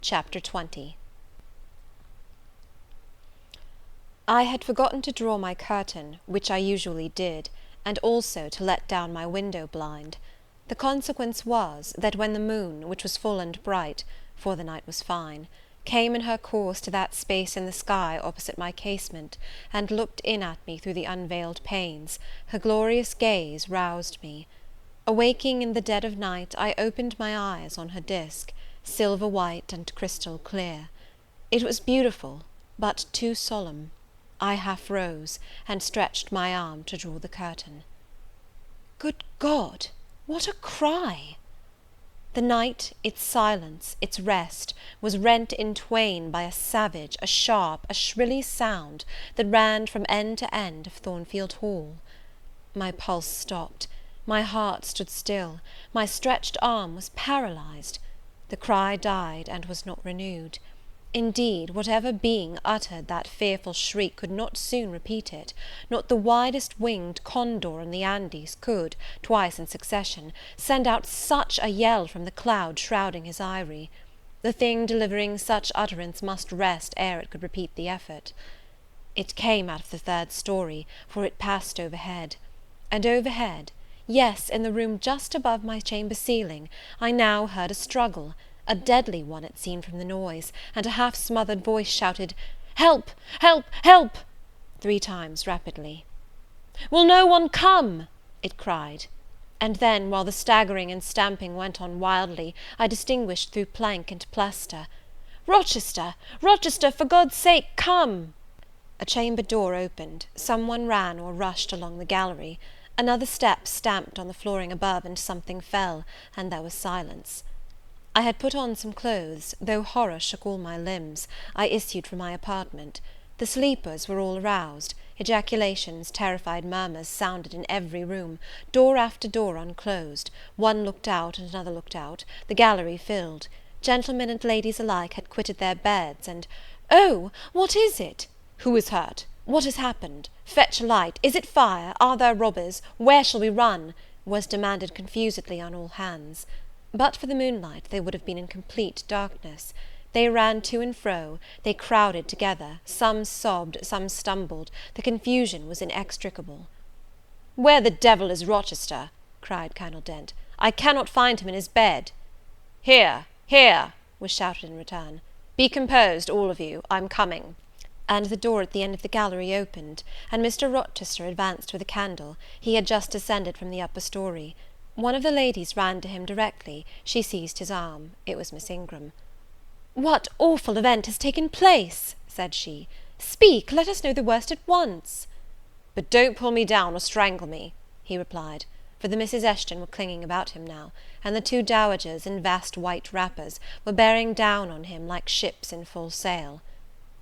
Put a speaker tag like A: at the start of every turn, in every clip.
A: Chapter 20. I had forgotten to draw my curtain, which I usually did, and also to let down my window blind. The consequence was, that when the moon, which was full and bright, for the night was fine, came in her course to that space in the sky opposite my casement, and looked in at me through the unveiled panes, her glorious gaze roused me. Awaking in the dead of night, I opened my eyes on her disk, silver white and crystal clear. It was beautiful, but too solemn. I half rose, and stretched my arm to draw the curtain. Good God! What a cry! The night, its silence, its rest, was rent in twain by a savage, a sharp, a shrilly sound that ran from end to end of Thornfield Hall. My pulse stopped, my heart stood still, my stretched arm was paralyzed. The cry died and was not renewed. Indeed, whatever being uttered that fearful shriek could not soon repeat it; not the widest winged condor in the Andes could, twice in succession, send out such a yell from the cloud shrouding his eyrie. The thing delivering such utterance must rest ere it could repeat the effort. It came out of the third story, for it passed overhead. And overhead, yes, in the room just above my chamber ceiling, I now heard a struggle, a deadly one it seemed from the noise, and a half-smothered voice shouted, "Help! help! help!" 3 times rapidly. "Will no one come?" it cried. And then, while the staggering and stamping went on wildly, I distinguished through plank and plaster, "Rochester! Rochester! For God's sake, come!" A chamber door opened, some one ran or rushed along the gallery. Another step stamped on the flooring above, and something fell, and there was silence. I had put on some clothes, though horror shook all my limbs. I issued from my apartment. The sleepers were all aroused. Ejaculations, terrified murmurs sounded in every room. Door after door unclosed. One looked out, and another looked out. The gallery filled. Gentlemen and ladies alike had quitted their beds, and "Oh, what is it? Who is hurt? What has happened? Fetch a light. Is it fire? Are there robbers? Where shall we run?" was demanded confusedly on all hands. But for the moonlight, they would have been in complete darkness. They ran to and fro, they crowded together, some sobbed, some stumbled, the confusion was inextricable. "Where the devil is Rochester?" cried Colonel Dent. "I cannot find him in his bed." "Here, here," was shouted in return. "Be composed, all of you, I'm coming." And the door at the end of the gallery opened, and Mr. Rochester advanced with a candle. He had just descended from the upper story. One of the ladies ran to him directly. She seized his arm. It was Miss Ingram. "What awful event has taken place?" said she. "Speak, let us know the worst at once." "But don't pull me down or strangle me," he replied, for the Misses Eshton were clinging about him now, and the 2 dowagers, in vast white wrappers, were bearing down on him like ships in full sail.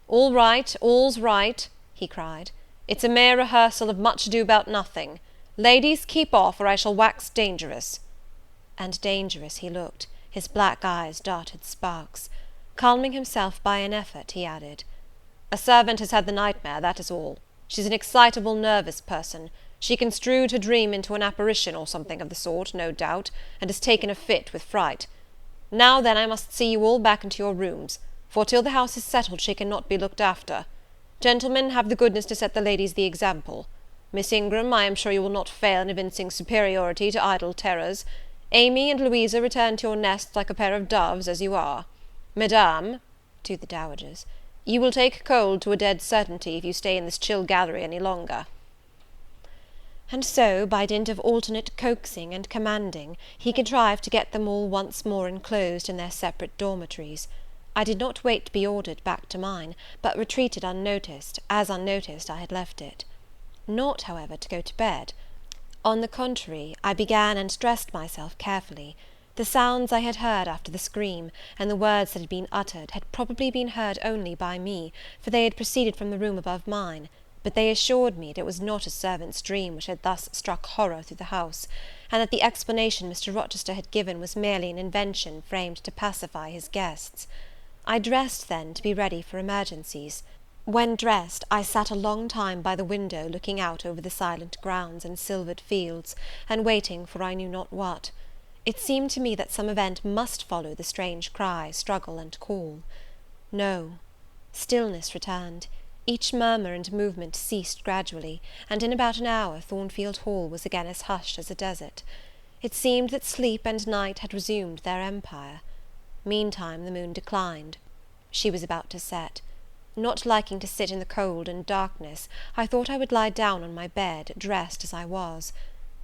A: "All right, all's right," he cried. "It's a mere rehearsal of Much Ado About Nothing. Ladies, keep off, or I shall wax dangerous." And dangerous he looked. His black eyes darted sparks. Calming himself by an effort, he added, "A servant has had the nightmare, that is all. She's an excitable, nervous person. She construed her dream into an apparition, or something of the sort, no doubt, and has taken a fit with fright. Now then, I must see you all back into your rooms, for till the house is settled she cannot be looked after. Gentlemen, have the goodness to set the ladies the example. Miss Ingram, I am sure you will not fail in evincing superiority to idle terrors. Amy and Louisa, return to your nests like a pair of doves, as you are. Madame," to the dowagers, "you will take cold to a dead certainty if you stay in this chill gallery any longer." And so, by dint of alternate coaxing and commanding, he contrived to get them all once more enclosed in their separate dormitories. I did not wait to be ordered back to mine, but retreated unnoticed, as unnoticed I had left it. Not, however, to go to bed. On the contrary, I began and dressed myself carefully. The sounds I had heard after the scream, and the words that had been uttered, had probably been heard only by me, for they had proceeded from the room above mine; but they assured me that it was not a servant's dream which had thus struck horror through the house, and that the explanation Mr. Rochester had given was merely an invention framed to pacify his guests. I dressed, then, to be ready for emergencies. When dressed, I sat a long time by the window, looking out over the silent grounds and silvered fields, and waiting for I knew not what. It seemed to me that some event must follow the strange cry, struggle, and call. No. Stillness returned. Each murmur and movement ceased gradually, and in about an hour Thornfield Hall was again as hushed as a desert. It seemed that sleep and night had resumed their empire. Meantime the moon declined. She was about to set. Not liking to sit in the cold and darkness, I thought I would lie down on my bed, dressed as I was.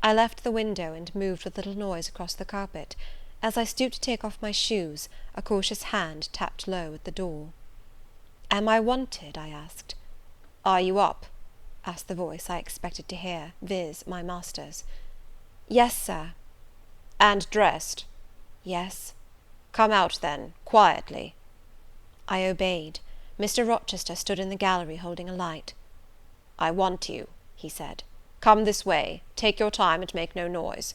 A: I left the window and moved with little noise across the carpet. As I stooped to take off my shoes, a cautious hand tapped low at the door. "Am I wanted?" I asked. "Are you up?" asked the voice I expected to hear, viz., my master's. "Yes, sir." "And dressed?" "Yes." "Come out, then, quietly." I obeyed. Mr. Rochester stood in the gallery holding a light. "I want you," he said. "Come this way. Take your time and make no noise."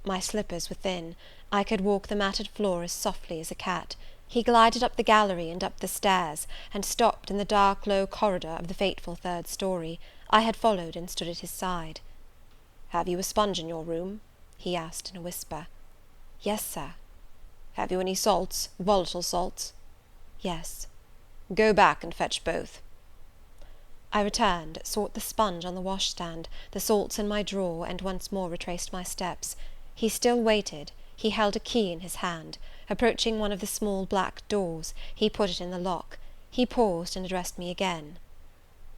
A: My slippers were thin. I could walk the matted floor as softly as a cat. He glided up the gallery and up the stairs, and stopped in the dark low corridor of the fateful third story. I had followed and stood at his side. "Have you a sponge in your room?" he asked in a whisper. "Yes, sir." "Have you any salts, volatile salts?" "Yes." "Go back and fetch both." I returned, sought the sponge on the washstand, the salts in my drawer, and once more retraced my steps. He still waited. He held a key in his hand. Approaching one of the small black doors, he put it in the lock. He paused and addressed me again.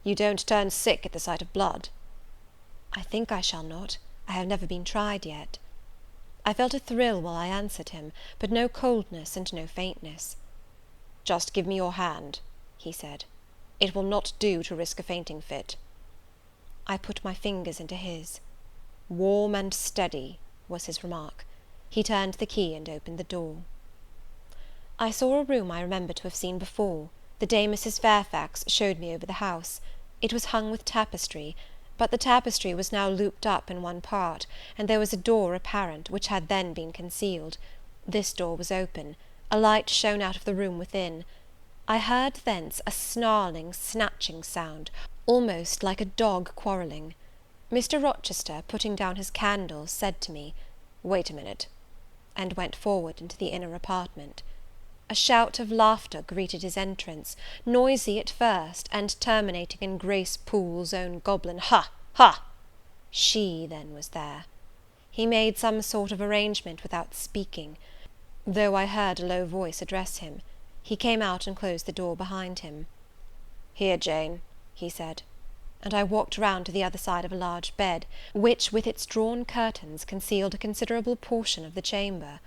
A: "You don't turn sick at the sight of blood?" "I think I shall not. I have never been tried yet." I felt a thrill while I answered him, but no coldness and no faintness. "Just give me your hand," he said. "It will not do to risk a fainting fit." I put my fingers into his. "Warm and steady," was his remark. He turned the key and opened the door. I saw a room I remembered to have seen before. The day Mrs. Fairfax showed me over the house. It was hung with tapestry, but the tapestry was now looped up in one part, and there was a door apparent, which had then been concealed. This door was open. A light shone out of the room within. I heard thence a snarling, snatching sound, almost like a dog quarrelling. Mr. Rochester, putting down his candle, said to me, "Wait a minute," and went forward into the inner apartment. A shout of laughter greeted his entrance, noisy at first, and terminating in Grace Poole's own goblin "Ha! ha!" She, then, was there. He made some sort of arrangement without speaking, though I heard a low voice address him. He came out and closed the door behind him. "Here, Jane," he said; and I walked round to the other side of a large bed, which, with its drawn curtains, concealed a considerable portion of the chamber.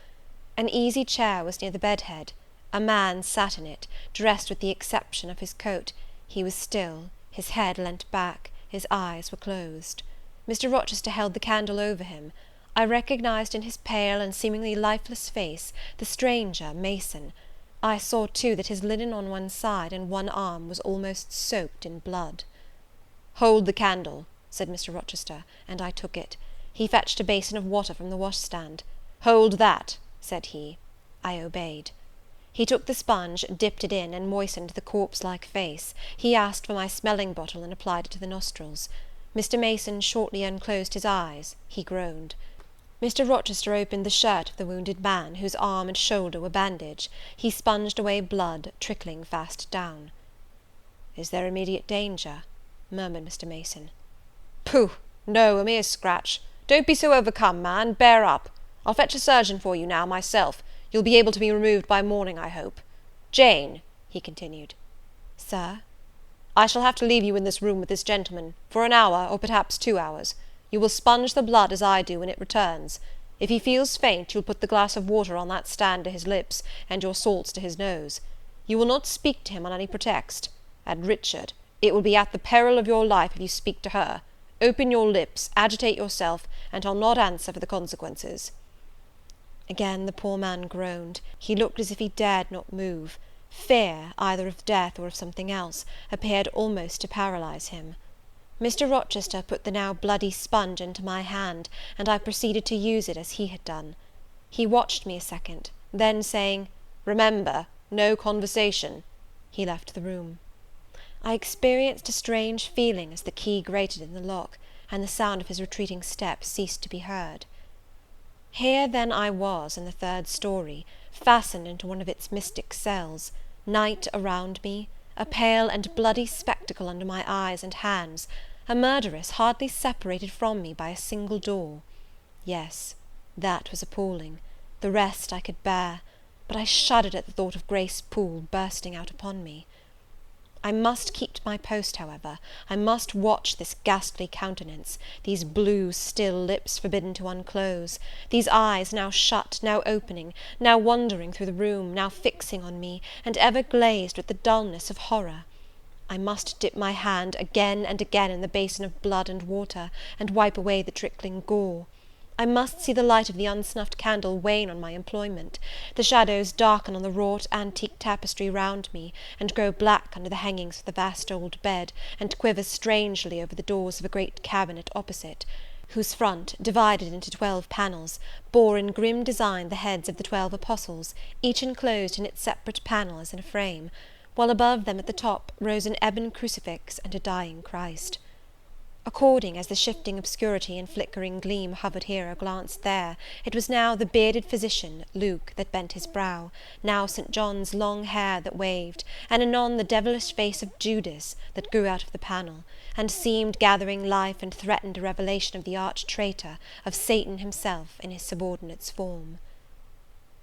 A: An easy chair was near the bed head. A man sat in it, dressed with the exception of his coat. He was still, his head leant back, his eyes were closed. Mr. Rochester held the candle over him. I recognized in his pale and seemingly lifeless face the stranger, Mason. I saw, too, that his linen on one side and one arm was almost soaked in blood. "Hold the candle," said Mr. Rochester, and I took it. He fetched a basin of water from the washstand. "Hold that," said he. I obeyed. He took the sponge, dipped it in, and moistened the corpse-like face. He asked for my smelling bottle, and applied it to the nostrils. Mr. Mason shortly unclosed his eyes. He groaned. Mr. Rochester opened the shirt of the wounded man, whose arm and shoulder were bandaged. He sponged away blood, trickling fast down. "Is there immediate danger?" murmured Mr. Mason. "Pooh! no, a mere scratch. Don't be so overcome, man. Bear up. I'll fetch a surgeon for you now, myself. You'll be able to be removed by morning, I hope. Jane," he continued. "Sir?" "I shall have to leave you in this room with this gentleman, for an hour, or perhaps 2 hours. You will sponge the blood as I do when it returns. If he feels faint, you'll put the glass of water on that stand to his lips, and your salts to his nose. You will not speak to him on any pretext. And, Richard, it will be at the peril of your life if you speak to her. Open your lips, agitate yourself, and I'll not answer for the consequences." Again the poor man groaned. He looked as if he dared not move. Fear, either of death or of something else, appeared almost to paralyze him. Mr. Rochester put the now bloody sponge into my hand, and I proceeded to use it as he had done. He watched me a second, then saying, "Remember, no conversation," he left the room. I experienced a strange feeling as the key grated in the lock, and the sound of his retreating steps ceased to be heard. Here then I was in the third story, fastened into one of its mystic cells, night around me, a pale and bloody spectacle under my eyes and hands, a murderess hardly separated from me by a single door. Yes, that was appalling; the rest I could bear, but I shuddered at the thought of Grace Poole bursting out upon me. I must keep to my post, however. I must watch this ghastly countenance, these blue, still lips forbidden to unclose, these eyes now shut, now opening, now wandering through the room, now fixing on me, and ever glazed with the dullness of horror. I must dip my hand again and again in the basin of blood and water, and wipe away the trickling gore. I must see the light of the unsnuffed candle wane on my employment, the shadows darken on the wrought antique tapestry round me, and grow black under the hangings of the vast old bed, and quiver strangely over the doors of a great cabinet opposite, whose front, divided into 12 panels, bore in grim design the heads of the 12 apostles, each enclosed in its separate panel as in a frame, while above them at the top rose an ebon crucifix and a dying Christ. According as the shifting obscurity and flickering gleam hovered here or glanced there, it was now the bearded physician, Luke, that bent his brow, now St. John's long hair that waved, and anon the devilish face of Judas that grew out of the panel, and seemed gathering life and threatened a revelation of the arch traitor, of Satan himself in his subordinate's form.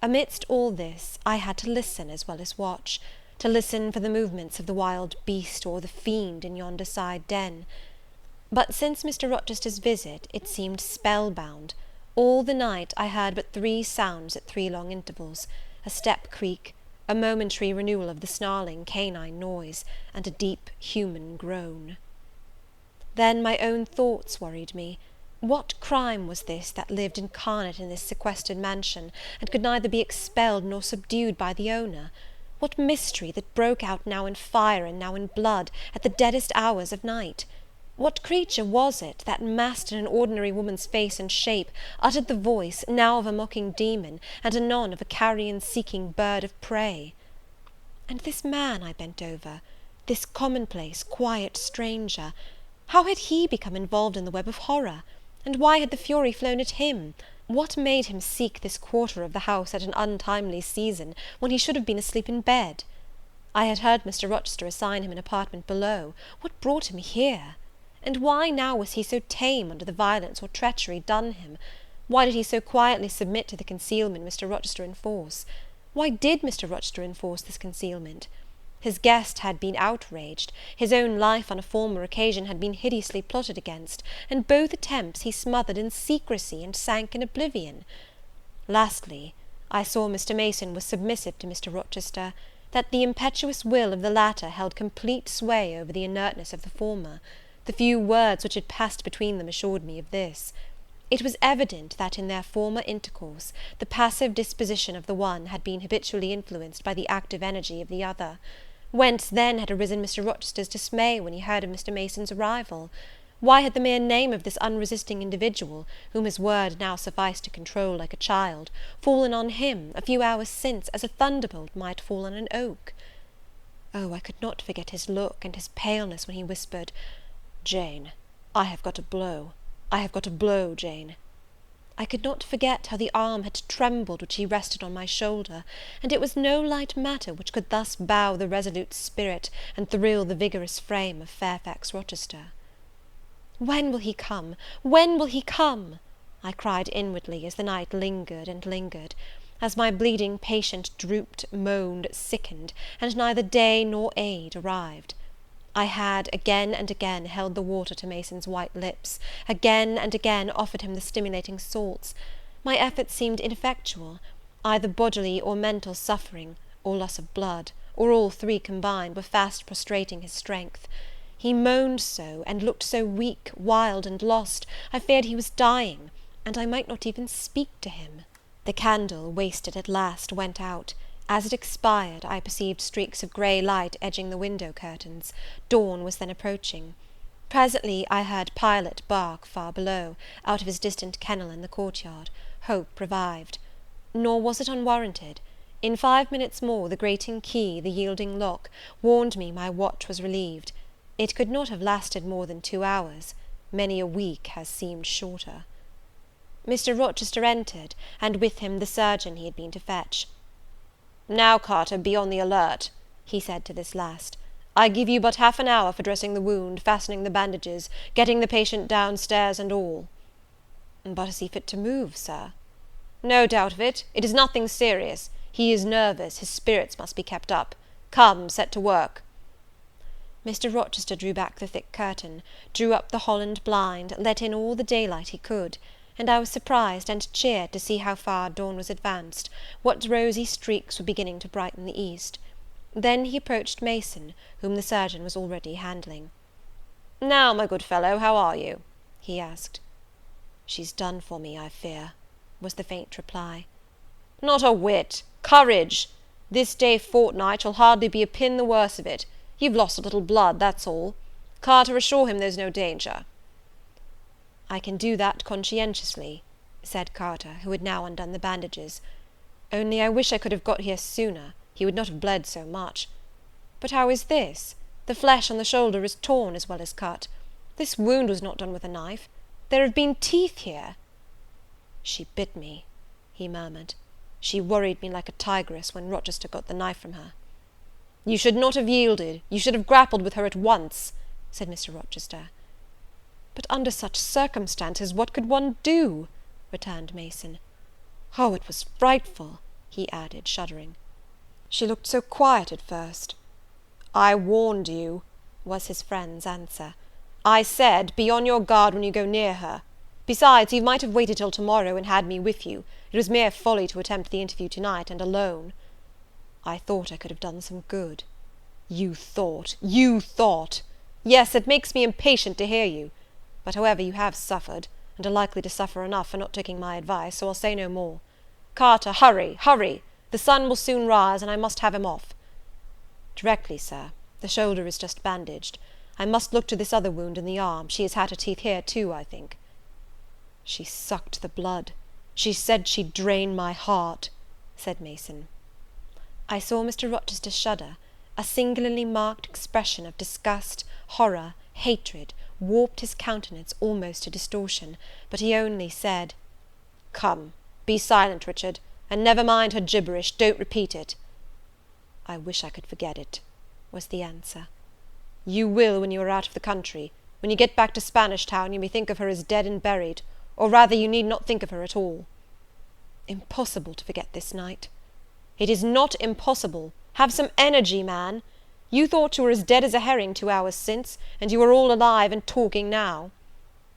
A: Amidst all this, I had to listen as well as watch, to listen for the movements of the wild beast or the fiend in yonder side den. But since Mr. Rochester's visit, it seemed spellbound. All the night I heard but 3 sounds at 3 long intervals, a step creak, a momentary renewal of the snarling canine noise, and a deep human groan. Then my own thoughts worried me. What crime was this that lived incarnate in this sequestered mansion, and could neither be expelled nor subdued by the owner? What mystery that broke out now in fire and now in blood, at the deadest hours of night? What creature was it that, masked in an ordinary woman's face and shape, uttered the voice, now of a mocking demon, and anon of a carrion-seeking bird of prey? And this man I bent over, this commonplace, quiet stranger, how had he become involved in the web of horror? And why had the fury flown at him? What made him seek this quarter of the house at an untimely season, when he should have been asleep in bed? I had heard Mr. Rochester assign him an apartment below. What brought him here? And why now was he so tame under the violence or treachery done him? Why did he so quietly submit to the concealment Mr. Rochester enforce? Why did Mr. Rochester enforce this concealment? His guest had been outraged, his own life on a former occasion had been hideously plotted against, and both attempts he smothered in secrecy and sank in oblivion. Lastly, I saw Mr. Mason was submissive to Mr. Rochester, that the impetuous will of the latter held complete sway over the inertness of the former. The few words which had passed between them assured me of this. It was evident that in their former intercourse, the passive disposition of the one had been habitually influenced by the active energy of the other. Whence then had arisen Mr. Rochester's dismay when he heard of Mr. Mason's arrival? Why had the mere name of this unresisting individual, whom his word now sufficed to control like a child, fallen on him, a few hours since, as a thunderbolt might fall on an oak? Oh, I could not forget his look and his paleness when he whispered, "Jane, I have got a blow. I have got a blow, Jane." I could not forget how the arm had trembled which he rested on my shoulder, and it was no light matter which could thus bow the resolute spirit and thrill the vigorous frame of Fairfax Rochester. "When will he come? When will he come?" I cried inwardly, as the night lingered and lingered, as my bleeding patient drooped, moaned, sickened, and neither day nor aid arrived. I had again and again held the water to Mason's white lips, again and again offered him the stimulating salts. My efforts seemed ineffectual; either bodily or mental suffering, or loss of blood, or all 3 combined, were fast prostrating his strength. He moaned so, and looked so weak, wild, and lost, I feared he was dying, and I might not even speak to him. The candle, wasted at last, went out. As it expired, I perceived streaks of grey light edging the window curtains. Dawn was then approaching. Presently I heard Pilot bark far below, out of his distant kennel in the courtyard. Hope revived. Nor was it unwarranted. In 5 minutes more, the grating key, the yielding lock, warned me my watch was relieved. It could not have lasted more than 2 hours. Many a week has seemed shorter. Mr. Rochester entered, and with him the surgeon he had been to fetch. "Now, Carter, be on the alert," he said to this last. "I give you but half an hour for dressing the wound, fastening the bandages, getting the patient down stairs and all." "But is he fit to move, sir?" "No doubt of it. It is nothing serious. He is nervous. His spirits must be kept up. Come, set to work." Mr. Rochester drew back the thick curtain, drew up the Holland blind, let in all the daylight he could, and I was surprised and cheered to see how far dawn was advanced, what rosy streaks were beginning to brighten the east. Then he approached Mason, whom the surgeon was already handling. "Now, my good fellow, how are you?" he asked. "She's done for me, I fear," was the faint reply. "Not a whit. Courage! This day fortnight you'll hardly be a pin the worse of it. You've lost a little blood, that's all. Carter, assure him there's no danger." "I can do that conscientiously," said Carter, who had now undone the bandages. "Only I wish I could have got here sooner. He would not have bled so much. But how is this? The flesh on the shoulder is torn as well as cut. This wound was not done with a knife. There have been teeth here." "She bit me," he murmured. "She worried me like a tigress when Rochester got the knife from her." "You should not have yielded. You should have grappled with her at once," said Mr. Rochester. "But under such circumstances what could one do?" returned Mason. "Oh, it was frightful," he added, shuddering. "She looked so quiet at first." "I warned you," was his friend's answer. "I said, be on your guard when you go near her. Besides, you might have waited till tomorrow and had me with you. It was mere folly to attempt the interview tonight, and alone." "I thought I could have done some good." You thought! Yes, it makes me impatient to hear you. But however, you have suffered, and are likely to suffer enough for not taking my advice, so I'll say no more. Carter, hurry! The sun will soon rise, and I must have him off." "Directly, sir. The shoulder is just bandaged. I must look to this other wound in the arm. She has had her teeth here too, I think." "She sucked the blood. She said she'd drain my heart," said Mason. I saw Mr. Rochester shudder. A singularly marked expression of disgust, horror, hatred, warped his countenance almost to distortion, but he only said, "Come, be silent, Richard, and never mind her gibberish. Don't repeat it." "I wish I could forget it," was the answer. "You will when you are out of the country. When you get back to Spanish Town you may think of her as dead and buried, or rather you need not think of her at all." "Impossible to forget this night." "It is not impossible. Have some energy, man. You thought you were as dead as a herring 2 hours since, and you are all alive and talking now.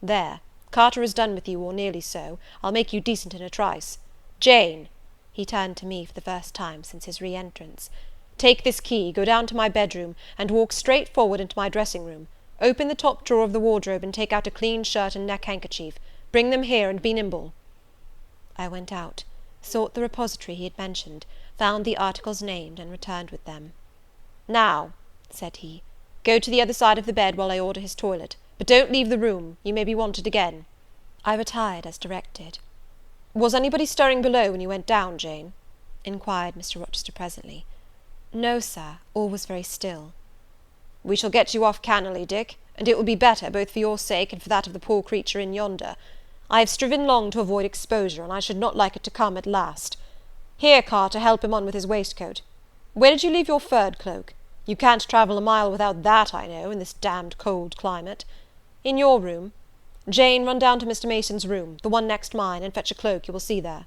A: There, Carter is done with you, or nearly so. I'll make you decent in a trice. Jane," he turned to me for the first time since his re-entrance, "take this key, go down to my bedroom, and walk straight forward into my dressing-room. Open the top drawer of the wardrobe, and take out a clean shirt and neck-handkerchief. Bring them here, and be nimble." I went out, sought the repository he had mentioned, found the articles named, and returned with them. "Now," said he, "go to the other side of the bed while I order his toilet, but don't leave the room. You may be wanted again." I retired as directed. "Was anybody stirring below when you went down, Jane?" inquired Mr. Rochester presently. "No, sir, all was very still." "We shall get you off cannily, Dick, and it will be better, both for your sake and for that of the poor creature in yonder. I have striven long to avoid exposure, and I should not like it to come at last. Here, Carter, help him on with his waistcoat. Where did you leave your furred cloak? You can't travel a mile without that, I know, in this damned cold climate. In your room. Jane, run down to Mr. Mason's room, the one next mine, and fetch a cloak you will see there."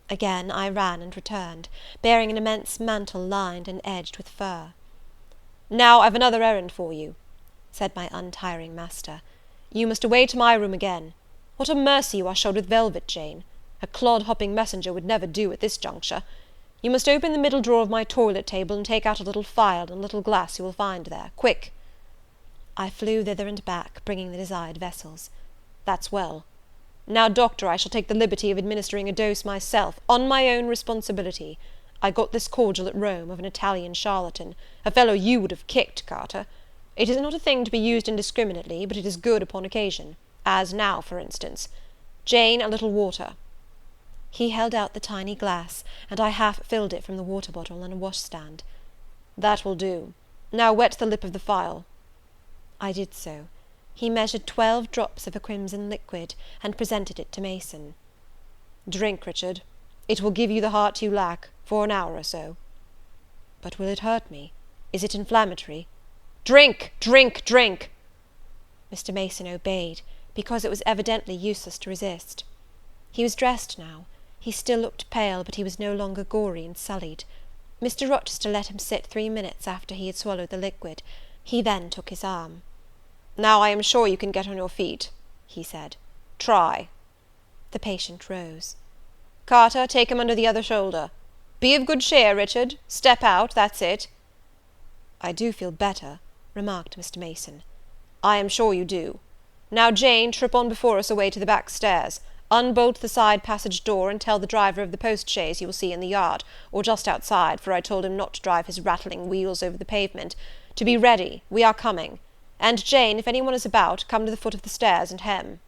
A: Again I ran and returned, bearing an immense mantle lined and edged with fur. "Now I've another errand for you," said my untiring master. "You must away to my room again. What a mercy you are shod with velvet, Jane! A clod-hopping messenger would never do at this juncture. You must open the middle drawer of my toilet table, and take out a little phial and a little glass you will find there. Quick!" I flew thither and back, bringing the desired vessels. "That's well. Now, doctor, I shall take the liberty of administering a dose myself, on my own responsibility. I got this cordial at Rome, of an Italian charlatan, a fellow you would have kicked, Carter. It is not a thing to be used indiscriminately, but it is good upon occasion, as now, for instance. Jane, a little water." He held out the tiny glass, and I half filled it from the water bottle on a washstand. "That will do. Now wet the lip of the phial." I did so. He measured 12 drops of a crimson liquid, and presented it to Mason. "Drink, Richard. It will give you the heart you lack, for an hour or so." "But will it hurt me? Is it inflammatory?" "Drink, drink, drink!" Mr. Mason obeyed, because it was evidently useless to resist. He was dressed now. He still looked pale, but he was no longer gory and sullied. Mr. Rochester let him sit 3 minutes after he had swallowed the liquid. He then took his arm. "Now I am sure you can get on your feet," he said. "Try." The patient rose. "Carter, take him under the other shoulder. Be of good cheer, Richard. Step out, that's it." "I do feel better," remarked Mr. Mason. "I am sure you do. Now, Jane, trip on before us away to the back stairs. Unbolt the side passage door, and tell the driver of the post-chaise you will see in the yard, or just outside, for I told him not to drive his rattling wheels over the pavement, to be ready, we are coming. And, Jane, if any one is about, come to the foot of the stairs and hem."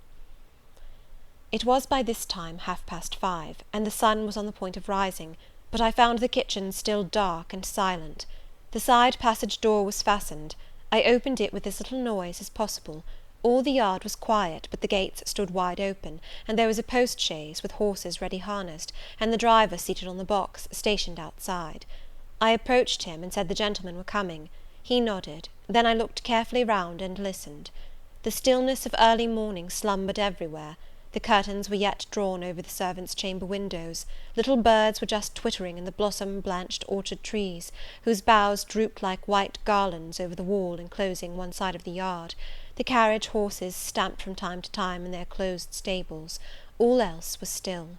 A: It was by this time 5:30, and the sun was on the point of rising, but I found the kitchen still dark and silent. The side passage door was fastened. I opened it with as little noise as possible. All the yard was quiet, but the gates stood wide open, and there was a post-chaise, with horses ready harnessed, and the driver seated on the box, stationed outside. I approached him, and said the gentlemen were coming. He nodded. Then I looked carefully round and listened. The stillness of early morning slumbered everywhere. The curtains were yet drawn over the servants' chamber windows. Little birds were just twittering in the blossom-blanched orchard trees, whose boughs drooped like white garlands over the wall enclosing one side of the yard. The carriage horses stamped from time to time in their closed stables. All else was still.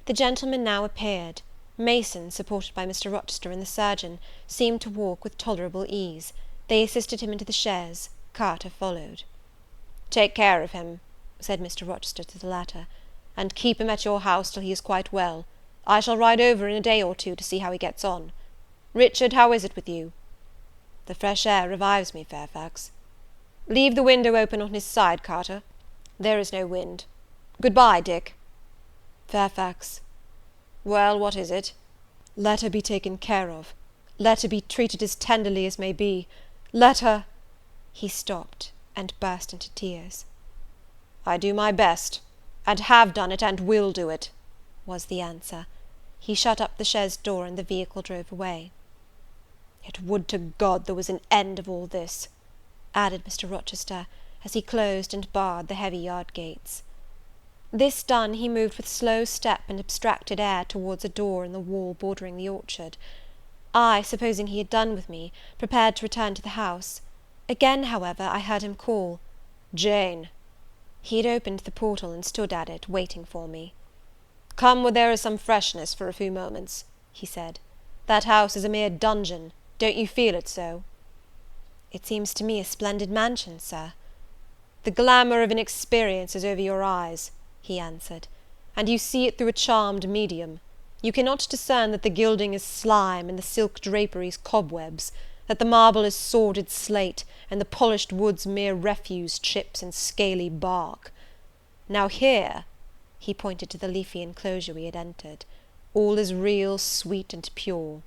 A: The gentlemen now appeared. Mason, supported by Mr. Rochester and the surgeon, seemed to walk with tolerable ease. They assisted him into the chaise. Carter followed. "Take care of him," said Mr. Rochester to the latter, "and keep him at your house till he is quite well. I shall ride over in a day or two to see how he gets on. Richard, how is it with you?" "The fresh air revives me, Fairfax." "Leave the window open on his side, Carter. There is no wind. Good-bye, Dick."
B: "Fairfax."
A: "Well, what is it?"
B: "Let her be taken care of. Let her be treated as tenderly as may be. Let her—" He stopped, and burst into tears.
A: "I do my best, and have done it, and will do it," was the answer. He shut up the chaise door, and the vehicle drove away. "Yet would to God there was an end of all this," added Mr. Rochester, as he closed and barred the heavy yard gates. This done, he moved with slow step and abstracted air towards a door in the wall bordering the orchard. I, supposing he had done with me, prepared to return to the house. Again, however, I heard him call, "Jane." He had opened the portal, and stood at it, waiting for me. "Come where there is some freshness for a few moments," he said. "That house is a mere dungeon. Don't you feel it so?" "It seems to me a splendid mansion, sir." "The glamour of inexperience is over your eyes," he answered, "and you see it through a charmed medium. You cannot discern that the gilding is slime, and the silk draperies cobwebs, that the marble is sordid slate, and the polished woods mere refuse chips and scaly bark. Now here," he pointed to the leafy enclosure we had entered, "all is real, sweet, and pure."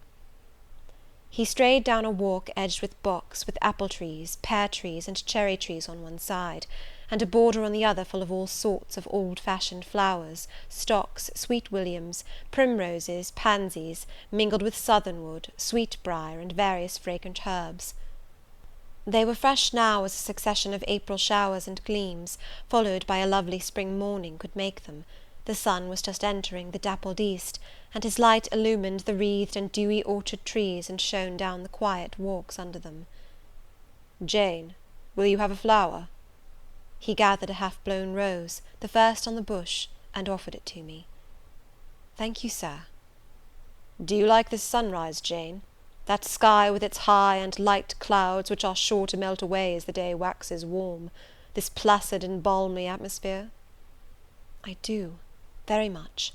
A: He strayed down a walk edged with box, with apple trees, pear trees, and cherry trees on one side, and a border on the other full of all sorts of old-fashioned flowers, stocks, sweet williams, primroses, pansies, mingled with southernwood, sweetbriar, and various fragrant herbs. They were fresh now as a succession of April showers and gleams, followed by a lovely spring morning, could make them. The sun was just entering the dappled east, and his light illumined the wreathed and dewy orchard trees, and shone down the quiet walks under them. "Jane, will you have a flower?" He gathered a half-blown rose, the first on the bush, and offered it to me. "Thank you, sir." "Do you like this sunrise, Jane? That sky with its high and light clouds, which are sure to melt away as the day waxes warm, this placid and balmy atmosphere?" "I do, very much."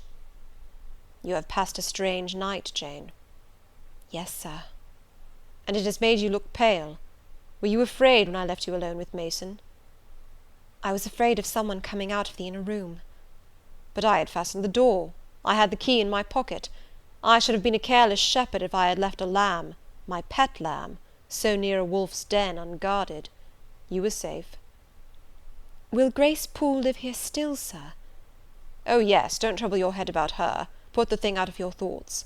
A: "You have passed a strange night, Jane." "Yes, sir." "And it has made you look pale. Were you afraid when I left you alone with Mason?" "I was afraid of some one coming out of the inner room." "But I had fastened the door. I had the key in my pocket. I should have been a careless shepherd if I had left a lamb, my pet lamb, so near a wolf's den unguarded. You were safe."
B: Will Grace Poole live here still, sir?
C: Oh, yes, don't trouble your head about her. Put the thing out of your thoughts.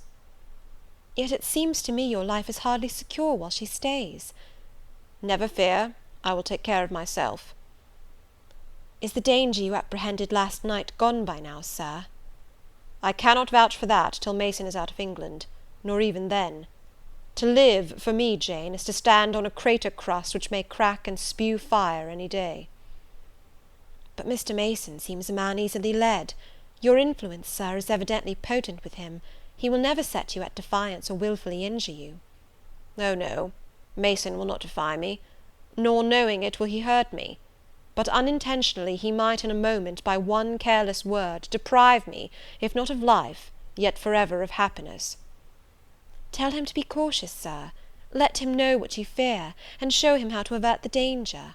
B: Yet it seems to me your life is hardly secure while she stays.
C: Never fear, I will take care of myself.
B: Is the danger you apprehended last night gone by now, sir?
C: I cannot vouch for that till Mason is out of England, nor even then. To live, for me, Jane, is to stand on a crater crust which may crack and spew fire any day.
B: But Mr. Mason seems a man easily led. Your influence, sir, is evidently potent with him. He will never set you at defiance or wilfully injure you.
C: Oh, no, Mason will not defy me, nor knowing it will he hurt me. But unintentionally he might in a moment, by one careless word, deprive me, if not of life, yet forever of happiness.
B: Tell him to be cautious, sir. Let him know what you fear, and show him how to avert the danger.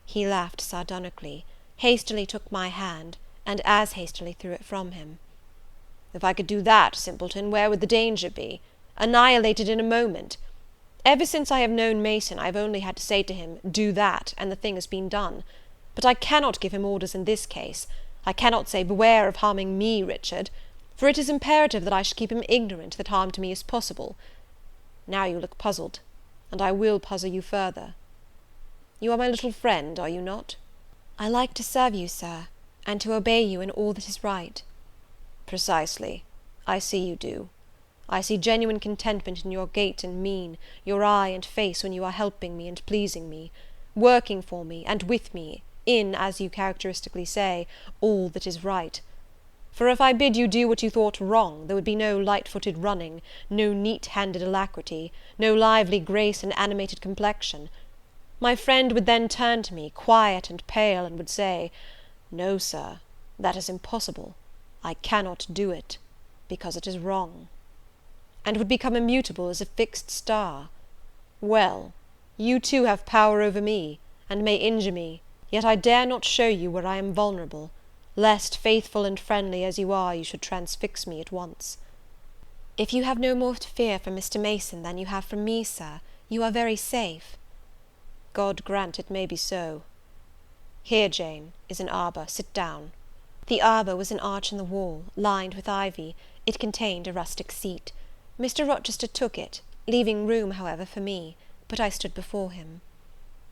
B: He laughed sardonically, hastily took my hand, and as hastily threw it from him.
C: If I could do that, simpleton, where would the danger be? Annihilated in a moment. Ever since I have known Mason, I have only had to say to him, do that, and the thing has been done. But I cannot give him orders in this case. I cannot say, beware of harming me, Richard, for it is imperative that I should keep him ignorant that harm to me is possible. Now you look puzzled, and I will puzzle you further. You are my little friend, are you not?
B: I like to serve you, sir, and to obey you in all that is right.
C: Precisely. I see you do. I see genuine contentment in your gait and mien, your eye and face when you are helping me and pleasing me, working for me, and with me, in, as you characteristically say, all that is right. For if I bid you do what you thought wrong, there would be no light-footed running, no neat-handed alacrity, no lively grace and animated complexion. My friend would then turn to me, quiet and pale, and would say, "No, sir, that is impossible. I cannot do it, because it is wrong," and would become immutable as a fixed star. Well, you too have power over me, and may injure me, yet I dare not show you where I am vulnerable, lest, faithful and friendly as you are, you should transfix me at once.
B: If you have no more to fear from Mr. Mason than you have from me, sir, you are very safe.
C: God grant it may be so. Here, Jane, is an arbour. Sit down.
B: The arbour was an arch in the wall, lined with ivy. It contained a rustic seat. Mr. Rochester took it, leaving room, however, for me, but I stood before him.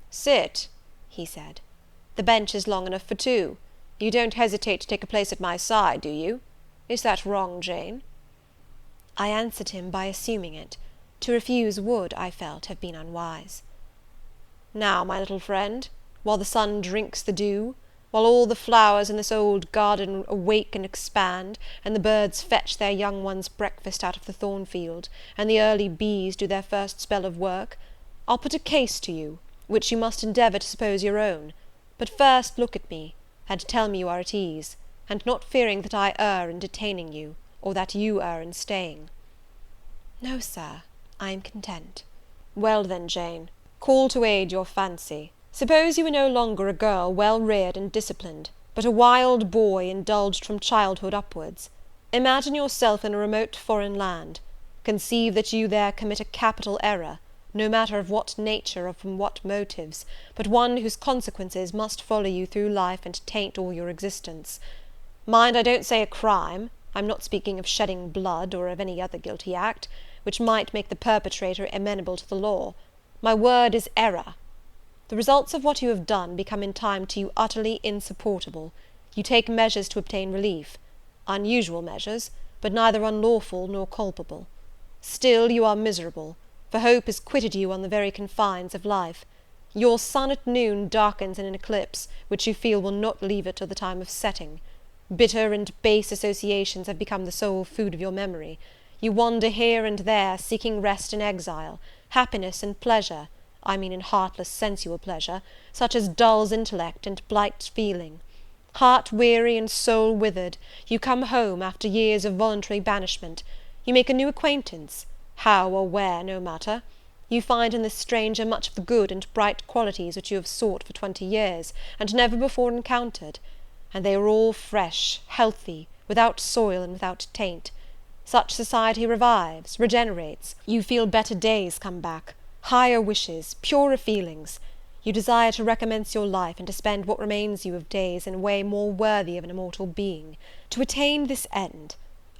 C: "Sit," he said. "The bench is long enough for two. You don't hesitate to take a place at my side, do you? Is that wrong, Jane?"
B: I answered him by assuming it. To refuse would, I felt, have been unwise.
C: "Now, my little friend, while the sun drinks the dew, while all the flowers in this old garden awake and expand, and the birds fetch their young ones' breakfast out of the thornfield, and the early bees do their first spell of work, I'll put a case to you, which you must endeavour to suppose your own. But first look at me, and tell me you are at ease, and not fearing that I err in detaining you, or that you err in staying."
B: "No, sir, I am content."
C: "Well then, Jane, call to aid your fancy. Suppose you were no longer a girl well reared and disciplined, but a wild boy indulged from childhood upwards. Imagine yourself in a remote foreign land. Conceive that you there commit a capital error, no matter of what nature or from what motives, but one whose consequences must follow you through life and taint all your existence. Mind, I don't say a crime. I'm not speaking of shedding blood, or of any other guilty act, which might make the perpetrator amenable to the law. My word is error. The results of what you have done become in time to you utterly insupportable. You take measures to obtain relief. Unusual measures, but neither unlawful nor culpable. Still you are miserable, for hope has quitted you on the very confines of life. Your sun at noon darkens in an eclipse, which you feel will not leave it till the time of setting. Bitter and base associations have become the sole food of your memory. You wander here and there, seeking rest in exile, happiness and pleasure, I mean in heartless sensual pleasure, such as dulls intellect and blights feeling. Heart weary and soul withered, you come home after years of voluntary banishment. You make a new acquaintance, how or where, no matter. You find in this stranger much of the good and bright qualities which you have sought for 20 years, and never before encountered, and they are all fresh, healthy, without soil and without taint. Such society revives, regenerates. You feel better days come back, higher wishes, purer feelings. You desire to recommence your life, and to spend what remains you of days in a way more worthy of an immortal being. To attain this end,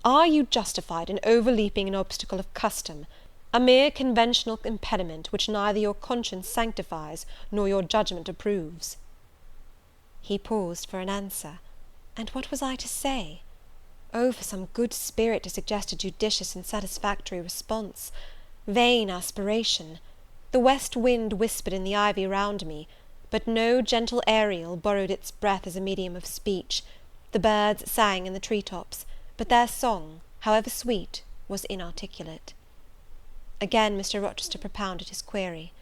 C: are you justified in overleaping an obstacle of custom, a mere conventional impediment which neither your conscience sanctifies nor your judgment approves?" He paused for an answer, and what was I to say? Oh, for some good spirit to suggest a judicious and satisfactory response! Vain aspiration! The west wind whispered in the ivy round me, but no gentle Ariel borrowed its breath as a medium of speech. The birds sang in the tree tops, but their song, however sweet, was inarticulate. Again Mr. Rochester propounded his query.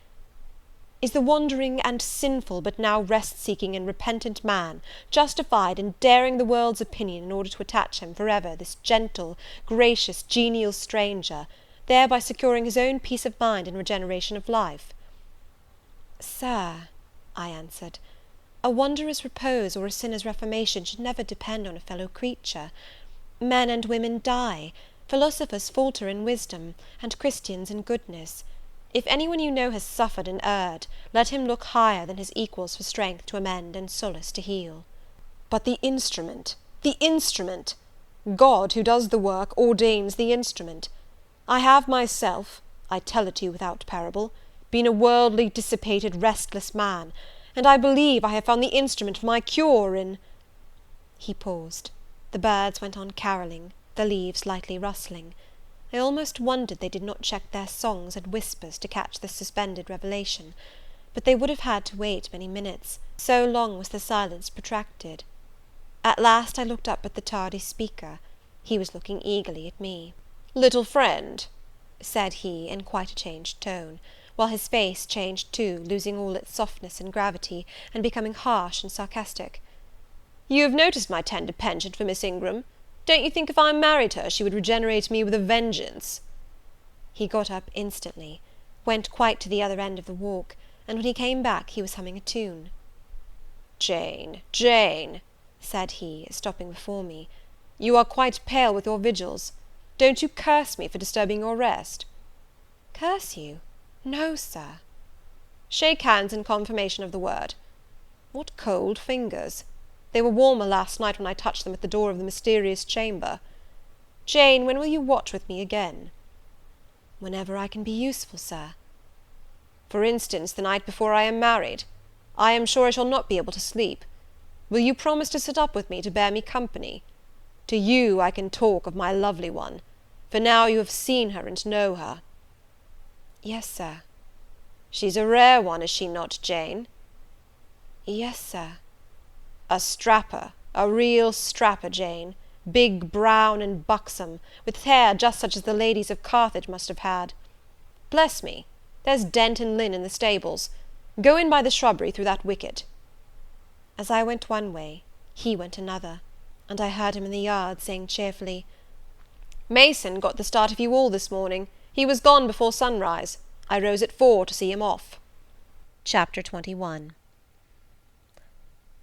C: "Is the wandering and sinful, but now rest-seeking and repentant man, justified in daring the world's opinion in order to attach him for ever this gentle, gracious, genial stranger, thereby securing his own peace of mind and regeneration of life?" "Sir," I answered, "a wanderer's repose or a sinner's reformation should never depend on a fellow creature. Men and women die, philosophers falter in wisdom, and Christians in goodness. If any one you know has suffered and erred, let him look higher than his equals for strength to amend and solace to heal." "But the instrument, the instrument! God, who does the work, ordains the instrument. I have myself, I tell it to you without parable, been a worldly, dissipated, restless man, and I believe I have found the instrument for my cure in—" He paused. The birds went on carolling, the leaves lightly rustling. I almost wondered they did not check their songs and whispers to catch this suspended revelation; but they would have had to wait many minutes, so long was the silence protracted. At last I looked up at the tardy speaker. He was looking eagerly at me. "Little friend," said he, in quite a changed tone, while his face changed too, losing all its softness and gravity, and becoming harsh and sarcastic, "you have noticed my tender penchant for Miss Ingram. Don't you think if I married her, she would regenerate me with a vengeance?" He got up instantly, went quite to the other end of the walk, and when he came back he was humming a tune. "Jane, Jane," said he, stopping before me, "you are quite pale with your vigils. Don't you curse me for disturbing your rest?" "Curse you? No, Sir." "Shake hands in confirmation of the word. What cold fingers! They were warmer last night when I touched them at the door of the mysterious chamber. Jane, when will you watch with me again?" "Whenever I can be useful, Sir." "For instance, the night before I am married. I am sure I shall not be able to sleep. Will you promise to sit up with me to bear me company? To you I can talk of my lovely one, for now you have seen her and know her." "Yes, Sir." "She's a rare one, is she not, Jane?" "Yes, Sir." "A strapper, a real strapper, Jane, big, brown, and buxom, with hair just such as the ladies of Carthage must have had. Bless me, there's Dent and Lynn in the stables. Go in by the shrubbery through that wicket." As I went one way, he went another, and I heard him in the yard saying cheerfully, "Mason got the start of you all this morning. He was gone before sunrise. I rose at 4 to see him off."
A: Chapter 21.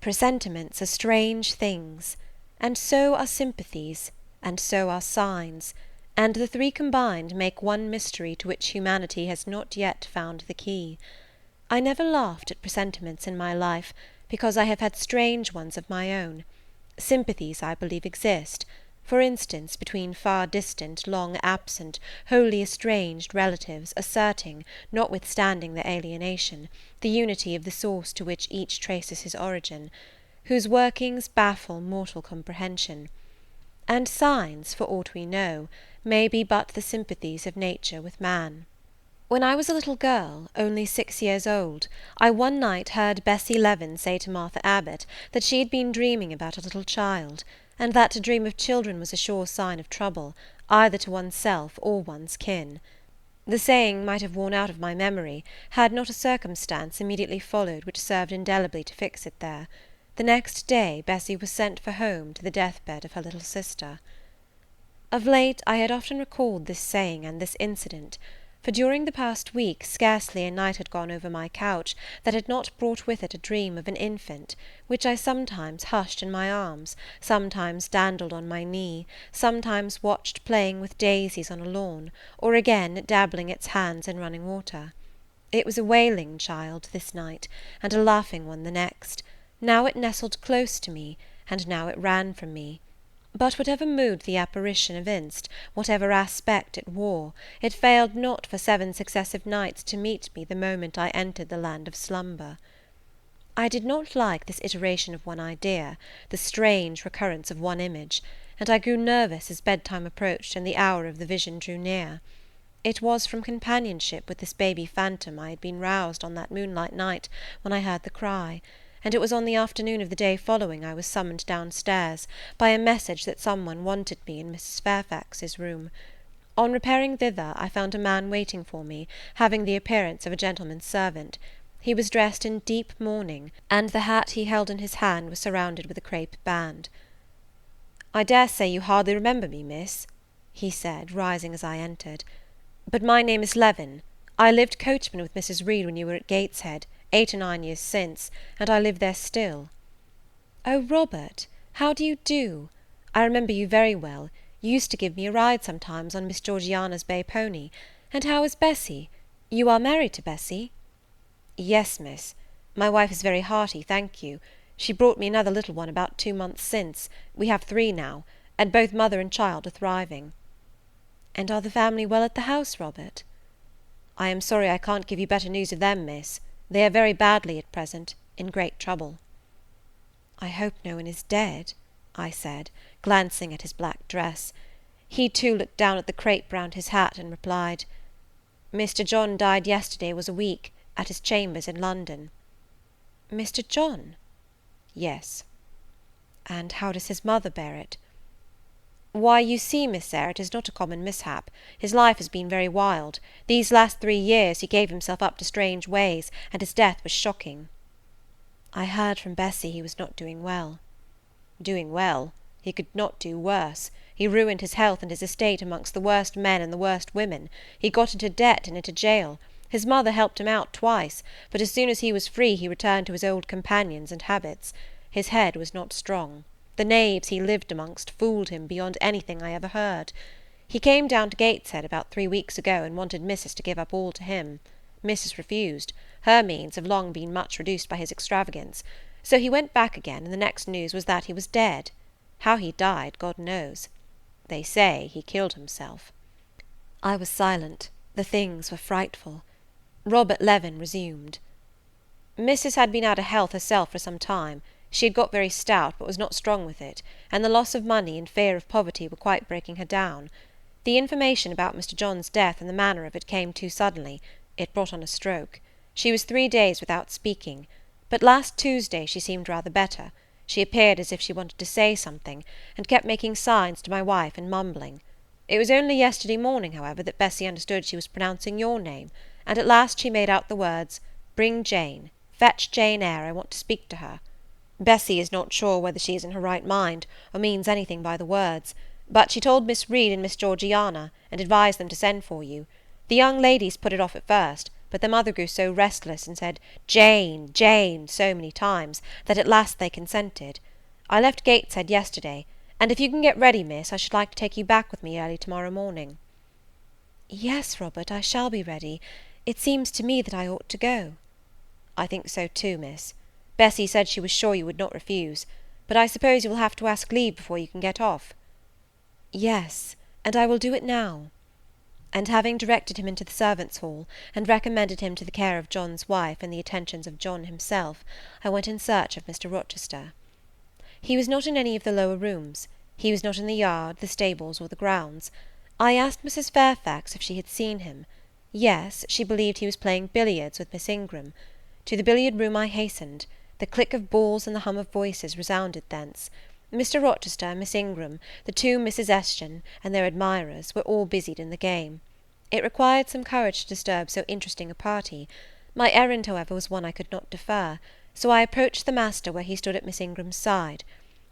A: Presentiments are strange things, and so are sympathies, and so are signs, and the three combined make one mystery to which humanity has not yet found the key. I never laughed at presentiments in my life, because I have had strange ones of my own. Sympathies, I believe, exist, for instance, between far distant, long absent, wholly estranged relatives, asserting, notwithstanding their alienation, the unity of the source to which each traces his origin, whose workings baffle mortal comprehension. And signs, for aught we know, may be but the sympathies of nature with man. When I was a little girl, only 6 years old, I one night heard Bessie Leaven say to Martha Abbott that she had been dreaming about a little child, and that to dream of children was a sure sign of trouble, either to oneself or one's kin. The saying might have worn out of my memory, had not a circumstance immediately followed which served indelibly to fix it there. The next day Bessie was sent for home to the death-bed of her little sister. Of late I had often recalled this saying and this incident, for during the past week scarcely a night had gone over my couch that had not brought with it a dream of an infant, which I sometimes hushed in my arms, sometimes dandled on my knee, sometimes watched playing with daisies on a lawn, or again dabbling its hands in running water. It was a wailing child this night, and a laughing one the next. Now it nestled close to me, and now it ran from me. But whatever mood the apparition evinced, whatever aspect it wore, it failed not for 7 successive nights to meet me the moment I entered the land of slumber. I did not like this iteration of one idea, the strange recurrence of one image, and I grew nervous as bedtime approached and the hour of the vision drew near. It was from companionship with this baby phantom I had been roused on that moonlight night when I heard the cry, and it was on the afternoon of the day following I was summoned downstairs by a message that someone wanted me in Mrs. Fairfax's room. On repairing thither, I found a man waiting for me, having the appearance of a gentleman's servant. He was dressed in deep mourning, and the hat he held in his hand was surrounded with a crape band. "I dare say you hardly remember me, miss," he said, rising as I entered, "but my name is Levin. I lived coachman with Mrs. Reed when you were at Gateshead, 8 or 9 years since, and I live there still." "Oh, Robert, how do you do? I remember you very well. You used to give me a ride sometimes on Miss Georgiana's bay pony. And how is Bessie? You are married to Bessie?" "Yes, miss. My wife is very hearty, thank you. She brought me another little one about 2 months since. We have 3 now, and both mother and child are thriving." "And are the family well at the house, Robert?" "I am sorry I can't give you better news of them, miss. They are very badly at present, in great trouble." "I hope no one is dead," I said, glancing at his black dress. He too looked down at the crape round his hat and replied, "Mr. John died yesterday was a week, at his chambers in London." "Mr. John?" "Yes." "And how does his mother bear it?" "Why, you see, Miss Eyre, it is not a common mishap. His life has been very wild. These last 3 years he gave himself up to strange ways, and his death was shocking." "I heard from Bessie he was not doing well." "Doing well? He could not do worse. He ruined his health and his estate amongst the worst men and the worst women. He got into debt and into jail. His mother helped him out twice, but as soon as he was free he returned to his old companions and habits. His head was not strong. The knaves he lived amongst fooled him beyond anything I ever heard. He came down to Gateshead about 3 weeks ago and wanted Mrs. to give up all to him. Mrs. refused. Her means have long been much reduced by his extravagance. So he went back again, and the next news was that he was dead. How he died, God knows. They say he killed himself." I was silent. The things were frightful. Robert Levin resumed. "Mrs. had been out of health herself for some time. She had got very stout, but was not strong with it, and the loss of money and fear of poverty were quite breaking her down. The information about Mr. John's death and the manner of it came too suddenly. It brought on a stroke. She was 3 days without speaking, but last Tuesday she seemed rather better. She appeared as if she wanted to say something, and kept making signs to my wife and mumbling. It was only yesterday morning, however, that Bessie understood she was pronouncing your name, and at last she made out the words, 'Bring Jane. Fetch Jane Eyre, I want to speak to her.' Bessie is not sure whether she is in her right mind, or means anything by the words, but she told Miss Reed and Miss Georgiana, and advised them to send for you. The young ladies put it off at first, but their mother grew so restless, and said 'Jane, Jane,' so many times, that at last they consented. I left Gateshead yesterday, and if you can get ready, miss, I should like to take you back with me early to-morrow morning." "Yes, Robert, I shall be ready. It seems to me that I ought to go." "I think so too, miss. Bessie said she was sure you would not refuse, but I suppose you will have to ask leave before you can get off." "Yes, and I will do it now." And having directed him into the servants' hall, and recommended him to the care of John's wife and the attentions of John himself, I went in search of Mr. Rochester. He was not in any of the lower rooms. He was not in the yard, the stables, or the grounds. I asked Mrs. Fairfax if she had seen him. Yes, she believed he was playing billiards with Miss Ingram. To the billiard room I hastened. The click of balls and the hum of voices resounded thence. Mr. Rochester, Miss Ingram, the 2 Misses Eshton, and their admirers, were all busied in the game. It required some courage to disturb so interesting a party. My errand, however, was one I could not defer, so I approached the master where he stood at Miss Ingram's side.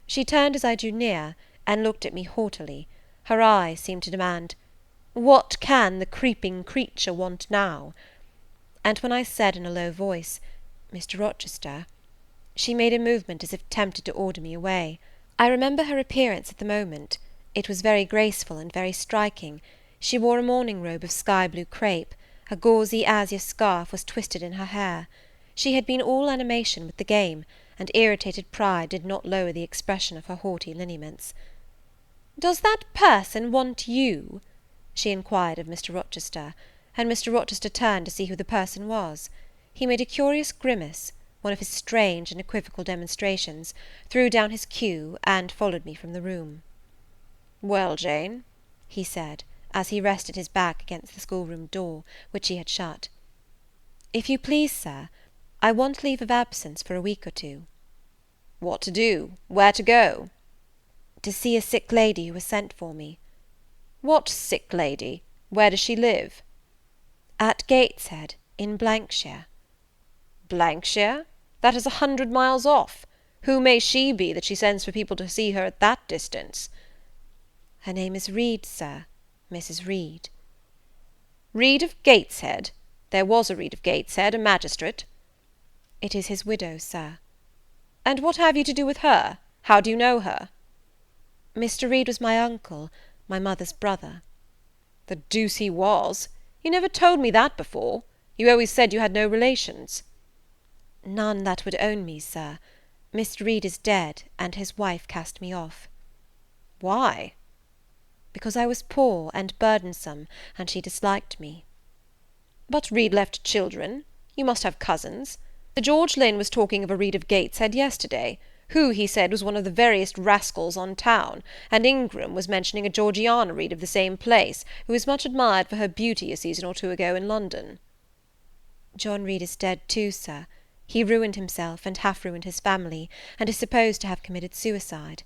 A: She turned as I drew near, and looked at me haughtily. Her eyes seemed to demand, "What can the creeping creature want now?" And when I said in a low voice, "Mr. Rochester," she made a movement as if tempted to order me away. I remember her appearance at the moment. It was very graceful and very striking. She wore a morning robe of sky blue crape,
B: A gauzy azure scarf was twisted in her hair. She had been all animation with the game, and irritated pride did not lower the expression of her haughty lineaments. "Does that person want you?" she inquired of Mr. Rochester, and Mr. Rochester turned to see who the person was. He made a curious grimace, one of his strange and equivocal demonstrations, threw down his cue, and followed me from the room. "Well, Jane," he said, as he rested his back against the schoolroom door, which he had shut. "If you please, sir, I want leave of absence for a week or two." "What to do? Where to go?" "To see a sick lady who has sent for me." "What sick lady? Where does she live?" "At Gateshead, in Blankshire." "Blankshire? That is 100 miles off. Who may she be, that she sends for people to see her at that distance?" "Her name is Reed, sir, Mrs. Reed." "Reed of Gateshead? There was a Reed of Gateshead, a magistrate." "It is his widow, sir." "And what have you to do with her? How do you know her?" "Mr. Reed was my uncle, my mother's brother." "The deuce he was! You never told me that before. You always said you had no relations." "None that would own me, sir. Mr. Reed is dead, and his wife cast me off." "Why?" "Because I was poor and burdensome, and she disliked me." "But Reed left children. You must have cousins. Sir George Lynn was talking of a Reed of Gateshead yesterday, who, he said, was one of the veriest rascals on town, and Ingram was mentioning a Georgiana Reed of the same place, who was much admired for her beauty a season or two ago in London." "John Reed is dead too, sir. He ruined himself, and half ruined his family, and is supposed to have committed suicide.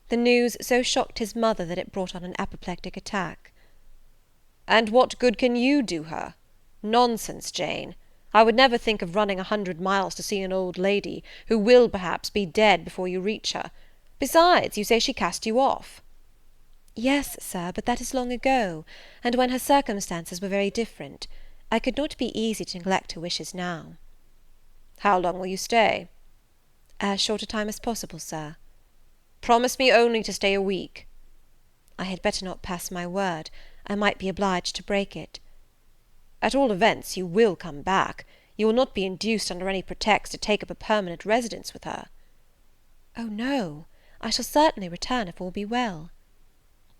B: The news so shocked his mother that it brought on an apoplectic attack." "And what good can you do her? Nonsense, Jane. I would never think of running 100 miles to see an old lady, who will, perhaps, be dead before you reach her. Besides, you say she cast you off." "Yes, sir, but that is long ago, and when her circumstances were very different. I could not be easy to neglect her wishes now." "How long will you stay?" "As short a time as possible, sir." "Promise me only to stay a week." "I had better not pass my word. I might be obliged to break it." "At all events, you will come back. You will not be induced under any pretext to take up a permanent residence with her." "Oh, no. I shall certainly return if all be well."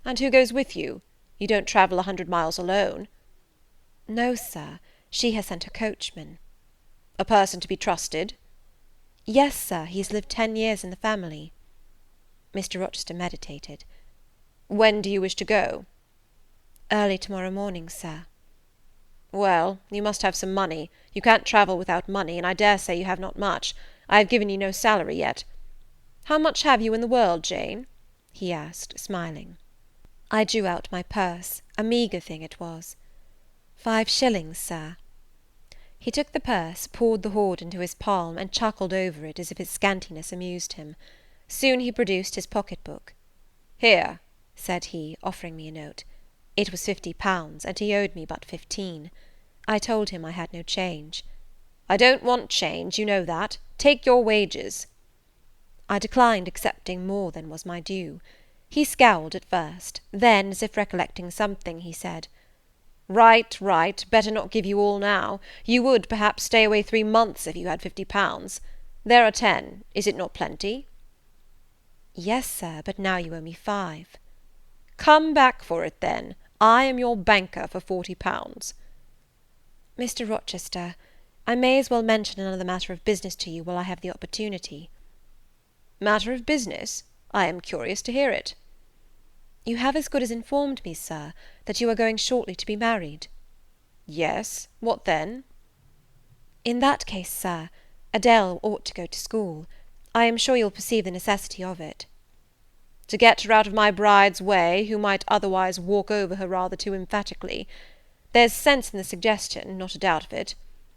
B: "And who goes with you? You don't travel 100 miles alone." "No, sir. She has sent her coachman." "A person to be trusted?" "Yes, sir. He has lived 10 years in the family." Mr. Rochester meditated. "When do you wish to go?" "Early to-morrow morning, sir." "Well, you must have some money. You can't travel without money, and I dare say you have not much. I have given you no salary yet. How much have you in the world, Jane?" he asked, smiling. I drew out my purse. A meagre thing it was. 5 shillings, sir." He took the purse, poured the hoard into his palm, and chuckled over it as if its scantiness amused him. Soon he produced his pocket-book. "Here," said he, offering me a note. It was £50, and he owed me but 15. I told him I had no change. "I don't want change, you know that. Take your wages." I declined accepting more than was my due. He scowled at first, then, as if recollecting something, he said, "Right, right, better not give you all now. You would, perhaps, stay away 3 months if you had £50. There are 10. Is it not plenty?" "Yes, sir, but now you owe me 5. "Come back for it, then. I am your banker for £40. "Mr. Rochester, I may as well mention another matter of business to you while I have the opportunity." "Matter of business? I am curious to hear it." "You have as good as informed me, sir, that you are going shortly to be married." "Yes. What then?" "In that case, sir, Adele ought to go to school. I am sure you'll perceive the necessity of it." "To get her out of my bride's way, who might otherwise walk over her rather too emphatically. There's sense in the suggestion, not a doubt of it.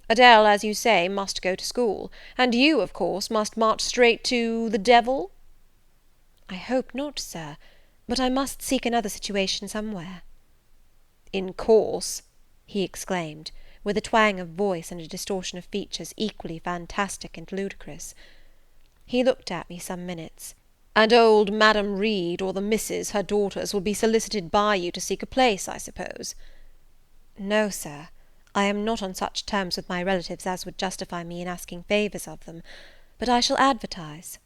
B: Adele, as you say, must go to school, and you, of course, must march straight to the devil?" "I hope not, sir, but I must seek another situation somewhere." "In course," he exclaimed, with a twang of voice and a distortion of features equally fantastic and ludicrous. He looked at me some minutes. "And old Madam Reed, or the Misses, her daughters, will be solicited by you to seek a place, I suppose?" "No, sir,
A: I am not on such terms with my relatives as would justify me in asking favours of them, but I shall advertise."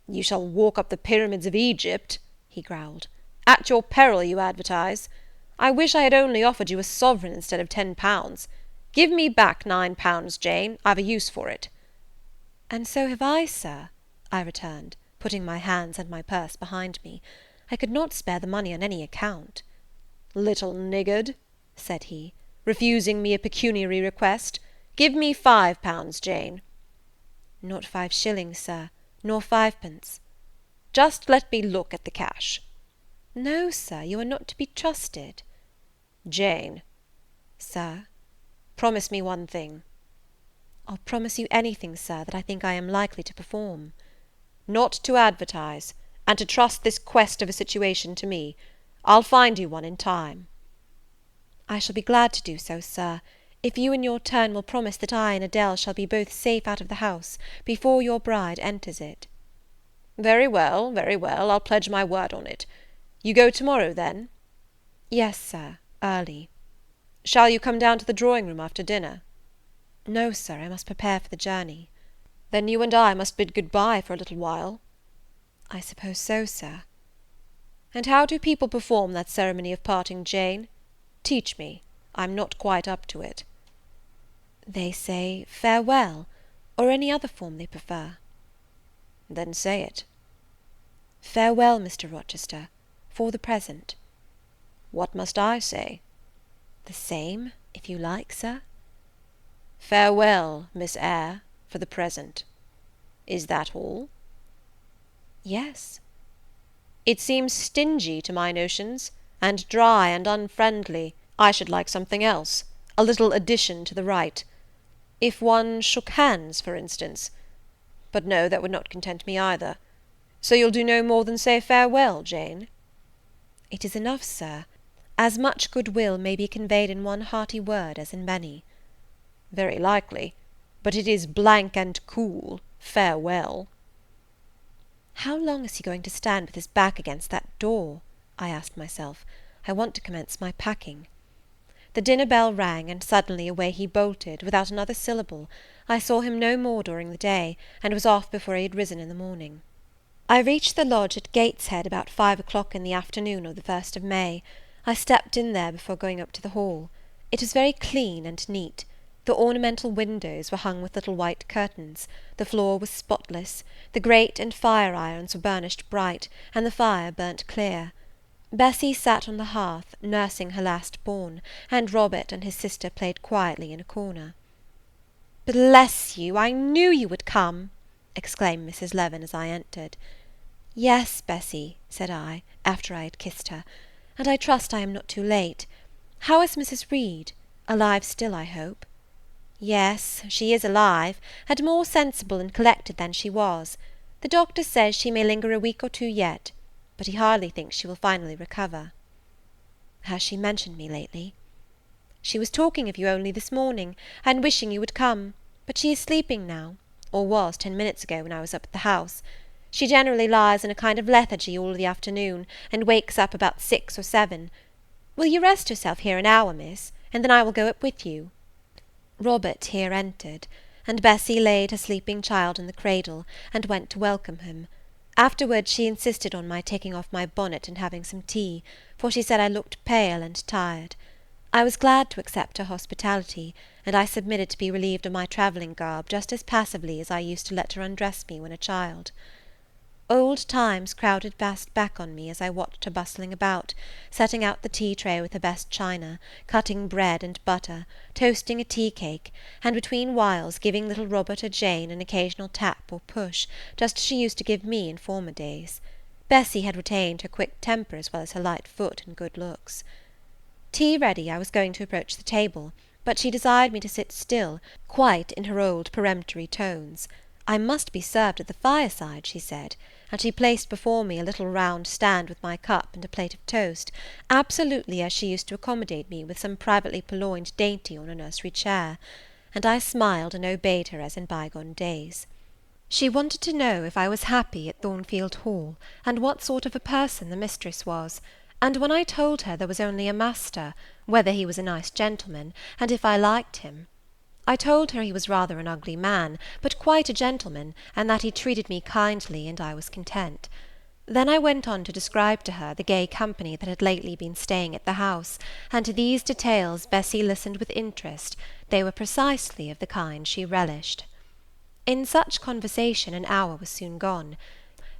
A: "You shall walk up the pyramids of Egypt," he growled. "At your peril you advertise. I wish I had only offered you a sovereign instead of £10. Give me back £9, Jane. I've a use for it."
B: "And so have I, sir," I returned, putting my hands and my purse behind me. I could not spare the money on any account.
C: "Little niggard," said he, "refusing me a pecuniary request. Give me £5, Jane."
B: "Not 5 shillings, sir, nor 5 pence."
C: "Just let me look at the cash."
B: "No, sir, you are not to be trusted."
C: "Jane."
B: "Sir?"
C: "Promise me one thing."
B: "I'll promise you anything, sir, that I think I am likely to perform."
C: "Not to advertise, and to trust this quest of a situation to me. I'll find you one in time."
B: "I shall be glad to do so, sir, if you in your turn will promise that I and Adele shall be both safe out of the house before your bride enters it."
C: Very well, I'll pledge my word on it. You go to-morrow, then?"
B: "Yes, sir, early."
C: "Shall you come down to the drawing-room after dinner?"
B: "No, sir, I must prepare for the journey."
C: "Then you and I must bid good-bye for a little while."
B: "I suppose so, sir."
C: "And how do people perform that ceremony of parting, Jane? Teach me. I'm not quite up to it."
B: "They say farewell, or any other form they prefer."
C: "Then say it."
B: "Farewell, Mr. Rochester, for the present."
C: "What must I say?"
B: "The same, if you like, sir."
C: "Farewell, Miss Eyre, for the present. Is that all?"
B: "Yes."
C: "It seems stingy to my notions, and dry and unfriendly. I should like something else, a little addition to the rite. If one shook hands, for instance. But no, that would not content me either. So you'll do no more than say farewell, Jane?"
B: "It is enough, sir. As much goodwill may be conveyed in one hearty word as in many."
C: "Very likely, but it is blank and cool, farewell."
B: "How long is he going to stand with his back against that door?" I asked myself. "I want to commence my packing." The dinner bell rang, and suddenly away he bolted, without another syllable. I saw him no more during the day, and was off before he had risen in the morning. I reached the lodge at Gateshead about 5 o'clock in the afternoon of the 1st of May. I stepped in there before going up to the hall. It was very clean and neat. The ornamental windows were hung with little white curtains, the floor was spotless, the grate and fire-irons were burnished bright, and the fire burnt clear. Bessie sat on the hearth, nursing her last born, and Robert and his sister played quietly in a corner. "Bless you, I knew you would come!" exclaimed Mrs. Leaven as I entered. "Yes, Bessie," said I, after I had kissed her, "and I trust I am not too late. How is Mrs. Reed? Alive still, I hope?" "Yes, she is alive, and more sensible and collected than she was. The doctor says she may linger a week or 2 yet, but he hardly thinks she will finally recover." "Has she mentioned me lately?" "She was talking of you only this morning, and wishing you would come, but she is sleeping now, or was 10 minutes ago when I was up at the house. She generally lies in a kind of lethargy all the afternoon, and wakes up about 6 or 7. Will you rest yourself here an hour, miss, and then I will go up with you?" Robert here entered, and Bessie laid her sleeping child in the cradle, and went to welcome him. Afterwards she insisted on my taking off my bonnet and having some tea, for she said I looked pale and tired. I was glad to accept her hospitality, and I submitted to be relieved of my travelling garb just as passively as I used to let her undress me when a child. Old times crowded fast back on me as I watched her bustling about, setting out the tea tray with her best china, cutting bread and butter, toasting a tea cake, and between whiles giving little Robert or Jane an occasional tap or push, just as she used to give me in former days. Bessie had retained her quick temper as well as her light foot and good looks. Tea ready, I was going to approach the table, but she desired me to sit still, quite in her old peremptory tones. I must be served at the fireside, she said, and she placed before me a little round stand with my cup and a plate of toast, absolutely as she used to accommodate me with some privately purloined dainty on a nursery chair, and I smiled and obeyed her as in bygone days. She wanted to know if I was happy at Thornfield Hall, and what sort of a person the mistress was,
A: and when I told her there was only a master, whether he was a nice gentleman, and if I liked him. I told her he was rather an ugly man, but quite a gentleman, and that he treated me kindly, and I was content. Then I went on to describe to her the gay company that had lately been staying at the house, and to these details Bessy listened with interest. They were precisely of the kind she relished. In such conversation an hour was soon gone.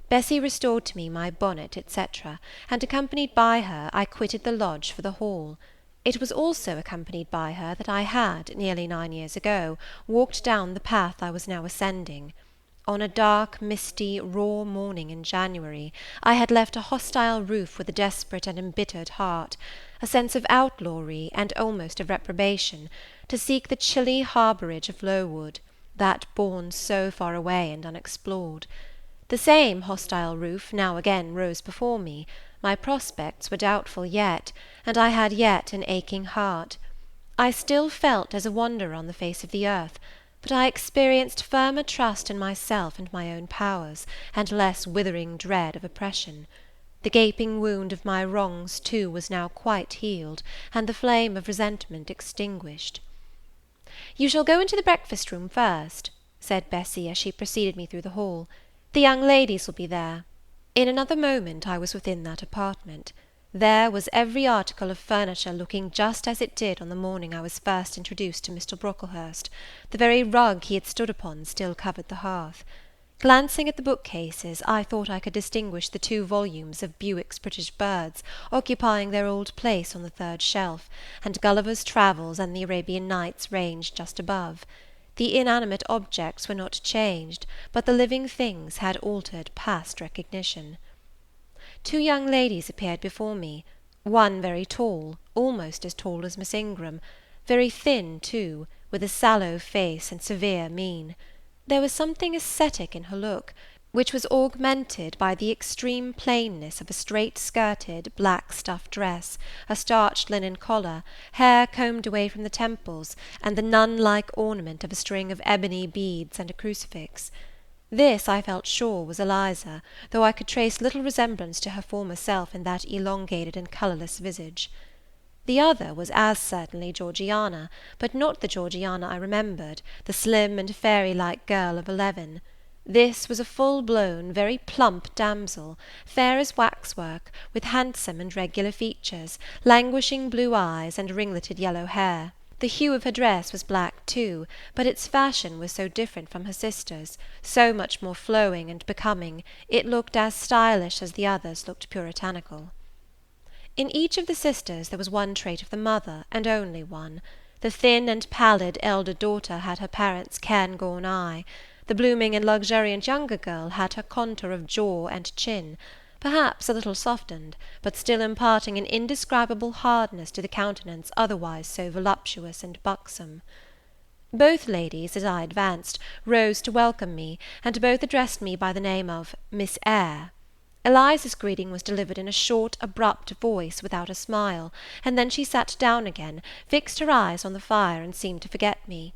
A: Bessy restored to me my bonnet, etc., and accompanied by her I quitted the lodge for the Hall. It was also accompanied by her that I had, nearly 9 years ago, walked down the path I was now ascending. On a dark, misty, raw morning in January, I had left a hostile roof with a desperate and embittered heart, a sense of outlawry and almost of reprobation, to seek the chilly harbourage of Lowood, that bourne so far away and unexplored. The same hostile roof now again rose before me. My prospects were doubtful yet, and I had yet an aching heart. I still felt as a wanderer on the face of the earth, but I experienced firmer trust in myself and my own powers, and less withering dread of oppression. The gaping wound of my wrongs, too, was now quite healed, and the flame of resentment extinguished. "You shall go into the breakfast-room first," said Bessy, as she preceded me through the hall. "The young ladies will be there." In another moment I was within that apartment. There was every article of furniture looking just as it did on the morning I was first introduced to Mr. Brocklehurst. The very rug he had stood upon still covered the hearth. Glancing at the bookcases, I thought I could distinguish the 2 volumes of Bewick's British Birds occupying their old place on the 3rd shelf, and Gulliver's Travels and the Arabian Nights ranged just above. The inanimate objects were not changed, but the living things had altered past recognition. 2 young ladies appeared before me, one very tall, almost as tall as Miss Ingram, very thin too, with a sallow face and severe mien. There was something ascetic in her look, which was augmented by the extreme plainness of a straight-skirted, black-stuff dress, a starched linen collar, hair combed away from the temples, and the nun-like ornament of a string of ebony beads and a crucifix. This, I felt sure, was Eliza, though I could trace little resemblance to her former self in that elongated and colourless visage. The other was as certainly Georgiana, but not the Georgiana I remembered, the slim and fairy-like girl of 11. This was a full-blown, very plump damsel, fair as waxwork, with handsome and regular features, languishing blue eyes, and ringleted yellow hair. The hue of her dress was black too, but its fashion was so different from her sister's, so much more flowing and becoming, it looked as stylish as the others looked puritanical. In each of the sisters there was one trait of the mother, and only one. The thin and pallid elder daughter had her parents' cairngorm eye. The blooming and luxuriant younger girl had her contour of jaw and chin, perhaps a little softened, but still imparting an indescribable hardness to the countenance otherwise so voluptuous and buxom. Both ladies, as I advanced, rose to welcome me, and both addressed me by the name of Miss Eyre. Eliza's greeting was delivered in a short, abrupt voice, without a smile, and then she sat down again, fixed her eyes on the fire, and seemed to forget me.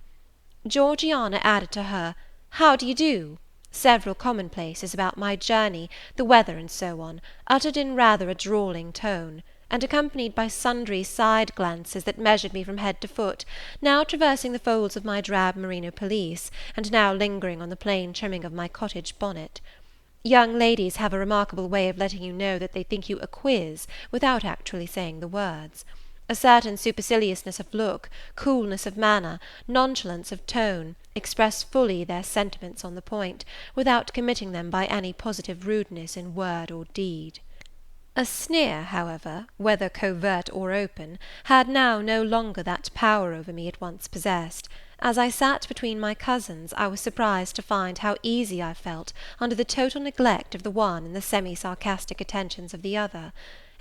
A: Georgiana added to her "How do you do?" several commonplaces about my journey, the weather, and so on, uttered in rather a drawling tone, and accompanied by sundry side glances that measured me from head to foot, now traversing the folds of my drab merino pelisse, and now lingering on the plain trimming of my cottage bonnet. Young ladies have a remarkable way of letting you know that they think you a quiz, without actually saying the words. A certain superciliousness of look, coolness of manner, nonchalance of tone, express fully their sentiments on the point, without committing them by any positive rudeness in word or deed. A sneer, however, whether covert or open, had now no longer that power over me it once possessed. As I sat between my cousins, I was surprised to find how easy I felt under the total neglect of the one and the semi-sarcastic attentions of the other.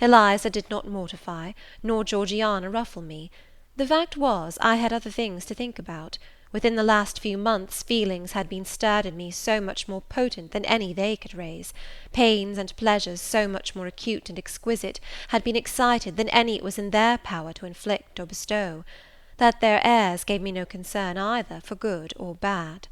A: Eliza did not mortify, nor Georgiana ruffle me. The fact was, I had other things to think about. Within the last few months feelings had been stirred in me so much more potent than any they could raise, pains and pleasures so much more acute and exquisite had been excited than any it was in their power to inflict or bestow, that their airs gave me no concern either for good or bad.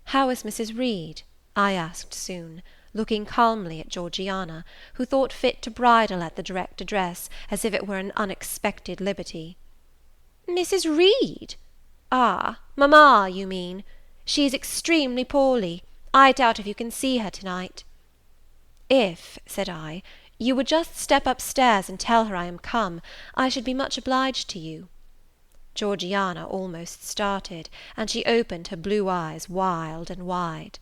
A: "How is Mrs. Reed?" I asked soon, looking calmly at Georgiana, who thought fit to bridle at the direct address, as if it were an unexpected liberty. "Mrs. Reed? Ah, mamma, you mean. She is extremely poorly. I doubt if you can see her to-night." "If," said I, "you would just step up-stairs and tell her I am come, I should be much obliged to you." Georgiana almost started, and she opened her blue eyes wild and wide.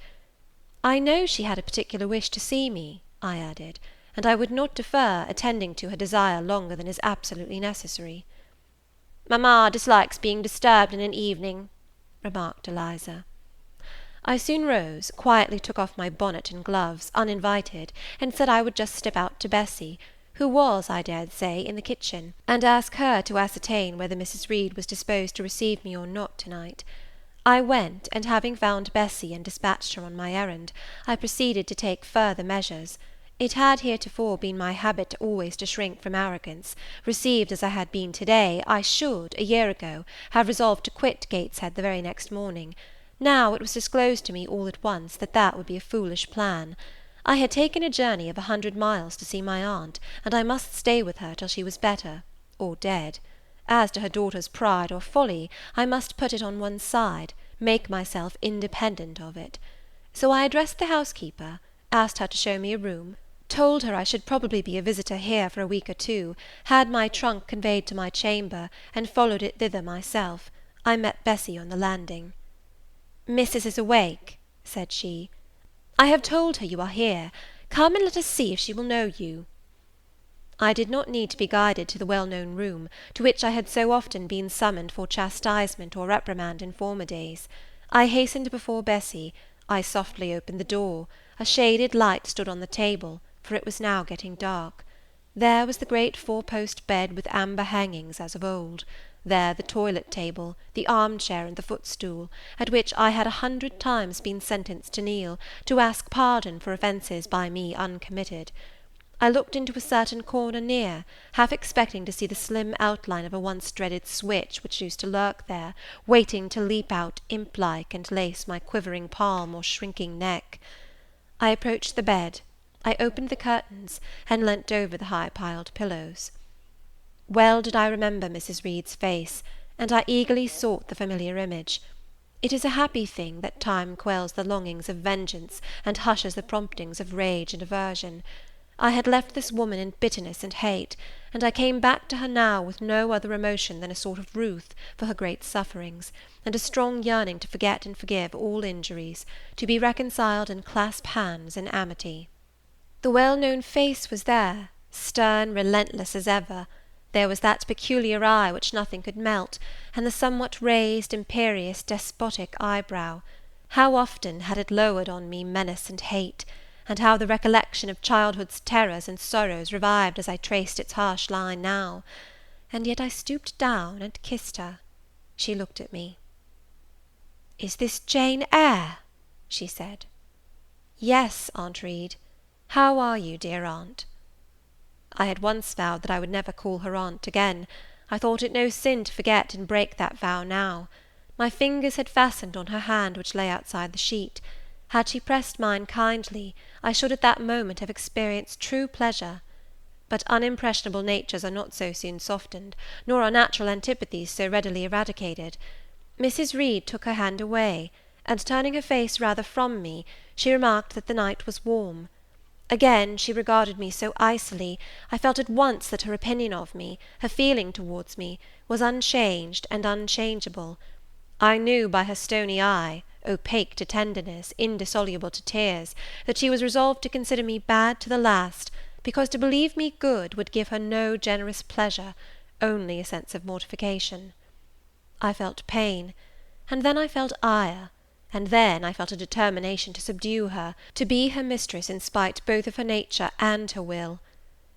A: "I know she had a particular wish to see me," I added, "and I would not defer attending to her desire longer than is absolutely necessary." "Mamma dislikes being disturbed in an evening," remarked Eliza. I soon rose, quietly took off my bonnet and gloves, uninvited, and said I would just step out to Bessie, who was, I dared say, in the kitchen, and ask her to ascertain whether Mrs. Reed was disposed to receive me or not to-night. I went, and having found Bessie and dispatched her on my errand, I proceeded to take further measures. It had heretofore been my habit always to shrink from arrogance. Received as I had been to-day, I should, a year ago, have resolved to quit Gateshead the very next morning. Now it was disclosed to me all at once that that would be a foolish plan. I had taken a journey of 100 miles to see my aunt, and I must stay with her till she was better, or dead. As to her daughter's pride or folly, I must put it on one side, make myself independent of it. So I addressed the housekeeper, asked her to show me a room, told her I should probably be a visitor here for a week or two, had my trunk conveyed to my chamber, and followed it thither myself. I met Bessie on the landing. "Missus is awake," said she. "I have told her you are here. Come and let us see if she will know you." I did not need to be guided to the well-known room, to which I had so often been summoned for chastisement or reprimand in former days. I hastened before Bessie. I softly opened the door. A shaded light stood on the table, for it was now getting dark. There was the great four-post bed with amber hangings as of old. There the toilet table, the arm-chair and the footstool, at which I had 100 times been sentenced to kneel, to ask pardon for offences by me uncommitted. I looked into a certain corner near, half expecting to see the slim outline of a once dreaded switch which used to lurk there, waiting to leap out imp-like and lace my quivering palm or shrinking neck. I approached the bed. I opened the curtains, and leant over the high-piled pillows. Well did I remember Mrs. Reed's face, and I eagerly sought the familiar image. It is a happy thing that time quells the longings of vengeance, and hushes the promptings of rage and aversion. I had left this woman in bitterness and hate, and I came back to her now with no other emotion than a sort of ruth for her great sufferings, and a strong yearning to forget and forgive all injuries, to be reconciled and clasp hands in amity. The well-known face was there, stern, relentless as ever. There was that peculiar eye which nothing could melt, and the somewhat raised, imperious, despotic eyebrow. How often had it lowered on me menace and hate, and how the recollection of childhood's terrors and sorrows revived as I traced its harsh line now! And yet I stooped down and kissed her. She looked at me. "Is this Jane Eyre?" she said. "Yes, Aunt Reed. How are you, dear aunt?" I had once vowed that I would never call her aunt again. I thought it no sin to forget and break that vow now. My fingers had fastened on her hand which lay outside the sheet. Had she pressed mine kindly, I should at that moment have experienced true pleasure. But unimpressionable natures are not so soon softened, nor are natural antipathies so readily eradicated. Mrs. Reed took her hand away, and turning her face rather from me, she remarked that the night was warm. Again she regarded me so icily, I felt at once that her opinion of me, her feeling towards me, was unchanged and unchangeable. I knew by her stony eye, opaque to tenderness, indissoluble to tears, that she was resolved to consider me bad to the last, because to believe me good would give her no generous pleasure, only a sense of mortification. I felt pain, and then I felt ire, and then I felt a determination to subdue her, to be her mistress in spite both of her nature and her will.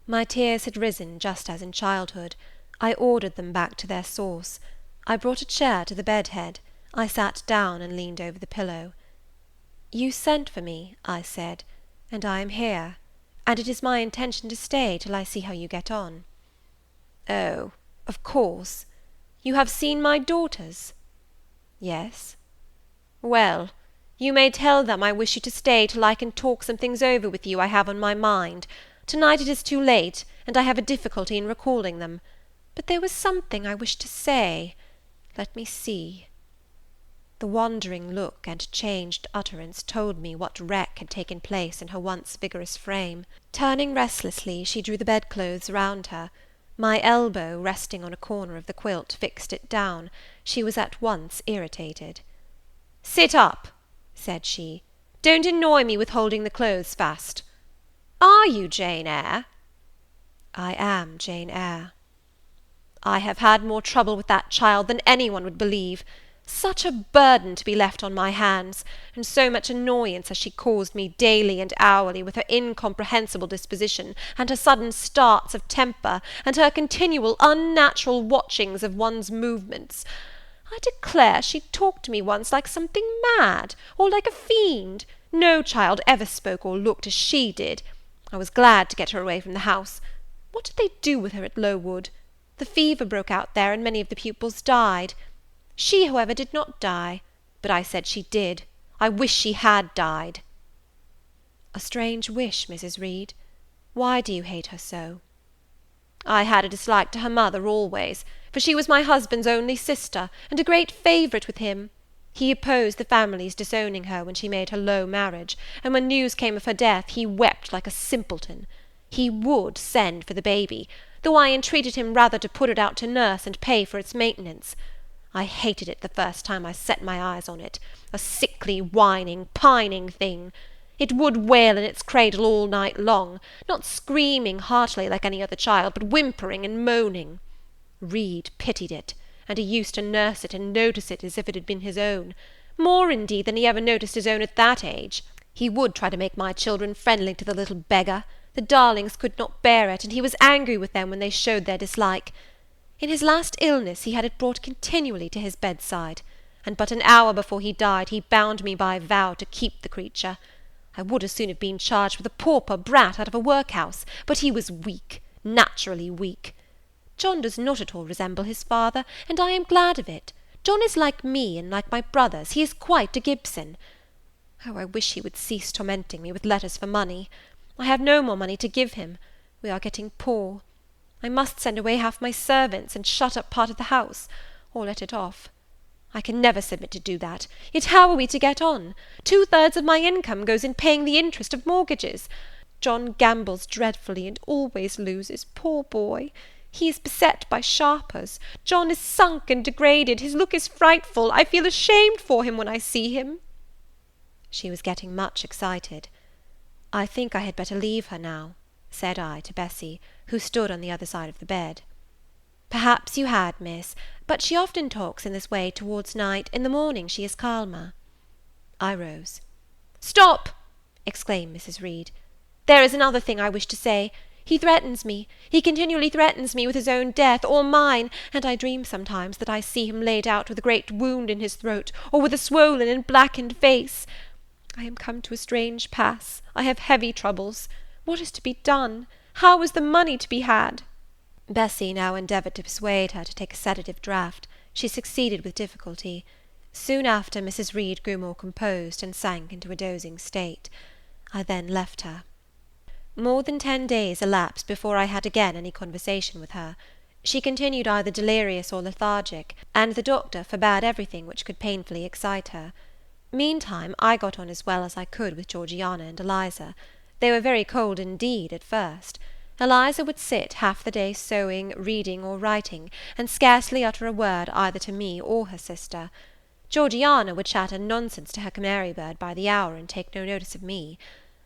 A: My tears had risen just as in childhood. I ordered them back to their source. I brought a chair to the bed-head. I sat down and leaned over the pillow. "You sent for me," I said, "and I am here, and it is my intention to stay till I see how you get on." "Oh, of course. You have seen my daughters?" "Yes." "Well,
B: You may tell them I wish you to stay till I can talk some things over with you I have on my mind. To-night it is too late, and I have a difficulty in recalling them. But there was something I wished to say. Let me see." The wandering look and changed utterance told me what wreck had taken place in her once vigorous frame. Turning restlessly, she drew the bedclothes round her. My elbow, resting on a corner of the quilt, fixed it down. She was at once irritated. "Sit up," said she. "Don't annoy me with holding the clothes fast. Are you Jane Eyre?" "I am Jane Eyre." "I have had more trouble with that child than any one would believe. Such a burden to be left on my hands, and so much annoyance has she caused me daily and hourly with her incomprehensible disposition, and her sudden starts of temper, and her continual unnatural watchings of one's movements. I declare she talked to me once like something mad, or like a fiend. No child ever spoke or looked as she did. I was glad to get her away from the house. What did they do with her at Lowood? The fever broke out there, and many of the pupils died. She, however, did not die, but I said she did. I wish she had died." "A strange wish, Mrs. Reed. Why do you hate her so?" "I had a dislike to her mother always, for she was my husband's only sister, and a great favourite with him. He opposed the family's disowning her when she made her low marriage, and when news came of her death, he wept like a simpleton. He would send for the baby, though I entreated him rather to put it out to nurse and pay for its maintenance. I hated it the first time I set my eyes on it, a sickly, whining, pining thing. It would wail in its cradle all night long, not screaming heartily like any other child, but whimpering and moaning. Reed pitied it, and he used to nurse it and notice it as if it had been his own, more indeed than he ever noticed his own at that age. He would try to make my children friendly to the little beggar. The darlings could not bear it, and he was angry with them when they showed their dislike. In his last illness he had it brought continually to his bedside, and but an hour before he died he bound me by vow to keep the creature. I would as soon have been charged with a pauper brat out of a workhouse, but he was weak, naturally weak. John does not at all resemble his father, and I am glad of it. John is like me, and like my brothers, he is quite a Gibson. Oh, I wish he would cease tormenting me with letters for money. I have no more money to give him. We are getting poor. I must send away half my servants, and shut up part of the house, or let it off. I can never submit to do that. Yet how are we to get on? 2/3 of my income goes in paying the interest of mortgages. John gambles dreadfully, and always loses, poor boy. He is beset by sharpers. John is sunk and degraded. His look is frightful. I feel ashamed for him when I see him." She was getting much excited. "I think I had better leave her now," said I to Bessie, who stood on the other side of the bed. "Perhaps you had, miss, but she often talks in this way towards night. In the morning she is calmer." I rose. "Stop!" exclaimed Mrs. Reed. "There is another thing I wish to say. He threatens me. He continually threatens me with his own death, or mine, and I dream sometimes that I see him laid out with a great wound in his throat, or with a swollen and blackened face. I am come to a strange pass. I have heavy troubles. What is to be done? How is the money to be had?" Bessie now endeavoured to persuade her to take a sedative draught. She succeeded with difficulty. Soon after, Mrs. Reed grew more composed, and sank into a dozing state. I then left her. More than 10 days elapsed before I had again any conversation with her. She continued either delirious or lethargic, and the doctor forbade everything which could painfully excite her. Meantime, I got on as well as I could with Georgiana and Eliza. They were very cold indeed at first. Eliza would sit half the day sewing, reading, or writing, and scarcely utter a word either to me or her sister. Georgiana would chatter nonsense to her canary bird by the hour, and take no notice of me.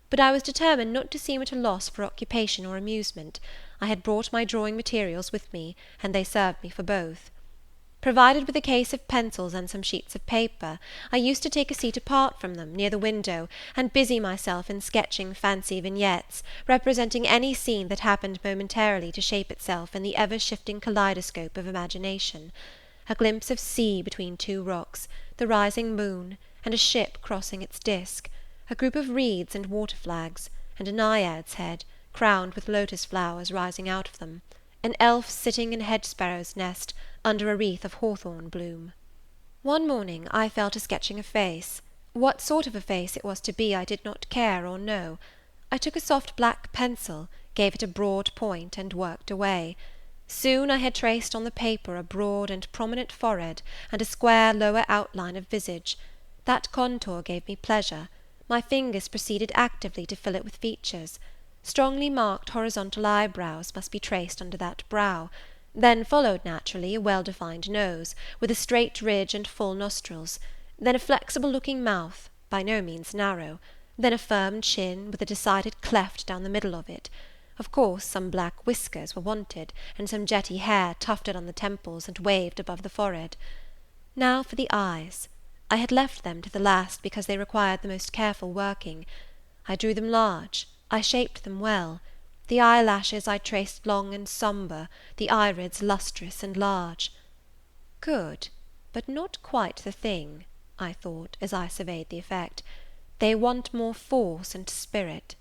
B: But I was determined not to seem at a loss for occupation or amusement. I had brought my drawing materials with me, and they served me for both. Provided with a case of pencils and some sheets of paper, I used to take a seat apart from them, near the window, and busy myself in sketching fancy vignettes, representing any scene that happened momentarily to shape itself in the ever-shifting kaleidoscope of imagination. A glimpse of sea between 2 rocks, the rising moon, and a ship crossing its disk, a group of reeds and water flags, and a naiad's head, crowned with lotus flowers rising out of them, an elf sitting in a hedge-sparrow's nest, under a wreath of hawthorn bloom. One morning I fell to sketching a face.
A: What sort of a face it was to be I did not care or know. I took a soft black pencil, gave it a broad point, and worked away. Soon I had traced on the paper a broad and prominent forehead, and a square lower outline of visage. That contour gave me pleasure. My fingers proceeded actively to fill it with features. Strongly marked horizontal eyebrows must be traced under that brow. Then followed naturally a well-defined nose, with a straight ridge and full nostrils; then a flexible-looking mouth, by no means narrow; then a firm chin, with a decided cleft down the middle of it. Of course some black whiskers were wanted, and some jetty hair tufted on the temples and waved above the forehead. Now for the eyes. I had left them to the last because they required the most careful working. I drew them large, I shaped them well. The eyelashes I traced long and sombre, the irids lustrous and large. Good, but not quite the thing, I thought, as I surveyed the effect. They want more force and spirit.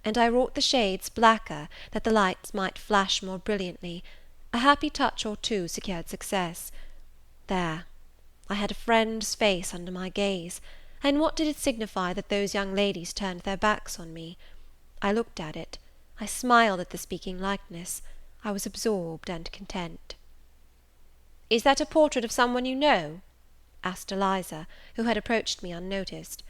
A: And I wrought the shades blacker, that the lights might flash more brilliantly. A happy touch or two secured success. There, I had a friend's face under my gaze, and what did it signify that those young ladies turned their backs on me? I looked at it. I smiled at the speaking likeness. I was absorbed and content. "Is that a portrait of some one you know?" asked Eliza, who had approached me unnoticed.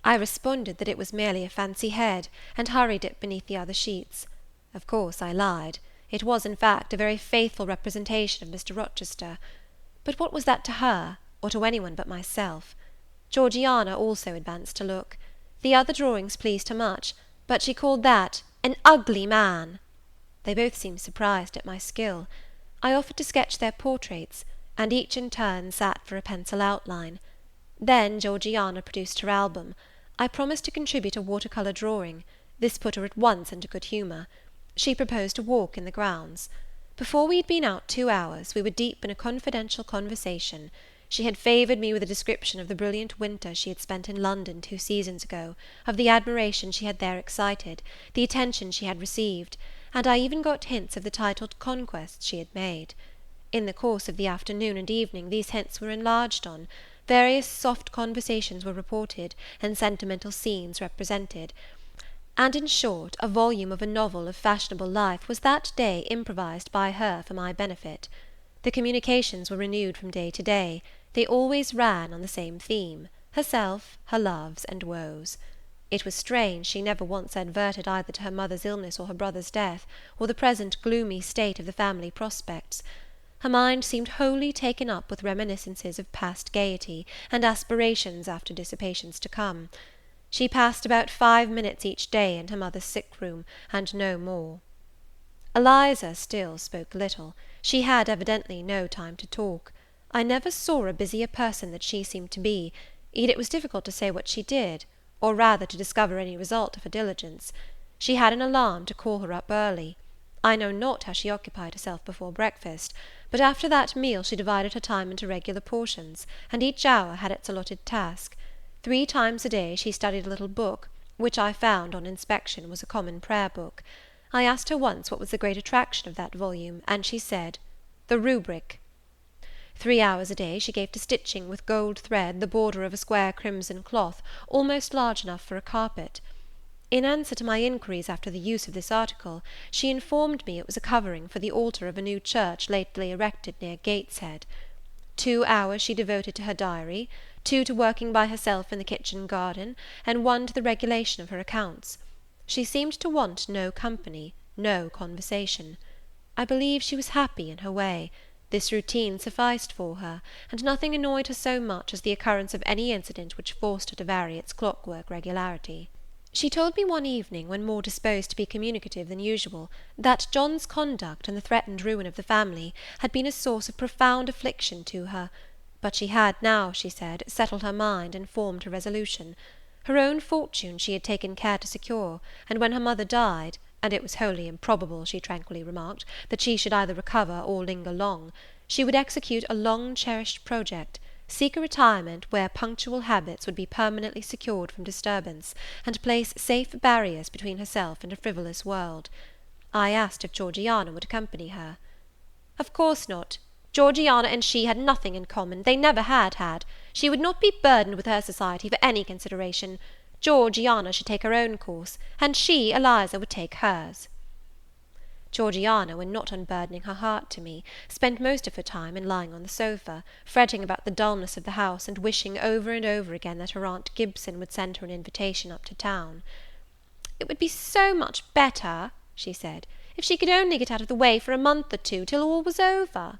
A: I responded that it was merely a fancy head, and hurried it beneath the other sheets. Of course I lied. It was, in fact, a very faithful representation of Mr. Rochester. But what was that to her, or to any one but myself? Georgiana also advanced to look. The other drawings pleased her much, but she called that "an ugly man." They both seemed surprised at my skill. I offered to sketch their portraits, and each in turn sat for a pencil outline. Then Georgiana produced her album. I promised to contribute a watercolour drawing. This put her at once into good humour. She proposed a walk in the grounds. Before we had been out 2 hours, we were deep in a confidential conversation. She had favoured me with a description of the brilliant winter she had spent in London 2 seasons ago, of the admiration she had there excited, the attention she had received, and I even got hints of the titled conquests she had made. In the course of the afternoon and evening these hints were enlarged on, various soft conversations were reported, and sentimental scenes represented, and, in short, a volume of a novel of fashionable life was that day improvised by her for my benefit. The communications were renewed from day to day. They always ran on the same theme, herself, her loves, and woes. It was strange she never once adverted either to her mother's illness or her brother's death, or the present gloomy state of the family prospects. Her mind seemed wholly taken up with reminiscences of past gaiety, and aspirations after dissipations to come. She passed about 5 minutes each day in her mother's sick room, and no more. Eliza still spoke little. She had evidently no time to talk. I never saw a busier person than she seemed to be, yet it was difficult to say what she did, or rather to discover any result of her diligence. She had an alarm to call her up early. I know not how she occupied herself before breakfast, but after that meal she divided her time into regular portions, and each hour had its allotted task. 3 times a day she studied a little book, which I found, on inspection, was a common prayer book. I asked her once what was the great attraction of that volume, and she said, "The rubric." 3 hours a day she gave to stitching with gold thread the border of a square crimson cloth, almost large enough for a carpet. In answer to my inquiries after the use of this article, she informed me it was a covering for the altar of a new church lately erected near Gateshead. 2 hours she devoted to her diary, 2 to working by herself in the kitchen garden, and 1 to the regulation of her accounts. She seemed to want no company, no conversation. I believe she was happy in her way. This routine sufficed for her, and nothing annoyed her so much as the occurrence of any incident which forced her to vary its clockwork regularity. She told me one evening, when more disposed to be communicative than usual, that John's conduct, and the threatened ruin of the family, had been a source of profound affliction to her; but she had now, she said, settled her mind, and formed her resolution. Her own fortune she had taken care to secure, and when her mother died, and it was wholly improbable, she tranquilly remarked, that she should either recover or linger long, she would execute a long-cherished project, seek a retirement where punctual habits would be permanently secured from disturbance, and place safe barriers between herself and a frivolous world. I asked if Georgiana would accompany her. "Of course not. Georgiana and she had nothing in common, they never had had.
B: She would not be burdened with her society for any consideration. Georgiana should take her own course, and she, Eliza, would take hers. Georgiana, when not unburdening her heart to me, spent most of her time in lying on the sofa, fretting about the dullness of the house, and wishing over and over again that her aunt Gibson would send her an invitation up to town. "It would be so much better," she said, "if she could only get out of the way for a month or two, till all was over."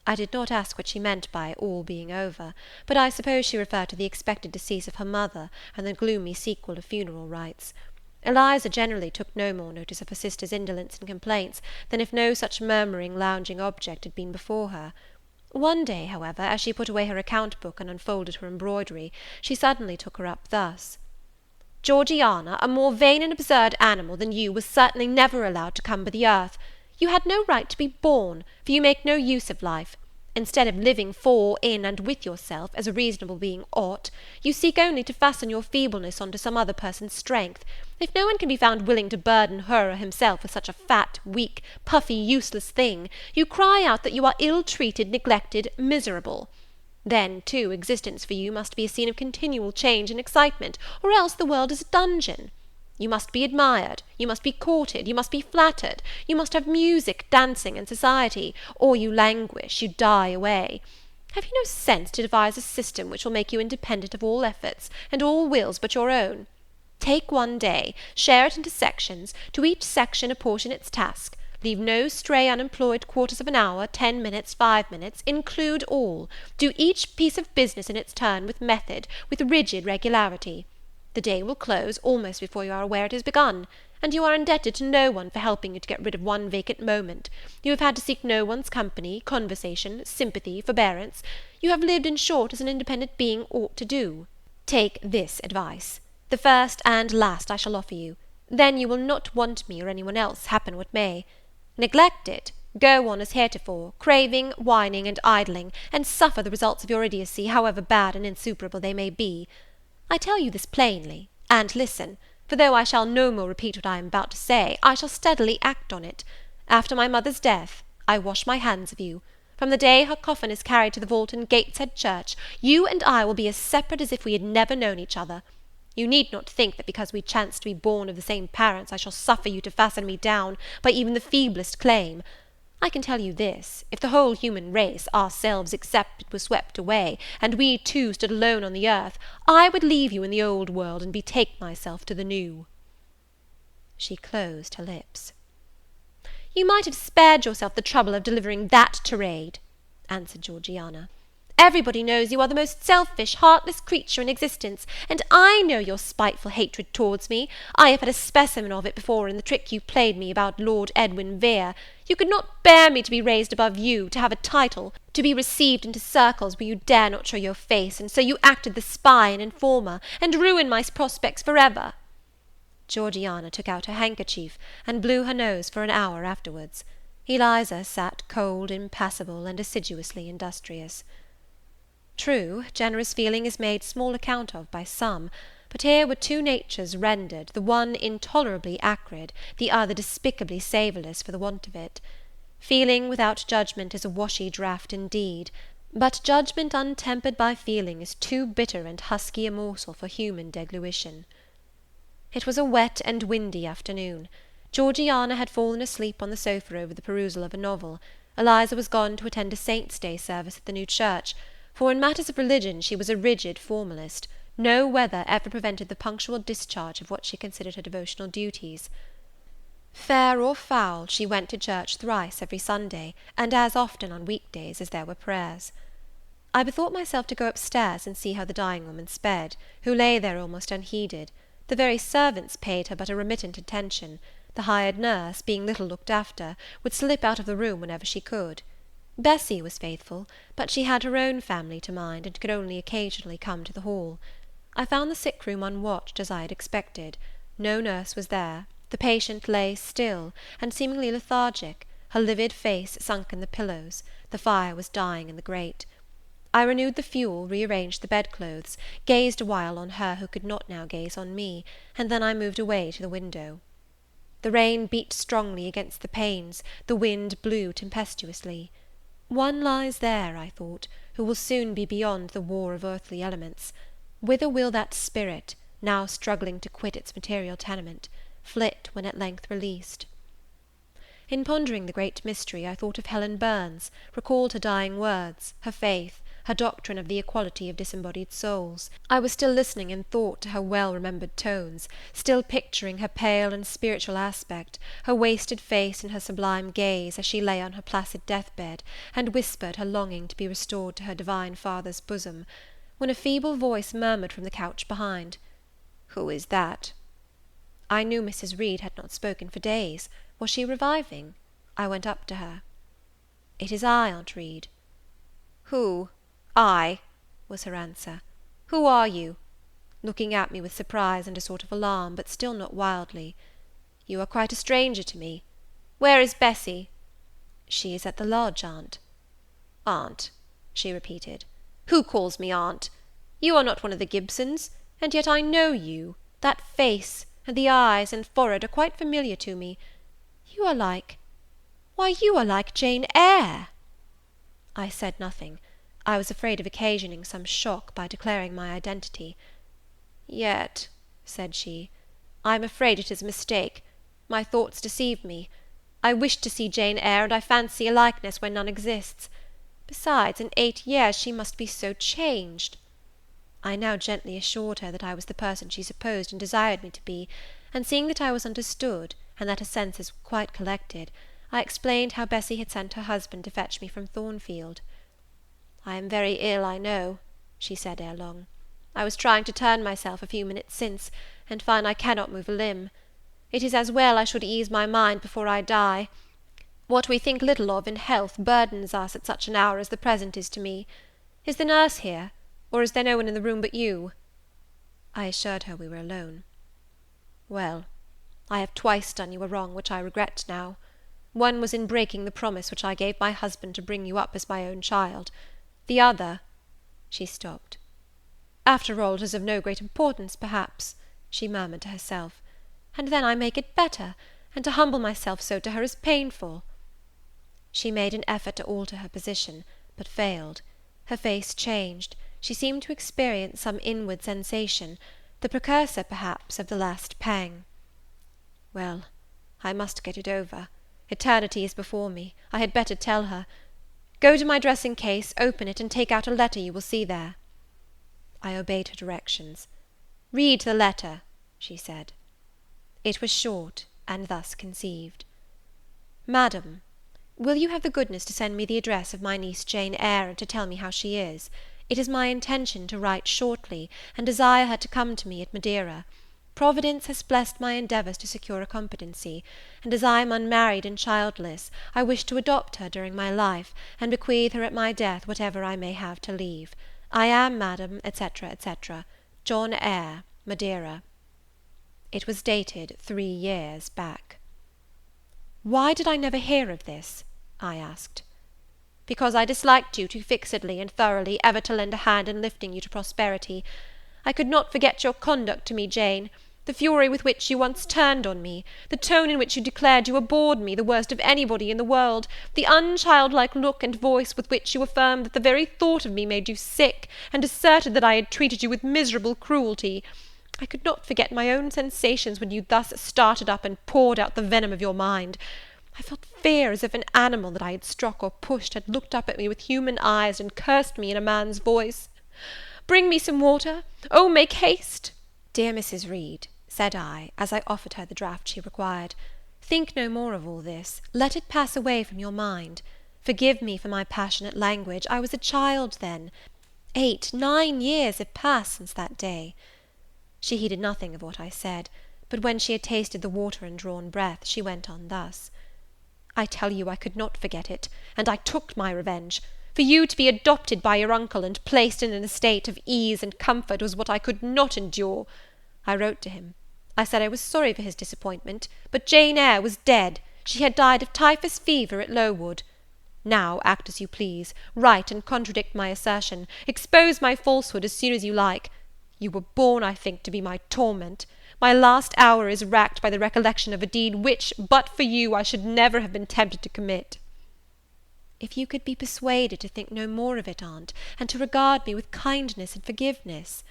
B: I did not ask what she meant by all being over, but I suppose she referred to the expected decease of her mother, and the gloomy sequel of funeral rites. Eliza generally took no more notice of her sister's indolence and complaints than if no such murmuring, lounging object had been before her. One day, however, as she put away her account book and unfolded her embroidery, she suddenly took her up thus: "Georgiana, a more vain and absurd animal than you was certainly never allowed to cumber the earth. You had no right to be born, for you make no use of life. Instead of living for, in, and with yourself, as a reasonable being ought, you seek only to fasten your feebleness on to some other person's strength. If no one can be found willing to burden her or himself with such a fat, weak, puffy, useless thing, you cry out that you are ill-treated, neglected, miserable. Then, too, existence for you must be a scene of continual change and excitement, or else the world is a dungeon. You must be admired, you must be courted, you must be flattered, you must have music, dancing, and society, or you languish, you die away. Have you no sense to devise a system which will make you independent of all efforts, and all wills but your own? Take one day, share it into sections, to each section apportion its task, leave no stray unemployed quarters of an hour, 10 minutes, 5 minutes, include all, do each piece of business in its turn with method, with rigid regularity. The day will close almost before you are aware it has begun, and you are indebted to no one for helping you to get rid of one vacant moment. You have had to seek no one's company, conversation, sympathy, forbearance. You have lived, in short, as an independent being ought to do. Take this advice, the first and last I shall offer you. Then you will not want me or any one else, happen what may. Neglect it, go on as heretofore, craving, whining, and idling, and suffer the results of your idiocy, however bad and insuperable they may be. I tell you this plainly, and listen, for though I shall no more repeat what I am about to say, I shall steadily act on it. After my mother's death, I wash my hands of you. From the day her coffin is carried to the vault in Gateshead Church, you and I will be as separate as if we had never known each other. You need not think that because we chance to be born of the same parents, I shall suffer you to fasten me down by even the feeblest claim. I can tell you this, if the whole human race, ourselves excepted, were swept away, and we two stood alone on the earth, I would leave you in the old world, and betake myself to the new." She closed her lips. "You might have spared yourself the trouble of delivering that tirade," answered Georgiana. "Everybody knows you are the most selfish, heartless creature in existence, and I know your spiteful hatred towards me. I have had a specimen of it before in the trick you played me about Lord Edwin Vere. You could not bear me to be raised above you, to have a title, to be received into circles where you dare not show your face, and so you acted the spy and informer, and ruined my prospects for ever." Georgiana took out her handkerchief, and blew her nose for an hour afterwards. Eliza sat cold, impassible, and assiduously industrious. True, generous feeling is made small account of by some, but here were two natures rendered, the one intolerably acrid, the other despicably savourless for the want of it. Feeling without judgment is a washy draught indeed, but judgment untempered by feeling is too bitter and husky a morsel for human deglution. It was a wet and windy afternoon. Georgiana had fallen asleep on the sofa over the perusal of a novel. Eliza was gone to attend a Saint's Day service at the new church, for in matters of religion she was a rigid formalist. No weather ever prevented the punctual discharge of what she considered her devotional duties. Fair or foul, she went to church thrice every Sunday, and as often on weekdays as there were prayers. I bethought myself to go upstairs and see how the dying woman sped, who lay there almost unheeded. The very servants paid her but a remittent attention. The hired nurse, being little looked after, would slip out of the room whenever she could. Bessie was faithful, but she had her own family to mind, and could only occasionally come to the hall. I found the sick-room unwatched, as I had expected. No nurse was there. The patient lay still, and seemingly lethargic, her livid face sunk in the pillows. The fire was dying in the grate. I renewed the fuel, rearranged the bedclothes, gazed a while on her who could not now gaze on me, and then I moved away to the window. The rain beat strongly against the panes, the wind blew tempestuously. One lies there, I thought, who will soon be beyond the war of earthly elements. Whither will that spirit, now struggling to quit its material tenement, flit when at length released? In pondering the great mystery, I thought of Helen Burns, recalled her dying words, her faith, her doctrine of the equality of disembodied souls. I was still listening in thought to her well-remembered tones, still picturing her pale and spiritual aspect, her wasted face and her sublime gaze, as she lay on her placid death-bed, and whispered her longing to be restored to her divine Father's bosom, when a feeble voice murmured from the couch behind, "Who is that?" I knew Mrs. Reed had not spoken for days. Was she reviving? I went up to her. "It is I, Aunt Reed." "Who? I?" was her answer. "Who are you?" looking at me with surprise and a sort of alarm, but still not wildly. "You are quite a stranger to me. Where is Bessie?" "She is at the lodge, aunt." "Aunt," she repeated. "Who calls me aunt? You are not one of the Gibsons, and yet I know you. That face, and the eyes and forehead are quite familiar to me. You are like Jane Eyre." I said nothing. I was afraid of occasioning some shock by declaring my identity. "Yet," said she, "I am afraid it is a mistake. My thoughts deceive me. I wished to see Jane Eyre, and I fancy a likeness where none exists. Besides, in 8 years she must be so changed." I now gently assured her that I was the person she supposed and desired me to be, and seeing that I was understood, and that her senses were quite collected, I explained how Bessie had sent her husband to fetch me from Thornfield. "I am very ill, I know," she said ere long. "I was trying to turn myself a few minutes since, and find I cannot move a limb. It is as well I should ease my mind before I die. What we think little of in health burdens us at such an hour as the present is to me. Is the nurse here, or is there no one in the room but you?" I assured her we were alone. "Well, I have twice done you a wrong which I regret now. One was in breaking the promise which I gave my husband to bring you up as my own child. The other—" She stopped. "After all, it is of no great importance, perhaps," she murmured to herself. "And then I make it better, and to humble myself so to her is painful." She made an effort to alter her position, but failed. Her face changed. She seemed to experience some inward sensation, the precursor, perhaps, of the last pang. "Well, I must get it over. Eternity is before me. I had better tell her. Go to my dressing-case, open it, and take out a letter you will see there." I obeyed her directions. "Read the letter," she said. It was short, and thus conceived. "Madam, will you have the goodness to send me the address of my niece Jane Eyre, and to tell me how she is? It is my intention to write shortly, and desire her to come to me at Madeira. Providence has blessed my endeavours to secure a competency, and as I am unmarried and childless, I wish to adopt her during my life, and bequeath her at my death whatever I may have to leave. I am, Madam, etc., etc., John Eyre, Madeira." It was dated 3 years back. "Why did I never hear of this?" I asked. "Because I disliked you too fixedly and thoroughly ever to lend a hand in lifting you to prosperity. I could not forget your conduct to me, Jane, the fury with which you once turned on me, the tone in which you declared you abhorred me, the worst of anybody in the world, the unchildlike look and voice with which you affirmed that the very thought of me made you sick, and asserted that I had treated you with miserable cruelty. I could not forget my own sensations when you thus started up and poured out the venom of your mind. I felt fear as if an animal that I had struck or pushed had looked up at me with human eyes and cursed me in a man's voice. Bring me some water. Oh, make haste!" "Dear Mrs. Reed," said I, as I offered her the draught she required, "think no more of all this. Let it pass away from your mind. Forgive me for my passionate language. I was a child then. 8, 9 years have passed since that day." She heeded nothing of what I said, but when she had tasted the water and drawn breath, she went on thus: "I tell you I could not forget it, and I took my revenge. For you to be adopted by your uncle, and placed in an estate of ease and comfort, was what I could not endure. I wrote to him. I said I was sorry for his disappointment, but Jane Eyre was dead. She had died of typhus fever at Lowood. Now act as you please, write and contradict my assertion, expose my falsehood as soon as you like. You were born, I think, to be my torment. My last hour is racked by the recollection of a deed which, but for you, I should never have been tempted to commit."
A: If you could be persuaded to think no more of it, aunt, and to regard me with kindness and forgiveness."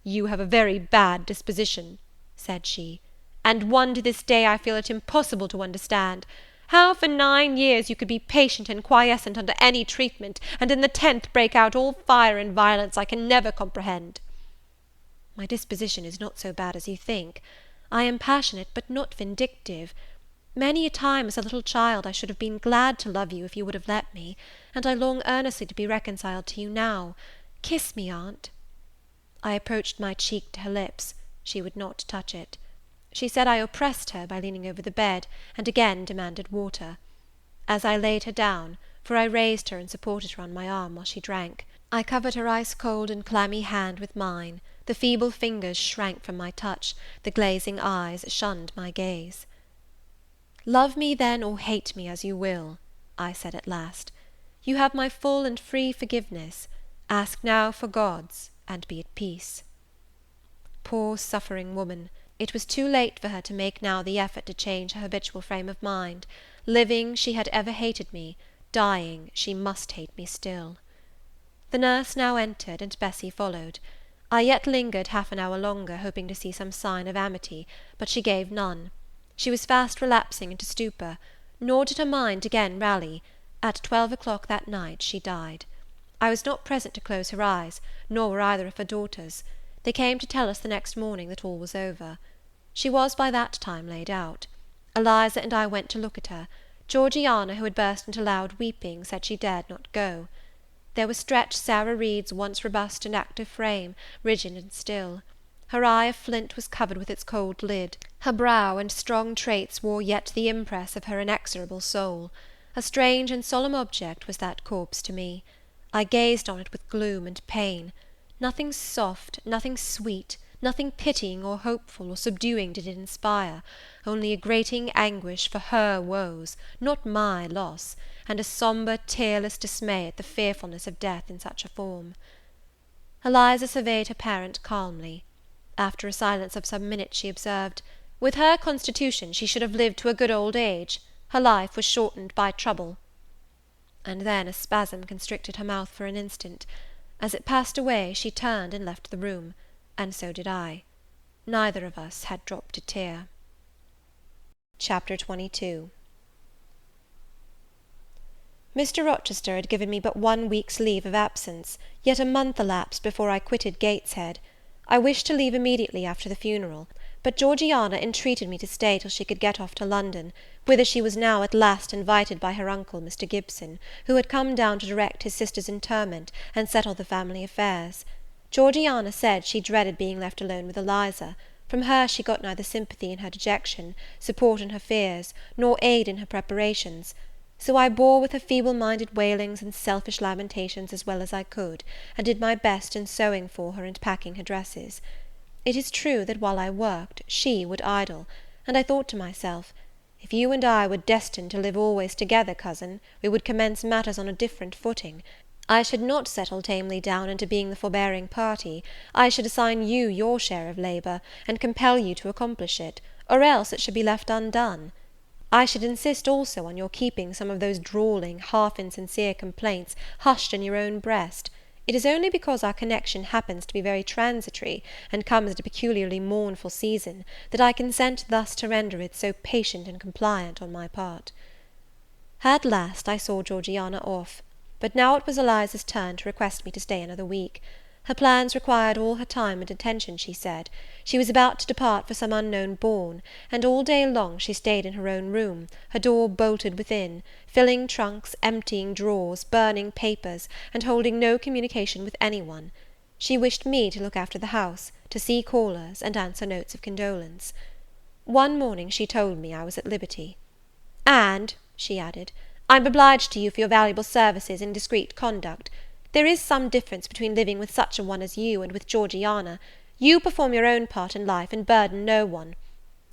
A: "You have a very bad disposition," said she, "and one to this day I feel it impossible to understand. How for 9 years you could be patient and quiescent under any treatment, and in the 10th break out all fire and violence, I can never comprehend." "My disposition is not so bad as you think. I am passionate, but not vindictive. Many a time as a little child I should have been glad to love you if you would have let me, and I long earnestly to be reconciled to you now. Kiss me, aunt." I approached my cheek to her lips. She would not touch it. She said I oppressed her by leaning over the bed, and again demanded water. As I laid her down, for I raised her and supported her on my arm while she drank, I covered her ice-cold and clammy hand with mine. The feeble fingers shrank from my touch, the glazing eyes shunned my gaze. "Love me, then, or hate me, as you will," I said at last. "You have my full and free forgiveness. Ask now for God's, and be at peace." Poor suffering woman! It was too late for her to make now the effort to change her habitual frame of mind. Living, she had ever hated me; dying, she must hate me still. The nurse now entered, and Bessie followed. I yet lingered half an hour longer, hoping to see some sign of amity, but she gave none. She was fast relapsing into stupor, nor did her mind again rally. At 12 o'clock that night she died. I was not present to close her eyes, nor were either of her daughters. They came to tell us the next morning that all was over. She was by that time laid out. Eliza and I went to look at her. Georgiana, who had burst into loud weeping, said she dared not go. There was stretched Sarah Reed's once robust and active frame, rigid and still. Her eye of flint was covered with its cold lid. Her brow and strong traits wore yet the impress of her inexorable soul. A strange and solemn object was that corpse to me. I gazed on it with gloom and pain. Nothing soft, nothing sweet, nothing pitying or hopeful or subduing did it inspire, only a grating anguish for her woes, not my loss, and a sombre, tearless dismay at the fearfulness of death in such a form. Eliza surveyed her parent calmly. After a silence of some minutes, she observed, "With her constitution she should have lived to a good old age. Her life was shortened by trouble." And then a spasm constricted her mouth for an instant. As it passed away, she turned and left the room, and so did I. Neither of us had dropped a tear. Chapter 22. Mr. Rochester had given me but 1 week's leave of absence, yet a month elapsed before I quitted Gateshead. I wished to leave immediately after the funeral, but Georgiana entreated me to stay till she could get off to London, whither she was now at last invited by her uncle, Mr. Gibson, who had come down to direct his sister's interment and settle the family affairs. Georgiana said she dreaded being left alone with Eliza. From her she got neither sympathy in her dejection, support in her fears, nor aid in her preparations. So I bore with her feeble-minded wailings and selfish lamentations as well as I could, and did my best in sewing for her and packing her dresses. It is true that while I worked, she would idle, and I thought to myself, if you and I were destined to live always together, cousin, we would commence matters on a different footing. I should not settle tamely down into being the forbearing party. I should assign you your share of labour, and compel you to accomplish it, or else it should be left undone. I should insist also on your keeping some of those drawling, half-insincere complaints hushed in your own breast. It is only because our connection happens to be very transitory, and comes at a peculiarly mournful season, that I consent thus to render it so patient and compliant on my part. At last I saw Georgiana off, but now it was Eliza's turn to request me to stay another week. Her plans required all her time and attention, she said. She was about to depart for some unknown bourne, and all day long she stayed in her own room, her door bolted within, filling trunks, emptying drawers, burning papers, and holding no communication with any one. She wished me to look after the house, to see callers, and answer notes of condolence. One morning she told me I was at liberty. "And," she added, "I'm obliged to you for your valuable services in discreet conduct. There is some difference between living with such a one as you and with Georgiana. You perform your own part in life, and burden no one.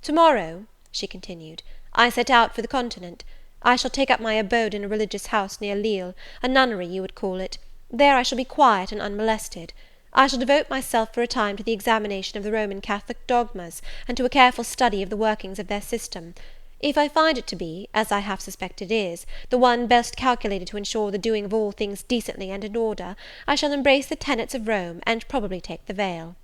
A: To-morrow," she continued, "I set out for the Continent. I shall take up my abode in a religious house near Lille, a nunnery you would call it. There I shall be quiet and unmolested. I shall devote myself for a time to the examination of the Roman Catholic dogmas, and to a careful study of the workings of their system.
B: If I find it to be, as I half suspect it is, the one best calculated to ensure the doing of all things decently and in order, I shall embrace the tenets of Rome, and probably take the veil."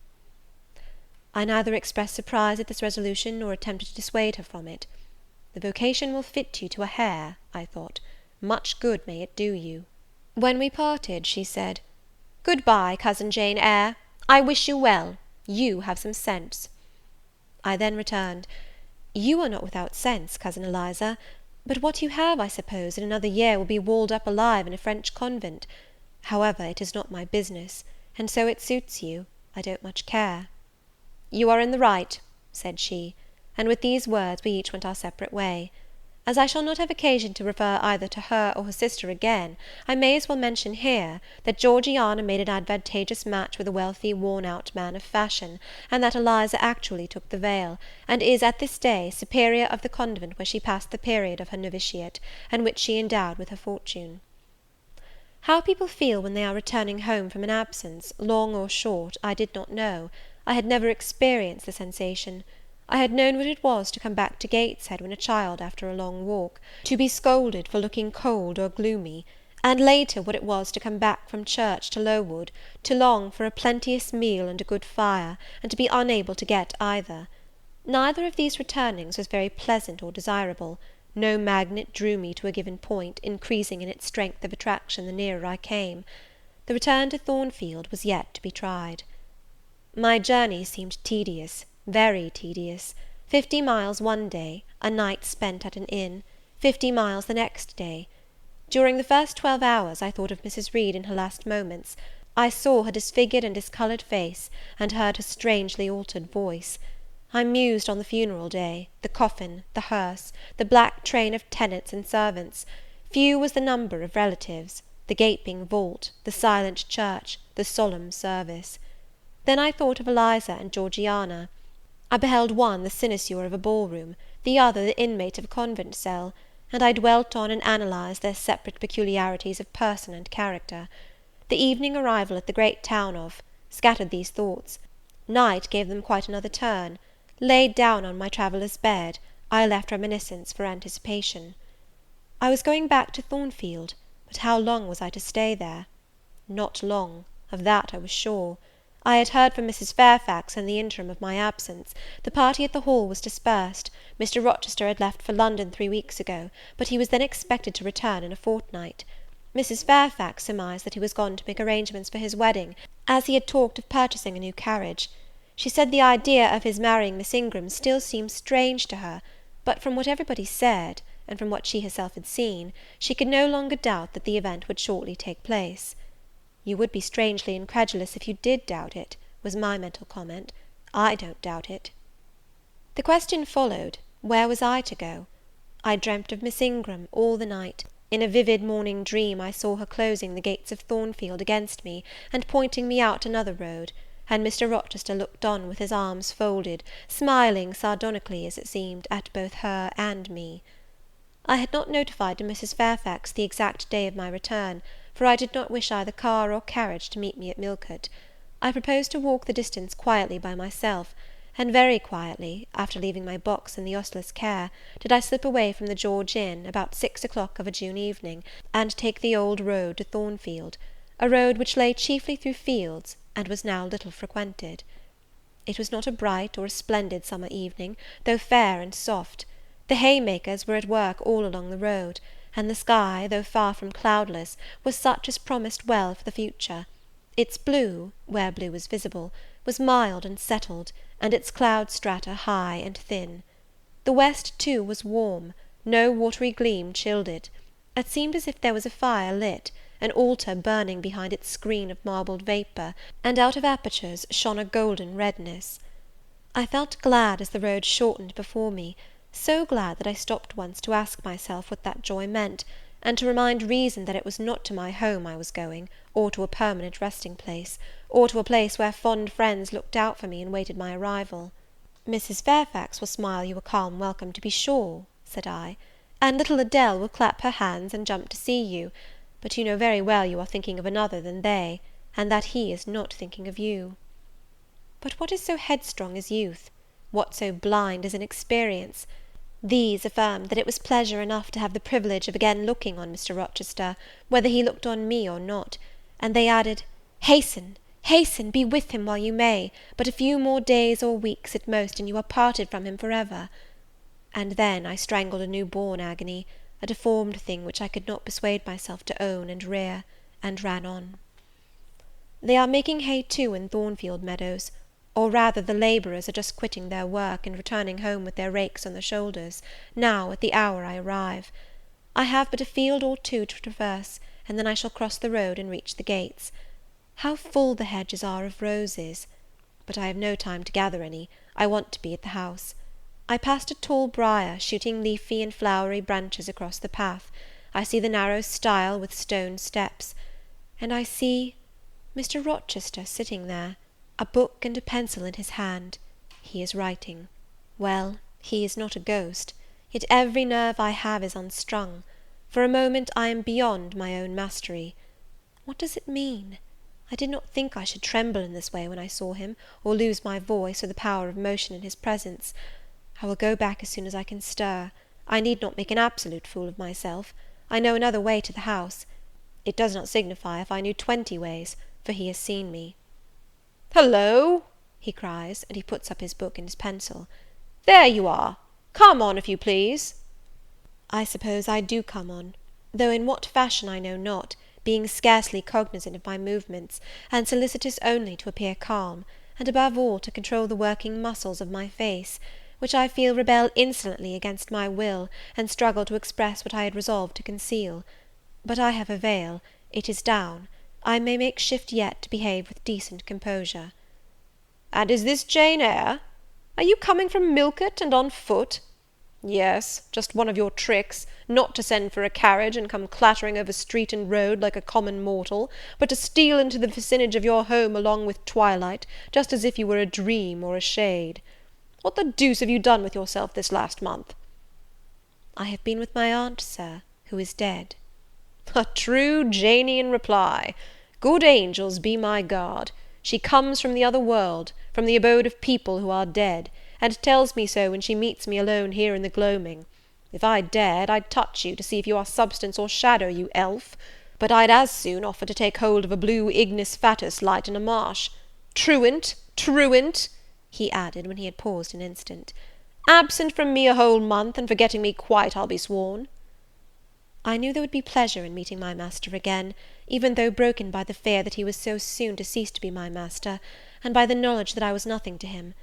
B: I neither expressed surprise at this resolution, nor attempted to dissuade her from it. "The vocation will fit you to a hair," I thought. "Much good may it do you." When we parted, she said, "Good-bye, cousin Jane Eyre. I wish you well. You have some sense." I then returned, "You are not without sense, cousin Eliza; but what you have, I suppose, in another year will be walled up alive in a French convent. However, it is not my business, and so it suits you, I don't much care." "You are in the right," said she; and with these words we each went our separate way. As I shall not have occasion to refer either to her or her sister again, I may as well mention here, that Georgiana made an advantageous match with a wealthy worn-out man of fashion, and that Eliza actually took the veil, and is at this day superior of the convent where she passed the period of her novitiate, and which she endowed with her fortune. How people feel when they are returning home from an absence, long or short, I did not know. I had never experienced the sensation. I had known what it was to come back to Gateshead when a child after a long walk, to be scolded for looking cold or gloomy; and later what it was to come back from church to Lowood, to long for a plenteous meal and a good fire, and to be unable to get either. Neither of these returnings was very pleasant or desirable. No magnet drew me to a given point, increasing in its strength of attraction the nearer I came. The return to Thornfield was yet to be tried. My journey seemed tedious, very tedious. 50 miles one day, a night spent at an inn; 50 miles the next day. During the first 12 hours I thought of Mrs. Reed in her last moments. I saw her disfigured and discoloured face, and heard her strangely altered voice. I mused on the funeral day, the coffin, the hearse, the black train of tenants and servants. Few was the number of relatives, the gaping vault, the silent church, the solemn service. Then I thought of Eliza and Georgiana. I beheld one the cynosure of a ball-room, the other the inmate of a convent cell, and I dwelt on and analysed their separate peculiarities of person and character. The evening arrival at the great town scattered these thoughts. Night gave them quite another turn. Laid down on my traveller's bed, I left reminiscence for anticipation. I was going back to Thornfield, but how long was I to stay there? Not long, of that I was sure. I had heard from Mrs. Fairfax in the interim of my absence. The party at the Hall was dispersed. Mr. Rochester had left for London 3 weeks ago, but he was then expected to return in a fortnight. Mrs. Fairfax surmised that he was gone to make arrangements for his wedding, as he had talked of purchasing a new carriage. She said the idea of his marrying Miss Ingram still seemed strange to her, but from what everybody said, and from what she herself had seen, she could no longer doubt that the event would shortly take place. "You would be strangely incredulous if you did doubt it," was my mental comment. "I don't doubt it." The question followed, where was I to go? I dreamt of Miss Ingram all the night. In a vivid morning dream I saw her closing the gates of Thornfield against me, and pointing me out another road, and Mr. Rochester looked on with his arms folded, smiling sardonically, as it seemed, at both her and me. I had not notified to Mrs. Fairfax the exact day of my return, for I did not wish either car or carriage to meet me at Millcote. I proposed to walk the distance quietly by myself, and very quietly, after leaving my box in the ostler's care, did I slip away from the George Inn, about 6 o'clock of a June evening, and take the old road to Thornfield, a road which lay chiefly through fields, and was now little frequented. It was not a bright or a splendid summer evening, though fair and soft. The haymakers were at work all along the road, and the sky, though far from cloudless, was such as promised well for the future. Its blue, where blue was visible, was mild and settled, and its cloud strata high and thin. The west, too, was warm; no watery gleam chilled it. It seemed as if there was a fire lit, an altar burning behind its screen of marbled vapour, and out of apertures shone a golden redness. I felt glad as the road shortened before me, so glad that I stopped once to ask myself what that joy meant, and to remind reason that it was not to my home I was going, or to a permanent resting place, or to a place where fond friends looked out for me and waited my arrival. "Mrs. Fairfax will smile you a calm welcome, to be sure," said I, "and little Adele will clap her hands and jump to see you; but you know very well you are thinking of another than they, and that he is not thinking of you." But what is so headstrong as youth? What so blind as inexperience? These affirmed that it was pleasure enough to have the privilege of again looking on Mr. Rochester, whether he looked on me or not; and they added, "Hasten, hasten, be with him while you may; but a few more days or weeks at most, and you are parted from him for ever." And then I strangled a new-born agony, a deformed thing which I could not persuade myself to own and rear, and ran on. They are making hay too in Thornfield meadows, or rather the labourers are just quitting their work, and returning home with their rakes on their shoulders, now, at the hour I arrive. I have but a field or two to traverse, and then I shall cross the road and reach the gates. How full the hedges are of roses! But I have no time to gather any, I want to be at the house. I passed a tall briar, shooting leafy and flowery branches across the path. I see the narrow stile with stone steps, and I see Mr. Rochester sitting there, a book and a pencil in his hand. He is writing. Well, he is not a ghost, yet every nerve I have is unstrung. For a moment I am beyond my own mastery. What does it mean? I did not think I should tremble in this way when I saw him, or lose my voice, or the power of motion in his presence. I will go back as soon as I can stir. I need not make an absolute fool of myself. I know another way to the house. It does not signify if I knew 20 ways, for he has seen me. "Hullo!" he cries, and he puts up his book and his pencil. "There you are! Come on, if you please." I suppose I do come on, though in what fashion I know not, being scarcely cognizant of my movements, and solicitous only to appear calm, and above all to control the working muscles of my face, which I feel rebel insolently against my will, and struggle to express what I had resolved to conceal. But I have a veil, it is down, I may make shift yet to behave with decent composure. "And is this Jane Eyre? Are you coming from Millcote, and on foot? Yes, just one of your tricks, not to send for a carriage, and come clattering over street and road like a common mortal, but to steal into the vicinage of your home along with twilight, just as if you were a dream or a shade. What the deuce have you done with yourself this last month?" "I have been with my aunt, Sir, who is dead." "A true Janian reply. Good angels be my guard! She comes from the other world, from the abode of people who are dead, and tells me so when she meets me alone here in the gloaming. If I dared, I'd touch you, to see if you are substance or shadow, you elf; but I'd as soon offer to take hold of a blue ignis fatuus light in a marsh. Truant, truant," he added, when he had paused an instant, "absent from me a whole month, and forgetting me quite, I'll be sworn." I knew there would be pleasure in meeting my master again, even though broken by the fear that he was so soon to cease to be my master, and by the knowledge that I was nothing to him.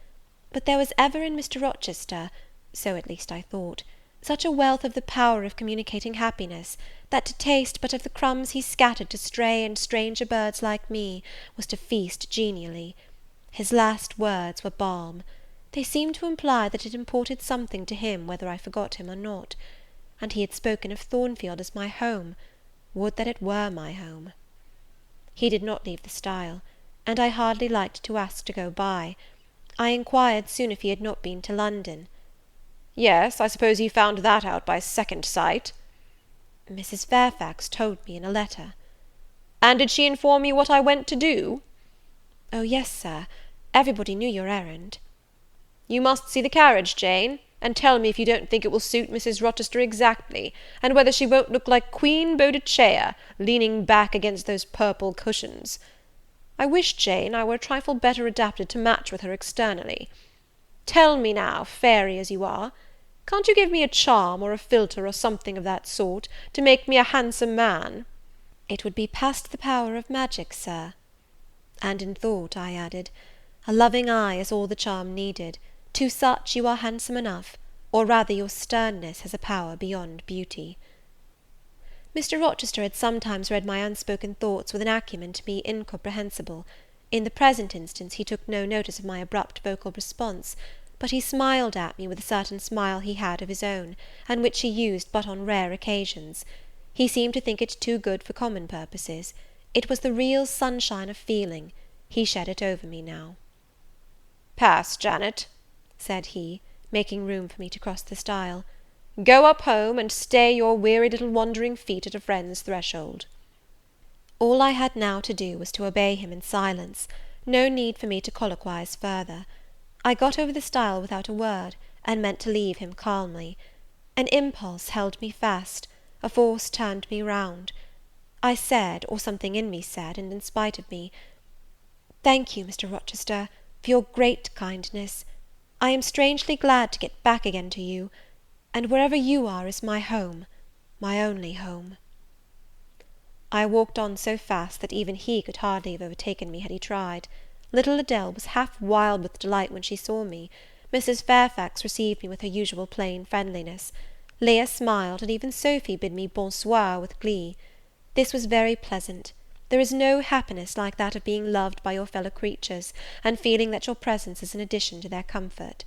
B: But there was ever in Mr. Rochester, so at least I thought, such a wealth of the power of communicating happiness, that to taste but of the crumbs he scattered to stray and stranger birds like me, was to feast genially. His last words were balm. They seemed to imply that it imported something to him whether I forgot him or not. And he had spoken of Thornfield as my home. Would that it were my home! He did not leave the stile, and I hardly liked to ask to go by. I inquired soon if he had not been to London. "Yes, I suppose he found that out by second sight." "Mrs. Fairfax told me in a letter." "And did she inform you what I went to do?" "Oh yes, Sir, everybody knew your errand." "You must see the carriage, Jane, and tell me if you don't think it will suit Mrs. Rochester exactly, and whether she won't look like Queen Boadicea, leaning back against those purple cushions. I wish, Jane, I were a trifle better adapted to match with her externally. Tell me now, fairy as you are, can't you give me a charm, or a philtre, or something of that sort, to make me a handsome man?" "It would be past the power of magic, Sir." And in thought I added, "A loving eye is all the charm needed. To such you are handsome enough, or rather your sternness has a power beyond beauty." Mr. Rochester had sometimes read my unspoken thoughts with an acumen to me incomprehensible. In the present instance he took no notice of my abrupt vocal response, but he smiled at me with a certain smile he had of his own, and which he used but on rare occasions. He seemed to think it too good for common purposes. It was the real sunshine of feeling. He shed it over me now. "Pass, Janet," said he, making room for me to cross the stile. "Go up home, and stay your weary little wandering feet at a friend's threshold." All I had now to do was to obey him in silence. No need for me to colloquize further. I got over the stile without a word, and meant to leave him calmly. An impulse held me fast, a force turned me round. I said, or something in me said, and in spite of me, "Thank you, Mr. Rochester, for your great kindness. I am strangely glad to get back again to you, and wherever you are is my home, my only home." I walked on so fast that even he could hardly have overtaken me had he tried. Little Adele was half wild with delight when she saw me. Mrs. Fairfax received me with her usual plain friendliness. Leah smiled, and even Sophy bid me bonsoir with glee. This was very pleasant. There is no happiness like that of being loved by your fellow creatures, and feeling that your presence is an addition to their comfort.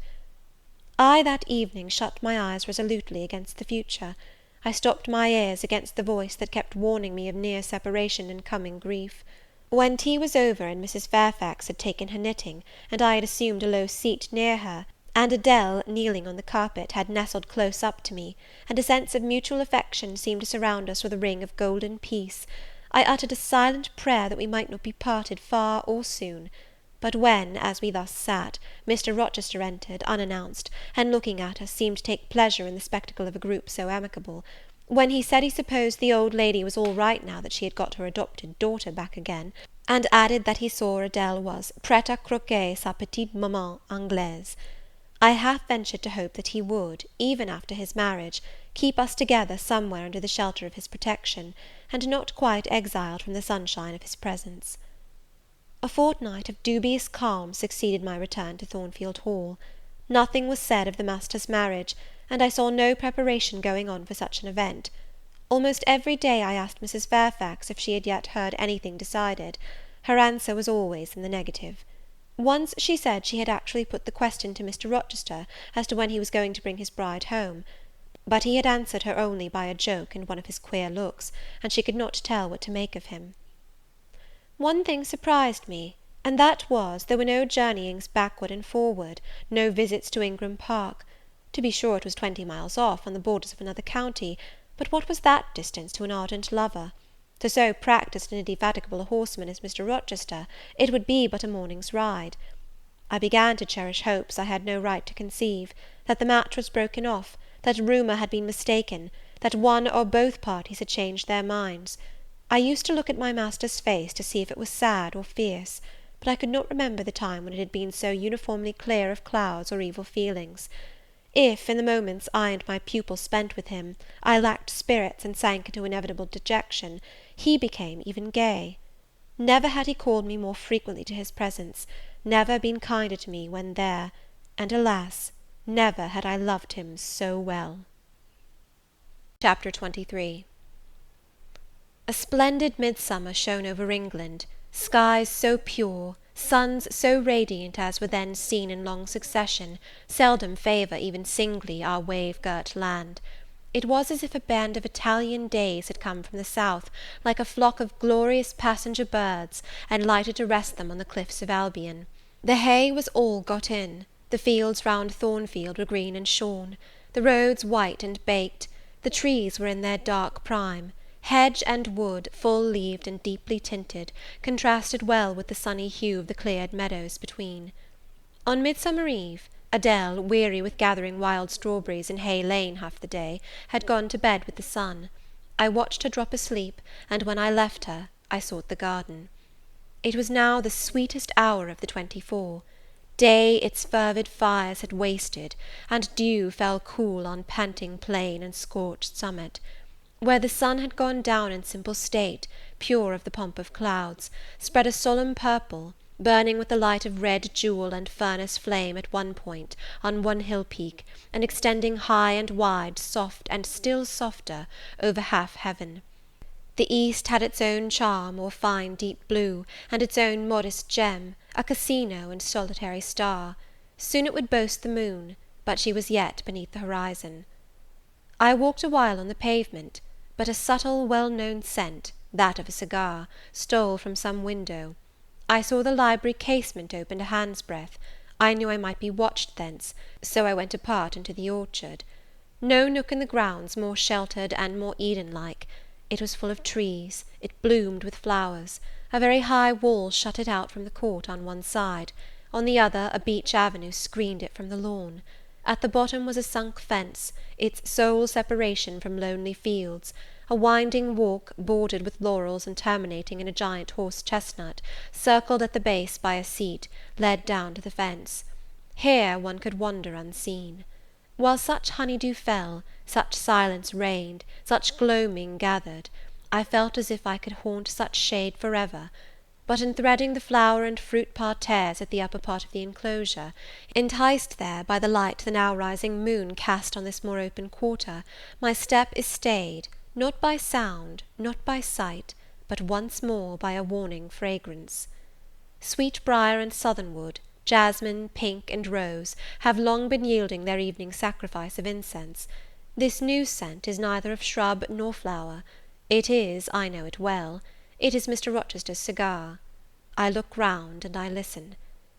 B: I that evening shut my eyes resolutely against the future. I stopped my ears against the voice that kept warning me of near separation and coming grief. When tea was over, and Mrs. Fairfax had taken her knitting, and I had assumed a low seat near her, and Adele, kneeling on the carpet, had nestled close up to me, and a sense of mutual affection seemed to surround us with a ring of golden peace, I uttered a silent prayer that we might not be parted far or soon. But when, as we thus sat, Mr. Rochester entered, unannounced, and looking at us, seemed to take pleasure in the spectacle of a group so amicable, when he said he supposed the old lady was all right now that she had got her adopted daughter back again, and added that he saw Adele was prête à croquer sa petite maman anglaise, I half ventured to hope that he would, even after his marriage, keep us together somewhere under the shelter of his protection, and not quite exiled from the sunshine of his presence. A fortnight of dubious calm succeeded my return to Thornfield Hall. Nothing was said of the master's marriage, and I saw no preparation going on for such an event. Almost every day I asked Mrs. Fairfax if she had yet heard anything decided. Her answer was always in the negative. Once she said she had actually put the question to Mr. Rochester as to when he was going to bring his bride home; but he had answered her only by a joke and one of his queer looks, and she could not tell what to make of him. One thing surprised me, and that was, there were no journeyings backward and forward, no visits to Ingram Park. To be sure, it was 20 miles off, on the borders of another county, but what was that distance to an ardent lover? To so practised and indefatigable a horseman as Mr. Rochester, it would be but a morning's ride. I began to cherish hopes I had no right to conceive, that the match was broken off, that rumour had been mistaken, that one or both parties had changed their minds. I used to look at my master's face to see if it was sad or fierce, but I could not remember the time when it had been so uniformly clear of clouds or evil feelings. If, in the moments I and my pupil spent with him, I lacked spirits and sank into inevitable dejection, he became even gay. Never had he called me more frequently to his presence, never been kinder to me when there, and alas, never had I loved him so well. Chapter 23. A splendid midsummer shone over England, skies so pure, suns so radiant as were then seen in long succession seldom favour even singly our wave-girt land. It was as if a band of Italian days had come from the south, like a flock of glorious passenger birds, and lighted to rest them on the cliffs of Albion. The hay was all got in, the fields round Thornfield were green and shorn, the roads white and baked, the trees were in their dark prime. Hedge and wood, full-leaved and deeply tinted, contrasted well with the sunny hue of the cleared meadows between. On Midsummer Eve, Adele, weary with gathering wild strawberries in Hay Lane half the day, had gone to bed with the sun. I watched her drop asleep, and when I left her, I sought the garden. It was now the sweetest hour of the 24. Day its fervid fires had wasted, and dew fell cool on panting plain and scorched summit. Where the sun had gone down in simple state, pure of the pomp of clouds, spread a solemn purple, burning with the light of red jewel and furnace flame at one point, on one hill peak, and extending high and wide, soft and still softer, over half heaven. The east had its own charm, or fine deep blue, and its own modest gem, a casino and solitary star. Soon it would boast the moon, but she was yet beneath the horizon. I walked a while on the pavement, but a subtle, well-known scent, that of a cigar, stole from some window. I saw the library casement open a hand's breadth. I knew I might be watched thence, so I went apart into the orchard. No nook in the grounds more sheltered and more Eden-like. It was full of trees, it bloomed with flowers. A very high wall shut it out from the court on one side, on the other a beech avenue screened it from the lawn. At the bottom was a sunk fence, its sole separation from lonely fields, a winding walk bordered with laurels and terminating in a giant horse-chestnut, circled at the base by a seat, led down to the fence. Here one could wander unseen. While such honeydew fell, such silence reigned, such gloaming gathered, I felt as if I could haunt such shade forever. But in threading the flower and fruit parterres at the upper part of the enclosure, enticed there by the light the now rising moon cast on this more open quarter, my step is stayed, not by sound, not by sight, but once more by a warning fragrance. Sweetbriar and southernwood, jasmine, pink, and rose, have long been yielding their evening sacrifice of incense. This new scent is neither of shrub nor flower. It is, I know it well, it is Mr. Rochester's cigar. I look round and I listen.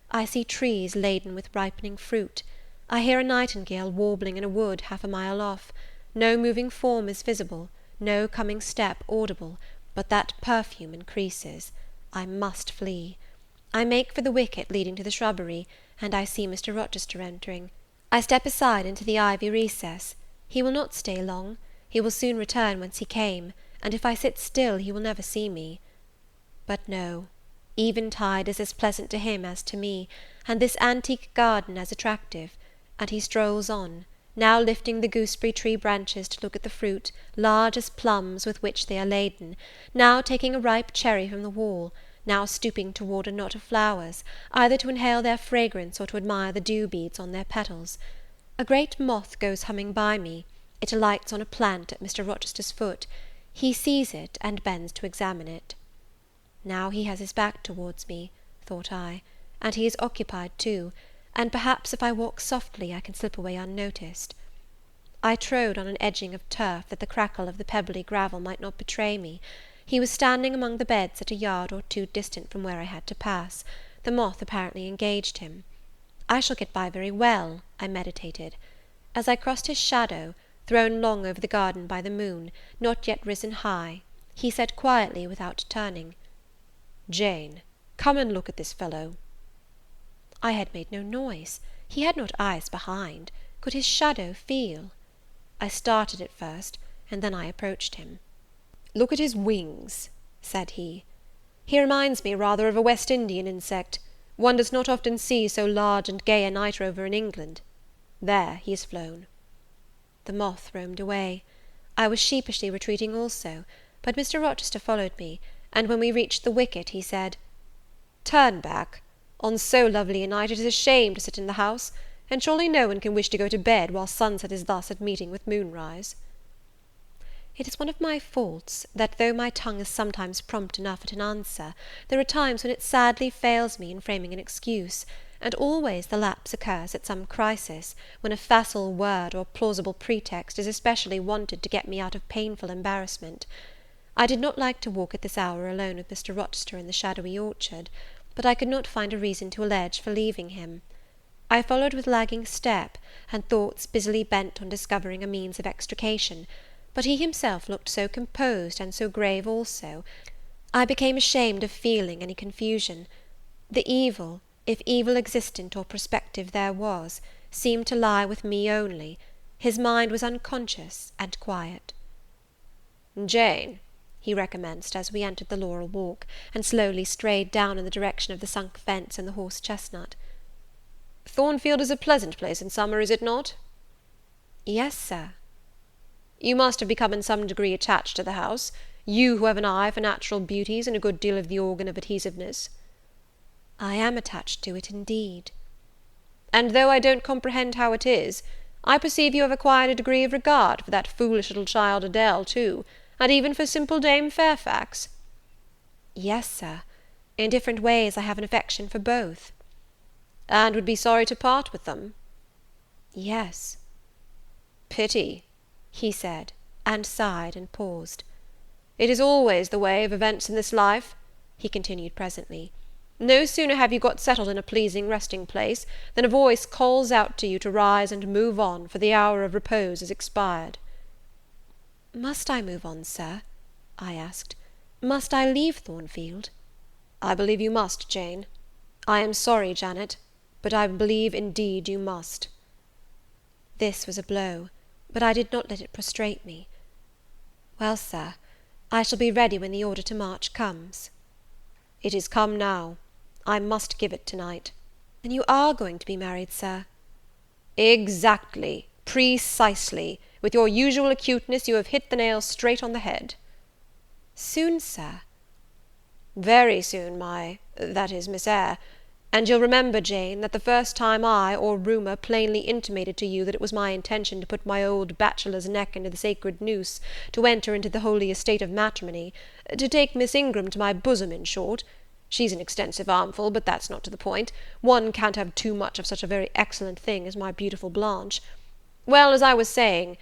B: I see trees laden with ripening fruit. I hear a nightingale warbling in a wood half a mile off. No moving form is visible, no coming step audible, but that perfume increases. I must flee. I make for the wicket leading to the shrubbery, and I see Mr. Rochester entering. I step aside into the ivy recess. He will not stay long. He will soon return whence he came, and if I sit still he will never see me. But no, eventide is as pleasant to him as to me, and this antique garden as attractive, and he strolls on, now lifting the gooseberry tree branches to look at the fruit, large as plums, with which they are laden, now taking a ripe cherry from the wall, now stooping toward a knot of flowers, either to inhale their fragrance or to admire the dew beads on their petals. A great moth goes humming by me. It alights on a plant at Mr. Rochester's foot. He sees it, and bends to examine it. Now he has his back towards me, thought I, and he is occupied too, and perhaps if I walk softly I can slip away unnoticed. I trode on an edging of turf, that the crackle of the pebbly gravel might not betray me. He was standing among the beds at a yard or two distant from where I had to pass. The moth apparently engaged him. I shall get by very well, I meditated. As I crossed his shadow, thrown long over the garden by the moon, not yet risen high, he said quietly, without turning, "Jane, come and look at this fellow." I had made no noise. He had not eyes behind. Could his shadow feel? I started at first, and then I approached him. "Look at his wings," said he. "He reminds me rather of a West Indian insect. One does not often see so large and gay a night rover in England. There, he has flown." The moth roamed away. I was sheepishly retreating also, but Mr. Rochester followed me, and when we reached the wicket, he said, "Turn back. On so lovely a night it is a shame to sit in the house, and surely no one can wish to go to bed while sunset is thus at meeting with moonrise." It is one of my faults, that though my tongue is sometimes prompt enough at an answer, there are times when it sadly fails me in framing an excuse, and always the lapse occurs at some crisis, when a facile word or plausible pretext is especially wanted to get me out of painful embarrassment. I did not like to walk at this hour alone with Mr. Rochester in the shadowy orchard, but I could not find a reason to allege for leaving him. I followed with lagging step, and thoughts busily bent on discovering a means of extrication, but he himself looked so composed and so grave also, I became ashamed of feeling any confusion. The evil, if evil existent or prospective there was, seemed to lie with me only. His mind was unconscious and quiet. "Jane," he recommenced, as we entered the laurel walk, and slowly strayed down in the direction of the sunk fence and the horse-chestnut, "Thornfield is a pleasant place in summer, is it not?" "Yes, Sir." "You must have become in some degree attached to the house, you who have an eye for natural beauties, and a good deal of the organ of adhesiveness." "I am attached to it, indeed." "And though I don't comprehend how it is, I perceive you have acquired a degree of regard for that foolish little child Adele, too, and even for simple Dame Fairfax." "Yes, Sir, in different ways I have an affection for both." "And would be sorry to part with them?" "Yes." "Pity," he said, and sighed and paused. "It is always the way of events in this life," he continued presently. "No sooner have you got settled in a pleasing resting place, than a voice calls out to you to rise and move on, for the hour of repose is expired." "Must I move on, Sir?" I asked. "Must I leave Thornfield?" "I believe you must, Jane. I am sorry, Janet, but I believe indeed you must." This was a blow, but I did not let it prostrate me. Well, sir, I shall be ready when the order to march comes.
C: It is come now. I must give it tonight.
B: Then you are going to be married, sir?
C: Exactly, precisely. With your usual acuteness, you have hit the nail straight on the head.
B: Soon, sir?
C: Very soon, that is, Miss Eyre. And you'll remember, Jane, that the first time I, or rumour, plainly intimated to you that it was my intention to put my old bachelor's neck into the sacred noose, to enter into the holy estate of matrimony, to take Miss Ingram to my bosom, in short. She's an extensive armful, but that's not to the point. One can't have too much of such a very excellent thing as my beautiful Blanche. Well, as I was saying,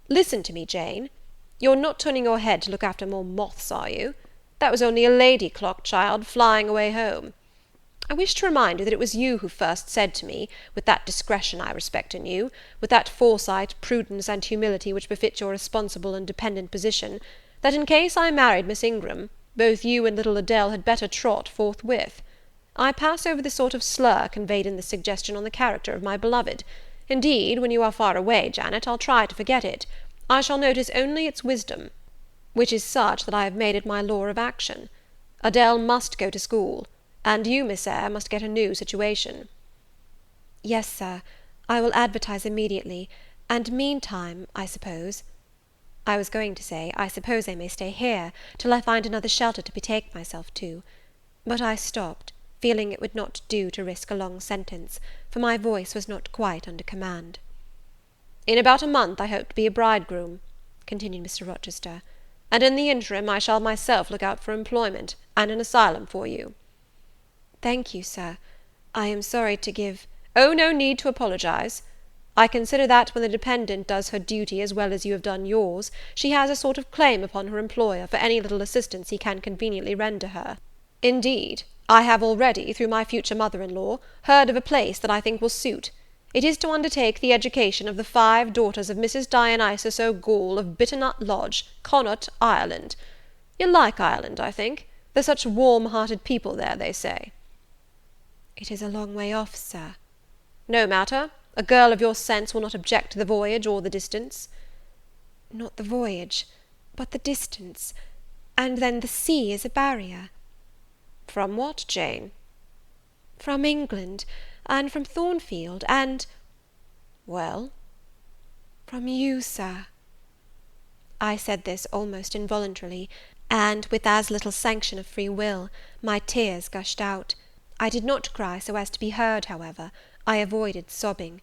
C: listen to me, Jane. You're not turning your head to look after more moths, are you? That was only a lady clock, child, flying away home. I wish to remind you that it was you who first said to me, with that discretion I respect in you, with that foresight, prudence, and humility which befit your responsible and dependent position, that in case I married Miss Ingram, both you and little Adele had better trot forthwith. I pass over the sort of slur conveyed in this suggestion on the character of my beloved. Indeed, when you are far away, Janet, I'll try to forget it. I shall notice only its wisdom, which is such that I have made it my law of action. Adele must go to school, and you, Miss Eyre, must get a new situation.
B: Yes, sir, I will advertise immediately, and meantime, I suppose I suppose I may stay here, till I find another shelter to betake myself to. But I stopped, feeling it would not do to risk a long sentence, for my voice was not quite under command.
C: In about a month I hope to be a bridegroom, continued Mr. Rochester, and in the interim I shall myself look out for employment, and an asylum for you.
B: Thank you, sir. I am sorry to give...
C: Oh, no need to apologize. I consider that when the dependent does her duty as well as you have done yours, she has a sort of claim upon her employer for any little assistance he can conveniently render her. Indeed, I have already, through my future mother-in-law, heard of a place that I think will suit. It is to undertake the education of the 5 daughters of Mrs. Dionysius O'Gall of Bitternut Lodge, Connaught, Ireland. You'll like Ireland, I think. They're such warm-hearted people there, they say.
B: It is a long way off, sir.
C: No matter. A girl of your sense will not object to the voyage or the distance.
B: Not the voyage, but the distance. And then the sea is a barrier.
C: From what, Jane?
B: From England, and from Thornfield, and...
C: Well?
B: From you, sir. I said this almost involuntarily, and, with as little sanction of free will, my tears gushed out. I did not cry so as to be heard, however. I avoided sobbing.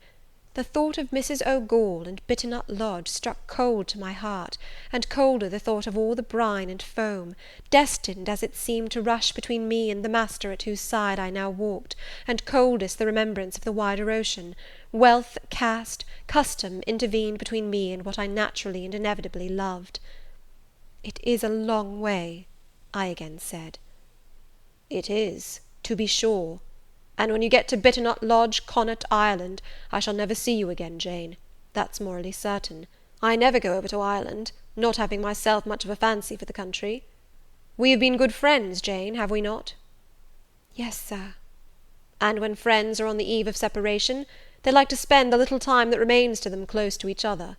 B: The thought of Mrs. O'Gall and Bitternut Lodge struck cold to my heart, and colder the thought of all the brine and foam, destined, as it seemed, to rush between me and the master at whose side I now walked, and coldest the remembrance of the wider ocean. Wealth, caste, custom intervened between me and what I naturally and inevitably loved. "It is a long way," I again said.
C: "It is, to be sure. And when you get to Bitternut Lodge, Connaught, Ireland, I shall never see you again, Jane. That's morally certain. I never go over to Ireland, not having myself much of a fancy for the country. We have been good friends, Jane, have we not?"
B: "Yes, sir."
C: "And when friends are on the eve of separation, they like to spend the little time that remains to them close to each other.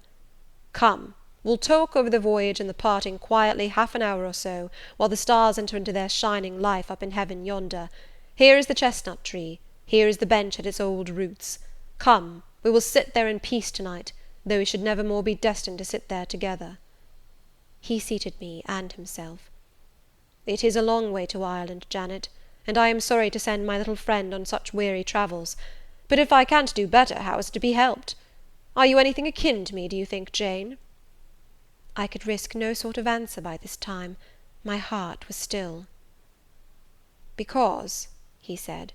C: Come, we'll talk over the voyage and the parting quietly half an hour or so, while the stars enter into their shining life up in heaven yonder. Here is the chestnut tree, here is the bench at its old roots. Come, we will sit there in peace tonight, though we should never more be destined to sit there together."
B: He seated me and himself.
C: "It is a long way to Ireland, Janet, and I am sorry to send my little friend on such weary travels, but if I can't do better, how is it to be helped? Are you anything akin to me, do you think, Jane?"
B: I could risk no sort of answer by this time. My heart was still.
C: "Because," he said,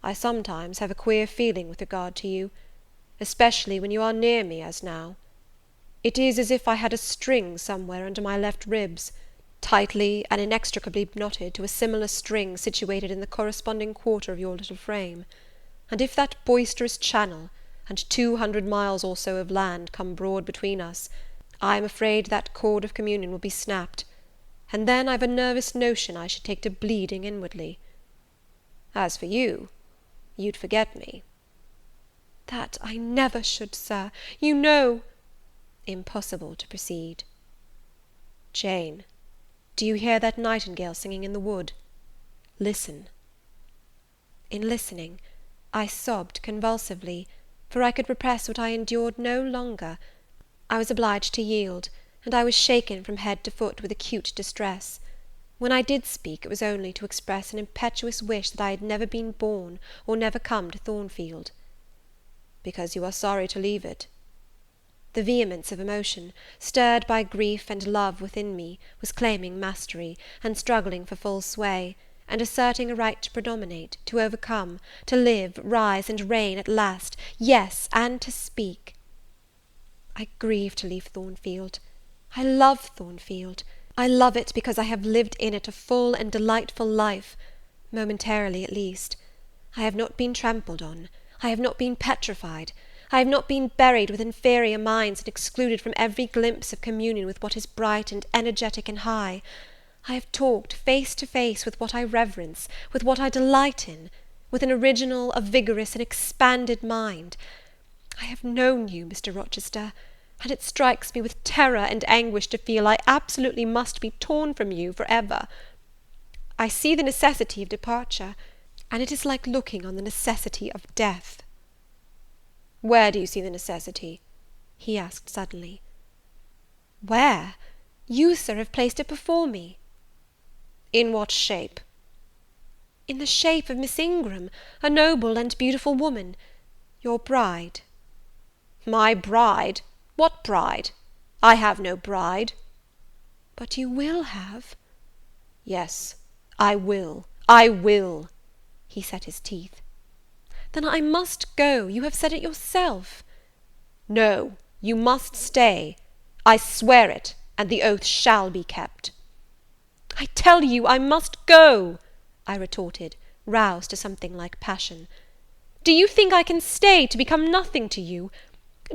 C: "I sometimes have a queer feeling with regard to you, especially when you are near me, as now. It is as if I had a string somewhere under my left ribs, tightly and inextricably knotted to a similar string situated in the corresponding quarter of your little frame; and if that boisterous channel, and 200 miles or so of land come broad between us, I am afraid that cord of communion will be snapped, and then I've a nervous notion I should take to bleeding inwardly. As for you, you'd forget me."
B: "That I never should, Sir, you know."
C: Impossible to proceed. "Jane, do you hear that nightingale singing in the wood? Listen."
B: In listening, I sobbed convulsively, for I could repress what I endured no longer. I was obliged to yield, and I was shaken from head to foot with acute distress. When I did speak, it was only to express an impetuous wish that I had never been born, or never come to Thornfield.
C: "Because you are sorry to leave it?"
B: The vehemence of emotion, stirred by grief and love within me, was claiming mastery, and struggling for full sway, and asserting a right to predominate, to overcome, to live, rise, and reign at last, yes, and to speak. I grieve to leave Thornfield. I love Thornfield. I love it because I have lived in it a full and delightful life, momentarily at least. I have not been trampled on. I have not been petrified. I have not been buried with inferior minds and excluded from every glimpse of communion with what is bright and energetic and high. I have talked face to face with what I reverence, with what I delight in, with an original, a vigorous, and expanded mind. I have known you, Mr. Rochester, and it strikes me with terror and anguish to feel I absolutely must be torn from you for ever. I see the necessity of departure, and it is like looking on the necessity of death."
C: "Where do you see the necessity?"
B: he asked suddenly. "Where? You, Sir, have placed it before me."
C: "In what shape?"
B: "In the shape of Miss Ingram, a noble and beautiful woman, your bride."
C: "My bride? What bride? I have no bride."
B: "But you will have."
C: "Yes, I will, I will." He set his teeth.
B: "Then I must go. You have said it yourself."
C: "No, you must stay. I swear it, and the oath shall be kept."
B: "I tell you I must go," I retorted, roused to something like passion. "Do you think I can stay to become nothing to you?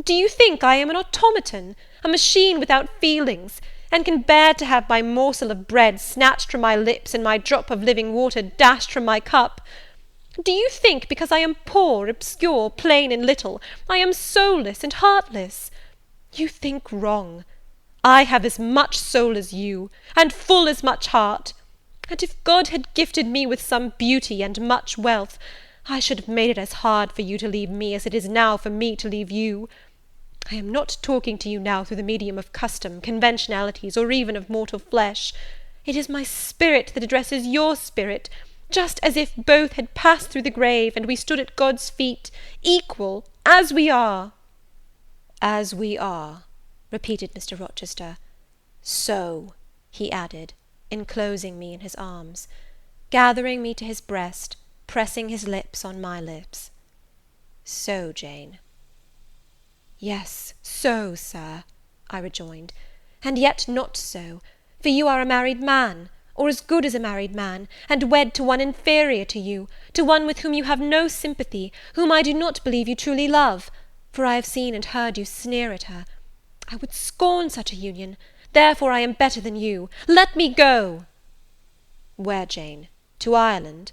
B: Do you think I am an automaton, a machine without feelings, and can bear to have my morsel of bread snatched from my lips and my drop of living water dashed from my cup? Do you think, because I am poor, obscure, plain, and little, I am soulless and heartless? You think wrong. I have as much soul as you, and full as much heart; and if God had gifted me with some beauty and much wealth, I should have made it as hard for you to leave me as it is now for me to leave you. I am not talking to you now through the medium of custom, conventionalities, or even of mortal flesh. It is my spirit that addresses your spirit, just as if both had passed through the grave, and we stood at God's feet, equal, as we are."
C: "As we are," repeated Mr. Rochester. "So," he added, enclosing me in his arms, gathering me to his breast, pressing his lips on my lips. "So, Jane."
B: "Yes, so, Sir," I rejoined, "and yet not so, for you are a married man, or as good as a married man, and wed to one inferior to you, to one with whom you have no sympathy, whom I do not believe you truly love, for I have seen and heard you sneer at her. I would scorn such a union, therefore I am better than you. Let me go."
C: "Where, Jane? To Ireland?"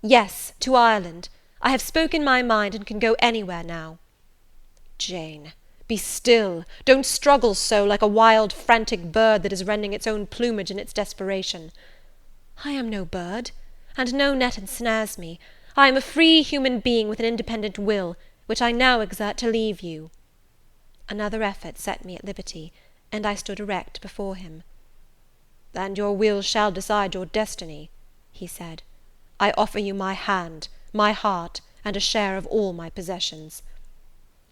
B: "Yes, to Ireland. I have spoken my mind, and can go anywhere now."
C: "Jane, be still. Don't struggle so, like a wild, frantic bird that is rending its own plumage in its desperation."
B: "I am no bird, and no net ensnares me. I am a free human being with an independent will, which I now exert to leave you." Another effort set me at liberty, and I stood erect before him.
C: "And your will shall decide your destiny," he said. "I offer you my hand, my heart, and a share of all my possessions."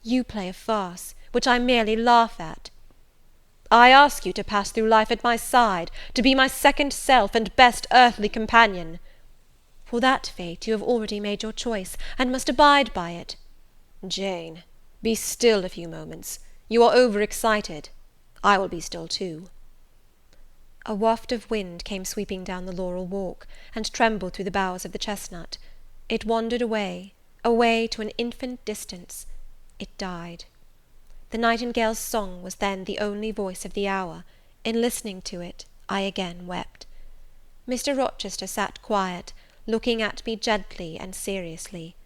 B: "You play a farce, which I merely laugh at."
C: "I ask you to pass through life at my side, to be my second self and best earthly companion."
B: "For that fate you have already made your choice, and must abide by it."
C: "Jane, be still a few moments. You are over-excited. I will be still too."
B: A waft of wind came sweeping down the laurel walk, and trembled through the boughs of the chestnut. It wandered away, away to an infinite distance. It died. The nightingale's song was then the only voice of the hour. In listening to it, I again wept. Mr. Rochester sat quiet, looking at me gently and seriously.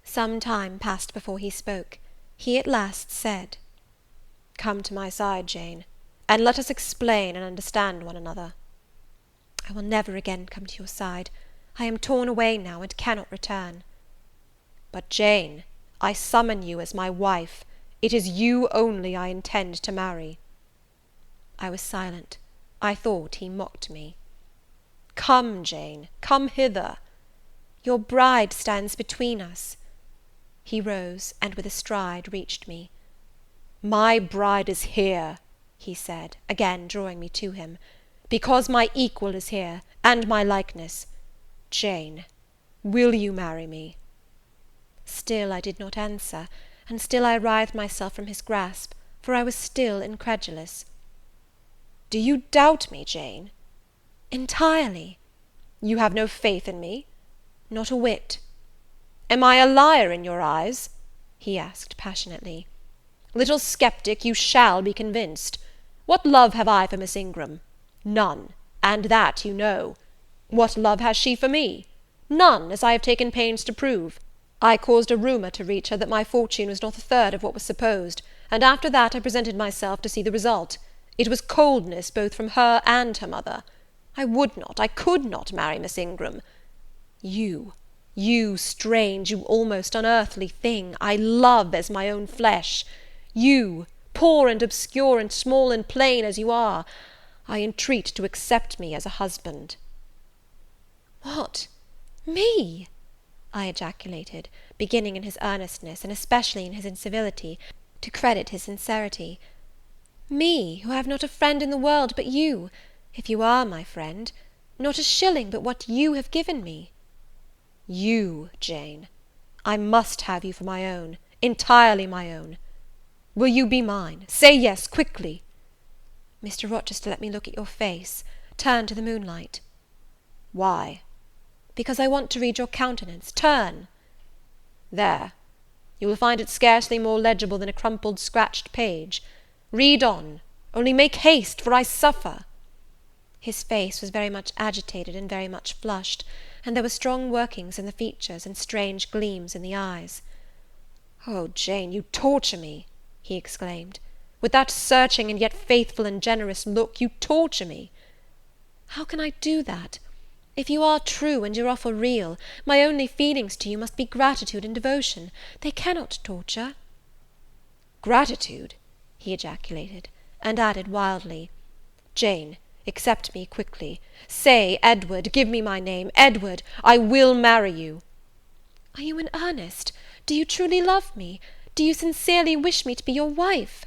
B: Some time passed before he spoke. He at last said, "Come to my side, Jane, and let us explain and understand one another." "I will never again come to your side. I am torn away now, and cannot return."
C: "But, Jane, I summon you as my wife. It is you only I intend to marry."
B: I was silent. I thought he mocked me.
C: "Come, Jane, come hither."
B: "Your bride stands between us."
C: He rose, and with a stride reached me. "My bride is here," he said, again drawing me to him, "because my equal is here, and my likeness. Jane, will you marry me?"
B: Still I did not answer, and still I writhed myself from his grasp, for I was still incredulous.
C: "Do you doubt me, Jane?"
B: "Entirely."
C: "You have no faith in me?"
B: "Not a whit."
C: "Am I a liar in your eyes?" he asked passionately. "Little sceptic, you shall be convinced. What love have I for Miss Ingram? None, and that you know. What love has she for me? None, as I have taken pains to prove. I caused a rumour to reach her that my fortune was not a third of what was supposed, and after that I presented myself to see the result. It was coldness both from her and her mother. I would not, I could not marry Miss Ingram. You strange, you almost unearthly thing, I love as my own flesh. You, poor and obscure and small and plain as you are, I entreat to accept me as a husband."
B: "What, me?" I ejaculated, beginning in his earnestness, and especially in his incivility, to credit his sincerity. "Me, who have not a friend in the world but you, if you are my friend, not a shilling but what you have given me."
C: "You, Jane. I must have you for my own, entirely my own. Will you be mine? Say yes, quickly."
B: "Mr. Rochester, let me look at your face. Turn to the moonlight."
C: "Why?"
B: "Because I want to read your countenance. Turn."
C: "There. You will find it scarcely more legible than a crumpled, scratched page. Read on, only make haste, for I suffer."
B: His face was very much agitated and very much flushed, and there were strong workings in the features and strange gleams in the eyes.
C: "Oh, Jane, you torture me!" he exclaimed. "With that searching and yet faithful and generous look, you torture me."
B: "How can I do that? If you are true, and your offer real, my only feelings to you must be gratitude and devotion. They cannot torture."
C: "Gratitude!" he ejaculated, and added wildly, "Jane, accept me quickly. Say, Edward, give me my name, Edward, I will marry you."
B: "Are you in earnest? Do you truly love me? Do you sincerely wish me to be your wife?"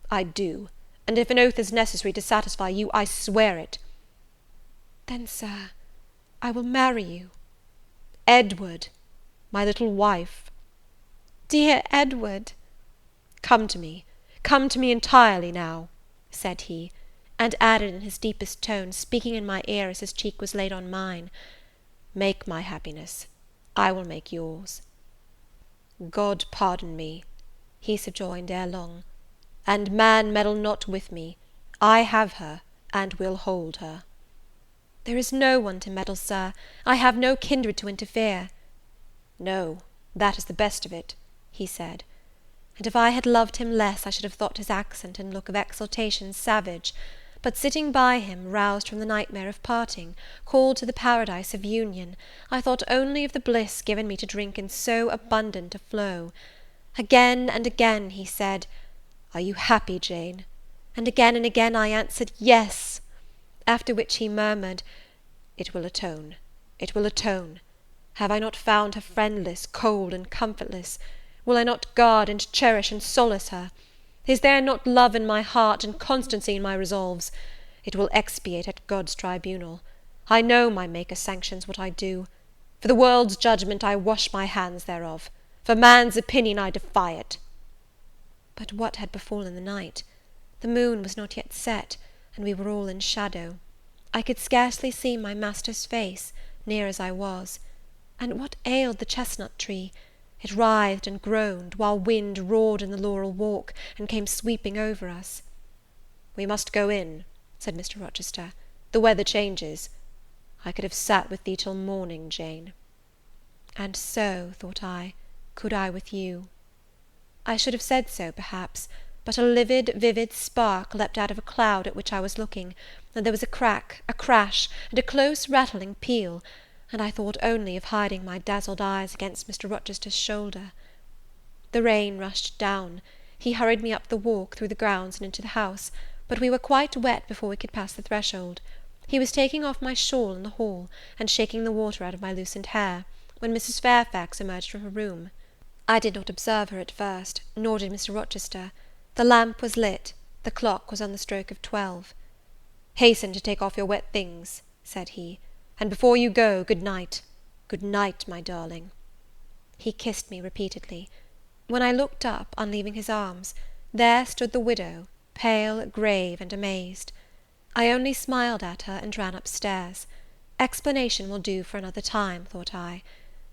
C: "I do, and if an oath is necessary to satisfy you, I swear it."
B: "Then, sir, I will marry you."
C: "Edward, my little wife."
B: "Dear Edward!"
C: Come to me entirely now," said he,
B: and added in his deepest tone, speaking in my ear as his cheek was laid on mine,
C: "Make my happiness, I will make yours." "God pardon me," he subjoined ere long, "and man meddle not with me. I have her, and will hold her."
B: "There is no one to meddle, sir. I have no kindred to interfere."
C: "No, that is the best of it," he said,
B: and if I had loved him less, I should have thought his accent and look of exultation savage; but sitting by him, roused from the nightmare of parting, called to the paradise of union, I thought only of the bliss given me to drink in so abundant a flow. Again and again he said, "Are you happy, Jane?" and again I answered, "Yes." After which he murmured, "It will atone, it will atone. Have I not found her friendless, cold, and comfortless? Will I not guard and cherish and solace her? Is there not love in my heart, and constancy in my resolves? It will expiate at God's tribunal. I know my Maker sanctions what I do. For the world's judgment I wash my hands thereof. For man's opinion I defy it." But what had befallen the night? The moon was not yet set, and we were all in shadow. I could scarcely see my master's face, near as I was. And what ailed the chestnut tree? It writhed and groaned, while wind roared in the laurel walk, and came sweeping over us.
C: "We must go in," said Mr. Rochester. "The weather changes. I could have sat with thee till morning, Jane."
B: And so, thought I, could I with you." I should have said so, perhaps, but a livid, vivid spark leapt out of a cloud at which I was looking, and there was a crack, a crash, and a close rattling peal, and I thought only of hiding my dazzled eyes against Mr. Rochester's shoulder. The rain rushed down. He hurried me up the walk, through the grounds, and into the house, but we were quite wet before we could pass the threshold. He was taking off my shawl in the hall, and shaking the water out of my loosened hair, when Mrs. Fairfax emerged from her room. I did not observe her at first, nor did Mr. Rochester. The lamp was lit, the clock was on the stroke of 12. "Hasten to take off your wet things," said he, "and before you go, good night. Good night, my darling." He kissed me repeatedly. When I looked up, on leaving his arms, there stood the widow, pale, grave, and amazed. I only smiled at her, and ran upstairs. Explanation will do for another time, thought I.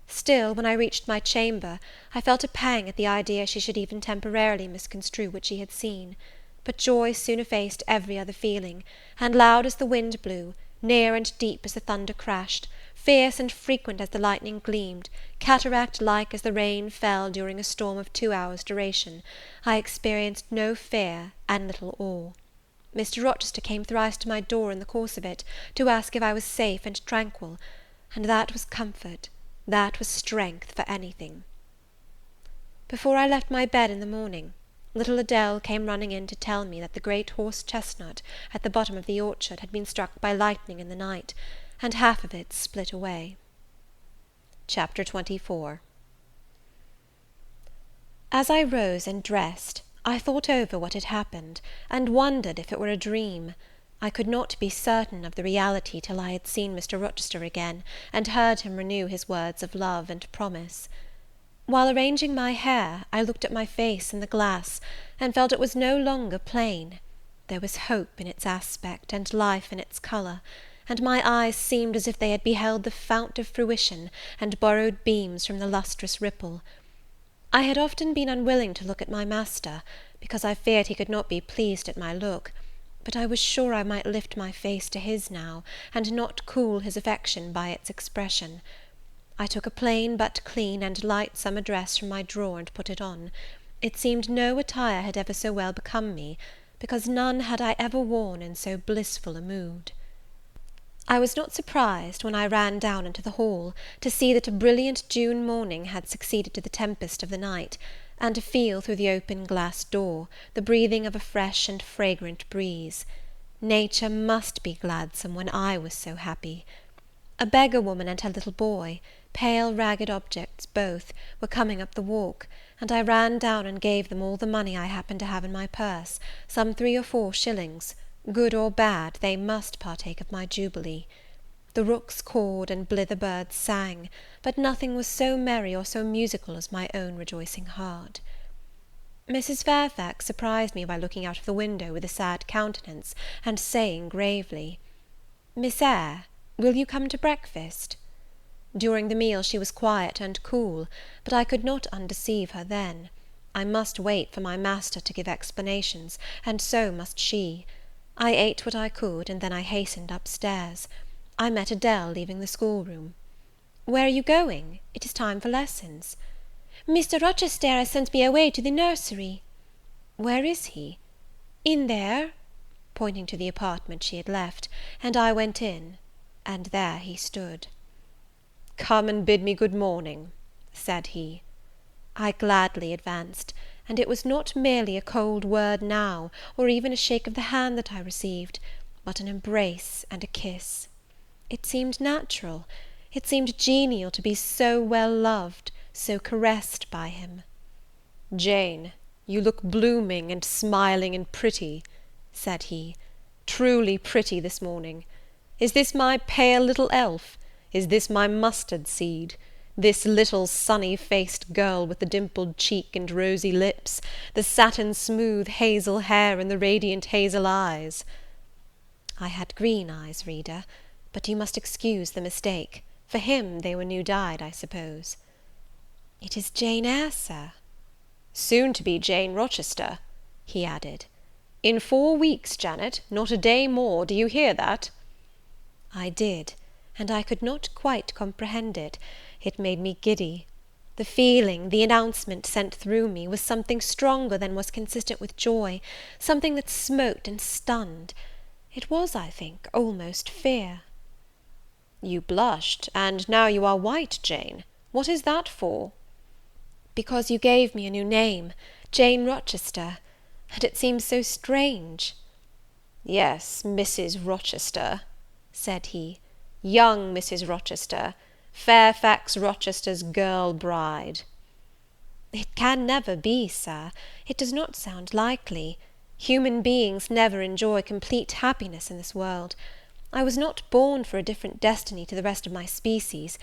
B: Still, when I reached my chamber, I felt a pang at the idea she should even temporarily misconstrue what she had seen; but joy soon effaced every other feeling, and loud as the wind blew, near and deep as the thunder crashed, fierce and frequent as the lightning gleamed, cataract-like as the rain fell during a storm of 2 hours' duration, I experienced no fear and little awe. Mr. Rochester came thrice to my door in the course of it, to ask if I was safe and tranquil, and that was comfort, that was strength for anything. Before I left my bed in the morning, little Adele came running in to tell me that the great horse-chestnut at the bottom of the orchard had been struck by lightning in the night, and half of it split away.
A: Chapter 24.
B: As I rose and dressed, I thought over what had happened, and wondered if it were a dream. I could not be certain of the reality till I had seen Mr. Rochester again, and heard him renew his words of love and promise. While arranging my hair, I looked at my face in the glass, and felt it was no longer plain. There was hope in its aspect, and life in its colour, and my eyes seemed as if they had beheld the fount of fruition, and borrowed beams from the lustrous ripple. I had often been unwilling to look at my master, because I feared he could not be pleased at my look, but I was sure I might lift my face to his now, and not cool his affection by its expression. I took a plain but clean and light summer dress from my drawer and put it on. It seemed no attire had ever so well become me, because none had I ever worn in so blissful a mood. I was not surprised, when I ran down into the hall, to see that a brilliant June morning had succeeded to the tempest of the night, and to feel, through the open glass door, the breathing of a fresh and fragrant breeze. Nature must be gladsome when I was so happy. A beggar woman and her little boy, pale ragged objects both, were coming up the walk, and I ran down and gave them all the money I happened to have in my purse, some 3 or 4 shillings. Good or bad, they must partake of my jubilee. The rooks cawed and blither birds sang, but nothing was so merry or so musical as my own rejoicing heart. Mrs. Fairfax surprised me by looking out of the window with a sad countenance, and saying gravely, "Miss Eyre, will you come to breakfast?" During the meal she was quiet and cool, but I could not undeceive her then. I must wait for my master to give explanations, and so must she. I ate what I could, and then I hastened upstairs. I met Adele leaving the schoolroom. "Where are you going? It is time for lessons." "Mr. Rochester has sent me away to the nursery." "Where is he?" "In there," pointing to the apartment she had left, and I went in, and there he stood. "Come and bid me good morning," said he. I gladly advanced, and it was not merely a cold word now, or even a shake of the hand that I received, but an embrace and a kiss. It seemed natural, it seemed genial to be so well loved, so caressed by him.
C: "Jane, you look blooming and smiling and pretty," said he, "truly pretty this morning. Is this my pale little elf? Is this my mustard seed? This little sunny-faced girl with the dimpled cheek and rosy lips, the satin-smooth hazel hair and the radiant hazel eyes?"
B: I had green eyes, reader, but you must excuse the mistake. For him they were new-dyed, I suppose. "It is Jane Eyre, sir."
C: "Soon to be Jane Rochester," he added. "In 4 weeks, Janet, not a day more, do you hear that?"
B: I did, and I could not quite comprehend it. It made me giddy. The feeling, the announcement sent through me, was something stronger than was consistent with joy, something that smote and stunned. It was, I think, almost fear. You blushed, and now you are white, Jane. What is that for? Because you gave me a new name, Jane Rochester, and it seems so strange. Yes, Mrs. Rochester, said he, young Mrs. Rochester, Fairfax Rochester's girl bride. It can never be, sir. It does not sound likely. Human beings never enjoy complete happiness in this world. I was not born for a different destiny to the rest of my species.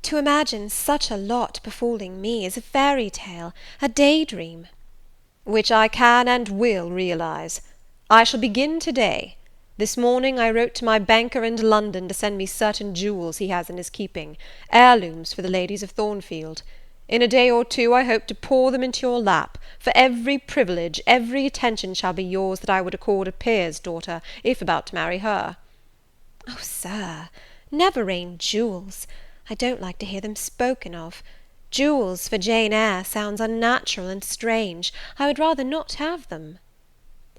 B: To imagine such a lot befalling me is a fairy tale, a daydream. Which I can and will realize. I shall begin to-day. This morning I wrote to my banker in London to send me certain jewels he has in his keeping, heirlooms for the ladies of Thornfield. In a day or two I hope to pour them into your lap, for every privilege, every attention shall be yours that I would accord a peer's daughter, if about to marry her. Oh, sir, never rain jewels. I don't like to hear them spoken of. Jewels for Jane Eyre sounds unnatural and strange. I would rather not have them.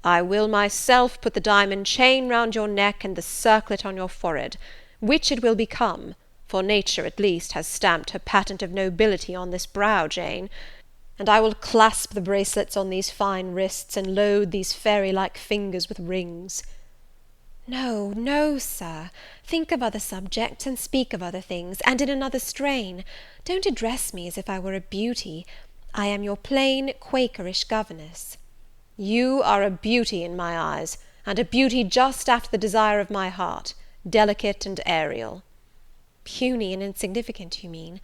B: I will myself put the diamond chain round your neck and the circlet on your forehead, which it will become, for nature at least has stamped her patent of nobility on this brow, Jane, and I will clasp the bracelets on these fine wrists, and load these fairy-like fingers with rings. No, no, sir, think of other subjects, and speak of other things, and in another strain. Don't address me as if I were a beauty. I am your plain Quakerish governess. You are a beauty in my eyes, and a beauty just after the desire of my heart, delicate and aerial. Puny and insignificant, you mean?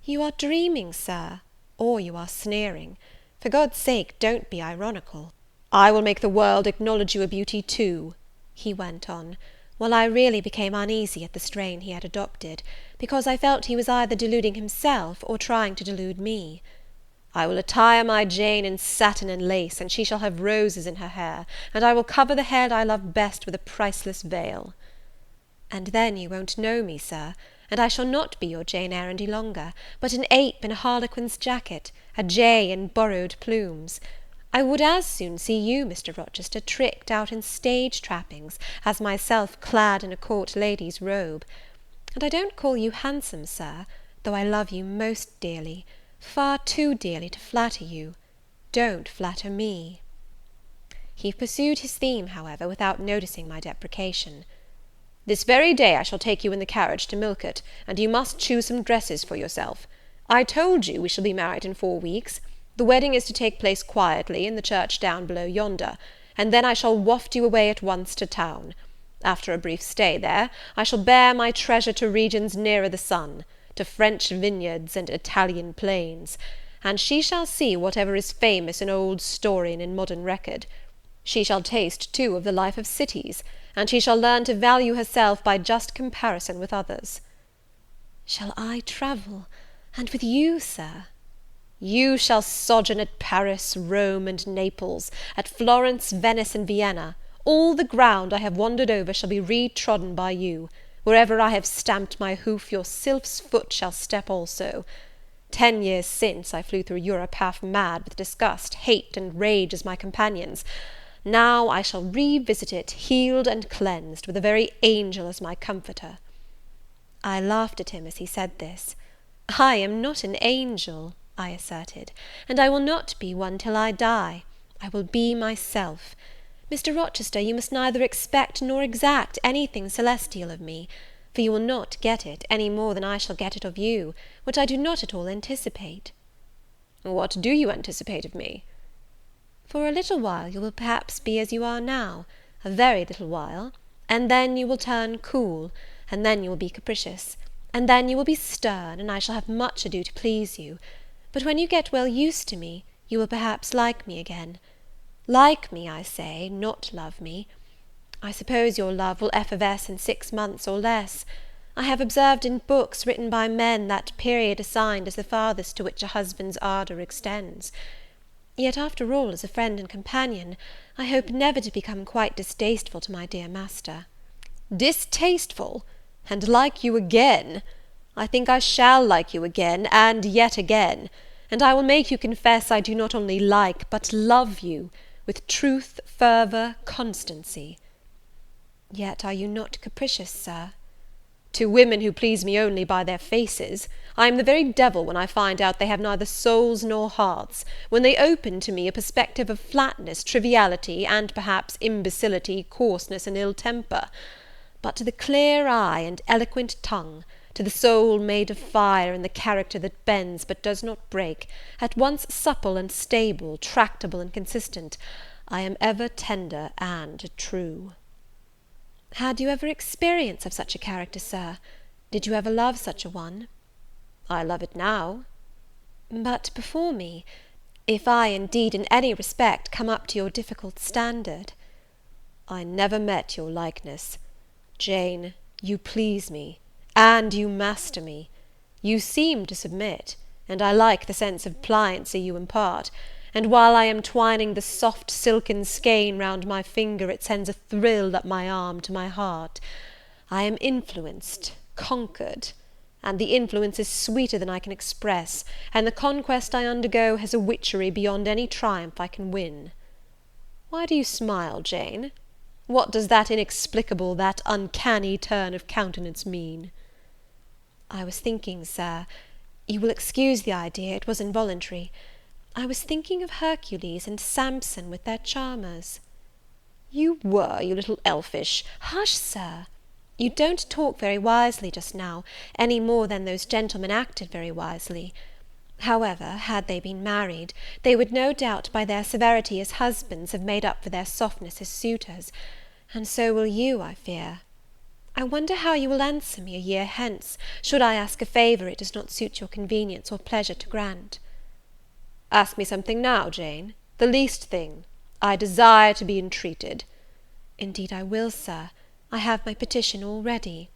B: You are dreaming, sir, or you are sneering. For God's sake, don't be ironical. I will make the world acknowledge you a beauty too, he went on, while I really became uneasy at the strain he had adopted, because I felt he was either deluding himself or trying to delude me. I will attire my Jane in satin and lace, and she shall have roses in her hair, and I will cover the head I love best with a priceless veil. And then you won't know me, sir, and I shall not be your Jane Eyre any longer, but an ape in a harlequin's jacket, a jay in borrowed plumes. I would as soon see you, Mr. Rochester, tricked out in stage trappings, as myself clad in a court lady's robe. And I don't call you handsome, sir, though I love you most dearly, far too dearly to flatter you. Don't flatter me. He pursued his theme, however, without noticing my deprecation. This very day I shall take you in the carriage to Millcote, and you must choose some dresses for yourself. I told you we shall be married in 4 weeks. The wedding is to take place quietly, in the church down below yonder, and then I shall waft you away at once to town. After a brief stay there, I shall bear my treasure to regions nearer the sun, to French vineyards and Italian plains, and she shall see whatever is famous in old story and in modern record. She shall taste, too, of the life of cities, and she shall learn to value herself by just comparison with others. Shall I travel, and with you, sir? You shall sojourn at Paris, Rome, and Naples, at Florence, Venice, and Vienna. All the ground I have wandered over shall be re-trodden by you. Wherever I have stamped my hoof, your sylph's foot shall step also. 10 years since, I flew through Europe half mad with disgust, hate, and rage as my companions. Now I shall revisit it, healed and cleansed, with a very angel as my comforter. I laughed at him as he said this. I am not an angel, I asserted, and I will not be one till I die. I will be myself. Mr. Rochester, you must neither expect nor exact anything celestial of me, for you will not get it, any more than I shall get it of you, which I do not at all anticipate. What do you anticipate of me? For a little while you will perhaps be as you are now, a very little while, and then you will turn cool, and then you will be capricious, and then you will be stern, and I shall have much ado to please you. But when you get well used to me, you will perhaps like me again. Like me, I say, not love me. I suppose your love will effervesce in 6 months or less. I have observed in books written by men that period assigned as the farthest to which a husband's ardour extends. Yet, after all, as a friend and companion, I hope never to become quite distasteful to my dear master. Distasteful! And like you again!
C: I think I shall like you again, and yet again, and I will make you confess I do not only like, but love you, with truth, fervour, constancy."
B: "Yet are you not capricious, Sir?"
C: "To women who please me only by their faces, I am the very devil when I find out they have neither souls nor hearts, when they open to me a perspective of flatness, triviality, and perhaps imbecility, coarseness, and ill temper. But to the clear eye and eloquent tongue, to the soul made of fire, and the character that bends but does not break, at once supple and stable, tractable and consistent, I am ever tender and true."
B: "Had you ever experience of such a character, Sir? Did you ever love such a one?"
C: "I love it now."
B: "But before me, if I, indeed, in any respect, come up to your difficult standard?"
C: "I never met your likeness. Jane, you please me, and you master me. You seem to submit, and I like the sense of pliancy you impart, and while I am twining the soft silken skein round my finger, it sends a thrill up my arm to my heart. I am influenced, conquered, and the influence is sweeter than I can express, and the conquest I undergo has a witchery beyond any triumph I can win. Why do you smile, Jane? What does that inexplicable, that uncanny turn of countenance mean?"
B: "I was thinking, Sir, you will excuse the idea, it was involuntary, I was thinking of Hercules and Samson with their charmers."
C: "You were, you little elfish—"
B: "Hush, Sir! You don't talk very wisely just now, any more than those gentlemen acted very wisely. However, had they been married, they would no doubt by their severity as husbands have made up for their softness as suitors, and so will you, I fear. I wonder how you will answer me a year hence, should I ask a favour it does not suit your convenience or pleasure to grant."
C: "Ask me something now, Jane, the least thing. I desire to be entreated."
B: "Indeed I will, Sir. I have my petition all ready."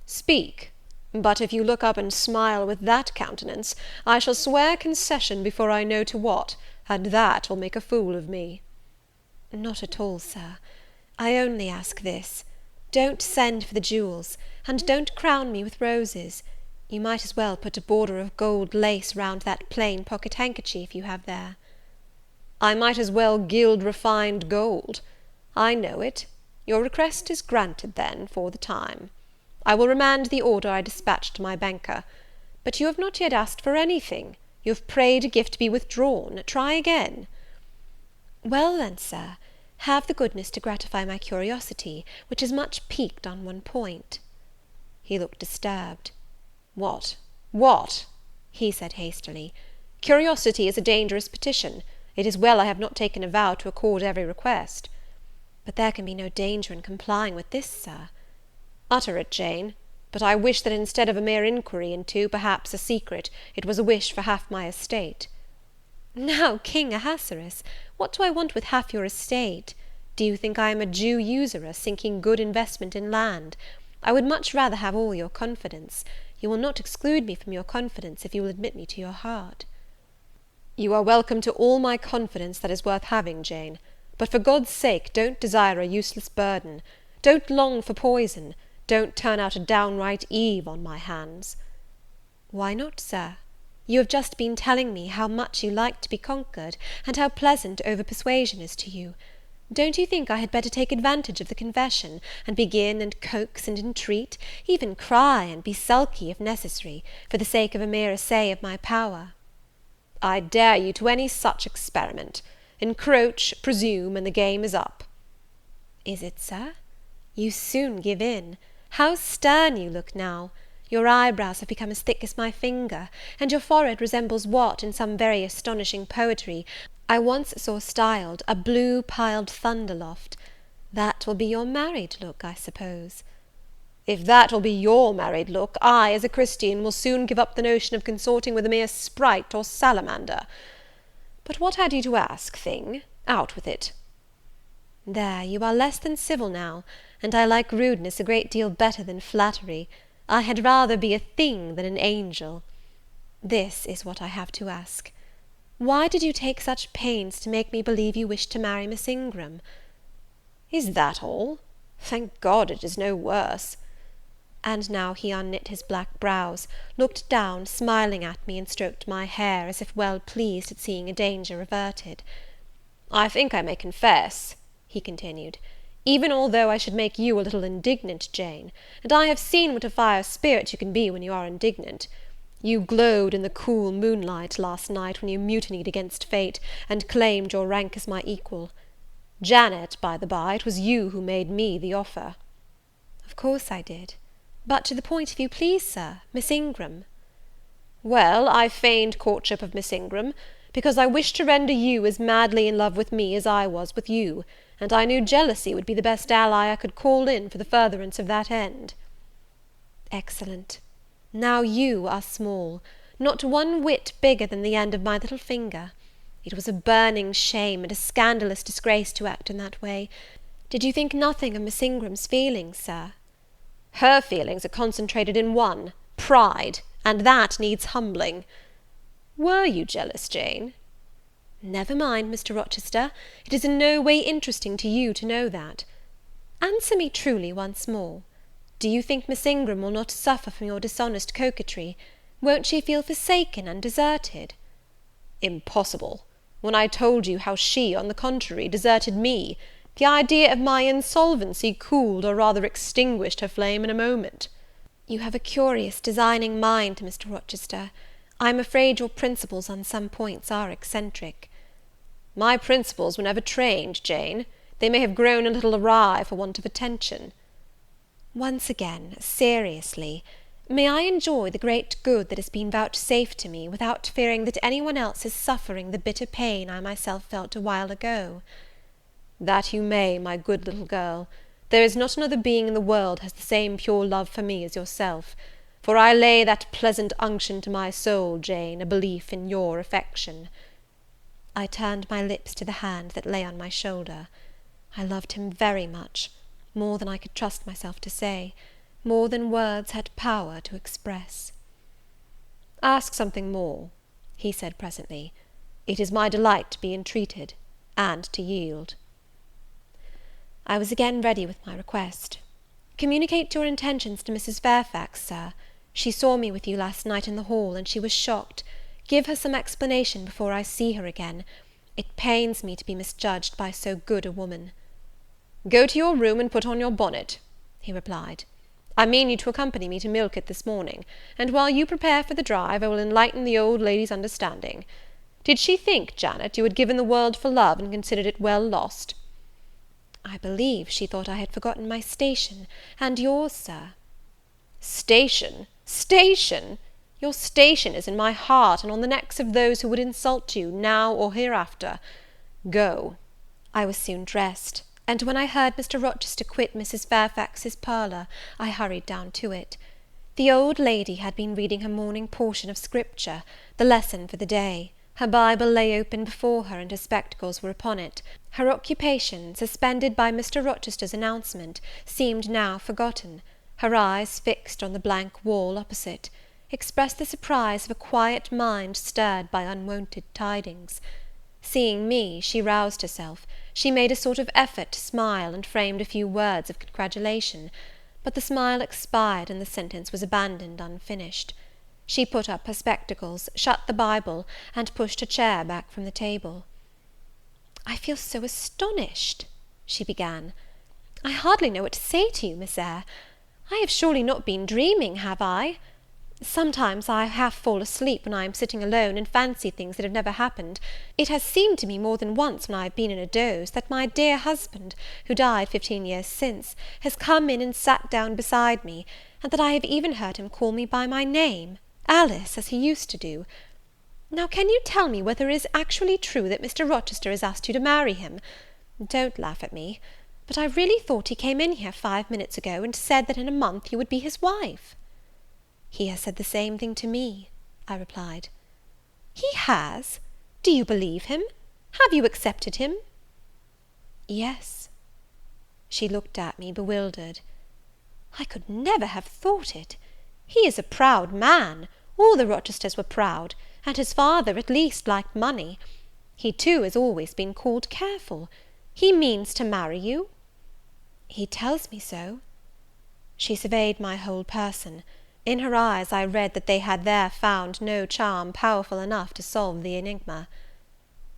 C: "Speak; but if you look up and smile with that countenance, I shall swear concession before I know to what, and that will make a fool of me."
B: "Not at all, Sir. I only ask this, don't send for the jewels, and don't crown me with roses. You might as well put a border of gold lace round that plain pocket handkerchief you have there."
C: "I might as well gild refined gold. I know it. Your request is granted, then, for the time. I will remand the order I dispatched to my banker. But you have not yet asked for anything. You have prayed a gift be withdrawn. Try again."
B: "Well, then, Sir, have the goodness to gratify my curiosity, which is much piqued on one point."
C: He looked disturbed. What?" he said hastily. "Curiosity is a dangerous petition. It is well I have not taken a vow to accord every request."
B: "But there can be no danger in complying with this, Sir."
C: "Utter it, Jane; but I wish that instead of a mere inquiry into, perhaps, a secret, it was a wish for half my estate."
B: "Now, King Ahasuerus, what do I want with half your estate? Do you think I am a Jew usurer, sinking good investment in land? I would much rather have all your confidence. You will not exclude me from your confidence, if you will admit me to your heart."
C: "You are welcome to all my confidence that is worth having, Jane; but for God's sake don't desire a useless burden. Don't long for poison. Don't turn out a downright Eve on my hands."
B: "Why not, Sir? You have just been telling me how much you like to be conquered, and how pleasant over persuasion is to you. Don't you think I had better take advantage of the confession, and begin and coax and entreat, even cry and be sulky, if necessary, for the sake of a mere essay of my power?"
C: "I dare you to any such experiment. Encroach, presume, and the game is up."
B: "Is it, Sir? You soon give in. How stern you look now! Your eyebrows have become as thick as my finger, and your forehead resembles what, in some very astonishing poetry, I once saw styled a blue piled thunder loft. That will be your married look, I suppose."
C: "If that will be your married look, I, as a Christian, will soon give up the notion of consorting with a mere sprite or salamander. But what had you to ask, thing? Out with it."
B: "There, you are less than civil now, and I like rudeness a great deal better than flattery. I had rather be a thing than an angel. This is what I have to ask. Why did you take such pains to make me believe you wished to marry Miss Ingram?"
C: "Is that all? Thank God it is no worse."
B: and now he unknit his black brows, looked down, smiling at me, and stroked my hair, as if well pleased at seeing a danger averted. "I think I may confess," he continued, "even although I should make you a little indignant, Jane, and I have seen what a fire spirit you can be when you are indignant. You glowed in the cool moonlight last night when you mutinied against fate, and claimed your rank as my equal. Janet, by the by, it was you who made me the offer." "Of course I did. But to the point, if you please, Sir, Miss Ingram." "Well, I feigned courtship of Miss Ingram, because I wished to render you as madly in love with me as I was with you, and I knew jealousy would be the best ally I could call in for the furtherance of that end." "Excellent. Now you are small, not one whit bigger than the end of my little finger. It was a burning shame and a scandalous disgrace to act in that way. Did you think nothing of Miss Ingram's feelings, Sir?" "Her feelings are concentrated in one, pride, and that needs humbling. Were you jealous, Jane?" "Never mind, Mr. Rochester, it is in no way interesting to you to know that. Answer me truly once more. Do you think Miss Ingram will not suffer from your dishonest coquetry? Won't she feel forsaken and deserted?" "Impossible! When I told you how she, on the contrary, deserted me, the idea of my insolvency cooled, or rather extinguished, her flame in a moment." "You have a curious, designing mind, Mr. Rochester. I am afraid your principles on some points are eccentric." "My principles were never trained, Jane. They may have grown a little awry for want of attention." "Once again, seriously, may I enjoy the great good that has been vouchsafed to me, without fearing that any one else is suffering the bitter pain I myself felt a while ago?" "That you may, my good little girl. There is not another being in the world has the same pure love for me as yourself; for I lay that pleasant unction to my soul, Jane, a belief in your affection." I turned my lips to the hand that lay on my shoulder. I loved him very much, more than I could trust myself to say, more than words had power to express. "Ask something more," he said presently. "It is my delight to be entreated, and to yield." I was again ready with my request. "Communicate your intentions to Mrs. Fairfax, Sir. She saw me with you last night in the hall, and she was shocked. Give her some explanation before I see her again. It pains me to be misjudged by so good a woman." "Go to your room and put on your bonnet," he replied. "I mean you to accompany me to Millcote this morning, and while you prepare for the drive, I will enlighten the old lady's understanding. Did she think, Janet, you had given the world for love, and considered it well lost?" "I believe she thought I had forgotten my station, and yours, Sir." "Station! Station! Your station is in my heart, and on the necks of those who would insult you, now or hereafter. Go." I was soon dressed, and when I heard Mr. Rochester quit Mrs. Fairfax's parlour, I hurried down to it. The old lady had been reading her morning portion of Scripture, the lesson for the day. Her Bible lay open before her, and her spectacles were upon it. Her occupation, suspended by Mr. Rochester's announcement, seemed now forgotten. Her eyes, fixed on the blank wall opposite, expressed the surprise of a quiet mind stirred by unwonted tidings. Seeing me, she roused herself; she made a sort of effort to smile, and framed a few words of congratulation; but the smile expired, and the sentence was abandoned unfinished. She put up her spectacles, shut the Bible, and pushed her chair back from the table. "I feel so astonished," she began. "I hardly know what to say to you, Miss Eyre. I have surely not been dreaming, have I? Sometimes I half fall asleep when I am sitting alone, and fancy things that have never happened. It has seemed to me more than once, when I have been in a doze, that my dear husband, who died 15 years since, has come in and sat down beside me, and that I have even heard him call me by my name, Alice, as he used to do. Now, can you tell me whether it is actually true that Mr. Rochester has asked you to marry him? Don't laugh at me, but I really thought he came in here 5 minutes ago, and said that in a month you would be his wife." "He has said the same thing to me," I replied. "He has? Do you believe him? Have you accepted him?" "Yes." She looked at me bewildered. "I could never have thought it. He is a proud man. All the Rochesters were proud, and his father, at least, liked money. He, too, has always been called careful. He means to marry you?" "He tells me so."
A: She surveyed my whole person. In her eyes I read that they had there found no charm powerful enough to solve the enigma.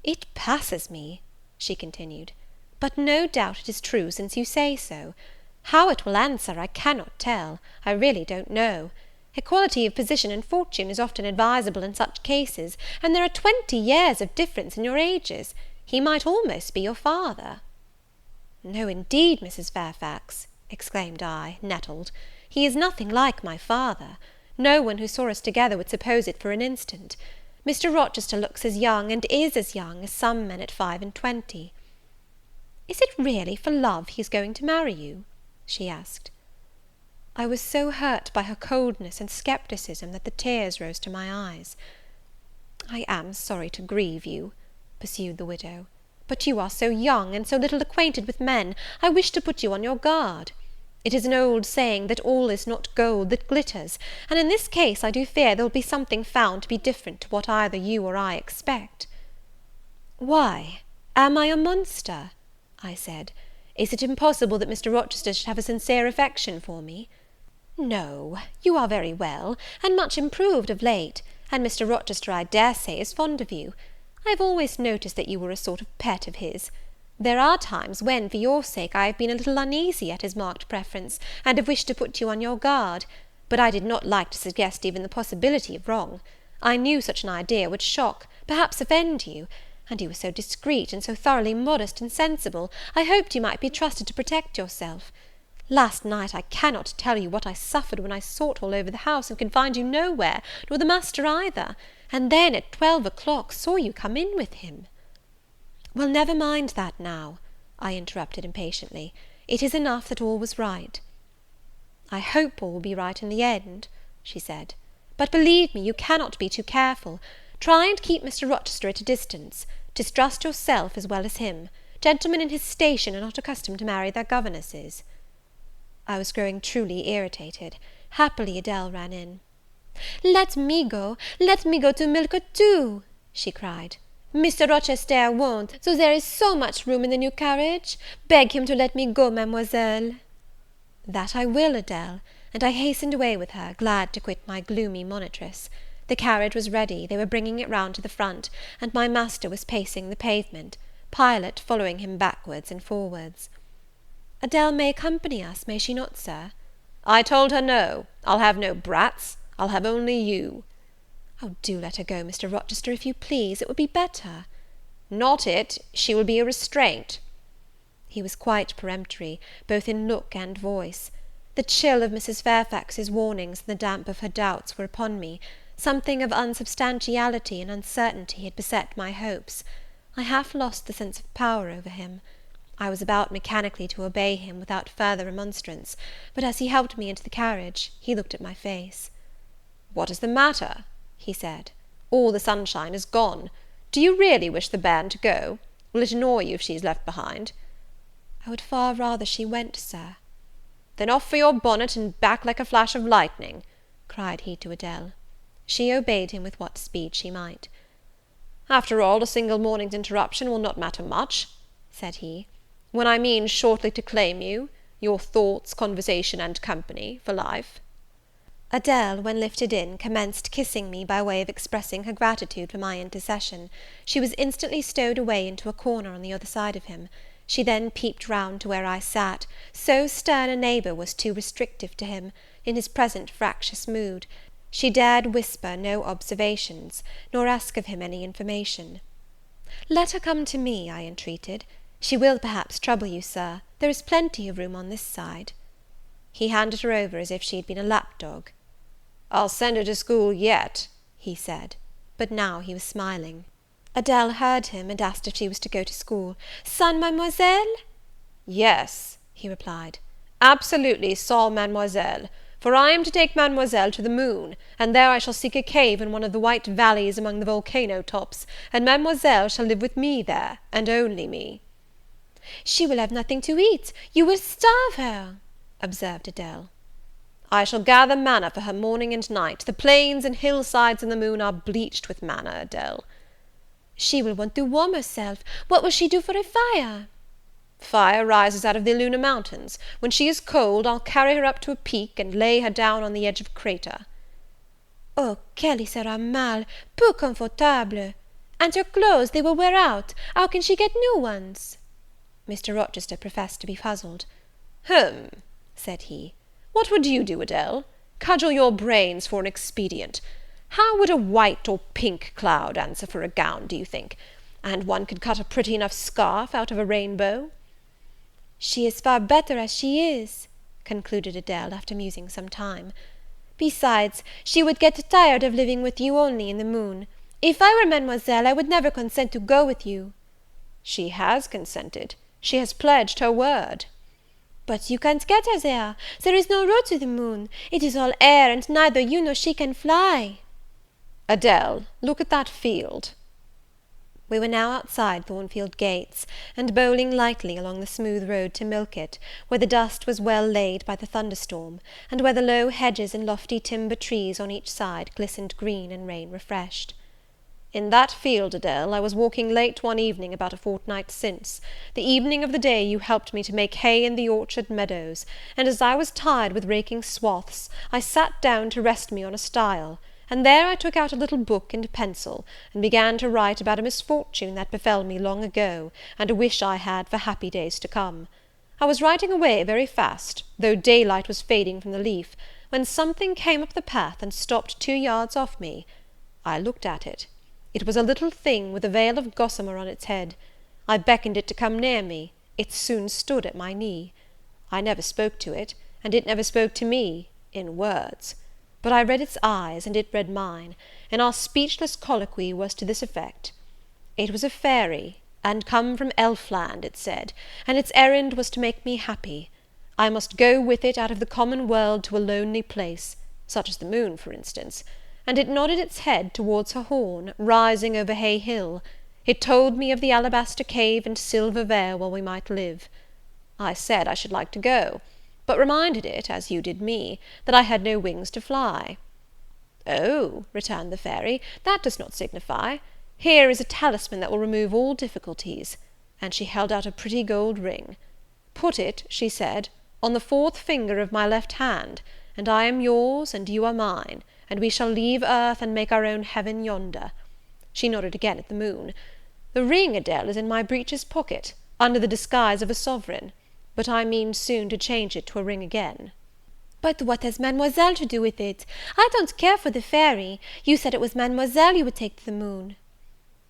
A: "It passes me," she continued, "but no doubt it is true, since you say so. How it will answer I cannot tell, I really don't know. Equality of position and fortune is often advisable in such cases, and there are 20 years of difference in your ages. He might almost be your father." "No, indeed, Mrs. Fairfax," exclaimed I, nettled, "he is nothing like my father. No one who saw us together would suppose it for an instant. Mr. Rochester looks as young, and is as young, as some men at 25. "Is it really for love he is going to marry you?" she asked. I was so hurt by her coldness and scepticism that the tears rose to my eyes. "I am sorry to grieve you," pursued the widow, "but you are so young, and so little acquainted with men, I wish to put you on your guard. It is an old saying, that all is not gold that glitters, and in this case I do fear there will be something found to be different to what either you or I expect." "Why, am I a monster?" I said. "Is it impossible that Mr. Rochester should have a sincere affection for me?" "No, you are very well, and much improved of late, and Mr. Rochester, I dare say, is fond of you. I have always noticed that you were a sort of pet of his. There are times when, for your sake, I have been a little uneasy at his marked preference, and have wished to put you on your guard; but I did not like to suggest even the possibility of wrong. I knew such an idea would shock, perhaps offend you, and you were so discreet, and so thoroughly modest and sensible, I hoped you might be trusted to protect yourself. Last night I cannot tell you what I suffered when I sought all over the house, and could find you nowhere, nor the master either, and then at 12 o'clock saw you come in with him." "Well, never mind that now," I interrupted impatiently. "It is enough that all was right." "I hope all will be right in the end," she said; "but believe me, you cannot be too careful. Try and keep Mr. Rochester at a distance. Distrust yourself as well as him. Gentlemen in his station are not accustomed to marry their governesses." I was growing truly irritated. Happily Adele ran in. Let me go to milk too," she cried. "Mr. Rochester won't, so there is so much room in the new carriage. Beg him to let me go, mademoiselle." "That I will, Adele," and I hastened away with her, glad to quit my gloomy monitress. The carriage was ready, they were bringing it round to the front, and my master was pacing the pavement, Pilot following him backwards and forwards. "Adele may accompany us, may she not, Sir?" "I told her no. I'll have no brats. I'll have only you." "Oh, do let her go, Mr. Rochester, if you please, it would be better." "Not it. She will be a restraint." He was quite peremptory, both in look and voice. The chill of Mrs. Fairfax's warnings and the damp of her doubts were upon me. Something of unsubstantiality and uncertainty had beset my hopes. I half lost the sense of power over him. I was about mechanically to obey him without further remonstrance, but as he helped me into the carriage, he looked at my face. "What is the matter?" he said. "All the sunshine is gone. Do you really wish the bairn to go? Will it annoy you if she is left behind?" "I would far rather she went, Sir." "Then off for your bonnet, and back like a flash of lightning," cried he to Adele. She obeyed him with what speed she might. "After all, a single morning's interruption will not matter much," said he, "when I mean shortly to claim you, your thoughts, conversation, and company, for life." Adele, when lifted in, commenced kissing me by way of expressing her gratitude for my intercession. She was instantly stowed away into a corner on the other side of him. She then peeped round to where I sat, so stern a neighbour was too restrictive to him, in his present fractious mood. She dared whisper no observations, nor ask of him any information. "Let her come to me," I entreated. "She will perhaps trouble you, Sir. There is plenty of room on this side." He handed her over as if she had been a lapdog. "I'll send her to school yet," he said, but now he was smiling. Adele heard him, and asked if she was to go to school. "Sans mademoiselle?" "Yes," he replied, "absolutely sans mademoiselle, for I am to take mademoiselle to the moon, and there I shall seek a cave in one of the white valleys among the volcano tops, and mademoiselle shall live with me there, and only me." "She will have nothing to eat, you will starve her," observed Adele. "I shall gather manna for her morning and night. The plains and hillsides in the moon are bleached with manna, Adele." "She will want to warm herself. What will she do for a fire?"
C: Fire rises out of the lunar mountains. When she is cold, I'll carry her up to a peak, and lay her down on the edge of a crater."
B: "Oh, qu'elle sera mal, peu confortable! And her clothes, they will wear out. How can she get new ones?"
A: Mr. Rochester professed to be puzzled.
C: Said he. "What would you do, Adele? Cudgel your brains for an expedient. How would a white or pink cloud answer for a gown, do you think? And one could cut a pretty enough scarf out of a rainbow."
B: "She is far better as she is," concluded Adele, after musing some time. "Besides, she would get tired of living with you only in the moon. If I were Mademoiselle, I would never consent to go with you."
C: "She has consented. She has pledged her word."
B: "But you can't get her there. There is no road to the moon. It is all air, and neither you nor she can fly."
C: "Adele, look at that field."
A: We were now outside Thornfield gates, and bowling lightly along the smooth road to Millcote, where the dust was well laid by the thunderstorm, and where the low hedges and lofty timber trees on each side glistened green and rain refreshed.
C: "In that field, Adele, I was walking late one evening about a fortnight since, the evening of the day you helped me to make hay in the orchard meadows, and as I was tired with raking swaths, I sat down to rest me on a stile, and there I took out a little book and pencil, and began to write about a misfortune that befell me long ago, and a wish I had for happy days to come. I was writing away very fast, though daylight was fading from the leaf, when something came up the path and stopped 2 yards off me. I looked at it. It was a little thing with a veil of gossamer on its head. I beckoned it to come near me. It soon stood at my knee. I never spoke to it, and it never spoke to me, in words. But I read its eyes, and it read mine, and our speechless colloquy was to this effect. It was a fairy, and come from Elfland, it said, and its errand was to make me happy. I must go with it out of the common world to a lonely place, such as the moon, for instance, and it nodded its head towards her horn, rising over Hay Hill. It told me of the alabaster cave and silver vale where we might live. I said I should like to go, but reminded it, as you did me, that I had no wings to fly. "Oh," returned the fairy, "that does not signify. Here is a talisman that will remove all difficulties," and she held out a pretty gold ring. "Put it," she said, "on the 4th finger of my left hand, and I am yours, and you are mine, and we shall leave earth and make our own heaven yonder." She nodded again at the moon. "The ring, Adele, is in my breeches pocket, under the disguise of a sovereign, but I mean soon to change it to a ring again."
B: "But what has Mademoiselle to do with it? I don't care for the fairy. You said it was Mademoiselle you would take to the moon."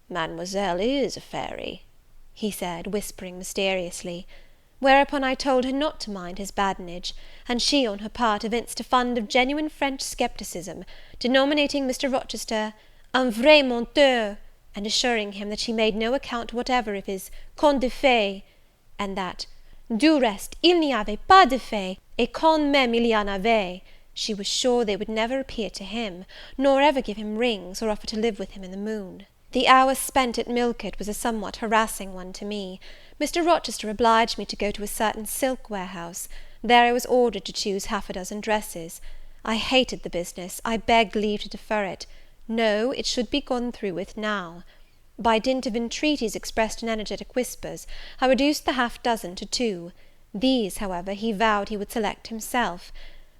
C: "Mademoiselle is a fairy," he said, whispering mysteriously.
A: Whereupon I told her not to mind his badinage, and she, on her part, evinced a fund of genuine French scepticism, denominating Mr. Rochester un vrai menteur, and assuring him that she made no account whatever of his contes de fées, and that, du reste, il n'y avait pas de fées, et quand même il y en avait, she was sure they would never appear to him, nor ever give him rings, or offer to live with him in the moon. The hour spent at Millcote was a somewhat harassing one to me. Mr. Rochester obliged me to go to a certain silk warehouse. There I was ordered to choose 6 dresses. I hated the business. I begged leave to defer it. No, it should be gone through with now. By dint of entreaties expressed in energetic whispers, I reduced the 6 to 2. These, however, he vowed he would select himself.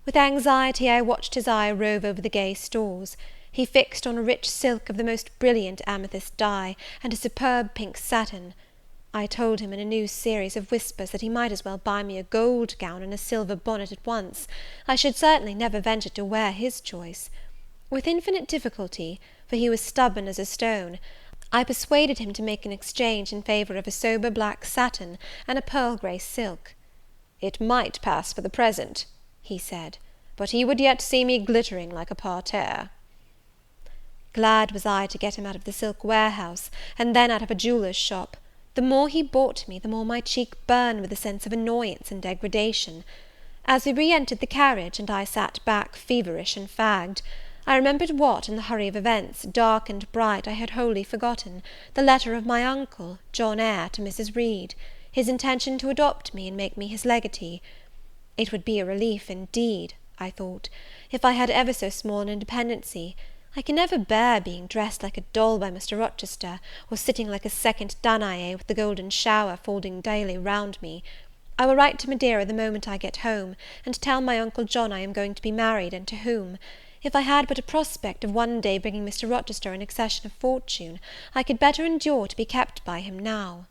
A: With anxiety I watched his eye rove over the gay stores. He fixed on a rich silk of the most brilliant amethyst dye, and a superb pink satin. I told him in a new series of whispers that he might as well buy me a gold gown and a silver bonnet at once. I should certainly never venture to wear his choice. With infinite difficulty, for he was stubborn as a stone, I persuaded him to make an exchange in favour of a sober black satin and a pearl grey silk. "It might pass for the present," he said, "but he would yet see me glittering like a parterre." Glad was I to get him out of the silk warehouse, and then out of a jeweller's shop. The more he bought me, the more my cheek burned with a sense of annoyance and degradation. As we re-entered the carriage, and I sat back feverish and fagged, I remembered what, in the hurry of events, dark and bright, I had wholly forgotten, the letter of my uncle, John Eyre, to Mrs. Reed, his intention to adopt me and make me his legatee. It would be a relief indeed, I thought, if I had ever so small an independency.
B: I can never bear being dressed like a doll by Mr. Rochester, or sitting like a second Danae with the golden shower falling daily round me. I will write to Madeira the moment I get home, and tell my Uncle John I am going to be married, and to whom. If I had but a prospect of one day bringing Mr. Rochester an accession of fortune, I could better endure to be kept by him now.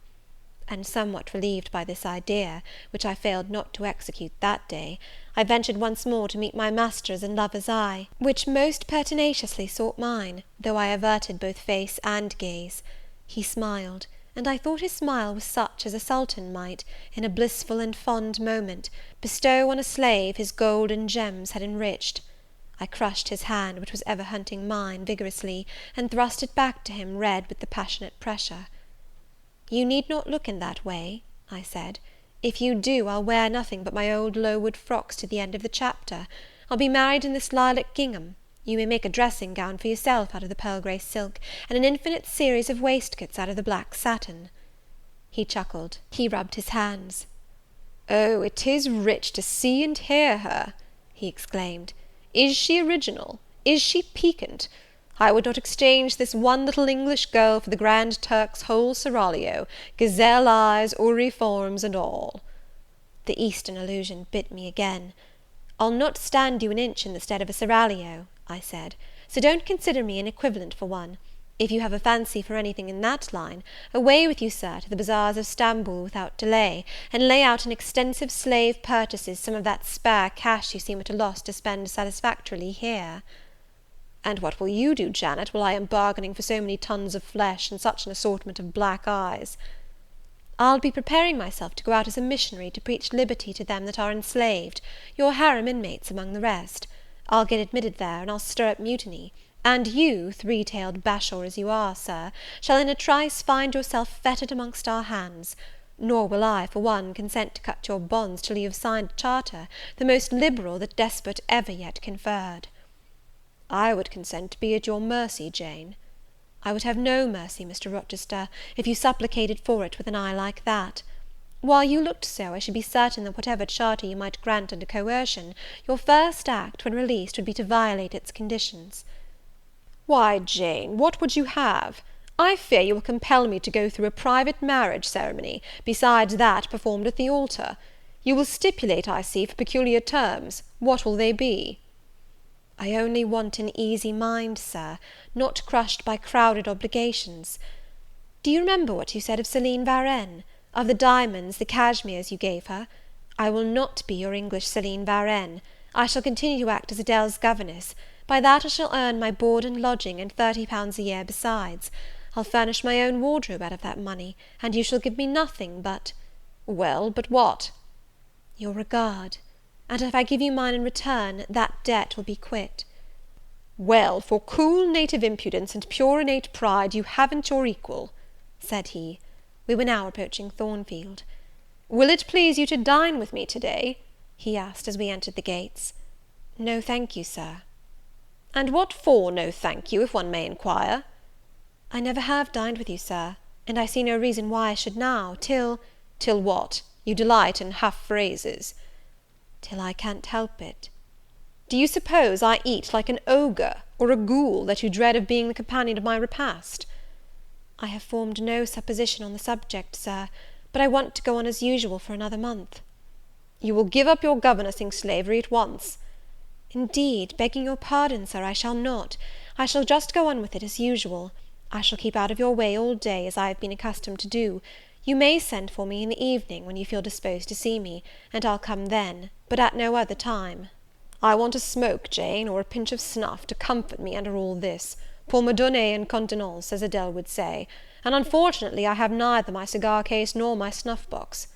B: And somewhat relieved by this idea, which I failed not to execute that day, I ventured once more to meet my master's and lover's eye, which most pertinaciously sought mine, though I averted both face and gaze. He smiled, and I thought his smile was such as a sultan might, in a blissful and fond moment, bestow on a slave his gold and gems had enriched. I crushed his hand, which was ever hunting mine, vigorously, and thrust it back to him, red with the passionate pressure. "You need not look in that way," I said. "If you do, I'll wear nothing but my old Lowood frocks to the end of the chapter. I'll be married in this lilac gingham. You may make a dressing gown for yourself out of the pearl grey silk, and an infinite series of waistcoats out of the black satin." He chuckled. He rubbed his hands. "Oh, it is rich to see and hear her!" he exclaimed. "Is she original? Is she piquant? I would not exchange this one little English girl for the Grand Turk's whole seraglio, gazelle eyes, houri forms, and all." The Eastern allusion bit me again. "I'll not stand you an inch in the stead of a seraglio," I said, "so don't consider me an equivalent for one. If you have a fancy for anything in that line, away with you, Sir, to the bazaars of Stamboul without delay, and lay out in extensive slave purchases some of that spare cash you seem at a loss to spend satisfactorily here." "And what will you do, Janet, while I am bargaining for so many tons of flesh, and such an assortment of black eyes?" "I'll be preparing myself to go out as a missionary to preach liberty to them that are enslaved, your harem inmates among the rest. I'll get admitted there, and I'll stir up mutiny; and you, three-tailed bashaw as you are, Sir, shall in a trice find yourself fettered amongst our hands. Nor will I, for one, consent to cut your bonds till you have signed a charter, the most liberal that despot ever yet conferred." "I would consent to be at your mercy, Jane." "I would have no mercy, Mr. Rochester, if you supplicated for it with an eye like that. While you looked so, I should be certain that whatever charter you might grant under coercion, your first act, when released, would be to violate its conditions." "Why, Jane, what would you have? I fear you will compel me to go through a private marriage ceremony, besides that performed at the altar. You will stipulate, I see, for peculiar terms. What will they be?" "I only want an easy mind, Sir, not crushed by crowded obligations. Do you remember what you said of Céline Varenne? Of the diamonds, the cashmeres you gave her? I will not be your English Céline Varenne. I shall continue to act as Adele's governess. By that I shall earn my board and lodging, and £30 a year besides. I'll furnish my own wardrobe out of that money, and you shall give me nothing but—" "Well, but what?" "Your regard. And if I give you mine in return, that debt will be quit." "Well, for cool native impudence and pure innate pride, you haven't your equal," said he. We were now approaching Thornfield. "Will it please you to dine with me to-day?" he asked, as we entered the gates. "No, thank you, Sir." "And what for, no thank you, if one may inquire?" "I never have dined with you, Sir, and I see no reason why I should now, till—" "Till what? You delight in half-phrases." "Till I can't help it." "Do you suppose I eat like an ogre, or a ghoul, that you dread of being the companion of my repast?" "I have formed no supposition on the subject, Sir, but I want to go on as usual for another month." "You will give up your governessing slavery at once?" "Indeed, begging your pardon, Sir, I shall not. I shall just go on with it as usual. I shall keep out of your way all day, as I have been accustomed to do. You may send for me in the evening, when you feel disposed to see me, and I'll come then, but at no other time." "I want a smoke, Jane, or a pinch of snuff, to comfort me under all this, pour me donner une contenance, as Adele would say; and unfortunately I have neither my cigar case nor my snuff box.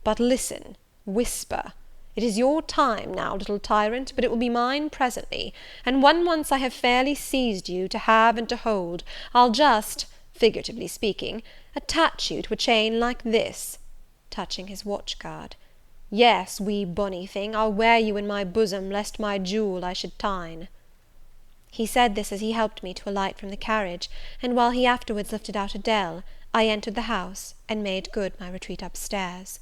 B: But listen, whisper. It is your time now, little tyrant, but it will be mine presently; and when once I have fairly seized you, to have and to hold, I'll just, figuratively speaking, attach you to a chain like this," touching his watch guard. "Yes, wee bonny thing, I'll wear you in my bosom, lest my jewel I should tine." He said this as he helped me to alight from the carriage, and while he afterwards lifted out Adele, I entered the house, and made good my retreat upstairs.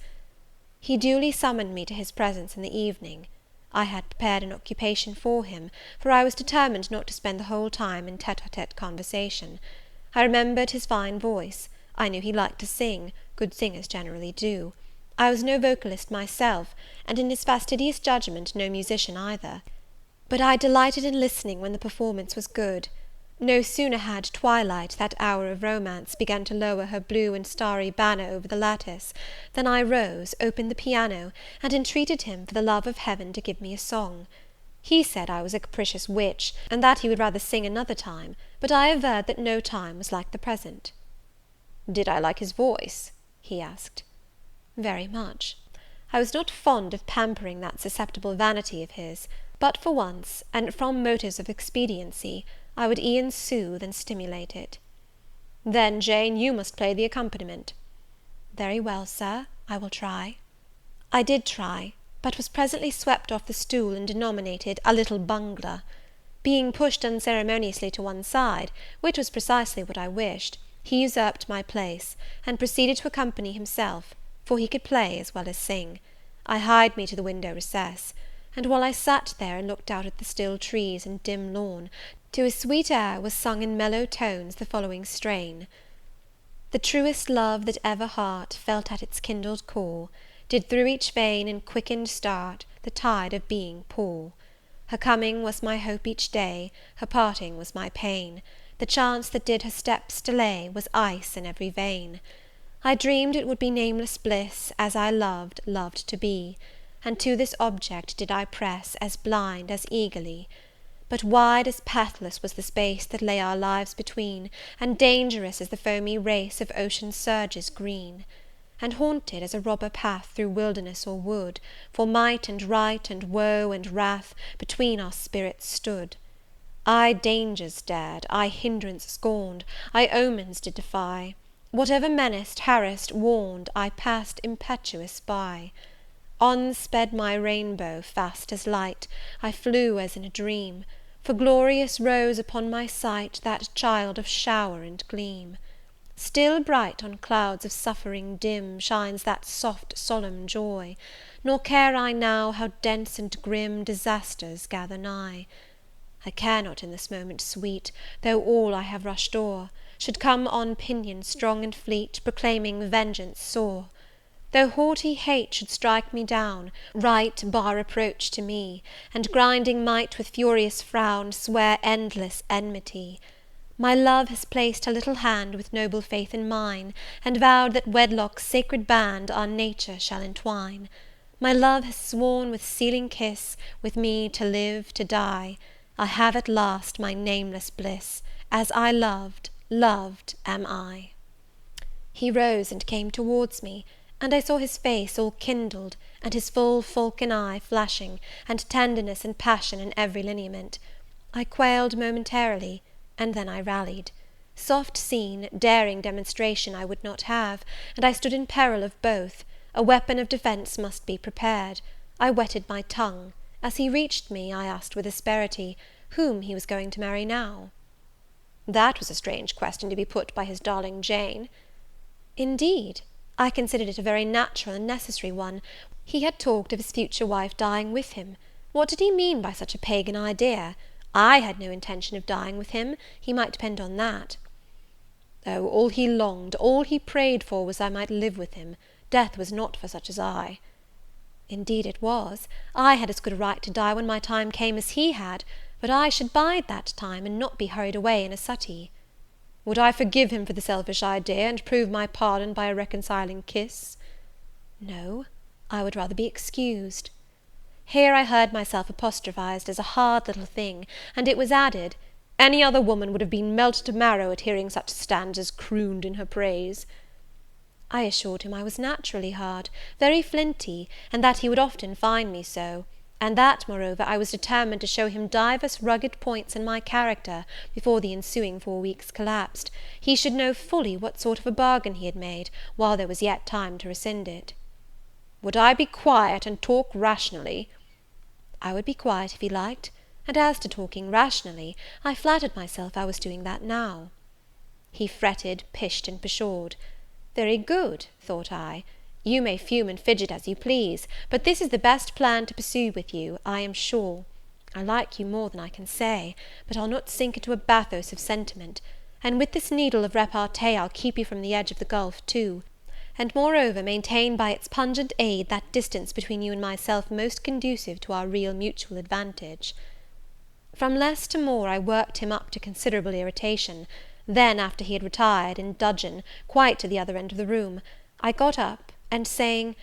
B: He duly summoned me to his presence in the evening.
A: I had prepared an occupation for him, for I was determined not to spend the whole time in tête-à-tête conversation. I remembered his fine voice. I knew he liked to sing; good singers generally do. I was no vocalist myself, and in his fastidious judgment no musician either. But I delighted in listening when the performance was good. No sooner had twilight, that hour of romance, begun to lower her blue and starry banner over the lattice, than I rose, opened the piano, and entreated him, for the love of Heaven, to give me a song. He said I was a capricious witch, and that he would rather sing another time, but I averred that no time was like the present. Did I like his voice? he asked. Very much. I was not fond of pampering that susceptible vanity of his, but for once, and from motives of expediency, I would e'en soothe and stimulate it. Then, Jane, you must play the accompaniment. Very well, Sir, I will try. I did try, but was presently swept off the stool, and denominated a little bungler. Being pushed unceremoniously to one side, which was precisely what I wished, he usurped my place, and proceeded to accompany himself, for he could play as well as sing. I hied me to the window recess, and while I sat there and looked out at the still trees and dim lawn, to a sweet air was sung in mellow tones the following strain: The truest love that ever heart felt at its kindled core, did through each vein in quickened start the tide of being pour. Her coming was my hope each day, her parting was my pain, the chance that did her steps delay was ice in every vein. I dreamed it would be nameless bliss, as I loved to be, and to this object did I press, as blind as eagerly. But wide as pathless was the space that lay our lives between, and dangerous as the foamy race of ocean's surges green. And haunted as a robber path through wilderness or wood, for might and right and woe and wrath between our spirits stood. I dangers dared, I hindrance scorned, I omens did defy. Whatever menaced, harassed, warned, I passed impetuous by. On sped my rainbow, fast as light, I flew as in a dream, for glorious rose upon my sight that child of shower and gleam. Still bright on clouds of suffering dim shines that soft solemn joy, nor care I now how dense and grim disasters gather nigh. I care not in this moment sweet, though all I have rushed o'er should come on pinion strong and fleet, proclaiming vengeance sore. Though haughty hate should strike me down, right bar reproach to me, and grinding might with furious frown swear endless enmity. My love has placed her little hand with noble faith in mine, and vowed that wedlock's sacred band our nature shall entwine. My love has sworn with sealing kiss, with me to live, to die. I have at last my nameless bliss, as I loved am I. He rose and came towards me, and I saw his face all kindled, and his full falcon eye flashing, and tenderness and passion in every lineament. I quailed momentarily, and then I rallied. Soft scene, daring demonstration I would not have, and I stood in peril of both. A weapon of defence must be prepared. I wetted my tongue. As he reached me, I asked with asperity, whom he was going to marry now? That was a strange question to be put by his darling Jane. Indeed? I considered it a very natural and necessary one. He had talked of his future wife dying with him. What did he mean by such a pagan idea? I had no intention of dying with him, he might depend on that. Oh, all he longed, all he prayed for was I might live with him. Death was not for such as I. Indeed it was. I had as good a right to die when my time came as he had, but I should bide that time, and not be hurried away in a suttee. Would I forgive him for the selfish idea, and prove my pardon by a reconciling kiss? No, I would rather be excused. Here I heard myself apostrophized as a hard little thing, and it was added, any other woman would have been melted to marrow at hearing such stanzas crooned in her praise. I assured him I was naturally hard, very flinty, and that he would often find me so, and that, moreover, I was determined to show him divers rugged points in my character before the ensuing 4 weeks collapsed. He should know fully what sort of a bargain he had made, while there was yet time to rescind it. Would I be quiet and talk rationally? I would be quiet if he liked, and as to talking rationally, I flattered myself I was doing that now. He fretted, pished, and pshawed. Very good, thought I. You may fume and fidget as you please, but this is the best plan to pursue with you, I am sure. I like you more than I can say, but I'll not sink into a bathos of sentiment; and with this needle of repartee I'll keep you from the edge of the gulf too, and moreover maintain by its pungent aid that distance between you and myself most conducive to our real mutual advantage. From less to more I worked him up to considerable irritation; then, after he had retired, in dudgeon, quite to the other end of the room, I got up, and saying,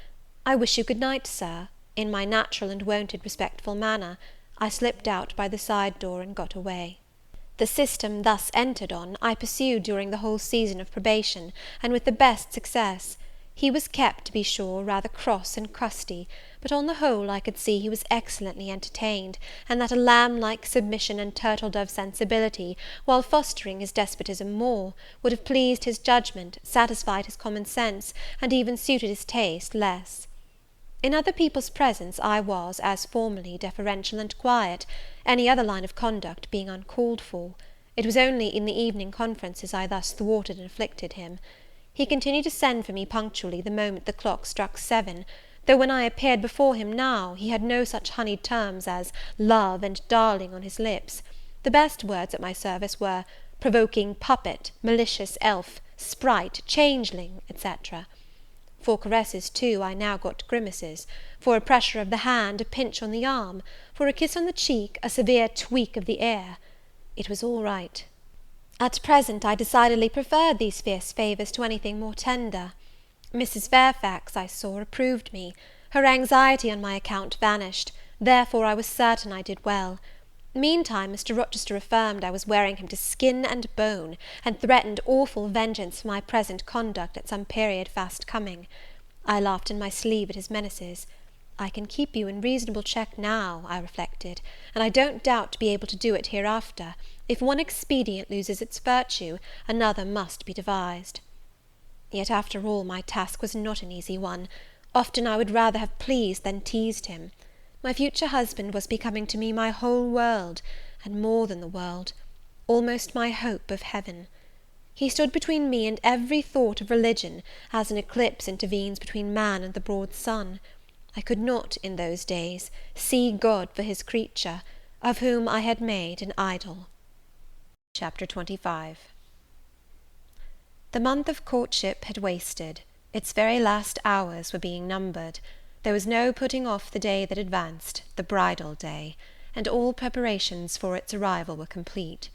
A: "I wish you good night, Sir," in my natural and wonted respectful manner, I slipped out by the side door and got away. The system thus entered on, I pursued during the whole season of probation, and with the best success. He was kept, to be sure, rather cross and crusty, but on the whole I could see he was excellently entertained, and that a lamb-like submission and turtle-dove sensibility, while fostering his despotism more, would have pleased his judgment, satisfied his common sense, and even suited his taste less. In other people's presence I was, as formerly, deferential and quiet, any other line of conduct being uncalled for. It was only in the evening conferences I thus thwarted and afflicted him. He continued to send for me punctually the moment the clock struck 7, though when I appeared before him now, he had no such honeyed terms as love and darling on his lips. The best words at my service were provoking puppet, malicious elf, sprite, changeling, etc. For caresses, too, I now got grimaces; for a pressure of the hand, a pinch on the arm; for a kiss on the cheek, a severe tweak of the ear. It was all right. At present I decidedly preferred these fierce favours to anything more tender. Mrs. Fairfax, I saw, approved me; her anxiety on my account vanished, therefore I was certain I did well. Meantime Mr. Rochester affirmed I was wearing him to skin and bone, and threatened awful vengeance for my present conduct at some period fast coming. I laughed in my sleeve at his menaces. I can keep you in reasonable check now, I reflected, and I don't doubt to be able to do it hereafter. If one expedient loses its virtue, another must be devised. Yet, after all, my task was not an easy one. Often I would rather have pleased than teased him. My future husband was becoming to me my whole world, and more than the world, almost my hope of heaven. He stood between me and every thought of religion, as an eclipse intervenes between man and the broad sun. I could not, in those days, see God for his creature, of whom I had made an idol. Chapter 25. The month of courtship had wasted; its very last hours were being numbered. There was no putting off the day that advanced, the bridal day, and all preparations for its arrival were complete.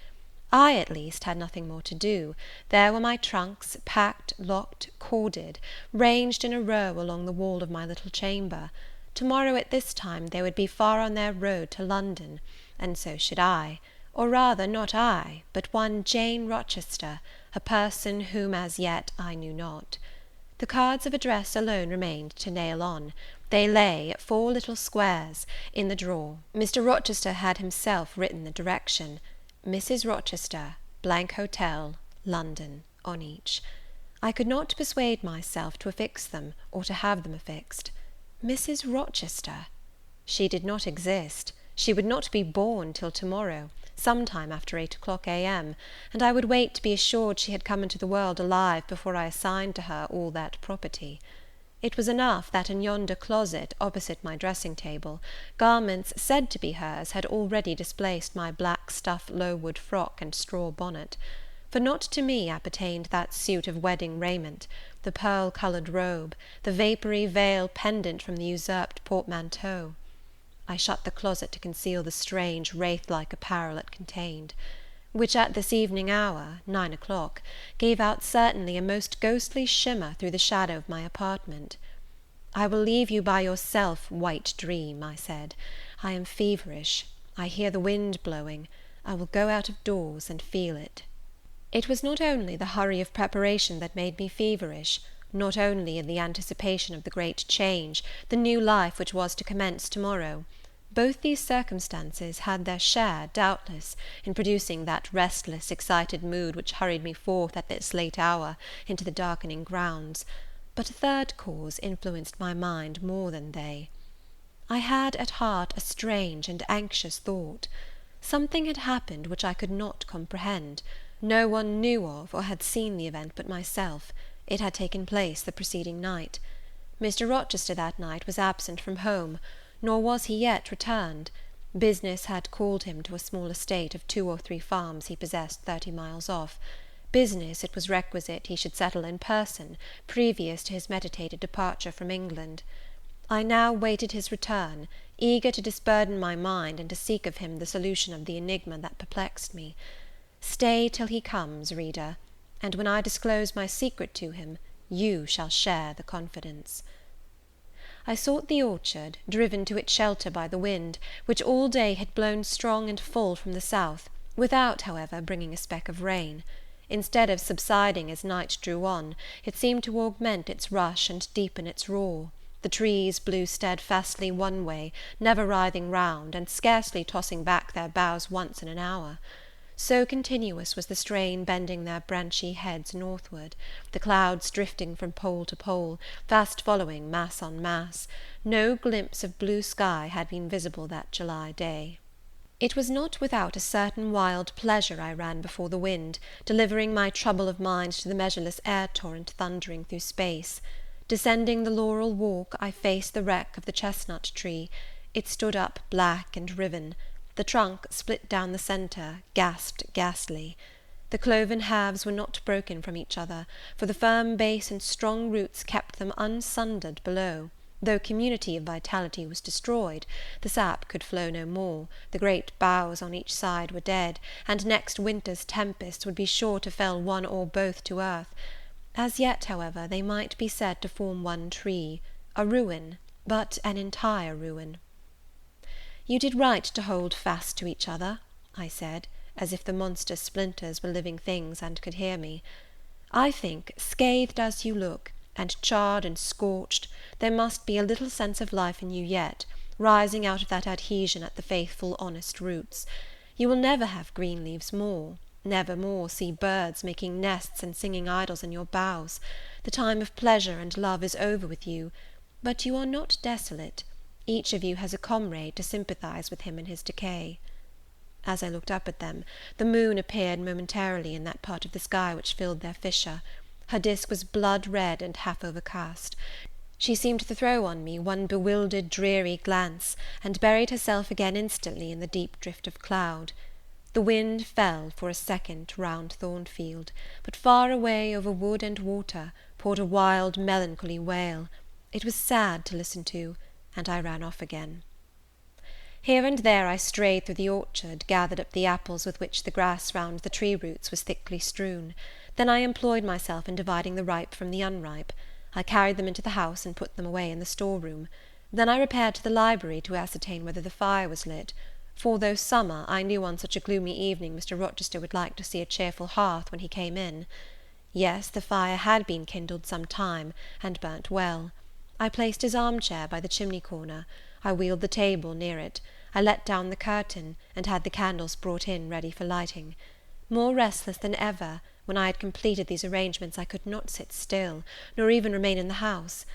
A: I, at least, had nothing more to do. There were my trunks, packed, locked, corded, ranged in a row along the wall of my little chamber. To-morrow at this time they would be far on their road to London, and so should I; or rather, not I, but one Jane Rochester, a person whom as yet I knew not. The cards of address alone remained to nail on. They lay, 4 little squares, in the drawer. Mr. Rochester had himself written the direction, Mrs. Rochester, Hotel, London, on each. I could not persuade myself to affix them, or to have them affixed. Mrs. Rochester! She did not exist. She would not be born till to-morrow, sometime after 8 a.m., and I would wait to be assured she had come into the world alive before I assigned to her all that property. It was enough that in yonder closet, opposite my dressing-table, garments said to be hers had already displaced my black stuff Lowood frock and straw bonnet; for not to me appertained that suit of wedding raiment, the pearl-coloured robe, the vapoury veil pendant from the usurped portmanteau. I shut the closet to conceal the strange, wraith-like apparel it contained, which at this evening hour, 9 o'clock, gave out certainly a most ghostly shimmer through the shadow of my apartment. "I will leave you by yourself, white dream," I said. "I am feverish. I hear the wind blowing. I will go out of doors and feel it." It was not only the hurry of preparation that made me feverish, not only in the anticipation of the great change, the new life which was to commence to-morrow. Both these circumstances had their share, doubtless, in producing that restless, excited mood which hurried me forth at this late hour into the darkening grounds; but a third cause influenced my mind more than they. I had at heart a strange and anxious thought. Something had happened which I could not comprehend. No one knew of or had seen the event but myself. It had taken place the preceding night. Mr. Rochester that night was absent from home, nor was he yet returned. Business had called him to a small estate of 2 or 3 farms he possessed 30 miles off. Business it was requisite he should settle in person, previous to his meditated departure from England. I now waited his return, eager to disburden my mind, and to seek of him the solution of the enigma that perplexed me. Stay till he comes, reader, and when I disclose my secret to him, you shall share the confidence. I sought the orchard, driven to its shelter by the wind, which all day had blown strong and full from the south, without, however, bringing a speck of rain. Instead of subsiding as night drew on, it seemed to augment its rush and deepen its roar. The trees blew steadfastly one way, never writhing round, and scarcely tossing back their boughs once in an hour. So continuous was the strain bending their branchy heads northward, the clouds drifting from pole to pole, fast following mass on mass. No glimpse of blue sky had been visible that July day. It was not without a certain wild pleasure I ran before the wind, delivering my trouble of mind to the measureless air torrent thundering through space. Descending the laurel walk, I faced the wreck of the chestnut tree. It stood up black and riven. The trunk, split down the centre, gasped ghastly. The cloven halves were not broken from each other, for the firm base and strong roots kept them unsundered below. Though community of vitality was destroyed, the sap could flow no more, the great boughs on each side were dead, and next winter's tempests would be sure to fell one or both to earth. As yet, however, they might be said to form one tree, a ruin, but an entire ruin. You did right to hold fast to each other, I said, as if the monster splinters were living things and could hear me. I think, scathed as you look, and charred and scorched, there must be a little sense of life in you yet, rising out of that adhesion at the faithful honest roots. You will never have green leaves more, never more see birds making nests and singing idyls in your boughs. The time of pleasure and love is over with you, but you are not desolate. Each of you has a comrade to sympathize with him in his decay. As I looked up at them, the moon appeared momentarily in that part of the sky which filled their fissure. Her disk was blood-red and half overcast. She seemed to throw on me one bewildered, dreary glance, and buried herself again instantly in the deep drift of cloud. The wind fell for a second round Thornfield, but far away over wood and water poured a wild, melancholy wail. It was sad to listen to, and I ran off again. Here and there I strayed through the orchard, gathered up the apples with which the grass round the tree roots was thickly strewn. Then I employed myself in dividing the ripe from the unripe. I carried them into the house and put them away in the store-room. Then I repaired to the library to ascertain whether the fire was lit, for though summer, I knew on such a gloomy evening Mr. Rochester would like to see a cheerful hearth when he came in. Yes, the fire had been kindled some time, and burnt well. I placed his arm-chair by the chimney-corner. I wheeled the table near it. I let down the curtain, and had the candles brought in ready for lighting. More restless than ever, when I had completed these arrangements, I could not sit still, nor even remain in the house.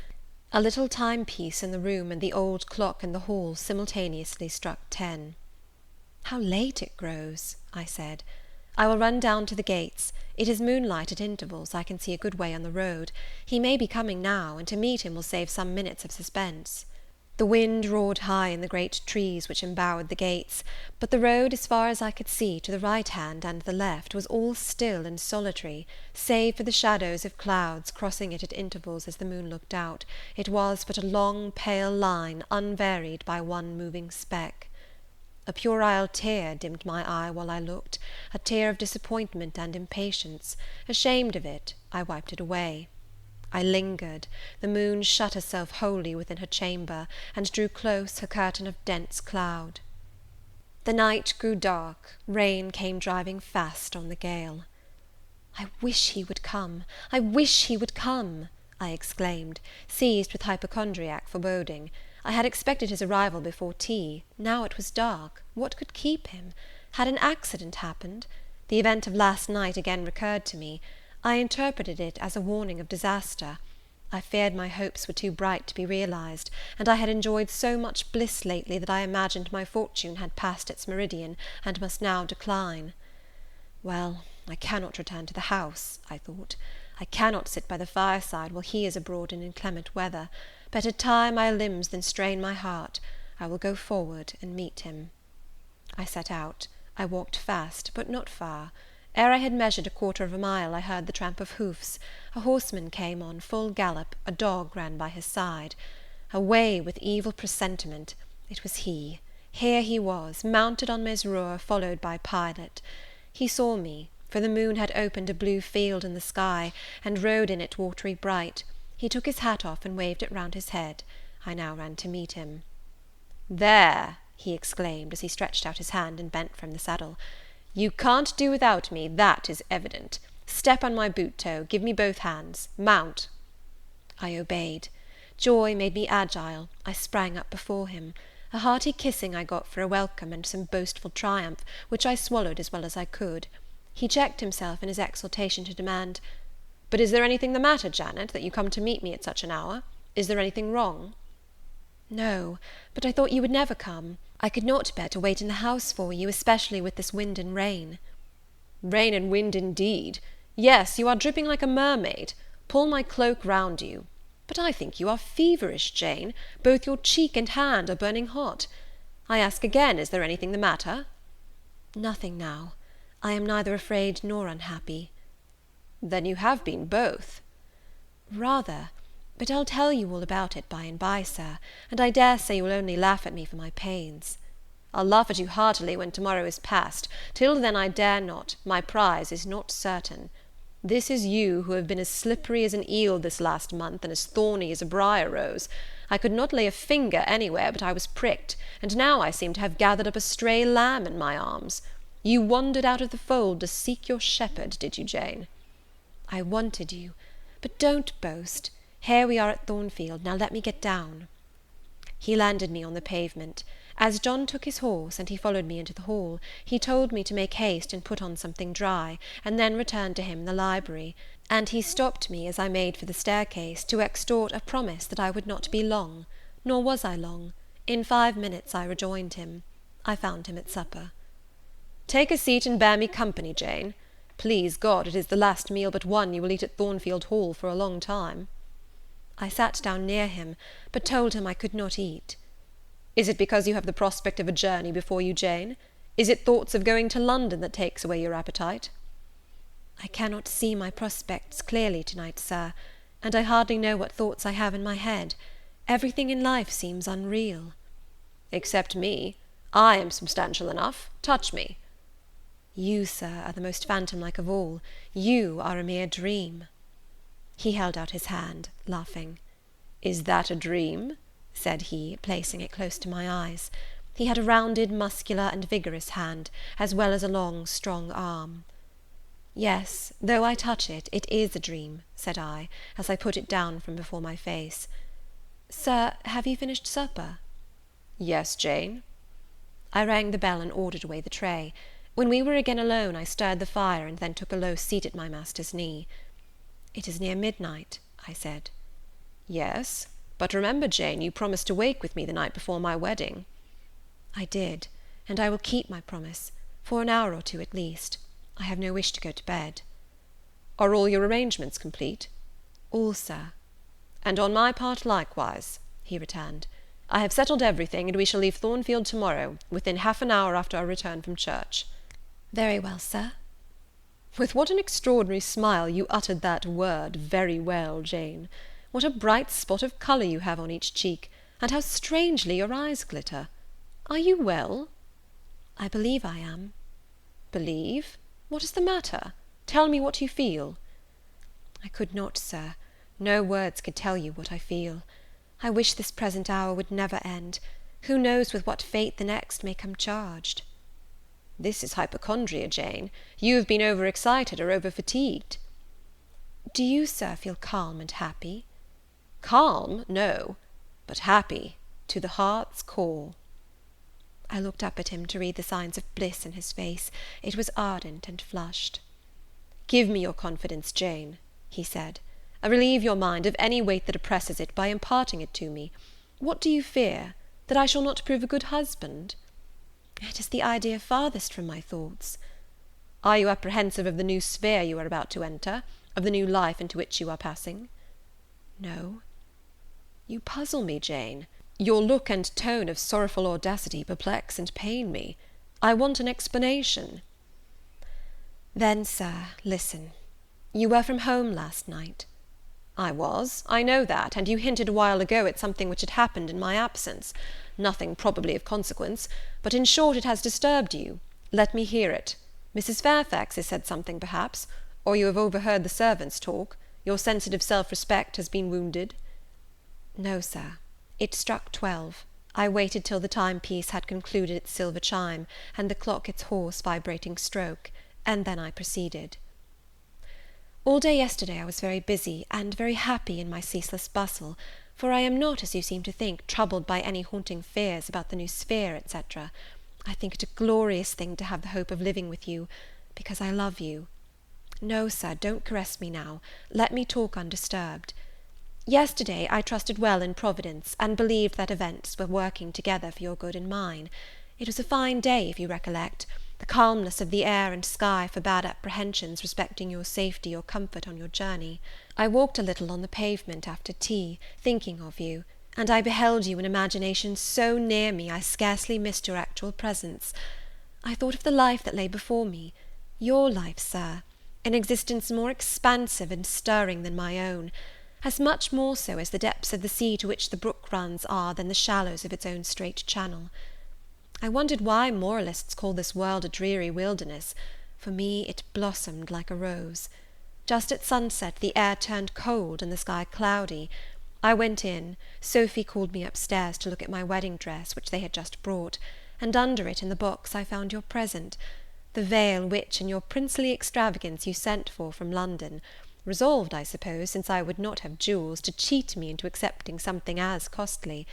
A: A little timepiece in the room and the old clock in the hall simultaneously struck 10. "How late it grows," I said. "I will run down to the gates. It is moonlight at intervals, I can see a good way on the road. He may be coming now, and to meet him will save some minutes of suspense." The wind roared high in the great trees which embowered the gates, but the road, as far as I could see, to the right hand and the left, was all still and solitary, save for the shadows of clouds crossing it at intervals as the moon looked out. It was but a long pale line, unvaried by one moving speck. A puerile tear dimmed my eye while I looked, a tear of disappointment and impatience. Ashamed of it, I wiped it away. I lingered. The moon shut herself wholly within her chamber, and drew close her curtain of dense cloud. The night grew dark, rain came driving fast on the gale. "I wish he would come! I wish he would come!" I exclaimed, seized with hypochondriac foreboding. I had expected his arrival before tea. Now it was dark. What could keep him? Had an accident happened? The event of last night again recurred to me. I interpreted it as a warning of disaster. I feared my hopes were too bright to be realized, and I had enjoyed so much bliss lately that I imagined my fortune had passed its meridian, and must now decline. Well, I cannot return to the house, I thought. I cannot sit by the fireside while he is abroad in inclement weather. Better tire my limbs than strain my heart. I will go forward and meet him. I set out. I walked fast, but not far. Ere I had measured 1/4 mile, I heard the tramp of hoofs. A horseman came on full gallop, a dog ran by his side. Away with evil presentiment! It was he. Here he was, mounted on Mesrour, followed by Pilot. He saw me, for the moon had opened a blue field in the sky, and rode in it watery bright. He took his hat off and waved it round his head. I now ran to meet him. "There," he exclaimed, as he stretched out his hand and bent from the saddle, "you can't do without me, that is evident. Step on my boot toe, give me both hands, mount." I obeyed. Joy made me agile. I sprang up before him. A hearty kissing I got for a welcome, and some boastful triumph, which I swallowed as well as I could. He checked himself in his exultation to demand, "But is there anything the matter, Janet, that you come to meet me at such an hour? Is there anything wrong?" "No, but I thought you would never come. I could not bear to wait in the house for you, especially with this wind and rain." "Rain and wind, indeed! Yes, you are dripping like a mermaid. Pull my cloak round you. But I think you are feverish, Jane. Both your cheek and hand are burning hot. I ask again, is there anything the matter?" "Nothing now. I am neither afraid nor unhappy." "Then you have been both." "Rather. But I'll tell you all about it by and by, sir, and I dare say you will only laugh at me for my pains." "I'll laugh at you heartily when tomorrow is past. Till then I dare not. My prize is not certain. This is you who have been as slippery as an eel this last month, and as thorny as a briar rose. I could not lay a finger anywhere but I was pricked, and now I seem to have gathered up a stray lamb in my arms. You wandered out of the fold to seek your shepherd, did you, Jane?" "I wanted you. But don't boast. Here we are at Thornfield. Now let me get down." He landed me on the pavement. As John took his horse, and he followed me into the hall, he told me to make haste and put on something dry, and then return to him in the library, and he stopped me as I made for the staircase, to extort a promise that I would not be long. Nor was I long. In 5 minutes I rejoined him. I found him at supper. "Take a seat and bear me company, Jane. Please God, it is the last meal but one you will eat at Thornfield Hall for a long time." I sat down near him, but told him I could not eat. "Is it because you have the prospect of a journey before you, Jane? Is it thoughts of going to London that takes away your appetite?" "I cannot see my prospects clearly to-night, sir, and I hardly know what thoughts I have in my head. Everything in life seems unreal." "Except me. I am substantial enough. Touch me." "You, sir, are the most phantom-like of all. You are a mere dream." He held out his hand, laughing. "Is that a dream?" said he, placing it close to my eyes. He had a rounded, muscular, and vigorous hand, as well as a long, strong arm. "Yes, though I touch it, it is a dream," said I, as I put it down from before my face. "Sir, have you finished supper?" "Yes, Jane." I rang the bell and ordered away the tray. When we were again alone, I stirred the fire, and then took a low seat at my master's knee. "It is near midnight," I said. "Yes, but remember, Jane, you promised to wake with me the night before my wedding." "I did, and I will keep my promise, for an hour or two at least. I have no wish to go to bed." "Are all your arrangements complete?" "All, sir." "And on my part likewise," he returned. "I have settled everything, and we shall leave Thornfield tomorrow, within half an hour after our return from church." "Very well, sir." With what an extraordinary smile you uttered that word, "very well," Jane! What a bright spot of colour you have on each cheek, and how strangely your eyes glitter! Are you well?" "I believe I am." "Believe? What is the matter? Tell me what you feel." "I could not, sir. No words could tell you what I feel. I wish this present hour would never end. Who knows with what fate the next may come charged?" "This is hypochondria, Jane. You have been over-excited or over-fatigued." "Do you, sir, feel calm and happy?" "Calm? No. But happy, to the heart's core." I looked up at him to read the signs of bliss in his face. It was ardent and flushed. "Give me your confidence, Jane," he said. "Relieve your mind of any weight that oppresses it by imparting it to me. What do you fear? That I shall not prove a good husband?" "It is the idea farthest from my thoughts." "Are you apprehensive of the new sphere you are about to enter?
C: of the new life into which you are passing?"
B: "No."
C: "You puzzle me, Jane. Your look and tone of sorrowful audacity perplex and pain me. I want an explanation."
B: "Then, sir, listen. You were from home last night."
C: "I was, I know that, and you hinted a while ago at something which had happened in my absence. Nothing probably of consequence, but in short it has disturbed you. Let me hear it. Mrs. Fairfax has said something, perhaps, or you have overheard the servants talk. Your sensitive self-respect has been wounded."
B: "No, sir. It struck 12. I waited till the timepiece had concluded its silver chime, and the clock its hoarse vibrating stroke, and then I proceeded. All day yesterday I was very busy, and very happy in my ceaseless bustle, for I am not, as you seem to think, troubled by any haunting fears about the new sphere, etc. I think it a glorious thing to have the hope of living with you, because I love you. No, sir, don't caress me now. Let me talk undisturbed. Yesterday I trusted well in Providence, and believed that events were working together for your good and mine. It was a fine day, if you recollect. The calmness of the air and sky forbade apprehensions respecting your safety or comfort on your journey. I walked a little on the pavement after tea, thinking of you, and I beheld you in imagination so near me I scarcely missed your actual presence. I thought of the life that lay before me, your life, sir, an existence more expansive and stirring than my own, as much more so as the depths of the sea to which the brook runs are than the shallows of its own straight channel. I wondered why moralists call this world a dreary wilderness. For me it blossomed like a rose. Just at sunset the air turned cold and the sky cloudy. I went in, Sophy called me upstairs to look at my wedding dress, which they had just brought, and under it in the box I found your present, the veil which, in your princely extravagance, you sent for from London, resolved, I suppose, since I would not have jewels, to cheat me into accepting something as costly.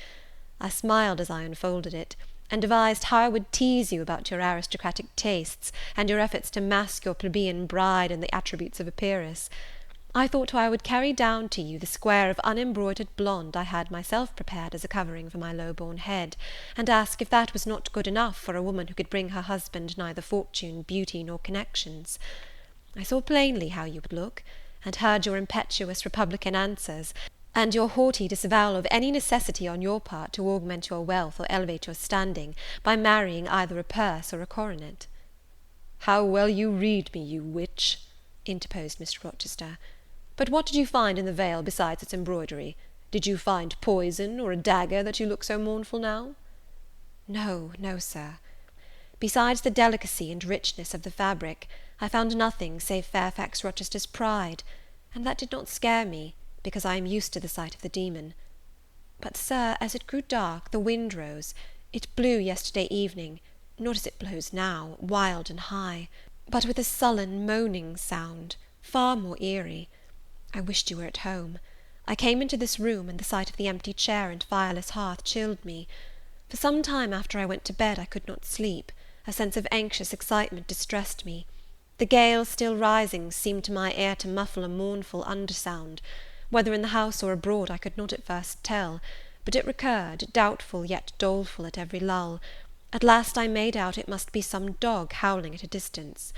B: I smiled as I unfolded it, and devised how I would tease you about your aristocratic tastes, and your efforts to mask your plebeian bride in the attributes of a peeress. I thought how I would carry down to you the square of unembroidered blonde I had myself prepared as a covering for my low-born head, and ask if that was not good enough for a woman who could bring her husband neither fortune, beauty, nor connections. I saw plainly how you would look, and heard your impetuous republican answers, and your haughty disavowal of any necessity on your part to augment your wealth or elevate your standing by marrying either a purse or a coronet.
C: "How well you read me, you witch!" interposed Mr. Rochester. "But what did you find in the veil besides its embroidery? Did you find poison, or a dagger, that you look so mournful now?"
B: No, no, sir. Besides the delicacy and richness of the fabric, I found nothing save Fairfax Rochester's pride, and that did not scare me, because I am used to the sight of the demon. But, sir, as it grew dark, the wind rose. It blew yesterday evening, not as it blows now, wild and high, but with a sullen, moaning sound, far more eerie. I wished you were at home. I came into this room, and the sight of the empty chair and fireless hearth chilled me. For some time after I went to bed I could not sleep. A sense of anxious excitement distressed me. The gale still rising seemed to my ear to muffle a mournful undersound. Whether in the house or abroad I could not at first tell, but it recurred, doubtful yet doleful at every lull. At last I made out it must be some dog howling at a distance.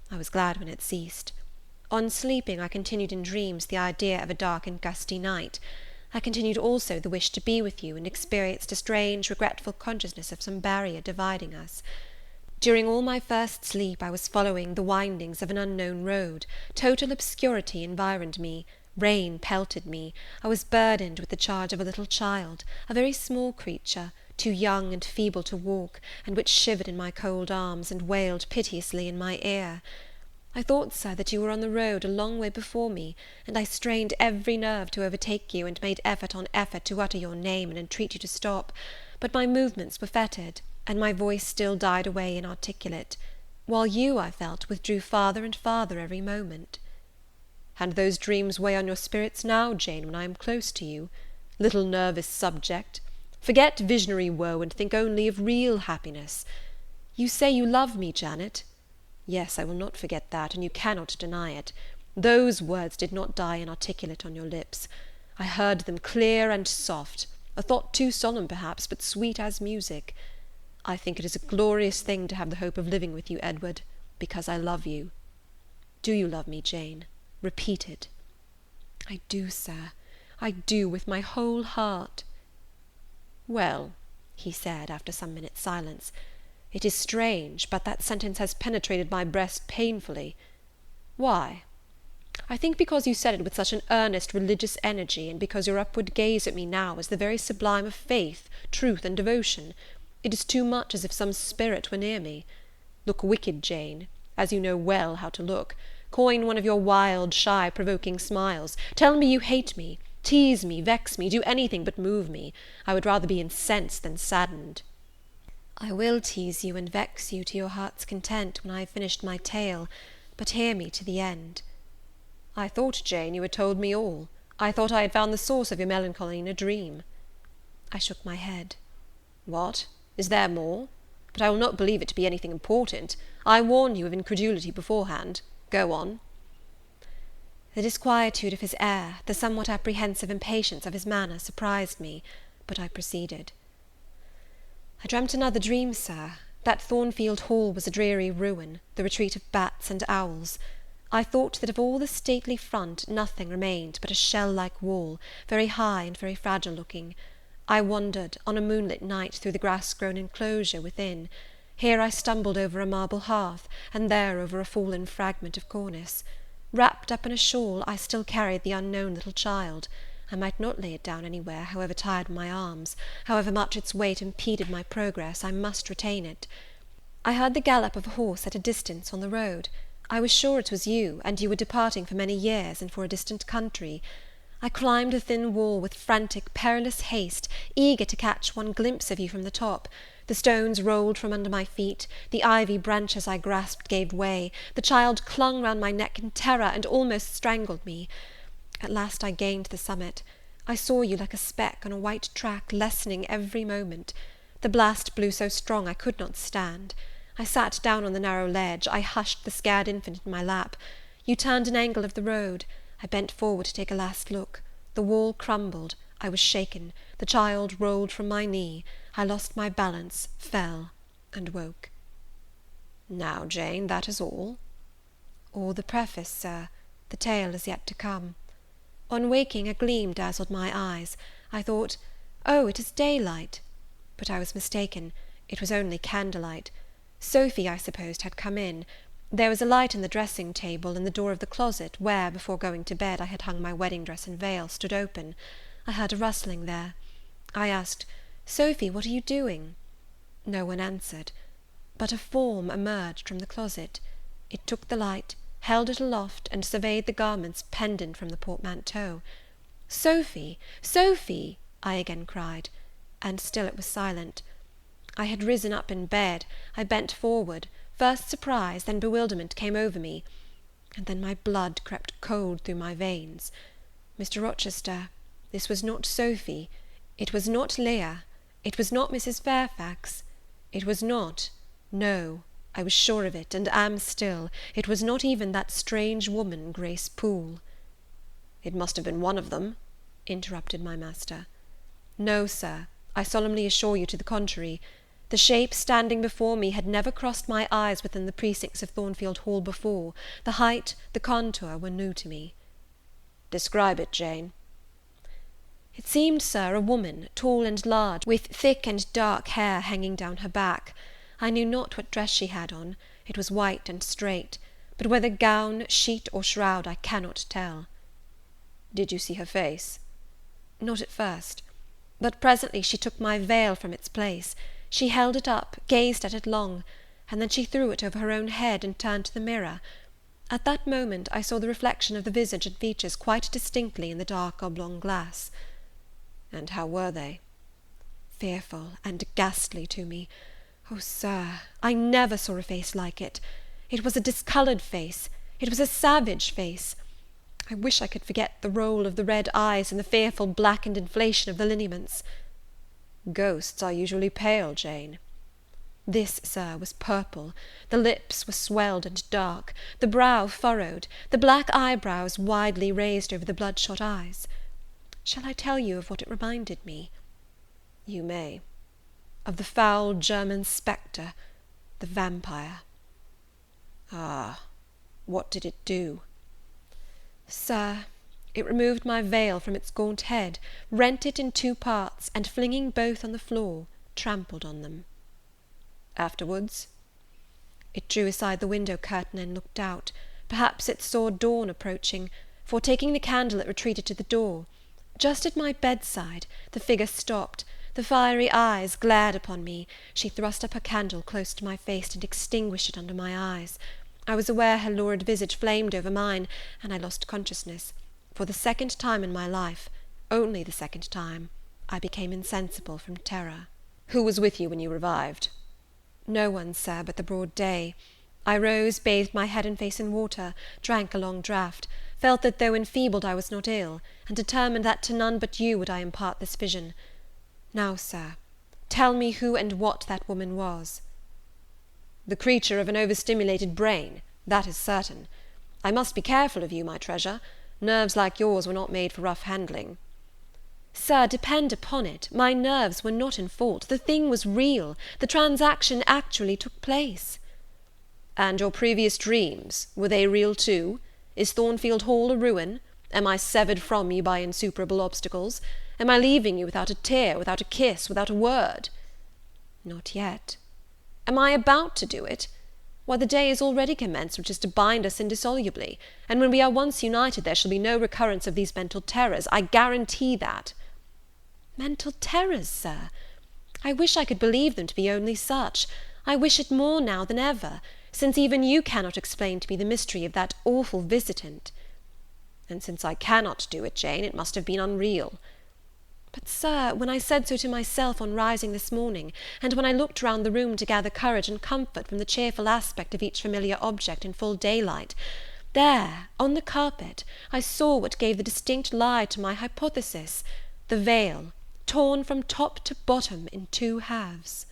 B: I was glad when it ceased. On sleeping I continued in dreams the idea of a dark and gusty night. I continued also the wish to be with you, and experienced a strange regretful consciousness of some barrier dividing us. During all my first sleep I was following the windings of an unknown road. Total obscurity environed me. Rain pelted me. I was burdened with the charge of a little child, a very small creature, too young and feeble to walk, and which shivered in my cold arms, and wailed piteously in my ear. I thought, sir, that you were on the road a long way before me, and I strained every nerve to overtake you, and made effort on effort to utter your name and entreat you to stop, but my movements were fettered, and my voice still died away inarticulate, while you, I felt, withdrew farther and farther every moment.
C: "And those dreams weigh on your spirits now, Jane, when I am close to you? Little nervous subject! Forget visionary woe, and think only of real happiness. You say you love me, Janet? Yes, I will not forget that, and you cannot deny it. Those words did not die inarticulate on your lips. I heard them clear and soft, a thought too solemn perhaps, but sweet as music. I think it is a glorious thing to have the hope of living with you, Edward, because I love you. Do you love me, Jane?" repeated. "I do, sir, I do, with my whole heart." "Well," he said, after some minutes' silence, "it is strange, but that sentence has penetrated my breast painfully. Why? I think because you said it with such an earnest religious energy, and because your upward gaze at me now is the very sublime of faith, truth, and devotion. It is too much as if some spirit were near me. Look wicked, Jane, as you know well how to look. Coin one of your wild, shy, provoking smiles. Tell me you hate me. Tease me, vex me, do anything but move me. I would rather be incensed than saddened."
A: "I will tease you and vex you to your heart's content when I have finished my tale, but hear me to the end."
C: "I thought, Jane, you had told me all. I thought I had found the source of your melancholy in a dream."
A: I shook my head.
C: "What? Is there more? But I will not believe it to be anything important. I warn you of incredulity beforehand. Go on."
A: The disquietude of his air, the somewhat apprehensive impatience of his manner, surprised me, but I proceeded. "I dreamt another dream, sir. That Thornfield Hall was a dreary ruin, the retreat of bats and owls. I thought that of all the stately front nothing remained but a shell-like wall, very high and very fragile looking. I wandered, on a moonlit night, through the grass-grown enclosure within. Here I stumbled over a marble hearth, and there over a fallen fragment of cornice. Wrapped up in a shawl, I still carried the unknown little child. I might not lay it down anywhere, however tired my arms, however much its weight impeded my progress, I must retain it. I heard the gallop of a horse at a distance on the road. I was sure it was you, and you were departing for many years, and for a distant country. I climbed the thin wall with frantic, perilous haste, eager to catch one glimpse of you from the top. The stones rolled from under my feet, the ivy branches I grasped gave way, the child clung round my neck in terror, and almost strangled me. At last I gained the summit. I saw you like a speck on a white track, lessening every moment. The blast blew so strong I could not stand. I sat down on the narrow ledge. I hushed the scared infant in my lap. You turned an angle of the road. I bent forward to take a last look. The wall crumbled. I was shaken. The child rolled from my knee. I lost my balance, fell, and woke.
C: Now, Jane, that is all?
A: All the preface, sir. The tale is yet to come. On waking, a gleam dazzled my eyes. I thought, oh, it is daylight. But I was mistaken. It was only candlelight. Sophy, I supposed, had come in. There was a light in the dressing-table, and the door of the closet, where, before going to bed, I had hung my wedding dress and veil, stood open. I heard a rustling there. I asked, "Sophy, what are you doing?" No one answered. But a form emerged from the closet. It took the light, held it aloft, and surveyed the garments pendant from the portmanteau. "Sophy! Sophy!" I again cried, and still it was silent. I had risen up in bed. I bent forward. First surprise, then bewilderment came over me, and then my blood crept cold through my veins. Mr. Rochester, this was not Sophy, it was not Leah, it was not Mrs. Fairfax, it was not, no, I was sure of it, and am still, it was not even that strange woman, Grace Poole.
C: "It must have been one of them," interrupted my master.
A: "No, sir, I solemnly assure you to the contrary. The shape standing before me had never crossed my eyes within the precincts of Thornfield Hall before. The height, the contour, were new to me."
C: "Describe it, Jane."
A: "It seemed, sir, a woman, tall and large, with thick and dark hair hanging down her back. I knew not what dress she had on. It was white and straight, but whether gown, sheet, or shroud, I cannot tell."
C: "Did you see her face?"
A: "Not at first, but presently she took my veil from its place. She held it up, gazed at it long, and then she threw it over her own head and turned to the mirror. At that moment I saw the reflection of the visage and features quite distinctly in the dark oblong glass."
C: "And how were they?"
A: "Fearful and ghastly to me. Oh, sir, I never saw a face like it. It was a discoloured face. It was a savage face. I wish I could forget the roll of the red eyes and the fearful blackened inflation of the lineaments."
C: "Ghosts are usually pale, Jane."
A: This, sir, was purple. The lips were swelled and dark, the brow furrowed, the black eyebrows widely raised over the bloodshot eyes. Shall I tell you of what it reminded me?
C: "You may."
A: "Of the foul German spectre, the vampire."
C: "Ah, what did it do?"
B: Sir, it removed my veil from its gaunt head, rent it in 2 parts, and flinging both on the floor, trampled on them.
C: Afterwards?
B: It drew aside the window curtain and looked out. Perhaps it saw dawn approaching, for, taking the candle, it retreated to the door. Just at my bedside, the figure stopped. The fiery eyes glared upon me. She thrust up her candle close to my face and extinguished it under my eyes. I was aware her lurid visage flamed over mine, and I lost consciousness. For the second time in my life, only the second time, I became insensible from terror.
C: Who was with you when you revived?
B: No one, sir, but the broad day. I rose, bathed my head and face in water, drank a long draught, felt that though enfeebled I was not ill, and determined that to none but you would I impart this vision. Now, sir, tell me who and what that woman was.
C: The creature of an overstimulated brain, that is certain. I must be careful of you, my treasure. Nerves like yours were not made for rough handling.
B: Sir, depend upon it, my nerves were not in fault. The thing was real. The transaction actually took place.
C: And your previous dreams, were they real too? Is Thornfield Hall a ruin? Am I severed from you by insuperable obstacles? Am I leaving you without a tear, without a kiss, without a word?
B: Not yet.
C: Am I about to do it? Why, the day is already commenced which is to bind us indissolubly, and when we are once united there shall be no recurrence of these mental terrors. I guarantee that.
B: Mental terrors, sir? I wish I could believe them to be only such. I wish it more now than ever, since even you cannot explain to me the mystery of that awful visitant.
C: And since I cannot do it, Jane, it must have been unreal.
B: But, sir, when I said so to myself on rising this morning, and when I looked round the room to gather courage and comfort from the cheerful aspect of each familiar object in full daylight, there, on the carpet, I saw what gave the distinct lie to my hypothesis, the veil, torn from top to bottom in 2 halves.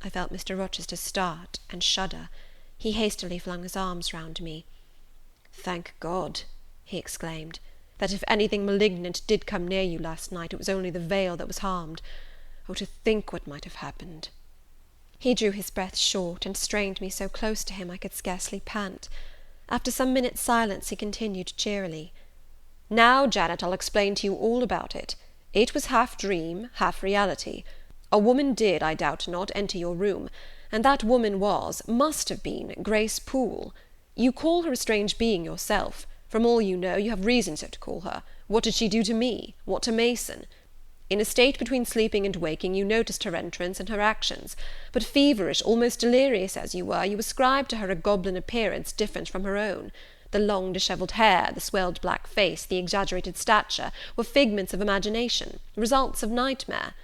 B: I felt Mr. Rochester start and shudder. He hastily flung his arms round me.
C: "Thank God," he exclaimed, "that if anything malignant did come near you last night, it was only the veil that was harmed. Oh, to think what might have happened!"
B: He drew his breath short, and strained me so close to him I could scarcely pant. After some minutes' silence, he continued cheerily,
C: "Now, Janet, I'll explain to you all about it. It was half dream, half reality. A woman did, I doubt not, enter your room, and that woman must have been, Grace Poole. You call her a strange being yourself. From all you know, you have reason so to call her. What did she do to me? What to Mason? In a state between sleeping and waking, you noticed her entrance and her actions, but feverish, almost delirious as you were, you ascribed to her a goblin appearance different from her own. The long dishevelled hair, the swelled black face, the exaggerated stature, were figments of imagination, results of nightmare.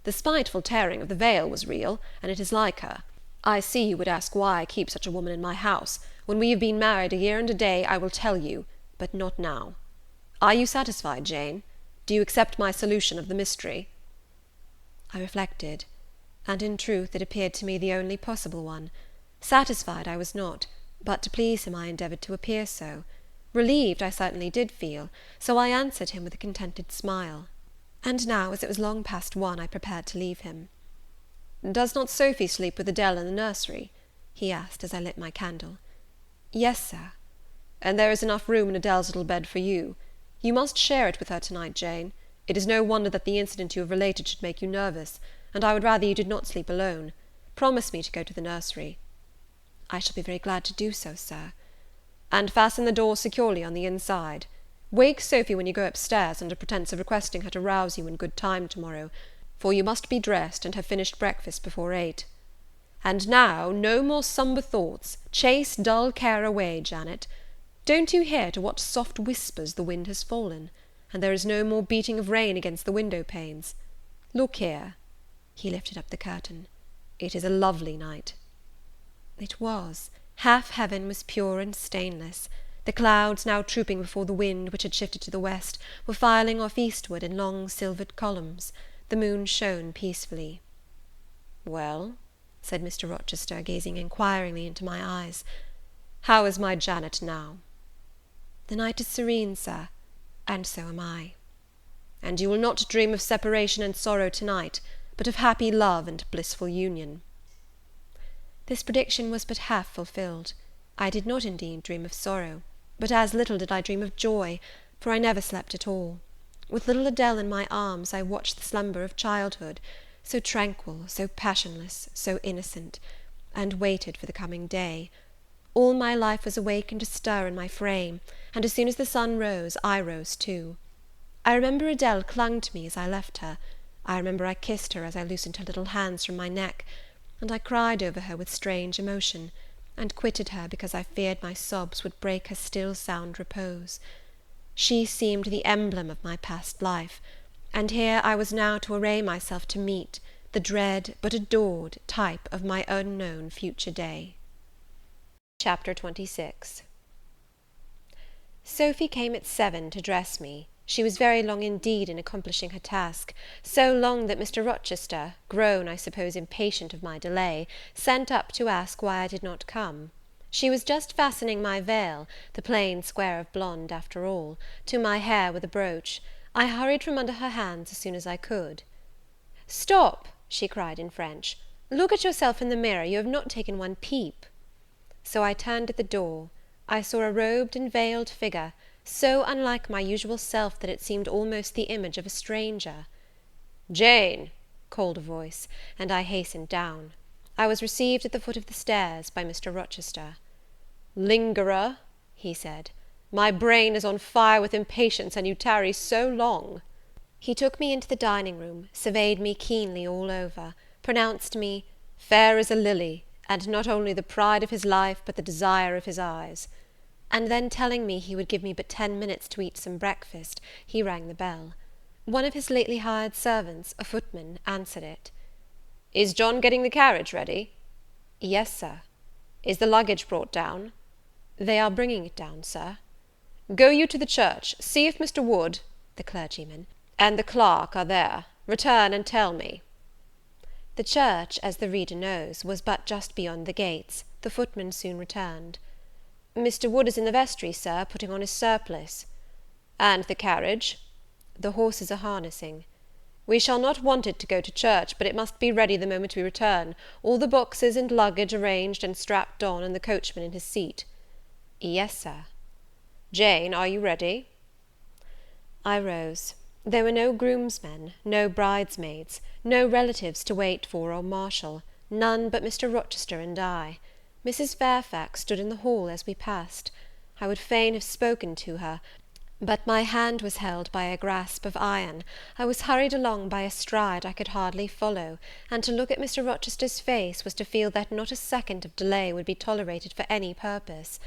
C: The spiteful tearing of the veil was real, and it is like her. I see you would ask why I keep such a woman in my house. When we have been married a year and a day, I will tell you, but not now. Are you satisfied, Jane? Do you accept my solution of the mystery?"
B: I reflected, and in truth it appeared to me the only possible one. Satisfied I was not, but to please him I endeavoured to appear so. Relieved I certainly did feel, so I answered him with a contented smile. And now, as it was long past 1, I prepared to leave him.
C: "Does not Sophy sleep with Adele in the nursery?" he asked, as I lit my candle.
B: "Yes, sir."
C: "And there is enough room in Adele's little bed for you. You must share it with her tonight, Jane. It is no wonder that the incident you have related should make you nervous, and I would rather you did not sleep alone. Promise me to go to the nursery."
B: "I shall be very glad to do so, sir."
C: "And fasten the door securely on the inside. Wake Sophy when you go upstairs, under pretence of requesting her to rouse you in good time tomorrow, for you must be dressed and have finished breakfast before 8. And now, no more sombre thoughts. Chase dull care away, Janet. Don't you hear to what soft whispers the wind has fallen? And there is no more beating of rain against the window panes. Look here." He lifted up the curtain. "It is a lovely night."
B: It was. Half heaven was pure and stainless. The clouds, now trooping before the wind, which had shifted to the west, were filing off eastward in long silvered columns. The moon shone peacefully.
C: "Well,"
B: said Mr. Rochester, gazing inquiringly into my eyes,
C: "how is my Janet now?"
B: "The night is serene, sir, and so am I."
C: "And you will not dream of separation and sorrow tonight, but of happy love and blissful union?"
B: This prediction was but half fulfilled. I did not indeed dream of sorrow. But as little did I dream of joy, for I never slept at all. With little Adele in my arms, I watched the slumber of childhood, so tranquil, so passionless, so innocent, and waited for the coming day. All my life was awake and astir in my frame, and as soon as the sun rose, I rose too. I remember Adele clung to me as I left her. I remember I kissed her as I loosened her little hands from my neck, and I cried over her with strange emotion, and quitted her because I feared my sobs would break her still sound repose. She seemed the emblem of my past life, and here I was now to array myself to meet the dread but adored type of my unknown future day.
A: Chapter 26.
B: Sophy came at 7 to dress me. She was very long indeed in accomplishing her task, so long that Mr. Rochester, grown, I suppose, impatient of my delay, sent up to ask why I did not come. She was just fastening my veil, the plain square of blonde after all, to my hair with a brooch. I hurried from under her hands as soon as I could. "Stop!" she cried in French. "Look at yourself in the mirror, you have not taken one peep." So I turned at the door. I saw a robed and veiled figure, so unlike my usual self that it seemed almost the image of a stranger. "Jane!" called a voice, and I hastened down. I was received at the foot of the stairs by Mr. Rochester. "Lingerer," he said, "my brain is on fire with impatience, and you tarry so long." He took me into the dining room, surveyed me keenly all over, pronounced me "fair as a lily, and not only the pride of his life, but the desire of his eyes," and then telling me he would give me but 10 minutes to eat some breakfast, he rang the bell. One of his lately hired servants, a footman, answered it. "Is John getting the carriage ready?" "Yes, sir." "Is the luggage brought down?" "They are bringing it down, sir." "Go you to the church, see if Mr. Wood," the clergyman, "and the clerk are there. Return and tell me." The church, as the reader knows, was but just beyond the gates. The footman soon returned. "Mr. Wood is in the vestry, sir, putting on his surplice." "And the carriage?" "The horses are harnessing." "We shall not want it to go to church, but it must be ready the moment we return, all the boxes and luggage arranged and strapped on, and the coachman in his seat." "Yes, sir." "Jane, are you ready?" I rose. There were no groomsmen, no bridesmaids, no relatives to wait for or marshal, none but Mr. Rochester and I. Mrs. Fairfax stood in the hall as we passed. I would fain have spoken to her, but my hand was held by a grasp of iron. I was hurried along by a stride I could hardly follow, and to look at Mr. Rochester's face was to feel that not a second of delay would be tolerated for any purpose.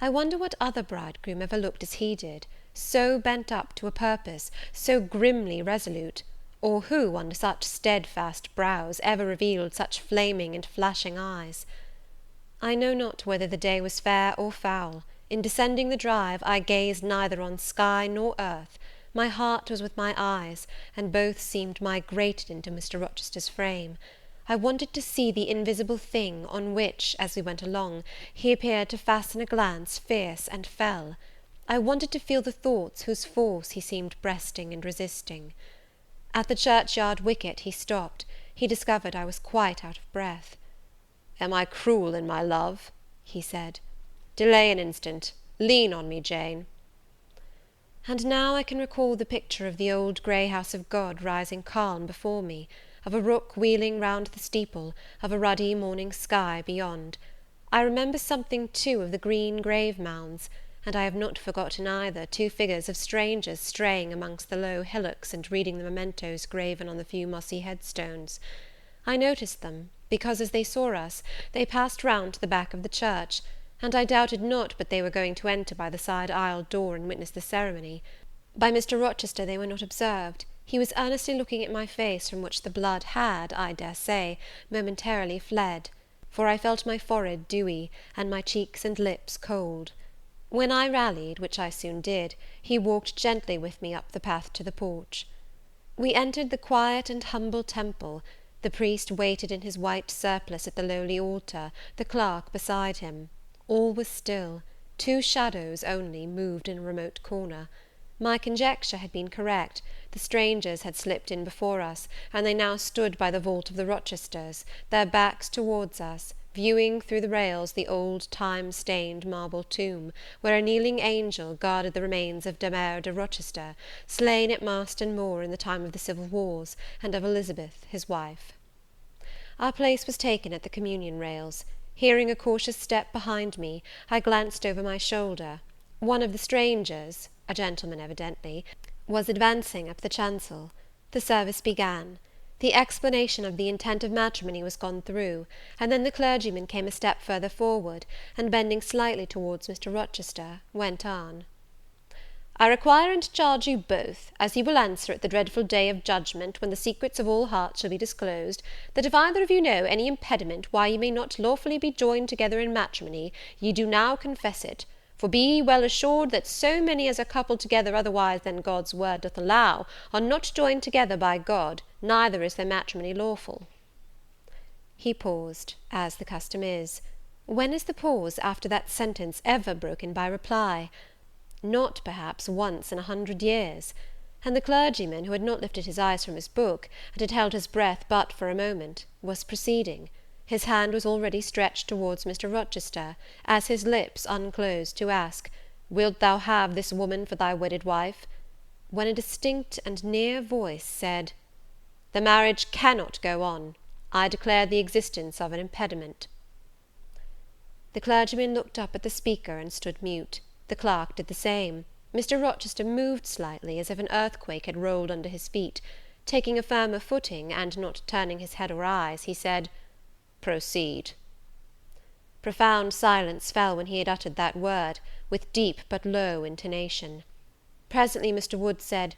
B: I wonder what other bridegroom ever looked as he did, so bent up to a purpose, so grimly resolute, or who, under such steadfast brows, ever revealed such flaming and flashing eyes. I know not whether the day was fair or foul. In descending the drive, I gazed neither on sky nor earth. My heart was with my eyes, and both seemed migrated into Mr. Rochester's frame. I wanted to see the invisible thing on which, as we went along, he appeared to fasten a glance fierce and fell. I wanted to feel the thoughts whose force he seemed breasting and resisting. At the churchyard wicket he stopped. He discovered I was quite out of breath. "Am I cruel in my love?" he said. "Delay an instant. Lean on me, Jane." And now I can recall the picture of the old grey house of God rising calm before me, of a rook wheeling round the steeple, of a ruddy morning sky beyond. I remember something, too, of the green grave mounds, and I have not forgotten either 2 figures of strangers straying amongst the low hillocks and reading the mementos graven on the few mossy headstones. I noticed them, because, as they saw us, they passed round to the back of the church, and I doubted not but they were going to enter by the side aisle door and witness the ceremony. By Mr. Rochester they were not observed. He was earnestly looking at my face, from which the blood had, I dare say, momentarily fled, for I felt my forehead dewy, and my cheeks and lips cold. When I rallied, which I soon did, he walked gently with me up the path to the porch. We entered the quiet and humble temple. The priest waited in his white surplice at the lowly altar, the clerk beside him. All was still. 2 shadows only moved in a remote corner. My conjecture had been correct. The strangers had slipped in before us, and they now stood by the vault of the Rochesters, their backs towards us,
A: viewing through the rails the old time-stained marble tomb, where a kneeling angel guarded the remains of Eyre de Rochester, slain at Marston Moor in the time of the civil wars, and of Elizabeth, his wife. Our place was taken at the communion rails. Hearing a cautious step behind me, I glanced over my shoulder. One of the strangers, a gentleman evidently, was advancing up the chancel. The service began. The explanation of the intent of matrimony was gone through, and then the clergyman came a step further forward, and bending slightly towards Mr. Rochester, went on. I require and charge you both, as you will answer at the dreadful day of judgment, when the secrets of all hearts shall be disclosed, that if either of you know any impediment why you may not lawfully be joined together in matrimony, ye do now confess it. For be ye well assured that so many as are coupled together otherwise than God's word doth allow, are not joined together by God, neither is their matrimony lawful. He paused, as the custom is. When is the pause after that sentence ever broken by reply? Not, perhaps, once in 100 years; and the clergyman, who had not lifted his eyes from his book, and had held his breath but for a moment, was proceeding. His hand was already stretched towards Mr. Rochester, as his lips unclosed to ask, "Wilt thou have this woman for thy wedded wife?" when a distinct and near voice said, "The marriage cannot go on. I declare the existence of an impediment." The clergyman looked up at the speaker and stood mute. The clerk did the same. Mr. Rochester moved slightly, as if an earthquake had rolled under his feet. Taking a firmer footing, and not turning his head or eyes, he said, "Proceed." Profound silence fell when he had uttered that word, with deep but low intonation. Presently Mr. Wood said,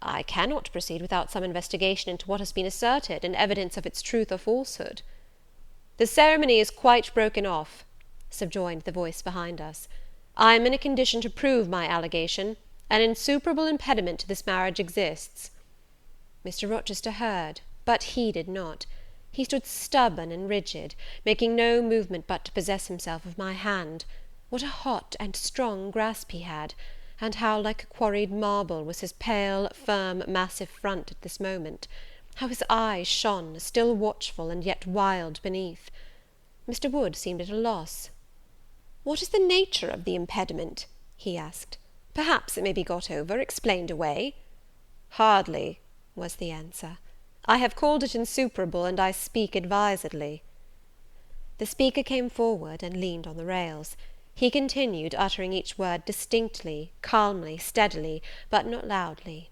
A: "I cannot proceed without some investigation into what has been asserted, and evidence of its truth or falsehood." "The ceremony is quite broken off," subjoined the voice behind us. "I am in a condition to prove my allegation. An insuperable impediment to this marriage exists." Mr. Rochester heard, but heeded not. He stood stubborn and rigid, making no movement but to possess himself of my hand. What a hot and strong grasp he had! And how like a quarried marble was his pale, firm, massive front at this moment! How his eyes shone, still watchful, and yet wild beneath! Mr. Wood seemed at a loss. "What is the nature of the impediment?" he asked. "Perhaps it may be got over, explained away." "Hardly," was the answer. "I have called it insuperable, and I speak advisedly." The speaker came forward, and leaned on the rails. He continued, uttering each word distinctly, calmly, steadily, but not loudly.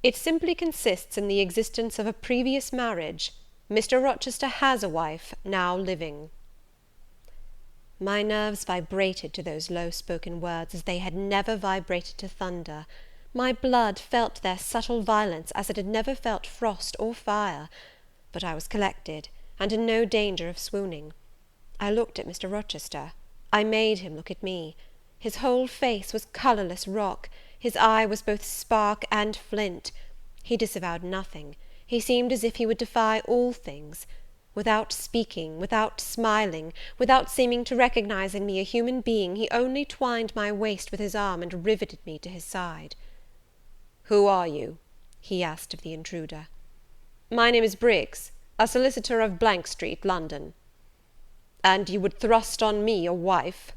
A: "It simply consists in the existence of a previous marriage. Mr. Rochester has a wife, now living." My nerves vibrated to those low-spoken words as they had never vibrated to thunder. My blood felt their subtle violence as it had never felt frost or fire. But I was collected, and in no danger of swooning. I looked at Mr. Rochester. I made him look at me. His whole face was colourless rock. His eye was both spark and flint. He disavowed nothing. He seemed as if he would defy all things. Without speaking, without smiling, without seeming to recognize in me a human being, he only twined my waist with his arm, and riveted me to his side. "Who are you?" he asked of the intruder. "My name is Briggs, a solicitor of Street, London." "And you would thrust on me a wife?"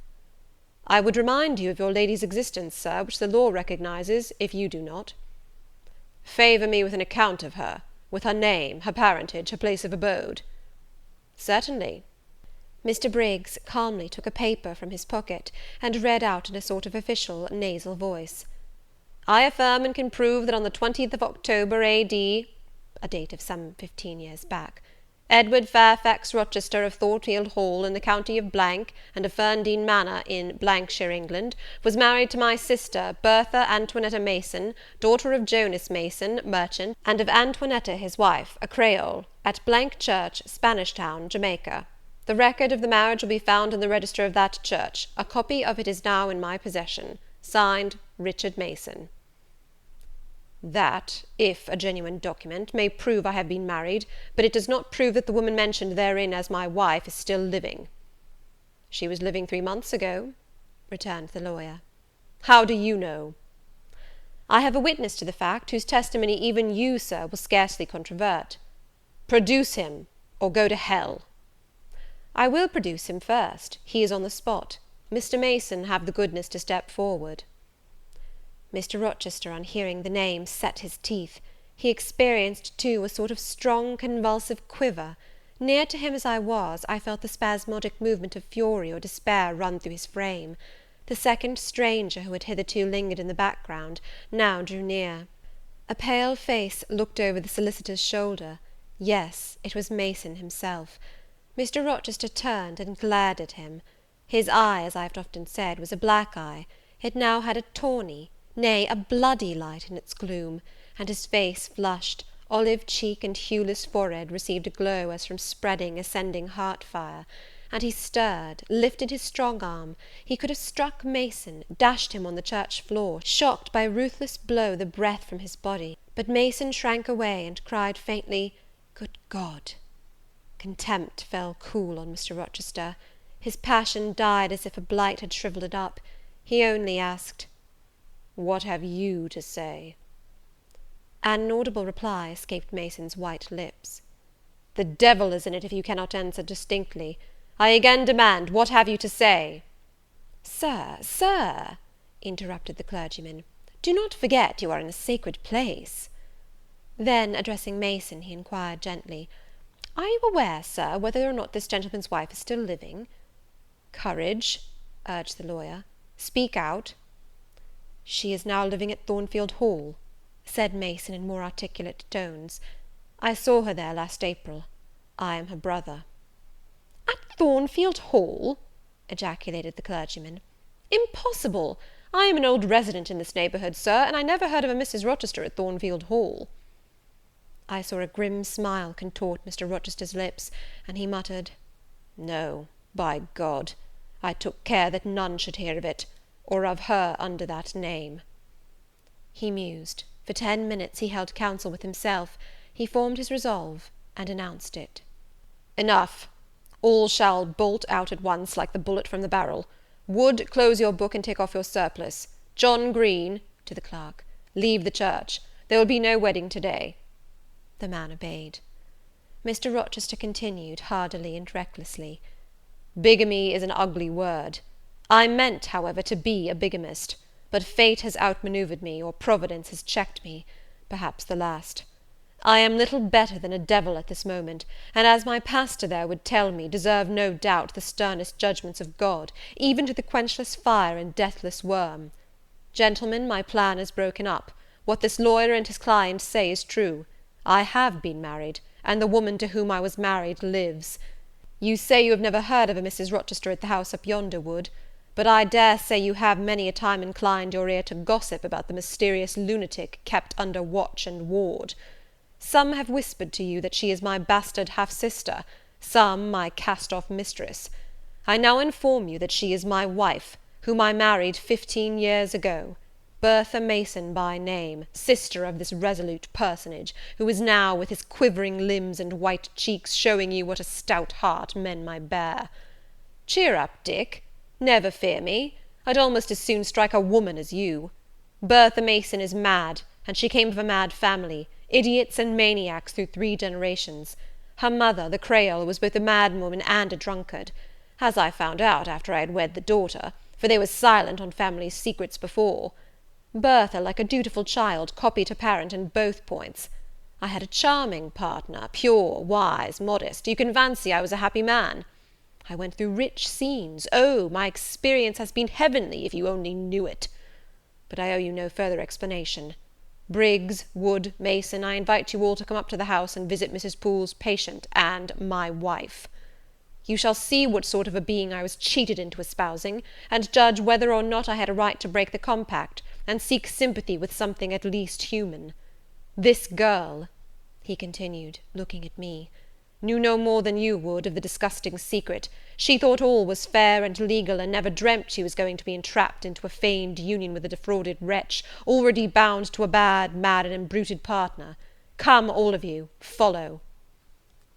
A: "I would remind you of your lady's existence, sir, which the law recognizes, if you do not." "Favour me with an account of her, with her name, her parentage, her place of abode." "Certainly." Mr. Briggs calmly took a paper from his pocket, and read out in a sort of official, nasal voice, "I affirm and can prove that on the 20th of October, A.D., a date of some 15 years back, Edward Fairfax Rochester of Thornfield Hall, in the county of and of Ferndean Manor, in shire, England, was married to my sister, Bertha Antoinetta Mason, daughter of Jonas Mason, merchant, and of Antoinetta his wife, a Creole, at Church, Spanish Town, Jamaica. The record of the marriage will be found in the register of that church. A copy of it is now in my possession. Signed, Richard Mason." "That, if a genuine document, may prove I have been married, but it does not prove that the woman mentioned therein as my wife is still living." "She was living 3 months ago," returned the lawyer. "How do you know?" "I have a witness to the fact, whose testimony even you, sir, will scarcely controvert." "Produce him, or go to hell."
C: I will produce him first. He is on the spot. Mr. Mason, have the goodness to step forward."
B: Mr. Rochester, on hearing the name, set his teeth. He experienced, too, a sort of strong convulsive quiver. Near to him as I was, I felt the spasmodic movement of fury or despair run through his frame. The second stranger, who had hitherto lingered in the background, now drew near. A pale face looked over the solicitor's shoulder. Yes, it was Mason himself. Mr. Rochester turned and glared at him. His eye, as I have often said, was a black eye. It now had a tawny, nay, a bloody light in its gloom, and his face flushed, olive cheek and hueless forehead received a glow as from spreading, ascending heart fire, and he stirred, lifted his strong arm. He could have struck Mason, dashed him on the church floor, shocked by a ruthless blow the breath from his body, but Mason shrank away, and cried faintly, "Good God!" Contempt fell cool on Mr. Rochester. His passion died as if a blight had shrivelled it up. He only asked, "What have you to say?" An inaudible reply escaped Mason's white lips. "The devil is in it if you cannot answer distinctly. I again demand, what have you to say?" Sir, interrupted the clergyman, do not forget you are in a sacred place." Then, addressing Mason, he inquired gently, "Are you aware, sir, whether or not this gentleman's wife is still living?"
C: "Courage," urged the lawyer, "speak out."
B: "She is now living at Thornfield Hall," said Mason in more articulate tones. "I saw her there last April. I am her brother."
C: "At Thornfield Hall!" ejaculated the clergyman. "Impossible! I am an old resident in this neighbourhood, sir, and I never heard of a Mrs. Rochester at Thornfield Hall."
B: I saw a grim smile contort Mr. Rochester's lips, and he muttered,
C: "No, by God, I took care that none should hear of it, or of her under that name."
B: He mused. For 10 minutes he held counsel with himself. He formed his resolve, and announced it.
C: "Enough! All shall bolt out at once like the bullet from the barrel. Wood, close your book and take off your surplice. John Green," to the clerk, "leave the church. There will be no wedding to-day."
B: The man obeyed. Mr. Rochester continued, hardily and recklessly,
C: "Bigamy is an ugly word. I meant, however, to be a bigamist, but fate has outmanoeuvred me, or Providence has checked me, perhaps the last. I am little better than a devil at this moment, and, as my pastor there would tell me, deserve no doubt the sternest judgments of God, even to the quenchless fire and deathless worm. Gentlemen, my plan is broken up. What this lawyer and his client say is true. I have been married, and the woman to whom I was married lives. You say you have never heard of a Mrs. Rochester at the house up yonder, Wood, but I dare say you have many a time inclined your ear to gossip about the mysterious lunatic kept under watch and ward. Some have whispered to you that she is my bastard half-sister, some my cast-off mistress. I now inform you that she is my wife, whom I married 15 years ago, Bertha Mason by name, sister of this resolute personage, who is now, with his quivering limbs and white cheeks, showing you what a stout heart men might bear. Cheer up, Dick. Never fear me. I'd almost as soon strike a woman as you. Bertha Mason is mad, and she came of a mad family, idiots and maniacs through 3 generations. Her mother, the Creole, was both a madwoman and a drunkard, as I found out after I had wed the daughter, for they were silent on family secrets before. Bertha, like a dutiful child, copied her parent in both points. I had a charming partner, pure, wise, modest. You can fancy I was a happy man. I went through rich scenes. Oh, my experience has been heavenly, if you only knew it. But I owe you no further explanation. Briggs, Wood, Mason, I invite you all to come up to the house and visit Mrs. Poole's patient and my wife. You shall see what sort of a being I was cheated into espousing, and judge whether or not I had a right to break the compact, and seek sympathy with something at least human. This girl," he continued, looking at me, "knew no more than you would of the disgusting secret. She thought all was fair and legal, and never dreamt she was going to be entrapped into a feigned union with a defrauded wretch, already bound to a bad, mad, and embruted partner. Come, all of you, follow."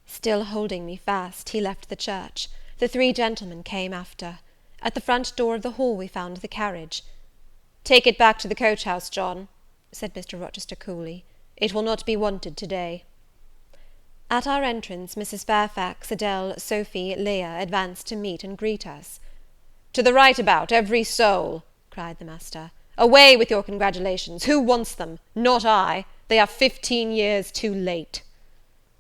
B: Still holding me fast, he left the church. The 3 gentlemen came after. At the front door of the hall we found the carriage.
C: "Take it back to the coach-house, John," said Mr. Rochester coolly. "It will not be wanted to-day."
A: At our entrance, Mrs. Fairfax, Adele, Sophy, Leah, advanced to meet and greet us.
C: "To the right about, every soul!" cried the master. "Away with your congratulations! Who wants them? Not I! They are 15 years too late."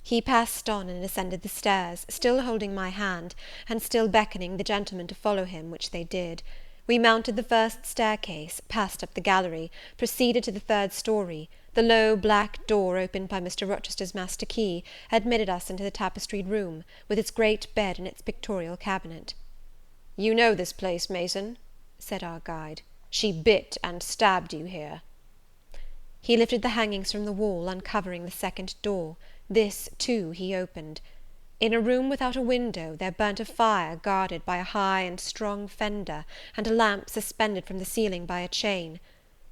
A: He passed on and ascended the stairs, still holding my hand, and still beckoning the gentlemen to follow him, which they did. We mounted the first staircase, passed up the gallery, proceeded to the third story. The low black door, opened by Mr. Rochester's master key, admitted us into the tapestried room, with its great bed and its pictorial cabinet.
C: "You know this place, Mason?" said our guide. "She bit and stabbed you here."
A: He lifted the hangings from the wall, uncovering the second door. This, too, he opened. In a room without a window there burnt a fire guarded by a high and strong fender, and a lamp suspended from the ceiling by a chain.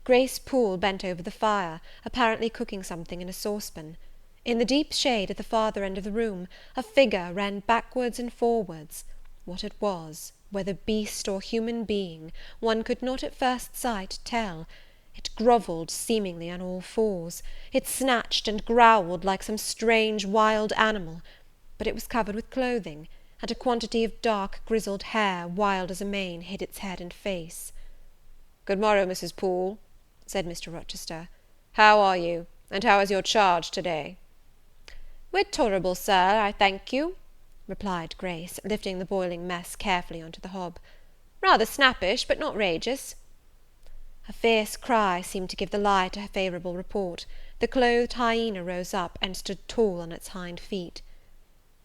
A: Grace Poole bent over the fire, apparently cooking something in a saucepan. In the deep shade at the farther end of the room, a figure ran backwards and forwards. What it was, whether beast or human being, one could not at first sight tell. It grovelled seemingly on all fours. It snatched and growled like some strange wild animal, but it was covered with clothing, and a quantity of dark grizzled hair, wild as a mane, hid its head and face.
C: "Good morrow, Mrs. Poole," said Mr. Rochester. "How are you, and how is your charge to-day?"
A: "We're tolerable, Sir, I thank you," replied Grace, lifting the boiling mess carefully onto the hob. "Rather snappish, but not rageous." A fierce cry seemed to give the lie to her favourable report. The clothed hyena rose up, and stood tall on its hind feet.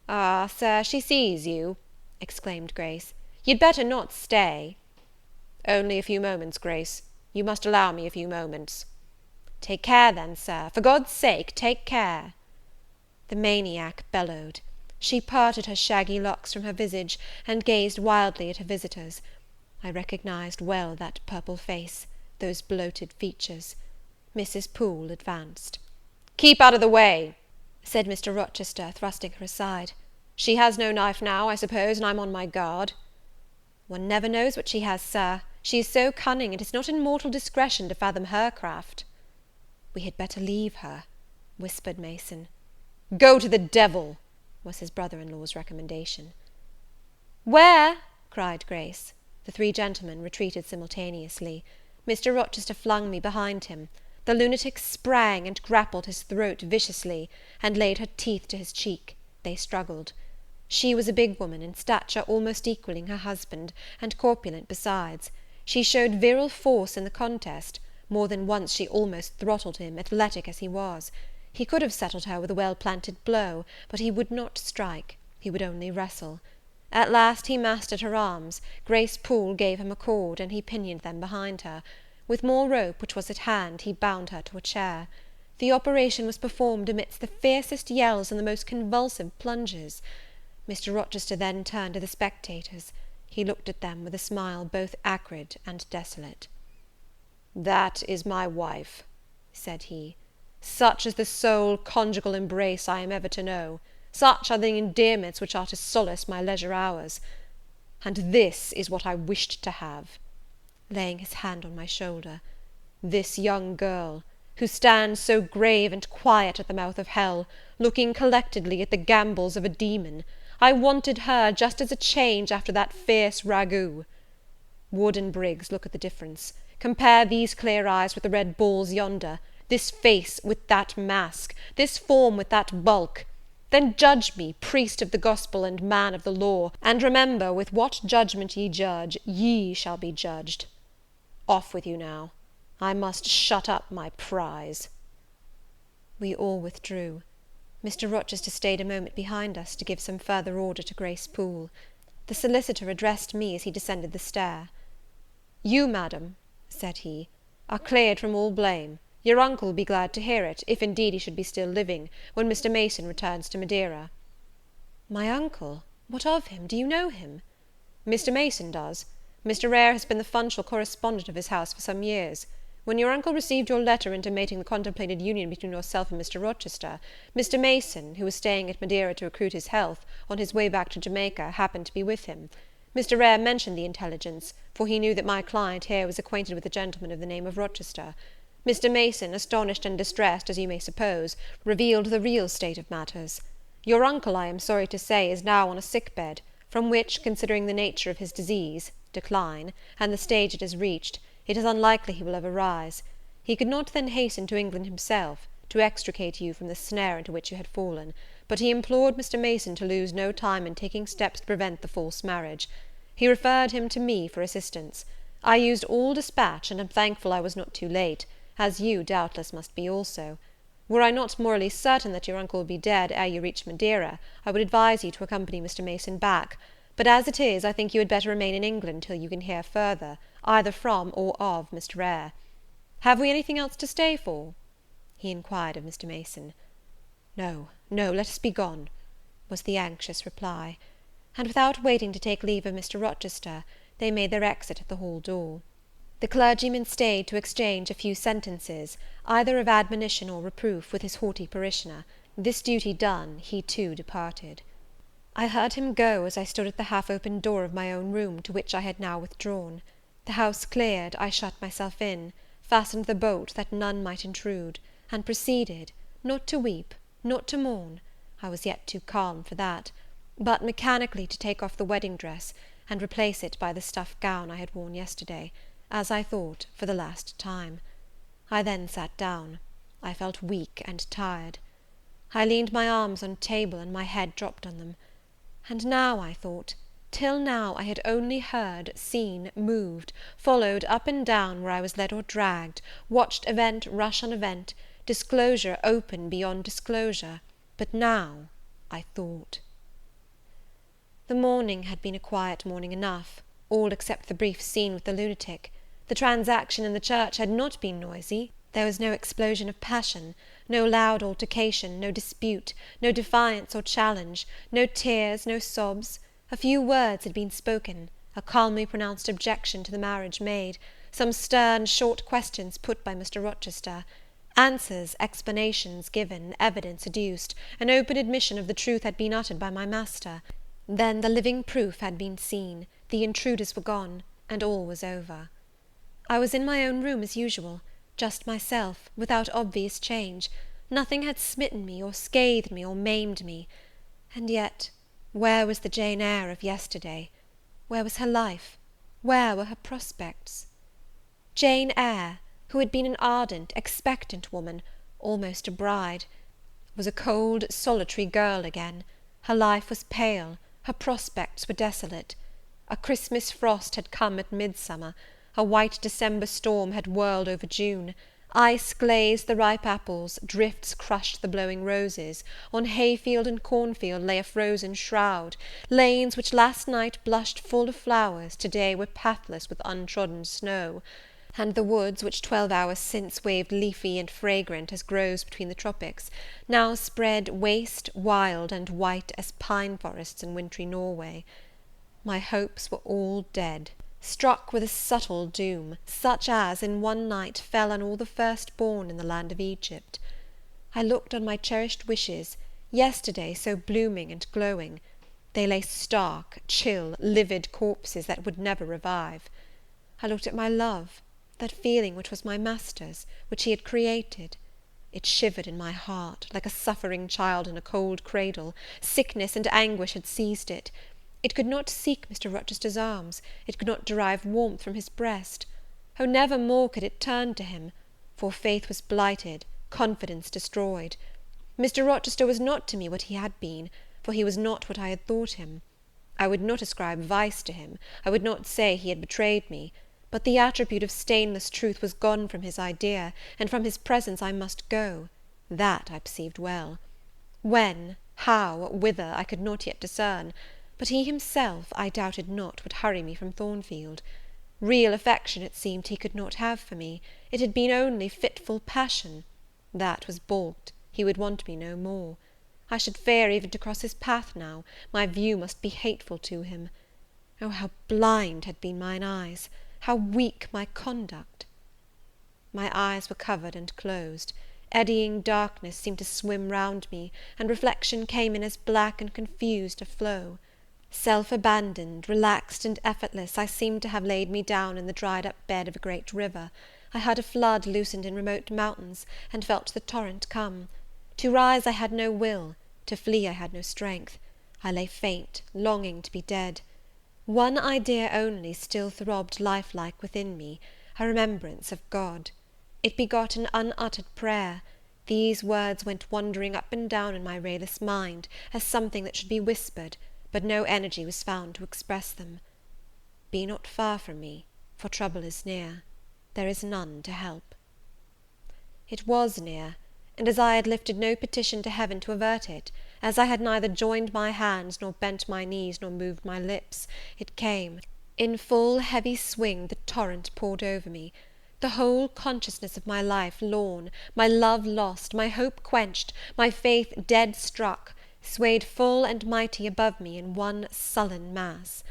C: "Ah, Sir, she sees you," exclaimed Grace. "You'd better not stay." "Only a few moments, Grace. You must allow me a few moments."
A: "Take care, then, Sir, for God's sake, take care." The maniac bellowed. She parted her shaggy locks from her visage, and gazed wildly at her visitors. I recognized well that purple face, those bloated features. Mrs. Poole advanced.
C: "Keep out of the way,"
A: said Mr. Rochester, thrusting her aside.
C: "She has no knife now, I suppose, and I'm on my guard."
A: "One never knows what she has, Sir. She is so cunning, it is not in mortal discretion to fathom her craft." "We had better leave her," whispered Mason.
C: "Go to the devil," was his brother-in-law's recommendation.
A: "Where?" cried Grace. The three gentlemen retreated simultaneously. Mr. Rochester flung me behind him. The lunatic sprang and grappled his throat viciously, and laid her teeth to his cheek. They struggled. She was a big woman, in stature almost equalling her husband, and corpulent besides. She showed virile force in the contest. More than once she almost throttled him, athletic as he was. He could have settled her with a well-planted blow, but he would not strike. He would only wrestle. At last he mastered her arms. Grace Poole gave him a cord, and he pinioned them behind her. With more rope, which was at hand, he bound her to a chair. The operation was performed amidst the fiercest yells and the most convulsive plunges. Mr. Rochester then turned to the spectators. He looked at them with a smile both acrid and desolate.
C: "That is my wife," said he. "Such is the sole conjugal embrace I am ever to know. Such are the endearments which are to solace my leisure hours. And this is what I wished to have," laying his hand on my shoulder, "this young girl, who stands so grave and quiet at the mouth of hell, looking collectedly at the gambols of a demon. I wanted her just as a change after that fierce ragout. Wood and Briggs, look at the difference. Compare these clear eyes with the red balls yonder, this face with that mask, this form with that bulk. Then judge me, priest of the gospel and man of the law, and remember, with what judgment ye judge, ye shall be judged. Off with you now. I must shut up my prize."
A: We all withdrew. Mr. Rochester stayed a moment behind us to give some further order to Grace Poole. The solicitor addressed me as he descended the stair.
C: "You, madam," said he, "are cleared from all blame. Your uncle will be glad to hear it, if indeed he should be still living, when Mr. Mason returns to Madeira."
A: "My uncle? What of him? Do you know him?"
C: "Mr. Mason does. Mr. Eyre has been the functional correspondent of his house for some years. When your uncle received your letter intimating the contemplated union between yourself and Mr. Rochester, Mr. Mason, who was staying at Madeira to recruit his health, on his way back to Jamaica, happened to be with him. Mr. Eyre mentioned the intelligence, for he knew that my client here was acquainted with a gentleman of the name of Rochester. Mr. Mason, astonished and distressed, as you may suppose, revealed the real state of matters. Your uncle, I am sorry to say, is now on a sick bed, from which, considering the nature of his disease, decline, and the stage it has reached, it is unlikely he will ever rise. He could not then hasten to England himself, to extricate you from the snare into which you had fallen, but he implored Mr. Mason to lose no time in taking steps to prevent the false marriage. He referred him to me for assistance. I used all dispatch, and am thankful I was not too late, as you, doubtless, must be also. Were I not morally certain that your uncle will be dead ere you reach Madeira, I would advise you to accompany Mr. Mason back; but as it is, I think you had better remain in England till you can hear further, either from or of Mr. Eyre. Have we anything else to stay for?" he inquired of Mr. Mason. "No, no, let us be gone," was the anxious reply; and without waiting to take leave of Mr. Rochester, they made their exit at the hall door. The clergyman stayed to exchange a few sentences, either of admonition or reproof, with his haughty parishioner. This duty done, he too departed. I heard him go as I stood at the half-opened door of my own room, to which I had now withdrawn. The house cleared, I shut myself in, fastened the bolt that none might intrude, and proceeded, not to weep, not to mourn, I was yet too calm for that, but mechanically to take off the wedding dress, and replace it by the stuff gown I had worn yesterday, as I thought, for the last time. I then sat down. I felt weak and tired. I leaned my arms on a table, and my head dropped on them. And now, I thought, till now I had only heard, seen, moved, followed up and down where I was led or dragged, watched event rush on event, disclosure open beyond disclosure; but now I thought. The morning had been a quiet morning enough, all except the brief scene with the lunatic. The transaction in the church had not been noisy. There was no explosion of passion, no loud altercation, no dispute, no defiance or challenge, no tears, no sobs. A few words had been spoken, a calmly pronounced objection to the marriage made, some stern, short questions put by Mr. Rochester, answers, explanations given, evidence adduced, an open admission of the truth had been uttered by my master. Then the living proof had been seen, the intruders were gone, and all was over. I was in my own room as usual, just myself, without obvious change. Nothing had smitten me, or scathed me, or maimed me. And yet, where was the Jane Eyre of yesterday? Where was her life? Where were her prospects? Jane Eyre, who had been an ardent, expectant woman, almost a bride, was a cold, solitary girl again. Her life was pale, her prospects were desolate. A Christmas frost had come at midsummer, a white December storm had whirled over June, ice glazed the ripe apples, drifts crushed the blowing roses, on hayfield and cornfield lay a frozen shroud, lanes which last night blushed full of flowers, to-day were pathless with untrodden snow, and the woods, which 12 hours since waved leafy and fragrant as grows between the tropics, now spread waste, wild, and white as pine forests in wintry Norway. My hopes were all dead, struck with a subtle doom, such as, in one night, fell on all the first-born in the land of Egypt. I looked on my cherished wishes, yesterday so blooming and glowing. They lay stark, chill, livid corpses that would never revive. I looked at my love, that feeling which was my master's, which he had created. It shivered in my heart, like a suffering child in a cold cradle. Sickness and anguish had seized it. It could not seek Mr. Rochester's arms, it could not derive warmth from his breast. Oh, never more could it turn to him, for faith was blighted, confidence destroyed. Mr. Rochester was not to me what he had been, for he was not what I had thought him. I would not ascribe vice to him, I would not say he had betrayed me, but the attribute of stainless truth was gone from his idea, and from his presence I must go. That I perceived well. When, how, whither, I could not yet discern, but he himself, I doubted not, would hurry me from Thornfield. Real affection, it seemed, he could not have for me. It had been only fitful passion. That was balked, he would want me no more. I should fear even to cross his path now, my view must be hateful to him. Oh, how blind had been mine eyes! How weak my conduct! My eyes were covered and closed. Eddying darkness seemed to swim round me, and reflection came in as black and confused a flow. Self-abandoned, relaxed and effortless, I seemed to have laid me down in the dried-up bed of a great river. I heard a flood loosened in remote mountains, and felt the torrent come. To rise I had no will.
A: To flee I had no strength. I lay faint, longing to be dead. One idea only still throbbed lifelike within me, a remembrance of God. It begot an unuttered prayer. These words went wandering up and down in my rayless mind, as something that should be whispered, but no energy was found to express them. Be not far from me, for trouble is near. There is none to help. It was near, and as I had lifted no petition to heaven to avert it, as I had neither joined my hands, nor bent my knees, nor moved my lips, it came. In full heavy swing the torrent poured over me. The whole consciousness of my life lorn, my love lost, my hope quenched, my faith dead struck, swayed full and mighty above me in one sullen mass.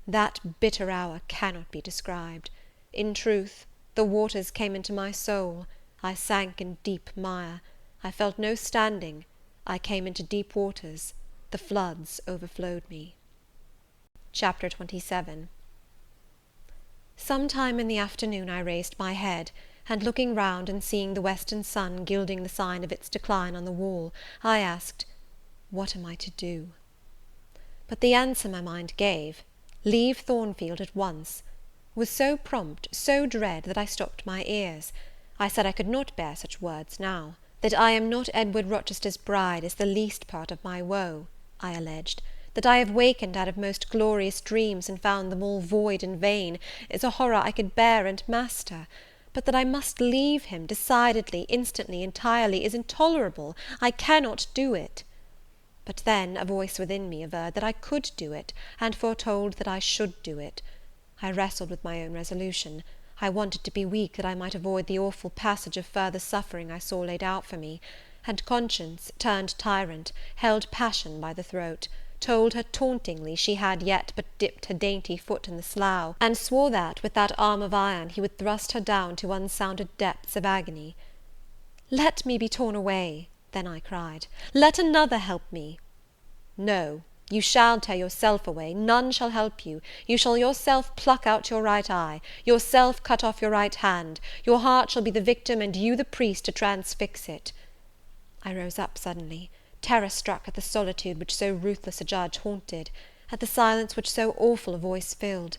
A: That bitter hour cannot be described. In truth, the waters came into my soul. I sank in deep mire. I felt no standing. I came into deep waters. The floods overflowed me. Chapter 27. Sometime in the afternoon I raised my head, and looking round and seeing the western sun gilding the sign of its decline on the wall, I asked, what am I to do? But the answer my mind gave, leave Thornfield at once, was so prompt, so dread, that I stopped my ears. I said I could not bear such words now. That I am not Edward Rochester's bride is the least part of my woe, I alleged. That I have wakened out of most glorious dreams, and found them all void and vain, is a horror I could bear and master. But that I must leave him, decidedly, instantly, entirely, is intolerable. I cannot do it. But then a voice within me averred that I could do it, and foretold that I should do it. I wrestled with my own resolution. I wanted to be weak, that I might avoid the awful passage of further suffering I saw laid out for me; and conscience, turned tyrant, held passion by the throat, told her tauntingly she had yet but dipped her dainty foot in the slough, and swore that, with that arm of iron, he would thrust her down to unsounded depths of agony. "Let me be torn away," then I cried; "let another help me." "No, you shall tear yourself away, none shall help you. You shall yourself pluck out your right eye, yourself cut off your right hand, your heart shall be the victim, and you the priest to transfix it." I rose up suddenly, terror struck at the solitude which so ruthless a judge haunted, at the silence which so awful a voice filled.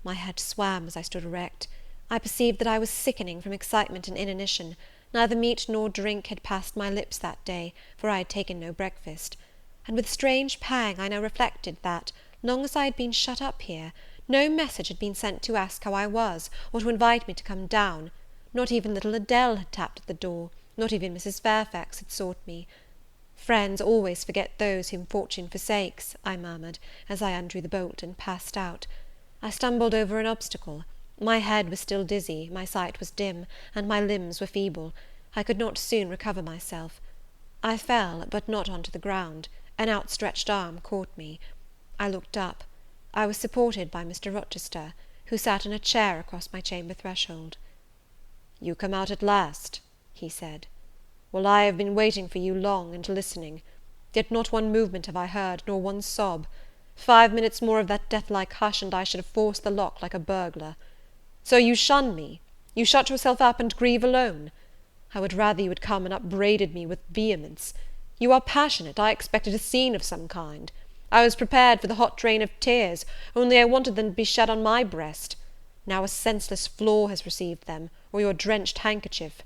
A: My head swam as I stood erect. I perceived that I was sickening from excitement and inanition. Neither meat nor drink had passed my lips that day, for I had taken no breakfast. And with strange pang I now reflected that, long as I had been shut up here, no message had been sent to ask how I was, or to invite me to come down. Not even little Adele had tapped at the door, not even Mrs. Fairfax had sought me. "Friends always forget those whom fortune forsakes," I murmured, as I undrew the bolt and passed out. I stumbled over an obstacle. My head was still dizzy, my sight was dim, and my limbs were feeble. I could not soon recover myself. I fell, but not on to the ground. An outstretched arm caught me. I looked up. I was supported by Mr. Rochester, who sat in a chair across my chamber threshold. "You come out at last," he said. "Well, I have been waiting for you long, and listening. Yet not one movement have I heard, nor one sob. 5 minutes more of that death-like hush, and I should have forced the lock like a burglar. So you shun me? You shut yourself up and grieve alone? I would rather you had come and upbraided me with vehemence. You are passionate. I expected a scene of some kind. I was prepared for the hot rain of tears, only I wanted them to be shed on my breast. Now a senseless floor has received them, or your drenched handkerchief.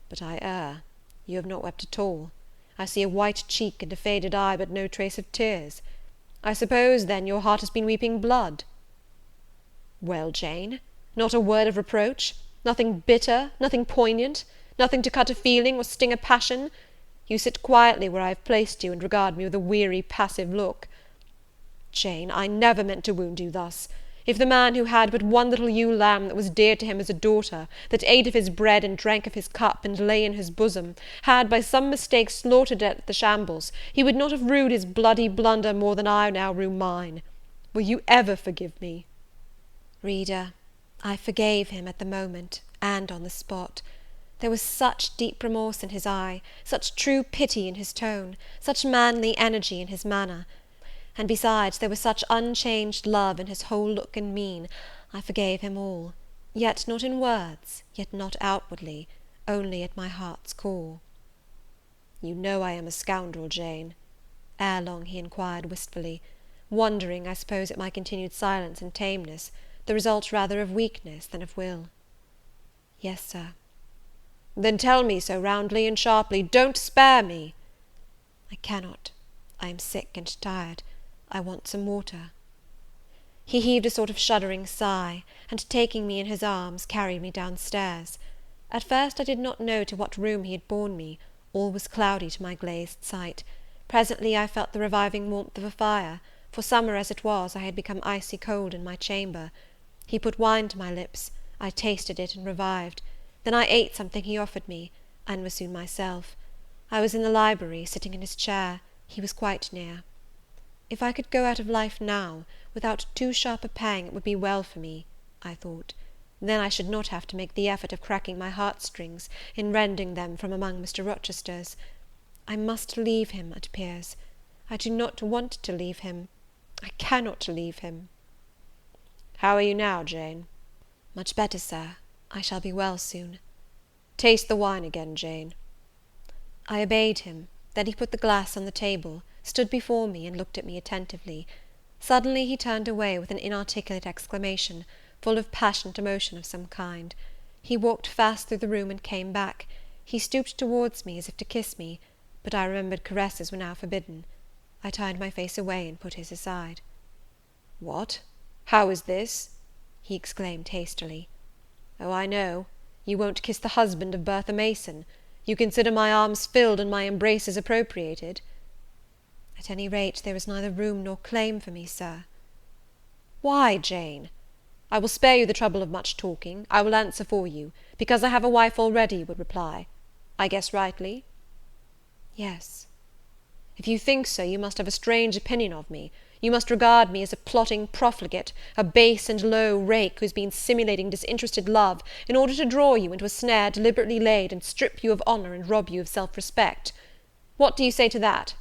A: But I err. You have not wept at all. I see a white cheek and a faded eye, but no trace of tears. I suppose, then, your heart has been weeping blood." "Well, Jane, not a word of reproach? Nothing bitter, nothing poignant? Nothing to cut a feeling or sting a passion? You sit quietly where I have placed you, and regard me with a weary, passive look. Jane, I never meant to wound you thus. If the man who had but one little ewe lamb that was dear to him as a daughter, that ate of his bread and drank of his cup and lay in his bosom, had by some mistake slaughtered it at the shambles, he would not have rued his bloody blunder more than I now rue mine. Will you ever forgive me?" Reader, I forgave him at the moment, and on the spot. There was such deep remorse in his eye, such true pity in his tone, such manly energy in his manner; and besides, there was such unchanged love in his whole look and mien, I forgave him all, yet not in words, yet not outwardly, only at my heart's core. "You know I am a scoundrel, Jane.
B: Ere long he inquired wistfully, wondering, I suppose, at my continued silence and tameness, the result rather of weakness than of will. "Yes, sir." "Then tell me so roundly and sharply. Don't spare me." "I cannot. I am sick and tired. I want some water." He heaved a sort of shuddering sigh, and taking me in his arms, carried me down stairs. At first I did not know to what room he had borne me; all was cloudy to my glazed sight. Presently I felt the reviving warmth of a fire, for summer as it was, I had become icy cold in my chamber. He put wine to my lips; I tasted it and revived. Then I ate something he offered me, and was soon myself. I was in the library, sitting in his chair; he was quite near. If I could go out of life now, without too sharp a pang, it would be well for me, I thought. Then I should not have to make the effort of cracking my heartstrings in rending them from among Mr. Rochester's. I must leave him, it appears. I do not want to leave him. I cannot leave him. "How are you now, Jane?" "Much better, sir. I shall be well soon." "Taste the wine again, Jane." I obeyed him. Then he put the glass on the table, stood before me, and looked at me attentively. Suddenly he turned away with an inarticulate exclamation, full of passionate emotion of some kind. He walked fast through the room and came back. He stooped towards me as if to kiss me, but I remembered caresses were now forbidden. I turned my face away and put his aside. "What? How is this?" he exclaimed hastily. "Oh, I know. You won't kiss the husband of Bertha Mason. You consider my arms filled and my embraces appropriated." "At any rate, there is neither room nor claim for me, sir." "Why, Jane? I will spare you the trouble of much talking. I will answer for you, because I have a wife already, you would reply. I guess rightly?" "Yes." "If you think so, you must have a strange opinion of me. You must regard me as a plotting profligate, a base and low rake, who has been simulating disinterested love, in order to draw you into a snare deliberately laid, and strip you of honour, and rob you of self-respect. What do you say to that?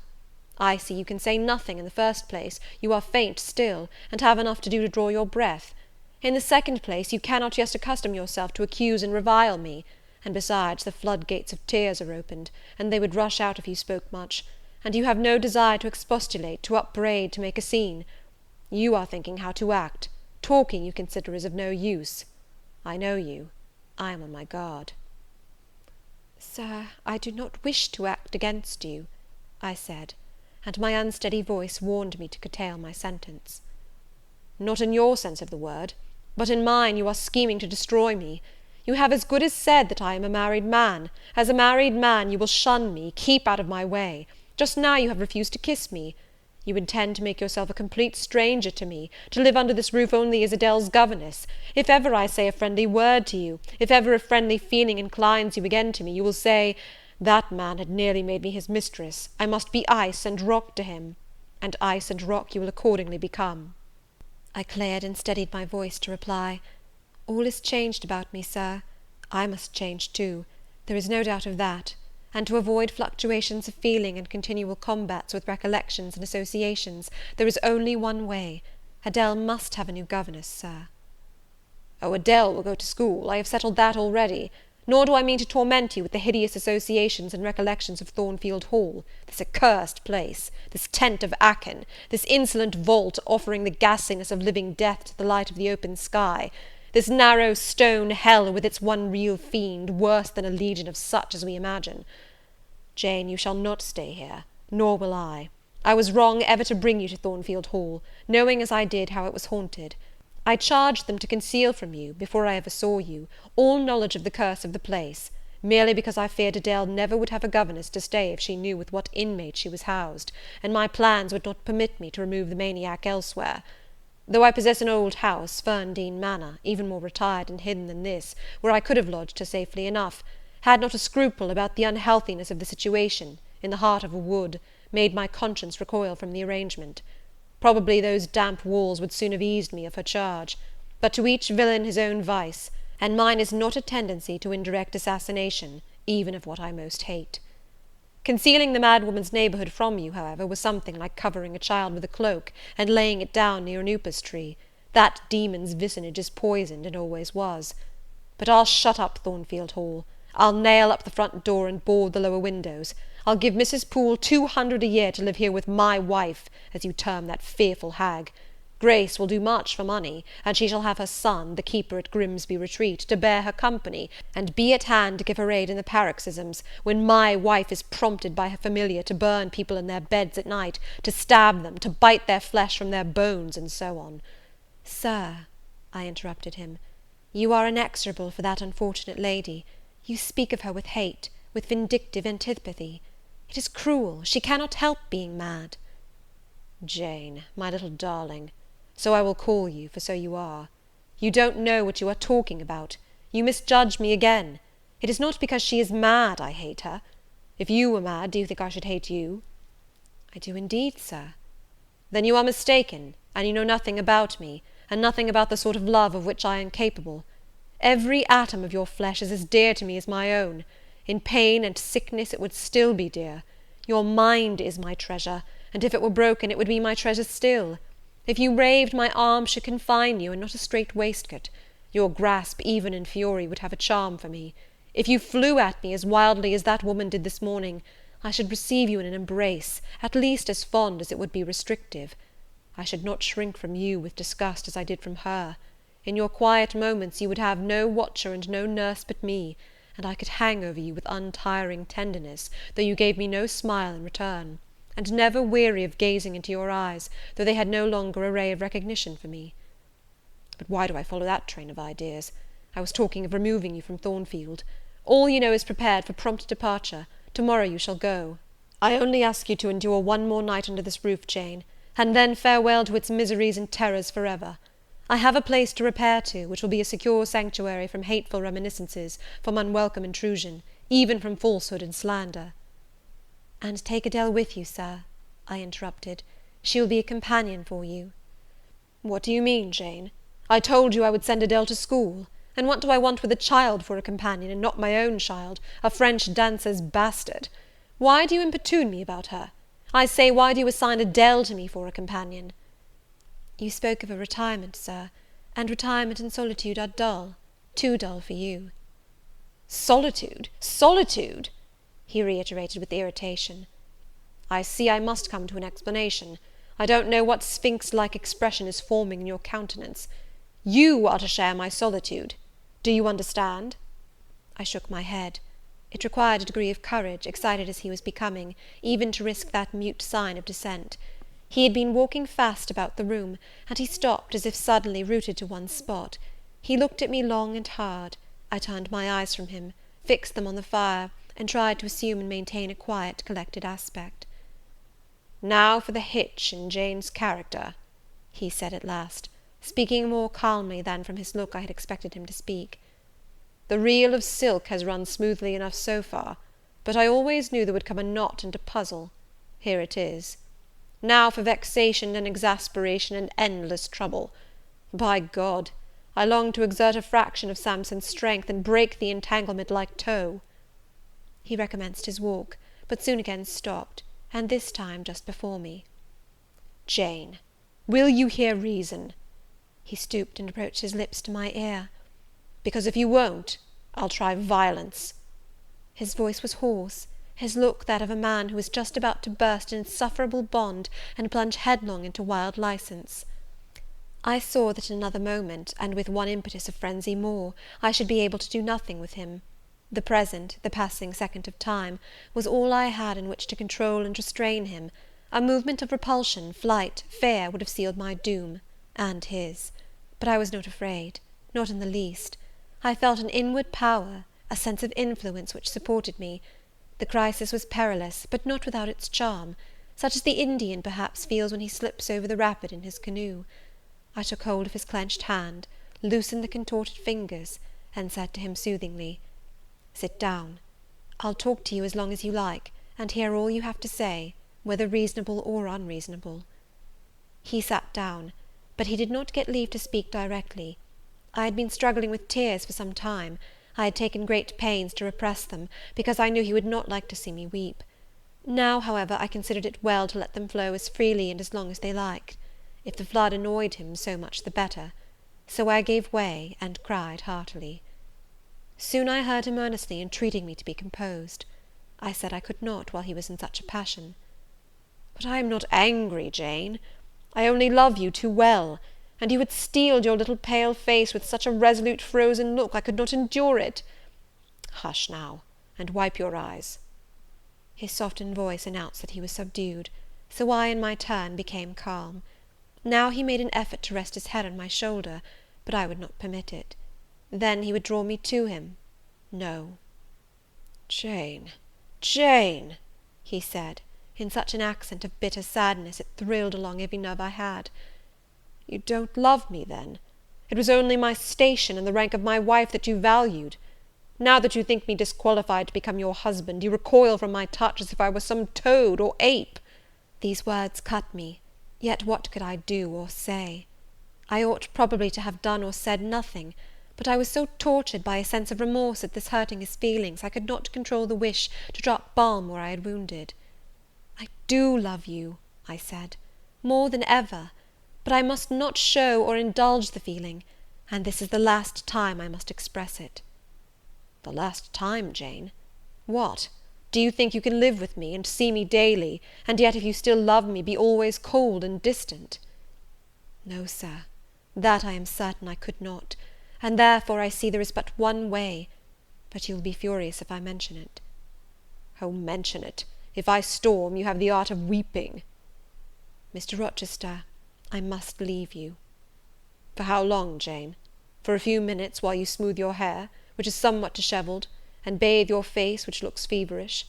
B: I see you can say nothing. In the first place, you are faint still, and have enough to do to draw your breath. In the second place, you cannot yet accustom yourself to accuse and revile me; and besides, the floodgates of tears are opened, and they would rush out if you spoke much; and you have no desire to expostulate, to upbraid, to make a scene. You are thinking how to act. Talking, you consider, is of no use. I know you. I am on my guard." "Sir, I do not wish to act against you," I said, and my unsteady voice warned me to curtail my sentence. "Not in your sense of the word; but in mine you are scheming to destroy me. You have as good as said that I am a married man. As a married man, you will shun me, keep out of my way. Just now you have refused to kiss me. You intend to make yourself a complete stranger to me, to live under this roof only as Adele's governess. If ever I say a friendly word to you, if ever a friendly feeling inclines you again to me, you will say, 'That man had nearly made me his mistress. I must be ice and rock to him.' And ice and rock you will accordingly become." I cleared and steadied my voice to reply, "All is changed about me, sir. I must change too. There is no doubt of that; and to avoid fluctuations of feeling and continual combats with recollections and associations, there is only one way. Adele must have a new governess, sir." "Oh, Adele will go to school. I have settled that already. Nor do I mean to torment you with the hideous associations and recollections of Thornfield Hall, this accursed place, this tent of Achan, this insolent vault offering the ghastliness of living death to the light of the open sky, this narrow stone hell with its one real fiend, worse than a legion of such as we imagine. Jane, you shall not stay here, nor will I. I was wrong ever to bring you to Thornfield Hall, knowing as I did how it was haunted. I charged them to conceal from you, before I ever saw you, all knowledge of the curse of the place, merely because I feared Adele never would have a governess to stay if she knew with what inmate she was housed, and my plans would not permit me to remove the maniac elsewhere. Though I possess an old house, Ferndean Manor, even more retired and hidden than this, where I could have lodged her safely enough, had not a scruple about the unhealthiness of the situation, in the heart of a wood, made my conscience recoil from the arrangement. Probably those damp walls would soon have eased me of her charge; but to each villain his own vice, and mine is not a tendency to indirect assassination, even of what I most hate. Concealing the madwoman's neighbourhood from you, however, was something like covering a child with a cloak, and laying it down near an upas tree. That demon's vicinage is poisoned, and always was. But I'll shut up Thornfield Hall. I'll nail up the front door and board the lower windows.
C: I'll give Mrs. Poole 200 a year to live here with my wife, as you term that fearful hag. Grace will do much for money, and she shall have her son, the keeper at Grimsby Retreat, to bear her company, and be at hand to give her aid in the paroxysms, when my wife is prompted by her familiar to burn people in their beds at night, to stab them, to bite their flesh from their bones, and so on."
B: "Sir," I interrupted him, "you are inexorable for that unfortunate lady. You speak of her with hate, with vindictive antipathy. It is cruel. She cannot help being mad."
C: "Jane, my little darling, so I will call you, for so you are. You don't know what you are talking about. You misjudge me again. It is not because she is mad I hate her. If you were mad, do you think I should hate you?"
B: "I do indeed, sir."
C: "Then you are mistaken, and you know nothing about me, and nothing about the sort of love of which I am capable. Every atom of your flesh is as dear to me as my own. In pain and sickness it would still be dear. Your mind is my treasure, and if it were broken, it would be my treasure still. If you raved, my arms should confine you, and not a strait waistcoat. Your grasp, even in fury, would have a charm for me. If you flew at me as wildly as that woman did this morning, I should receive you in an embrace, at least as fond as it would be restrictive. I should not shrink from you with disgust as I did from her. In your quiet moments you would have no watcher and no nurse but me, and I could hang over you with untiring tenderness, though you gave me no smile in return, and never weary of gazing into your eyes, though they had no longer a ray of recognition for me. But why do I follow that train of ideas? I was talking of removing you from Thornfield. All you know is prepared for prompt departure. Tomorrow you shall go. I only ask you to endure one more night under this roof, Jane, and then farewell to its miseries and terrors forever. I have a place to repair to, which will be a secure sanctuary from hateful reminiscences, from unwelcome intrusion, even from falsehood and slander."
B: "And take Adele with you, sir," I interrupted. "She will be a companion for you."
C: "What do you mean, Jane? I told you I would send Adele to school, and what do I want with a child for a companion, and not my own child, a French dancer's bastard? Why do you importune me about her? I say, why do you assign Adele to me for a companion?"
B: "You spoke of a retirement, sir, and retirement and solitude are dull, too dull for you."
C: "Solitude! Solitude!" he reiterated with irritation. "I see I must come to an explanation. I don't know what sphinx-like expression is forming in your countenance. You are to share my solitude. Do you understand?"
B: I shook my head. It required a degree of courage, excited as he was becoming, even to risk that mute sign of dissent. He had been walking fast about the room, and he stopped as if suddenly rooted to one spot. He looked at me long and hard. I turned my eyes from him, fixed them on the fire, and tried to assume and maintain a quiet, collected aspect.
C: "Now for the hitch in Jane's character," he said at last, speaking more calmly than from his look I had expected him to speak. "The reel of silk has run smoothly enough so far, but I always knew there would come a knot and a puzzle. Here it is. Now for vexation and exasperation and endless trouble. By God, I long to exert a fraction of Samson's strength, and break the entanglement like tow."
B: He recommenced his walk, but soon again stopped, and this time just before me.
C: "Jane, will you hear reason?"
B: He stooped and approached his lips to my ear.
C: "Because if you won't, I'll try violence."
B: His voice was hoarse, his look that of a man who is just about to burst an insufferable bond, and plunge headlong into wild license. I saw that in another moment, and with one impetus of frenzy more, I should be able to do nothing with him. The present, the passing second of time, was all I had in which to control and restrain him. A movement of repulsion, flight, fear, would have sealed my doom, and his. But I was not afraid, not in the least. I felt an inward power, a sense of influence which supported me. The crisis was perilous, but not without its charm, such as the Indian perhaps feels when he slips over the rapid in his canoe. I took hold of his clenched hand, loosened the contorted fingers, and said to him soothingly, "Sit down. I'll talk to you as long as you like, and hear all you have to say, whether reasonable or unreasonable." He sat down, but he did not get leave to speak directly. I had been struggling with tears for some time. I had taken great pains to repress them, because I knew he would not like to see me weep. Now, however, I considered it well to let them flow as freely and as long as they liked. If the flood annoyed him, so much the better. So I gave way, and cried heartily. Soon I heard him earnestly entreating me to be composed.
A: I said I could not while he was in such a passion.
C: But I am not angry, Jane. I only love you too well, and you had steeled your little pale face with such a resolute frozen look, I could not endure it. Hush now, and wipe your eyes.
A: His softened voice announced that he was subdued, so I, in my turn, became calm. Now he made an effort to rest his head on my shoulder, but I would not permit it. Then he would draw me to him. No.
C: Jane, Jane,
A: he said, in such an accent of bitter sadness it thrilled along every nerve I had.
C: You don't love me, then? It was only my station and the rank of my wife that you valued. Now that you think me disqualified to become your husband, you recoil from my touch as if I were some toad or ape.
A: These words cut me, yet what could I do or say? I ought probably to have done or said nothing, but I was so tortured by a sense of remorse at this hurting his feelings, I could not control the wish to drop balm where I had wounded. I do love you, I said, more than ever, but I must not show or indulge the feeling, and this is the last time I must express it.
C: The last time, Jane? What? Do you think you can live with me, and see me daily, and yet, if you still love me, be always cold and distant?
A: No, sir, that I am certain I could not, and therefore I see there is but one way, but you will be furious if I mention it.
C: Oh, mention it! If I storm, you have the art of weeping.
A: Mr. Rochester, I must leave you.
C: For how long, Jane? For a few minutes, while you smooth your hair, which is somewhat dishevelled, and bathe your face, which looks feverish?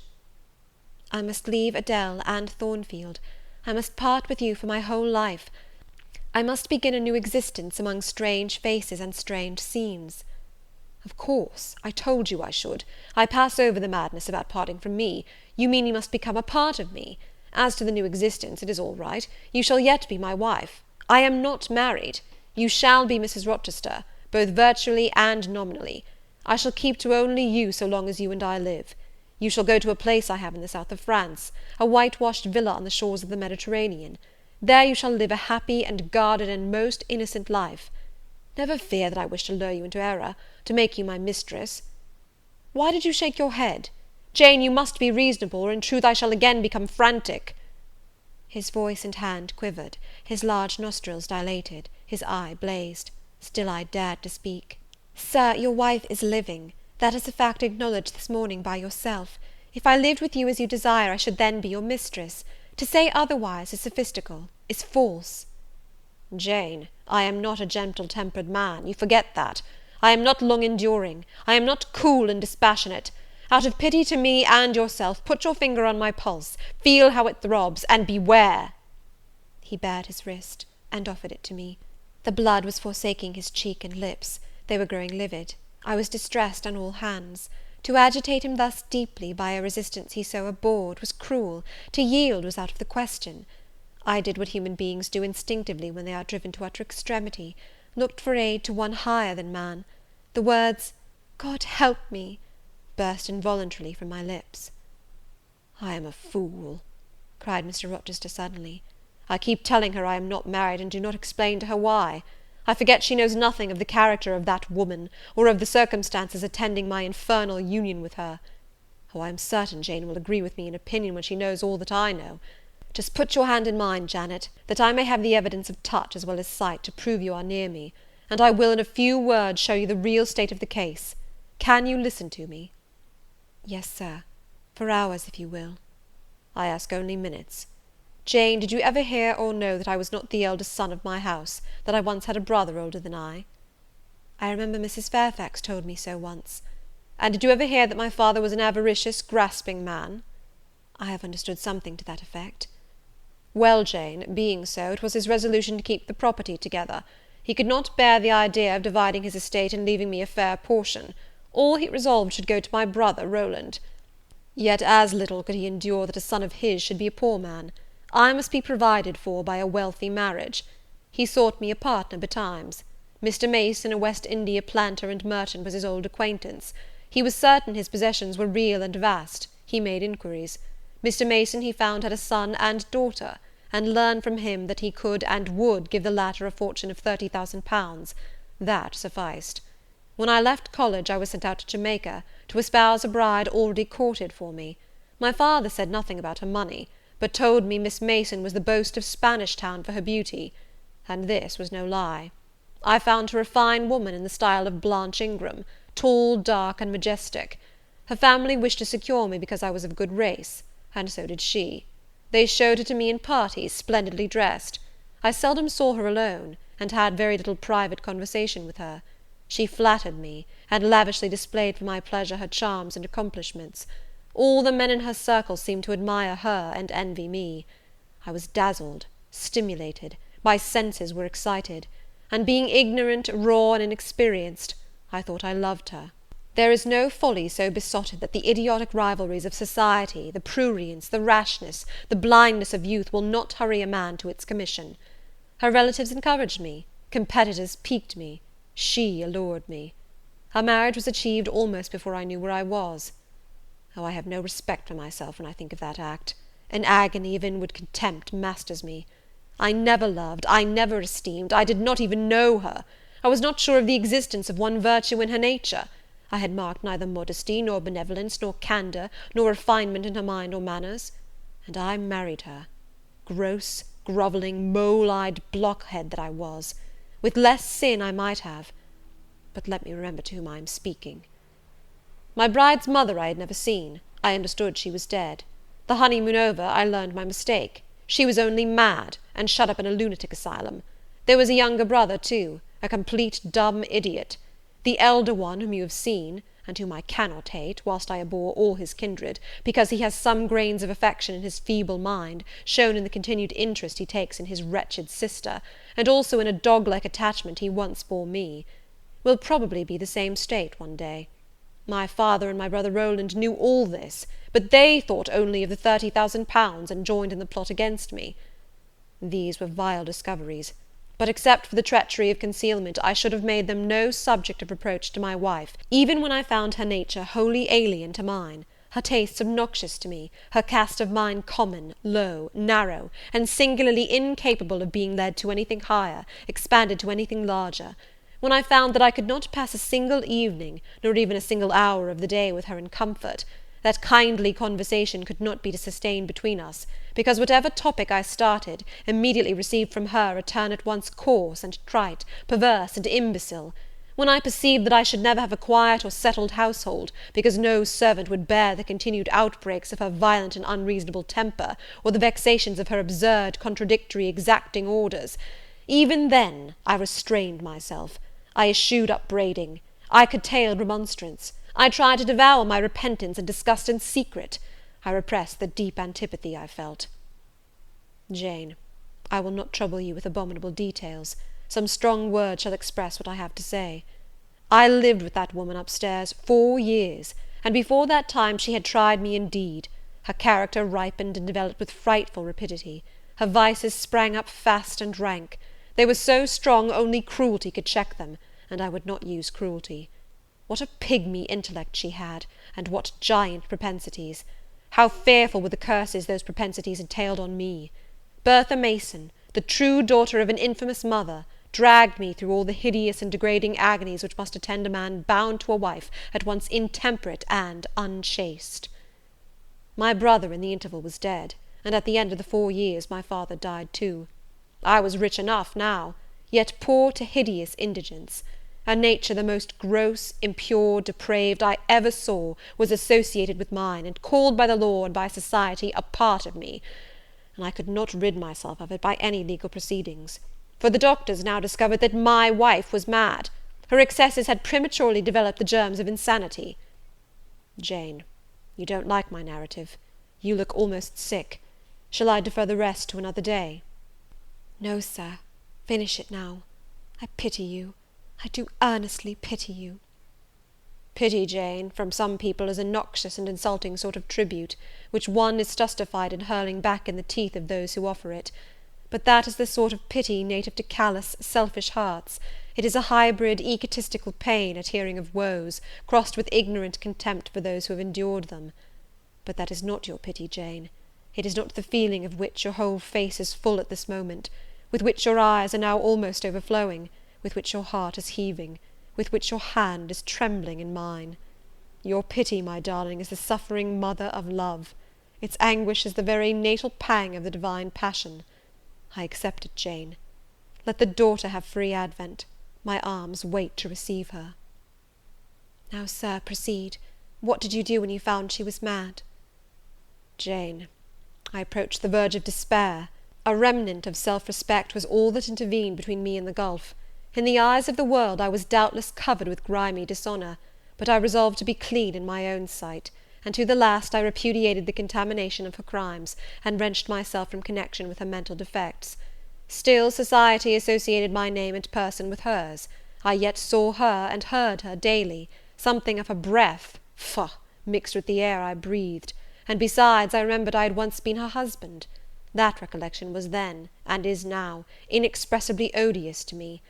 A: I must leave Adele and Thornfield. I must part with you for my whole life. I must begin a new existence among strange faces and strange scenes.
C: Of course, I told you I should. I pass over the madness about parting from me. You mean you must become a part of me. As to the new existence, it is all right. You shall yet be my wife. I am not married. You shall be Mrs. Rochester, both virtually and nominally. I shall keep to only you so long as you and I live. You shall go to a place I have in the south of France, a whitewashed villa on the shores of the Mediterranean. There you shall live a happy and guarded and most innocent life. Never fear that I wish to lure you into error, to make you my mistress. Why did you shake your head? Jane, you must be reasonable, or in truth I shall again become frantic.
A: His voice and hand quivered, his large nostrils dilated, his eye blazed. Still I dared to speak. Sir, your wife is living. That is a fact acknowledged this morning by yourself. If I lived with you as you desire, I should then be your mistress. To say otherwise is sophistical, is false.
C: Jane, I am not a gentle-tempered man, you forget that. I am not long-enduring. I am not cool and dispassionate. Out of pity to me and yourself, put your finger on my pulse, feel how it throbs, and beware.
A: He bared his wrist, and offered it to me. The blood was forsaking his cheek and lips. They were growing livid. I was distressed on all hands. To agitate him thus deeply by a resistance he so abhorred was cruel, to yield was out of the question. I did what human beings do instinctively when they are driven to utter extremity, looked for aid to one higher than man. The words, "God help me," burst involuntarily from my lips.
C: I am a fool, cried Mr. Rochester suddenly. I keep telling her I am not married, and do not explain to her why. I forget she knows nothing of the character of that woman, or of the circumstances attending my infernal union with her. Oh, I am certain Jane will agree with me in opinion when she knows all that I know. Just put your hand in mine, Janet, that I may have the evidence of touch as well as sight to prove you are near me, and I will in a few words show you the real state of the case. Can you listen to me?
A: Yes, sir, for hours, if you will.
C: I ask only minutes. Jane, did you ever hear or know that I was not the eldest son of my house, that I once had a brother older than I?
A: I remember Mrs. Fairfax told me so once.
C: And did you ever hear that my father was an avaricious, grasping man?
A: I have understood something to that effect.
C: Well, Jane, being so, it was his resolution to keep the property together. He could not bear the idea of dividing his estate and leaving me a fair portion. All he resolved should go to my brother Rowland. Yet as little could he endure that a son of his should be a poor man. I must be provided for by a wealthy marriage. He sought me a partner betimes. Mr. Mason, a West India planter and merchant, was his old acquaintance. He was certain his possessions were real and vast. He made inquiries. Mr. Mason, he found, had a son and daughter, and learned from him that he could and would give the latter a fortune of £30,000. That sufficed. When I left college, I was sent out to Jamaica, to espouse a bride already courted for me. My father said nothing about her money, but told me Miss Mason was the boast of Spanish Town for her beauty, and this was no lie. I found her a fine woman in the style of Blanche Ingram, tall, dark, and majestic. Her family wished to secure me because I was of good race, and so did she. They showed her to me in parties, splendidly dressed. I seldom saw her alone, and had very little private conversation with her. She flattered me, and lavishly displayed for my pleasure her charms and accomplishments. All the men in her circle seemed to admire her and envy me. I was dazzled, stimulated, my senses were excited, and being ignorant, raw, and inexperienced, I thought I loved her. There is no folly so besotted that the idiotic rivalries of society, the prurience, the rashness, the blindness of youth will not hurry a man to its commission. Her relatives encouraged me, competitors piqued me, she allured me. Our marriage was achieved almost before I knew where I was. Oh, I have no respect for myself when I think of that act. An agony of inward contempt masters me. I never loved, I never esteemed, I did not even know her. I was not sure of the existence of one virtue in her nature. I had marked neither modesty, nor benevolence, nor candour, nor refinement in her mind or manners. And I married her. Gross, grovelling, mole-eyed blockhead that I was. With less sin I might have. But let me remember to whom I am speaking. My bride's mother I had never seen. I understood she was dead. The honeymoon over, I learned my mistake. She was only mad, and shut up in a lunatic asylum. There was a younger brother, too, a complete dumb idiot. The elder one, whom you have seen, and whom I cannot hate, whilst I abhor all his kindred, because he has some grains of affection in his feeble mind, shown in the continued interest he takes in his wretched sister, and also in a dog-like attachment he once bore me, will probably be the same state one day. My father and my brother Rowland knew all this, but they thought only of the £30,000, and joined in the plot against me. These were vile discoveries, but except for the treachery of concealment, I should have made them no subject of reproach to my wife, even when I found her nature wholly alien to mine, her tastes obnoxious to me, her cast of mind common, low, narrow, and singularly incapable of being led to anything higher, expanded to anything larger. When I found that I could not pass a single evening, nor even a single hour of the day with her in comfort, that kindly conversation could not be sustained between us, because whatever topic I started, immediately received from her a turn at once coarse and trite, perverse and imbecile; when I perceived that I should never have a quiet or settled household, because no servant would bear the continued outbreaks of her violent and unreasonable temper, or the vexations of her absurd, contradictory, exacting orders, even then I restrained myself. I eschewed upbraiding, I curtailed remonstrance, I tried to devour my repentance and disgust in secret, I repressed the deep antipathy I felt. Jane, I will not trouble you with abominable details. Some strong words shall express what I have to say. I lived with that woman upstairs 4 years, and before that time she had tried me indeed. Her character ripened and developed with frightful rapidity. Her vices sprang up fast and rank. They were so strong only cruelty could check them, and I would not use cruelty. What a pigmy intellect she had, and what giant propensities! How fearful were the curses those propensities entailed on me! Bertha Mason, the true daughter of an infamous mother, dragged me through all the hideous and degrading agonies which must attend a man bound to a wife at once intemperate and unchaste. My brother in the interval was dead, and at the end of the 4 years my father died too. I was rich enough now, yet poor to hideous indigence. A nature the most gross, impure, depraved I ever saw was associated with mine, and called by the law and by society a part of me, and I could not rid myself of it by any legal proceedings, for the doctors now discovered that my wife was mad. Her excesses had prematurely developed the germs of insanity. Jane, you don't like my narrative. You look almost sick. Shall I defer the rest to another day?
B: No, sir, finish it now. I pity you. I do earnestly pity you.
C: Pity, Jane, from some people is a noxious and insulting sort of tribute, which one is justified in hurling back in the teeth of those who offer it. But that is the sort of pity native to callous, selfish hearts. It is a hybrid, egotistical pain at hearing of woes, crossed with ignorant contempt for those who have endured them. But that is not your pity, Jane. It is not the feeling of which your whole face is full at this moment, with which your eyes are now almost overflowing, with which your heart is heaving, with which your hand is trembling in mine. Your pity, my darling, is the suffering mother of love. Its anguish is the very natal pang of the divine passion. I accept it, Jane. Let the daughter have free advent. My arms wait to receive her.
B: Now, sir, proceed. What did you do when you found she was mad?
C: Jane, I approached the verge of despair. A remnant of self-respect was all that intervened between me and the gulf. In the eyes of the world I was doubtless covered with grimy dishonour, but I resolved to be clean in my own sight, and to the last I repudiated the contamination of her crimes, and wrenched myself from connection with her mental defects. Still, society associated my name and person with hers. I yet saw her and heard her daily. Something of her breath, faugh, mixed with the air I breathed; and besides, I remembered I had once been her husband. That recollection was then, and is now, inexpressibly odious to me.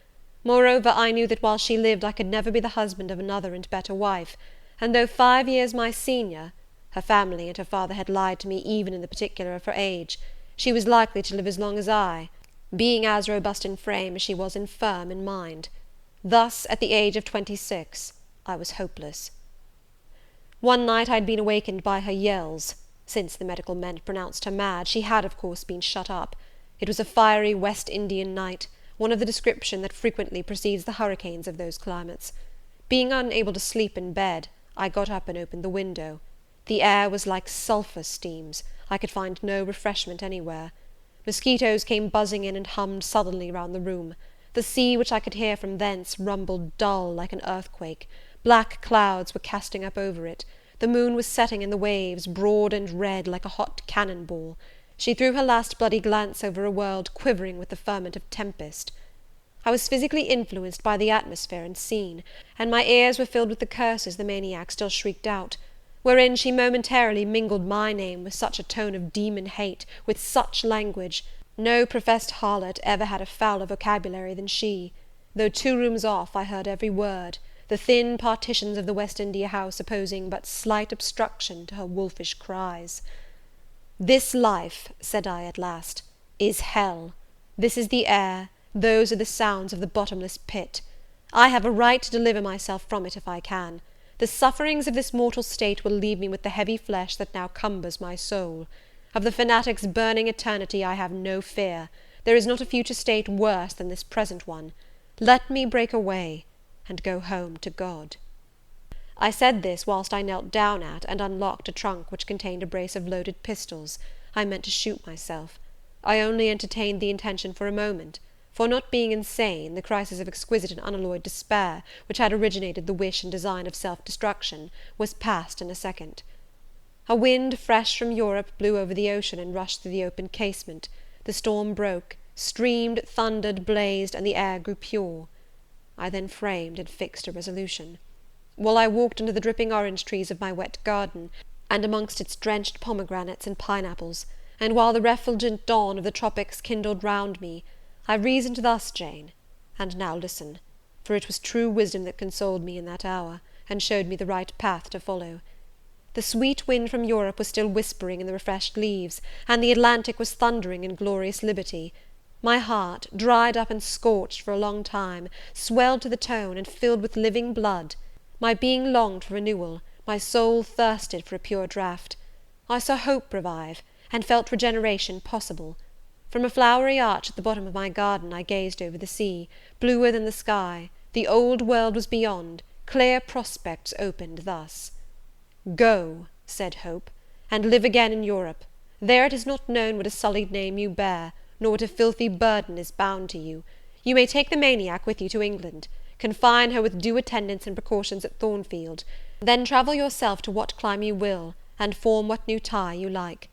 C: Moreover, I knew that while she lived I could never be the husband of another and better wife; and though 5 years my senior, her family and her father had lied to me even in the particular of her age, she was likely to live as long as I, being as robust in frame as she was infirm in mind. Thus, at the age of 26, I was hopeless. One night I had been awakened by her yells. Since the medical men had pronounced her mad, she had, of course, been shut up. It was a fiery West Indian night, one of the description that frequently precedes the hurricanes of those climates. Being unable to sleep in bed, I got up and opened the window. The air was like sulphur steams. I could find no refreshment anywhere. Mosquitoes came buzzing in and hummed sullenly round the room. The sea, which I could hear from thence, rumbled dull like an earthquake. Black clouds were casting up over it. The moon was setting in the waves, broad and red, like a hot cannon ball. She threw her last bloody glance over a world quivering with the ferment of tempest. I was physically influenced by the atmosphere and scene, and my ears were filled with the curses the maniac still shrieked out, wherein she momentarily mingled my name with such a tone of demon hate, with such language. No professed harlot ever had a fouler vocabulary than she. Though 2 rooms off, I heard every word, the thin partitions of the West India house opposing but slight obstruction to her wolfish cries. "This life," said I at last, "is hell. This is the air, those are the sounds of the bottomless pit. I have a right to deliver myself from it if I can. The sufferings of this mortal state will leave me with the heavy flesh that now cumbers my soul. Of the fanatic's burning eternity I have no fear. There is not a future state worse than this present one. Let me break away, and go home to God." I said this whilst I knelt down at and unlocked a trunk which contained a brace of loaded pistols. I meant to shoot myself. I only entertained the intention for a moment, for, not being insane, the crisis of exquisite and unalloyed despair, which had originated the wish and design of self-destruction, was past in a second. A wind fresh from Europe blew over the ocean and rushed through the open casement. The storm broke, streamed, thundered, blazed, and the air grew pure. I then framed and fixed a resolution. While I walked under the dripping orange trees of my wet garden, and amongst its drenched pomegranates and pineapples, and while the refulgent dawn of the tropics kindled round me, I reasoned thus, Jane, and now listen, for it was true wisdom that consoled me in that hour, and showed me the right path to follow. The sweet wind from Europe was still whispering in the refreshed leaves, and the Atlantic was thundering in glorious liberty. My heart, dried up and scorched for a long time, swelled to the tone, and filled with living blood. My being longed for renewal, my soul thirsted for a pure draught. I saw hope revive, and felt regeneration possible. From a flowery arch at the bottom of my garden I gazed over the sea, bluer than the sky. The old world was beyond, clear prospects opened thus. "Go," said Hope, "and live again in Europe. There it is not known what a sullied name you bear, nor what a filthy burden is bound to you. You may take the maniac with you to England. Confine her with due attendance and precautions at Thornfield. Then travel yourself to what clime you will, and form what new tie you like.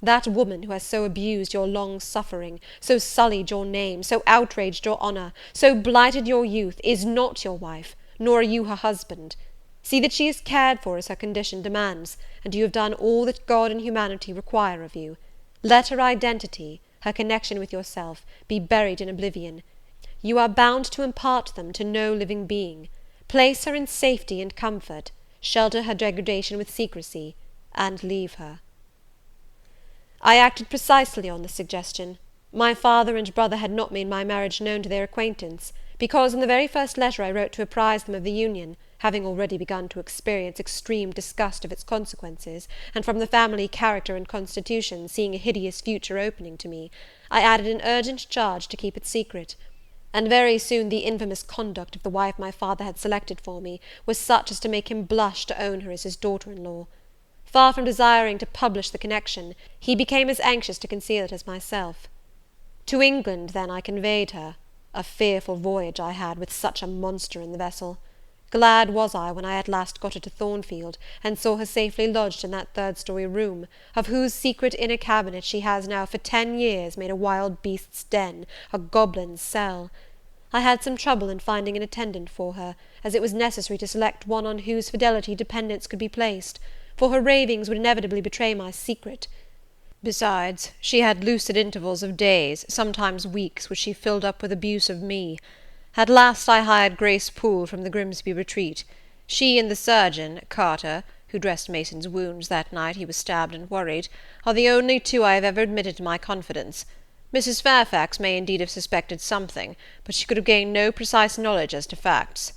C: That woman who has so abused your long suffering, so sullied your name, so outraged your honour, so blighted your youth, is not your wife, nor are you her husband. See that she is cared for as her condition demands, and you have done all that God and humanity require of you. Let her identity, her connection with yourself, be buried in oblivion. You are bound to impart them to no living being. Place her in safety and comfort, shelter her degradation with secrecy, and leave her." I acted precisely on this suggestion. My father and brother had not made my marriage known to their acquaintance, because, in the very first letter I wrote to apprise them of the union, having already begun to experience extreme disgust of its consequences, and from the family character and constitution seeing a hideous future opening to me, I added an urgent charge to keep it secret; and very soon the infamous conduct of the wife my father had selected for me was such as to make him blush to own her as his daughter-in-law. Far from desiring to publish the connection, he became as anxious to conceal it as myself. To England, then, I conveyed her. A fearful voyage I had, with such a monster in the vessel. Glad was I when I at last got her to Thornfield, and saw her safely lodged in that third-story room, of whose secret inner cabinet she has now for 10 years made a wild beast's den, a goblin's cell. I had some trouble in finding an attendant for her, as it was necessary to select one on whose fidelity dependence could be placed, for her ravings would inevitably betray my secret. Besides, she had lucid intervals of days, sometimes weeks, which she filled up with abuse of me. At last I hired Grace Poole from the Grimsby retreat. She and the surgeon, Carter, who dressed Mason's wounds that night he was stabbed and worried, are the only two I have ever admitted to my confidence. Mrs. Fairfax may indeed have suspected something, but she could have gained no precise knowledge as to facts.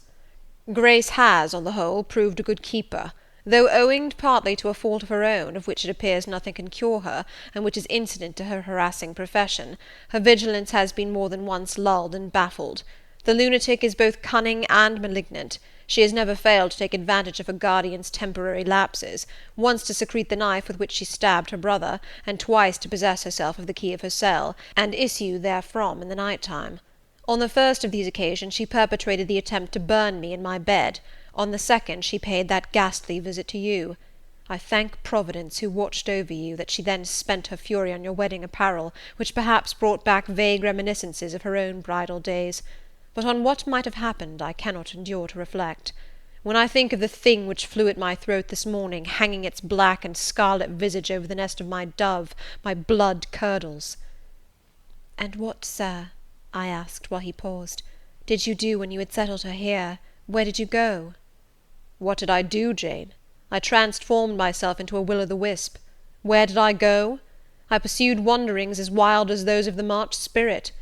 C: Grace has, on the whole, proved a good keeper, though owing partly to a fault of her own, of which it appears nothing can cure her, and which is incident to her harassing profession, her vigilance has been more than once lulled and baffled. The lunatic is both cunning and malignant. She has never failed to take advantage of her guardian's temporary lapses, once to secrete the knife with which she stabbed her brother, and twice to possess herself of the key of her cell, and issue therefrom in the night-time. On the first of these occasions she perpetrated the attempt to burn me in my bed. On the second she paid that ghastly visit to you. I thank Providence, who watched over you, that she then spent her fury on your wedding apparel, which perhaps brought back vague reminiscences of her own bridal days. But on what might have happened I cannot endure to reflect. When I think of the thing which flew at my throat this morning, hanging its black and scarlet visage over the nest of my dove, my blood curdles.
B: "And what, sir," I asked, while he paused, "did you do when you had settled her here? Where did you go?"
C: "What did I do, Jane? I transformed myself into a will-o'-the-wisp. Where did I go? I pursued wanderings as wild as those of the March spirit.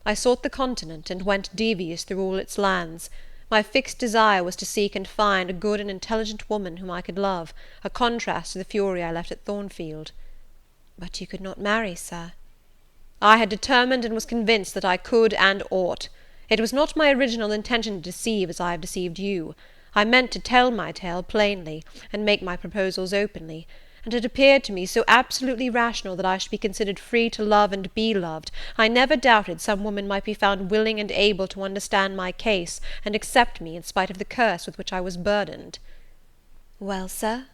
C: I sought the continent, and went devious through all its lands. My fixed desire was to seek and find a good and intelligent woman whom I could love, a contrast to the fury I left at Thornfield."
B: "But you could not marry, sir."
C: "I had determined and was convinced that I could and ought. It was not my original intention to deceive as I have deceived you. I meant to tell my tale plainly, and make my proposals openly, and it appeared to me so absolutely rational that I should be considered free to love and be loved, I never doubted some woman might be found willing and able to understand my case, and accept me in spite of the curse with which I was burdened."
B: "Well, sir?"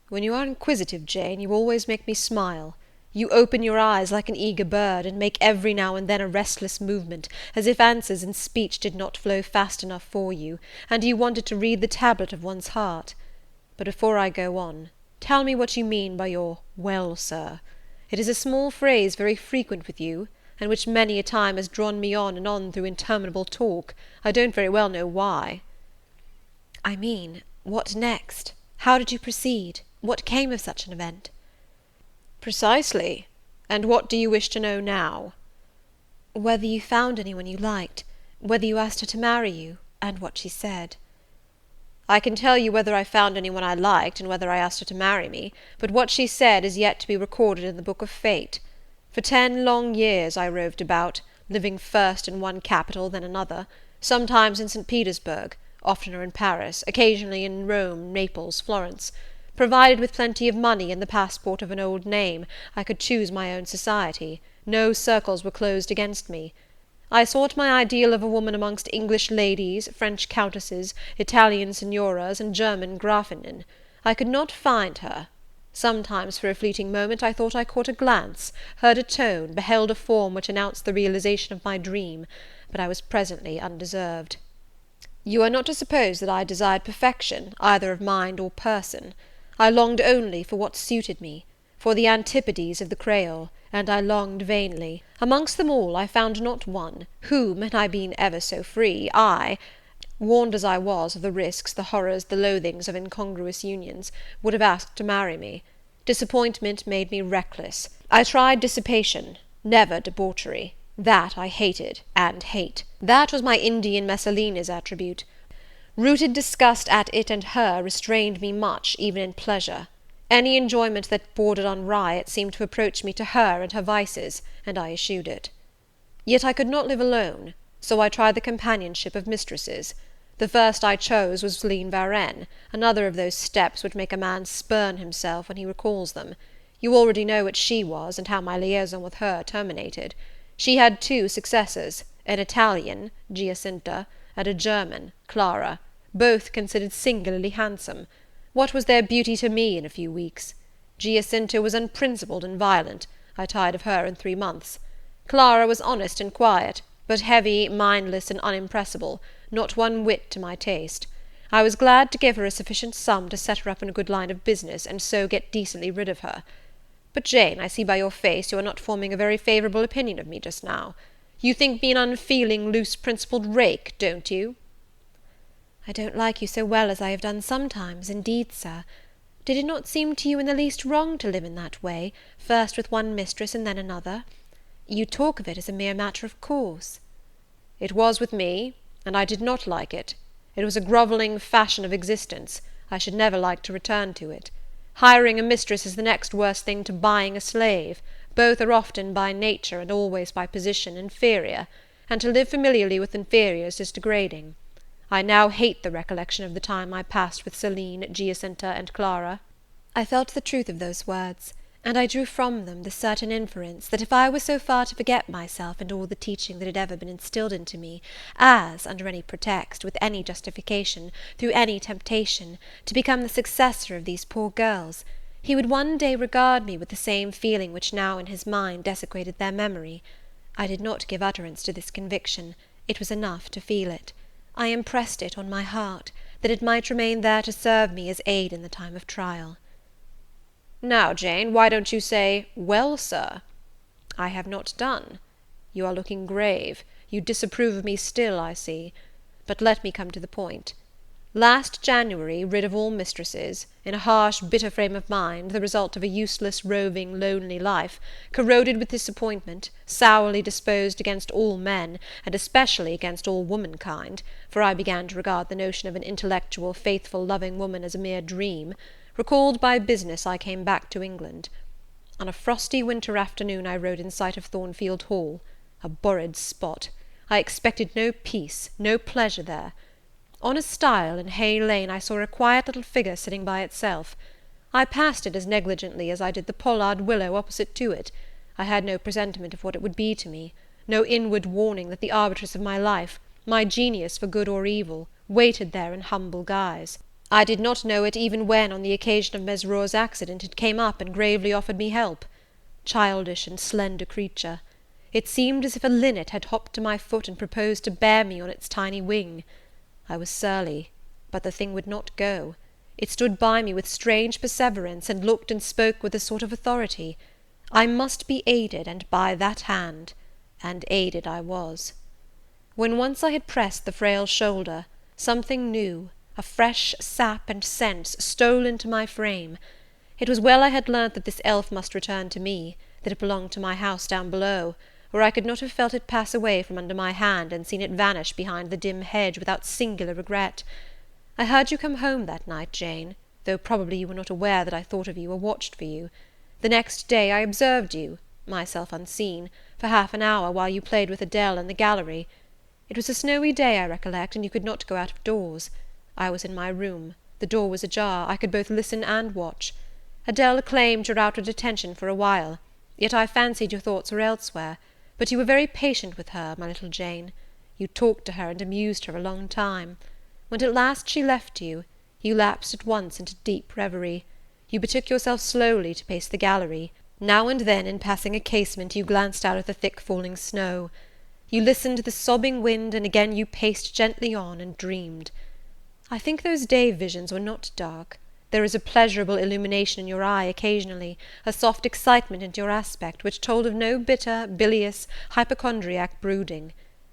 C: "When you are inquisitive, Jane, you always make me smile. You open your eyes like an eager bird, and make every now and then a restless movement, as if answers in speech did not flow fast enough for you, and you wanted to read the tablet of one's heart. But before I go on, tell me what you mean by your 'well, sir.' It is a small phrase very frequent with you, and which many a time has drawn me on and on through interminable talk. I don't very well know why."
B: "I mean, what next? How did you proceed? What came of such an event?"
C: "Precisely. And what do you wish to know now?"
B: "Whether you found anyone you liked, whether you asked her to marry you, and what she said."
C: "I can tell you whether I found anyone I liked, and whether I asked her to marry me, but what she said is yet to be recorded in the book of fate. For 10 long years I roved about, living first in one capital, then another, sometimes in St. Petersburg, oftener in Paris, occasionally in Rome, Naples, Florence. Provided with plenty of money and the passport of an old name, I could choose my own society. No circles were closed against me. I sought my ideal of a woman amongst English ladies, French countesses, Italian signoras, and German Grafinnen. I could not find her. Sometimes for a fleeting moment I thought I caught a glance, heard a tone, beheld a form which announced the realization of my dream, but I was presently undeserved. You are not to suppose that I desired perfection, either of mind or person. I longed only for what suited me, for the antipodes of the Creole, and I longed vainly. Amongst them all I found not one, whom, had I been ever so free, I, warned as I was of the risks, the horrors, the loathings of incongruous unions, would have asked to marry me. Disappointment made me reckless. I tried dissipation, never debauchery. That I hated, and hate. That was my Indian Messalina's attribute. Rooted disgust at it and her restrained me much, even in pleasure. Any enjoyment that bordered on riot seemed to approach me to her and her vices, and I eschewed it. Yet I could not live alone, so I tried the companionship of mistresses. The first I chose was Celine Varenne, another of those steps which make a man spurn himself when he recalls them. You already know what she was, and how my liaison with her terminated. She had two successors, an Italian, Giacinta, and a German, Clara, both considered singularly handsome. What was their beauty to me in a few weeks? Giacinta was unprincipled and violent. I tired of her in 3 months. Clara was honest and quiet, but heavy, mindless, and unimpressible, not one whit to my taste. I was glad to give her a sufficient sum to set her up in a good line of business, and so get decently rid of her. But, Jane, I see by your face you are not forming a very favourable opinion of me just now. You think me an unfeeling, loose-principled rake, don't you?
B: I don't like you so well as I have done sometimes, indeed, sir. Did it not seem to you in the least wrong to live in that way, first with one mistress and then another? You talk of it as a mere matter of course.
C: It was with me, and I did not like it. It was a grovelling fashion of existence. I should never like to return to it. Hiring a mistress is the next worst thing to buying a slave. Both are often by nature, and always by position, inferior, and to live familiarly with inferiors is degrading. I now hate the recollection of the time I passed with Celine, Giacinta, and Clara.
B: I felt the truth of those words, and I drew from them the certain inference that if I were so far to forget myself and all the teaching that had ever been instilled into me, as, under any pretext, with any justification, through any temptation, to become the successor of these poor girls, he would one day regard me with the same feeling which now in his mind desecrated their memory. I did not give utterance to this conviction. It was enough to feel it. I impressed it on my heart, that it might remain there to serve me as aid in the time of trial.
C: Now, Jane, why don't you say, "Well, sir"? I have not done. You are looking grave. You disapprove of me still, I see. But let me come to the point. Last January, rid of all mistresses, in a harsh, bitter frame of mind, the result of a useless, roving, lonely life, corroded with disappointment, sourly disposed against all men, and especially against all womankind, for I began to regard the notion of an intellectual, faithful, loving woman as a mere dream, recalled by business, I came back to England. On a frosty winter afternoon I rode in sight of Thornfield Hall, a borrid spot. I expected no peace, no pleasure there. On a stile in Hay Lane I saw a quiet little figure sitting by itself. I passed it as negligently as I did the pollard willow opposite to it. I had no presentiment of what it would be to me, no inward warning that the arbitress of my life, my genius for good or evil, waited there in humble guise. I did not know it even when, on the occasion of Mesrour's accident, it came up and gravely offered me help. Childish and slender creature! It seemed as if a linnet had hopped to my foot and proposed to bear me on its tiny wing. I was surly, but the thing would not go. It stood by me with strange perseverance, and looked and spoke with a sort of authority. I must be aided, and by that hand, and aided I was. When once I had pressed the frail shoulder, something new, a fresh sap and sense, stole into my frame. It was well I had learnt that this elf must return to me, that it belonged to my house down below, or I could not have felt it pass away from under my hand, and seen it vanish behind the dim hedge without singular regret. I heard you come home that night, Jane, though probably you were not aware that I thought of you or watched for you. The next day I observed you, myself unseen, for half an hour while you played with Adele in the gallery. It was a snowy day, I recollect, and you could not go out of doors. I was in my room. The door was ajar. I could both listen and watch. Adele claimed your outward attention for a while, yet I fancied your thoughts were elsewhere. But you were very patient with her, my little Jane. You talked to her and amused her a long time. When at last she left you, you lapsed at once into deep reverie. You betook yourself slowly to pace the gallery. Now and then, in passing a casement, you glanced out at the thick falling snow. You listened to the sobbing wind, and again you paced gently on and dreamed. I think those day visions were not dark. There is a pleasurable illumination in your eye occasionally, a soft excitement in your aspect, which told of no bitter, bilious, hypochondriac brooding.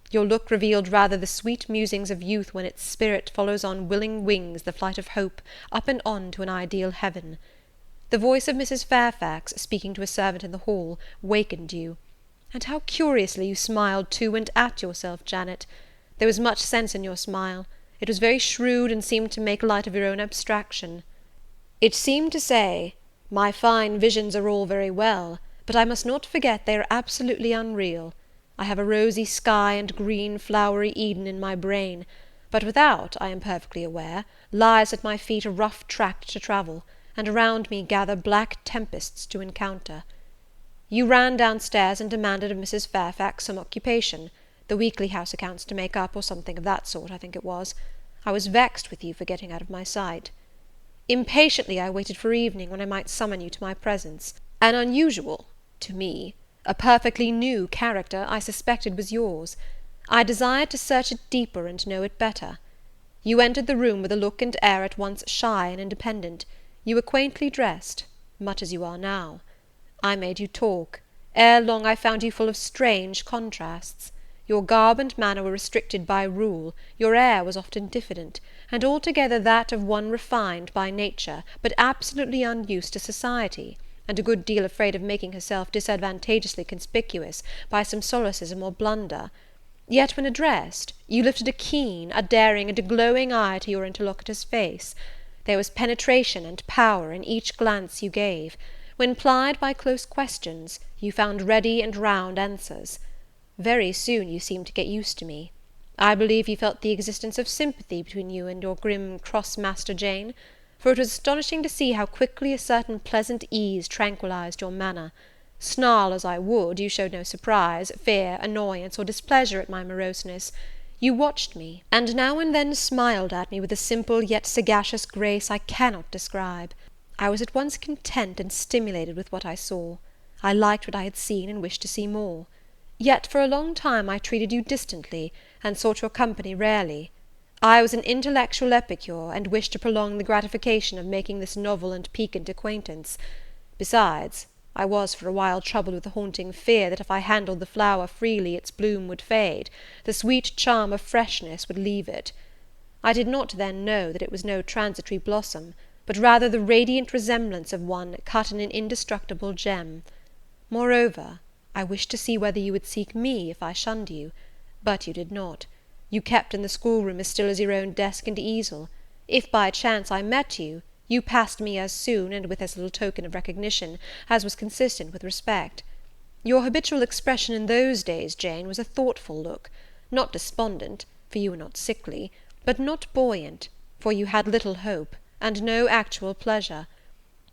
C: Your look revealed rather the sweet musings of youth when its spirit follows on willing wings the flight of hope, up and on to an ideal heaven. The voice of Mrs. Fairfax, speaking to a servant in the hall, wakened you. And how curiously you smiled to and at yourself, Janet! There was much sense in your smile. It was very shrewd, and seemed to make light of your own abstraction. It seemed to say, my fine visions are all very well, but I must not forget they are absolutely unreal. I have a rosy sky and green flowery Eden in my brain, but without, I am perfectly aware, lies at my feet a rough tract to travel, and around me gather black tempests to encounter. You ran downstairs and demanded of Mrs. Fairfax some occupation, the weekly house accounts to make up, or something of that sort, I think it was. I was vexed with you for getting out of my sight. Impatiently I waited for evening, when I might summon you to my presence. An unusual, to me, a perfectly new character, I suspected was yours. I desired to search it deeper and know it better. You entered the room with a look and air at once shy and independent. You were quaintly dressed, much as you are now. I made you talk. Ere long I found you full of strange contrasts. Your garb and manner were restricted by rule, your air was often diffident, and altogether that of one refined by nature, but absolutely unused to society, and a good deal afraid of making herself disadvantageously conspicuous by some solecism or blunder. Yet when addressed, you lifted a keen, a daring, and a glowing eye to your interlocutor's face. There was penetration and power in each glance you gave. When plied by close questions, you found ready and round answers. Very soon you seemed to get used to me. I believe you felt the existence of sympathy between you and your grim cross-master Jane, for it was astonishing to see how quickly a certain pleasant ease tranquillized your manner. Snarl as I would, you showed no surprise, fear, annoyance, or displeasure at my moroseness. You watched me, and now and then smiled at me with a simple yet sagacious grace I cannot describe. I was at once content and stimulated with what I saw. I liked what I had seen, and wished to see more. Yet for a long time I treated you distantly, and sought your company rarely. I was an intellectual epicure, and wished to prolong the gratification of making this novel and piquant acquaintance. Besides, I was for a while troubled with a haunting fear that if I handled the flower freely its bloom would fade, the sweet charm of freshness would leave it. I did not then know that it was no transitory blossom, but rather the radiant resemblance of one cut in an indestructible gem. Moreover, I wished to see whether you would seek me if I shunned you, but you did not. You kept in the schoolroom as still as your own desk and easel. If by chance I met you, you passed me as soon, and with as little token of recognition, as was consistent with respect. Your habitual expression in those days, Jane, was a thoughtful look, not despondent, for you were not sickly, but not buoyant, for you had little hope, and no actual pleasure.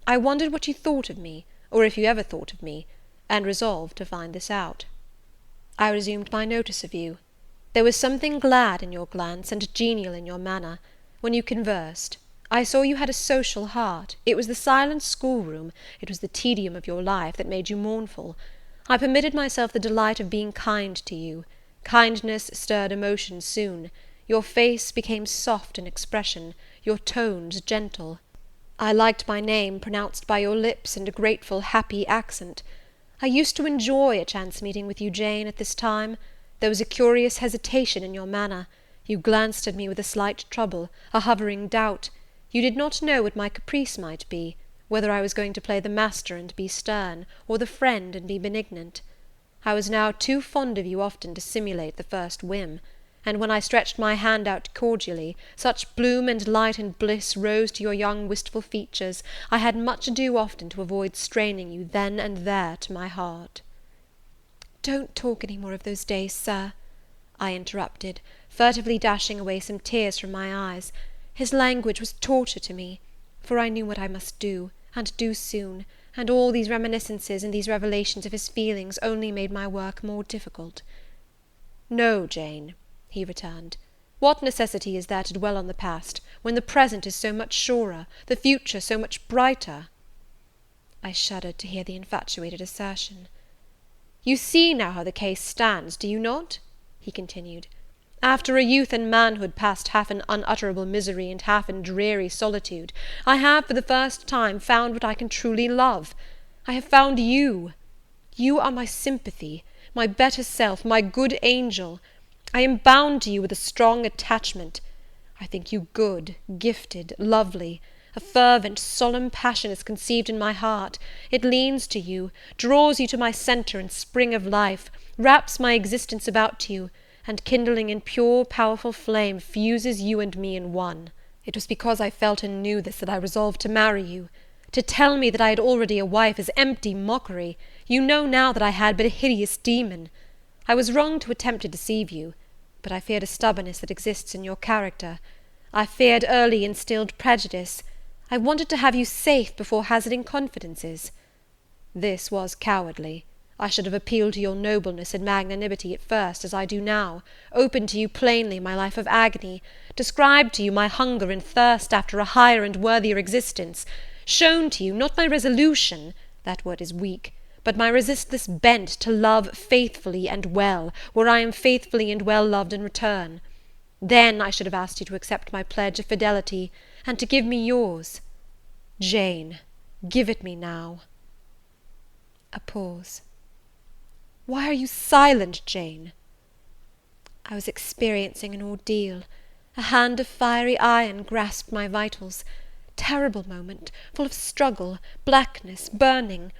C: I wondered what you thought of me, or if you ever thought of me, and resolved to find this out. I resumed my notice of you. There was something glad in your glance, and genial in your manner. When you conversed, I saw you had a social heart. It was the silent schoolroom, it was the tedium of your life, that made you mournful. I permitted myself the delight of being kind to you. Kindness stirred emotion soon. Your face became soft in expression, your tones gentle. I liked my name pronounced by your lips in a grateful, happy accent. I used to enjoy a chance meeting with you, Jane, at this time. There was a curious hesitation in your manner. You glanced at me with a slight trouble, a hovering doubt. You did not know what my caprice might be, whether I was going to play the master and be stern, or the friend and be benignant. I was now too fond of you often to simulate the first whim, and when I stretched my hand out cordially, such bloom and light and bliss rose to your young wistful features, I had much ado often to avoid straining you then and there to my heart.
B: "Don't talk any more of those days, Sir," I interrupted, furtively dashing away some tears from my eyes. His language was torture to me, for I knew what I must do, and do soon, and all these reminiscences and these revelations of his feelings only made my work more difficult.
C: "No, Jane," he returned, "what necessity is there to dwell on the past, when the present is so much surer, the future so much brighter?"
B: I shuddered to hear the infatuated assertion.
C: "You see now how the case stands, do you not?" he continued. "After a youth and manhood passed half in unutterable misery and half in dreary solitude, I have for the first time found what I can truly love. I have found you. You are my sympathy, my better self, my good angel. I am bound to you with a strong attachment. I think you good, gifted, lovely. A fervent, solemn passion is conceived in my heart. It leans to you, draws you to my centre and spring of life, wraps my existence about you, and kindling in pure, powerful flame, fuses you and me in one. It was because I felt and knew this that I resolved to marry you. To tell me that I had already a wife is empty mockery. You know now that I had but a hideous demon. I was wrong to attempt to deceive you, but I feared a stubbornness that exists in your character. I feared early instilled prejudice. I wanted to have you safe before hazarding confidences. This was cowardly. I should have appealed to your nobleness and magnanimity at first, as I do now, opened to you plainly my life of agony, described to you my hunger and thirst after a higher and worthier existence, shown to you, not my resolution, that word is weak, but my resistless bent to love faithfully and well, where I am faithfully and well loved in return. Then I should have asked you to accept my pledge of fidelity, and to give me yours. Jane, give it me now. A pause. Why are you silent, Jane? I was experiencing an ordeal. A hand of fiery iron grasped my vitals. Terrible moment, full of struggle, blackness, burning.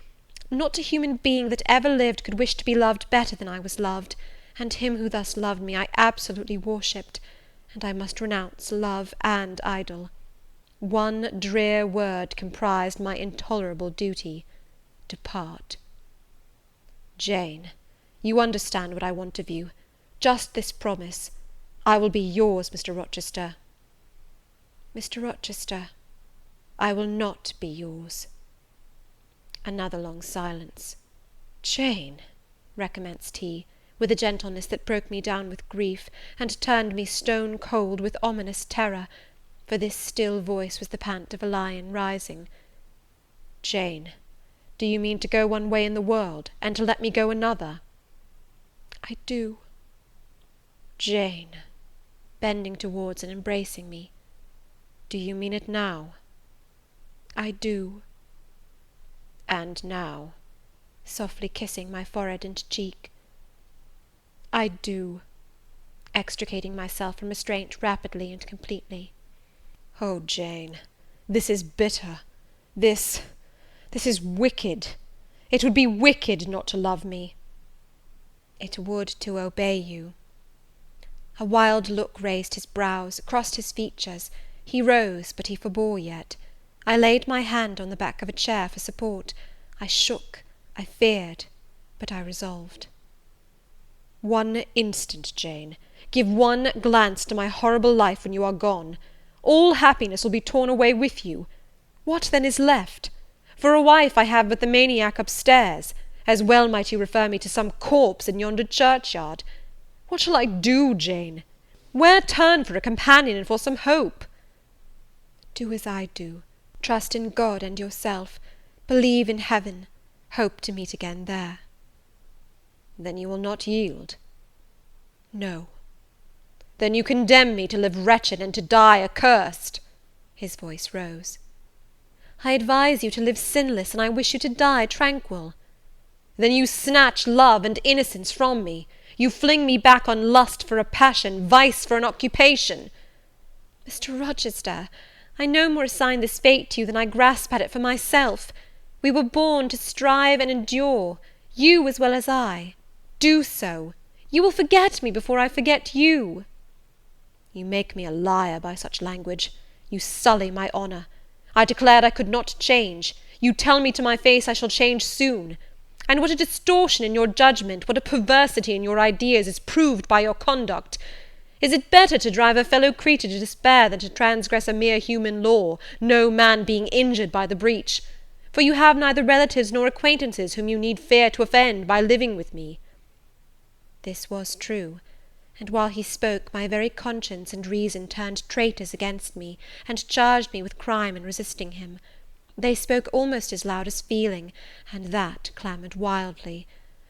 C: Not a human being that ever lived could wish to be loved better than I was loved, and him who thus loved me I absolutely worshipped, and I must renounce love and idol. One drear word comprised my intolerable duty: depart. Jane, you understand what I want of you. Just this promise. I will be yours, Mr. Rochester. Mr. Rochester, I will not be yours. Another long silence. Jane, recommenced he, with a gentleness that broke me down with grief, and turned me stone cold with ominous terror, for this still voice was the pant of a lion rising. Jane, do you mean to go one way in the world, and to let me go another? I do. Jane, bending towards and embracing me, do you mean it now? I do. And now, softly kissing my forehead and cheek, I do, extricating myself from restraint rapidly and completely. Oh, Jane, this is bitter. This is wicked. It would be wicked not to love me. It would to obey you. A wild look raised his brows, crossed his features. He rose, but he forbore yet. I laid my hand on the back of a chair for support. I shook, I feared, but I resolved. One instant, Jane. Give one glance to my horrible life when you are gone. All happiness will be torn away with you. What then is left? For a wife I have but the maniac upstairs. As well might you refer me to some corpse in yonder churchyard. What shall I do, Jane? Where turn for a companion and for some hope? Do as I do. Trust in God and yourself. Believe in heaven. Hope to meet again there. Then you will not yield? No. Then you condemn me to live wretched and to die accursed. His voice rose. I advise you to live sinless, and I wish you to die tranquil. Then you snatch love and innocence from me. You fling me back on lust for a passion, vice for an occupation. Mr. Rochester, I no more assign this fate to you than I grasp at it for myself. We were born to strive and endure, you as well as I. Do so. You will forget me before I forget you. You make me a liar by such language. You sully my honour. I declared I could not change. You tell me to my face I shall change soon. And what a distortion in your judgment, what a perversity in your ideas is proved by your conduct! Is it better to drive a fellow creature to despair than to transgress a mere human law, no man being injured by the breach? For you have neither relatives nor acquaintances whom you need fear to offend by living with me. This was true, and while he spoke, my very conscience and reason turned traitors against me, and charged me with crime in resisting him. They spoke almost as loud as feeling, and that clamoured wildly.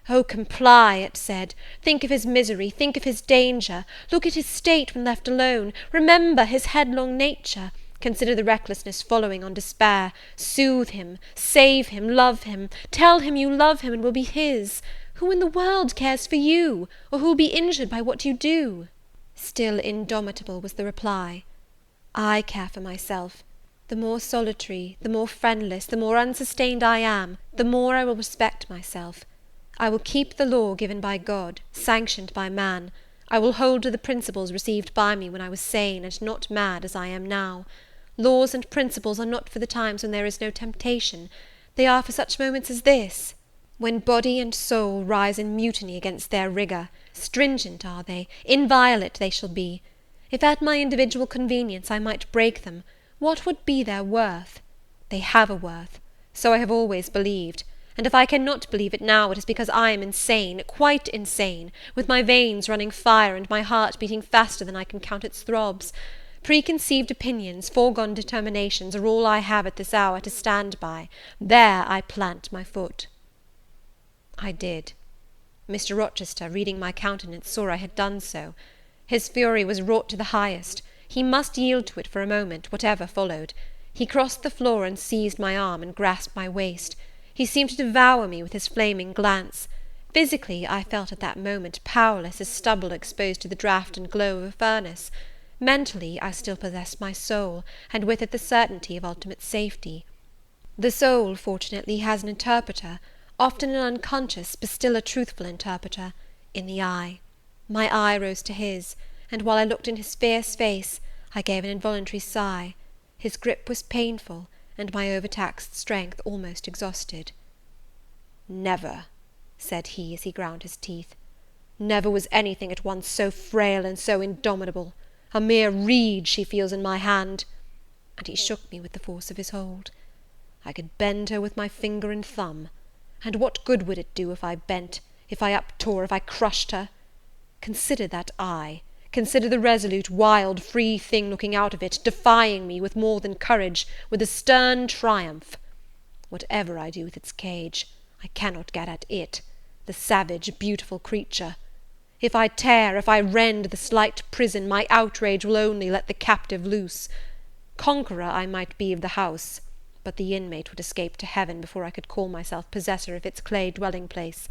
C: Oh, comply, it said. Think of his misery, think of his danger. Look at his state when left alone. Remember his headlong nature. Consider the recklessness following on despair. Soothe him, save him, love him. Tell him you love him and will be his. Who in the world cares for you, or who will be injured by what you do? Still indomitable was the reply. I care for myself. The more solitary, the more friendless, the more unsustained I am, the more I will respect myself. I will keep the law given by God, sanctioned by man.
A: I will hold to the principles received by me when I was sane and not mad as I am now. Laws and principles are not for the times when there is no temptation, they are for such moments as this, when body and soul rise in mutiny against their rigour. Stringent are they, inviolate they shall be. If at my individual convenience I might break them, what would be their worth? They have a worth, so I have always believed, and if I cannot believe it now, it is because I am insane, quite insane, with my veins running fire and my heart beating faster than I can count its throbs. Preconceived opinions, foregone determinations, are all I have at this hour to stand by. There I plant my foot. I did. Mr. Rochester, reading my countenance, saw I had done so. His fury was wrought to the highest. He must yield to it for a moment, whatever followed. He crossed the floor and seized my arm and grasped my waist. He seemed to devour me with his flaming glance. Physically, I felt at that moment powerless as stubble exposed to the draught and glow of a furnace. Mentally, I still possessed my soul, and with it the certainty of ultimate safety. The soul, fortunately, has an interpreter, often an unconscious, but still a truthful interpreter, in the eye. My eye rose to his, and while I looked in his fierce face, I gave an involuntary sigh. His grip was painful, and my overtaxed strength almost exhausted. "Never," said he, as he ground his teeth, "never was anything at once so frail and so indomitable. A mere reed she feels in my hand," and he shook me with the force of his hold. "I could bend her with my finger and thumb, and what good would it do if I bent, if I uptore, if I crushed her? Consider that eye, consider the resolute, wild, free thing looking out of it, defying me with more than courage, with a stern triumph. Whatever I do with its cage, I cannot get at it, the savage, beautiful creature. If I tear, if I rend the slight prison, my outrage will only let the captive loose. Conqueror I might be of the house, but the inmate would escape to heaven before I could call myself possessor of its clay dwelling-place.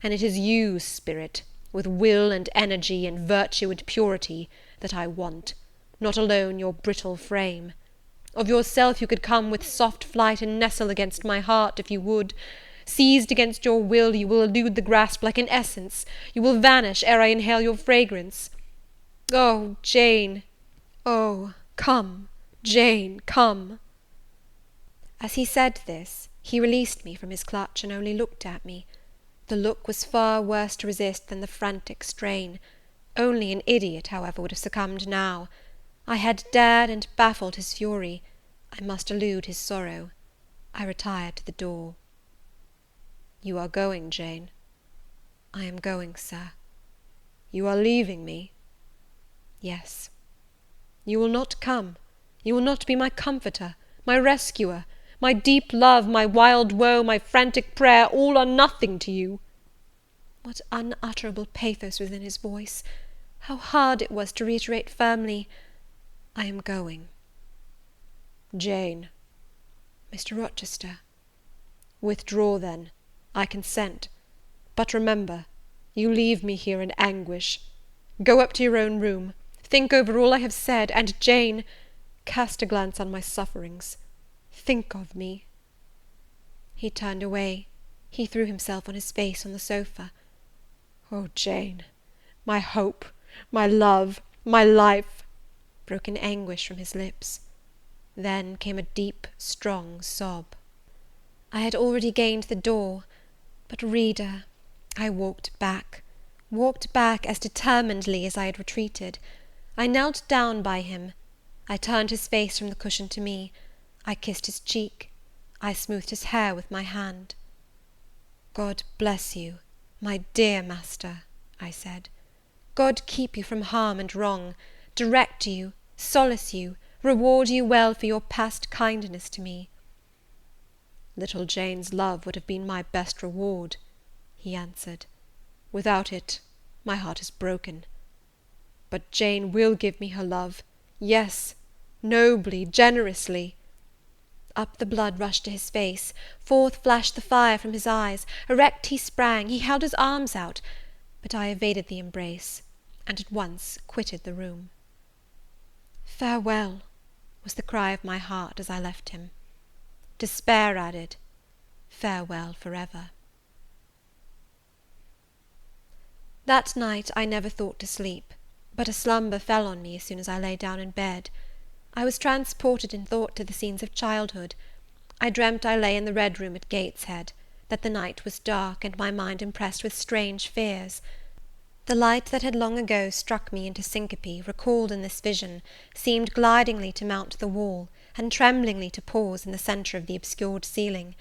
A: And it is you, spirit, with will and energy and virtue and purity, that I want, not alone your brittle frame. Of yourself you could come with soft flight and nestle against my heart, if you would. Seized against your will, you will elude the grasp like an essence. You will vanish ere I inhale your fragrance. Oh, Jane! Oh, come, Jane, come!" As he said this, he released me from his clutch and only looked at me. The look was far worse to resist than the frantic strain. Only an idiot, however, would have succumbed now. I had dared and baffled his fury. I must elude his sorrow. I retired to the door. "You are going, Jane?" "I am going, sir." "You are leaving me?" "Yes." "You will not come? You will not be my comforter, my rescuer? My deep love, my wild woe, my frantic prayer, all are nothing to you?" What unutterable pathos was in his voice! How hard it was to reiterate firmly, "I am going." "Jane." "Mr. Rochester." "Withdraw, then. I consent. But remember, you leave me here in anguish. Go up to your own room, think over all I have said, and, Jane, cast a glance on my sufferings. Think of me." He turned away. He threw himself on his face on the sofa. "Oh, Jane, my hope, my love, my life!" broke in anguish from his lips. Then came a deep, strong sob. I had already gained the door, but, reader, I walked back as determinedly as I had retreated. I knelt down by him. I turned his face from the cushion to me. I kissed his cheek. I smoothed his hair with my hand. "God bless you, my dear master," I said. "God keep you from harm and wrong, direct you, solace you, reward you well for your past kindness to me." "Little Jane's love would have been my best reward," he answered. "Without it, my heart is broken. But Jane will give me her love, yes, nobly, generously." Up the blood rushed to his face, forth flashed the fire from his eyes, erect he sprang, he held his arms out, but I evaded the embrace, and at once quitted the room. "Farewell," was the cry of my heart as I left him. Despair added, "Farewell for ever."
B: That night I never thought to sleep, but a slumber fell on me as soon as I lay down in bed. I was transported in thought to the scenes of childhood. I dreamt I lay in the Red Room at Gateshead, that the night was dark, and my mind impressed with strange fears. The light that had long ago struck me into syncope, recalled in this vision, seemed glidingly to mount the wall, and tremblingly to pause in the centre of the obscured ceiling.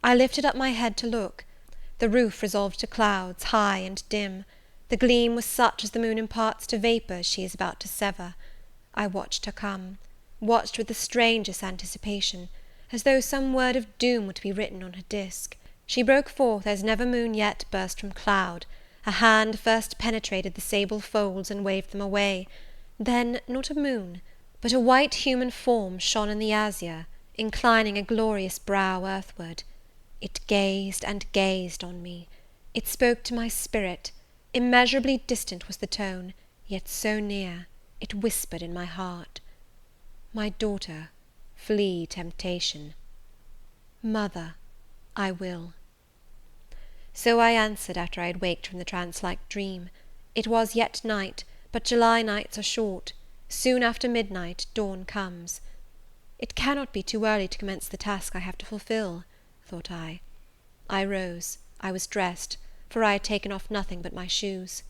B: I lifted up my head to look. The roof resolved to clouds, high and dim. The gleam was such as the moon imparts to vapours she is about to sever. I watched her come, watched with the strangest anticipation, as though some word of doom were to be written on her disk. She broke forth as never moon yet burst from cloud. A hand first penetrated the sable folds and waved them away. Then, not a moon, but a white human form shone in the azure, inclining a glorious brow earthward. It gazed and gazed on me. It spoke to my spirit. Immeasurably distant was the tone, yet so near, it whispered in my heart. My daughter, flee temptation. Mother, I will. So I answered after I had waked from the trance-like dream. It was yet night, but July nights are short. Soon after midnight dawn comes. It cannot be too early to commence the task I have to fulfil, thought I. I rose. I was dressed, for I had taken off nothing but my shoes.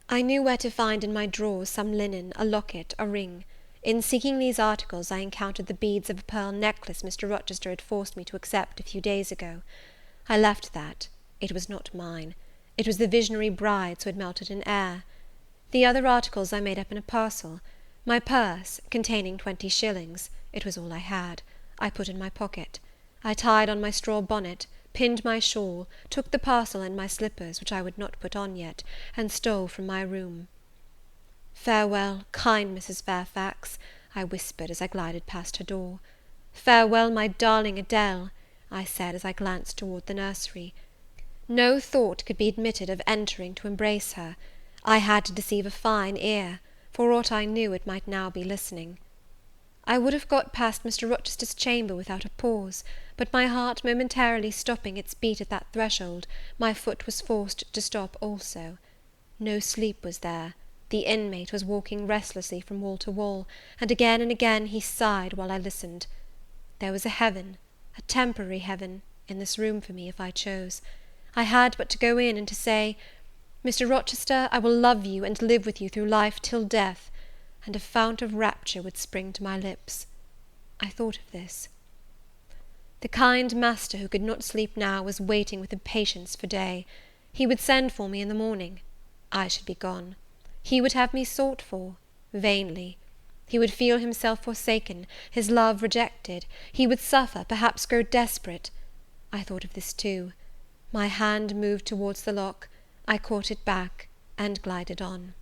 B: I knew where to find in my drawers some linen, a locket, a ring. In seeking these articles I encountered the beads of a pearl necklace Mr. Rochester had forced me to accept a few days ago. I left that. It was not mine. It was the visionary bride's who had melted in air. The other articles I made up in a parcel. My purse, containing 20 shillings, it was all I had, I put in my pocket. I tied on my straw bonnet, pinned my shawl, took the parcel and my slippers, which I would not put on yet, and stole from my room. Farewell, kind Mrs. Fairfax, I whispered as I glided past her door. Farewell, my darling Adele, I said as I glanced toward the nursery. No thought could be admitted of entering to embrace her. I had to deceive a fine ear. For aught I knew, it might now be listening. I would have got past Mr. Rochester's chamber without a pause, but my heart momentarily stopping its beat at that threshold, my foot was forced to stop also. No sleep was there. The inmate was walking restlessly from wall to wall, and again he sighed while I listened. There was a heaven, a temporary heaven, in this room for me if I chose. I had but to go in and to say, Mr. Rochester, I will love you and live with you through life till death, and a fount of rapture would spring to my lips. I thought of this. The kind master who could not sleep now was waiting with impatience for day. He would send for me in the morning. I should be gone. He would have me sought for, vainly. He would feel himself forsaken, his love rejected. He would suffer, perhaps grow desperate. I thought of this too. My hand moved towards the lock. I caught it back, and glided on.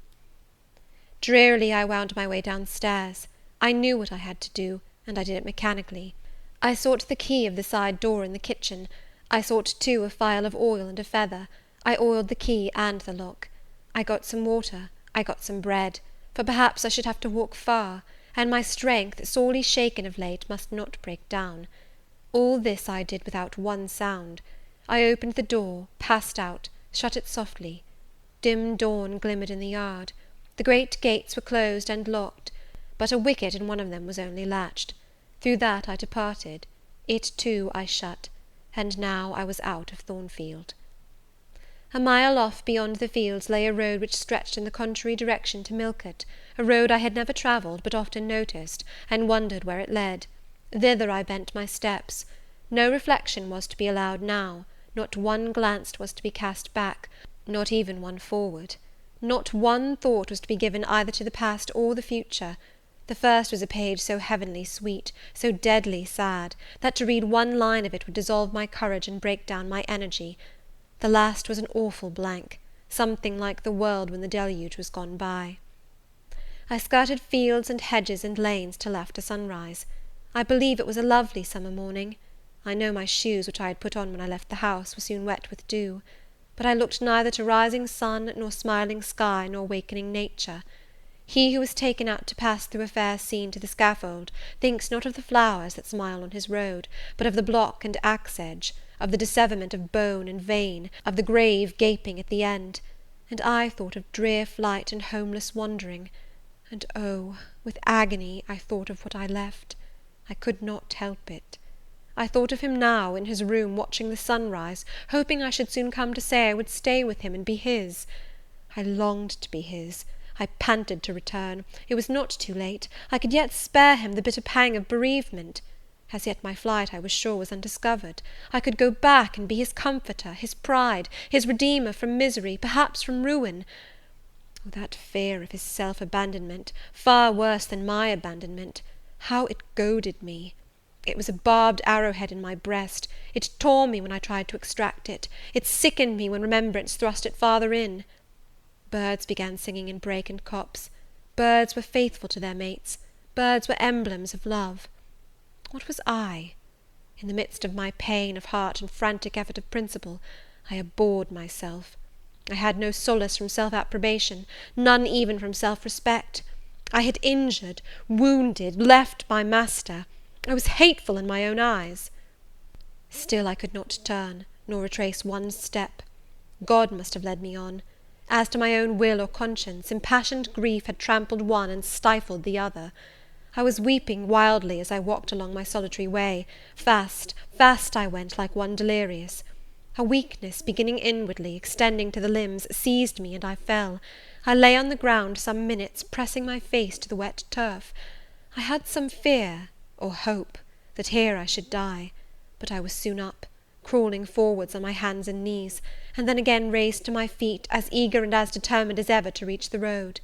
B: Drearily I wound my way downstairs. I knew what I had to do, and I did it mechanically. I sought the key of the side door in the kitchen. I sought too a phial of oil and a feather. I oiled the key and the lock. I got some water. I got some bread, for perhaps I should have to walk far, and my strength, sorely shaken of late, must not break down. All this I did without one sound. I opened the door, passed out, shut it softly. Dim dawn glimmered in the yard. The great gates were closed and locked, but a wicket in one of them was only latched. Through that I departed. It too I shut, and now I was out of Thornfield. A mile off beyond the fields lay a road which stretched in the contrary direction to Millcote, a road I had never travelled, but often noticed, and wondered where it led. Thither I bent my steps. No reflection was to be allowed now. Not one glance was to be cast back, not even one forward. Not one thought was to be given either to the past or the future. The first was a page so heavenly sweet, so deadly sad, that to read one line of it would dissolve my courage and break down my energy. The last was an awful blank, something like the world when the deluge was gone by. I skirted fields and hedges and lanes till after sunrise. I believe it was a lovely summer morning. I know my shoes, which I had put on when I left the house, were soon wet with dew. But I looked neither to rising sun, nor smiling sky, nor awakening nature. He who is taken out to pass through a fair scene to the scaffold thinks not of the flowers that smile on his road, but of the block and axe edge, of the disseverment of bone and vein, of the grave gaping at the end. and I thought of drear flight and homeless wandering, and oh, with agony I thought of what I left. I could not help it. I thought of him now, in his room, watching the sunrise, hoping I should soon come to say I would stay with him and be his. I longed to be his. I panted to return. It was not too late. I could yet spare him the bitter pang of bereavement. As yet my flight, I was sure, was undiscovered. I could go back and be his comforter, his pride, his redeemer from misery, perhaps from ruin. Oh, that fear of his self-abandonment, far worse than my abandonment! How it goaded me! It was a barbed arrowhead in my breast. It tore me when I tried to extract it. It sickened me when remembrance thrust it farther in. Birds began singing in brake and copse. Birds were faithful to their mates. Birds were emblems of love. What was I? In the midst of my pain of heart and frantic effort of principle, I abhorred myself. I had no solace from self-approbation, none even from self-respect. I had injured, wounded, left my master. I was hateful in my own eyes. Still I could not turn, nor retrace one step. God must have led me on. As to my own will or conscience, impassioned grief had trampled one and stifled the other. I was weeping wildly as I walked along my solitary way. Fast, fast I went, like one delirious. A weakness, beginning inwardly, extending to the limbs, seized me, and I fell. I lay on the ground some minutes, pressing my face to the wet turf. I had some fear, or hope, that here I should die, but I was soon up, crawling forwards on my hands and knees, and then again raised to my feet, as eager and as determined as ever to reach the road.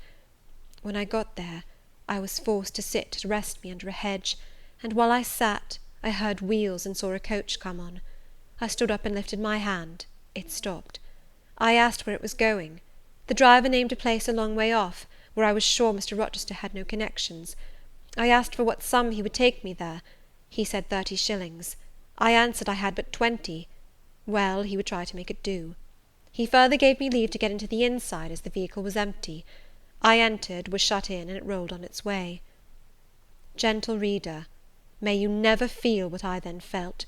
B: When I got there, I was forced to sit to rest me under a hedge, and while I sat, I heard wheels and saw a coach come on. I stood up and lifted my hand. It stopped. I asked where it was going. The driver named a place a long way off, where I was sure Mr. Rochester had no connections. I asked for what sum he would take me there. He said 30 shillings. I answered I had but 20. Well, he would try to make it do. He further gave me leave to get into the inside, as the vehicle was empty. I entered, was shut in, and it rolled on its way. Gentle reader, may you never feel what I then felt.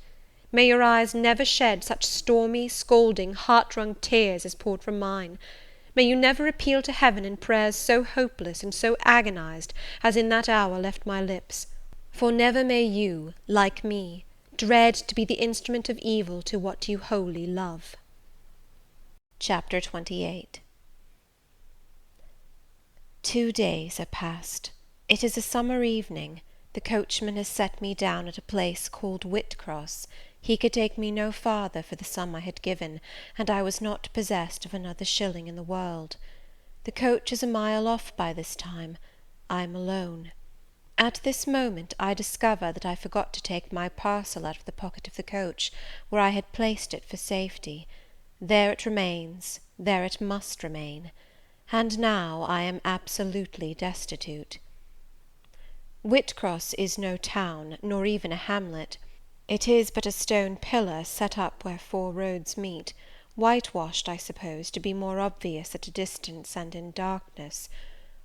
B: May your eyes never shed such stormy, scalding, heart-wrung tears as poured from mine. May you never appeal to heaven in prayers so hopeless and so agonized as in that hour left my lips. For never may you, like me, dread to be the instrument of evil to what you wholly love.
A: Chapter 28. 2 days are past. It is a summer evening. The coachman has set me down at a place called Whitcross. He could take me no farther for the sum I had given, and I was not possessed of another shilling in the world. The coach is a mile off by this time. I am alone. At this moment I discover that I forgot to take my parcel out of the pocket of the coach, where I had placed it for safety. There it remains, there it must remain. And now I am absolutely destitute. Whitcross is no town, nor even a hamlet. It is but a stone pillar set up where 4 roads meet, whitewashed, I suppose, to be more obvious at a distance and in darkness.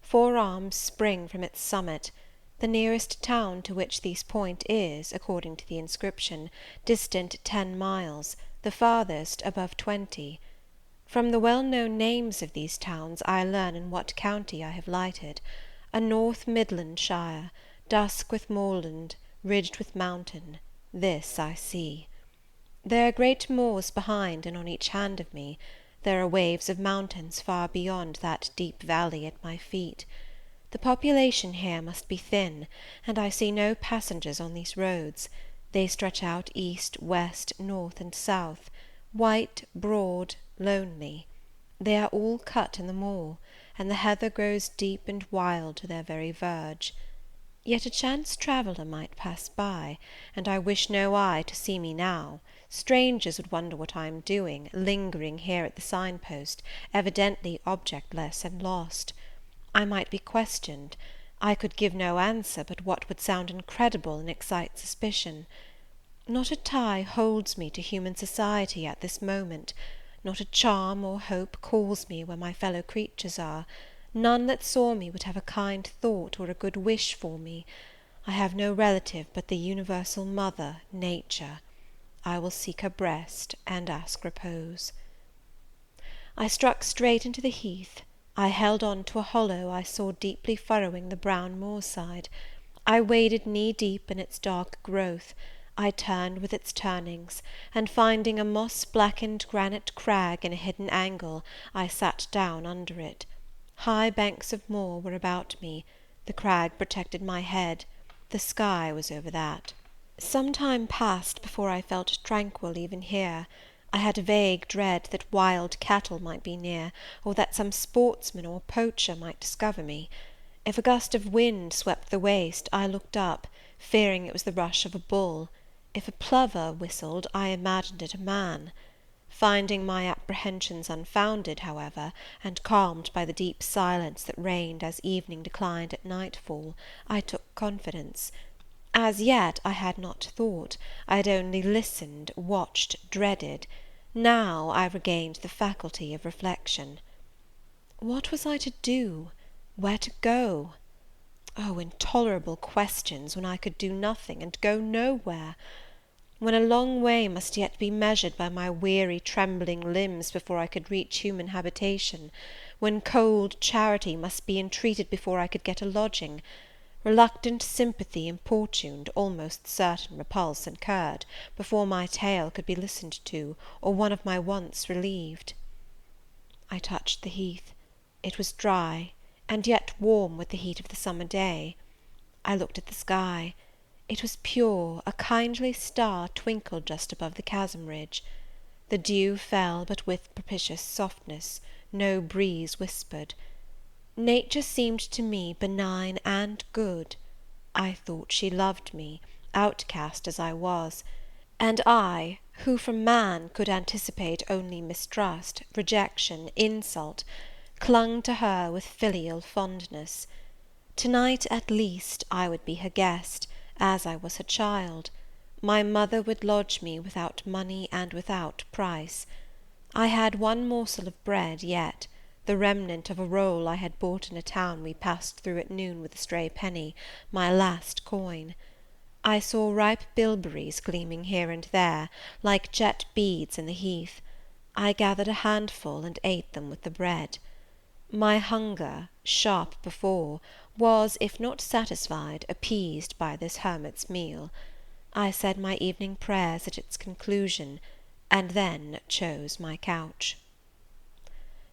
A: 4 arms spring from its summit. The nearest town to which these point is, according to the inscription, distant 10 miles, the farthest above 20. From the well-known names of these towns I learn in what county I have lighted: a North Midland shire, dusk with moorland, ridged with mountain. This I see. There are great moors behind and on each hand of me. There are waves of mountains far beyond that deep valley at my feet. The population here must be thin, and I see no passengers on these roads. They stretch out east, west, north, and south, white, broad, lonely. They are all cut in the moor, and the heather grows deep and wild to their very verge. Yet a chance traveller might pass by, and I wish no eye to see me now. Strangers would wonder what I am doing, lingering here at the sign-post, evidently objectless and lost. I might be questioned. I could give no answer but what would sound incredible and excite suspicion. Not a tie holds me to human society at this moment. Not a charm or hope calls me where my fellow creatures are. None that saw me would have a kind thought or a good wish for me. I have no relative but the universal mother, Nature. I will seek her breast and ask repose.
B: I struck straight into the heath. I held on to a hollow I saw deeply furrowing the brown moorside. I waded knee-deep in its dark growth. I turned with its turnings, and finding a moss-blackened granite crag in a hidden angle, I sat down under it. High banks of moor were about me. The crag protected my head. The sky was over that. Some time passed before I felt tranquil even here. I had a vague dread that wild cattle might be near, or that some sportsman or poacher might discover me. If a gust of wind swept the waste, I looked up, fearing it was the rush of a bull. If a plover whistled, I imagined it a man. Finding my apprehensions unfounded, however, and calmed by the deep silence that reigned as evening declined at nightfall, I took confidence. As yet I had not thought, I had only listened, watched, dreaded. Now I regained the faculty of reflection. What was I to do? Where to go? Oh, intolerable questions, when I could do nothing and go nowhere! When a long way must yet be measured by my weary trembling limbs before I could reach human habitation; when cold charity must be entreated before I could get a lodging; reluctant sympathy importuned, almost certain repulse incurred, before my tale could be listened to, or one of my wants relieved. I touched the heath. It was dry, and yet warm with the heat of the summer day. I looked at the sky. It was pure, a kindly star twinkled just above the chasm ridge. The dew fell, but with propitious softness, no breeze whispered. Nature seemed to me benign and good. I thought she loved me, outcast as I was, and I, who from man could anticipate only mistrust, rejection, insult, clung to her with filial fondness. To-night, at least, I would be her guest, as I was her child. My mother would lodge me without money and without price. I had one morsel of bread yet, the remnant of a roll I had bought in a town we passed through at noon with a stray penny, my last coin. I saw ripe bilberries gleaming here and there, like jet beads in the heath. I gathered a handful and ate them with the bread. My hunger, sharp before, was, if not satisfied, appeased by this hermit's meal. I said my evening prayers at its conclusion, and then chose my couch.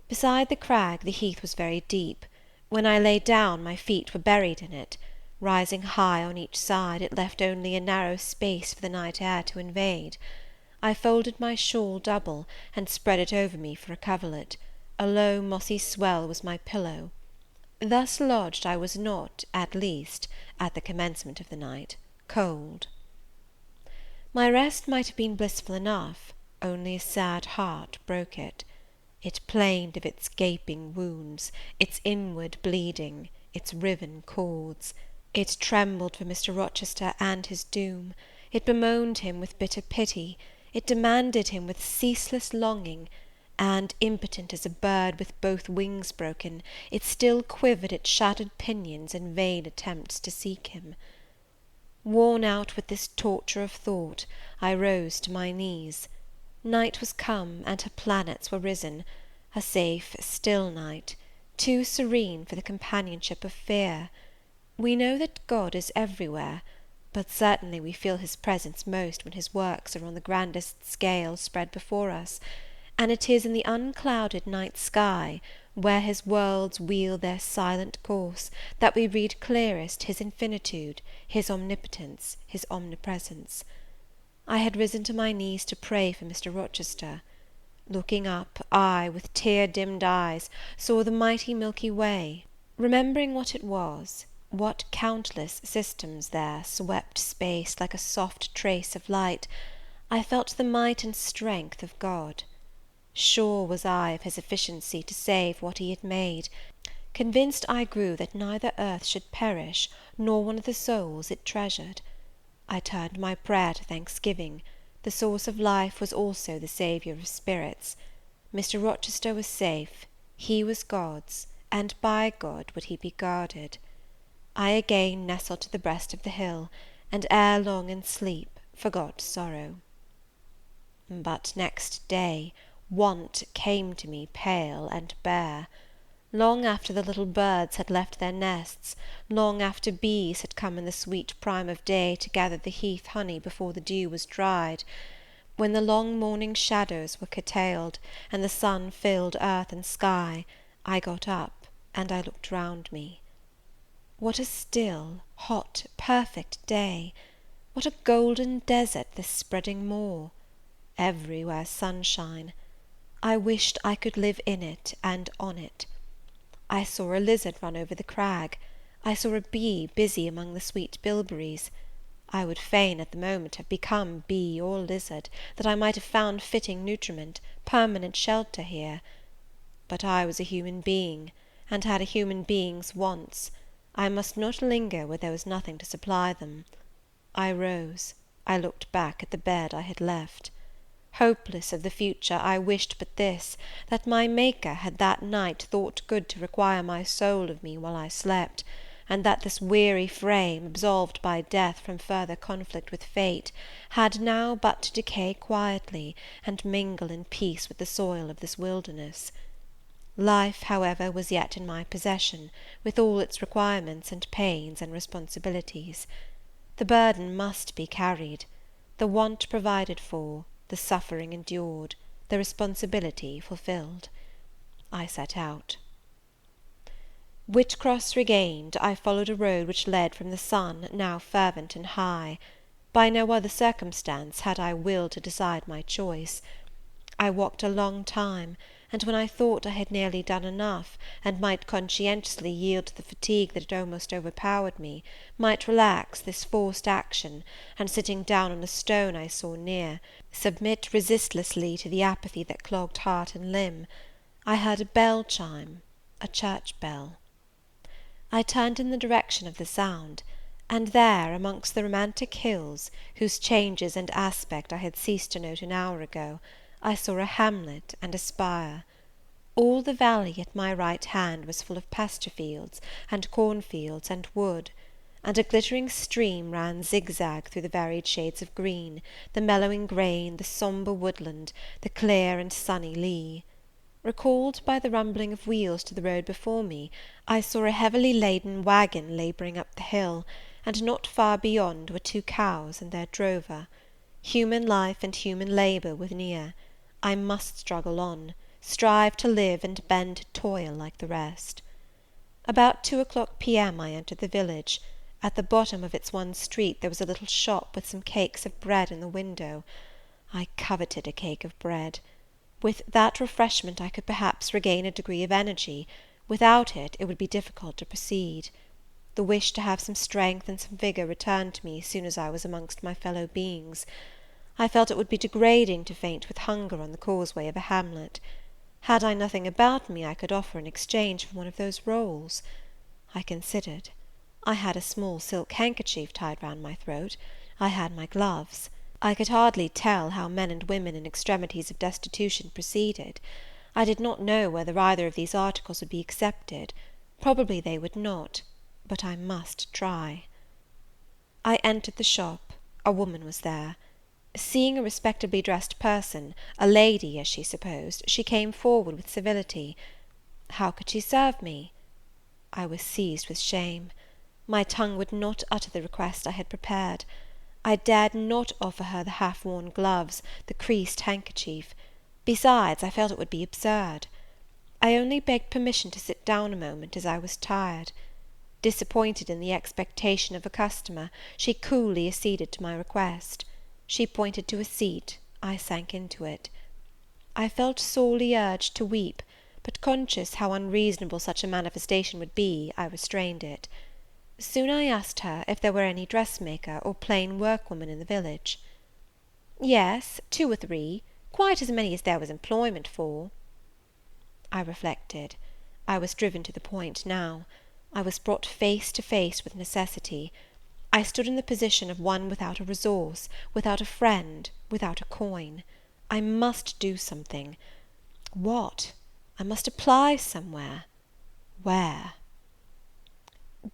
B: Beside the crag the heath was very deep. When I lay down, my feet were buried in it. Rising high on each side, it left only a narrow space for the night air to invade. I folded my shawl double, and spread it over me for a coverlet. A low mossy swell was my pillow. Thus lodged, I was not, at least, at the commencement of the night, cold. My rest might have been blissful enough, only a sad heart broke it. It plained of its gaping wounds, its inward bleeding, its riven cords. It trembled for Mr. Rochester and his doom. It bemoaned him with bitter pity. It demanded him with ceaseless longing, and, impotent as a bird with both wings broken, it still quivered its shattered pinions in vain attempts to seek him. Worn out with this torture of thought, I rose to my knees. Night was come, and her planets were risen, a safe, still night, too serene for the companionship of fear. We know that God is everywhere, but certainly we feel his presence most when his works are on the grandest scale spread before us, and it is in the unclouded night sky, where his worlds wheel their silent course, that we read clearest his infinitude, his omnipotence, his omnipresence. I had risen to my knees to pray for Mr. Rochester. Looking up, I, with tear-dimmed eyes, saw the mighty Milky Way. Remembering what it was, what countless systems there swept space like a soft trace of light, I felt the might and strength of God. Sure was I of his efficiency to save what he had made. Convinced I grew that neither earth should perish, nor one of the souls it treasured. I turned my prayer to thanksgiving. The source of life was also the Saviour of spirits. Mr. Rochester was safe, he was God's, and by God would he be guarded. I again nestled to the breast of the hill, and ere long in sleep forgot sorrow. But next day, Want came to me pale and bare. Long after the little birds had left their nests, long after bees had come in the sweet prime of day to gather the heath honey before the dew was dried, when the long morning shadows were curtailed, and the sun filled earth and sky, I got up and I looked round me. What a still, hot, perfect day! What a golden desert this spreading moor! Everywhere sunshine. I wished I could live in it and on it. I saw a lizard run over the crag. I saw a bee busy among the sweet bilberries. I would fain at the moment have become bee or lizard, that I might have found fitting nutriment, permanent shelter here. But I was a human being, and had a human being's wants. I must not linger where there was nothing to supply them. I rose. I looked back at the bed I had left. Hopeless of the future, I wished but this, that my Maker had that night thought good to require my soul of me while I slept, and that this weary frame, absolved by death from further conflict with fate, had now but to decay quietly, and mingle in peace with the soil of this wilderness. Life, however, was yet in my possession, with all its requirements and pains and responsibilities. The burden must be carried, the want provided for, the suffering endured, the responsibility fulfilled. I set out. Whitcross regained, I followed a road which led from the sun, now fervent and high. By no other circumstance had I will to decide my choice. I walked a long time, and when I thought I had nearly done enough, and might conscientiously yield to the fatigue that had almost overpowered me, might relax this forced action, and sitting down on a stone I saw near, submit resistlessly to the apathy that clogged heart and limb, I heard a bell chime, a church bell. I turned in the direction of the sound, and there, amongst the romantic hills, whose changes and aspect I had ceased to note an hour ago, I saw a hamlet and a spire. All the valley at my right hand was full of pasture fields, and cornfields, and wood, and a glittering stream ran zigzag through the varied shades of green, the mellowing grain, the sombre woodland, the clear and sunny lea. Recalled by the rumbling of wheels to the road before me, I saw a heavily laden waggon labouring up the hill, and not far beyond were 2 cows and their drover. Human life and human labour were near. I must struggle on, strive to live and bend to toil like the rest. About 2 o'clock P.M. I entered the village. At the bottom of its one street there was a little shop with some cakes of bread in the window. I coveted a cake of bread. With that refreshment I could perhaps regain a degree of energy; without it, it would be difficult to proceed. The wish to have some strength and some vigour returned to me as soon as I was amongst my fellow beings. I felt it would be degrading to faint with hunger on the causeway of a hamlet. Had I nothing about me I could offer in exchange for one of those rolls? I considered. I had a small silk handkerchief tied round my throat. I had my gloves. I could hardly tell how men and women in extremities of destitution proceeded. I did not know whether either of these articles would be accepted. Probably they would not, but I must try. I entered the shop. A woman was there. Seeing a respectably dressed person, a lady, as she supposed, she came forward with civility. How could she serve me? I was seized with shame. My tongue would not utter the request I had prepared. I dared not offer her the half-worn gloves, the creased handkerchief. Besides, I felt it would be absurd. I only begged permission to sit down a moment, as I was tired. Disappointed in the expectation of a customer, she coolly acceded to my request. She pointed to a seat. I sank into it. I felt sorely urged to weep, but conscious how unreasonable such a manifestation would be, I restrained it. Soon I asked her if there were any dressmaker or plain workwoman in the village. Yes, 2 or 3, quite as many as there was employment for. I reflected. I was driven to the point now. I was brought face to face with necessity. I stood in the position of one without a resource, without a friend, without a coin. I must do something. What? I must apply somewhere. Where?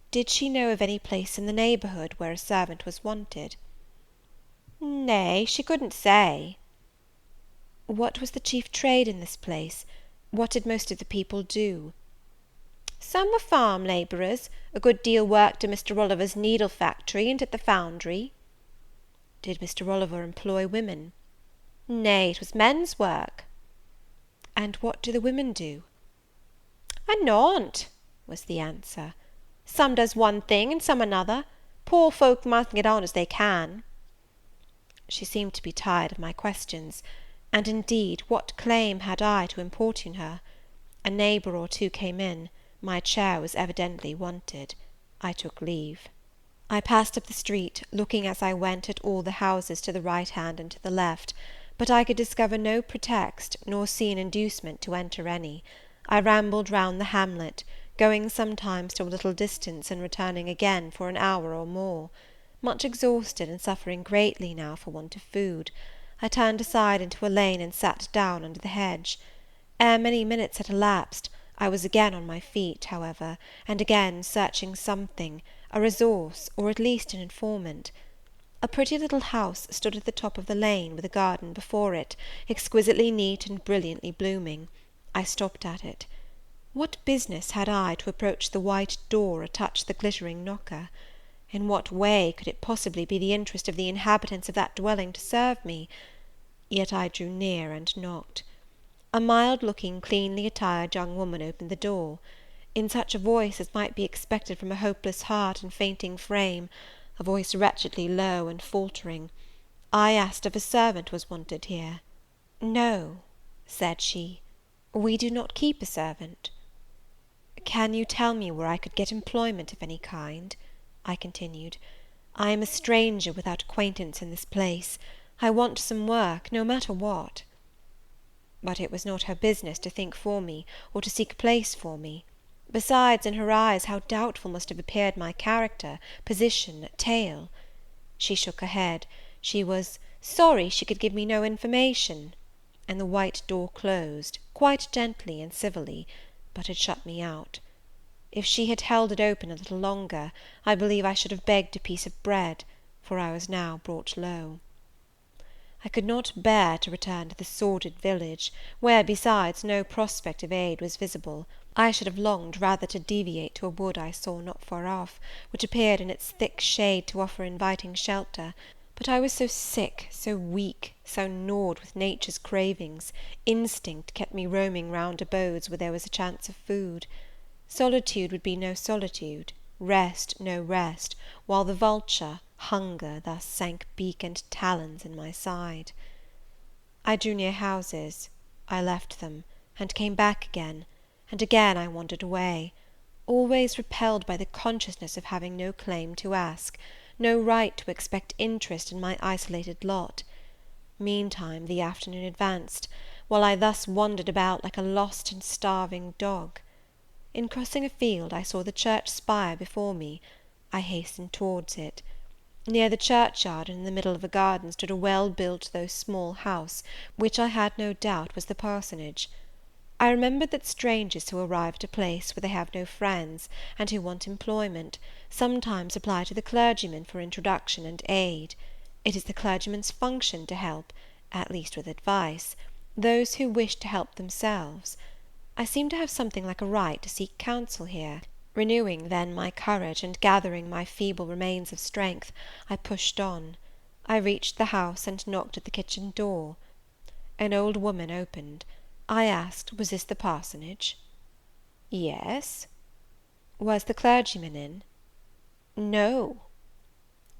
B: Did she know of any place in the neighbourhood where a servant was wanted? Nay, she couldn't say. What was the chief trade in this place? What did most of the people do? Some were farm labourers, a good deal worked in Mr. Oliver's needle factory and at the foundry. Did Mr. Oliver employ women? Nay, it was men's work. And what do the women do? A naught, was the answer. Some does one thing and some another. Poor folk must get on as they can. She seemed to be tired of my questions, and indeed what claim had I to importune her? A neighbour or two came in. My chair was evidently wanted. I took leave. I passed up the street, looking as I went at all the houses to the right hand and to the left, but I could discover no pretext, nor see an inducement to enter any. I rambled round the hamlet, going sometimes to a little distance and returning again for an hour or more. Much exhausted and suffering greatly now for want of food, I turned aside into a lane and sat down under the hedge. Ere many minutes had elapsed, I was again on my feet, however, and again searching something, a resource, or at least an informant. A pretty little house stood at the top of the lane, with a garden before it, exquisitely neat and brilliantly blooming. I stopped at it. What business had I to approach the white door or touch the glittering knocker? In what way could it possibly be the interest of the inhabitants of that dwelling to serve me? Yet I drew near and knocked. A mild-looking, cleanly attired young woman opened the door. In such a voice as might be expected from a hopeless heart and fainting frame, a voice wretchedly low and faltering, I asked if a servant was wanted here. No, said she, we do not keep a servant. Can you tell me where I could get employment of any kind? I continued. I am a stranger without acquaintance in this place. I want some work, no matter what. But it was not her business to think for me, or to seek a place for me. Besides, in her eyes, how doubtful must have appeared my character, position, tale! She shook her head. She was sorry she could give me no information, and the white door closed, quite gently and civilly, but had shut me out. If she had held it open a little longer, I believe I should have begged a piece of bread, for I was now brought low. I could not bear to return to the sordid village, where, besides, no prospect of aid was visible. I should have longed rather to deviate to a wood I saw not far off, which appeared in its thick shade to offer inviting shelter, but I was so sick, so weak, so gnawed with nature's cravings, instinct kept me roaming round abodes where there was a chance of food. Solitude would be no solitude, rest no rest, while the vulture, hunger, thus sank beak and talons in my side. I drew near houses, I left them, and came back again, and again I wandered away, always repelled by the consciousness of having no claim to ask, no right to expect interest in my isolated lot. Meantime the afternoon advanced, while I thus wandered about like a lost and starving dog. In crossing a field, I saw the church spire before me. I hastened towards it. Near the churchyard, and in the middle of a garden, stood a well-built though small house, which I had no doubt was the parsonage. I remembered that strangers who arrive at a place where they have no friends, and who want employment, sometimes apply to the clergyman for introduction and aid. It is the clergyman's function to help, at least with advice, those who wish to help themselves. I seemed to have something like a right to seek counsel here. Renewing then my courage, and gathering my feeble remains of strength, I pushed on. I reached the house, and knocked at the kitchen door. An old woman opened. I asked, was this the parsonage? Yes. Was the clergyman in? No.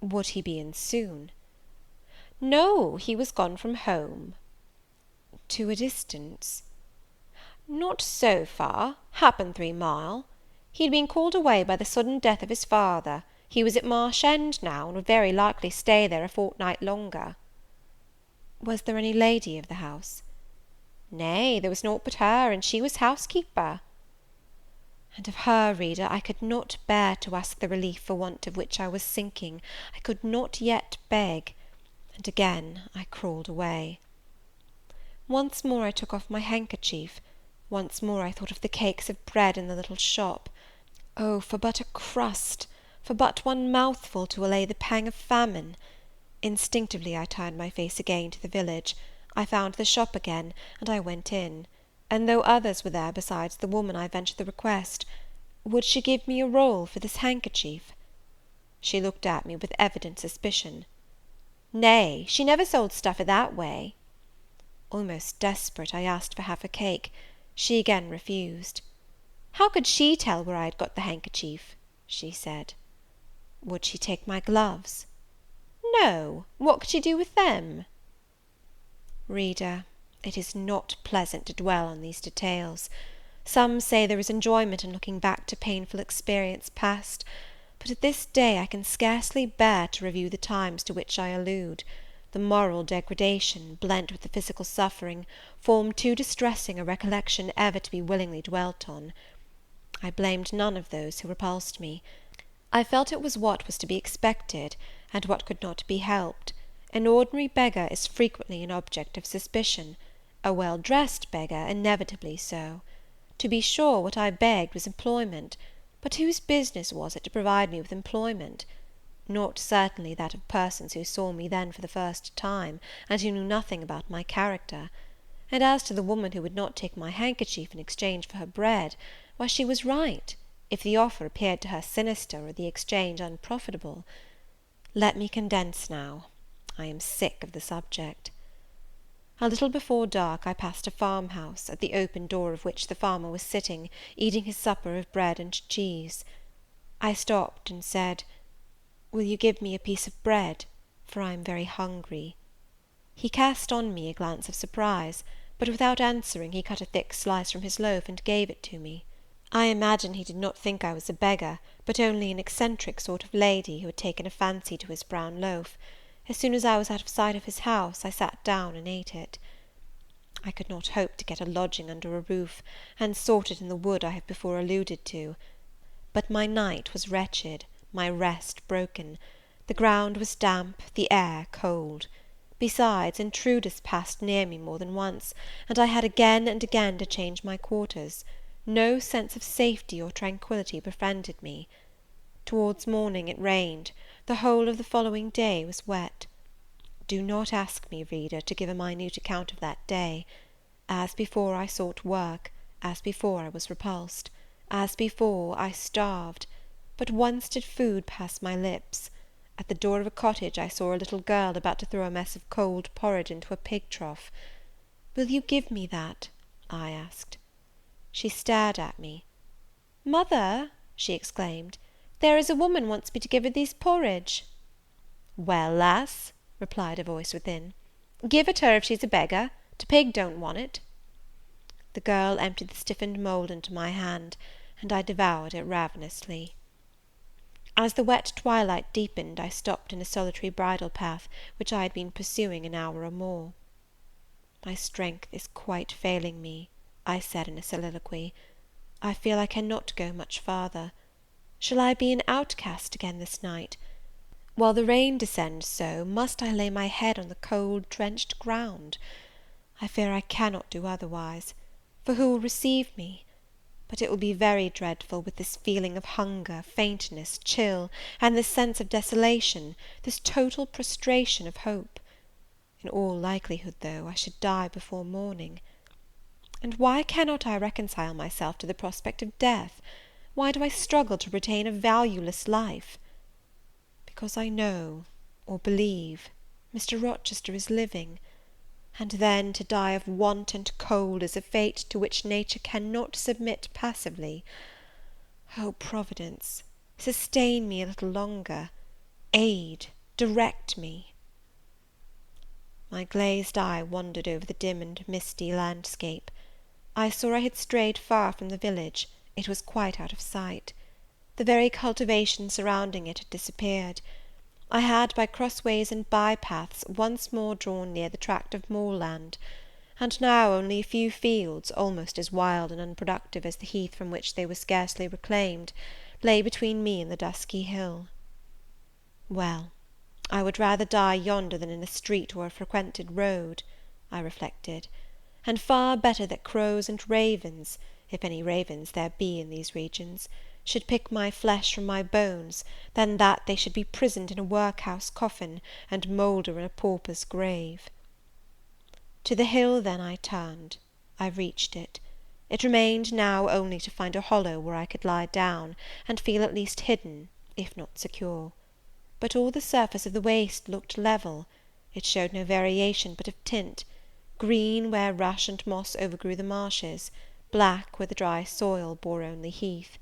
B: Would he be in soon? No, he was gone from home. To a distance? Not so far, happen 3 mile. He had been called away by the sudden death of his father. He was at Marsh End now, and would very likely stay there a fortnight longer. Was there any lady of the house? Nay, there was naught but her, and she was housekeeper. And of her, reader, I could not bear to ask the relief for want of which I was sinking. I could not yet beg, and again I crawled away. Once more I took off my handkerchief. Once more I thought of the cakes of bread in the little shop. Oh, for but a crust, for but one mouthful to allay the pang of famine! Instinctively I turned my face again to the village. I found the shop again, and I went in; and though others were there besides the woman, I ventured the request, would she give me a roll for this handkerchief? She looked at me with evident suspicion. Nay, she never sold stuff i' that way. Almost desperate, I asked for half a cake. She again refused. How could she tell where I had got the handkerchief? She said. Would she take my gloves? No, what could she do with them? Reader, it is not pleasant to dwell on these details. Some say there is enjoyment in looking back to painful experience past, but at this day I can scarcely bear to review the times to which I allude. The moral degradation, blent with the physical suffering, form too distressing a recollection ever to be willingly dwelt on. I blamed none of those who repulsed me. I felt it was what was to be expected, and what could not be helped. An ordinary beggar is frequently an object of suspicion, a well-dressed beggar inevitably so. To be sure, what I begged was employment, but whose business was it to provide me with employment? Not certainly that of persons who saw me then for the first time, and who knew nothing about my character. And as to the woman who would not take my handkerchief in exchange for her bread, why, she was right, if the offer appeared to her sinister, or the exchange unprofitable. Let me condense now. I am sick of the subject. A little before dark I passed a farmhouse, at the open door of which the farmer was sitting, eating his supper of bread and cheese. I stopped and said, Will you give me a piece of bread, for I am very hungry? He cast on me a glance of surprise, but without answering he cut a thick slice from his loaf and gave it to me. I imagine he did not think I was a beggar, but only an eccentric sort of lady who had taken a fancy to his brown loaf. As soon as I was out of sight of his house, I sat down and ate it. I could not hope to get a lodging under a roof, and sought it in the wood I have before alluded to. But my night was wretched, my rest broken. The ground was damp, the air cold. Besides, intruders passed near me more than once, and I had again and again to change my quarters. No sense of safety or tranquillity befriended me. Towards morning it rained. The whole of the following day was wet. Do not ask me, reader, to give a minute account of that day. As before, I sought work; as before, I was repulsed; as before, I starved; but once did food pass my lips. At the door of a cottage I saw a little girl about to throw a mess of cold porridge into a pig trough. Will you give me that? I asked. She stared at me. Mother, she exclaimed, there is a woman wants me to give her these porridge. Well, lass, replied a voice within, give it her if she's a beggar. T' pig don't want it. The girl emptied the stiffened mould into my hand, and I devoured it ravenously. As the wet twilight deepened, I stopped in a solitary bridle path, which I had been pursuing an hour or more. My strength is quite failing me, I said in a soliloquy. I feel I cannot go much farther. Shall I be an outcast again this night? While the rain descends so, must I lay my head on the cold drenched ground? I fear I cannot do otherwise, for who will receive me? But it will be very dreadful, with this feeling of hunger, faintness, chill, and this sense of desolation, this total prostration of hope. In all likelihood, though, I should die before morning. And why cannot I reconcile myself to the prospect of death? Why do I struggle to retain a valueless life? Because I know, or believe, Mr. Rochester is living, and then to die of want and cold is a fate to which nature cannot submit passively. Oh, Providence, sustain me a little longer, aid, direct me. My glazed eye wandered over the dim and misty landscape. I saw I had strayed far from the village; it was quite out of sight. The very cultivation surrounding it had disappeared. I had, by crossways and by-paths, once more drawn near the tract of moorland, and now only a few fields, almost as wild and unproductive as the heath from which they were scarcely reclaimed, lay between me and the dusky hill. Well, I would rather die yonder than in a street or a frequented road, I reflected, and far better that crows and ravens, if any ravens there be in these regions, should pick my flesh from my bones, than that they should be prisoned in a workhouse coffin, and moulder in a pauper's grave. To the hill then I turned. I reached it. It remained now only to find a hollow where I could lie down, and feel at least hidden, if not secure. But all the surface of the waste looked level. It showed no variation but of tint, green where rush and moss overgrew the marshes, black where the dry soil bore only heath.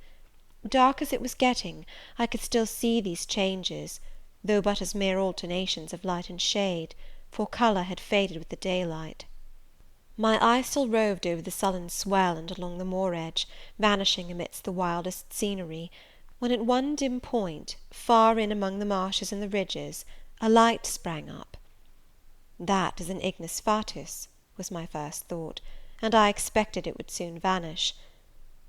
B: Dark as it was getting, I could still see these changes, though but as mere alternations of light and shade, for colour had faded with the daylight. My eye still roved over the sullen swell and along the moor edge, vanishing amidst the wildest scenery, when at one dim point, far in among the marshes and the ridges, a light sprang up. That is an ignis fatuus, was my first thought, and I expected it would soon vanish.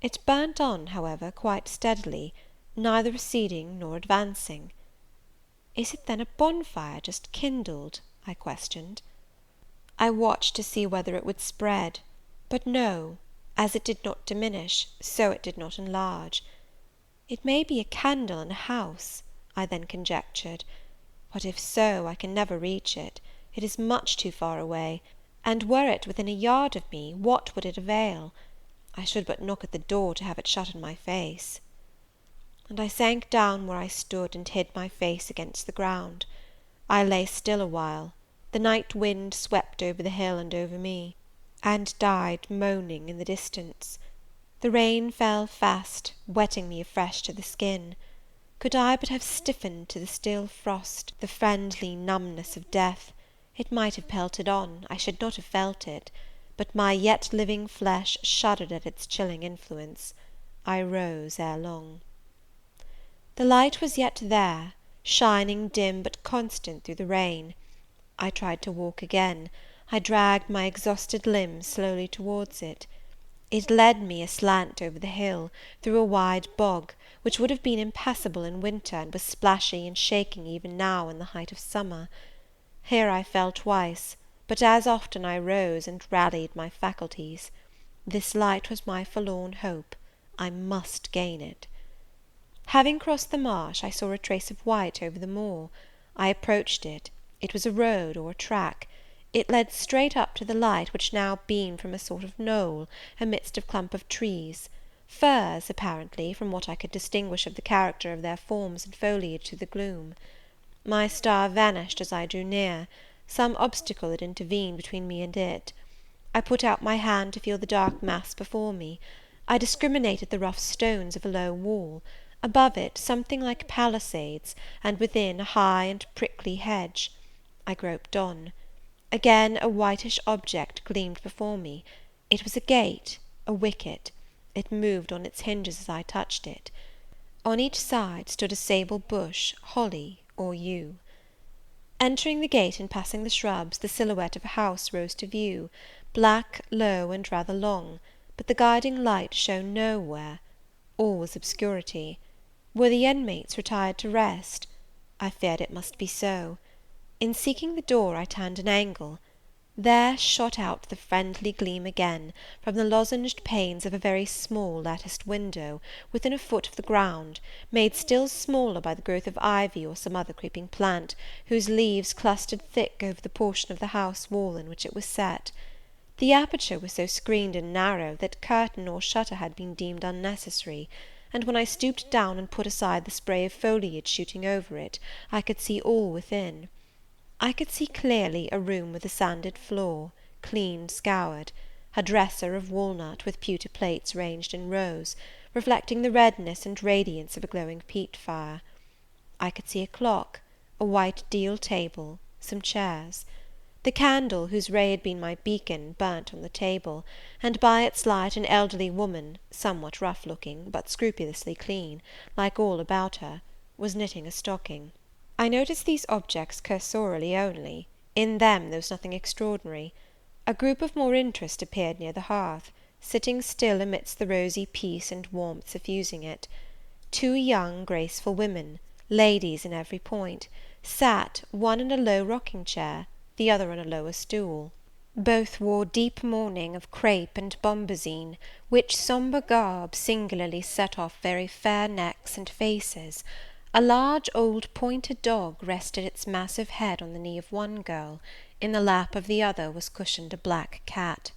B: It burnt on, however, quite steadily, neither receding nor advancing. Is it then a bonfire just kindled? I questioned. I watched to see whether it would spread, but no, as it did not diminish, so it did not enlarge. It may be a candle in a house, I then conjectured, but if so, I can never reach it. It is much too far away, and were it within a yard of me, what would it avail? I should but knock at the door to have it shut in my face. And I sank down where I stood, and hid my face against the ground. I lay still a while. The night wind swept over the hill and over me, and died moaning in the distance. The rain fell fast, wetting me afresh to the skin. Could I but have stiffened to the still frost, the friendly numbness of death, it might have pelted on, I should not have felt it, but my yet living flesh shuddered at its chilling influence. I rose ere long. The light was yet there, shining dim but constant through the rain. I tried to walk again. I dragged my exhausted limbs slowly towards it. It led me aslant over the hill, through a wide bog, which would have been impassable in winter, and was splashy and shaking even now in the height of summer. Here I fell twice, but as often I rose and rallied my faculties. This light was my forlorn hope. I must gain it. Having crossed the marsh, I saw a trace of white over the moor. I approached it. It was a road or a track. It led straight up to the light, which now beamed from a sort of knoll, amidst a clump of trees, firs, apparently, from what I could distinguish of the character of their forms and foliage through the gloom. My star vanished as I drew near. Some obstacle had intervened between me and it. I put out my hand to feel the dark mass before me. I discriminated the rough stones of a low wall, above it something like palisades, and within a high and prickly hedge. I groped on. Again a whitish object gleamed before me. It was a gate, a wicket. It moved on its hinges as I touched it. On each side stood a sable bush, holly or yew. Entering the gate and passing the shrubs, the silhouette of a house rose to view, black, low, and rather long, but the guiding light shone nowhere. All was obscurity. Were the inmates retired to rest? I feared it must be so. In seeking the door, I turned an angle. There shot out the friendly gleam again, from the lozenged panes of a very small latticed window, within a foot of the ground, made still smaller by the growth of ivy or some other creeping plant, whose leaves clustered thick over the portion of the house wall in which it was set. The aperture was so screened and narrow, that curtain or shutter had been deemed unnecessary, and when I stooped down and put aside the spray of foliage shooting over it, I could see all within. I could see clearly a room with a sanded floor, clean scoured, a dresser of walnut, with pewter plates ranged in rows, reflecting the redness and radiance of a glowing peat fire. I could see a clock, a white deal table, some chairs. The candle, whose ray had been my beacon, burnt on the table, and by its light an elderly woman, somewhat rough-looking, but scrupulously clean, like all about her, was knitting a stocking. I noticed these objects cursorily only. In them there was nothing extraordinary. A group of more interest appeared near the hearth, sitting still amidst the rosy peace and warmth suffusing it. Two young graceful women, ladies in every point, sat, one in a low rocking-chair, the other on a lower stool. Both wore deep mourning of crape and bombazine, which sombre garb singularly set off very fair necks and faces. A large old pointer dog rested its massive head on the knee of one girl,
A: In the lap of the other was cushioned a black cat.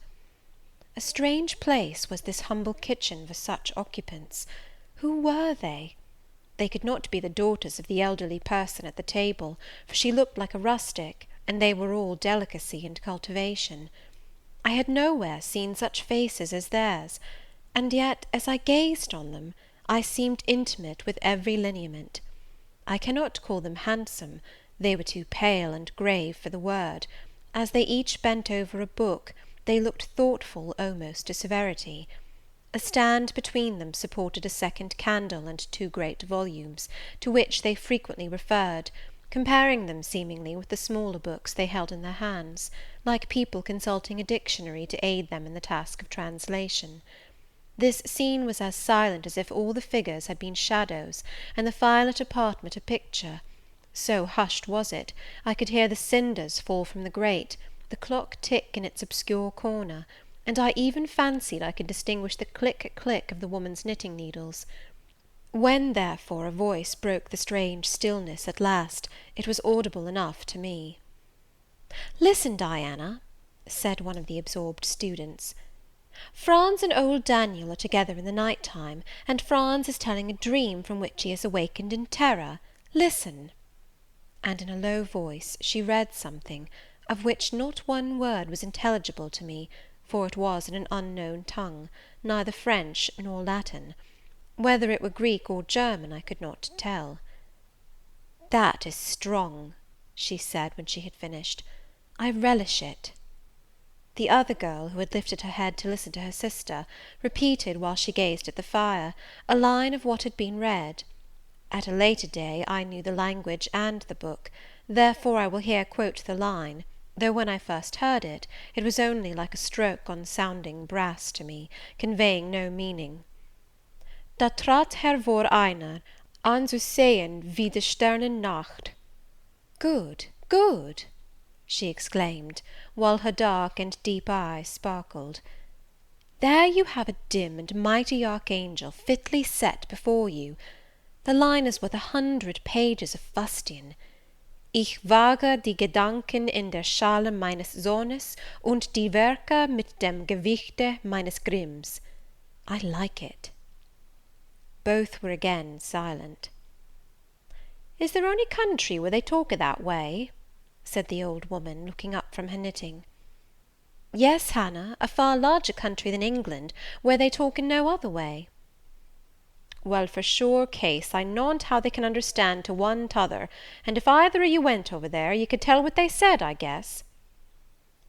A: A strange place was this humble kitchen for such occupants. Who were they? They could not be the daughters of the elderly person at the table, for she looked like a rustic, and they were all delicacy and cultivation. I had nowhere seen such faces as theirs, and yet, as I gazed on them, I seemed intimate with every lineament. I cannot call them handsome, they were too pale and grave for the word. As they each bent over a book, they looked thoughtful almost to severity. A stand between them supported a second candle and two great volumes, to which they frequently referred, comparing them seemingly with the smaller books they held in their hands, like people consulting a dictionary to aid them in the task of translation. This scene was as silent as if all the figures had been shadows, and the firelit apartment a picture. So hushed was it, I could hear the cinders fall from the grate, the clock tick in its obscure corner, and I even fancied I could distinguish the click-click of the woman's knitting needles. When, therefore, a voice broke the strange stillness at last, it was audible enough to me. "Listen, Diana," said one of the absorbed students. "Franz and old Daniel are together in the night time, and Franz is telling a dream from which he is awakened in terror. Listen." And in a low voice she read something, of which not one word was intelligible to me, for it was in an unknown tongue, neither French nor Latin. Whether it were Greek or German I could not tell. "That is strong," she said when she had finished. "I relish it." The other girl, who had lifted her head to listen to her sister, repeated, while she gazed at the fire, a line of what had been read. At a later day I knew the language and the book, therefore I will here quote the line, though when I first heard it, it was only like a stroke on sounding brass to me, conveying no meaning. Da trat hervor einer, an zu sehen wie die Sternennacht. Good, good, she exclaimed, while her dark and deep eyes sparkled. There you have a dim and mighty archangel fitly set before you. The line is worth 100 pages of fustian. Ich wage die Gedanken in der Schale meines Sohnes und die Werke mit dem Gewichte meines Grimms. I like it. Both were again silent. "Is there any country where they talk it that way?" said the old woman, looking up from her knitting. "Yes, Hannah, a far larger country than England, where they talk in no other way." "Well, for sure case, I knownt how they can understand to one t'other, and if either of you went over there, you could tell what they said, I guess."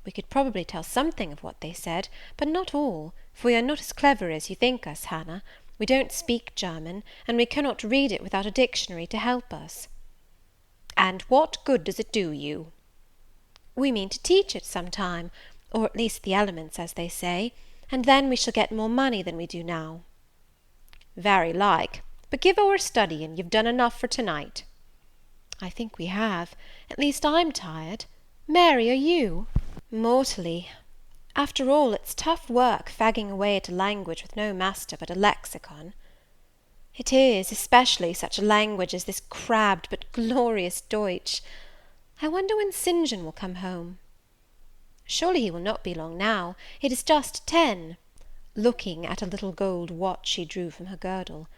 A: "We could probably tell something of what they said, but not all, for we are not as clever as you think us, Hannah. We don't speak German, and we cannot read it without a dictionary to help us." "And what good does it do you?" "We mean to teach it some time, or at least the elements, as they say, and then we shall get more money than we do now." "Very like, but give o'er studying, you've done enough for to-night." "I think we have, at least I'm tired. Mary, are you?" "Mortally. After all, it's tough work fagging away at a language with no master but a lexicon." "It is, especially such a language as this crabbed but glorious Deutsch. I wonder when St. John will come home." "Surely he will not be long now, it is just 10, looking at a little gold watch she drew from her girdle.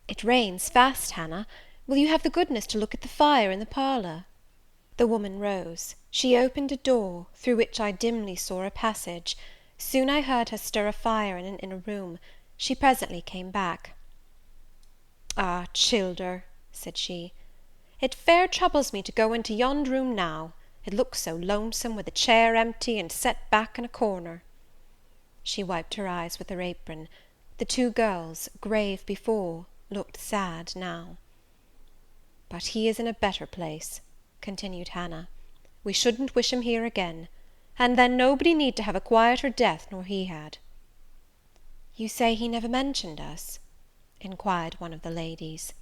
A: "It rains fast, Hannah. Will you have the goodness to look at the fire in the parlour?" The woman rose. She opened a door, through which I dimly saw a passage. Soon I heard her stir a fire in an inner room. She presently came back. "Ah, childer," said she, "it fair troubles me to go into yond room now. It looks so lonesome, with the chair empty, and set back in a corner." She wiped her eyes with her apron. The two girls, grave before, looked sad now. "But he is in a better place," continued Hannah. "We shouldn't wish him here again, and then nobody need to have a quieter death nor he had." "You say he never mentioned us?" inquired one of the ladies.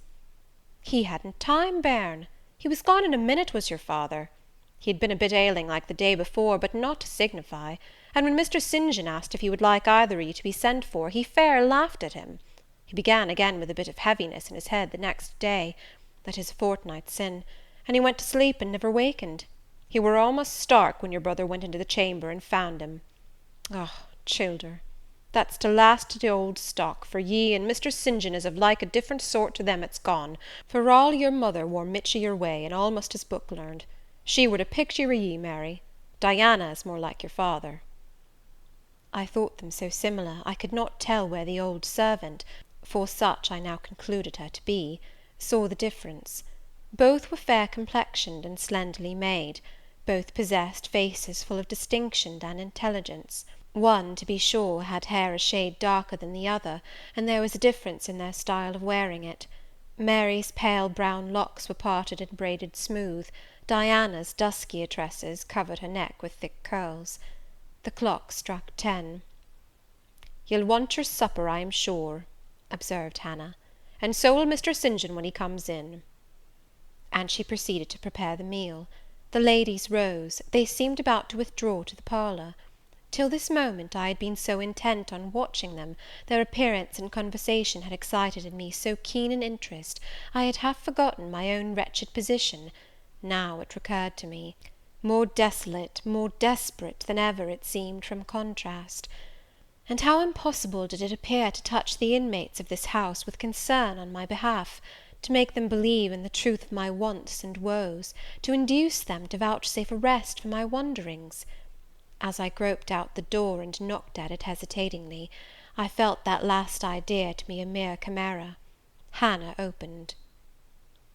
A: "He hadn't time, bairn. He was gone in a minute, was your father. He had been a bit ailing like the day before, but not to signify, and when Mr. St. John asked if he would like either of you to be sent for, he fair laughed at him. He began again with a bit of heaviness in his head the next day, that is a fortnight sin', and he went to sleep and never wakened.
C: He were almost stark when your brother went into the chamber and found him. Oh, childer, that's the last of the old stock, for ye and Mr. St. John is of like a different sort to them that's gone, for all your mother wore much of your way, and almost as book learned. She were the picture of ye, Mary. Diana is more like your father." I thought them so similar, I could not tell where the old servant, for such I now concluded her to be, saw the difference. Both were fair complexioned and slenderly made. Both possessed faces full of distinction and intelligence. One, to be sure, had hair a shade darker than the other, and there was a difference in their style of wearing it. Mary's pale brown locks were parted and braided smooth. Diana's duskier tresses covered her neck with thick curls. The clock struck 10. "You'll want your supper, I am sure," observed Hannah, "and so will Mr. St. John when he comes in." And she proceeded to prepare the meal. The ladies rose; they seemed about to withdraw to the parlour. Till this moment I had been so intent on watching them, their appearance and conversation had excited in me so keen an interest, I had half forgotten my own wretched position. Now it recurred to me, more desolate, more desperate than ever, it seemed, from contrast. And how impossible did it appear to touch the inmates of this house with concern on my behalf, to make them believe in the truth of my wants and woes, to induce them to vouchsafe a rest for my wanderings. As I groped out the door and knocked at it hesitatingly, I felt that last idea to be a mere chimera. Hannah opened.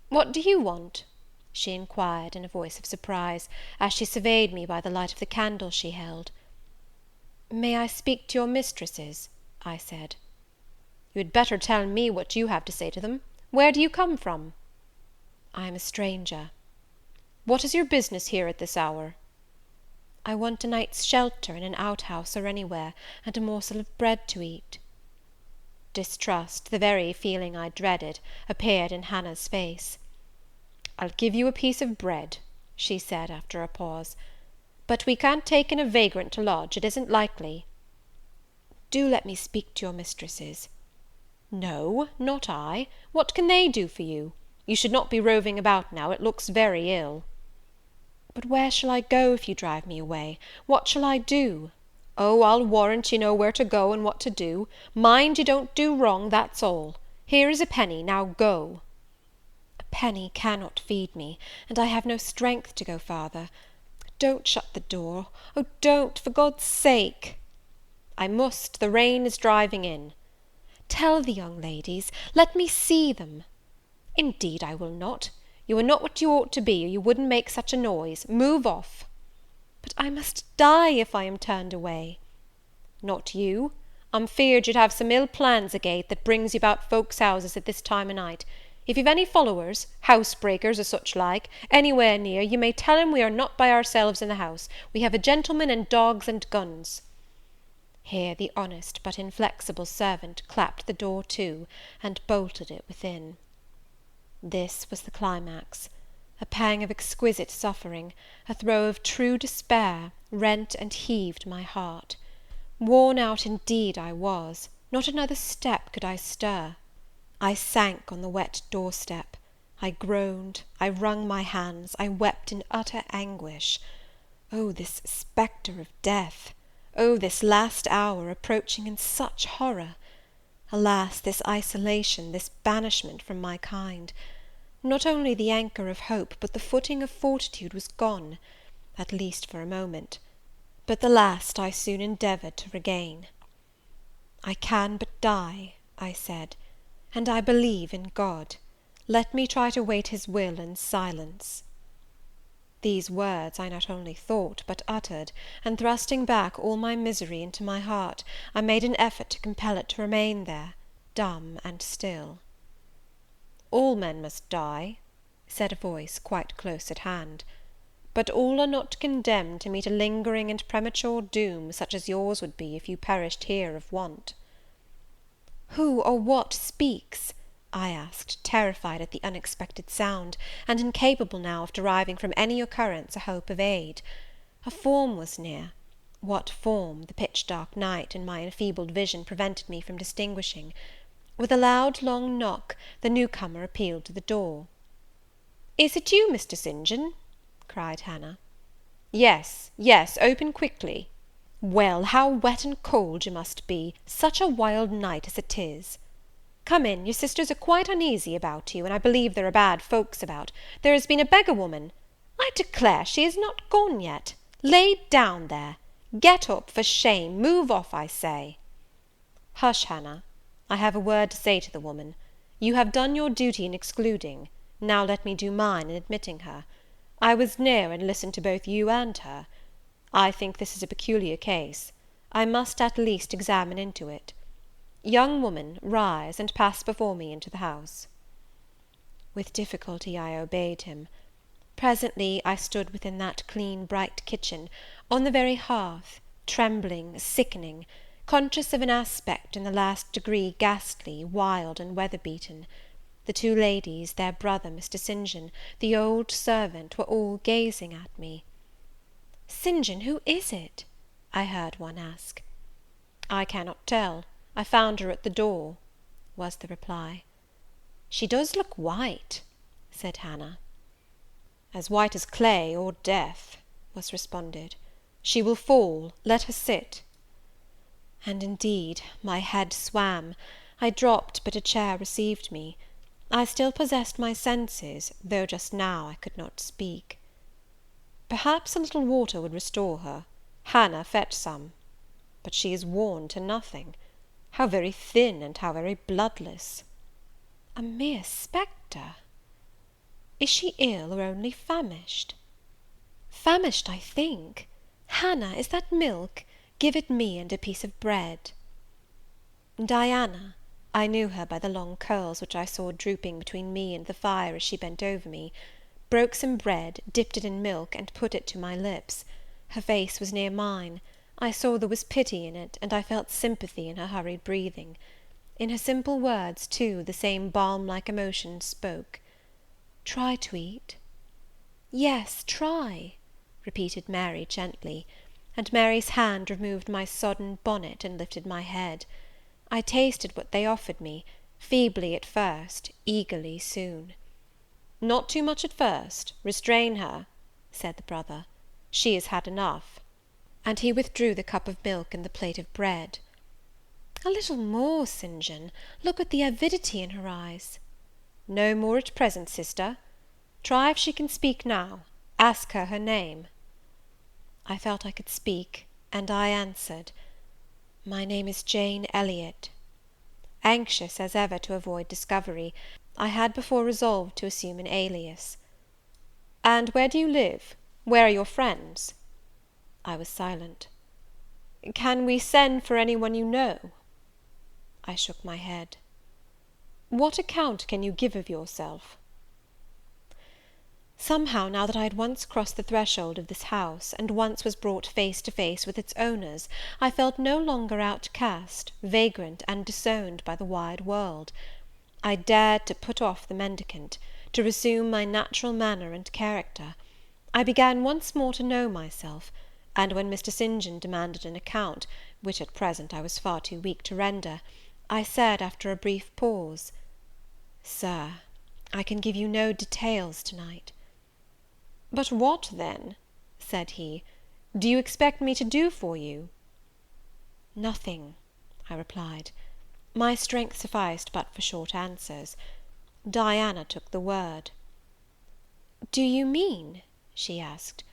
C: "What do you want?" she inquired, in a voice of surprise, as she surveyed me by the light of the candle she held. "May I speak to your mistresses?" I said. "You had better tell me what you have to say to them. Where do you come from?" "I am a stranger." "What is your business here at this hour?" "I want a night's shelter in an outhouse or anywhere, and a morsel of bread to eat." Distrust, the very feeling I dreaded, appeared in Hannah's face. "I'll give you a piece of bread," she said, after a pause, "but we can't take in a vagrant to lodge, it isn't likely." "Do let me speak to your mistresses." "No, not I. What can they do for you? You should not be roving about now, it looks very ill." "But where shall I go if you drive me away? What shall I do?" "Oh, I'll warrant you know where to go and what to do. Mind you don't do wrong, that's all. Here is a penny, now go." "A penny cannot feed me, and I have no strength to go farther. Don't shut the door, oh, don't, for God's sake." "I must, the rain is driving in." "Tell the young ladies, let me see them." "Indeed I will not. You are not what you ought to be, or you wouldn't make such a noise. Move off." "But I must die if I am turned away." "Not you. I'm feared you'd have some ill plans agate that brings you about folks' houses at this time of night. If you've any followers, housebreakers, or such like, anywhere near, you may tell 'em we are not by ourselves in the house. We have a gentleman and dogs and guns." Here the honest but inflexible servant clapped the door to, and bolted it within. This was the climax. A pang of exquisite suffering, a throe of true despair, rent and heaved my heart. Worn out indeed I was; not another step could I stir. I sank on the wet doorstep. I groaned, I wrung my hands, I wept in utter anguish. Oh, this spectre of death! Oh, this last hour, approaching in such horror! Alas, this isolation, this banishment from my kind! Not only the anchor of hope, but the footing of fortitude was gone, at least for a moment; but the last I soon endeavoured to regain. "I can but die," I said, "and I believe in God. Let me try to wait His will in silence." These words I not only thought, but uttered, and thrusting back all my misery into my heart, I made an effort to compel it to remain there, dumb and still. "All men must die," said a voice quite close at hand, "but all are not condemned to meet a lingering and premature doom, such as yours would be if you perished here of want." "Who or what speaks?" I asked, terrified at the unexpected sound, and incapable now of deriving from any occurrence a hope of aid. A form was near. What form, the pitch dark night and my enfeebled vision prevented me from distinguishing. With a loud long knock, the new comer appealed to the door. "Is it you, Mr. St. John?" cried Hannah. Yes, yes, open quickly. Well, how wet and cold you must be, such a wild night as it is. Come in, your sisters are quite uneasy about you, and I believe there are bad folks about. There has been a beggar woman. I declare she is not gone yet. Lay down there. Get up, for shame. Move off, I say. Hush, Hannah. I have a word to say to the woman. You have done your duty in excluding. Now let me do mine in admitting her. I was near and listened to both you and her. I think this is a peculiar case. I must at least examine into it. Young woman, rise, and pass before me into the house. With difficulty I obeyed him. Presently I stood within that clean, bright kitchen, on the very hearth, trembling, sickening, conscious of an aspect in the last degree ghastly, wild, and weather-beaten. The two ladies, their brother, Mr. St. John, the old servant, were all gazing at me. "St. John, who is it?" I heard one ask. "I cannot tell. I found her at the door," was the reply. "She does look white," said Hannah. "As white as clay or death," was responded. "She will fall. Let her sit." And indeed my head swam. I dropped, but a chair received me. I still possessed my senses, though just now I could not speak. "Perhaps a little water would restore her. Hannah, fetch some. But she is worn to nothing. How very thin, and how very bloodless!" "A mere spectre." "Is she ill, or only famished?" "Famished, I think. Hannah, is that milk? Give it me, and a piece of bread." Diana, I knew her by the long curls which I saw drooping between me and the fire as she bent over me, broke some bread, dipped it in milk, and put it to my lips. Her face was near mine. I saw there was pity in it, and I felt sympathy in her hurried breathing. In her simple words, too, the same balm-like emotion spoke. "Try to eat." "Yes, try," repeated Mary gently; and Mary's hand removed my sodden bonnet and lifted my head. I tasted what they offered me, feebly at first, eagerly soon. "Not too much at first. Restrain her," said the brother. "She has had enough." And he withdrew the cup of milk and the plate of bread. "A little more, St. John. Look at the avidity in her eyes." "No more at present, sister. Try if she can speak now. Ask her her name." I felt I could speak, and I answered, "My name is Jane Elliot." Anxious, as ever, to avoid discovery, I had before resolved to assume an alias. "And where do you live? Where are your friends?" I was silent. "Can we send for any one you know?" I shook my head. "What account can you give of yourself?" Somehow, now that I had once crossed the threshold of this house, and once was brought face to face with its owners, I felt no longer outcast, vagrant, and disowned by the wide world. I dared to put off the mendicant, to resume my natural manner and character. I began once more to know myself; and when Mr. St. John demanded an account, which at present I was far too weak to render, I said, after a brief pause, "Sir, I can give you no details to-night." "But what, then," said he, "do you expect me to do for you?" "Nothing," I replied. My strength sufficed but for short answers. Diana took the word. "Do you mean," she asked,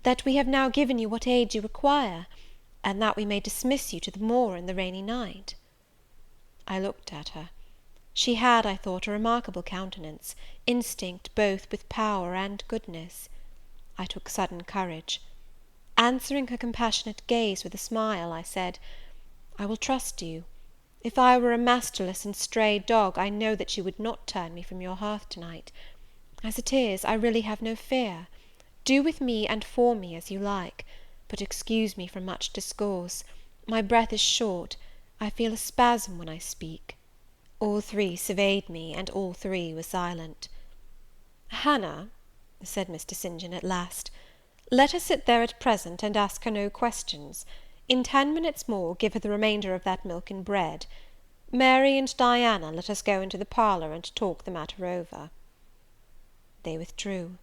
C: "that we have now given you what aid you require, and that we may dismiss you to the moor in the rainy night?" I looked at her. She had, I thought, a remarkable countenance, instinct both with power and goodness. I took sudden courage. Answering her compassionate gaze with a smile, I said, "I will trust you. If I were a masterless and stray dog, I know that you would not turn me from your hearth to-night. As it is, I really have no fear. Do with me and for me as you like; but excuse me from much discourse. My breath is short. I feel a spasm when I speak." All three surveyed me, and all three were silent. "Hannah," said Mr. St. John at last, "let her sit there at present, and ask her no questions. In 10 minutes more, give her the remainder of that milk and bread. Mary and Diana, let us go into the parlour, and talk the matter over." They withdrew.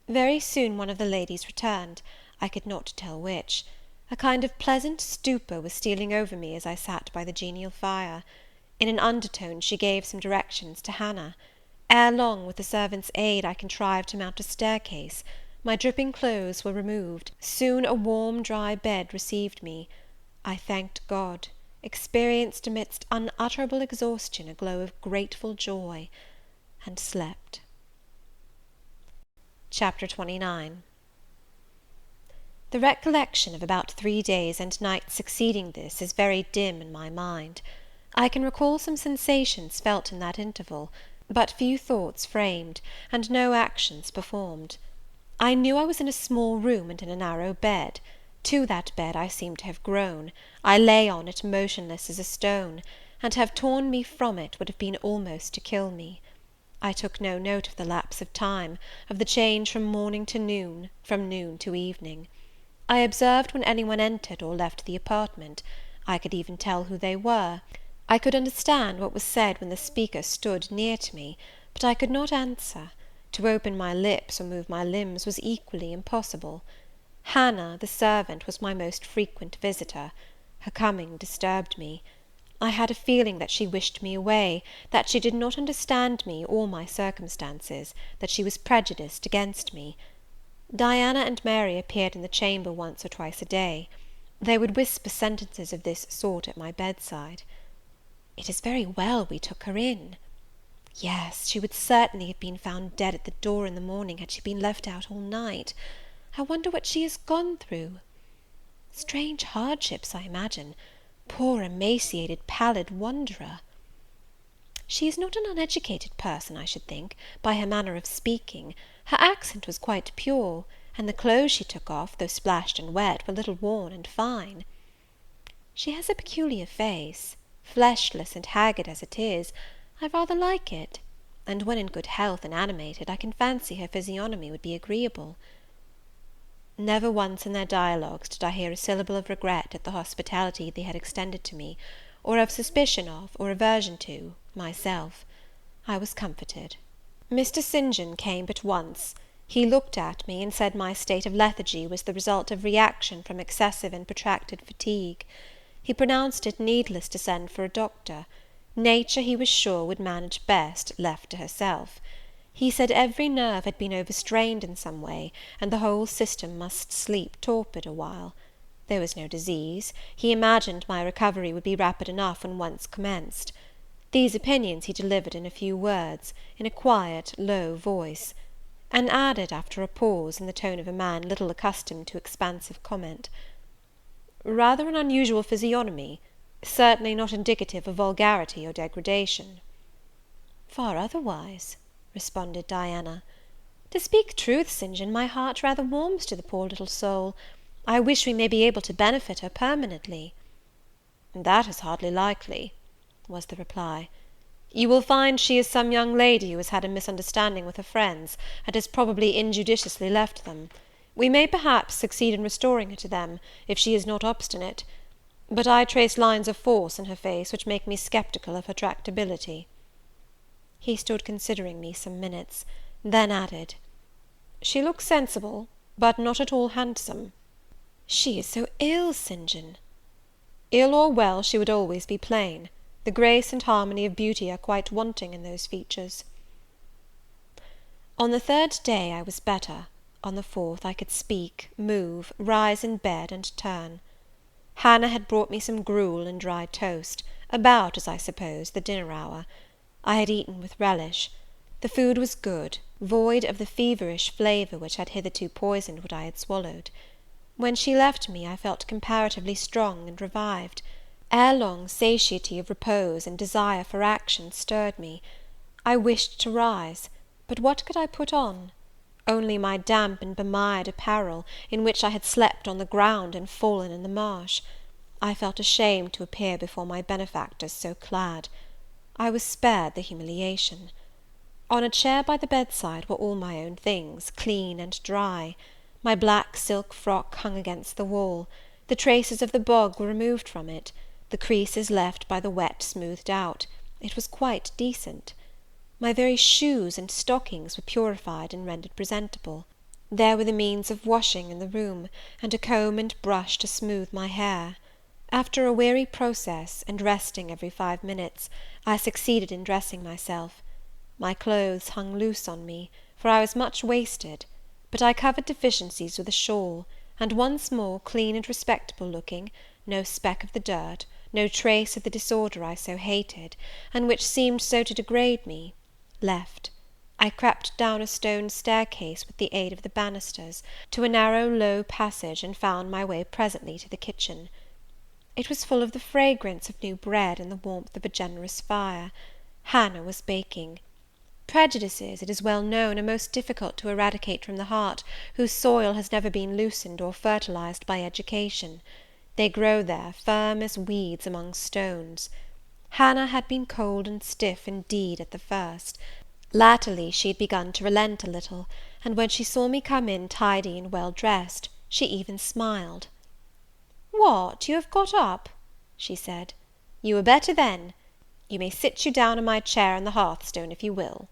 C: Very soon one of the ladies returned.
A: I could not tell which. A kind of pleasant stupor was stealing over me as I sat by the genial fire. In an undertone she gave some directions to Hannah. Ere long, with the servant's aid, I contrived to mount a staircase. My dripping clothes were removed. Soon a warm, dry bed received me. I thanked God, experienced amidst unutterable exhaustion a glow of grateful joy, and slept. Chapter XXIX. The recollection of about 3 days and nights succeeding this is very dim in my mind. I can recall some sensations felt in that interval, but few thoughts framed, and no actions performed. I knew I was in a small room and in a narrow bed. To that bed I seemed to have grown. I lay on it motionless as a stone, and to have torn me from it would have been almost to kill me. I took no note of the lapse of time, of the change from morning to noon, from noon to evening. I observed when any one entered or left the apartment. I could even tell who they were. I could understand what was said when the speaker stood near to me, but I could not answer. To open my lips or move my limbs was equally impossible. Hannah, the servant, was my most frequent visitor. Her coming disturbed me. I had a feeling that she wished me away, that she did not understand me or my circumstances, that she was prejudiced against me. Diana and Mary appeared in the chamber once or twice a day. They would whisper sentences of this sort at my bedside. "It is very well we took her in." "Yes, she would certainly have been found dead at the door in the morning had she been left out all night. I wonder what she has gone through. Strange hardships, I imagine. Poor emaciated, pallid wanderer. She is not an uneducated person, I should think, by her manner of speaking. Her accent was quite pure, and the clothes she took off, though splashed and wet, were little worn and fine. She has a peculiar face, fleshless and haggard as it is. I rather like it, and when in good health and animated, I can fancy her physiognomy would be agreeable." Never once in their dialogues did I hear a syllable of regret at the hospitality they had extended to me, or of suspicion of, or aversion to, myself. I was comforted. Mr. St. John came but once. He looked at me, and said my state of lethargy was the result of reaction from excessive and protracted fatigue. He pronounced it needless to send for a doctor. Nature, he was sure, would manage best, left to herself. He said every nerve had been overstrained in some way, and the whole system must sleep torpid a while. There was no disease. He imagined my recovery would be rapid enough when once commenced. These opinions he delivered in a few words, in a quiet, low voice, and added, after a pause, in the tone of a man little accustomed to expansive comment, "Rather an unusual physiognomy, certainly not indicative of vulgarity or degradation." "Far otherwise," responded Diana. "To speak truth, St. John, my heart rather warms to the poor little soul. I wish we may be able to benefit her permanently." "That is hardly likely," was the reply. "You will find she is some young lady who has had a misunderstanding with her friends, and has probably injudiciously left them. We may perhaps succeed in restoring her to them, if she is not obstinate; but I trace lines of force in her face which make me sceptical of her tractability." He stood considering me some minutes, then added, "She looks sensible, but not at all handsome." "She is so ill, St. John." "Ill or well, she would always be plain. The grace and harmony of beauty are quite wanting in those features." On the 3rd day I was better. On the 4th I could speak, move, rise in bed, and turn. Hannah had brought me some gruel and dry toast, about, as I suppose, the dinner hour. I had eaten with relish. The food was good, void of the feverish flavour which had hitherto poisoned what I had swallowed. When she left me, I felt comparatively strong and revived. Ere long, satiety of repose and desire for action stirred me. I wished to rise, but what could I put on? Only my damp and bemired apparel, in which I had slept on the ground and fallen in the marsh. I felt ashamed to appear before my benefactors so clad. I was spared the humiliation. On a chair by the bedside were all my own things, clean and dry. My black silk frock hung against the wall. The traces of the bog were removed from it. The creases left by the wet smoothed out. It was quite decent. My very shoes and stockings were purified and rendered presentable.
B: There were the means of washing in the room, and a comb and brush to smooth my hair. After a weary process, and resting every 5 minutes, I succeeded in dressing myself. My clothes hung loose on me, for I was much wasted, but I covered deficiencies with a shawl, and once more, clean and respectable looking, no speck of the dirt, no trace of the disorder I so hated, and which seemed so to degrade me, left, I crept down a stone staircase with the aid of the banisters, to a narrow low passage, and found my way presently to the kitchen. It was full of the fragrance of new bread and the warmth of a generous fire. Hannah was baking. Prejudices, it is well known, are most difficult to eradicate from the heart, whose soil has never been loosened or fertilized by education. They grow there, firm as weeds among stones. Hannah had been cold and stiff indeed at the first. Latterly she had begun to relent a little, and when she saw me come in tidy and well dressed, she even smiled. "What, you have got up?" she said. "You are better then. You may sit you down on my chair on the hearthstone, if you will."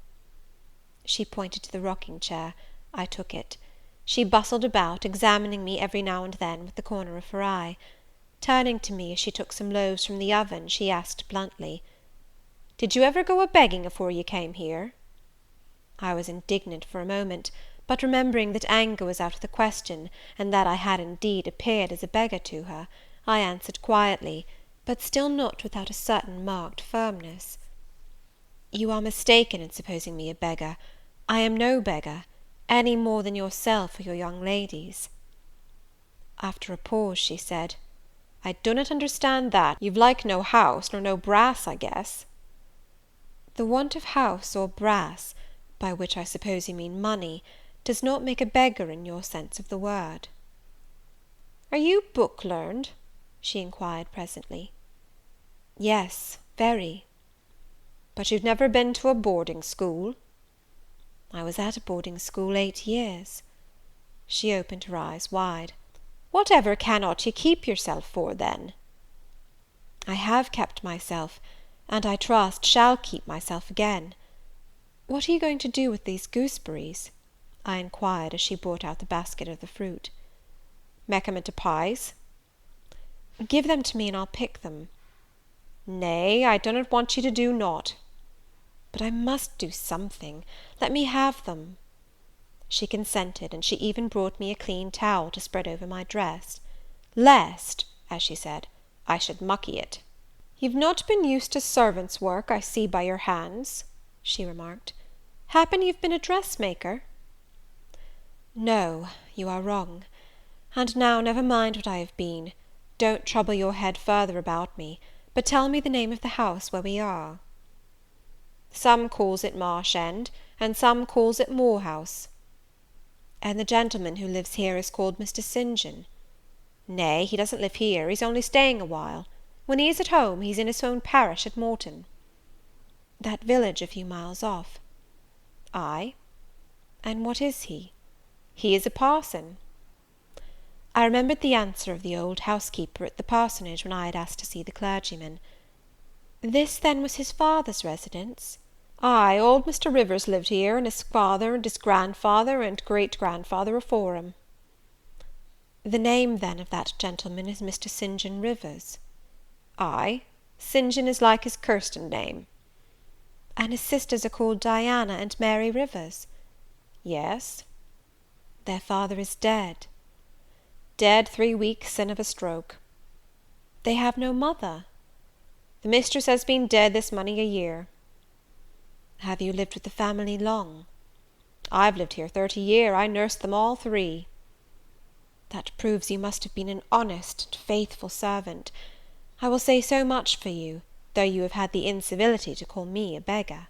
B: She pointed to the rocking chair. I took it. She bustled about, examining me every now and then with the corner of her eye. Turning to me as she took some loaves from the oven, she asked bluntly, "Did you ever go a-begging afore you came here?" I was indignant for a moment, but remembering that anger was out of the question, and that I had indeed appeared as a beggar to her, I answered quietly, but still not without a certain marked firmness, "You are mistaken in supposing me a beggar. I am no beggar, any more than yourself or your young ladies." After a pause, she said, "I do not understand that. You've like no house, nor no brass, I guess." "The want of house or brass, by which I suppose you mean money, does not make a beggar in your sense of the word." "Are you book learned?" she inquired presently. "Yes, very." "But you've never been to a boarding school?" "I was at a boarding school 8 years." She opened her eyes wide. "Whatever cannot you keep yourself for, then?" "I have kept myself, and I trust shall keep myself again. What are you going to do with these gooseberries?" I inquired, as she brought out the basket of the fruit. "Make 'em into pies." "Give them to me, and I'll pick them." "Nay, I do not want you to do naught." "But I must do something. Let me have them." She consented, and she even brought me a clean towel to spread over my dress, "lest," as she said, "I should mucky it." "You've not been used to servant's work, I see by your hands," she remarked. "Happen you've been a dressmaker?" "No, you are wrong. And now never mind what I have been. Don't trouble your head further about me, but tell me the name of the house where we are." "Some calls it Marsh End, and some calls it Moor House." "And the gentleman who lives here is called Mr. St. John?" "Nay, he doesn't live here, he's only staying a while. When he is at home, he's in his own parish at Morton." "That village a few miles off?" "Ay." "And what is he?" "He is a parson." I remembered the answer of the old housekeeper at the parsonage when I had asked to see the clergyman. This, then, was his father's residence?
C: Ay, old Mr. Rivers lived here, and his father, and his grandfather, and great-grandfather afore him.
B: The name, then, of that gentleman is Mr. St. John Rivers?
C: Ay, St. John is like his Kirsten name.
B: And his sisters are called Diana and Mary Rivers?
C: Yes.
B: Their father is dead?
C: Dead 3 weeks sin of a stroke.
B: They have no mother?
C: The mistress has been dead this many a year.
B: Have you lived with the family long?
C: I've lived here 30 year. I nursed them all 3.
B: That proves you must have been an honest and faithful servant. I will say so much for you, though you have had the incivility to call me a beggar.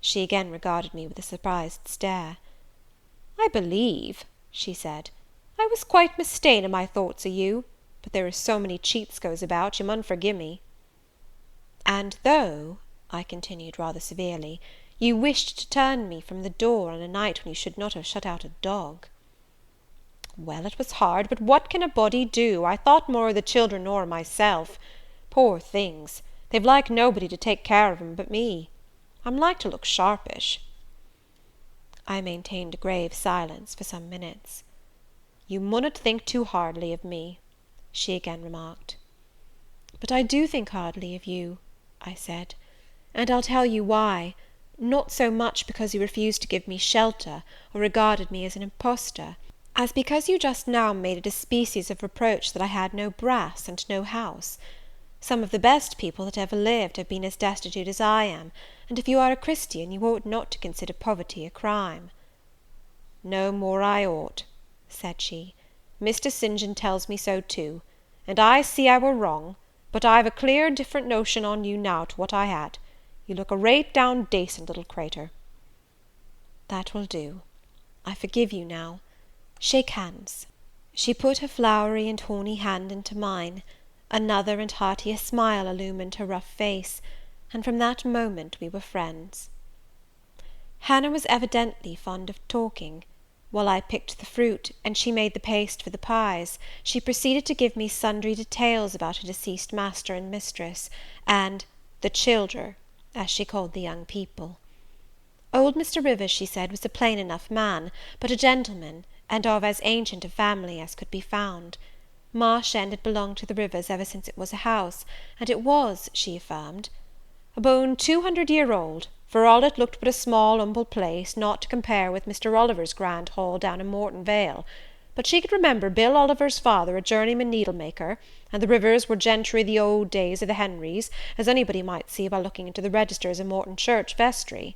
B: She again regarded me with a surprised stare.
C: I believe, she said, I was quite mista'en in my thoughts o' you, but there is so many cheats goes about, you mun forgive me.
B: And though, I continued rather severely, you wished to turn me from the door on a night when you should not have shut out a dog.
C: Well, it was hard, but what can a body do? I thought more of the children nor of myself. Poor things, they've like nobody to take care of 'em but me. I'm like to look sharpish.
B: I maintained a grave silence for some minutes. "You munnot think too hardly of me," she again remarked. "But I do think hardly of you," I said, "and I'll tell you why. Not so much because you refused to give me shelter, or regarded me as an impostor, as because you just now made it a species of reproach that I had no brass and no house. Some of the best people that ever lived have been as destitute as I am, and if you are a Christian, you ought not to consider poverty a crime." "No more I ought," said she. "Mr. St. John tells me so too, and I see I were wrong, but I've a clear different notion on you now to what I had. You look a rate down dacent little cratur." "That will do. I forgive you now. Shake hands." She put her flowery and horny hand into mine. Another and heartier smile illumined her rough face, and from that moment we were friends. Hannah was evidently fond of talking. While I picked the fruit, and she made the paste for the pies, she proceeded to give me sundry details about her deceased master and mistress, and "the childer," as she called the young people. Old Mr. Rivers, she said, was a plain enough man, but a gentleman, and of as ancient a family as could be found. Marsh End had belonged to the Rivers ever since it was a house, and it was, she affirmed, "abone 200 year old, for all it looked but a small humble place, not to compare with Mr. Oliver's grand hall down in Morton Vale. But she could remember Bill Oliver's father a journeyman needlemaker, and the Rivers were gentry the old days of the Henrys, as anybody might see by looking into the registers in Morton Church vestry."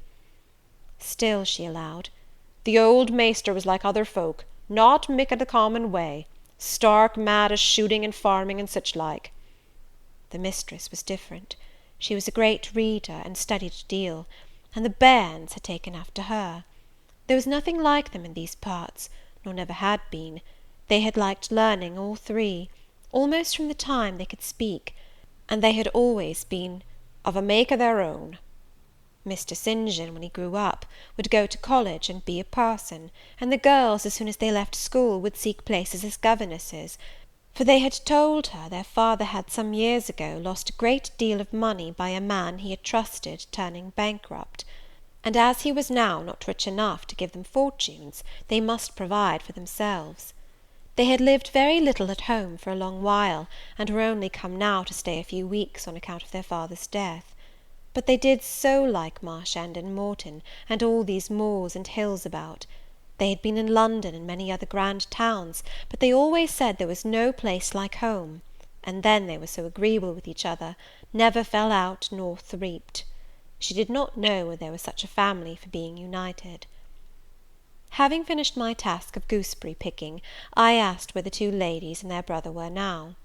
B: Still, she allowed, "the old maester was like other folk, not mick o' the common way, stark mad o' shooting and farming and such like." The mistress was different. She was a great reader, and studied a deal, and the bairns had taken after her. There was nothing like them in these parts, nor never had been. They had liked learning, all three, almost from the time they could speak, and they had always been "of a make o' their own." Mr. St. John, when he grew up, would go to college and be a parson, and the girls, as soon as they left school, would seek places as governesses, for they had told her their father had some years ago lost a great deal of money by a man he had trusted turning bankrupt, and as he was now not rich enough to give them fortunes, they must provide for themselves. They had lived very little at home for a long while, and were only come now to stay a few weeks on account of their father's death. But they did so like Marsh End and Morton, and all these moors and hills about. They had been in London and many other grand towns, but they always said there was no place like home; and then they were so agreeable with each other, never fell out nor threaped. She did not know there was such a family for being united. Having finished my task of gooseberry picking, I asked where the two ladies and their brother were now.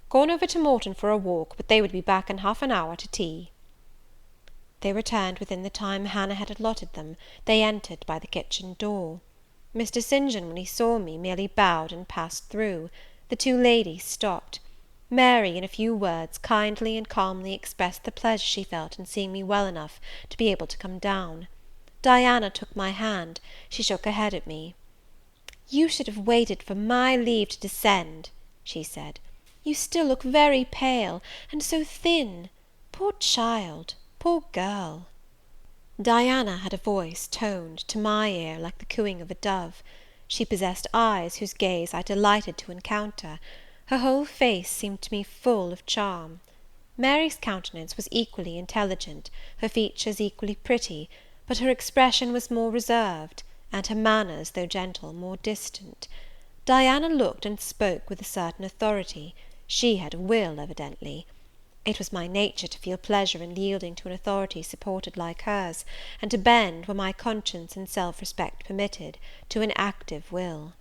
B: "Gone over to Morton for a walk, but they would be back in half an hour to tea." They returned within the time Hannah had allotted them. They entered by the kitchen door. Mr. St. John, when he saw me, merely bowed and passed through. The two ladies stopped. Mary, in a few words, kindly and calmly expressed the pleasure she felt in seeing me well enough to be able to come down. Diana took my hand. She shook her head at me. "You should have waited for my leave to descend," she said. "You still look very pale, and so thin. Poor child! Poor girl!" Diana had a voice toned, to my ear, like the cooing of a dove. She possessed eyes whose gaze I delighted to encounter. Her whole face seemed to me full of charm. Mary's countenance was equally intelligent, her features equally pretty, but her expression was more reserved, and her manners, though gentle, more distant. Diana looked and spoke with a certain authority. She had a will, evidently. It was my nature to feel pleasure in yielding to an authority supported like hers, and to bend, where my conscience and self-respect permitted, to an active will.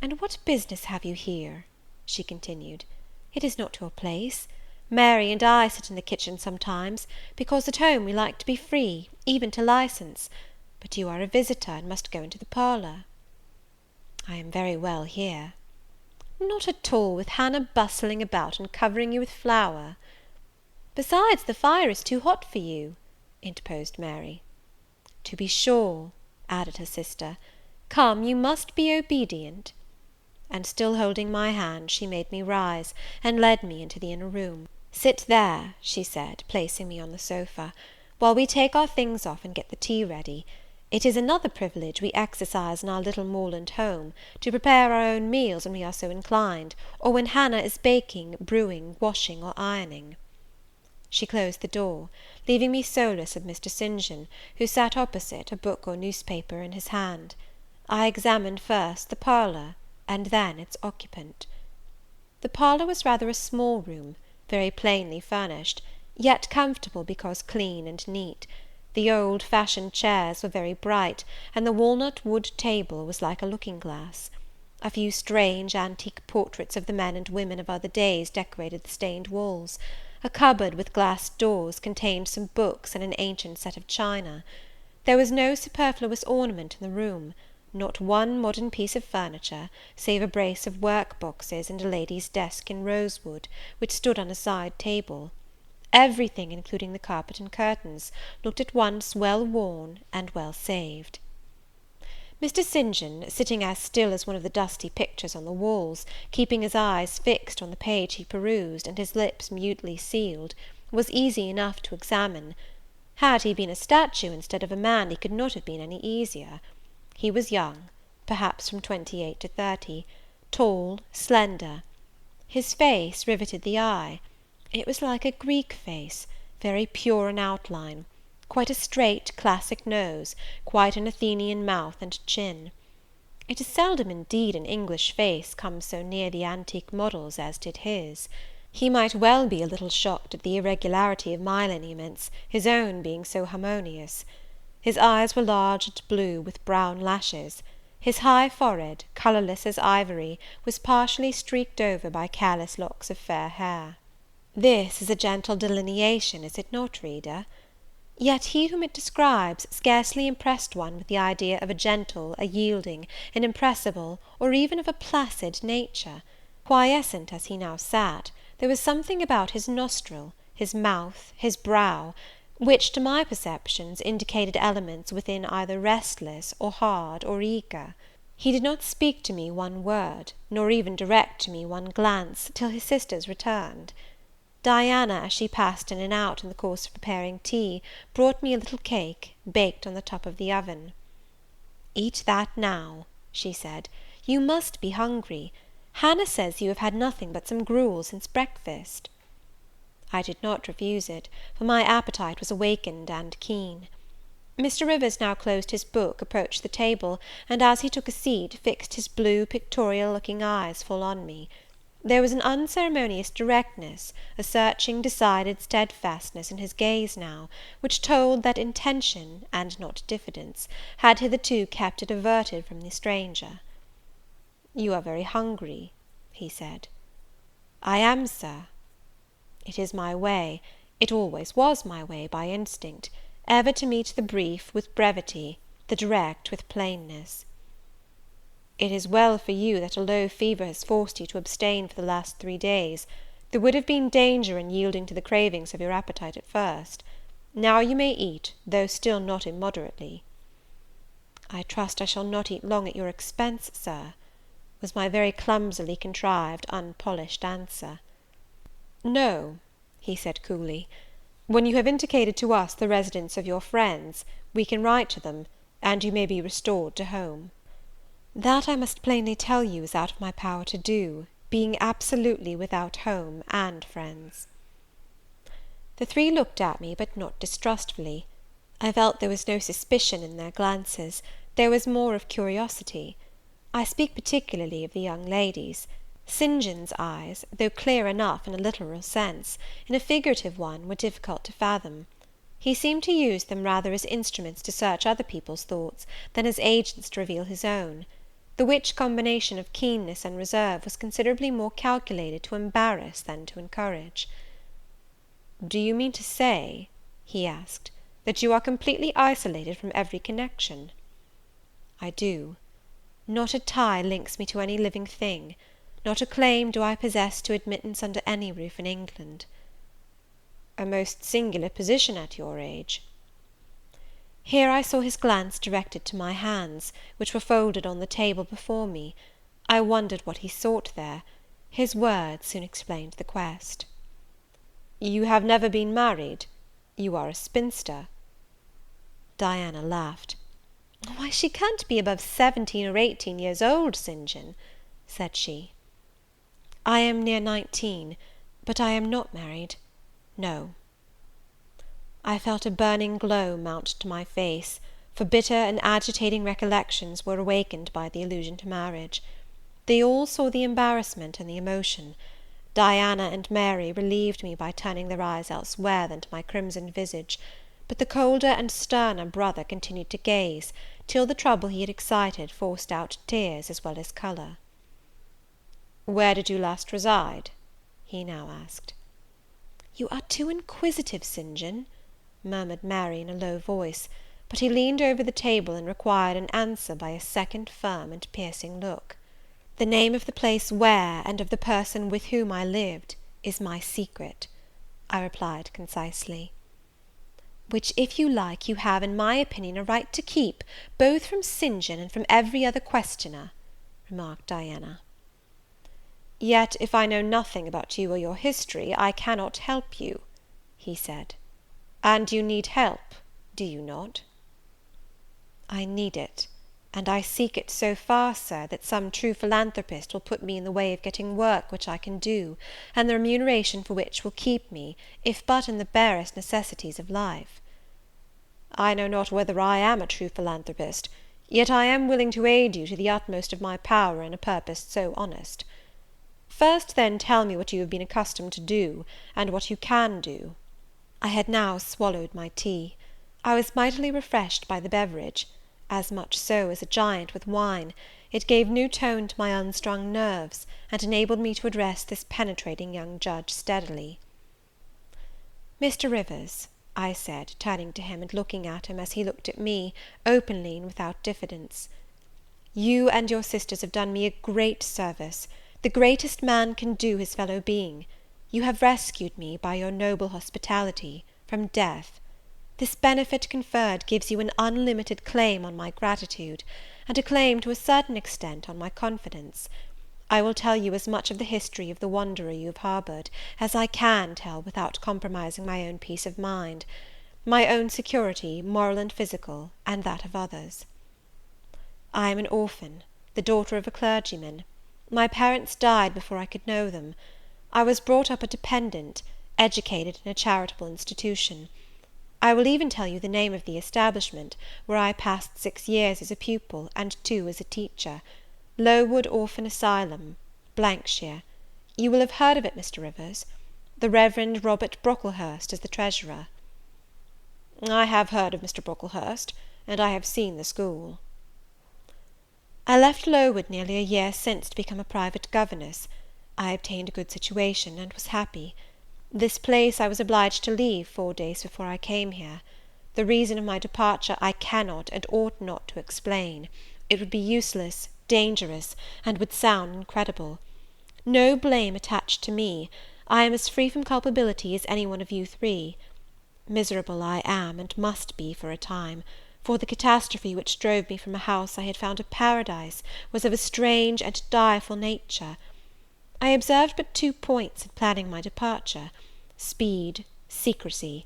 B: "And what business have you here?" she continued. "It is not your place. Mary and I sit in the kitchen sometimes, because at home we like to be free, even to license; but you are a visitor, and must go into the parlour." "I am very well here." "Not at all, with Hannah bustling about and covering you with flour." "Besides, the fire is too hot for you," interposed Mary. "To be sure," added her sister. "Come, you must be obedient." And still holding my hand, she made me rise, and led me into the inner room. "Sit there," she said, placing me on the sofa, "while we take our things off and get the tea ready. It is another privilege we exercise in our little moorland home, to prepare our own meals when we are so inclined, or when Hannah is baking, brewing, washing, or ironing. She closed the door, leaving me solus with Mr. St. John, who sat opposite, a book or newspaper in his hand. I examined first the parlour, and then its occupant. The parlour was rather a small room, very plainly furnished, yet comfortable because clean and neat. The old-fashioned chairs were very bright, and the walnut wood table was like a looking-glass. A few strange antique portraits of the men and women of other days decorated the stained walls. A cupboard with glass doors contained some books and an ancient set of china. There was no superfluous ornament in the room, not one modern piece of furniture, save a brace of work-boxes and a lady's desk in rosewood, which stood on a side table. Everything, including the carpet and curtains, looked at once well worn and well saved. Mr. St. John, sitting as still as one of the dusty pictures on the walls, keeping his eyes fixed on the page he perused, and his lips mutely sealed, was easy enough to examine. Had he been a statue instead of a man, he could not have been any easier. He was young, perhaps from 28 to 30, tall, slender. His face riveted the eye. It was like a Greek face, very pure in outline, quite a straight classic nose, quite an Athenian mouth and chin. It is seldom indeed an English face comes so near the antique models as did his. He might well be a little shocked at the irregularity of my lineaments, his own being so harmonious. His eyes were large and blue, with brown lashes. His high forehead, colourless as ivory, was partially streaked over by careless locks of fair hair. This is a gentle delineation, is it not, reader? Yet he whom it describes scarcely impressed one with the idea of a gentle, a yielding, an impressible, or even of a placid nature. Quiescent as he now sat, there was something about his nostril, his mouth, his brow, which, to my perceptions, indicated elements within either restless, or hard, or eager. He did not speak to me one word, nor even direct to me one glance, till his sisters returned. Diana, as she passed in and out in the course of preparing tea, brought me a little cake, baked on the top of the oven. "Eat that now," she said; "you must be hungry. Hannah says you have had nothing but some gruel since breakfast." I did not refuse it, for my appetite was awakened and keen. Mr. Rivers now closed his book, approached the table, and, as he took a seat, fixed his blue, pictorial-looking eyes full on me. There was an unceremonious directness, a searching, decided steadfastness in his gaze now, which told that intention, and not diffidence, had hitherto kept it averted from the stranger. "You are very hungry," he said. "I am, Sir." It is my way, it always was my way by instinct, ever to meet the brief with brevity, the direct with plainness. "It is well for you that a low fever has forced you to abstain for the last 3 days. There would have been danger in yielding to the cravings of your appetite at first. Now you may eat, though still not immoderately." "I trust I shall not eat long at your expense, Sir," was my very clumsily contrived, unpolished answer. "No," he said coolly, "when you have indicated to us the residence of your friends, we can write to them, and you may be restored to home." "That I must plainly tell you is out of my power to do, being absolutely without home and friends." The three looked at me, but not distrustfully. I felt there was no suspicion in their glances, there was more of curiosity. I speak particularly of the young ladies. St. John's eyes, though clear enough in a literal sense, in a figurative one were difficult to fathom. He seemed to use them rather as instruments to search other people's thoughts, than as agents to reveal his own; the which combination of keenness and reserve was considerably more calculated to embarrass than to encourage. "Do you mean to say," he asked, "that you are completely isolated from every connection?" "I do. Not a tie links me to any living thing, not a claim do I possess to admittance under any roof in England." "A most singular position at your age." Here I saw his glance directed to my hands, which were folded on the table before me. I wondered what he sought there. His words soon explained the quest. "You have never been married? You are a spinster?" Diana laughed.
A: "Why, she can't be above 17 or 18 years old, St. John," said she. "I am near 19, but I am not married, no." I felt a burning glow mount to my face, for bitter and agitating recollections were awakened by the allusion to marriage. They all saw the embarrassment and the emotion. Diana and Mary relieved me by turning their eyes elsewhere than to my crimsoned visage; but the colder and sterner brother continued to gaze, till the trouble he had excited forced out tears as well as colour. "Where did you last reside?" he now asked. "You are too inquisitive, St. John," murmured Mary in a low voice; but he leaned over the table, and required an answer by a second firm and piercing look. "The name of the place where, and of the person with whom I lived, is my secret," I replied concisely. "Which, if you like, you have, in my opinion, a right to keep, both from St. John and from every other questioner," remarked Diana. "Yet, if I know nothing about you or your history, I cannot help you," he said. "And you need help, do you not?" "I need it, and I seek it so far, Sir, that some true philanthropist will put me in the way of getting work which I can do, and the remuneration for which will keep me, if but in the barest necessities of life." "I know not whether I am a true philanthropist, yet I am willing to aid you to the utmost of my power in a purpose so honest. First, then, tell me what you have been accustomed to do, and what you can do." I had now swallowed my tea. I was mightily refreshed by the beverage; as much so as a giant with wine. It gave new tone to my unstrung nerves, and enabled me to address this penetrating young judge steadily. "Mr. Rivers," I said, turning to him, and looking at him as he looked at me, openly and without diffidence, "you and your sisters have done me a great service, the greatest man can do his fellow being. You have rescued me, by your noble hospitality, from death. This benefit conferred gives you an unlimited claim on my gratitude, and a claim, to a certain extent, on my confidence. I will tell you as much of the history of the wanderer you have harboured, as I can tell without compromising my own peace of mind, my own security, moral and physical, and that of others. I am an orphan, the daughter of a clergyman. My parents died before I could know them. I was brought up a dependent, educated in a charitable institution. I will even tell you the name of the establishment, where I passed 6 years as a pupil, and 2 as a teacher: Lowood Orphan Asylum, shire. You will have heard of it, Mr. Rivers. The Reverend Robert Brocklehurst is the treasurer." "I have heard of Mr. Brocklehurst, and I have seen the school." "I left Lowood nearly a year since to become a private governess. I obtained a good situation, and was happy. This place I was obliged to leave 4 days before I came here. The reason of my departure I cannot and ought not to explain. It would be useless, dangerous, and would sound incredible. No blame attached to me. I am as free from culpability as any one of you 3. Miserable I am, and must be for a time; for the catastrophe which drove me from a house I had found a paradise was of a strange and direful nature. I observed but 2 points in planning my departure: speed, secrecy.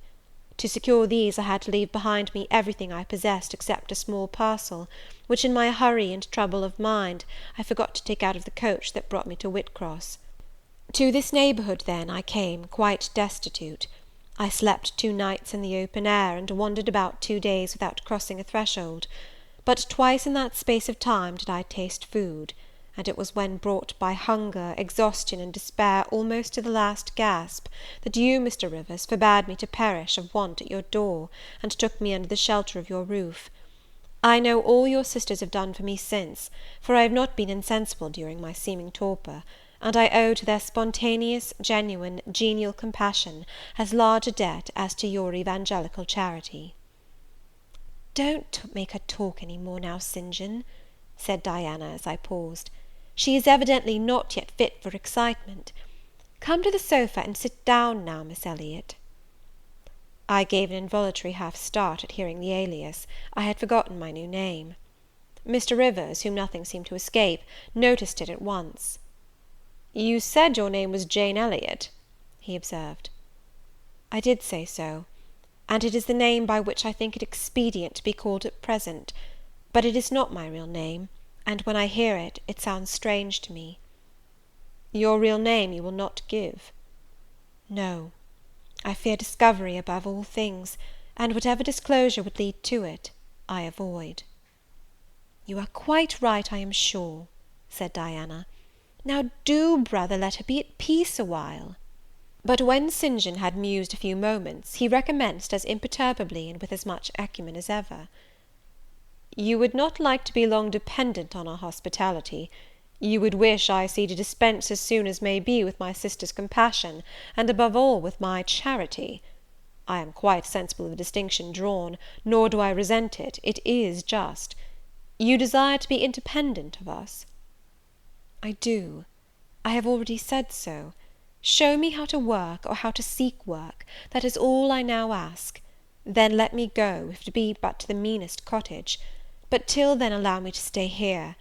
A: To secure these I had to leave behind me everything I possessed except a small parcel, which, in my hurry and trouble of mind, I forgot to take out of the coach that brought me to Whitcross. To this neighbourhood, then, I came, quite destitute. I slept 2 nights in the open air, and wandered about 2 days without crossing a threshold. But twice in that space of time did I taste food, and it was when brought by hunger, exhaustion, and despair almost to the last gasp, that you, Mr. Rivers, forbade me to perish of want at your door, and took me under the shelter of your roof. I know all your sisters have done for me since, for I have not been insensible during my seeming torpor, and I owe to their spontaneous, genuine, genial compassion as large a debt as to your evangelical charity." "Don't make her talk any more now, St. John," said Diana, as I paused. "She is evidently not yet fit for excitement. Come to the sofa, and sit down now, Miss Elliot." I gave an involuntary half start at hearing the alias. I had forgotten my new name. Mr. Rivers, whom nothing seemed to escape, noticed it at once. "You said your name was Jane Elliot," he observed. "I did say so, and it is the name by which I think it expedient to be called at present.
B: but it is not my real name, and when I hear it, it sounds strange to me." "Your real name you will not give?" "No. I fear discovery above all things, and whatever disclosure would lead to it, I avoid." "You are quite right, I am sure," said Diana. "Now do, brother, let her be at peace a while." But when St. John had mused a few moments, he recommenced as imperturbably and with as much acumen as ever. "You would not like to be long dependent on our hospitality. You would wish, I see, to dispense as soon as may be with my sister's compassion, and above all with my charity. I am quite sensible of the distinction drawn, nor do I resent it, it is just. You desire to be independent of us?" "I do. I have already said so. Show me how to work, or how to seek work, that is all I now ask. Then let me go, if it be but to the meanest cottage; but till then allow me to stay here.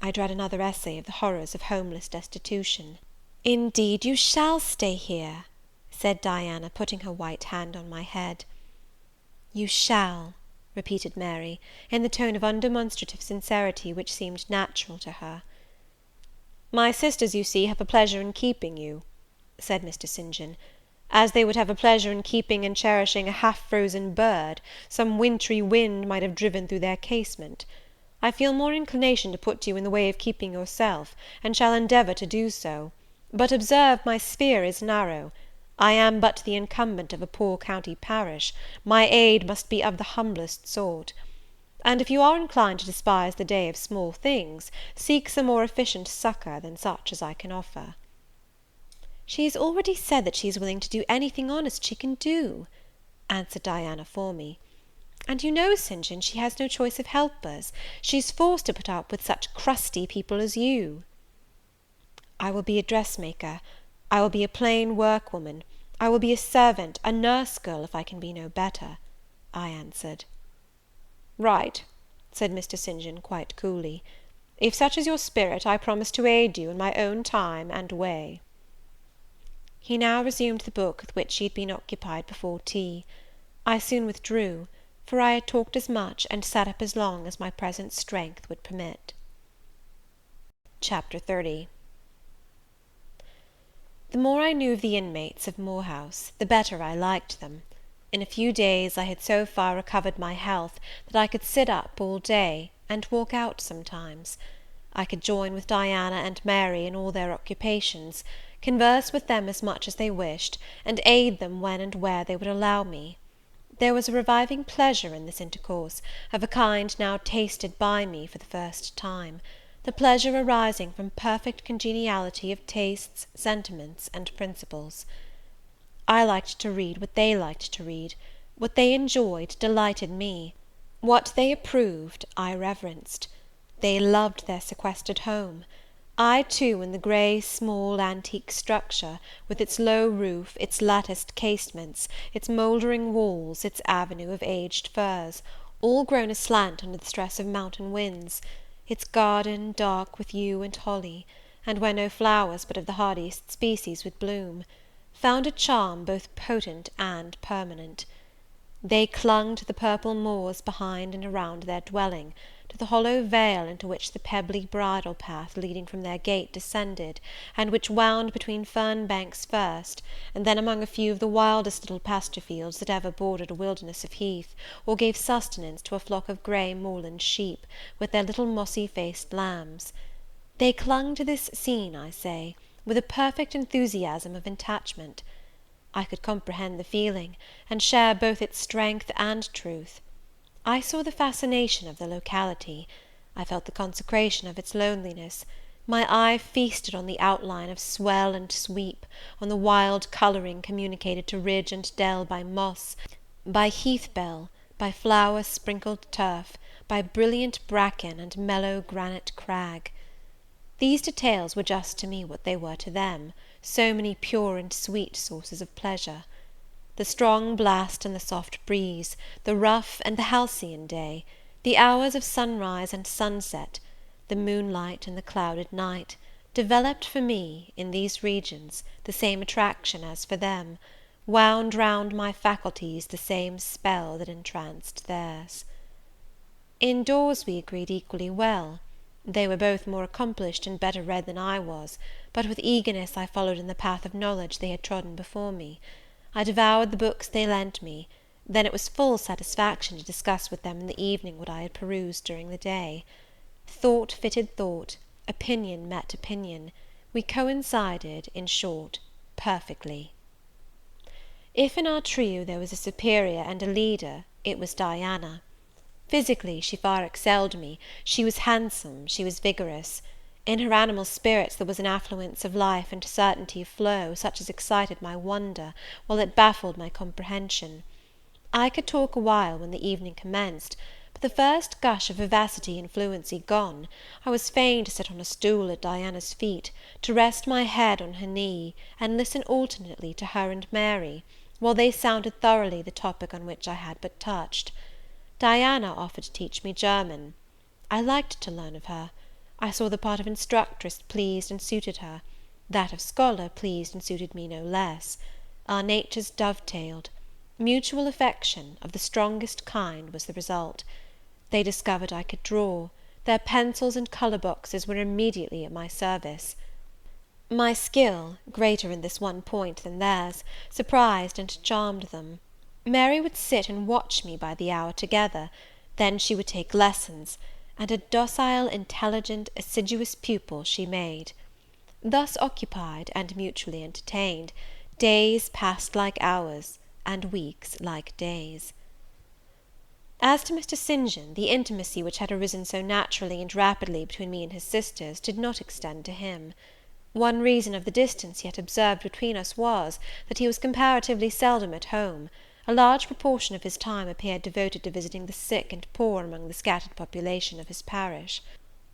B: I dread another essay of the horrors of homeless destitution." "Indeed you shall stay here," said Diana, putting her white hand on my head. "You shall," repeated Mary, in the tone of undemonstrative sincerity which seemed natural to her. "My sisters, you see, have a pleasure in keeping you," said Mr. St. John, "as they would have a pleasure in keeping and cherishing a half-frozen bird some wintry wind might have driven through their casement. I feel more inclination to put you in the way of keeping yourself, and shall endeavour to do so; but observe, my sphere is narrow. I am but the incumbent of a poor county parish, my aid must be of the humblest sort; and if you are inclined to despise the day of small things, seek some more efficient succour than such as I can offer." "She has already said that she is willing to do anything honest she can do," answered Diana for me. "And you know, St. John, she has no choice of helpers; she is forced to put up with such crusty people as you." "I will be a dressmaker, I will be a plain workwoman, I will be a servant, a nurse girl, if I can be no better," I answered. "Right," said Mr. St. John, quite coolly. "If such is your spirit, I promise to aid you in my own time and way." He now resumed the book with which he had been occupied before tea. I soon withdrew, for I had talked as much and sat up as long as my present strength would permit. Chapter 30. The more I knew of the inmates of Moor House, the better I liked them. In a few days I had so far recovered my health, that I could sit up all day, and walk out sometimes. I could join with Diana and Mary in all their occupations, converse with them as much as they wished, and aid them when and where they would allow me. There was a reviving pleasure in this intercourse, of a kind now tasted by me for the first time; the pleasure arising from perfect congeniality of tastes, sentiments, and principles. I liked to read what they liked to read; what they enjoyed delighted me; what they approved I reverenced. They loved their sequestered home. I too, in the grey, small, antique structure, with its low roof, its latticed casements, its mouldering walls, its avenue of aged firs, all grown aslant under the stress of mountain winds, its garden dark with yew and holly, and where no flowers but of the hardiest species would bloom, found a charm both potent and permanent. They clung to the purple moors behind and around their dwelling, to the hollow vale into which the pebbly bridle path leading from their gate descended, and which wound between fern banks first, and then among a few of the wildest little pasture fields that ever bordered a wilderness of heath, or gave sustenance to a flock of grey moorland sheep, with their little mossy-faced lambs. They clung to this scene, I say, with a perfect enthusiasm of attachment. I could comprehend the feeling, and share both its strength and truth. I saw the fascination of the locality; I felt the consecration of its loneliness; my eye feasted on the outline of swell and sweep, on the wild colouring communicated to ridge and dell by moss, by heath bell, by flower-sprinkled turf, by brilliant bracken and mellow granite crag. These details were just to me what they were to them, so many pure and sweet sources of pleasure. The strong blast and the soft breeze, the rough and the halcyon day, the hours of sunrise and sunset, the moonlight and the clouded night, developed for me, in these regions, the same attraction as for them, wound round my faculties the same spell that entranced theirs.
A: Indoors we agreed equally well. They were both more accomplished and better read than I was, but with eagerness I followed in the path of knowledge they had trodden before me. I devoured the books they lent me; then it was full satisfaction to discuss with them in the evening what I had perused during the day. Thought fitted thought, opinion met opinion; we coincided, in short, perfectly. If in our trio there was a superior and a leader, it was Diana. Physically she far excelled me; she was handsome, she was vigorous. In her animal spirits there was an affluence of life and certainty of flow, such as excited my wonder, while it baffled my comprehension. I could talk a while when the evening commenced, but the first gush of vivacity and fluency gone, I was fain to sit on a stool at Diana's feet, to rest my head on her knee, and listen alternately to her and Mary, while they sounded thoroughly the topic on which I had but touched. Diana offered to teach me German. I liked to learn of her. I saw the part of instructress pleased and suited her; that of scholar pleased and suited me no less. Our natures dovetailed. Mutual affection, of the strongest kind, was the result. They discovered I could draw; their pencils and colour boxes were immediately at my service. My skill, greater in this one point than theirs, surprised and charmed them. Mary would sit and watch me by the hour together; then she would take lessons, and a docile, intelligent, assiduous pupil she made. Thus occupied, and mutually entertained, days passed like hours, and weeks like days. As to Mr. St. John, the intimacy which had arisen so naturally and rapidly between me and his sisters did not extend to him. One reason of the distance he had observed between us was, that he was comparatively seldom at home. A large proportion of his time appeared devoted to visiting the sick and poor among the scattered population of his parish.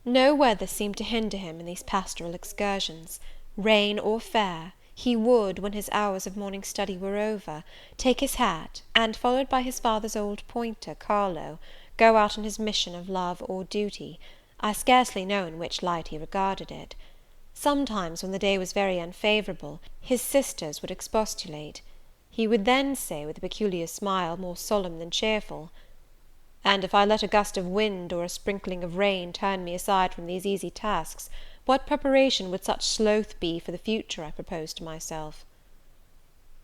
A: No weather seemed to hinder him in these pastoral excursions. Rain or fair, he would, when his hours of morning study were over, take his hat, and, followed by his father's old pointer, Carlo, go out on his mission of love or duty. I scarcely know in which light he regarded it. Sometimes, when the day was very unfavourable, his sisters would expostulate. He would then say, with a peculiar smile, more solemn than cheerful, "And if I let a gust of wind or a sprinkling of rain turn me aside from these easy tasks, what preparation would such sloth be for the future I propose to myself?"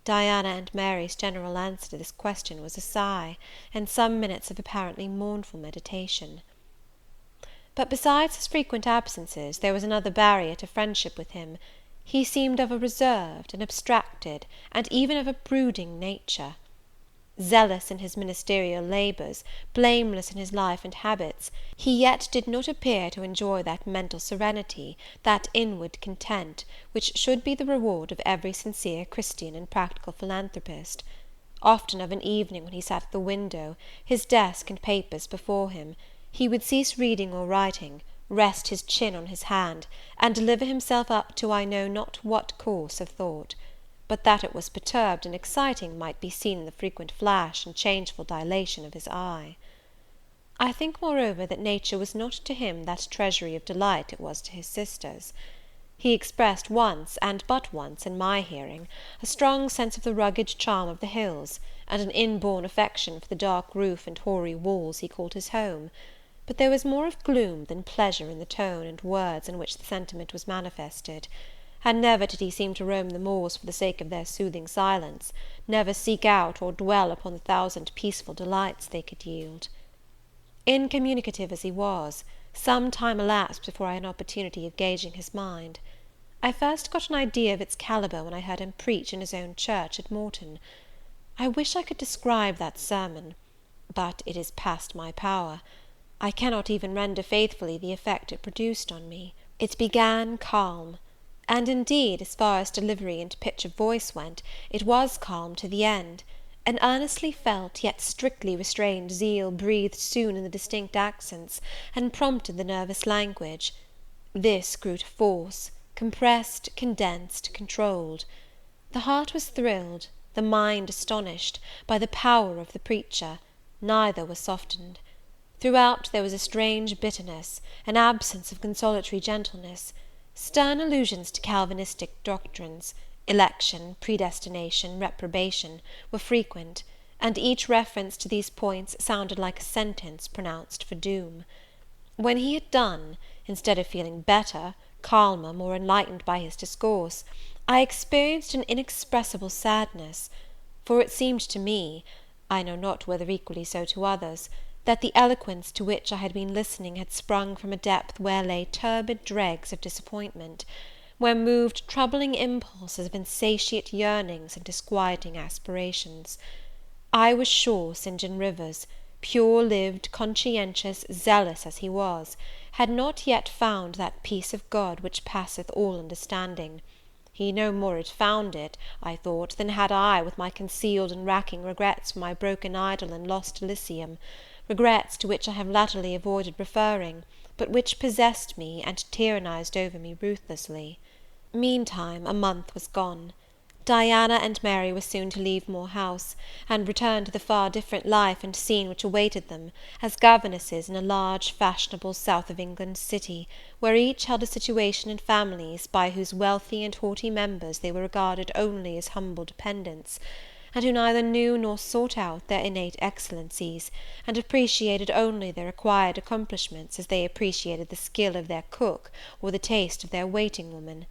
A: Diana and Mary's general answer to this question was a sigh, and some minutes of apparently mournful meditation. But besides his frequent absences, there was another barrier to friendship with him. He seemed of a reserved, an abstracted, and even of a brooding nature. Zealous in his ministerial labours, blameless in his life and habits, he yet did not appear to enjoy that mental serenity, that inward content, which should be the reward of every sincere Christian and practical philanthropist. Often of an evening, when he sat at the window, his desk and papers before him, he would cease reading or writing, rest his chin on his hand, and deliver himself up to I know not what course of thought; but that it was perturbed and exciting might be seen in the frequent flash and changeful dilation of his eye. I think, moreover, that nature was not to him that treasury of delight it was to his sisters. He expressed once, and but once, in my hearing, a strong sense of the rugged charm of the hills, and an inborn affection for the dark roof and hoary walls he called his home; but there was more of gloom than pleasure in the tone and words in which the sentiment was manifested, and never did he seem to roam the moors for the sake of their soothing silence, never seek out or dwell upon the thousand peaceful delights they could yield. Incommunicative as he was, some time elapsed before I had an opportunity of gauging his mind. I first got an idea of its calibre when I heard him preach in his own church at Morton. I wish I could describe that sermon, but it is past my power. I cannot even render faithfully the effect it produced on me. It began calm, and indeed, as far as delivery and pitch of voice went, it was calm to the end. An earnestly felt, yet strictly restrained zeal breathed soon in the distinct accents, and prompted the nervous language. This grew to force, compressed, condensed, controlled. The heart was thrilled, the mind astonished, by the power of the preacher; neither was softened. Throughout there was a strange bitterness, an absence of consolatory gentleness. Stern allusions to Calvinistic doctrines, election, predestination, reprobation, were frequent, and each reference to these points sounded like a sentence pronounced for doom. When he had done, instead of feeling better, calmer, more enlightened by his discourse, I experienced an inexpressible sadness; for it seemed to me, I know not whether equally so to others, that the eloquence to which I had been listening had sprung from a depth where lay turbid dregs of disappointment, where moved troubling impulses of insatiate yearnings and disquieting aspirations. I was sure St. John Rivers, pure-lived, conscientious, zealous as he was, had not yet found that peace of God which passeth all understanding. He no more had found it, I thought, than had I, with my concealed and racking regrets for my broken idol and lost Elysium, regrets to which I have latterly avoided referring, but which possessed me and tyrannized over me ruthlessly. Meantime, a month was gone. Diana and Mary were soon to leave Moor House, and return to the far different life and scene which awaited them, as governesses in a large, fashionable, south of England city, where each held a situation in families by whose wealthy and haughty members they were regarded only as humble dependents, and who neither knew nor sought out their innate excellencies, and appreciated only their acquired accomplishments as they appreciated the skill of their cook or the taste of their waiting woman.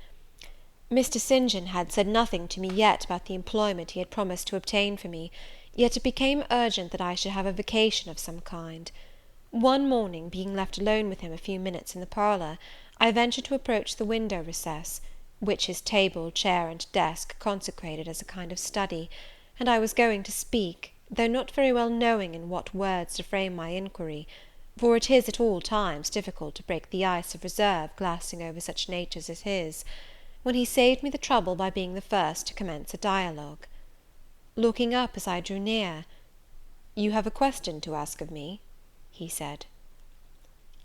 A: Mr. St. John had said nothing to me yet about the employment he had promised to obtain for me, yet it became urgent that I should have a vacation of some kind. One morning, being left alone with him a few minutes in the parlour, I ventured to approach the window recess, which his table, chair, and desk consecrated as a kind of study, and I was going to speak, though not very well knowing in what words to frame my inquiry, for it is at all times difficult to break the ice of reserve glassing over such natures as his, when he saved me the trouble by being the first to commence a dialogue. Looking up as I drew near, "You have a question to ask of me?" he said.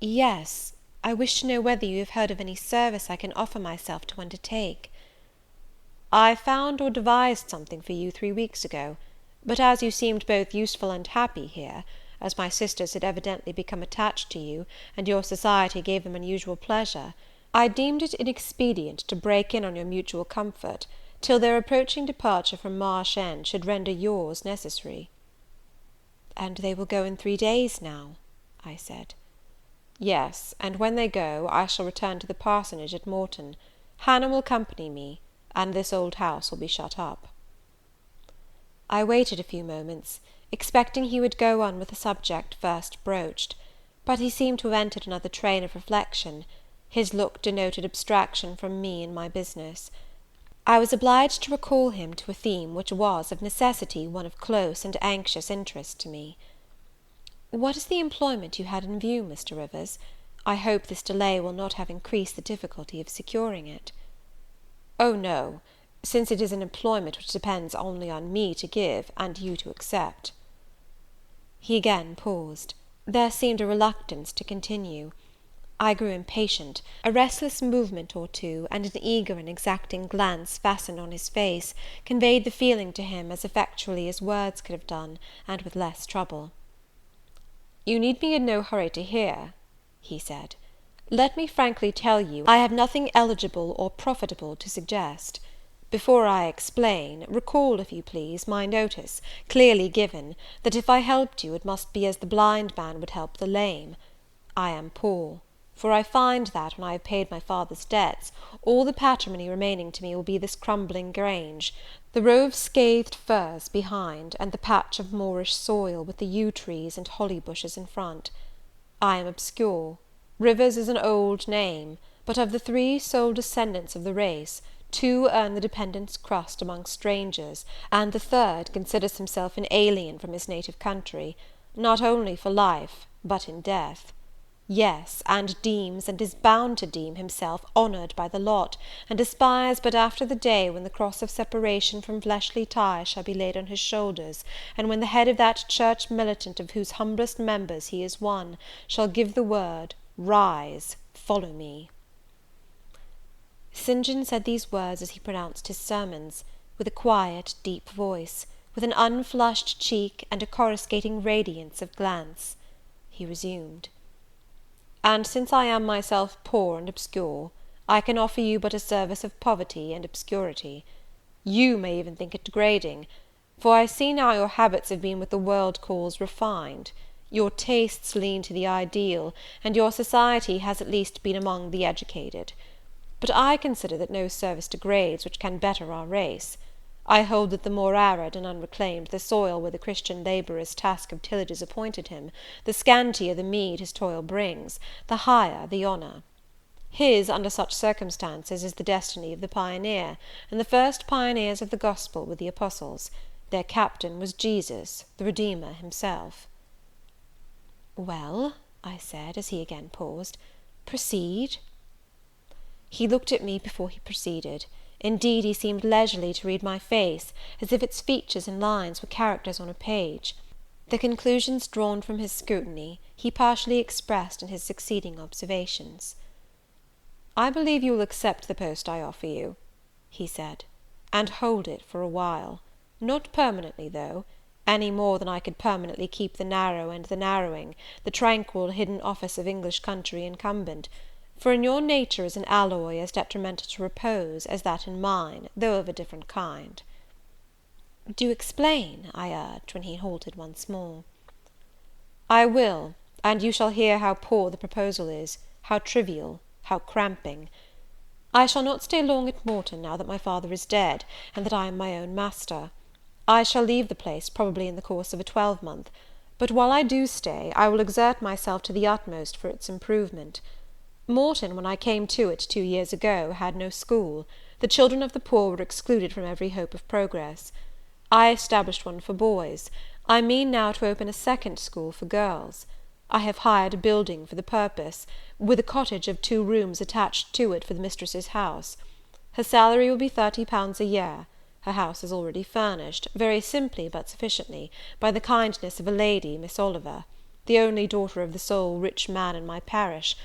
A: "Yes, I wish to know whether you have heard of any service I can offer myself to undertake." "I found or devised something for you 3 weeks ago; but as you seemed both useful and happy here, as my sisters had evidently become attached to you, and your society gave them unusual pleasure, I deemed it inexpedient to break in on your mutual comfort, till their approaching departure from Marsh End should render yours necessary." "And they will go in 3 days now?" I said. "Yes, and when they go, I shall return to the parsonage at Morton. Hannah will accompany me, and this old house will be shut up." I waited a few moments, expecting he would go on with the subject first broached; but he seemed to have entered another train of reflection. His look denoted abstraction from me and my business. I was obliged to recall him to a theme which was, of necessity, one of close and anxious interest to me. "What is the employment you had in view, Mr. Rivers? I hope this delay will not have increased the difficulty of securing it." "Oh, no, since it is an employment which depends only on me to give, and you to accept." He again paused. There seemed a reluctance to continue. I grew impatient; a restless movement or two, and an eager and exacting glance fastened on his face, conveyed the feeling to him as effectually as words could have done, and with less trouble. "You need be in no hurry to hear," he said. "Let me frankly tell you, I have nothing eligible or profitable to suggest. Before I explain, recall, if you please, my notice, clearly given, that if I helped you, it must be as the blind man would help the lame. I am poor; for I find that, when I have paid my father's debts, all the patrimony remaining to me will be this crumbling grange, the row of scathed firs behind, and the patch of moorish soil, with the yew trees and holly bushes in front. I am obscure. Rivers is an old name; but of the 3 sole descendants of the race, 2 earn the dependent's crust among strangers, and the 3rd considers himself an alien from his native country, not only for life, but in death. Yes, and deems, and is bound to deem, himself honoured by the lot, and aspires but after the day when the cross of separation from fleshly ties shall be laid on his shoulders, and when the head of that church militant of whose humblest members he is one, shall give the word, "Rise, follow me." St. John said these words as he pronounced his sermons, with a quiet, deep voice, with an unflushed cheek, and a coruscating radiance of glance. He resumed: "And since I am myself poor and obscure, I can offer you but a service of poverty and obscurity. You may even think it degrading;
C: for I see now your habits have been what the world calls refined. Your tastes lean to the ideal, and your society has at least been among the educated. But I consider that no service degrades which can better our race. I hold that the more arid and unreclaimed the soil where the Christian labourer's task of tillage is appointed him, the scantier the meed his toil brings, the higher the honour. His, under such circumstances, is the destiny of the pioneer, and the first pioneers of the gospel were the apostles. Their captain was Jesus, the Redeemer himself. "Well," I said, as he again paused, "proceed." He looked at me before he proceeded. Indeed, he seemed leisurely to read my face, as if its features and lines were characters on a page. The conclusions drawn from his scrutiny he partially expressed in his succeeding observations. "I believe you will accept the post I offer you," he said, "and hold it for a while. Not permanently, though, any more than I could permanently keep the narrow and the narrowing, the tranquil hidden office of English country incumbent; for in your nature is an alloy as detrimental to repose as that in mine, though of a different kind." "Do explain," I urged, when he halted once more. "I will, and you shall hear how poor the proposal is, how trivial, how cramping. I shall not stay long at Morton now that my father is dead, and that I am my own master. I shall leave the place probably in the course of a 12-month; but while I do stay, I will exert myself to the utmost for its improvement. Morton, when I came to it 2 years ago, had no school. The children of the poor were excluded from every hope of progress. I established one for boys. I mean now to open a second school for girls. I have hired a building for the purpose, with a cottage of 2 rooms attached to it for the mistress's house. Her salary will be £30 a year. Her house is already furnished, very simply but sufficiently, by the kindness of a lady, Miss Oliver, the only daughter of the sole rich man in my parish,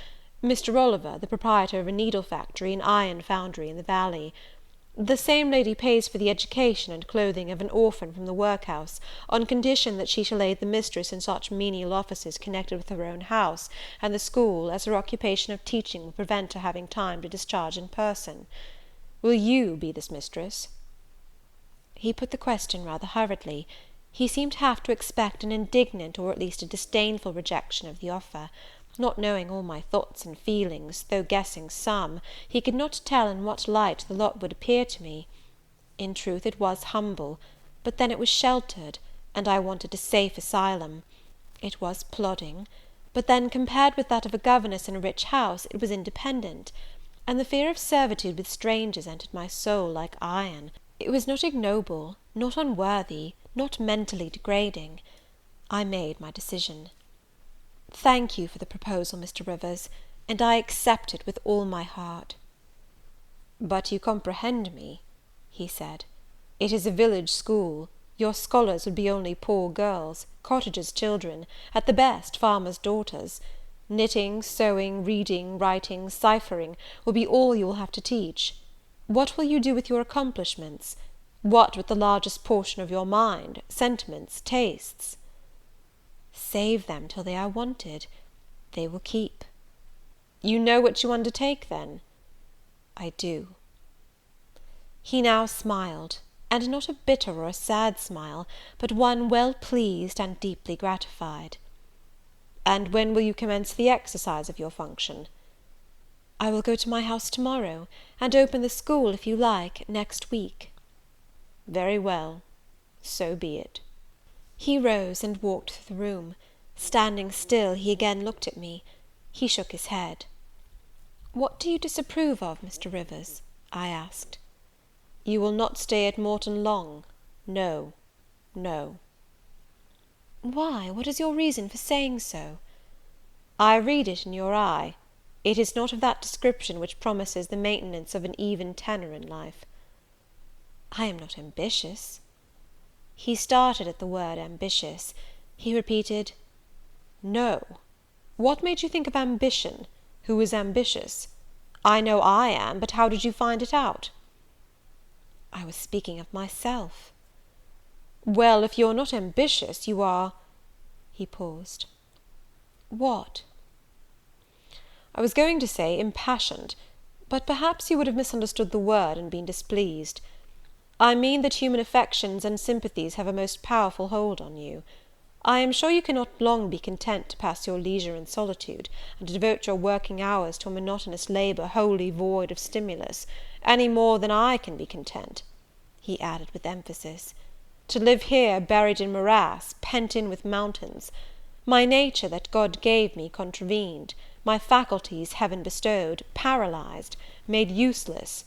C: Mr. Oliver, the proprietor of a needle factory and iron foundry in the valley. The same lady pays for the education and clothing of an orphan from the workhouse, on condition that she shall aid the mistress in such menial offices connected with her own house and the school as her occupation of teaching will prevent her having time to discharge in person. Will you be this mistress?" He put the question rather hurriedly. He seemed half to expect an indignant or at least a disdainful rejection of the offer. Not knowing all my thoughts and feelings, though guessing some, he could not tell in what light the lot would appear to me. In truth, it was humble, but then it was sheltered, and I wanted a safe asylum. It was plodding, but then, compared with that of a governess in a rich house, it was independent; and the fear of servitude with strangers entered my soul like iron. It was not ignoble, not unworthy, not mentally degrading. I made my decision. "Thank you for the proposal, Mr. Rivers, and I accept it with all my heart." "But you comprehend me," he said. "It is a village school. Your scholars would be only poor girls, cottagers' children, at the best farmers' daughters. Knitting, sewing, reading, writing, ciphering, will be all you will have to teach. What will you do with your accomplishments? What with the largest portion of your mind, sentiments, tastes?" "Save them till they are wanted. They will keep." "You know what you undertake, then?" "I do." He now smiled, and not a bitter or a sad smile, but one well pleased and deeply gratified. "And when will you commence the exercise of your function?" "I will go to my house to-morrow, and open the school, if you like, next week." "Very well, so be it." He rose and walked through the room. Standing still, he again looked at me. He shook his head. "What do you disapprove of, Mr. Rivers?" I asked. "You will not stay at Morton long. No, no." "Why, what is your reason for saying so?" "I read it in your eye. It is not of that description which promises the maintenance of an even tenor in life." "I am not ambitious." He started at the word ambitious. He repeated, "No. What made you think of ambition? Who is ambitious? I know I am, but how did you find it out?" "I was speaking of myself." "Well, if you're not ambitious, you are—" He paused. "What?" "I was going to say impassioned, but perhaps you would have misunderstood the word and been displeased. I mean that human affections and sympathies have a most powerful hold on you. I am sure you cannot long be content to pass your leisure in solitude, and to devote your working hours to a monotonous labour wholly void of stimulus, any more than I can be content," he added with emphasis, "to live here buried in morass, pent in with mountains. My nature, that God gave me, contravened; my faculties, heaven bestowed, paralysed, made useless.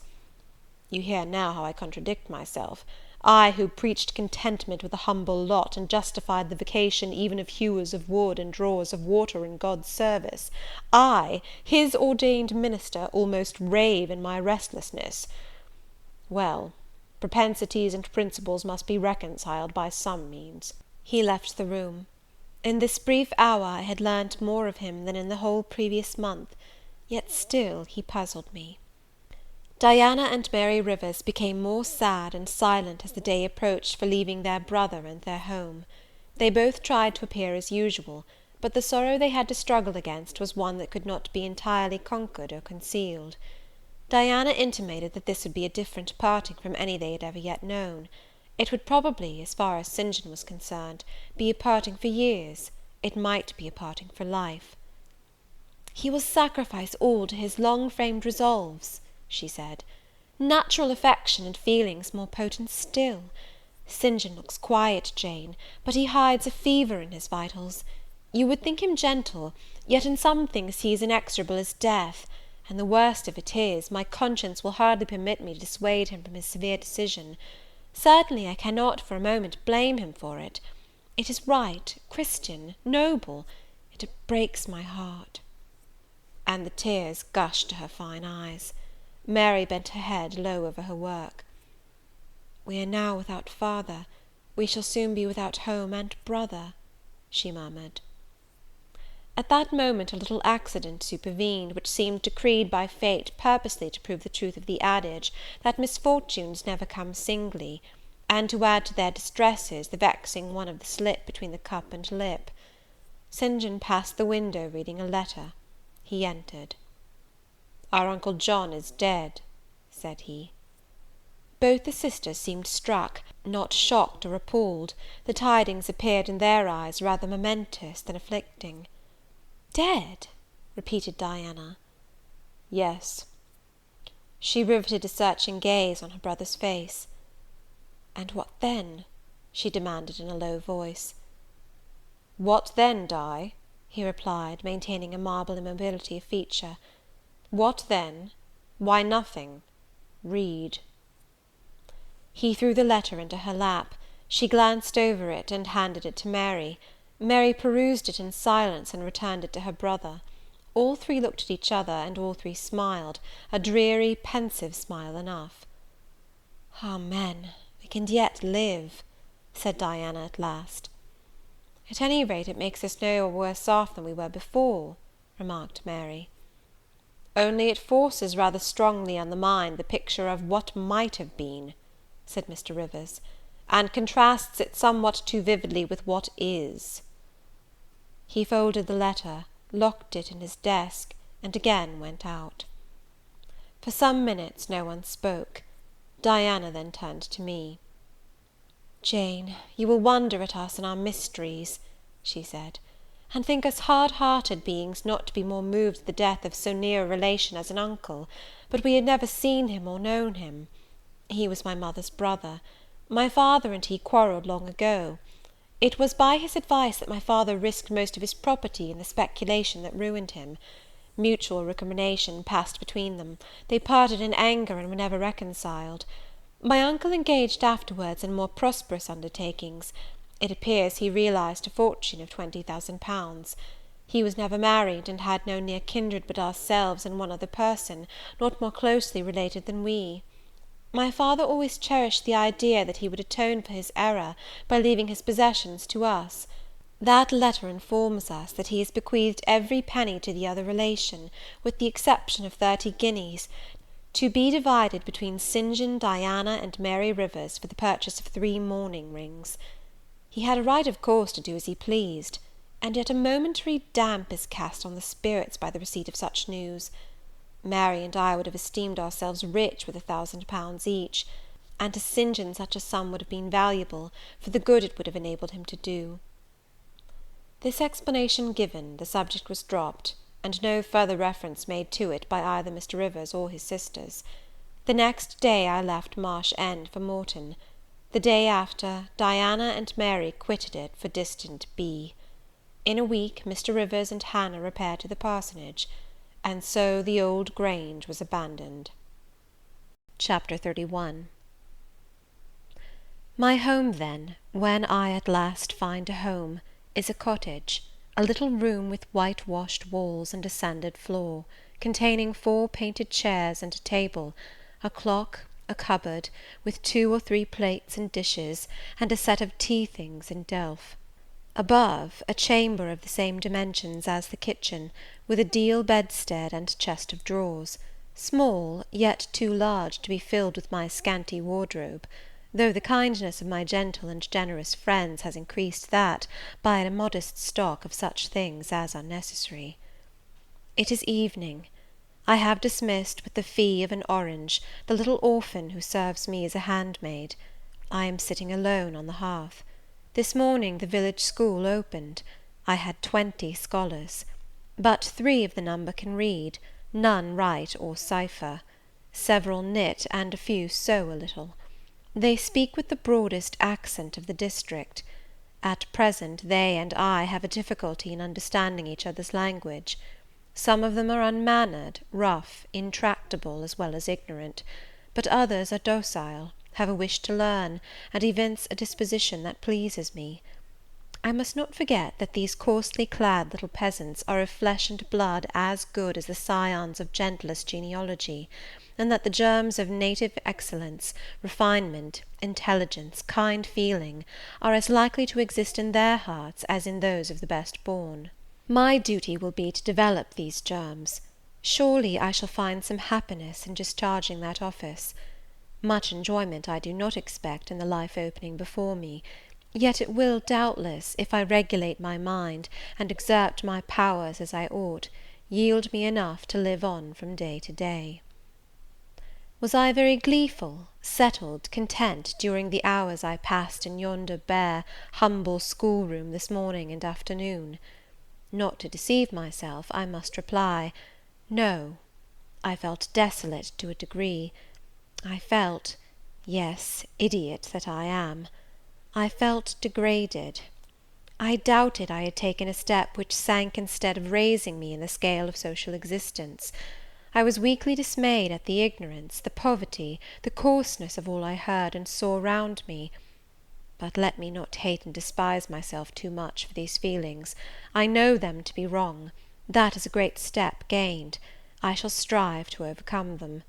C: You hear now how I contradict myself. I, who preached contentment with a humble lot, and justified the vocation even of hewers of wood and drawers of water in God's service, I, his ordained minister, almost rave in my restlessness. Well, propensities and principles must be reconciled by some means." He left the room. In this brief hour I had learnt more of him than in the whole previous month, yet still he puzzled me. Diana and Mary Rivers became more sad and silent as the day approached for leaving their brother and their home. They both tried to appear as usual, but the sorrow they had to struggle against was one that could not be entirely conquered or concealed. Diana intimated that this would be a different parting from any they had ever yet known. It would probably, as far as St. John was concerned, be a parting for years; it might be a parting for life. "He will sacrifice all to his long-framed resolves," she said. "Natural affection and feelings more potent still. St. John looks quiet, Jane, but he hides a fever in his vitals. You would think him gentle, yet in some things he is inexorable as death; and the worst of it is, my conscience will hardly permit me to dissuade him from his severe decision. Certainly I cannot for a moment blame him for it. It is right, Christian, noble, yet it breaks my heart." And the tears gushed to her fine eyes. Mary bent her head low over her work. "We are now without father, we shall soon be without home and brother," she murmured. At that moment a little accident supervened, which seemed decreed by fate purposely to prove the truth of the adage, that misfortunes never come singly, and to add to their distresses the vexing one of the slip between the cup and lip. St. John passed the window reading a letter. He entered. "Our Uncle John is dead," said he. Both the sisters seemed struck, not shocked or appalled. The tidings appeared in their eyes rather momentous than afflicting. "Dead?" repeated Diana. "Yes." She riveted a searching gaze on her brother's face. "And what then?" she demanded in a low voice. "What then, Di?" he replied, maintaining a marble immobility of feature. "What then? Why, nothing. Read." He threw the letter into her lap. She glanced over it, and handed it to Mary. Mary perused it in silence, and returned it to her brother. All three looked at each other, and all three smiled, a dreary, pensive smile enough. "Amen, we can yet live," said Diana at last. "At any rate, it makes us no worse off than we were before," remarked Mary. "Only it forces rather strongly on the mind the picture of what might have been," said Mr. Rivers, "and contrasts it somewhat too vividly with what is." He folded the letter, locked it in his desk, and again went out. For some minutes no one spoke. Diana then turned to me. "Jane, you will wonder at us and our mysteries," she said, "and think us hard-hearted beings not to be more moved at the death of so near a relation as an uncle; but we had never seen him or known him. He was my mother's brother. My father and he quarrelled long ago. It was by his advice that my father risked most of his property in the speculation that ruined him. Mutual recrimination passed between them. They parted in anger and were never reconciled. My uncle engaged afterwards in more prosperous undertakings. It appears he realised a fortune of £20,000. He was never married, and had no near kindred but ourselves and one other person, not more closely related than we. My father always cherished the idea that he would atone for his error by leaving his possessions to us. That letter informs us that he has bequeathed every penny to the other relation, with the exception of 30 guineas, to be divided between St. John, Diana, and Mary Rivers, for the purchase of 3 mourning rings. He had a right, of course, to do as he pleased, and yet a momentary damp is cast on the spirits by the receipt of such news. Mary and I would have esteemed ourselves rich with £1,000 each.
B: and to St. John such a sum would have been valuable, for the good it would have enabled him to do. This explanation given, the subject was dropped, and no further reference made to it by either Mr. Rivers or his sisters. The next day I left Marsh End for Morton. The day after, Diana and Mary quitted it for distant B. In a week Mr. Rivers and Hannah repaired to the parsonage, and so the old Grange was abandoned. Chapter 31. My home, then, when I at last find a home, is a cottage, a little room with whitewashed walls and a sanded floor, containing 4 painted chairs and a table, a clock, a cupboard, with 2 or 3 plates and dishes, and a set of tea-things in delf. Above, a chamber of the same dimensions as the kitchen, with a deal bedstead and chest of drawers, small, yet too large to be filled with my scanty wardrobe, though the kindness of my gentle and generous friends has increased that by a modest stock of such things as are necessary. It is evening. I have dismissed with the fee of an orange the little orphan who serves me as a handmaid. I am sitting alone on the hearth. This morning the village school opened. I had 20 scholars. But 3 of the number can read, none write or cipher. Several knit, and a few sew a little. They speak with the broadest accent of the district. At present they and I have a difficulty in understanding each other's language. Some of them are unmannered, rough, intractable, as well as ignorant; but others are docile, have a wish to learn, and evince a disposition that pleases me. I must not forget that these coarsely clad little peasants are of flesh and blood as good as the scions of gentlest genealogy, and that the germs of native excellence, refinement, intelligence, kind feeling, are as likely to exist in their hearts as in those of the best born. My duty will be to develop these germs. Surely I shall find some happiness in discharging that office. Much enjoyment I do not expect in the life opening before me, yet it will, doubtless, if I regulate my mind, and exert my powers as I ought, yield me enough to live on from day to day. Was I very gleeful, settled, content, during the hours I passed in yonder bare, humble schoolroom this morning and afternoon? Not to deceive myself, I must reply, no. I felt desolate to a degree. I felt, yes, idiot that I am, I felt degraded. I doubted I had taken a step which sank instead of raising me in the scale of social existence. I was weakly dismayed at the ignorance, the poverty, the coarseness of all I heard and saw around me. But let me not hate and despise myself too much for these feelings. I know them to be wrong. That is a great step gained. I shall strive to overcome them.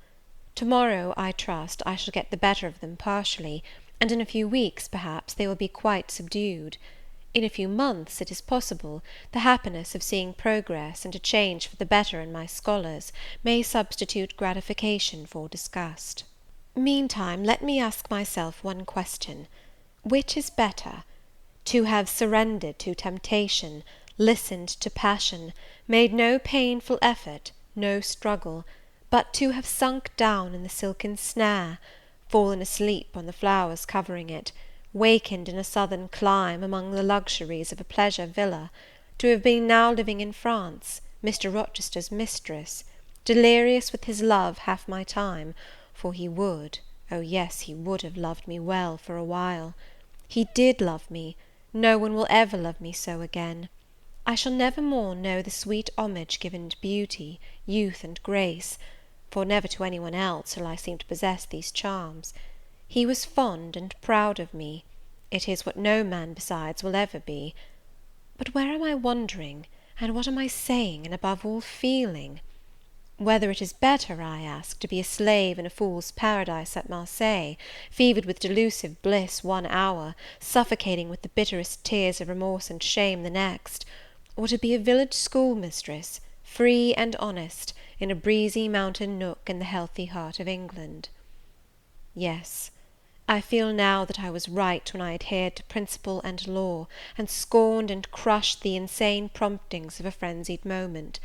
B: To-morrow, I trust, I shall get the better of them partially, and in a few weeks, perhaps, they will be quite subdued. In a few months, it is possible, the happiness of seeing progress and a change for the better in my scholars may substitute gratification for disgust. Meantime, let me ask myself one question. Which is better? To have surrendered to temptation, listened to passion, made no painful effort, no struggle, but to have sunk down in the silken snare, fallen asleep on the flowers covering it, wakened in a southern clime among the luxuries of a pleasure villa, to have been now living in France, Mr. Rochester's mistress, delirious with his love half my time, for he would, oh yes, he would have loved me well for a while. He did love me. No one will ever love me so again. I shall never more know the sweet homage given to beauty, youth, and grace, for never to any one else shall I seem to possess these charms. He was fond and proud of me. It is what no man besides will ever be. But where am I wandering, and what am I saying, and above all feeling? Whether it is better, I ask, to be a slave in a fool's paradise at Marseilles, fevered with delusive bliss one hour, suffocating with the bitterest tears of remorse and shame the next, or to be a village schoolmistress, free and honest, in a breezy mountain nook in the healthy heart of England? Yes, I feel now that I was right when I adhered to principle and law, and scorned and crushed the insane promptings of a frenzied moment.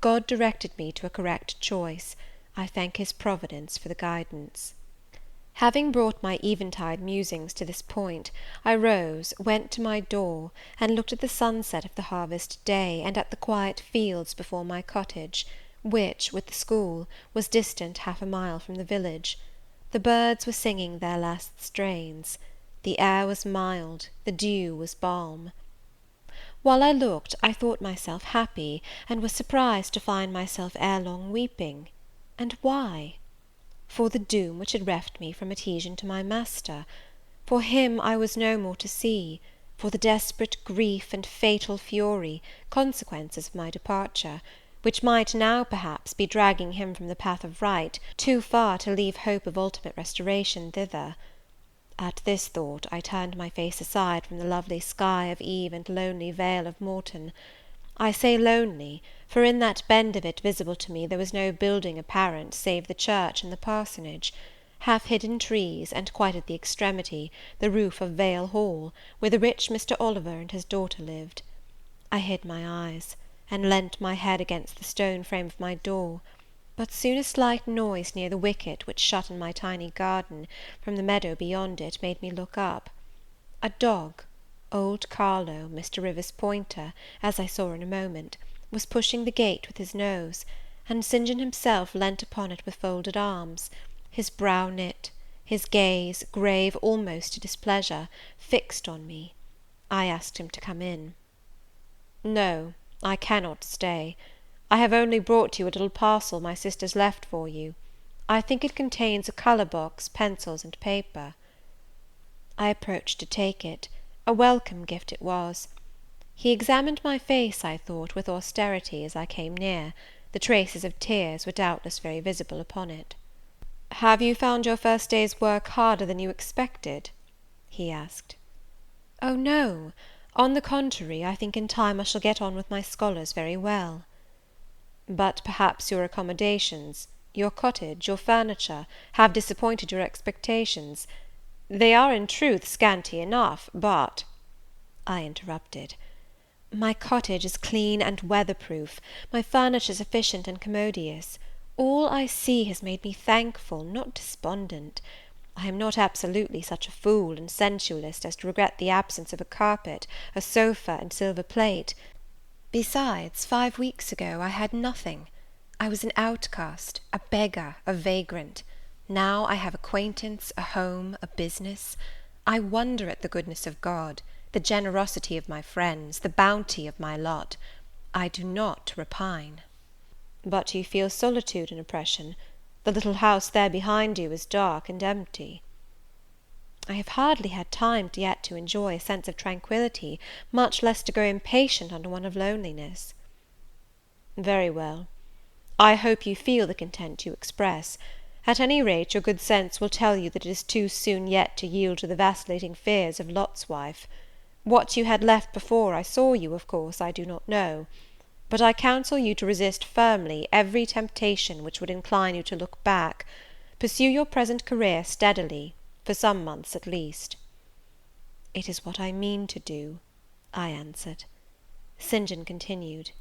B: God directed me to a correct choice. I thank His providence for the guidance.
A: Having brought my eventide musings to this point, I rose, went to my door, and looked at the sunset of the harvest day, and at the quiet fields before my cottage, which, with the school, was distant half a mile from the village. The birds were singing their last strains. The air was mild, the dew was balm. While I looked, I thought myself happy, and was surprised to find myself ere long weeping. And why? For the doom which had reft me from adhesion to my master. For him I was no more to see. For the desperate grief and fatal fury, consequences of my departure, which might now, perhaps, be dragging him from the path of right, too far to leave hope of ultimate restoration thither. At this thought, I turned my face aside from the lovely sky of Eve and lonely vale of Morton. I say lonely, for in that bend of it visible to me there was no building apparent save the church and the parsonage, half-hidden trees, and quite at the extremity, the roof of Vale Hall, where the rich Mr. Oliver and his daughter lived. I hid my eyes, and leant my head against the stone frame of my door; but soon a slight noise near the wicket which shut in my tiny garden from the meadow beyond it made me look up. A dog, old Carlo, Mr. Rivers' pointer, as I saw in a moment, was pushing the gate with his nose, and St. John himself leant upon it with folded arms, his brow knit, his gaze, grave almost to displeasure, fixed on me. I asked him to come in. "No, I cannot stay. I have only brought you a little parcel my sisters left for you. I think it contains a colour box, pencils, and paper." I approached to take it. A welcome gift it was. He examined my face, I thought, with austerity as I came near. The traces of tears were doubtless very visible upon it. "Have you found your first day's work harder than you expected?" he asked. "Oh, no! On the contrary, I think in time I shall get on with my scholars very well." "But perhaps your accommodations, your cottage, your furniture, have disappointed your expectations. They are, in truth, scanty enough, but—" I interrupted. "My cottage is clean and weather-proof, my furniture sufficient and commodious. All I see has made me thankful, not despondent. I am not absolutely such a fool and sensualist as to regret the absence of a carpet, a sofa, and silver plate. Besides, 5 weeks ago I had nothing. I was an outcast, a beggar, a vagrant. Now I have acquaintance, a home, a business. I wonder at the goodness of God, the generosity of my friends, the bounty of my lot. I do not repine." "But you feel solitude and oppression. The little house there behind you is dark and empty." "I have hardly had time yet to enjoy a sense of tranquillity, much less to grow impatient under one of loneliness." "Very well. I hope you feel the content you express. At any rate, your good sense will tell you that it is too soon yet to yield to the vacillating fears of Lot's wife. What you had left before I saw you, of course, I do not know. But I counsel you to resist firmly every temptation which would incline you to look back. Pursue your present career steadily, for some months at least." "It is what I mean to do," I answered. St. John continued,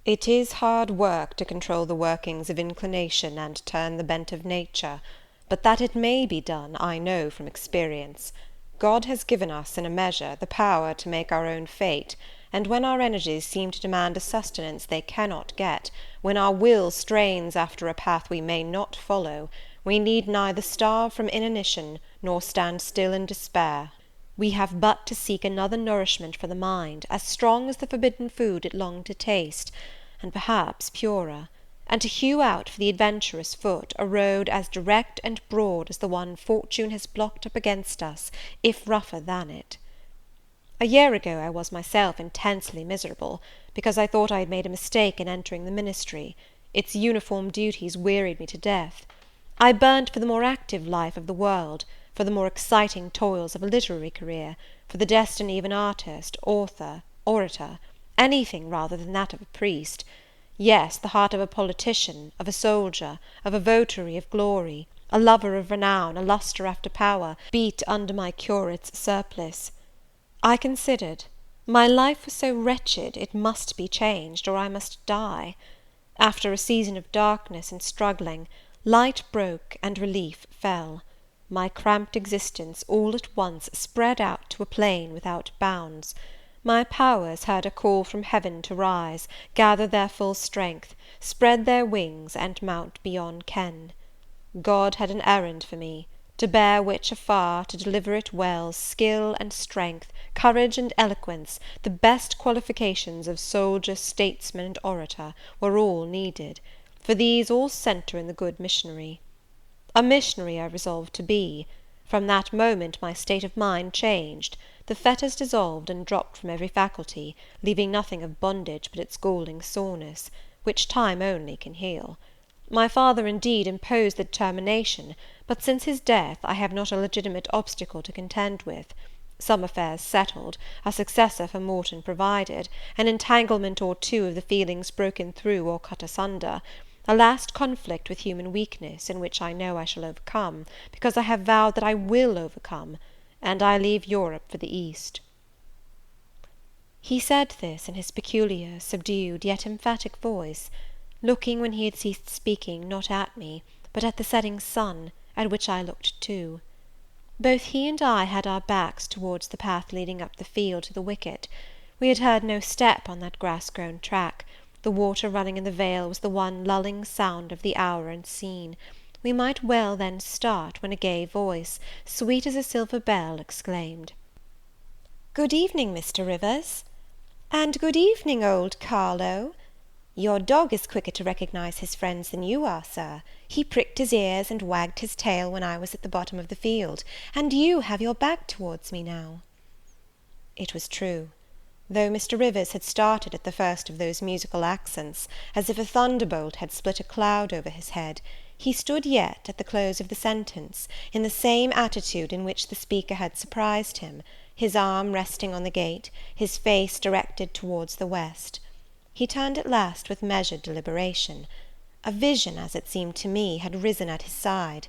A: "It is hard work to control the workings of inclination and turn the bent of nature, but that it may be done, I know from experience. God has given us, in a measure, the power to make our own fate, and when our energies seem to demand a sustenance they cannot get, when our will strains after a path we may not follow, we need neither starve from inanition nor stand still in despair. We have but to seek another nourishment for the mind, as strong as the forbidden food it longed to taste, and perhaps purer, and to hew out for the adventurous foot a road as direct and broad as the one fortune has blocked up against us, if rougher than it. A year ago I was myself intensely miserable, because I thought I had made a mistake in entering the ministry. Its uniform duties wearied me to death. I burnt for the more active life of the world, for the more exciting toils of a literary career, for the destiny of an artist, author, orator, anything rather than that of a priest. Yes, the heart of a politician, of a soldier, of a votary of glory, a lover of renown, a lustre after power, beat under my curate's surplice. I considered. My life was so wretched, it must be changed, or I must die. After a season of darkness and struggling, light broke and relief fell.
B: My cramped existence all at once spread out to a plain without bounds. My powers heard a call from heaven to rise, gather their full strength, spread their wings, and mount beyond ken. God had an errand for me, to bear which afar, to deliver it well, skill and strength, courage and eloquence, the best qualifications of soldier, statesman, and orator, were all needed, for these all centre in the good missionary. A missionary I resolved to be. From that moment my state of mind changed. The fetters dissolved and dropped from every faculty, leaving nothing of bondage but its galling soreness, which time only can heal. My father, indeed, imposed the determination, but since his death I have not a legitimate obstacle to contend with. Some affairs settled, a successor for Morton provided, an entanglement or two of the feelings broken through or cut asunder, a last conflict with human weakness, in which I know I shall overcome, because I have vowed that I will overcome, and I leave Europe for the East. He said this in his peculiar, subdued, yet emphatic voice, looking, when he had ceased speaking, not at me, but at the setting sun, at which I looked too. Both he and I had our backs towards the path leading up the field to the wicket. We had heard no step on that grass-grown track. The water running in the vale was the one lulling sound of the hour and scene. We might well then start, when a gay voice, sweet as a silver bell, exclaimed, "Good evening, Mr. Rivers." "And good evening, old Carlo. Your dog is quicker to recognise his friends than you are, sir. He pricked his ears and wagged his tail when I was at the bottom of the field, and you have your back towards me now." It was true. Though Mr. Rivers had started at the first of those musical accents, as if a thunderbolt had split a cloud over his head, he stood yet, at the close of the sentence, in the same attitude in which the speaker had surprised him, his arm resting on the gate, his face directed towards the west. He turned at last with measured deliberation. A vision, as it seemed to me, had risen at his side.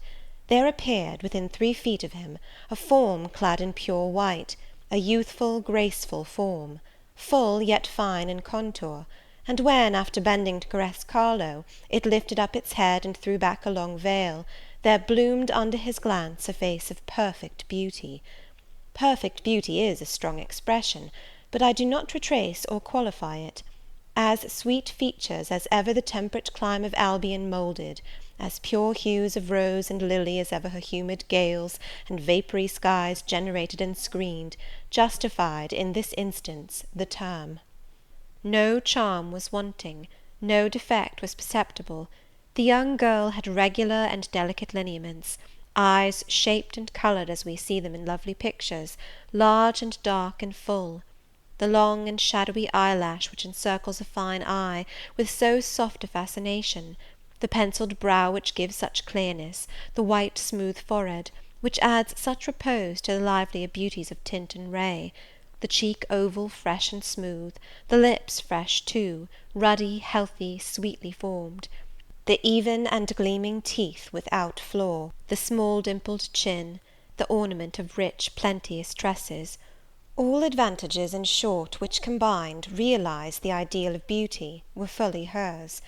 B: There appeared, within 3 feet of him, a form clad in pure white, a youthful, graceful form, full yet fine in contour, and when, after bending to caress Carlo, it lifted up its head and threw back a long veil, there bloomed under his glance a face of perfect beauty. Perfect beauty is a strong expression, but I do not retrace or qualify it. As sweet features as ever the temperate clime of Albion moulded, as pure hues of rose and lily as ever her humid gales and vapoury skies generated and screened, justified, in this instance, the term. No charm was wanting, no defect was perceptible. The young girl had regular and delicate lineaments, eyes shaped and coloured as we see them in lovely pictures, large and dark and full. The long and shadowy eyelash which encircles a fine eye with so soft a fascination, the pencilled brow which gives such clearness, the white smooth forehead, which adds such repose to the livelier beauties of tint and ray, the cheek oval, fresh and smooth, the lips fresh too, ruddy, healthy, sweetly formed, the even and gleaming teeth without flaw, the small dimpled chin, the ornament of rich plenteous tresses, all advantages, in short, which combined, realised the ideal of beauty, were fully hers.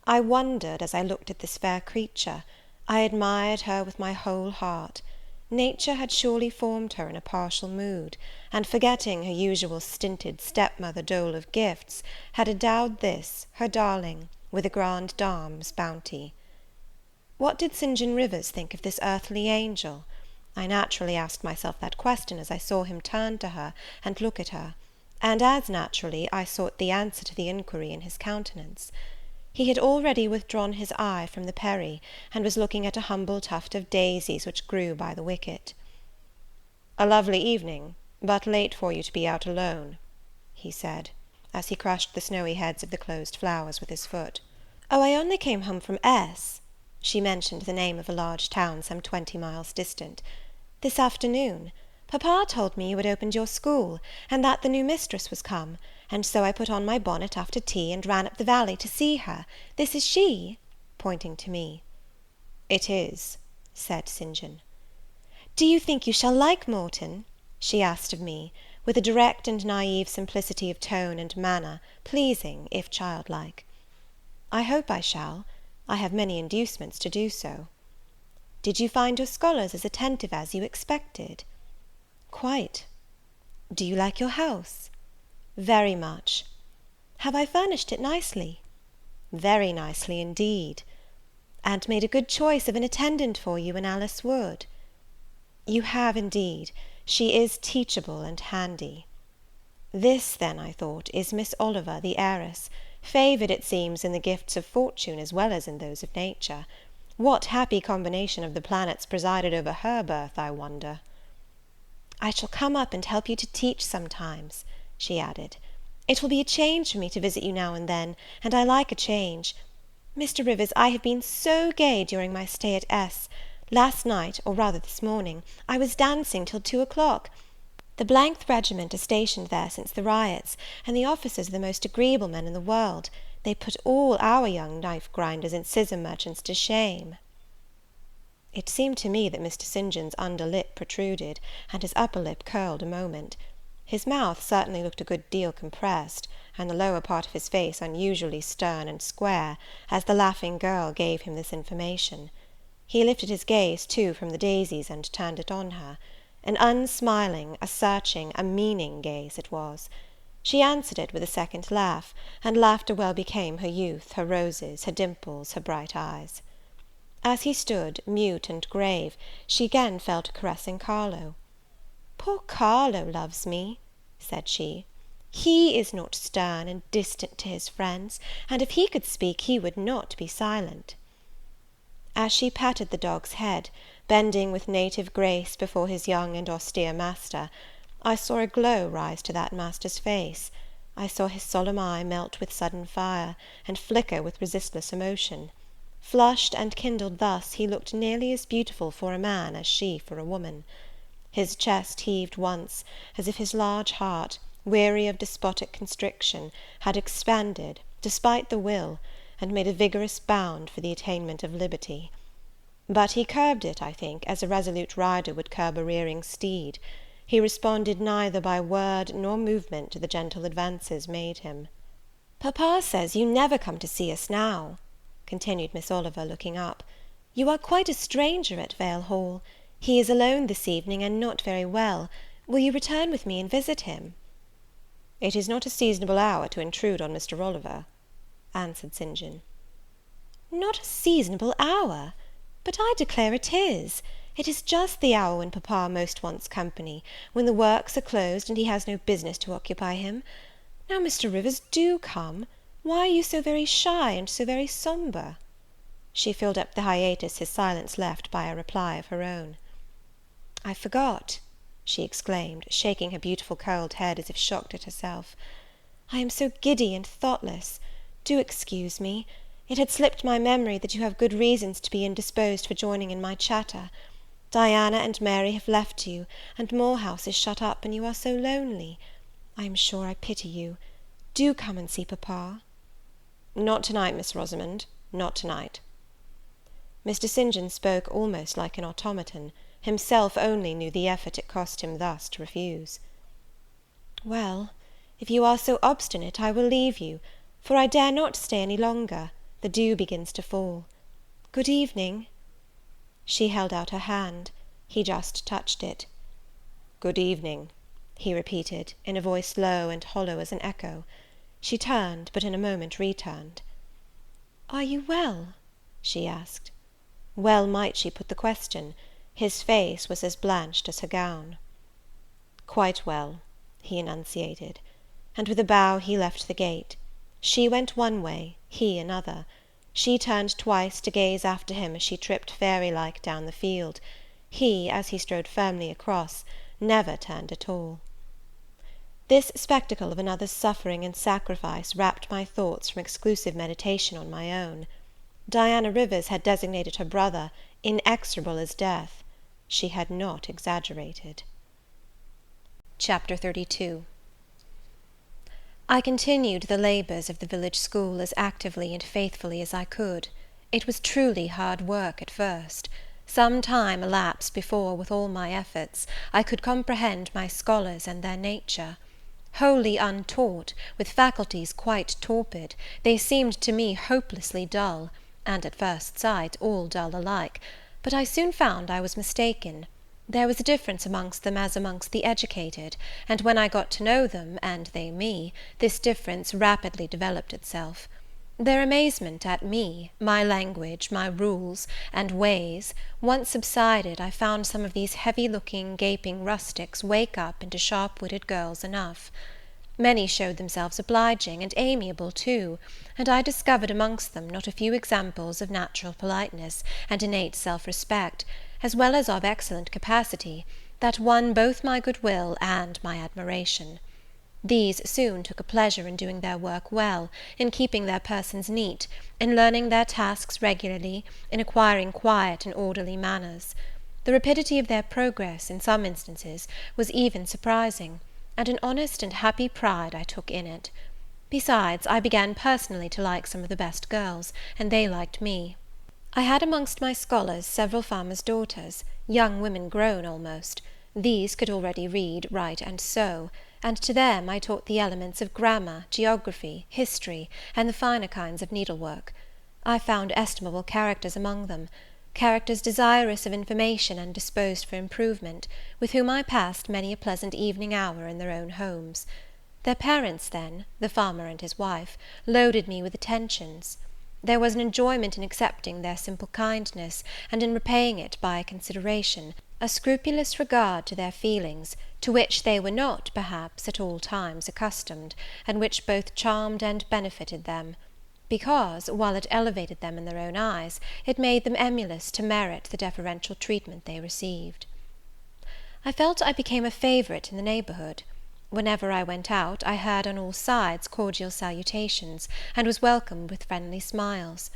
B: I wondered as I looked at this fair creature. I admired her with my whole heart. Nature had surely formed her in a partial mood, and, forgetting her usual stinted stepmother dole of gifts, had endowed this, her darling, with a grande dame's bounty. What did St. John Rivers think of this earthly angel? I naturally asked myself that question as I saw him turn to her and look at her, and as naturally I sought the answer to the inquiry in his countenance. He had already withdrawn his eye from the Perry, and was looking at a humble tuft of daisies which grew by the wicket. "A lovely evening, but late for you to be out alone," he said, as he crushed the snowy heads of the closed flowers with his foot. "Oh, I only came home from S." She mentioned the name of a large town some 20 miles distant. "This afternoon. Papa told me you had opened your school, and that the new mistress was come, and so I put on my bonnet after tea, and ran up the valley to see her. This is she?" pointing to me. "It is," said St. John. "Do you think you shall like Morton?" she asked of me, with a direct and naive simplicity of tone and manner, pleasing, if childlike. "I hope I shall. I have many inducements to do so." Did you find your scholars as attentive as you expected?" "Quite." "Do you like your house?" "Very much." "Have I furnished it nicely?" "Very nicely indeed." "And made a good choice of an attendant for you in Alice Wood?" "You have indeed. She is teachable and handy." This, then, I thought, is Miss Oliver, the heiress, favoured, it seems, in the gifts of fortune as well as in those of nature. What happy combination of the planets presided over her birth, I wonder? "I shall come up and help you to teach sometimes," she added. "It will be a change for me to visit you now and then, and I like a change. Mr. Rivers, I have been so gay during my stay at S. Last night, or rather this morning, I was dancing till 2 o'clock. The th regiment are stationed there since the riots, and the officers are the most agreeable men in the world. They put all our young knife grinders and scissor merchants to shame." It seemed to me that Mr. St. John's under lip protruded, and his upper lip curled a moment. His mouth certainly looked a good deal compressed, and the lower part of his face unusually stern and square, as the laughing girl gave him this information. He lifted his gaze, too, from the daisies, and turned it on her. An unsmiling, a searching, a meaning gaze it was. She answered it with a second laugh, and laughter well became her youth, her roses, her dimples, her bright eyes. As he stood, mute and grave, she again fell to caressing Carlo. "Poor Carlo loves me," said she. "He is not stern and distant to his friends, and if he could speak, he would not be silent." As she patted the dog's head, bending with native grace before his young and austere master, I saw a glow rise to that master's face. I saw his solemn eye melt with sudden fire, and flicker with resistless emotion. Flushed and kindled thus, he looked nearly as beautiful for a man as she for a woman. His chest heaved once, as if his large heart, weary of despotic constriction, had expanded, despite the will, and made a vigorous bound for the attainment of liberty. But he curbed it, I think, as a resolute rider would curb a rearing steed. He responded neither by word nor movement to the gentle advances made him. "Papa says you never come to see us now," continued Miss Oliver, looking up. "You are quite a stranger at Vale Hall. He is alone this evening, and not very well. Will you return with me and visit him?" "It is not a seasonable hour to intrude on Mr. Oliver," answered St. John. "Not a seasonable hour! But I declare it is. It is just the hour when papa most wants company, when the works are closed, and he has no business to occupy him. Now, Mr. Rivers, do come. Why are you so very shy, and so very sombre?" She filled up the hiatus his silence left by a reply of her own. "I forgot," she exclaimed, shaking her beautiful curled head as if shocked at herself. "I am so giddy and thoughtless. Do excuse me. It had slipped my memory that you have good reasons to be indisposed for joining in my chatter. Diana and Mary have left you, and Moor House is shut up, and you are so lonely. I am sure I pity you. Do come and see papa." "Not to-night, Miss Rosamond, not to-night." Mr. St. John spoke almost like an automaton. Himself only knew the effort it cost him thus to refuse. "Well, if you are so obstinate, I will leave you, for I dare not stay any longer. The dew begins to fall. Good evening." She held out her hand. He just touched it. "Good evening," he repeated, in a voice low and hollow as an echo. She turned, but in a moment returned. "Are you well?" she asked. Well might she put the question. His face was as blanched as her gown. "Quite well," he enunciated, and with a bow he left the gate. She went one way, he another. She turned twice to gaze after him as she tripped fairy-like down the field. He, as he strode firmly across, never turned at all. This spectacle of another's suffering and sacrifice rapt my thoughts from exclusive meditation on my own. Diana Rivers had designated her brother inexorable as death. She had not exaggerated.
A: Chapter 32. I continued the labours of the village school as actively and faithfully as I could. It was truly hard work at first. Some time elapsed before, with all my efforts, I could comprehend my scholars and their nature. Wholly untaught, with faculties quite torpid, they seemed to me hopelessly dull, and at first sight all dull alike, but I soon found I was mistaken. There was a difference amongst them as amongst the educated, and when I got to know them, and they me, this difference rapidly developed itself. Their amazement at me, my language, my rules, and ways, once subsided, I found some of these heavy-looking, gaping rustics wake up into sharp-witted girls enough. Many showed themselves obliging, and amiable too, and I discovered amongst them not a few examples of natural politeness and innate self-respect, as well as of excellent capacity, that won both my good-will and my admiration. These soon took a pleasure in doing their work well, in keeping their persons neat, in learning their tasks regularly, in acquiring quiet and orderly manners. The rapidity of their progress, in some instances, was even surprising, and an honest and happy pride I took in it. Besides, I began personally to like some of the best girls, and they liked me. I had amongst my scholars several farmers' daughters, young women grown almost. These could already read, write, and sew, and to them I taught the elements of grammar, geography, history, and the finer kinds of needlework. I found estimable characters among them, characters desirous of information and disposed for improvement, with whom I passed many a pleasant evening hour in their own homes. Their parents then, the farmer and his wife, loaded me with attentions. There was an enjoyment in accepting their simple kindness, and in repaying it by a consideration, a scrupulous regard to their feelings, to which they were not, perhaps, at all times accustomed, and which both charmed and benefited them; because, while it elevated them in their own eyes, it made them emulous to merit the deferential treatment they received. I felt I became a favourite in the neighbourhood. Whenever I went out, I heard on all sides cordial salutations, and was welcomed with friendly smiles.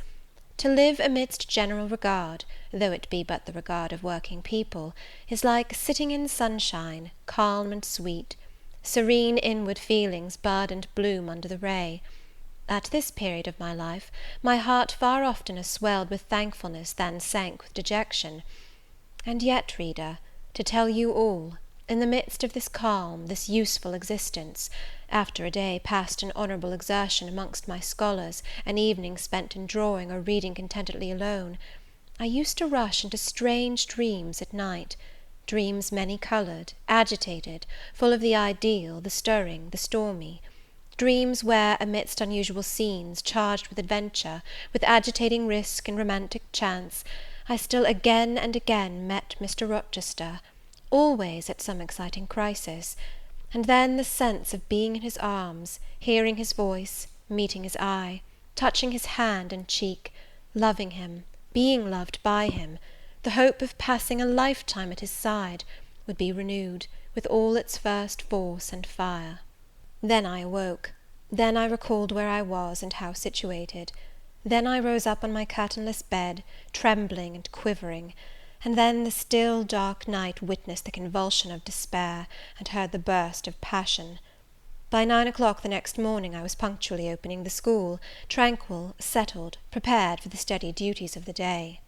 A: To live amidst general regard, though it be but the regard of working people, is like sitting in sunshine, calm and sweet. Serene inward feelings bud and bloom under the ray. At this period of my life, my heart far oftener swelled with thankfulness than sank with dejection. And yet, reader, to tell you all, in the midst of this calm, this useful existence, after a day passed in honourable exertion amongst my scholars, an evening spent in drawing or reading contentedly alone, I used to rush into strange dreams at night, dreams many-coloured, agitated, full of the ideal, the stirring, the stormy; dreams where, amidst unusual scenes, charged with adventure, with agitating risk and romantic chance, I still again and again met Mr. Rochester, always at some exciting crisis, and then the sense of being in his arms, hearing his voice, meeting his eye, touching his hand and cheek, loving him, being loved by him, the hope of passing a lifetime at his side, would be renewed, with all its first force and fire. Then I awoke; then I recalled where I was, and how situated; then I rose up on my curtainless bed, trembling and quivering; and then the still, dark night witnessed the convulsion of despair, and heard the burst of passion. By 9 o'clock the next morning I was punctually opening the school, tranquil, settled, prepared for the steady duties of the day.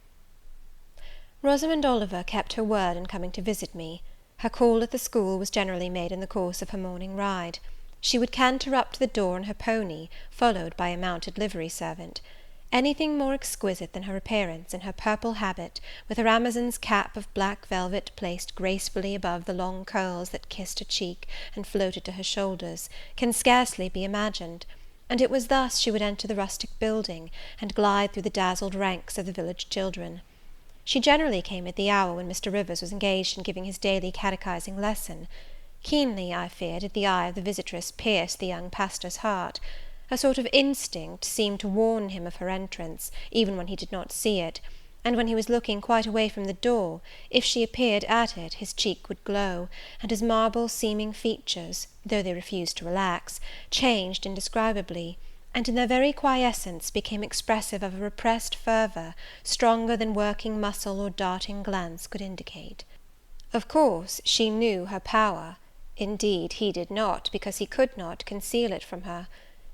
A: Rosamond Oliver kept her word in coming to visit me. Her call at the school was generally made in the course of her morning ride. She would canter up to the door on her pony, followed by a mounted livery servant. Anything more exquisite than her appearance, in her purple habit, with her Amazon's cap of black velvet placed gracefully above the long curls that kissed her cheek and floated to her shoulders, can scarcely be imagined; and it was thus she would enter the rustic building, and glide through the dazzled ranks of the village children. She generally came at the hour when Mr. Rivers was engaged in giving his daily catechizing lesson. Keenly, I fear, did the eye of the visitress pierce the young pastor's heart. A sort of instinct seemed to warn him of her entrance, even when he did not see it, and when he was looking quite away from the door, if she appeared at it, his cheek would glow, and his marble-seeming features, though they refused to relax, changed indescribably, and in their very quiescence became expressive of a repressed fervour, stronger than working muscle or darting glance could indicate. Of course, she knew her power; indeed, he did not, because he could not, conceal it from her.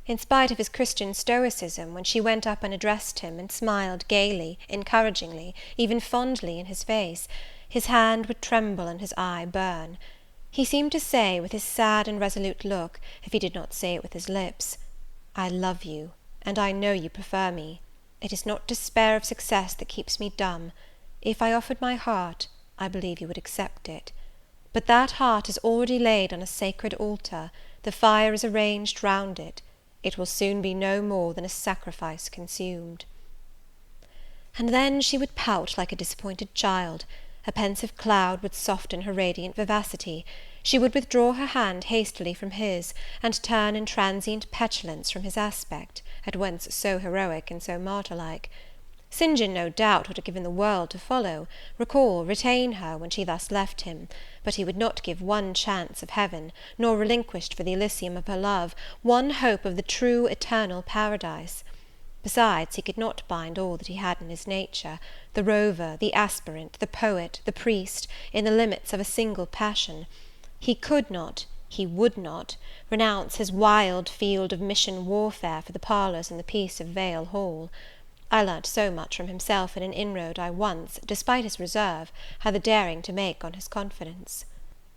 A: In spite of his Christian stoicism, when she went up and addressed him, and smiled gaily, encouragingly, even fondly in his face, his hand would tremble and his eye burn. He seemed to say, with his sad and resolute look, if he did not say it with his lips, "I love you, and I know you prefer me. It is not despair of success that keeps me dumb. If I offered my heart, I believe you would accept it. But that heart is already laid on a sacred altar, the fire is arranged round it, it will soon be no more than a sacrifice consumed." And then she would pout like a disappointed child, a pensive cloud would soften her radiant vivacity, she would withdraw her hand hastily from his, and turn in transient petulance from his aspect, at once so heroic and so martyr-like. St. John, no doubt, would have given the world to follow, recall, retain her, when she thus left him; but he would not give one chance of heaven, nor relinquished for the Elysium of her love one hope of the true eternal paradise. Besides, he could not bind all that he had in his nature, the rover, the aspirant, the poet, the priest, in the limits of a single passion. He could not, he would not, renounce his wild field of mission warfare for the parlours and the peace of Vale Hall. I learnt so much from himself in an inroad I once, despite his reserve, had the daring to make on his confidence.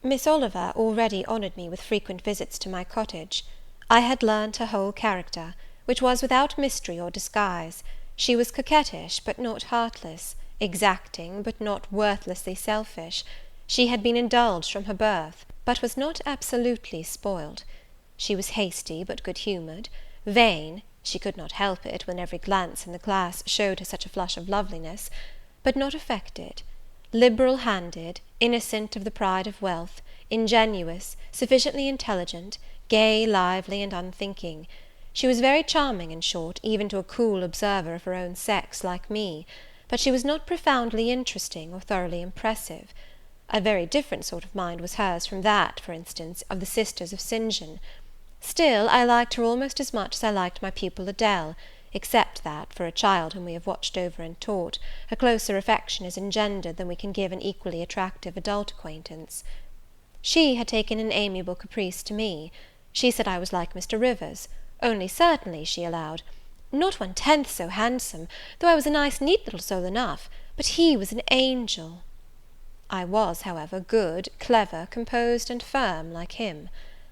A: Miss Oliver already honoured me with frequent visits to my cottage. I had learnt her whole character, which was without mystery or disguise. She was coquettish, but not heartless; exacting, but not worthlessly selfish. She had been indulged from her birth, but was not absolutely spoiled. She was hasty, but good humoured; vain, she could not help it when every glance in the class showed her such a flush of loveliness, but not affected; liberal-handed, innocent of the pride of wealth, ingenuous, sufficiently intelligent, gay, lively, and unthinking. She was very charming, in short, even to a cool observer of her own sex like me; but she was not profoundly interesting or thoroughly impressive. A very different sort of mind was hers from that, for instance, of the sisters of St. John. Still, I liked her almost as much as I liked my pupil Adele, except that, for a child whom we have watched over and taught, a closer affection is engendered than we can give an equally attractive adult acquaintance. She had taken an amiable caprice to me. She said I was like Mr. Rivers, only certainly, she allowed, not 1/10 so handsome, though I was a nice neat little soul enough, but he was an angel. I was, however, good, clever, composed, and firm, like him.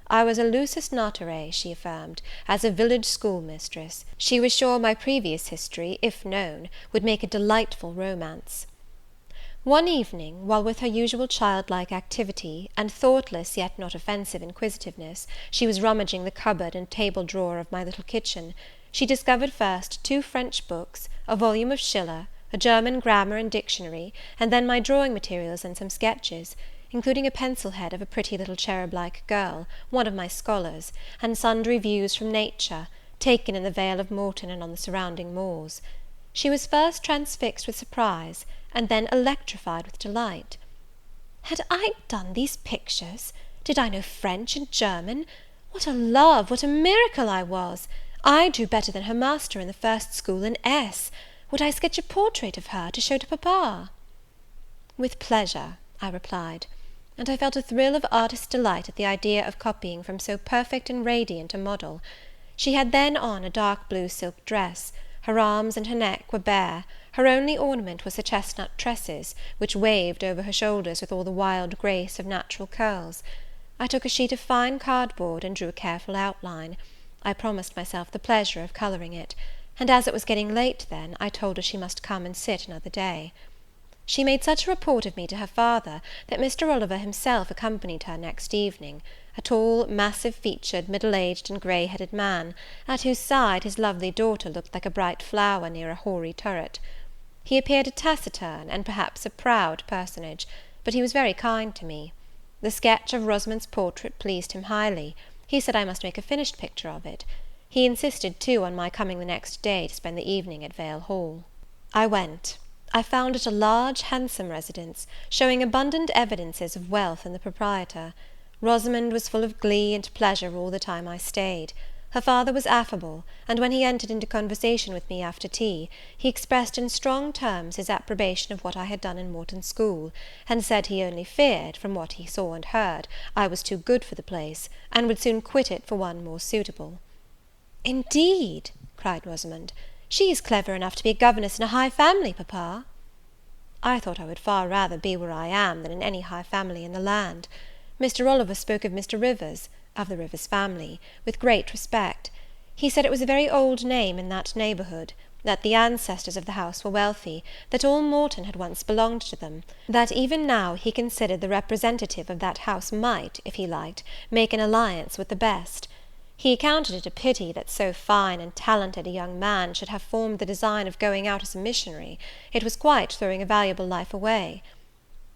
A: I was a lusus naturae, she affirmed, as a village schoolmistress. She was sure my previous history, if known, would make a delightful romance. One evening, while with her usual childlike activity, and thoughtless yet not offensive inquisitiveness, she was rummaging the cupboard and table drawer of my little kitchen, she discovered first 2 French books, a volume of Schiller, a German grammar and dictionary, and then my drawing materials and some sketches, including a pencil head of a pretty little cherub-like girl, one of my scholars, and sundry views from nature, taken in the Vale of Morton and on the surrounding moors. She was first transfixed with surprise, and then electrified with delight. Had I done these pictures? Did I know French and German? What a love, what a miracle I was! I drew better than her master in the first school in S. Would I sketch a portrait of her, to show to papa? With pleasure, I replied, and I felt a thrill of artist delight at the idea of copying from so perfect and radiant a model. She had then on a dark blue silk dress, her arms and her neck were bare, her only ornament was her chestnut tresses, which waved over her shoulders with all the wild grace of natural curls. I took a sheet of fine cardboard, and drew a careful outline. I promised myself the pleasure of colouring it, and as it was getting late then, I told her she must come and sit another day. She made such a report of me to her father, that Mr. Oliver himself accompanied her next evening, a tall, massive-featured, middle-aged and grey-headed man, at whose side his lovely daughter looked like a bright flower near a hoary turret. He appeared a taciturn, and perhaps a proud personage, but he was very kind to me. The sketch of Rosamond's portrait pleased him highly. He said I must make a finished picture of it. He insisted, too, on my coming the next day to spend the evening at Vale Hall. I went. I found it a large, handsome residence, showing abundant evidences of wealth in the proprietor. Rosamond was full of glee and pleasure all the time I stayed. Her father was affable, and when he entered into conversation with me after tea, he expressed in strong terms his approbation of what I had done in Morton School, and said he only feared, from what he saw and heard, I was too good for the place, and would soon quit it for one more suitable. "Indeed," cried Rosamond, "she is clever enough to be a governess in a high family, papa." I thought I would far rather be where I am than in any high family in the land. Mr. Oliver spoke of Mr. Rivers, of the Rivers family, with great respect. He said it was a very old name in that neighbourhood. that the ancestors of the house were wealthy, that all Morton had once belonged to them, that even now he considered the representative of that house might, if he liked, make an alliance with the best. He accounted it a pity that so fine and talented a young man should have formed the design of going out as a missionary; it was quite throwing a valuable life away.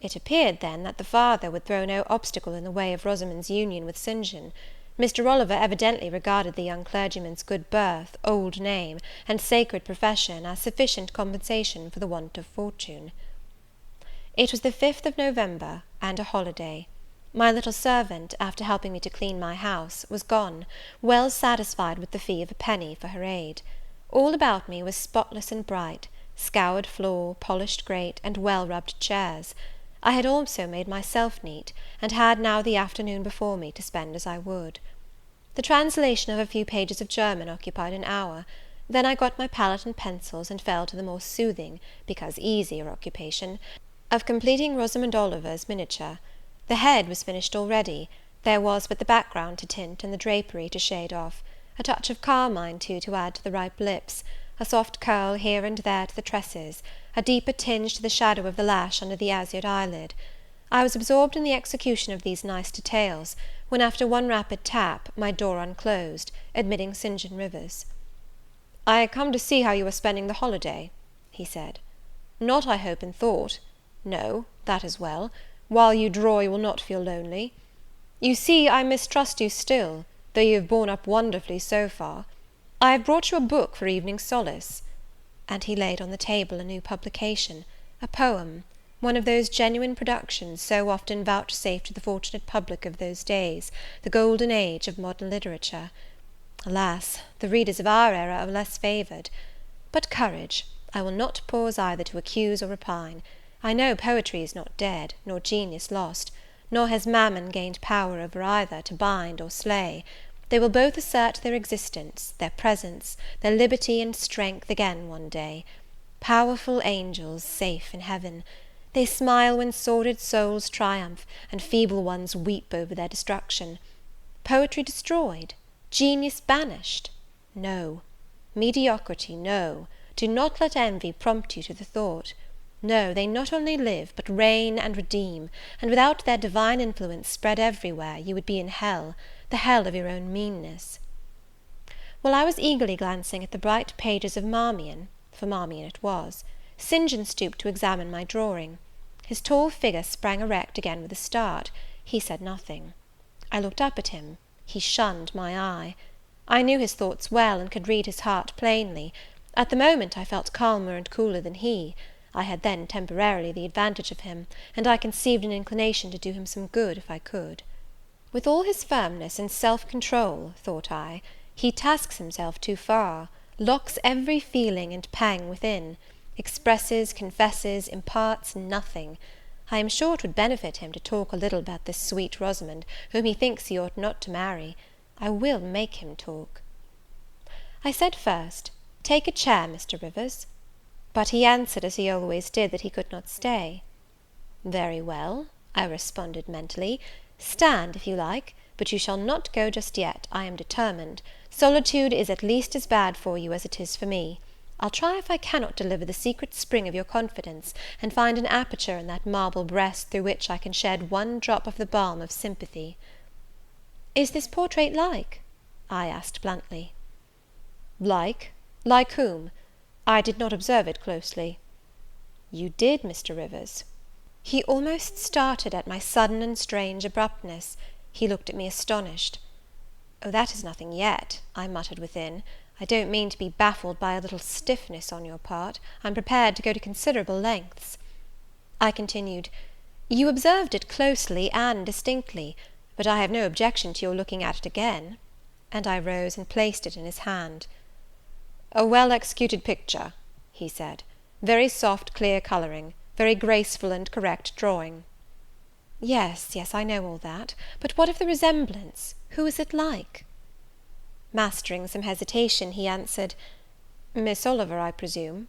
A: It appeared, then, that the father would throw no obstacle in the way of Rosamond's union with St. John. Mr. Oliver evidently regarded the young clergyman's good birth, old name, and sacred profession as sufficient compensation for the want of fortune. It was the 5th of November, and a holiday. My little servant, after helping me to clean my house, was gone, well satisfied with the fee of a penny for her aid. All about me was spotless and bright, scoured floor, polished grate, and well-rubbed chairs. I had also made myself neat, and had now the afternoon before me to spend as I would. The translation of a few pages of German occupied an hour. Then I got my palette and pencils, and fell to the more soothing, because easier occupation, of completing Rosamond Oliver's miniature. The head was finished already; there was but the background to tint, and the drapery to shade off; a touch of carmine, too, to add to the ripe lips; a soft curl here and there to the tresses; a deeper tinge to the shadow of the lash under the azured eyelid. I was absorbed in the execution of these nice details, when, after one rapid tap, my door unclosed, admitting St. John Rivers. "I come to see how you are spending the holiday," he said. "Not, I hope, in thought. No, that is well. While you draw, you will not feel lonely. You see, I mistrust you still, though you have borne up wonderfully so far. I have brought you a book for evening solace." And he laid on the table a new publication, a poem, one of those genuine productions so often vouchsafed to the fortunate public of those days, the golden age of modern literature. Alas, the readers of our era are less favoured. But courage, I will not pause either to accuse or repine. I know poetry is not dead, nor genius lost, nor has Mammon gained power over either, to bind or slay. They will both assert their existence, their presence, their liberty and strength again one day. Powerful angels, safe in heaven. They smile when sordid souls triumph, and feeble ones weep over their destruction. Poetry destroyed? Genius banished? No. Mediocrity, no. Do not let envy prompt you to the thought. No, they not only live, but reign and redeem, and without their divine influence spread everywhere, you would be in hell, the hell of your own meanness. While I was eagerly glancing at the bright pages of Marmion, for Marmion it was, St. John stooped to examine my drawing. His tall figure sprang erect again with a start. He said nothing. I looked up at him. He shunned my eye. I knew his thoughts well, and could read his heart plainly. At the moment I felt calmer and cooler than he. I had then temporarily the advantage of him, and I conceived an inclination to do him some good if I could. With all his firmness and self-control, thought I, he tasks himself too far, locks every feeling and pang within, expresses, confesses, imparts nothing. I am sure it would benefit him to talk a little about this sweet Rosamond, whom he thinks he ought not to marry. I will make him talk. I said first, "Take a chair, Mr. Rivers." But he answered, as he always did, that he could not stay. "Very well," I responded mentally, "stand if you like, but you shall not go just yet, I am determined. Solitude is at least as bad for you as it is for me. I'll try if I cannot deliver the secret spring of your confidence, and find an aperture in that marble breast through which I can shed one drop of the balm of sympathy." "Is this portrait like?" I asked bluntly. "Like? Like whom? I did not observe it closely." "You did, Mr. Rivers." He almost started at my sudden and strange abruptness. He looked at me astonished. "Oh, that is nothing yet," I muttered within. "I don't mean to be baffled by a little stiffness on your part. I'm prepared to go to considerable lengths." I continued, "You observed it closely and distinctly, but I have no objection to your looking at it again." And I rose and placed it in his hand. "A well-executed picture," he said. "Very soft, clear colouring, very graceful and correct drawing." "Yes, yes, I know all that. But what of the resemblance? Who is it like?" Mastering some hesitation, he answered, "Miss Oliver, I presume?"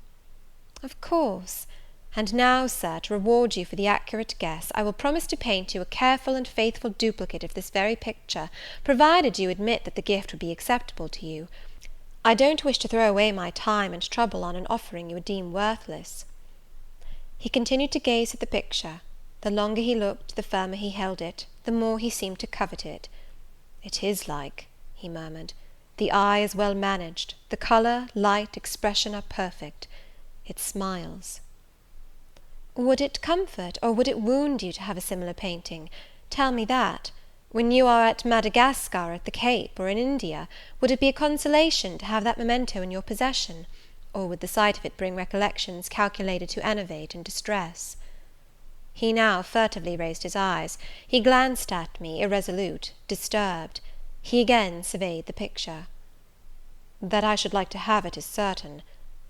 A: "Of course. And now, Sir, to reward you for the accurate guess, I will promise to paint you a careful and faithful duplicate of this very picture, provided you admit that the gift would be acceptable to you. I don't wish to throw away my time and trouble on an offering you would deem worthless." He continued to gaze at the picture. The longer he looked, the firmer he held it, the more he seemed to covet it. "It is like," he murmured, "the eye is well managed, the colour, light, expression are perfect. It smiles." "Would it comfort or would it wound you to have a similar painting? Tell me that. When you are at Madagascar, at the Cape, or in India, would it be a consolation to have that memento in your possession? Or would the sight of it bring recollections calculated to enervate and distress?" He now furtively raised his eyes. He glanced at me, irresolute, disturbed. He again surveyed the picture. "That I should like to have it is certain.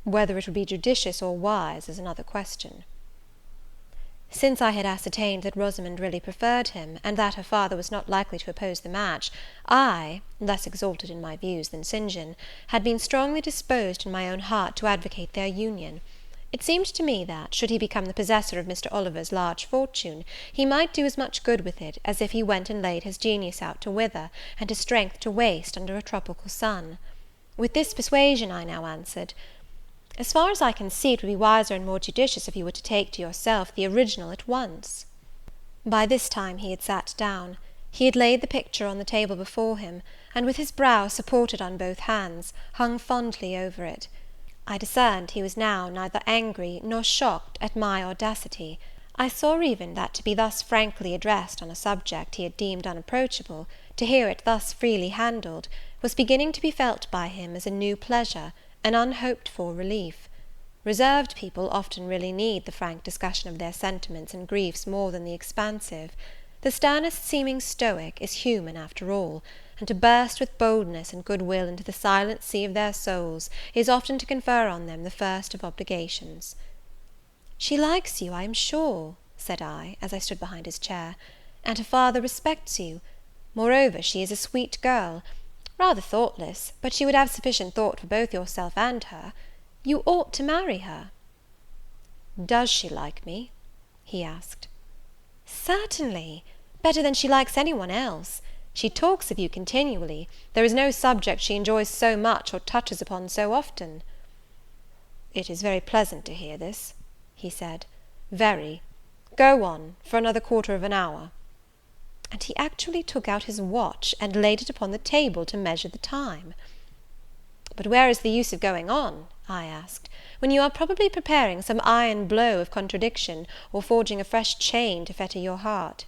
A: Whether it would be judicious or wise is another question." Since I had ascertained that Rosamond really preferred him, and that her father was not likely to oppose the match, I, less exalted in my views than St. John, had been strongly disposed in my own heart to advocate their union. It seemed to me that, should he become the possessor of Mr. Oliver's large fortune, he might do as much good with it as if he went and laid his genius out to wither, and his strength to waste under a tropical sun. With this persuasion I now answered, "As far as I can see, it would be wiser and more judicious if you were to take to yourself the original at once." By this time he had sat down. He had laid the picture on the table before him, and with his brow supported on both hands, hung fondly over it. I discerned he was now neither angry nor shocked at my audacity. I saw even that to be thus frankly addressed on a subject he had deemed unapproachable, to hear it thus freely handled, was beginning to be felt by him as a new pleasure, an unhoped-for relief. Reserved people often really need the frank discussion of their sentiments and griefs more than the expansive. The sternest seeming stoic is human after all, and to burst with boldness and goodwill into the silent sea of their souls is often to confer on them the first of obligations. "She likes you, I am sure," said I, as I stood behind his chair, "and her father respects you. Moreover, she is a sweet girl, rather thoughtless, but she would have sufficient thought for both yourself and her. You ought to marry her." "Does she like me?" he asked. "Certainly, better than she likes any one else. She talks of you continually. There is no subject she enjoys so much or touches upon so often." "It is very pleasant to hear this," he said, "very. Go on, for another quarter of an hour." And he actually took out his watch, and laid it upon the table to measure the time. "But where is the use of going on," I asked, "when you are probably preparing some iron blow of contradiction, or forging a fresh chain to fetter your heart?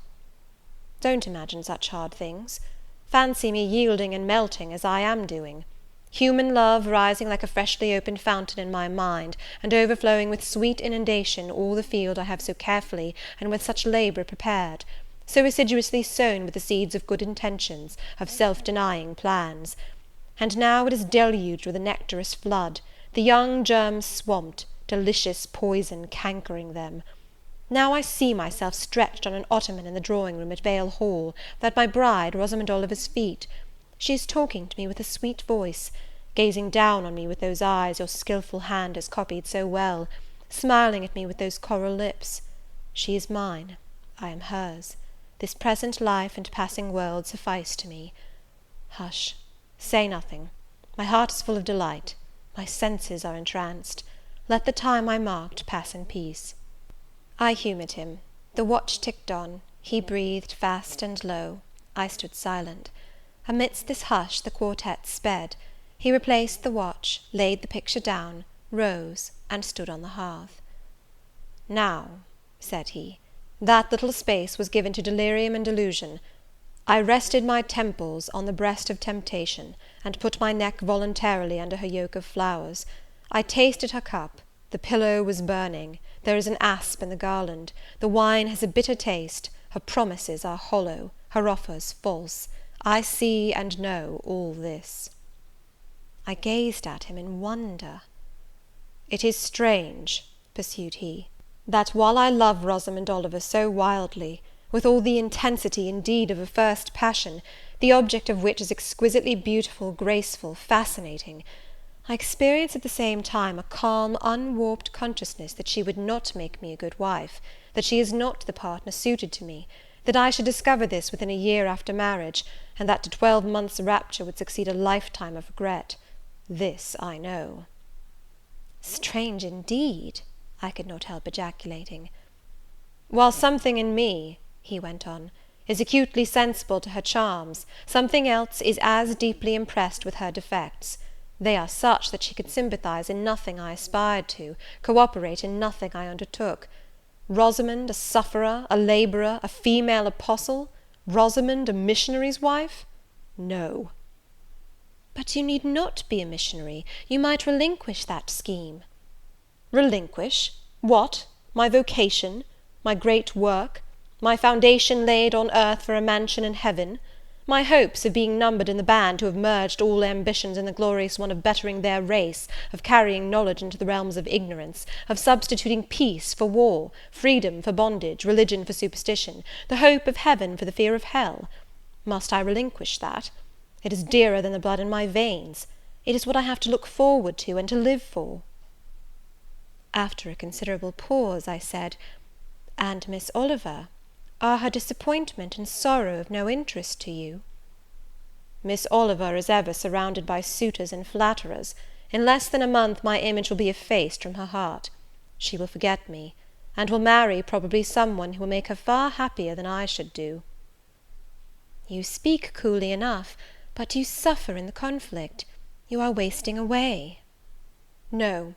A: Don't imagine such hard things. Fancy me yielding and melting as I am doing. Human love rising like a freshly opened fountain in my mind, and overflowing with sweet inundation all the field I have so carefully and with such labour prepared, so assiduously sown with the seeds of good intentions, of self-denying plans. And now it is deluged with a nectarous flood, the young germs swamped, delicious poison cankering them. Now I see myself stretched on an ottoman in the drawing-room at Vale Hall, that my bride, Rosamond Oliver's feet. She is talking to me with a sweet voice, gazing down on me with those eyes your skilful hand has copied so well, smiling at me with those coral lips. She is mine, I am hers. This present life and passing world suffice to me. Hush, say nothing. My heart is full of delight. My senses are entranced. Let the time I marked pass in peace." I humoured him. The watch ticked on. He breathed fast and low. I stood silent. Amidst this hush the quartet sped. He replaced the watch, laid the picture down, rose, and stood on the hearth. "Now," said he, "that little space was given to delirium and delusion. I rested my temples on the breast of temptation, and put my neck voluntarily under her yoke of flowers. I tasted her cup. The pillow was burning. There is an asp in the garland. The wine has a bitter taste. Her promises are hollow. Her offers false. I see and know all this." I gazed at him in wonder. "It is strange," pursued he, "that while I love Rosamond Oliver so wildly, with all the intensity indeed of a first passion, the object of which is exquisitely beautiful, graceful, fascinating, I experience at the same time a calm, unwarped consciousness that she would not make me a good wife, that she is not the partner suited to me, that I should discover this within a year after marriage, and that to 12 months' rapture would succeed a lifetime of regret. This I know."
B: "Strange indeed!" I could not help ejaculating.
A: "While something in me," he went on, "is acutely sensible to her charms, something else is as deeply impressed with her defects. They are such that she could sympathize in nothing I aspired to, cooperate in nothing I undertook. Rosamond a sufferer, a labourer, a female apostle? Rosamond a missionary's wife? No."
B: "But you need not be a missionary. You might relinquish that scheme."
A: "Relinquish? What? My vocation? My great work? My foundation laid on earth for a mansion in heaven? My hopes of being numbered in the band who have merged all ambitions in the glorious one of bettering their race, of carrying knowledge into the realms of ignorance, of substituting peace for war, freedom for bondage, religion for superstition, the hope of heaven for the fear of hell? Must I relinquish that? It is dearer than the blood in my veins. It is what I have to look forward to, and to live for."
B: After a considerable pause, I said, "And Miss Oliver? Are her disappointment and sorrow of no interest to you?"
A: "Miss Oliver is ever surrounded by suitors and flatterers. In less than a month my image will be effaced from her heart. She will forget me, and will marry probably some one who will make her far happier than I should do."
B: "You speak coolly enough, but you suffer in the conflict. You are wasting away."
A: "No.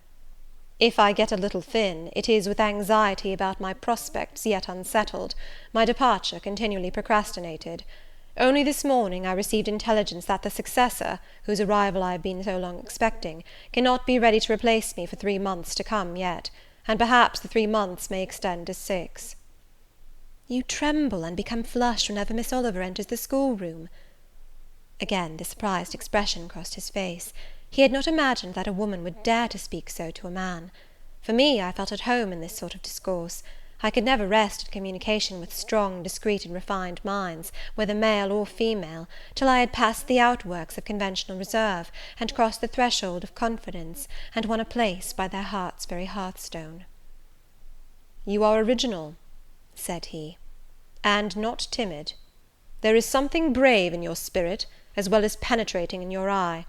A: If I get a little thin, it is with anxiety about my prospects yet unsettled, my departure continually procrastinated. Only this morning I received intelligence that the successor, whose arrival I have been so long expecting, cannot be ready to replace me for 3 months to come yet, and perhaps the 3 months may extend to 6.
B: "You tremble and become flushed whenever Miss Oliver enters the schoolroom." Again the surprised expression crossed his face. He had not imagined that a woman would dare to speak so to a man. For me, I felt at home in this sort of discourse. I could never rest in communication with strong, discreet, and refined minds, whether male or female, till I had passed the outworks of conventional reserve, and crossed the threshold of confidence, and won a place by their heart's very hearthstone.
A: "You are original," said he, "and not timid. There is something brave in your spirit, as well as penetrating in your eye.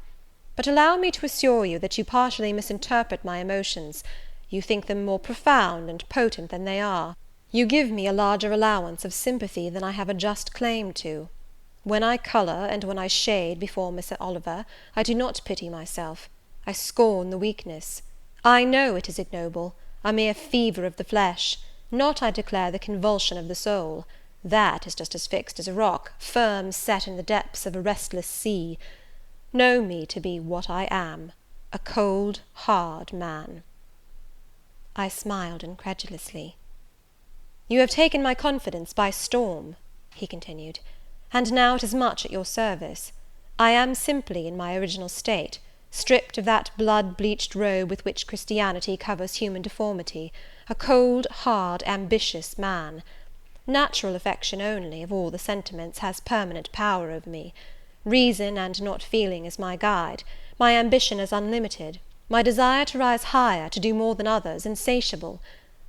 A: But allow me to assure you that you partially misinterpret my emotions. You think them more profound and potent than they are. You give me a larger allowance of sympathy than I have a just claim to. When I colour, and when I shade before Miss Oliver, I do not pity myself. I scorn the weakness. I know it is ignoble, a mere fever of the flesh, not, I declare, the convulsion of the soul. That is just as fixed as a rock, firm set in the depths of a restless sea. Know me to be what I am, a cold, hard man."
B: I smiled incredulously.
A: "You have taken my confidence by storm," he continued, "and now it is much at your service. I am simply in my original state, stripped of that blood-bleached robe with which Christianity covers human deformity, a cold, hard, ambitious man. Natural affection only, of all the sentiments, has permanent power over me. Reason and not feeling is my guide. My ambition is unlimited. My desire to rise higher, to do more than others, insatiable.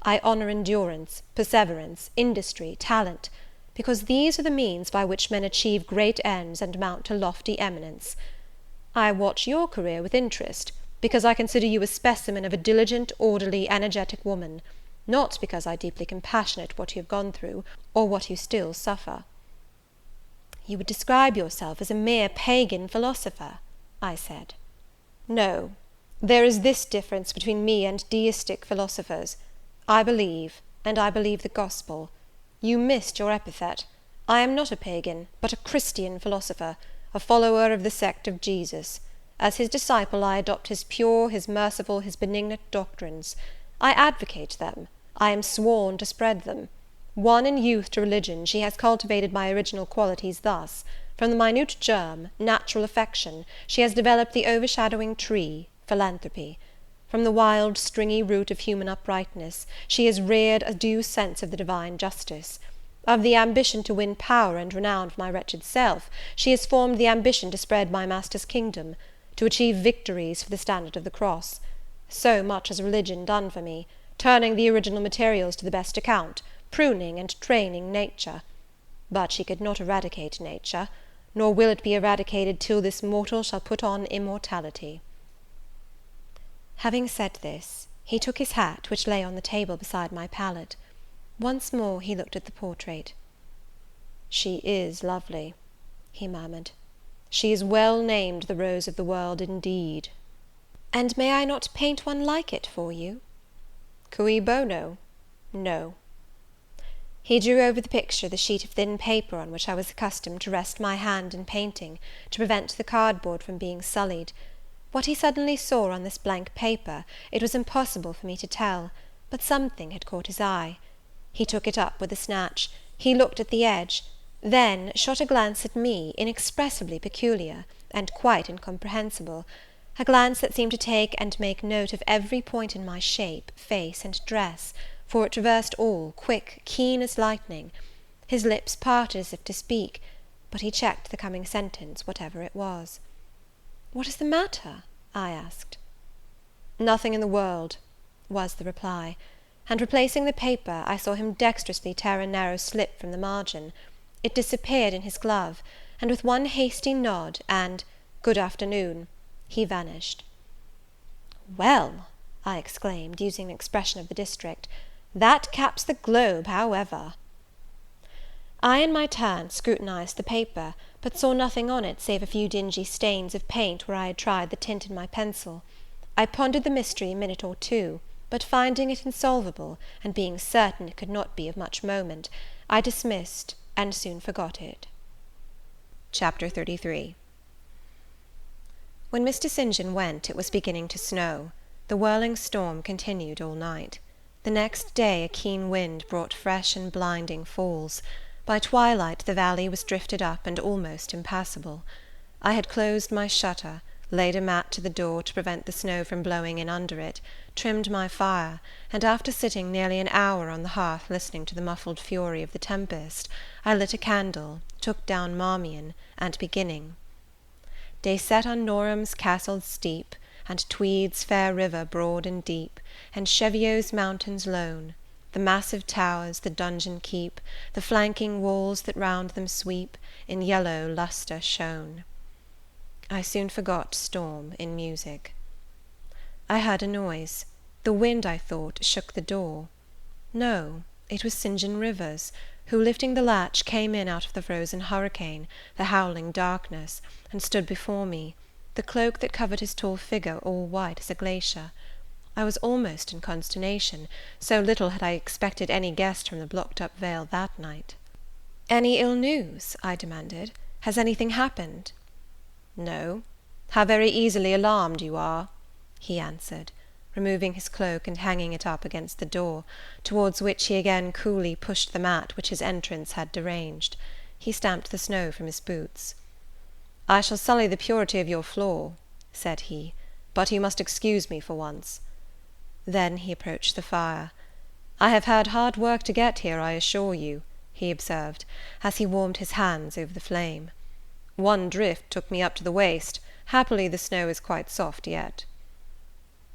A: I honour endurance, perseverance, industry, talent, because these are the means by which men achieve great ends and mount to lofty eminence. I watch your career with interest, because I consider you a specimen of a diligent, orderly, energetic woman, not because I deeply compassionate what you have gone through, or what you still suffer."
B: "You would describe yourself as a mere pagan philosopher," I said.
A: "No. There is this difference between me and deistic philosophers. I believe, and I believe the gospel. You missed your epithet. I am not a pagan, but a Christian philosopher, a follower of the sect of Jesus. As his disciple, I adopt his pure, his merciful, his benignant doctrines. I advocate them. I am sworn to spread them. Won in youth to religion, she has cultivated my original qualities thus: from the minute germ, natural affection, she has developed the overshadowing tree, philanthropy. From the wild, stringy root of human uprightness, she has reared a due sense of the divine justice. Of the ambition to win power and renown for my wretched self, she has formed the ambition to spread my Master's kingdom, to achieve victories for the standard of the cross. So much has religion done for me, turning the original materials to the best account, pruning and training nature. But she could not eradicate nature, nor will it be eradicated till this mortal shall put on immortality.
B: Having said this, he took his hat, which lay on the table beside my pallet. Once more he looked at the portrait. "She is lovely," he murmured. "She is well named the rose of the world indeed." "And may I not paint one like it for you?" "Cui bono? No." He drew over the picture the sheet of thin paper on which I was accustomed to rest my hand in painting, to prevent the cardboard from being sullied. What he suddenly saw on this blank paper, it was impossible for me to tell, but something had caught his eye. He took it up with a snatch, he looked at the edge, then shot a glance at me inexpressibly peculiar, and quite incomprehensible, a glance that seemed to take and make note of every point in my shape, face, and dress, for it traversed all, quick, keen as lightning. His lips parted as if to speak, but he checked the coming sentence, whatever it was. "What is the matter?" I asked. "Nothing in the world," was the reply, and replacing the paper, I saw him dexterously tear a narrow slip from the margin. It disappeared in his glove, and with one hasty nod, and "Good afternoon," he vanished. "Well," I exclaimed, using an expression of the district, "that caps the globe, however." I, in my turn, scrutinized the paper, but saw nothing on it save a few dingy stains of paint where I had tried the tint in my pencil. I pondered the mystery a minute or two, but finding it insolvable, and being certain it could not be of much moment, I dismissed, and soon forgot it. Chapter 33. When Mr. St. John went, it was beginning to snow. The whirling storm continued all night. The next day a keen wind brought fresh and blinding falls. By twilight the valley was drifted up and almost impassable. I had closed my shutter, laid a mat to the door to prevent the snow from blowing in under it, trimmed my fire, and after sitting nearly an hour on the hearth listening to the muffled fury of the tempest, I lit a candle, took down Marmion, and beginning, "They set on Norham's castle steep, and Tweed's fair river broad and deep, and Cheviot's mountains lone, the massive towers the dungeon keep, the flanking walls that round them sweep, in yellow lustre shone." I soon forgot storm in music. I heard a noise. The wind, I thought, shook the door. No, it was St. John Rivers, who, lifting the latch, came in out of the frozen hurricane, the howling darkness, and stood before me, the cloak that covered his tall figure all white as a glacier. I was almost in consternation, so little had I expected any guest from the blocked-up vale that night. "Any ill news?" I demanded. "Has anything happened?" "No. How very easily alarmed you are," he answered, removing his cloak and hanging it up against the door, towards which he again coolly pushed the mat which his entrance had deranged. He stamped the snow from his boots. "I shall sully the purity of your floor," said he, "but you must excuse me for once." Then he approached the fire. "I have had hard work to get here, I assure you," he observed, as he warmed his hands over the flame. "One drift took me up to the waist. Happily the snow is quite soft yet."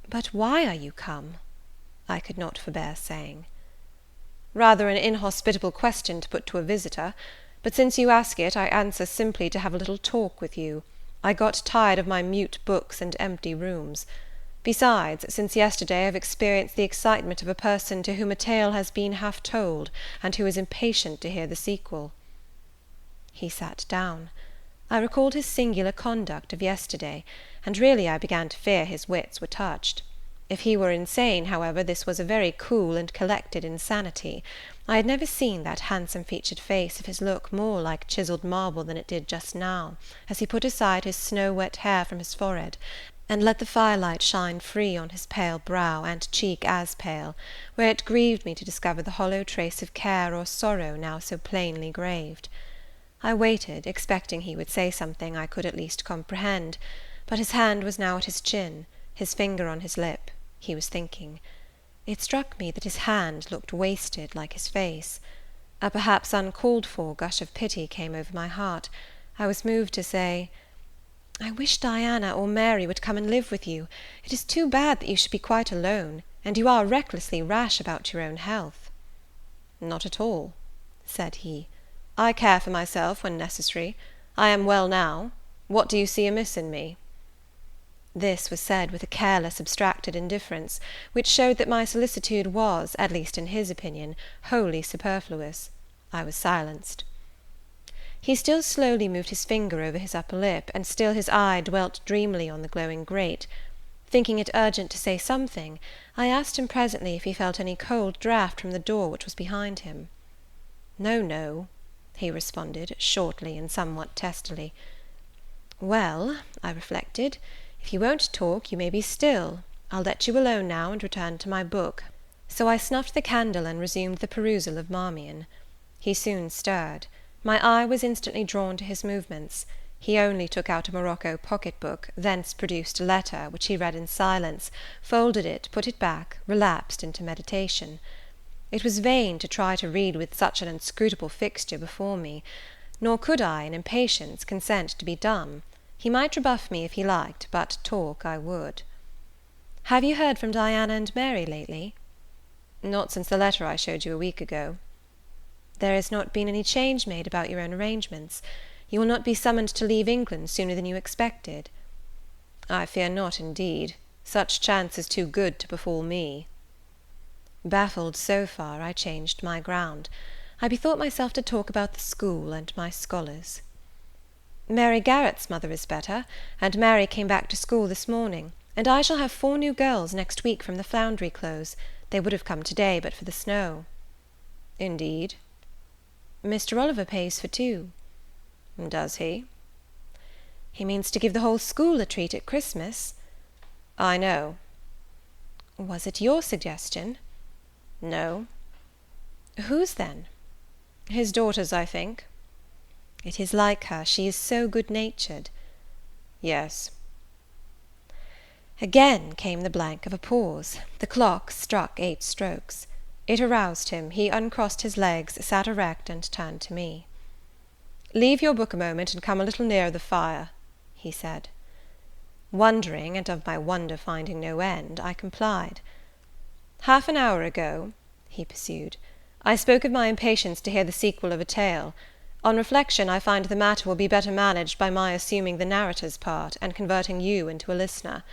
B: "But why are you come?" I could not forbear saying. "Rather an inhospitable question to put to a visitor, but since you ask it, I answer simply to have a little talk with you. I got tired of my mute books and empty rooms. Besides, since yesterday I have experienced the excitement of a person to whom a tale has been half told, and who is impatient to hear the sequel." He sat down. I recalled his singular conduct of yesterday, and really I began to fear his wits were touched. If he were insane, however, this was a very cool and collected insanity. I had never seen that handsome-featured face of his look more like chiselled marble than it did just now, as he put aside his snow-wet hair from his forehead, and let the firelight shine free on his pale brow, and cheek as pale, where it grieved me to discover the hollow trace of care or sorrow now so plainly graved. I waited, expecting he would say something I could at least comprehend, but his hand was now at his chin, his finger on his lip. He was thinking. It struck me that his hand looked wasted like his face. A perhaps uncalled-for gush of pity came over my heart. I was moved to say, "I wish Diana or Mary would come and live with you. It is too bad that you should be quite alone, and you are recklessly rash about your own health." "Not at all," said he. "I care for myself when necessary. I am well now. What do you see amiss in me?"
A: This was said with a careless, abstracted indifference, which showed that my solicitude was, at least in his opinion, wholly superfluous. I was silenced. He still slowly moved his finger over his upper lip, and still his eye dwelt dreamily on the glowing grate. Thinking it urgent to say something, I asked him presently if he felt any cold draught from the door which was behind him. "No, no," he responded, shortly and somewhat testily. "Well," I reflected, "if you won't talk, you may be still. I'll let you alone now, and return to my book." So I snuffed the candle and resumed the perusal of Marmion. He soon stirred. My eye was instantly drawn to his movements. He only took out a morocco pocket-book, thence produced a letter, which he read in silence, folded it, put it back, relapsed into meditation. It was vain to try to read with such an inscrutable fixture before me, nor could I, in impatience, consent to be dumb. He might rebuff me if he liked, but talk I would. "Have you heard from Diana and Mary lately?" "Not since the letter I showed you a week ago." "There has not been any change made about your own arrangements? You will not be summoned to leave England sooner than you expected?" "I fear not, indeed. Such chance is too good to befall me." Baffled so far, I changed my ground. I bethought myself to talk about the school and my scholars. "Mary Garrett's mother is better, and Mary came back to school this morning, and I shall have 4 new girls next week from the Foundry Close. They would have come to-day but for the snow." "Indeed?" "Mr. Oliver pays for 2. "Does he?" "He means to give the whole school a treat at Christmas." "I know." "Was it your suggestion?" "No." "Whose, then?" "His daughter's, I think." "It is like her, she is so good-natured." "Yes." Again came the blank of a pause. The clock struck 8 strokes. It aroused him. He uncrossed his legs, sat erect, and turned to me. "Leave your book a moment, and come a little nearer the fire," he said. Wondering, and of my wonder finding no end, I complied. "Half an hour ago," he pursued, "I spoke of my impatience to hear the sequel of a tale. On reflection, I find the matter will be better managed by my assuming the narrator's part, and converting you into a listener.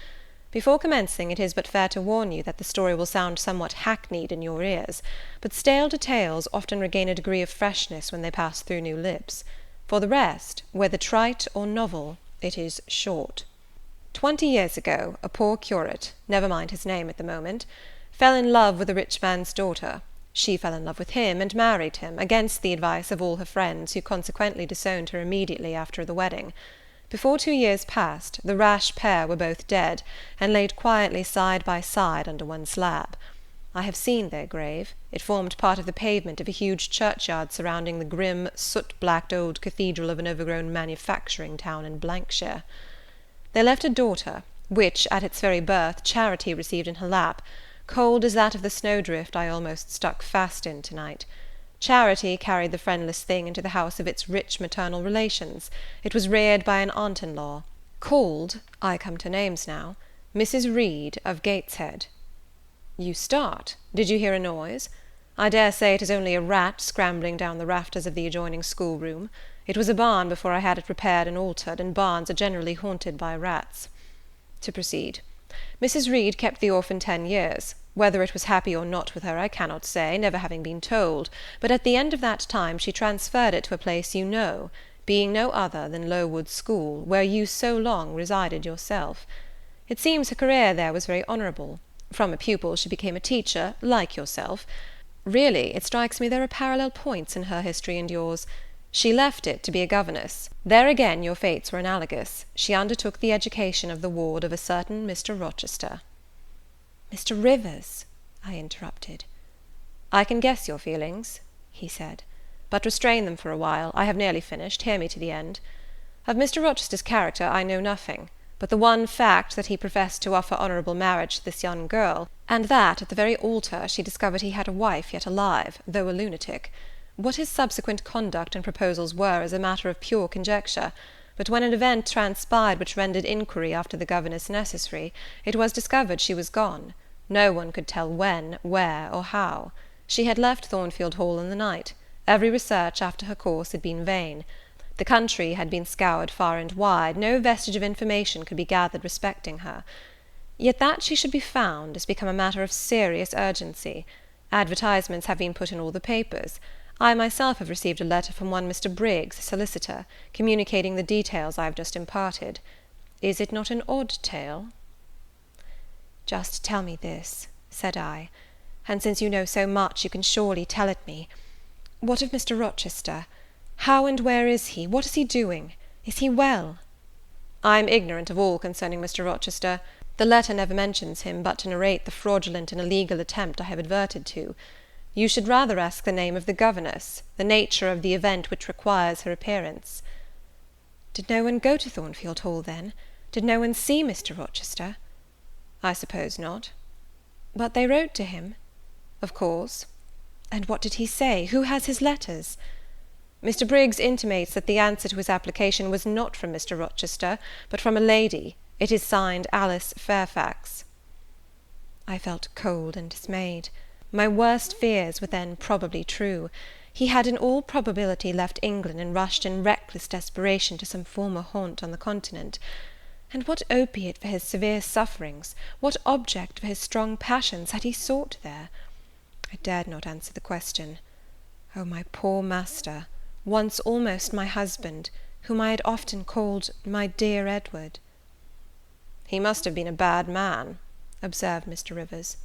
A: Before commencing, it is but fair to warn you that the story will sound somewhat hackneyed in your ears, but stale details often regain a degree of freshness when they pass through new lips. For the rest, whether trite or novel, it is short. 20 years ago, a poor curate, never mind his name at the moment, fell in love with a rich man's daughter. She fell in love with him, and married him, against the advice of all her friends, who consequently disowned her immediately after the wedding. Before 2 years passed, the rash pair were both dead, and laid quietly side by side under one slab. I have seen their grave. It formed part of the pavement of a huge churchyard surrounding the grim, soot-blacked old cathedral of an overgrown manufacturing town in Blankshire. They left a daughter, which, at its very birth, Charity received in her lap, cold as that of the snowdrift I almost stuck fast in to-night. Charity carried the friendless thing into the house of its rich maternal relations. It was reared by an aunt-in-law, called, I come to names now, Mrs. Reed of Gateshead. You start. Did you hear a noise? I dare say it is only a rat scrambling down the rafters of the adjoining schoolroom. It was a barn before I had it repaired and altered, and barns are generally haunted by rats. To proceed. Mrs. Reed kept the orphan 10 years. Whether it was happy or not with her I cannot say, never having been told, but at the end of that time she transferred it to a place you know, being no other than Lowood School, where you so long resided yourself. It seems her career there was very honourable. From a pupil she became a teacher, like yourself. Really, it strikes me there are parallel points in her history and yours. She left it to be a governess. There again your fates were analogous. She undertook the education of the ward of a certain Mr. Rochester." "Mr. Rivers," I interrupted. "I can guess your feelings," he said, "but restrain them for a while. I have nearly finished. Hear me to the end. Of Mr. Rochester's character I know nothing, but the one fact that he professed to offer honourable marriage to this young girl, and that at the very altar she discovered he had a wife yet alive, though a lunatic. What his subsequent conduct and proposals were is a matter of pure conjecture, but when an event transpired which rendered inquiry after the governess necessary, it was discovered she was gone. No one could tell when, where, or how. She had left Thornfield Hall in the night. Every research after her course had been vain. The country had been scoured far and wide, no vestige of information could be gathered respecting her. Yet that she should be found has become a matter of serious urgency. Advertisements have been put in all the papers. I myself have received a letter from one Mr. Briggs, solicitor, communicating the details I have just imparted. Is it not an odd tale?
B: Just tell me this, said I, and since you know so much, you can surely tell it me. What of Mr. Rochester? How and where is he? What is he doing? Is he well?
A: I am ignorant of all concerning Mr. Rochester. The letter never mentions him, but to narrate the fraudulent and illegal attempt I have adverted to. You should rather ask the name of the governess, the nature of the event which requires her appearance.
B: Did no one go to Thornfield Hall, then? Did no one see Mr. Rochester?
A: I suppose not.
B: But they wrote to him?
A: Of course.
B: And what did he say? Who has his letters?
A: Mr. Briggs intimates that the answer to his application was not from Mr. Rochester, but from a lady. It is signed Alice Fairfax.
B: I felt cold and dismayed. My worst fears were then probably true. He had in all probability left England and rushed in reckless desperation to some former haunt on the continent. And what opiate for his severe sufferings, what object for his strong passions had he sought there? I dared not answer the question. Oh, my poor master, once almost my husband, whom I had often called my dear Edward.
A: He must have been a bad man, observed Mr. Rivers.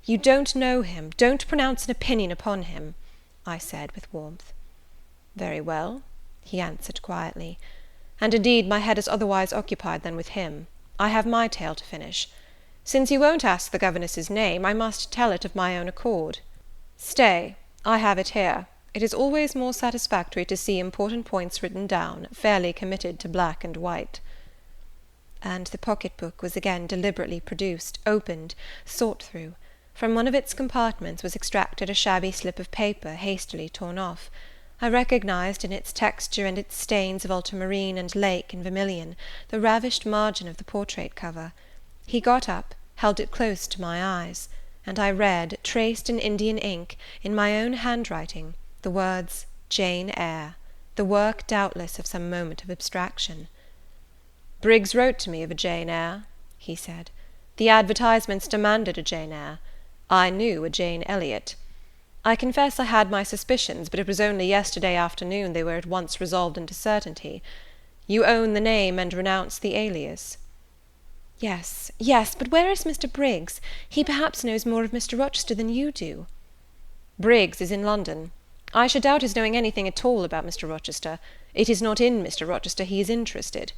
B: You don't know him, don't pronounce an opinion upon him, I said with warmth.
A: Very well, he answered quietly, and indeed my head is otherwise occupied than with him. I have my tale to finish. Since you won't ask the governess's name, I must tell it of my own accord. Stay, I have it here. It is always more satisfactory to see important points written down, fairly committed to black and white.
B: And the pocket-book was again deliberately produced, opened, sought through. From one of its compartments was extracted a shabby slip of paper, hastily torn off. I recognized in its texture and its stains of ultramarine and lake and vermilion the ravished margin of the portrait cover. He got up, held it close to my eyes, and I read, traced in Indian ink, in my own handwriting, the words Jane Eyre, the work doubtless of some moment of abstraction.
A: Briggs wrote to me of a Jane Eyre, he said. The advertisements demanded a Jane Eyre. I knew a Jane Elliot. I confess I had my suspicions, but it was only yesterday afternoon they were at once resolved into certainty. You own the name and renounce the alias.
B: Yes, yes, but where is Mr. Briggs? He perhaps knows more of Mr. Rochester than you do.
A: Briggs is in London. I should doubt his knowing anything at all about Mr. Rochester. It is not in Mr. Rochester he is interested.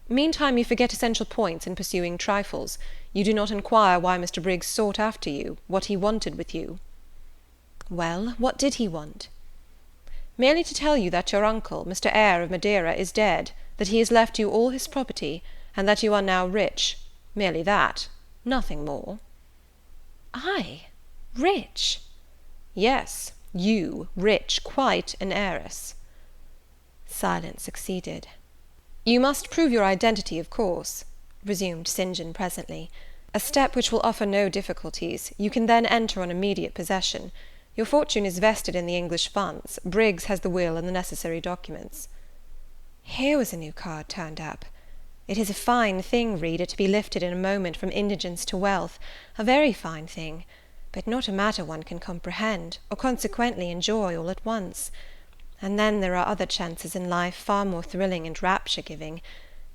A: Meantime you forget essential points in pursuing trifles. You do not inquire why Mr. Briggs sought after you, what he wanted with you.
B: Well, what did he want?
A: Merely to tell you that your uncle, Mr. Eyre of Madeira, is dead, that he has left you all his property, and that you are now rich. Merely that. Nothing more.
B: I? Rich?
A: Yes, you, rich, quite an heiress.
B: Silence succeeded.
A: You must prove your identity, of course, resumed St. John presently. A step which will offer no difficulties. You can then enter on immediate possession. Your fortune is vested in the English funds. Briggs has the will and the necessary documents.
B: Here was a new card turned up. It is a fine thing, reader, to be lifted in a moment from indigence to wealth, a very fine thing, but not a matter one can comprehend, or consequently enjoy all at once. And then there are other chances in life far more thrilling and rapture-giving.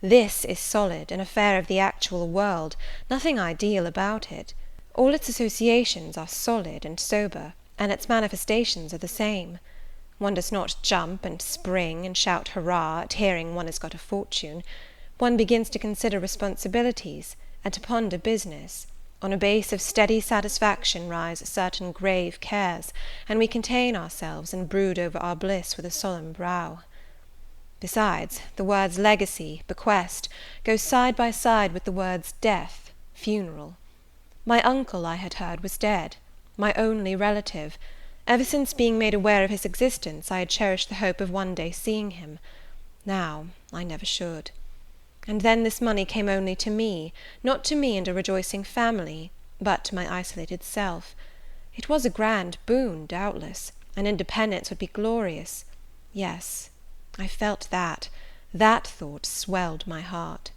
B: This is solid, an affair of the actual world, nothing ideal about it. All its associations are solid and sober, and its manifestations are the same. One does not jump and spring and shout hurrah at hearing one has got a fortune. One begins to consider responsibilities, and to ponder business. On a base of steady satisfaction rise certain grave cares, and we contain ourselves and brood over our bliss with a solemn brow. Besides, the words legacy, bequest, go side by side with the words death, funeral. My uncle, I had heard, was dead, my only relative. Ever since being made aware of his existence, I had cherished the hope of one day seeing him. Now, I never should. And then this money came only to me, not to me and a rejoicing family, but to my isolated self. It was a grand boon, doubtless, and independence would be glorious. Yes, I felt that. That thought swelled my heart.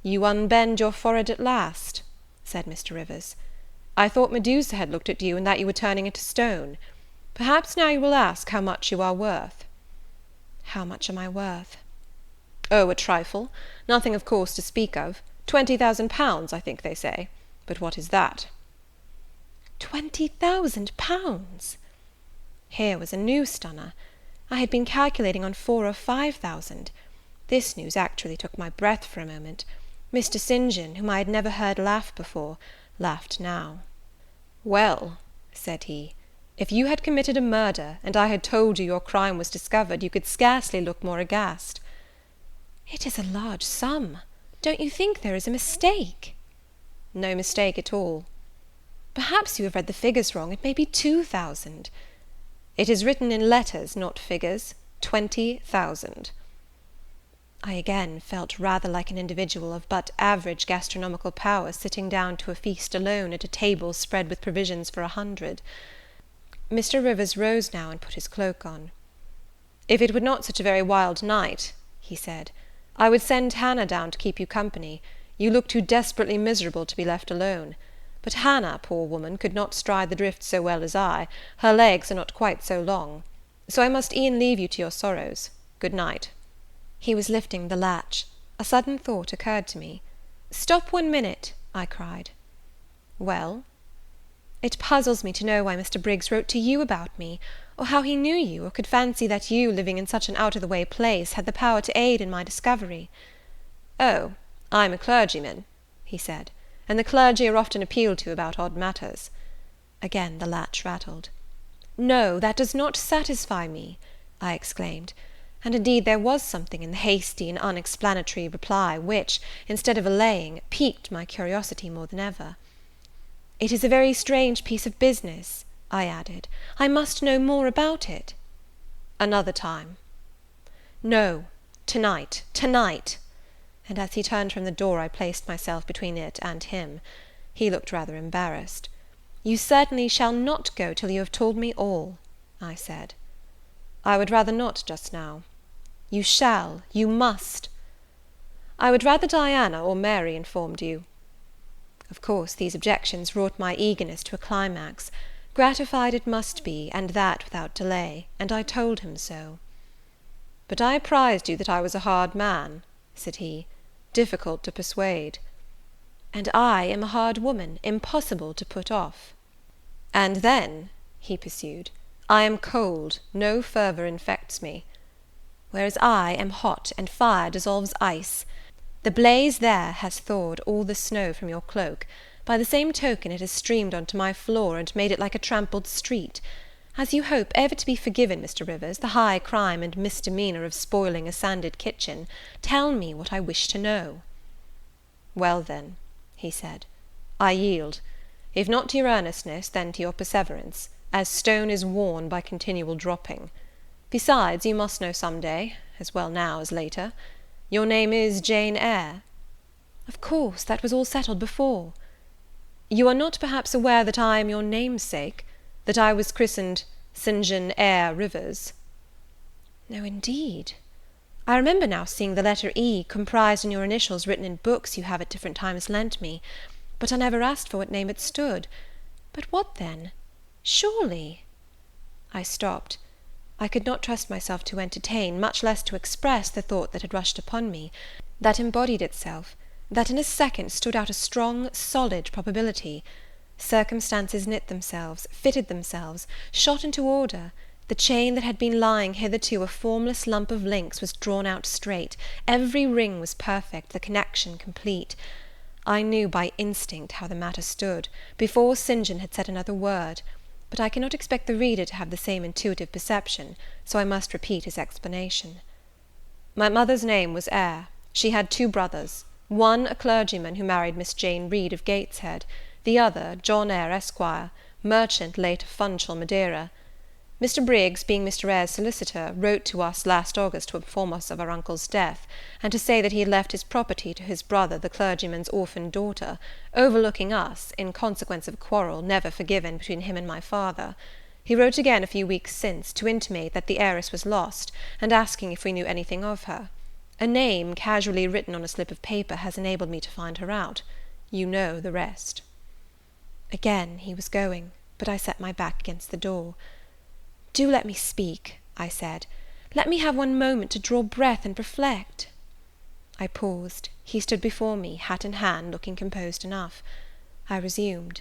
B: "You unbend your forehead at last," said Mr. Rivers. "I thought Medusa had looked at you, and that you were turning into stone. Perhaps now you will ask how much you are worth." "How much am I worth?" "Oh, a trifle. Nothing, of course, to speak of. £20,000, I think they say. But what is that?" £20,000! Here was a new stunner. I had been calculating on 4,000 or 5,000. This news actually took my breath for a moment. Mr. St. John, whom I had never heard laugh before, laughed now. "Well," said he, "if you had committed a murder, and I had told you your crime was discovered, you could scarcely look more aghast." "It is a large sum. Don't you think there is a mistake?" "No mistake at all." "Perhaps you have read the figures wrong. It may be 2,000. "It is written in letters, not figures. 20,000. I again felt rather like an individual of but average gastronomical power sitting down to a feast alone at a table spread with provisions for 100. Mr. Rivers rose now and put his cloak on. "If it were not such a very wild night," he said, "I would send Hannah down to keep you company. You look too desperately miserable to be left alone. But Hannah, poor woman, could not stride the drift so well as I. Her legs are not quite so long. So I must e'en leave you to your sorrows. Good night." He was lifting the latch. A sudden thought occurred to me. "Stop 1 minute," I cried. "Well?" "It puzzles me to know why Mr. Briggs wrote to you about me, or how he knew you, or could fancy that you, living in such an out-of-the-way place, had the power to aid in my discovery." "Oh, I'm a clergyman," he said, "and the clergy are often appealed to about odd matters." Again the latch rattled. "No, that does not satisfy me," I exclaimed; and indeed there was something in the hasty and unexplanatory reply which, instead of allaying, piqued my curiosity more than ever. "It is a very strange piece of business," I added. "I must know more about it." "Another time." "No, tonight, tonight." And as he turned from the door, I placed myself between it and him. He looked rather embarrassed. "You certainly shall not go till you have told me all," I said. "I would rather not just now." "You shall, you must." "I would rather Diana or Mary informed you." Of course these objections wrought my eagerness to a climax. Gratified it must be, and that without delay, and I told him so. "But I apprised you that I was a hard man," said he, "difficult to persuade." "And I am a hard woman, impossible to put off." "And then," he pursued, "I am cold, no fervour infects me." "Whereas I am hot, and fire dissolves ice. The blaze there has thawed all the snow from your cloak. By the same token it has streamed onto my floor, and made it like a trampled street. As you hope ever to be forgiven, Mr. Rivers, the high crime and misdemeanour of spoiling a sanded kitchen, tell me what I wish to know." "Well, then," he said, "I yield. If not to your earnestness, then to your perseverance, as stone is worn by continual dropping. Besides, you must know some day, as well now as later. Your name is Jane Eyre?" "Of course, that was all settled before." "You are not perhaps aware that I am your namesake, that I was christened St. John Eyre Rivers?" "No, indeed. I remember now seeing the letter E comprised in your initials written in books you have at different times lent me, but I never asked for what name it stood. But what then? Surely—" I stopped. I could not trust myself to entertain, much less to express, the thought that had rushed upon me, that embodied itself, that in a second stood out a strong, solid probability. Circumstances knit themselves, fitted themselves, shot into order. The chain that had been lying hitherto a formless lump of links was drawn out straight, every ring was perfect, the connection complete. I knew by instinct how the matter stood, before St. John had said another word, but I cannot expect the reader to have the same intuitive perception, so I must repeat his explanation. "My mother's name was Eyre. She had 2 brothers, one a clergyman who married Miss Jane Reed of Gateshead, the other John Eyre, Esquire, merchant late of Funchal, Madeira. Mr. Briggs, being Mr. Eyre's solicitor, wrote to us last August to inform us of our uncle's death, and to say that he had left his property to his brother, the clergyman's orphan daughter, overlooking us, in consequence of a quarrel never forgiven between him and my father.
C: He wrote again a few weeks since, to intimate that the heiress was lost, and asking if we knew anything of her. A name, casually written on a slip of paper, has enabled me to find her out. You know the rest." Again he was going, but I set my back against the door. "Do let me speak," I said. "Let me have one moment to draw breath and reflect." I paused. He stood before me, hat in hand, looking composed enough. I resumed.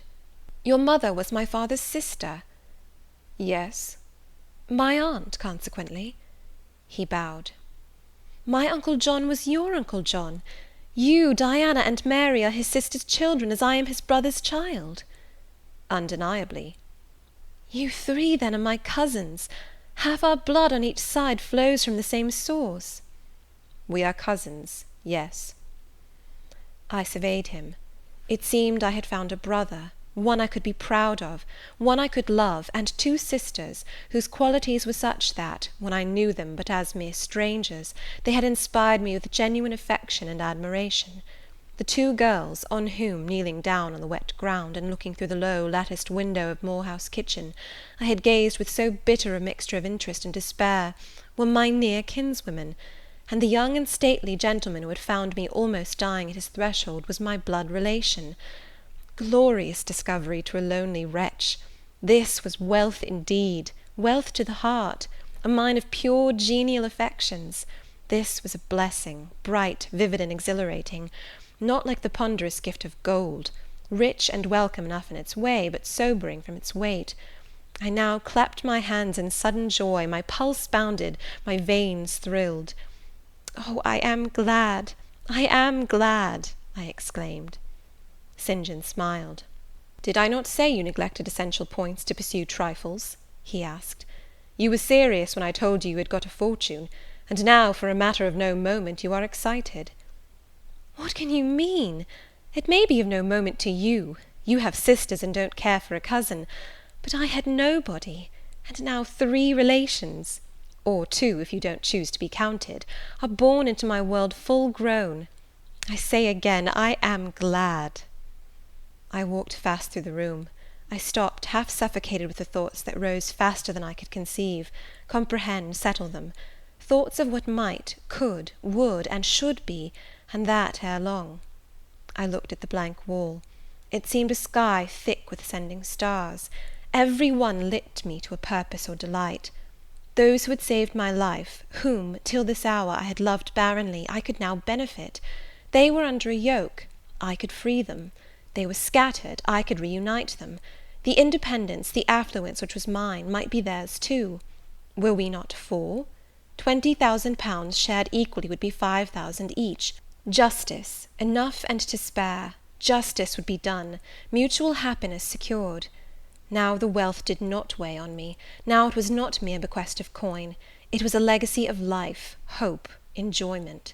C: "Your mother was my father's sister?" "Yes." "My aunt, consequently?" He bowed. "My Uncle John was your Uncle John? You, Diana, and Mary are his sister's children, as I am his brother's child?" "Undeniably." "You three, then, are my cousins. Half our blood on each side flows from the same source." "We are cousins, yes." I surveyed him. It seemed I had found a brother, one I could be proud of, one I could love, and two sisters, whose qualities were such that, when I knew them but as mere strangers, they had inspired me with genuine affection and admiration. The two girls, on whom, kneeling down on the wet ground, and looking through the low latticed window of Moore House kitchen, I had gazed with so bitter a mixture of interest and despair, were my near kinswomen, and the young and stately gentleman who had found me almost dying at his threshold was my blood relation. Glorious discovery to a lonely wretch! This was wealth indeed, wealth to the heart, a mine of pure, genial affections. This was a blessing, bright, vivid, and exhilarating, not like the ponderous gift of gold, rich and welcome enough in its way, but sobering from its weight. I now clapped my hands in sudden joy, my pulse bounded, my veins thrilled. "Oh, I am glad, I am glad!" I exclaimed. St. John smiled. "Did I not say you neglected essential points to pursue trifles?" he asked. "You were serious when I told you had got a fortune, and now, for a matter of no moment, you are excited." "What can you mean? It may be of no moment to you. You have sisters and don't care for a cousin. But I had nobody, and now three relations, or two, if you don't choose to be counted, are born into my world full grown. I say again, I am glad." I walked fast through the room. I stopped, half suffocated with the thoughts that rose faster than I could conceive, comprehend, settle them. Thoughts of what might, could, would, and should be, and that ere long. I looked at the blank wall. It seemed a sky thick with ascending stars. Every one lit me to a purpose or delight. Those who had saved my life, whom, till this hour, I had loved barrenly, I could now benefit. They were under a yoke, I could free them. They were scattered, I could reunite them. The independence, the affluence which was mine, might be theirs too. Were we not four? 20,000 shared equally would be 5,000 each. Justice, enough and to spare, justice would be done, mutual happiness secured. Now the wealth did not weigh on me, now it was not mere bequest of coin, it was a legacy of life, hope, enjoyment.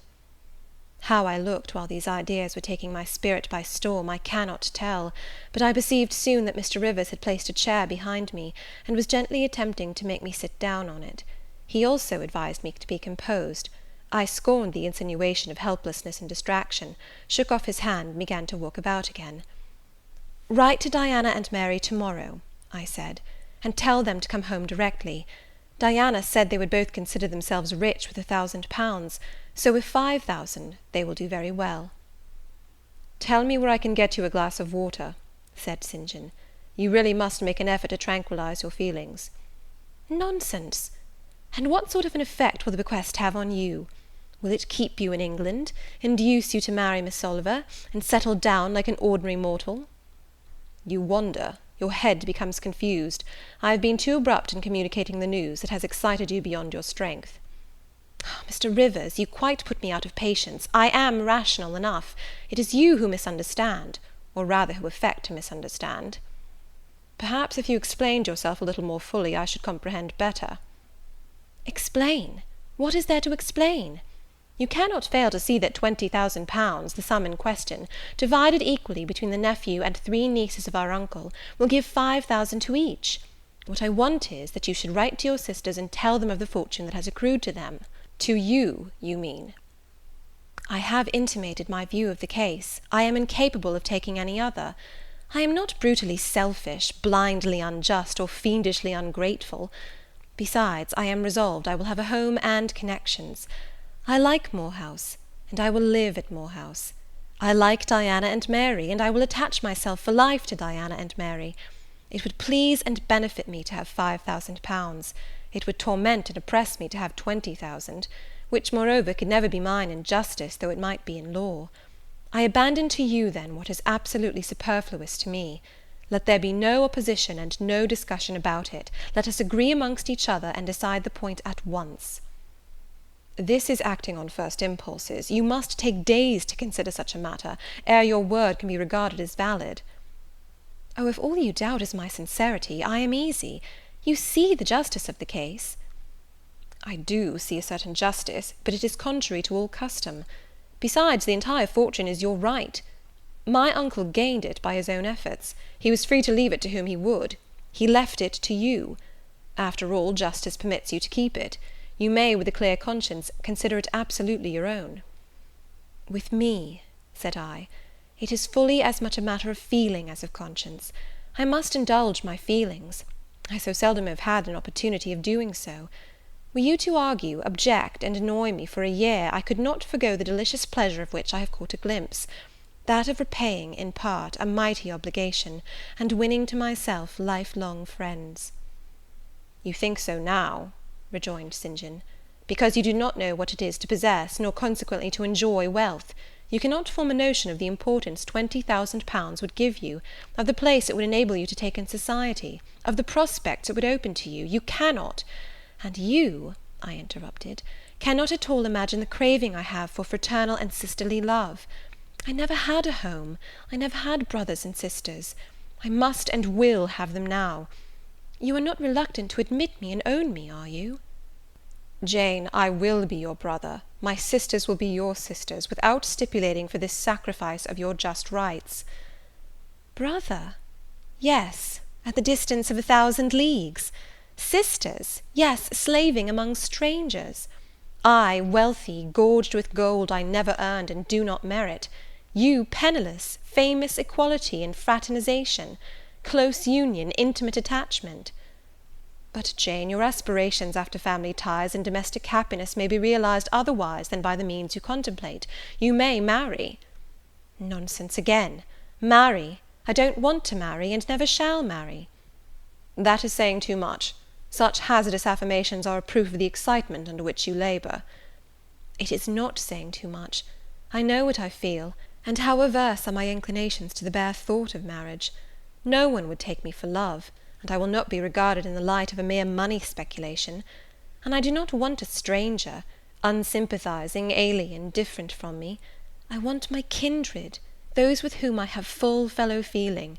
C: How I looked while these ideas were taking my spirit by storm, I cannot tell, but I perceived soon that Mr. Rivers had placed a chair behind me, and was gently attempting to make me sit down on it. He also advised me to be composed. I scorned the insinuation of helplessness and distraction, shook off his hand, and began to walk about again. "Write to Diana and Mary to-morrow," I said, "and tell them to come home directly. Diana said they would both consider themselves rich with £1,000, so with 5,000 they will do very well." "Tell me where I can get you a glass of water," said St. John. "You really must make an effort to tranquillize your feelings." "Nonsense! And what sort of an effect will the bequest have on you? Will it keep you in England, induce you to marry Miss Oliver, and settle down like an ordinary mortal?" "You wander, your head becomes confused. I have been too abrupt in communicating the news; it has excited you beyond your strength." "Mr. Rivers, you quite put me out of patience. I am rational enough. It is you who misunderstand, or rather who affect to misunderstand." "Perhaps if you explained yourself a little more fully, I should comprehend better." "Explain? What is there to explain? You cannot fail to see that £20,000, the sum in question, divided equally between the nephew and 3 nieces of our uncle, will give 5,000 to each. What I want is, that you should write to your sisters and tell them of the fortune that has accrued to them. To you, you mean." "I have intimated my view of the case. I am incapable of taking any other.
A: I am not brutally selfish, blindly unjust, or fiendishly ungrateful. Besides, I am resolved I will have a home and connections. I like Moor House, and I will live at Moor House. I like Diana and Mary, and I will attach myself for life to Diana and Mary. It would please and benefit me to have £5,000. It would torment and oppress me to have 20,000, which, moreover, could never be mine in justice, though it might be in law. I abandon to you, then, what is absolutely superfluous to me. Let there be no opposition and no discussion about it. Let us agree amongst each other, and decide the point at once." "This is acting on first impulses. You must take days to consider such a matter, ere your word can be regarded as valid." "Oh, if all you doubt is my sincerity, I am easy. You see the justice of the case." "I do see a certain justice, but it is contrary to all custom. Besides, the entire fortune is your right. My uncle gained it by his own efforts. He was free to leave it to whom he would. He left it to you. After all, justice permits you to keep it. You may, with a clear conscience, consider it absolutely your own." "With me," said I, "it is fully as much a matter of feeling as of conscience. I must indulge my feelings. I so seldom have had an opportunity of doing so. Were you to argue, object, and annoy me for a year, I could not forego the delicious pleasure of which I have caught a glimpse, that of repaying, in part, a mighty obligation, and winning to myself lifelong friends." "You think so now," rejoined St. John, "because you do not know what it is to possess, nor consequently to enjoy wealth. You cannot form a notion of the importance £20,000 would give you, of the place it would enable you to take in society, of the prospects it would open to you. You cannot. And you," I interrupted, "cannot at all imagine the craving I have for fraternal and sisterly love. I never had a home. I never had brothers and sisters. I must and will have them now. You are not reluctant to admit me and own me, are you?" "Jane, I will be your brother. My sisters will be your sisters, without stipulating for this sacrifice of your just rights." "Brother? Yes, at the distance of 1,000 leagues. Sisters? Yes, slaving among strangers. I, wealthy, gorged with gold I never earned and do not merit. You, penniless, famous equality and fraternization, close union, intimate attachment. But, Jane, your aspirations after family ties and domestic happiness may be realized otherwise than by the means you contemplate. You may marry." "Nonsense again. Marry? I don't want to marry, and never shall marry." "That is saying too much. Such hazardous affirmations are a proof of the excitement under which you labour." "It is not saying too much. I know what I feel, and how averse are my inclinations to the bare thought of marriage. No one would take me for love, and I will not be regarded in the light of a mere money speculation. And I do not want a stranger, unsympathizing, alien, different from me. I want my kindred, those with whom I have full fellow feeling.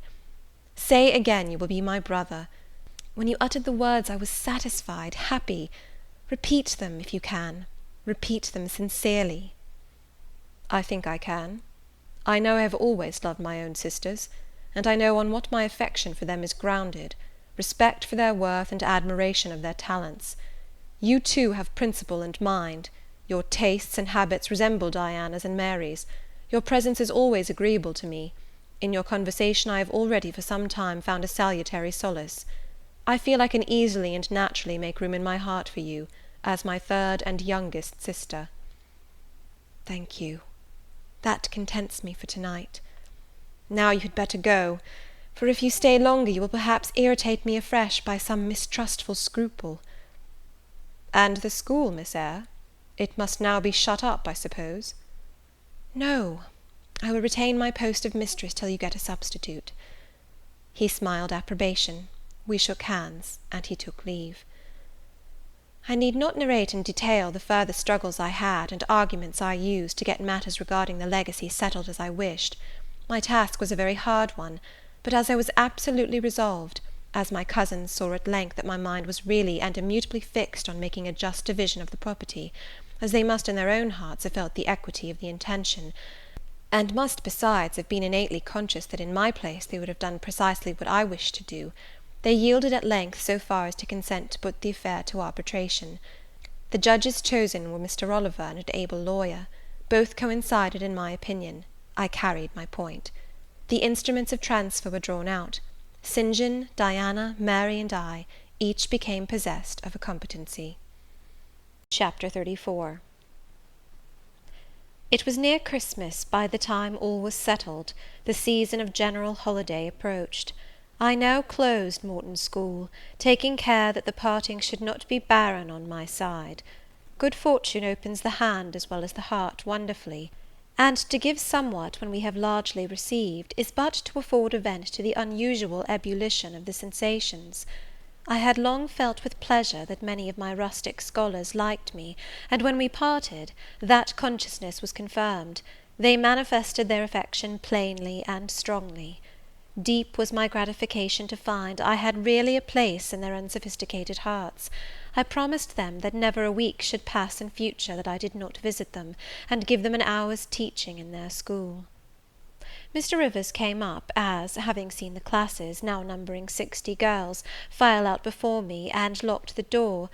A: Say again you will be my brother. When you uttered the words I was satisfied, happy. Repeat them, if you can. Repeat them sincerely." "I think I can. I know I have always loved my own sisters, and I know on what my affection for them is grounded, respect for their worth and admiration of their talents. You, too, have principle and mind. Your tastes and habits resemble Diana's and Mary's. Your presence is always agreeable to me. In your conversation I have already for some time found a salutary solace. I feel I can easily and naturally make room in my heart for you, as my third and youngest sister." "Thank you. That contents me for tonight. Now you had better go, for if you stay longer you will perhaps irritate me afresh by some mistrustful scruple." "And the school, Miss Eyre? It must now be shut up, I suppose?" "No, I will retain my post of mistress till you get a substitute." He smiled approbation. We shook hands, and he took leave. I need not narrate in detail the further struggles I had, and arguments I used, to get matters regarding the legacy settled as I wished. My task was a very hard one, but as I was absolutely resolved, as my cousins saw at length that my mind was really and immutably fixed on making a just division of the property, as they must in their own hearts have felt the equity of the intention, and must besides have been innately conscious that in my place they would have done precisely what I wished to do, they yielded at length so far as to consent to put the affair to arbitration. The judges chosen were Mr. Oliver and an able lawyer. Both coincided in my opinion. I carried my point. The instruments of transfer were drawn out. St. John, Diana, Mary, and I each became possessed of a competency. Chapter 34. It was near Christmas by the time all was settled. The season of general holiday approached. I now closed Morton School, taking care that the parting should not be barren on my side. Good fortune opens the hand as well as the heart wonderfully, and to give somewhat when we have largely received is but to afford a vent to the unusual ebullition of the sensations. I had long felt with pleasure that many of my rustic scholars liked me, and when we parted, that consciousness was confirmed. They manifested their affection plainly and strongly. Deep was my gratification to find I had really a place in their unsophisticated hearts. I promised them that never a week should pass in future that I did not visit them, and give them an hour's teaching in their school. Mr. Rivers came up, as, having seen the classes, now numbering 60 girls, file out before me, and locked the door,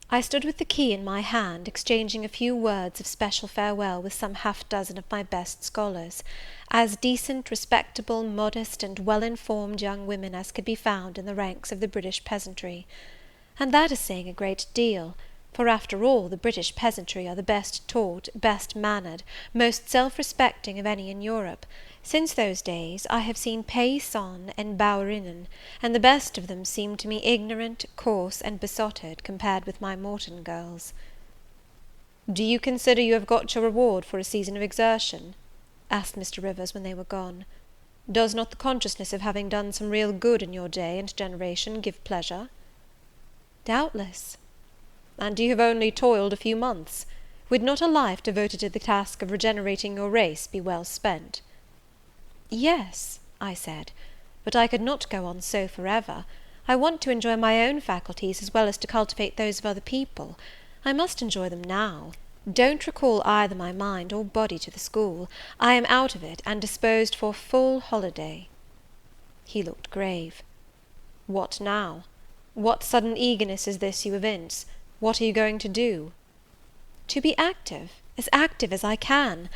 A: I stood with the key in my hand, exchanging a few words of special farewell with some half-dozen of my best scholars, as decent, respectable, modest, and well-informed young women as could be found in the ranks of the British peasantry. And that is saying a great deal, for after all the British peasantry are the best taught, best mannered, most self-respecting of any in Europe. Since those days I have seen paysans and bouwerinnen, and the best of them seemed to me ignorant, coarse, and besotted, compared with my Morton girls. "Do you consider you have got your reward for a season of exertion?" asked Mr. Rivers when they were gone. "Does not the consciousness of having done some real good in your day and generation give pleasure?" "Doubtless." "And you have only toiled a few months. Would not a life devoted to the task of regenerating your race be well spent?" "Yes," I said, "but I could not go on so for ever. I want to enjoy my own faculties as well as to cultivate those of other people. I must enjoy them now. Don't recall either my mind or body to the school. I am out of it, and disposed for full holiday." He looked grave. "What now? What sudden eagerness is this you evince? What are you going to do?" "To be active as I can.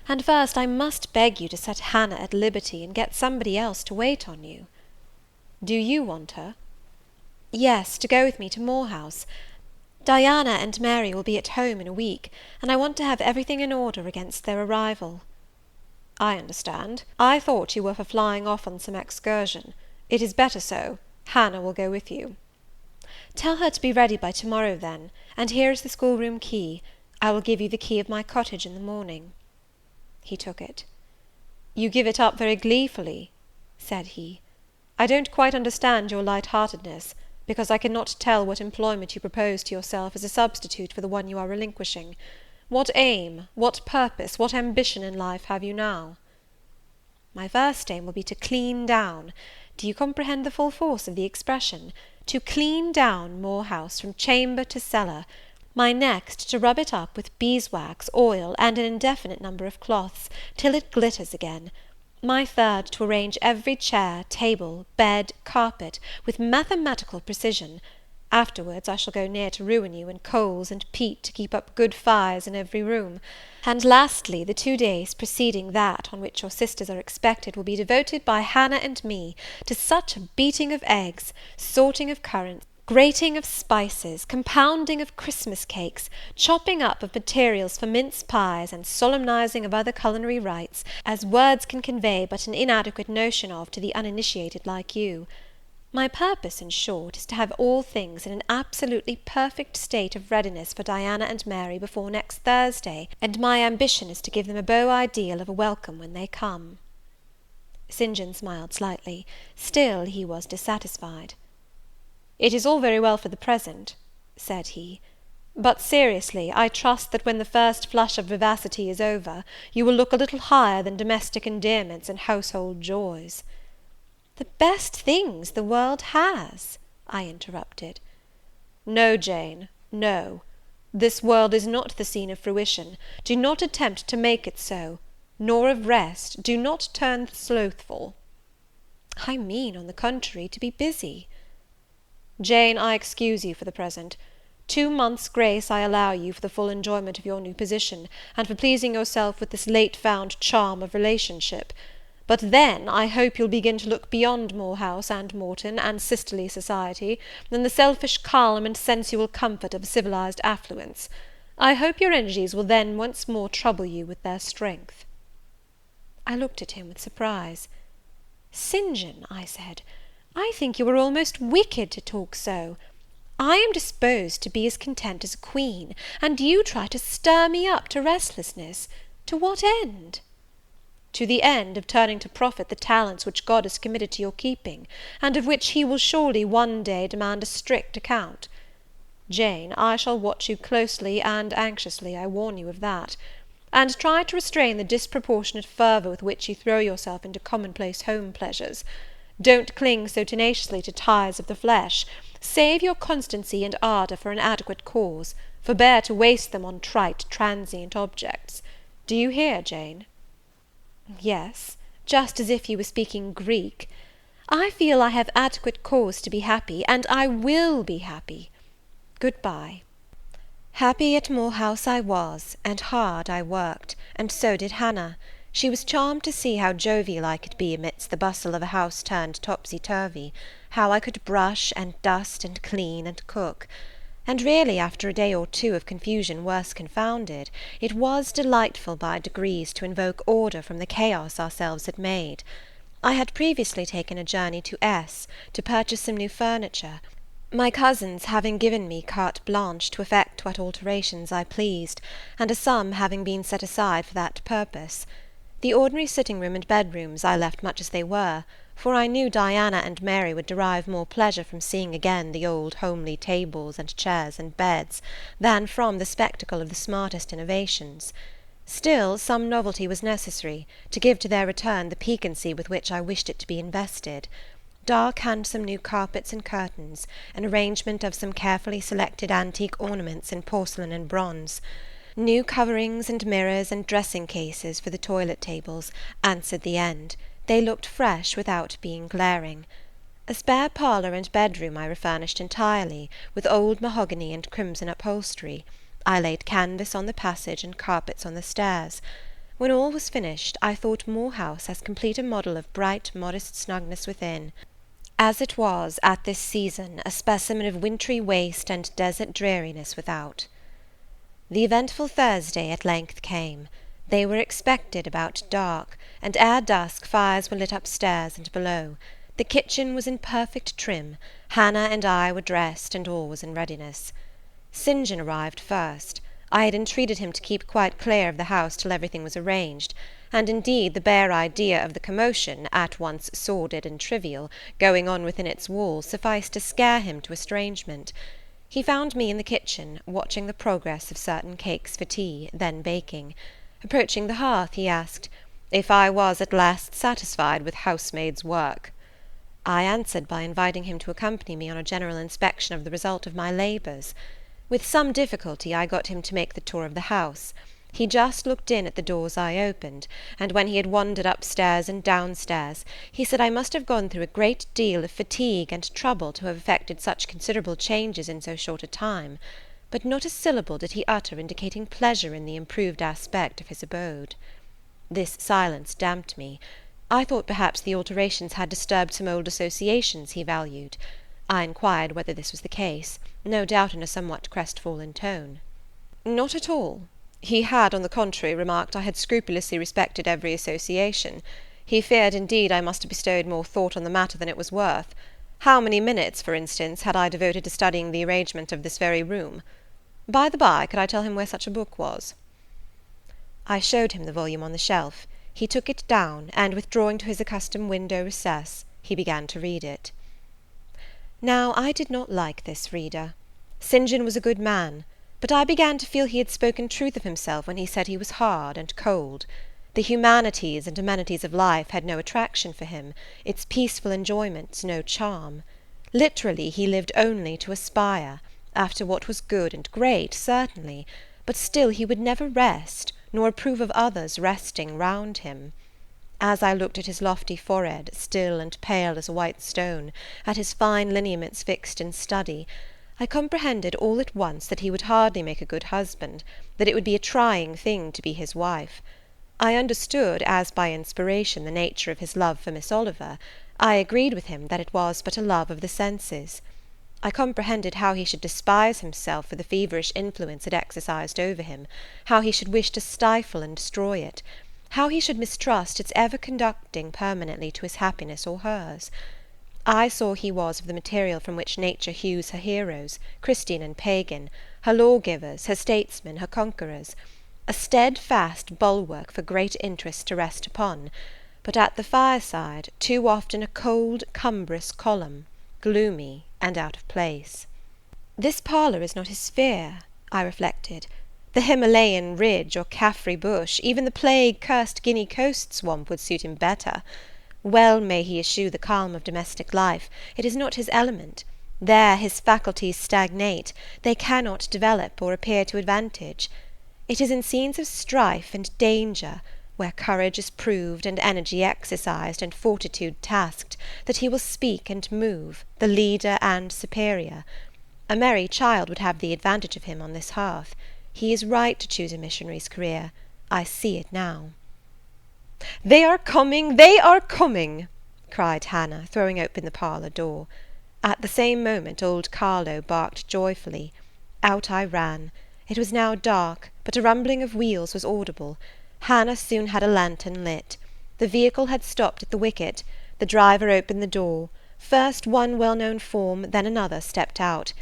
A: And first I must beg you to set Hannah at liberty, and get somebody else to wait on you." "Do you want her?" "Yes, to go with me to Moor House. Diana and Mary will be at home in a week, and I want to have everything in order against their arrival." "I understand. I thought you were for flying off on some excursion. It is better so. Hannah will go with you." "Tell her to be ready by to-morrow, then, and here is the schoolroom key. I will give you the key of my cottage in the morning." He took it. "You give it up very gleefully," said he. "I don't quite understand your light-heartedness, because I cannot tell what employment you propose to yourself as a substitute for the one you are relinquishing. What aim, what purpose, what ambition in life have you now?" "My first aim will be to clean down. Do you comprehend the full force of the expression? To clean down Moor House from chamber to cellar. My next, to rub it up with beeswax, oil, and an indefinite number of cloths, till it glitters again. My third, to arrange every chair, table, bed, carpet, with mathematical precision. Afterwards I shall go near to ruin you in coals and peat to keep up good fires in every room. And lastly, the 2 days preceding that on which your sisters are expected will be devoted by Hannah and me to such a beating of eggs, sorting of currants, grating of spices, compounding of Christmas cakes, chopping up of materials for mince pies, and solemnizing of other culinary rites, as words can convey but an inadequate notion of to the uninitiated like you. My purpose, in short, is to have all things in an absolutely perfect state of readiness for Diana and Mary before next Thursday, and my ambition is to give them a beau ideal of a welcome when they come." St. John smiled slightly. Still he was dissatisfied. "It is all very well for the present," said he, "but seriously, I trust that when the first flush of vivacity is over, you will look a little higher than domestic endearments and household joys." "The best things the world has," I interrupted. "No, Jane, no. This world is not the scene of fruition. Do not attempt to make it so. Nor of rest. Do not turn slothful." "I mean, on the contrary, to be busy." "Jane, I excuse you for the present. 2 months' grace I allow you for the full enjoyment of your new position, and for pleasing yourself with this late-found charm of relationship.
C: But then I hope you'll begin to look beyond Moor House and Morton and sisterly society, than the selfish calm and sensual comfort of civilized affluence. I hope your energies will then once more trouble you with their strength." I looked at him with surprise. "St. John," I said, "I think you are almost wicked to talk so. I am disposed to be as content as a queen, and you try to stir me up to restlessness. To what end?" "To the end of turning to profit the talents which God has committed to your keeping, and of which he will surely one day demand a strict account. Jane, I shall watch you closely and anxiously, I warn you of that. And try to restrain the disproportionate fervour with which you throw yourself into commonplace home pleasures. Don't cling so tenaciously to ties of the flesh. Save your constancy and ardour for an adequate cause. Forbear to waste them on trite, transient objects. Do you hear, Jane?" "Yes, just as if you were speaking Greek. I feel I have adequate cause to be happy, and I will be happy. Good-bye." Happy at Moor House I was, and hard I worked, and so did Hannah. She was charmed to see how jovial I could be amidst the bustle of a house turned topsy-turvy, how I could brush and dust and clean and cook. And really, after a day or two of confusion worse confounded, it was delightful by degrees to invoke order from the chaos ourselves had made. I had previously taken a journey to S to purchase some new furniture, my cousins having given me carte blanche to effect what alterations I pleased, and a sum having been set aside for that purpose. The ordinary sitting-room and bedrooms I left much as they were, for I knew Diana and Mary would derive more pleasure from seeing again the old homely tables and chairs and beds, than from the spectacle of the smartest innovations. Still, some novelty was necessary, to give to their return the piquancy with which I wished it to be invested. Dark handsome new carpets and curtains, an arrangement of some carefully selected antique ornaments in porcelain and bronze, new coverings and mirrors and dressing-cases for the toilet tables, answered the end. They looked fresh without being glaring. A spare parlour and bedroom I refurnished entirely, with old mahogany and crimson upholstery. I laid canvas on the passage and carpets on the stairs. When all was finished, I thought Moor House as complete a model of bright, modest snugness within, as it was, at this season, a specimen of wintry waste and desert dreariness without. The eventful Thursday at length came. They were expected about dark, and ere dusk fires were lit upstairs and below. The kitchen was in perfect trim. Hannah and I were dressed, and all was in readiness. St. John arrived first. I had entreated him to keep quite clear of the house till everything was arranged, and indeed the bare idea of the commotion, at once sordid and trivial, going on within its walls sufficed to scare him to estrangement. He found me in the kitchen, watching the progress of certain cakes for tea, then baking. Approaching the hearth, he asked, "If I was at last satisfied with housemaid's work?" I answered by inviting him to accompany me on a general inspection of the result of my labours. With some difficulty I got him to make the tour of the house. He just looked in at the doors I opened, and when he had wandered upstairs and downstairs, he said I must have gone through a great deal of fatigue and trouble to have effected such considerable changes in so short a time. But not a syllable did he utter indicating pleasure in the improved aspect of his abode. This silence damped me. I thought perhaps the alterations had disturbed some old associations he valued. I inquired whether this was the case, no doubt in a somewhat crestfallen tone. Not at all. He had, on the contrary, remarked I had scrupulously respected every association. He feared, indeed, I must have bestowed more thought on the matter than it was worth. How many minutes, for instance, had I devoted to studying the arrangement of this very room? By the by, could I tell him where such a book was? I showed him the volume on the shelf. He took it down, and withdrawing to his accustomed window recess, he began to read it. Now I did not like this reader. St. John was a good man, but I began to feel he had spoken truth of himself when he said he was hard and cold. The humanities and amenities of life had no attraction for him, its peaceful enjoyments no charm. Literally, he lived only to aspire, after what was good and great, certainly, but still he would never rest, nor approve of others resting round him. As I looked at his lofty forehead, still and pale as a white stone, at his fine lineaments fixed in study, I comprehended all at once that he would hardly make a good husband, that it would be a trying thing to be his wife.
A: I understood, as by inspiration, the nature of his love for Miss Oliver. I agreed with him that it was but a love of the senses. I comprehended how he should despise himself for the feverish influence it exercised over him, how he should wish to stifle and destroy it, how he should mistrust its ever conducting permanently to his happiness or hers. I saw he was of the material from which nature hews her heroes, Christian and pagan, her lawgivers, her statesmen, her conquerors, a steadfast bulwark for great interests to rest upon, but at the fireside too often a cold, cumbrous column, gloomy and out of place. This parlour is not his sphere, I reflected. The Himalayan ridge or Caffrey bush, even the plague-cursed Guinea coast swamp would suit him better. Well may he eschew the calm of domestic life, it is not his element. There his faculties stagnate, they cannot develop or appear to advantage. It is in scenes of strife and danger, where courage is proved, and energy exercised, and fortitude tasked, that he will speak and move, the leader and superior. A merry child would have the advantage of him on this hearth. He is right to choose a missionary's career. I see it now. "They are coming! They are coming!" cried Hannah, throwing open the parlour door. At the same moment old Carlo barked joyfully. Out I ran. It was now dark, but a rumbling of wheels was audible. Hannah soon had a lantern lit. The vehicle had stopped at the wicket. The driver opened the door. First one well-known form, then another stepped out.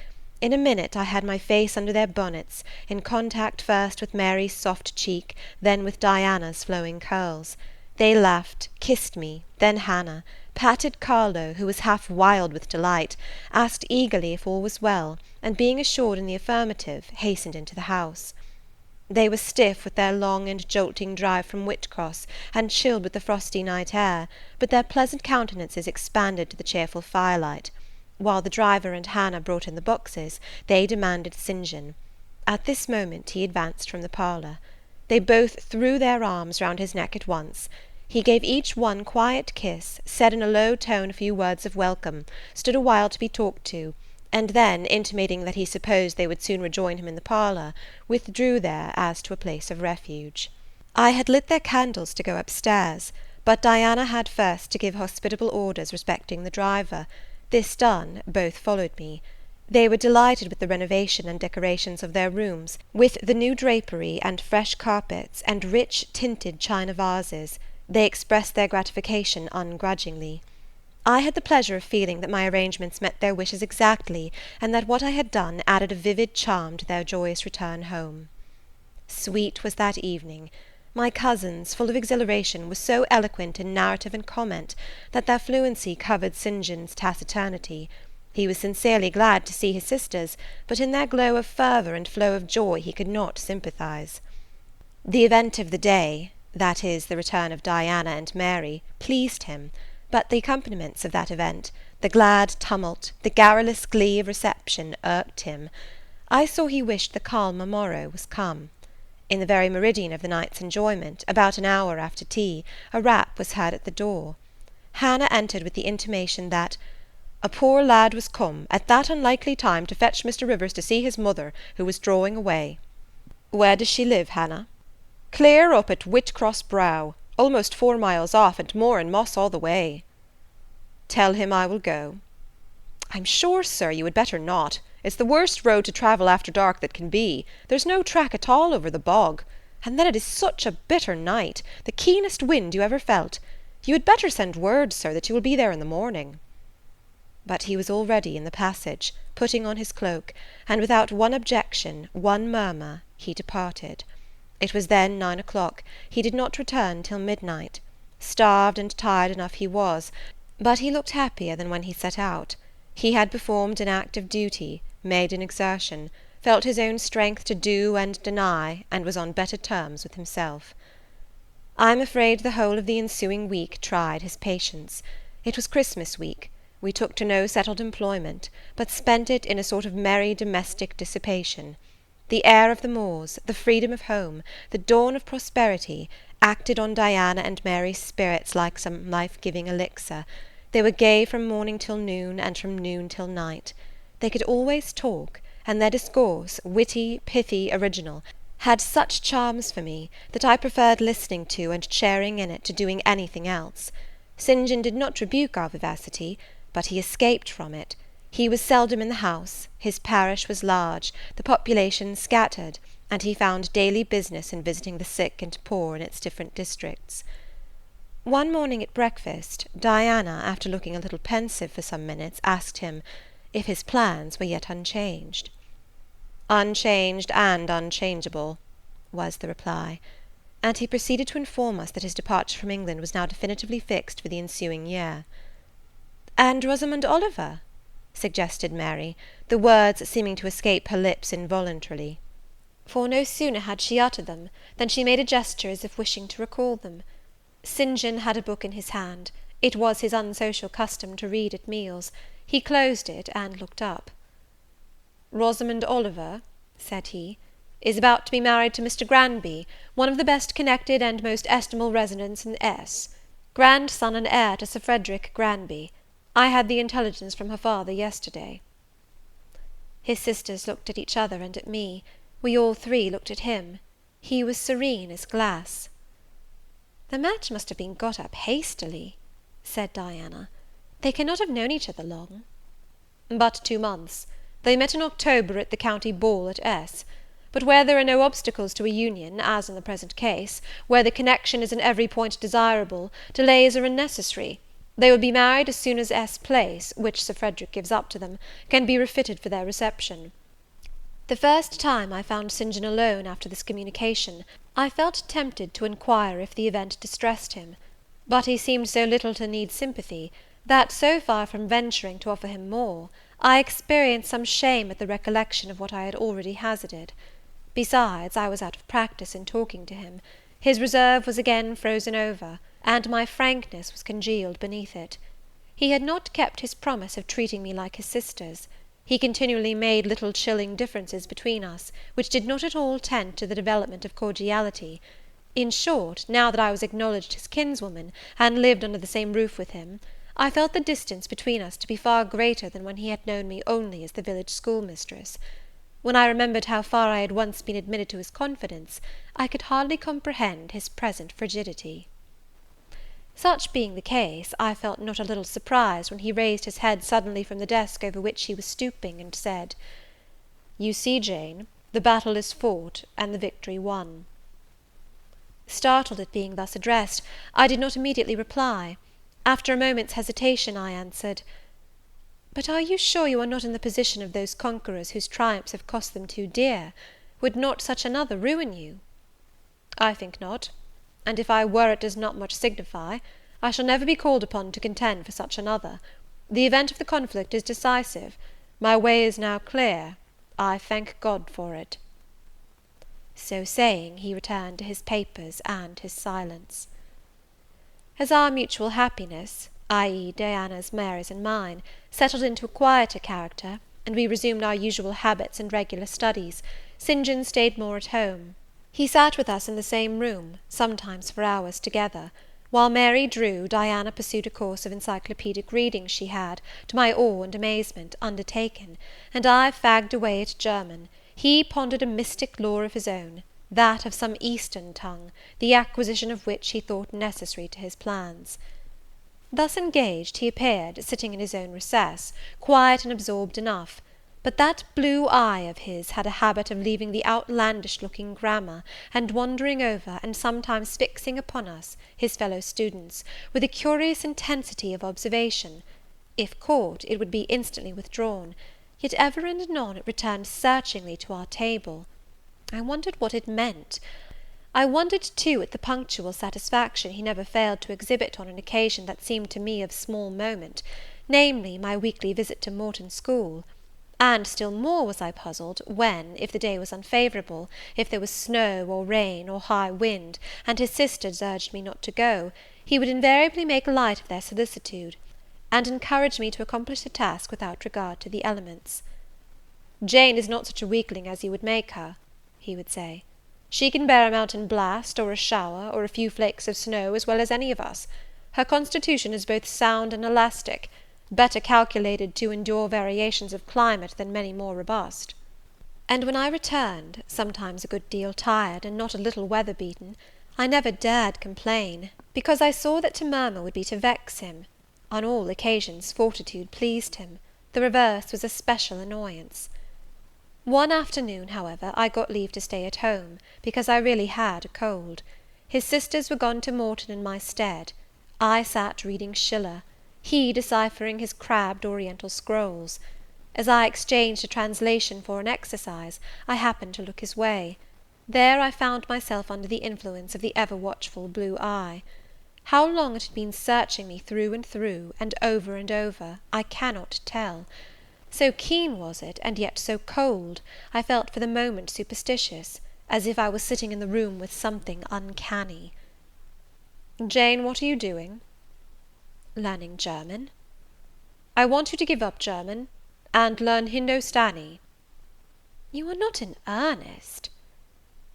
A: In a minute I had my face under their bonnets, in contact first with Mary's soft cheek, then with Diana's flowing curls. They laughed, kissed me, then Hannah, patted Carlo, who was half wild with delight, asked eagerly if all was well, and being assured in the affirmative, hastened into the house. They were stiff with their long and jolting drive from Whitcross, and chilled with the frosty night air, but their pleasant countenances expanded to the cheerful firelight. While the driver and Hannah brought in the boxes, they demanded St. John. At this moment he advanced from the parlour. They both threw their arms round his neck at once. He gave each one quiet kiss, said in a low tone a few words of welcome, stood a while to be talked to, and then, intimating that he supposed they would soon rejoin him in the parlour, withdrew there as to a place of refuge. I had lit their candles to go upstairs, but Diana had first to give hospitable orders respecting the driver. This done, both followed me. They were delighted with the renovation and decorations of their rooms, with the new drapery and fresh carpets and rich tinted china vases. They expressed their gratification ungrudgingly. I had the pleasure of feeling that my arrangements met their wishes exactly, and that what I had done added a vivid charm to their joyous return home. Sweet was that evening. My cousins, full of exhilaration, were so eloquent in narrative and comment, that their fluency covered St. John's taciturnity. He was sincerely glad to see his sisters, but in their glow of fervour and flow of joy he could not sympathize. The event of the day, that is, the return of Diana and Mary, pleased him, but the accompaniments of that event, the glad tumult, the garrulous glee of reception, irked him. I saw he wished the calmer morrow was come. In the very meridian of the night's enjoyment, about an hour after tea, a rap was heard at the door. Hannah entered with the intimation that "a poor lad was come, at that unlikely time, to fetch Mr. Rivers to see his mother, who was drawing away." "Where does she live, Hannah?" "Clear up at Whitcross Brow, almost 4 miles off, and more in moss all the way." "Tell him I will go." "I'm sure, sir, you had better not. It's the worst road to travel after dark that can be. There's no track at all over the bog. And then it is such a bitter night, the keenest wind you ever felt. You had better send word, sir, that you will be there in the morning." But he was already in the passage, putting on his cloak, and without one objection, one murmur, he departed. It was then 9 o'clock. He did not return till midnight. Starved and tired enough he was, but he looked happier than when he set out. He had performed an act of duty, made an exertion, felt his own strength to do and deny, and was on better terms with himself. I am afraid the whole of the ensuing week tried his patience. It was Christmas week. We took to no settled employment, but spent it in a sort of merry domestic dissipation. The air of the moors, the freedom of home, the dawn of prosperity, acted on Diana and Mary's spirits like some life-giving elixir. They were gay from morning till noon, and from noon till night. They could always talk, and their discourse, witty, pithy, original,
B: had such charms for me that I preferred listening to and sharing in it to doing anything else. St. John did not rebuke our vivacity, but he escaped from it. He was seldom in the house, his parish was large, the population scattered, and he found daily business in visiting the sick and poor in its different districts. One morning at breakfast, Diana, after looking a little pensive for some minutes, asked him, if his plans were yet unchanged. "Unchanged and unchangeable," was the reply, and he proceeded to inform us that his departure from England was now definitively fixed for the ensuing year. "And Rosamond Oliver?" suggested Mary, the words seeming to escape her lips involuntarily. For no sooner had she uttered them, than she made a gesture as if wishing to recall them. St. John had a book in his hand. It was his unsocial custom to read at meals. He closed it, and looked up. "Rosamond Oliver," said he, "is about to be married to Mr. Granby, one of the best connected and most estimable residents in S., grandson and heir to Sir Frederick Granby. I had the intelligence from her father yesterday." His sisters looked at each other and at me. We all three looked at him. He was serene as glass. "The match must have been got up hastily," said Diana. "They cannot have known each other long." "But 2 months. They met in October at the county ball at S. But where there are no obstacles to a union, as in the present case, where the connection is in every point desirable, delays are unnecessary. They will be married as soon as S. Place, which Sir Frederick gives up to them, can be refitted for their reception." The first time I found St. John alone after this communication, I felt tempted to inquire if the event distressed him; but he seemed so little to need sympathy, that, so far from venturing to offer him more, I experienced some shame at the recollection of what I had already hazarded. Besides, I was out of practice in talking to him; his reserve was again frozen over, and my frankness was congealed beneath it. He had not kept his promise of treating me like his sisters. He continually made little chilling differences between us, which did not at all tend to the development of cordiality. In short, now that I was acknowledged his kinswoman, and lived under the same roof with him, I felt the distance between us to be far greater than when he had known me only as the village schoolmistress. When I remembered how far I had once been admitted to his confidence, I could hardly comprehend his present frigidity. Such being the case, I felt not a little surprised when he raised his head suddenly from the desk over which he was stooping, and said, "You see, Jane, the battle is fought, and the victory won." Startled at being thus addressed, I did not immediately reply. After a moment's hesitation, I answered, "But are you sure you are not in the position of those conquerors whose triumphs have cost them too dear? Would not such another ruin you?" "I think not; and if I were, it does not much signify. I shall never be called upon to contend for such another. The event of the conflict is decisive. My way is now clear. I thank God for it." So saying, he returned to his papers and his silence. As our mutual happiness, i.e. Diana's, Mary's, and mine, settled into a quieter character, and we resumed our usual habits and regular studies, St. John stayed more at home. He sat with us in the same room, sometimes for hours together. While Mary drew, Diana pursued a course of encyclopedic reading she had, to my awe and amazement, undertaken, and I fagged away at German. He pondered a mystic lore of his own, that of some Eastern tongue, the acquisition of which he thought necessary to his plans. Thus engaged, he appeared, sitting in his own recess, quiet and absorbed enough; but that blue eye of his had a habit of leaving the outlandish-looking grammar, and wandering over, and sometimes fixing upon us, his fellow students, with a curious intensity of observation. If caught, it would be instantly withdrawn, yet ever and anon it returned searchingly to our table. I wondered what it meant. I wondered, too, at the punctual satisfaction he never failed to exhibit on an occasion that seemed to me of small moment, namely, my weekly visit to Morton School. And still more was I puzzled, when, if the day was unfavourable, if there was snow, or rain, or high wind, and his sisters urged me not to go, he would invariably make light of their solicitude, and encourage me to accomplish the task without regard to the elements. "Jane is not such a weakling as you would make her," he would say. "She can bear a mountain blast, or a shower, or a few flakes of snow, as well as any of us. Her constitution is both sound and elastic, better calculated to endure variations of climate than many more robust."
A: and when I returned, sometimes a good deal tired, and not a little weather-beaten, I never dared complain, because I saw that to murmur would be to vex him. On all occasions fortitude pleased him; the reverse was a special annoyance. One afternoon, however, I got leave to stay at home, because I really had a cold. His sisters were gone to Morton in my stead. I sat reading Schiller, he deciphering his crabbed Oriental scrolls. As I exchanged a translation for an exercise, I happened to look his way. There I found myself under the influence of the ever-watchful blue eye. How long it had been searching me through and over, I cannot tell. So keen was it, and yet so cold, I felt for the moment superstitious, as if I was sitting in the room with something uncanny. "Jane, what are you doing?" "Learning German." "I want you to give up German, and learn Hindostani." "You are not in earnest?"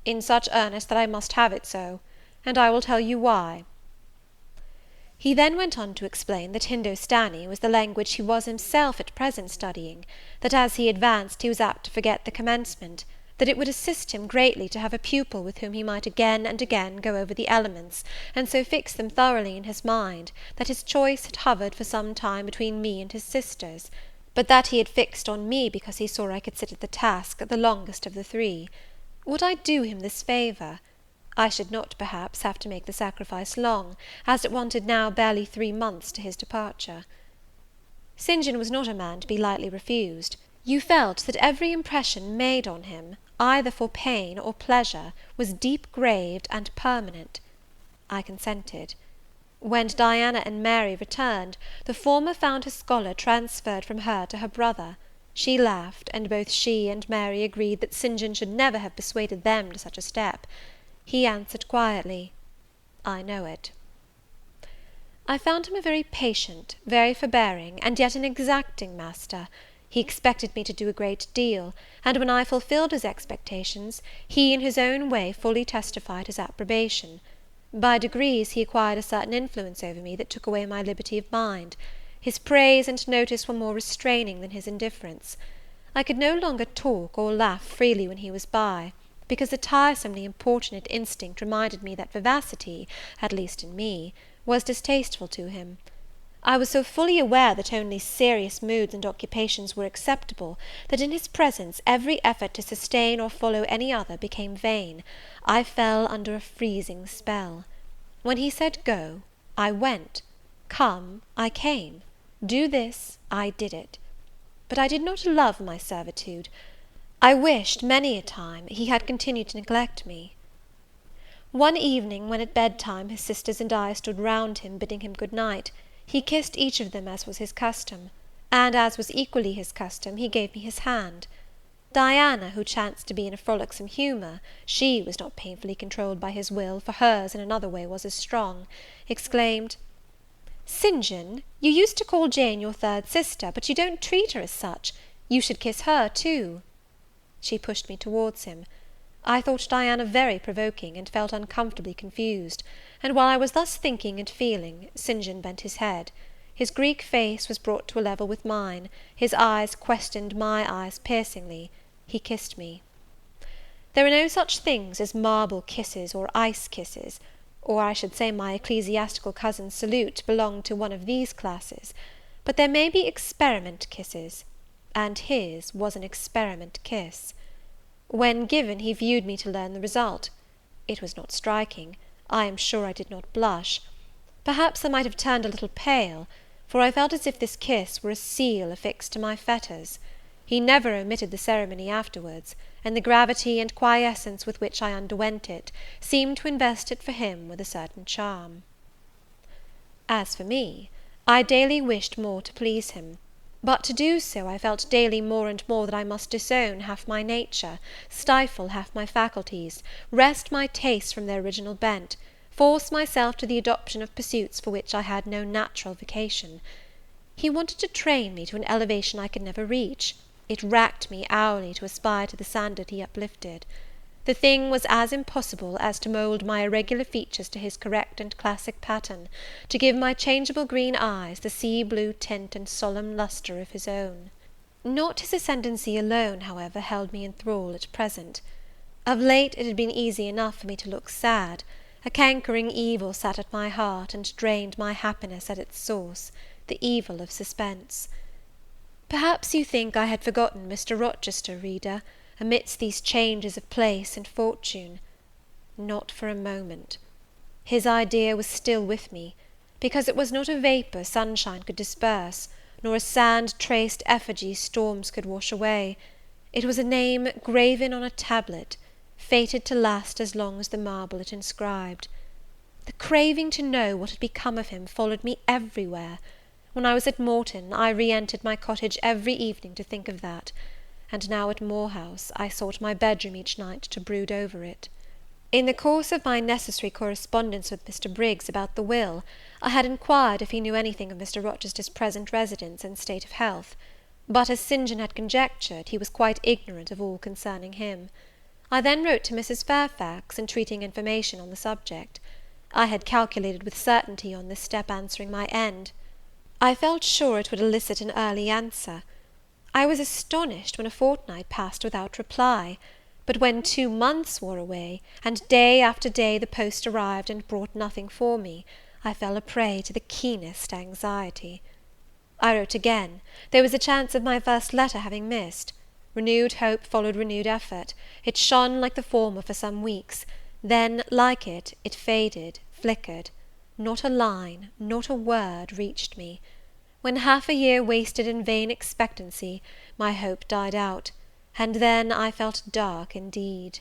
A: "In such earnest that I must have it so, and I will tell you why." He then went on to explain that Hindostani was the language he was himself at present studying; that as he advanced he was apt to forget the commencement; that it would assist him greatly to have a pupil with whom he might again and again go over the elements, and so fix them thoroughly in his mind, that his choice had hovered for some time between me and his sisters, but that he had fixed on me because he saw I could sit at the task the longest of the three. Would I do him this favour? I should not, perhaps, have to make the sacrifice long, as it wanted now barely 3 months to his departure. St. John was not a man to be lightly refused. You felt that every impression made on him, either for pain or pleasure, was deep-graved and permanent. I consented. When Diana and Mary returned, the former found her scholar transferred from her to her brother. She laughed, and both she and Mary agreed that St. John should never have persuaded them to such a step. He answered quietly, "I know it." I found him a very patient, very forbearing, and yet an exacting master. He expected me to do a great deal, and when I fulfilled his expectations, he in his own way fully testified his approbation. By degrees he acquired a certain influence over me that took away my liberty of mind. His praise and notice were more restraining than his indifference. I could no longer talk or laugh freely when he was by, because the tiresomely importunate instinct reminded me that vivacity, at least in me, was distasteful to him. I was so fully aware that only serious moods and occupations were acceptable, that in his presence every effort to sustain or follow any other became vain. I fell under a freezing spell. When he said go, I went; come, I came; do this, I did it. But I did not love my servitude. I wished, many a time, he had continued to neglect me. One evening, when at bedtime his sisters and I stood round him, bidding him good night, he kissed each of them as was his custom, and, as was equally his custom, he gave me his hand. Diana, who chanced to be in a frolicsome humour, she was not painfully controlled by his will, for hers in another way was as strong, exclaimed, "St. John, you used to call Jane your third sister, but you don't treat her as such. You should kiss her too." She pushed me towards him. I thought Diana very provoking, and felt uncomfortably confused; and while I was thus thinking and feeling, St. John bent his head. His Greek face was brought to a level with mine, his eyes questioned my eyes piercingly. He kissed me. There are no such things as marble kisses or ice kisses, or I should say my ecclesiastical cousin's salute belonged to one of these classes; but there may be experiment kisses, and his was an experiment kiss. When given, he viewed me to learn the result. It was not striking. I am sure I did not blush. Perhaps I might have turned a little pale, for I felt as if this kiss were a seal affixed to my fetters. He never omitted the ceremony afterwards, and the gravity and quiescence with which I underwent it seemed to invest it for him with a certain charm. As for me, I daily wished more to please him; but to do so, I felt daily more and more that I must disown half my nature, stifle half my faculties, wrest my tastes from their original bent, force myself to the adoption of pursuits for which I had no natural vocation. He wanted to train me to an elevation I could never reach. It racked me hourly to aspire to the standard he uplifted. The thing was as impossible as to mould my irregular features to his correct and classic pattern, to give my changeable green eyes the sea-blue tint and solemn lustre of his own. Not his ascendancy alone, however, held me in thrall at present. Of late it had been easy enough for me to look sad. A cankering evil sat at my heart, and drained my happiness at its source, the evil of suspense. Perhaps you think I had forgotten Mr. Rochester, reader, amidst these changes of place and fortune. Not for a moment. His idea was still with me, because it was not a vapour sunshine could disperse, nor a sand-traced effigy storms could wash away. It was a name graven on a tablet, fated to last as long as the marble it inscribed. The craving to know what had become of him followed me everywhere. When I was at Morton, I re-entered my cottage every evening to think of that, and now at Moor House I sought my bedroom each night to brood over it. In the course of my necessary correspondence with Mr. Briggs about the will, I had inquired if he knew anything of Mr. Rochester's present residence and state of health; but, as St. John had conjectured, he was quite ignorant of all concerning him. I then wrote to Mrs. Fairfax, entreating information on the subject. I had calculated with certainty on this step answering my end. I felt sure it would elicit an early answer. I was astonished when a fortnight passed without reply; but when 2 months wore away, and day after day the post arrived and brought nothing for me, I fell a prey to the keenest anxiety. I wrote again. There was a chance of my first letter having missed. Renewed hope followed renewed effort. It shone like the former for some weeks; then, like it, it faded, flickered. Not a line, not a word reached me. When half a year wasted in vain expectancy, my hope died out, and then I felt dark indeed.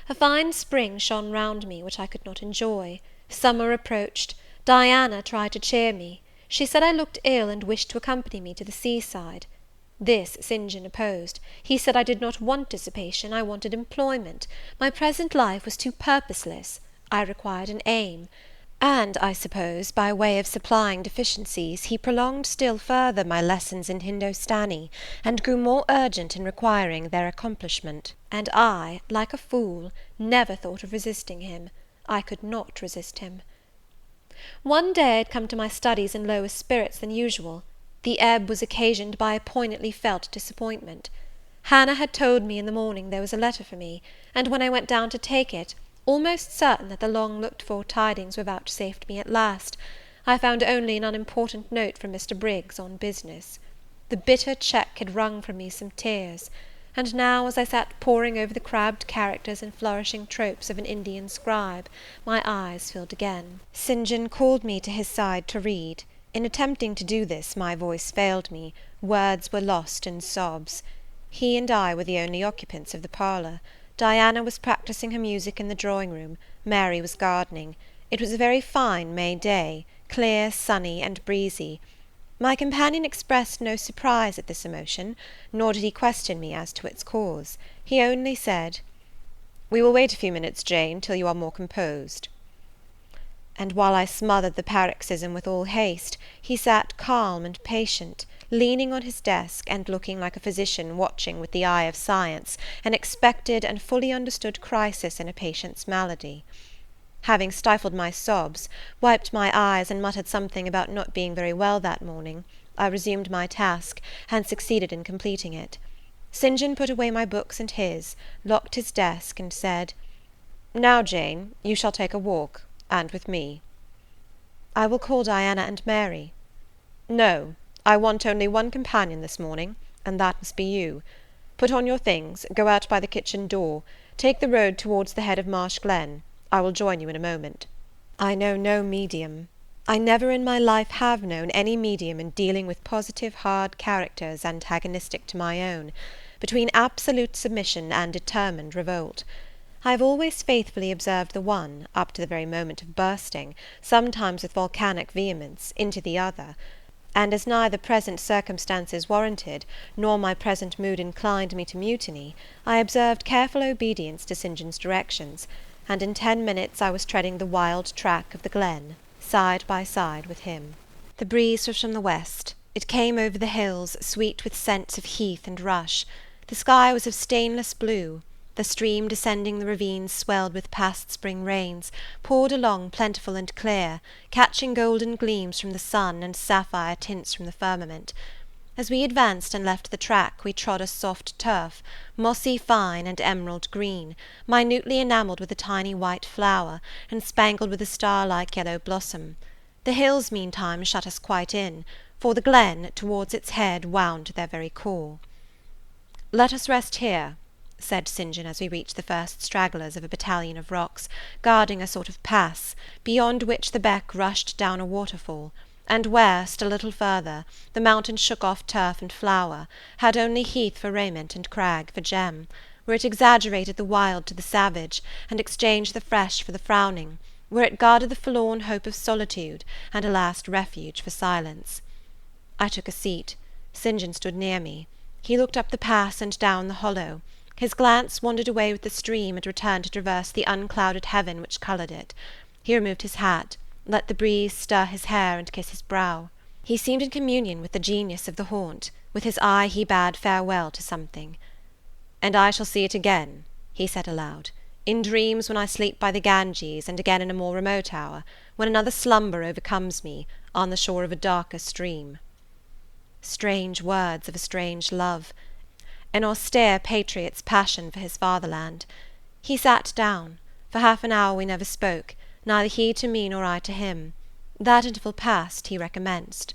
A: A fine spring shone round me, which I could not enjoy. Summer approached. Diana tried to cheer me. She said I looked ill, and wished to accompany me to the sea-side. This St. John opposed. He said I did not want dissipation, I wanted employment. My present life was too purposeless. I required an aim. And, I suppose, by way of supplying deficiencies, he prolonged still further my lessons in Hindostani, and grew more urgent in requiring their accomplishment. And I, like a fool, never thought of resisting him. I could not resist him. One day I had come to my studies in lower spirits than usual. The ebb was occasioned by a poignantly felt disappointment. Hannah had told me in the morning there was a letter for me, and when I went down to take it, almost certain that the long-looked-for tidings were vouchsafed me at last, I found only an unimportant note from Mr. Briggs on business. The bitter check had wrung from me some tears, and now, as I sat poring over the crabbed characters and flourishing tropes of an Indian scribe, my eyes filled again. St. John called me to his side to read. In attempting to do this, my voice failed me, words were lost in sobs. He and I were the only occupants of the parlour. Diana was practising her music in the drawing-room, Mary was gardening. It was a very fine May day, clear, sunny, and breezy. My companion expressed no surprise at this emotion, nor did he question me as to its cause. He only said, "We will wait a few minutes, Jane, till you are more composed." And while I smothered the paroxysm with all haste, he sat calm and patient, leaning on his desk, and looking like a physician watching with the eye of science an expected and fully understood crisis in a patient's malady. Having stifled my sobs, wiped my eyes, and muttered something about not being very well that morning, I resumed my task, and succeeded in completing it. St. John put away my books and his, locked his desk, and said, "Now, Jane, you shall take a walk, and with me." "I will call Diana and Mary." "No, I want only one companion this morning, and that must be you. Put on your things, go out by the kitchen door, take the road towards the head of Marsh Glen. I will join you in a moment." I know no medium. I never in my life have known any medium in dealing with positive hard characters antagonistic to my own, between absolute submission and determined revolt. I have always faithfully observed the one, up to the very moment of bursting, sometimes with volcanic vehemence, into the other; and as neither present circumstances warranted, nor my present mood inclined me to mutiny, I observed careful obedience to St. John's directions, and in 10 minutes I was treading the wild track of the glen, side by side with him. The breeze was from the west. It came over the hills, sweet with scents of heath and rush. The sky was of stainless blue. The stream descending the ravines swelled with past spring rains, poured along plentiful and clear, catching golden gleams from the sun and sapphire tints from the firmament. As we advanced and left the track, we trod a soft turf, mossy fine and emerald green, minutely enamelled with a tiny white flower, and spangled with a star-like yellow blossom. The hills, meantime, shut us quite in, for the glen, towards its head, wound to their very core. "Let us rest here," said St. John as we reached the first stragglers of a battalion of rocks, guarding a sort of pass, beyond which the beck rushed down a waterfall, and where, still a little further, the mountain shook off turf and flower, had only heath for raiment and crag for gem, where it exaggerated the wild to the savage, and exchanged the fresh for the frowning, where it guarded the forlorn hope of solitude, and a last refuge for silence. I took a seat. St. John stood near me. He looked up the pass and down the hollow. His glance wandered away with the stream and returned to traverse the unclouded heaven which coloured it. He removed his hat, let the breeze stir his hair and kiss his brow. He seemed in communion with the genius of the haunt. With his eye he bade farewell to something. "And I shall see it again," he said aloud, "in dreams when I sleep by the Ganges, and again in a more remote hour, when another slumber overcomes me, on the shore of a darker stream." Strange words of a strange love, an austere patriot's passion for his fatherland. He sat down. For half an hour we never spoke, neither he to me nor I to him. That interval past, he recommenced.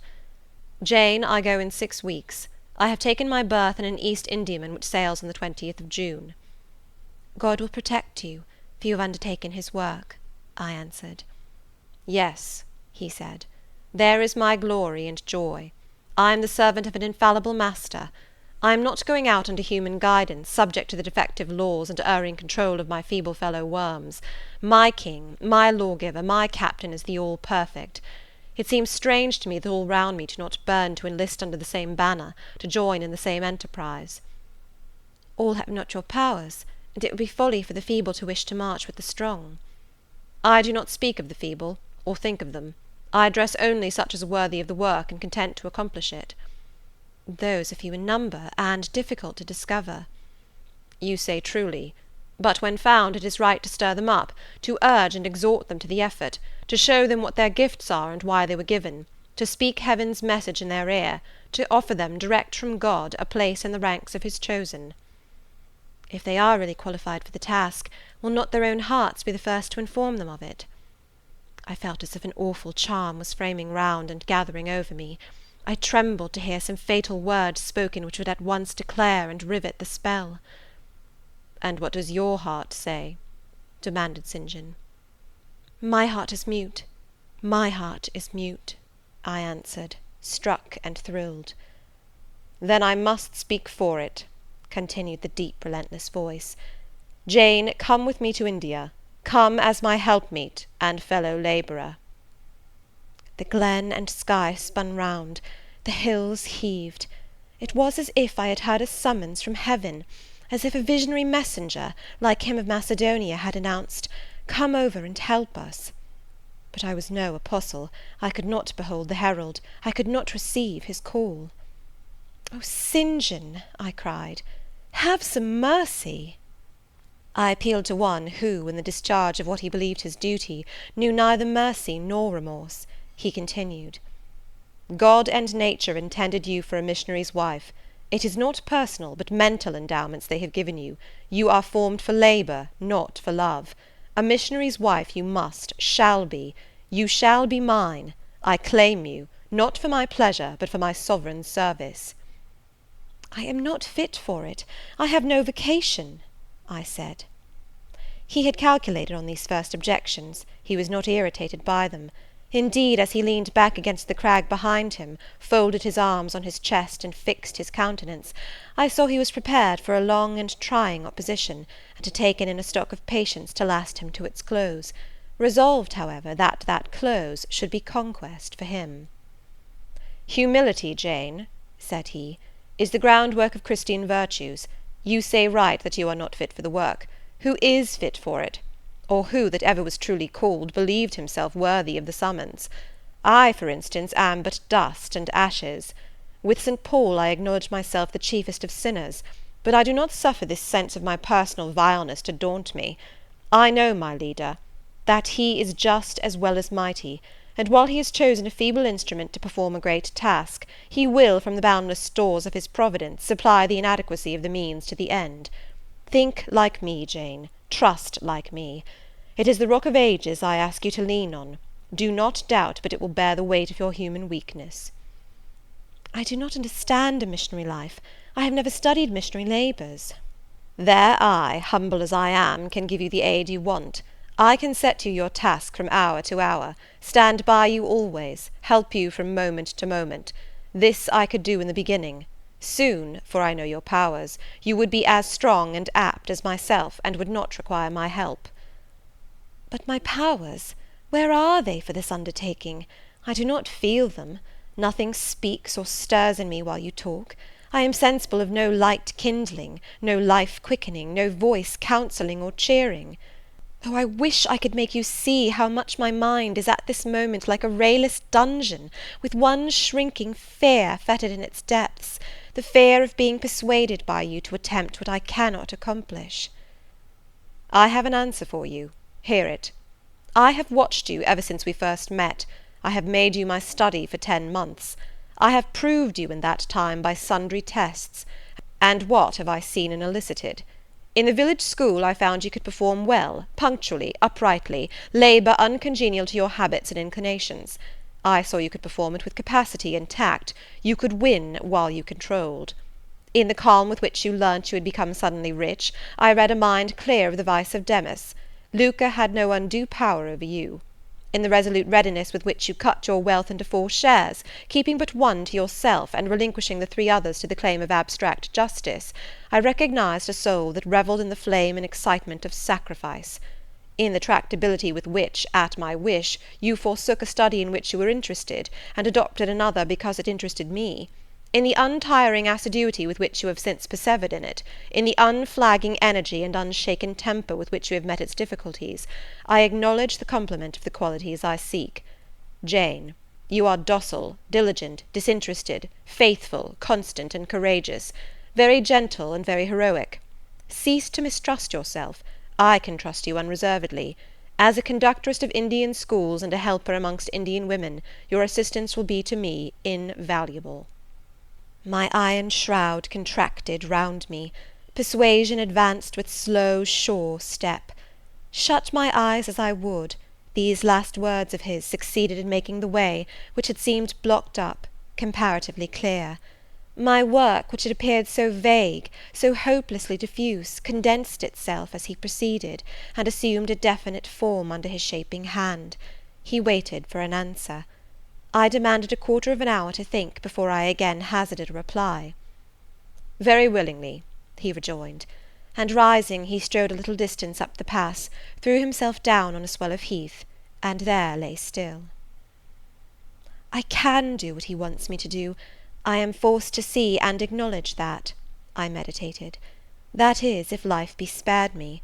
A: "Jane, I go in 6 weeks. I have taken my berth in an East Indiaman which sails on the 20th of June. "God will protect you, for you have undertaken his work," I answered. "Yes," he said, "there is my glory and joy. I am the servant of an infallible master. I am not going out under human guidance, subject to the defective laws and erring control of my feeble fellow worms. My king, my lawgiver, my captain is the all-perfect. It seems strange to me that all round me do not burn to enlist under the same banner, to join in the same enterprise." "All have not your powers, and it would be folly for the feeble to wish to march with the strong." "I do not speak of the feeble, or think of them. I address only such as are worthy of the work, and content to accomplish it." "Those are few in number, and difficult to discover." "You say truly. But when found, it is right to stir them up, to urge and exhort them to the effort, to show them what their gifts are and why they were given, to speak heaven's message in their ear, to offer them, direct from God, a place in the ranks of his chosen." "If they are really qualified for the task, will not their own hearts be the first to inform them of it?" I felt as if an awful charm was framing round and gathering over me. I trembled to hear some fatal word spoken which would at once declare and rivet the spell. "And what does your heart say?" demanded St. John. "My heart is mute. My heart is mute," I answered, struck and thrilled. "Then I must speak for it," continued the deep, relentless voice. "Jane, come with me to India. Come as my helpmeet and fellow labourer." The glen and sky spun round, the hills heaved. It was as if I had heard a summons from heaven, as if a visionary messenger, like him of Macedonia, had announced, "Come over and help us." But I was no apostle. I could not behold the herald. I could not receive his call. "Oh, St. John," I cried, "have some mercy!" I appealed to one who, in the discharge of what he believed his duty, knew neither mercy nor remorse. He continued, "God and nature intended you for a missionary's wife. It is not personal, but mental endowments they have given you. You are formed for labour, not for love. A missionary's wife you must, shall be. You shall be mine. I claim you, not for my pleasure, but for my sovereign's service." "I am not fit for it. I have no vocation," I said. He had calculated on these first objections. He was not irritated by them. Indeed, as he leaned back against the crag behind him, folded his arms on his chest, and fixed his countenance, I saw he was prepared for a long and trying opposition, and had taken in a stock of patience to last him to its close, resolved, however, that that close should be conquest for him. "Humility, Jane," said he, "is the groundwork of Christian virtues. You say right that you are not fit for the work. Who is fit for it? Or who, that ever was truly called, believed himself worthy of the summons? I, for instance, am but dust and ashes. With St. Paul I acknowledge myself the chiefest of sinners, but I do not suffer this sense of my personal vileness to daunt me. I know my leader, that he is just as well as mighty,
C: and while he has chosen a feeble instrument to perform a great task, he will, from the boundless stores of his providence, supply the inadequacy of the means to the end. Think like me, Jane, trust like me. It is the Rock of Ages I ask you to lean on. Do not doubt but it will bear the weight of your human weakness."
B: "I do not understand a missionary life. I have never studied missionary labours."
C: "There I, humble as I am, can give you the aid you want. I can set you your task from hour to hour, stand by you always, help you from moment to moment. This I could do in the beginning. Soon, for I know your powers, you would be as strong and apt as myself, and would not require my help."
B: "But my powers, where are they for this undertaking? I do not feel them. Nothing speaks or stirs in me while you talk. I am sensible of no light kindling, no life quickening, no voice counselling or cheering. Oh, I wish I could make you see how much my mind is at this moment like a rayless dungeon, with one shrinking fear fettered in its depths, the fear of being persuaded by you to attempt what I cannot accomplish."
C: "I have an answer for you. Hear it. I have watched you ever since we first met. I have made you my study for 10 months. I have proved you in that time by sundry tests. And what have I seen and elicited? In the village school I found you could perform well, punctually, uprightly, labour uncongenial to your habits and inclinations. I saw you could perform it with capacity and tact. You could win while you controlled. In the calm with which you learnt you had become suddenly rich, I read a mind clear of the vice of Demas. Lucre had no undue power over you. In the resolute readiness with which you cut your wealth into 4 shares, keeping but one to yourself, and relinquishing the 3 others to the claim of abstract justice, I recognized a soul that revelled in the flame and excitement of sacrifice. In the tractability with which, at my wish, you forsook a study in which you were interested, and adopted another because it interested me, in the untiring assiduity with which you have since persevered in it, in the unflagging energy and unshaken temper with which you have met its difficulties, I acknowledge the complement of the qualities I seek. Jane, you are docile, diligent, disinterested, faithful, constant, and courageous, very gentle and very heroic. Cease to mistrust yourself. I can trust you unreservedly. As a conductress of Indian schools and a helper amongst Indian women, your assistance will be to me invaluable."
B: My iron shroud contracted round me. Persuasion advanced with slow, sure step. Shut my eyes as I would, these last words of his succeeded in making the way, which had seemed blocked up, comparatively clear. My work, which had appeared so vague, so hopelessly diffuse, condensed itself as he proceeded, and assumed a definite form under his shaping hand. He waited for an answer. I demanded a quarter of an hour to think before I again hazarded a reply.
C: "Very willingly," he rejoined, and rising, he strode a little distance up the pass, threw himself down on a swell of heath, and there lay still.
B: I can do what he wants me to do. I am forced to see and acknowledge that, I meditated. That is, if life be spared me.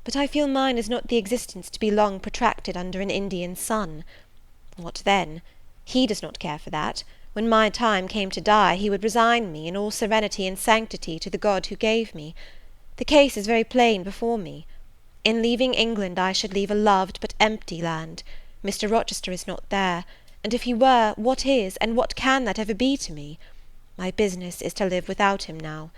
B: But I feel mine is not the existence to be long protracted under an Indian sun. What then? He does not care for that. When my time came to die, he would resign me, in all serenity and sanctity, to the God who gave me. The case is very plain before me. In leaving England I should leave a loved but empty land. Mr. Rochester is not there, and if he were, what is, and what can that ever be to me? My business is to live without him now.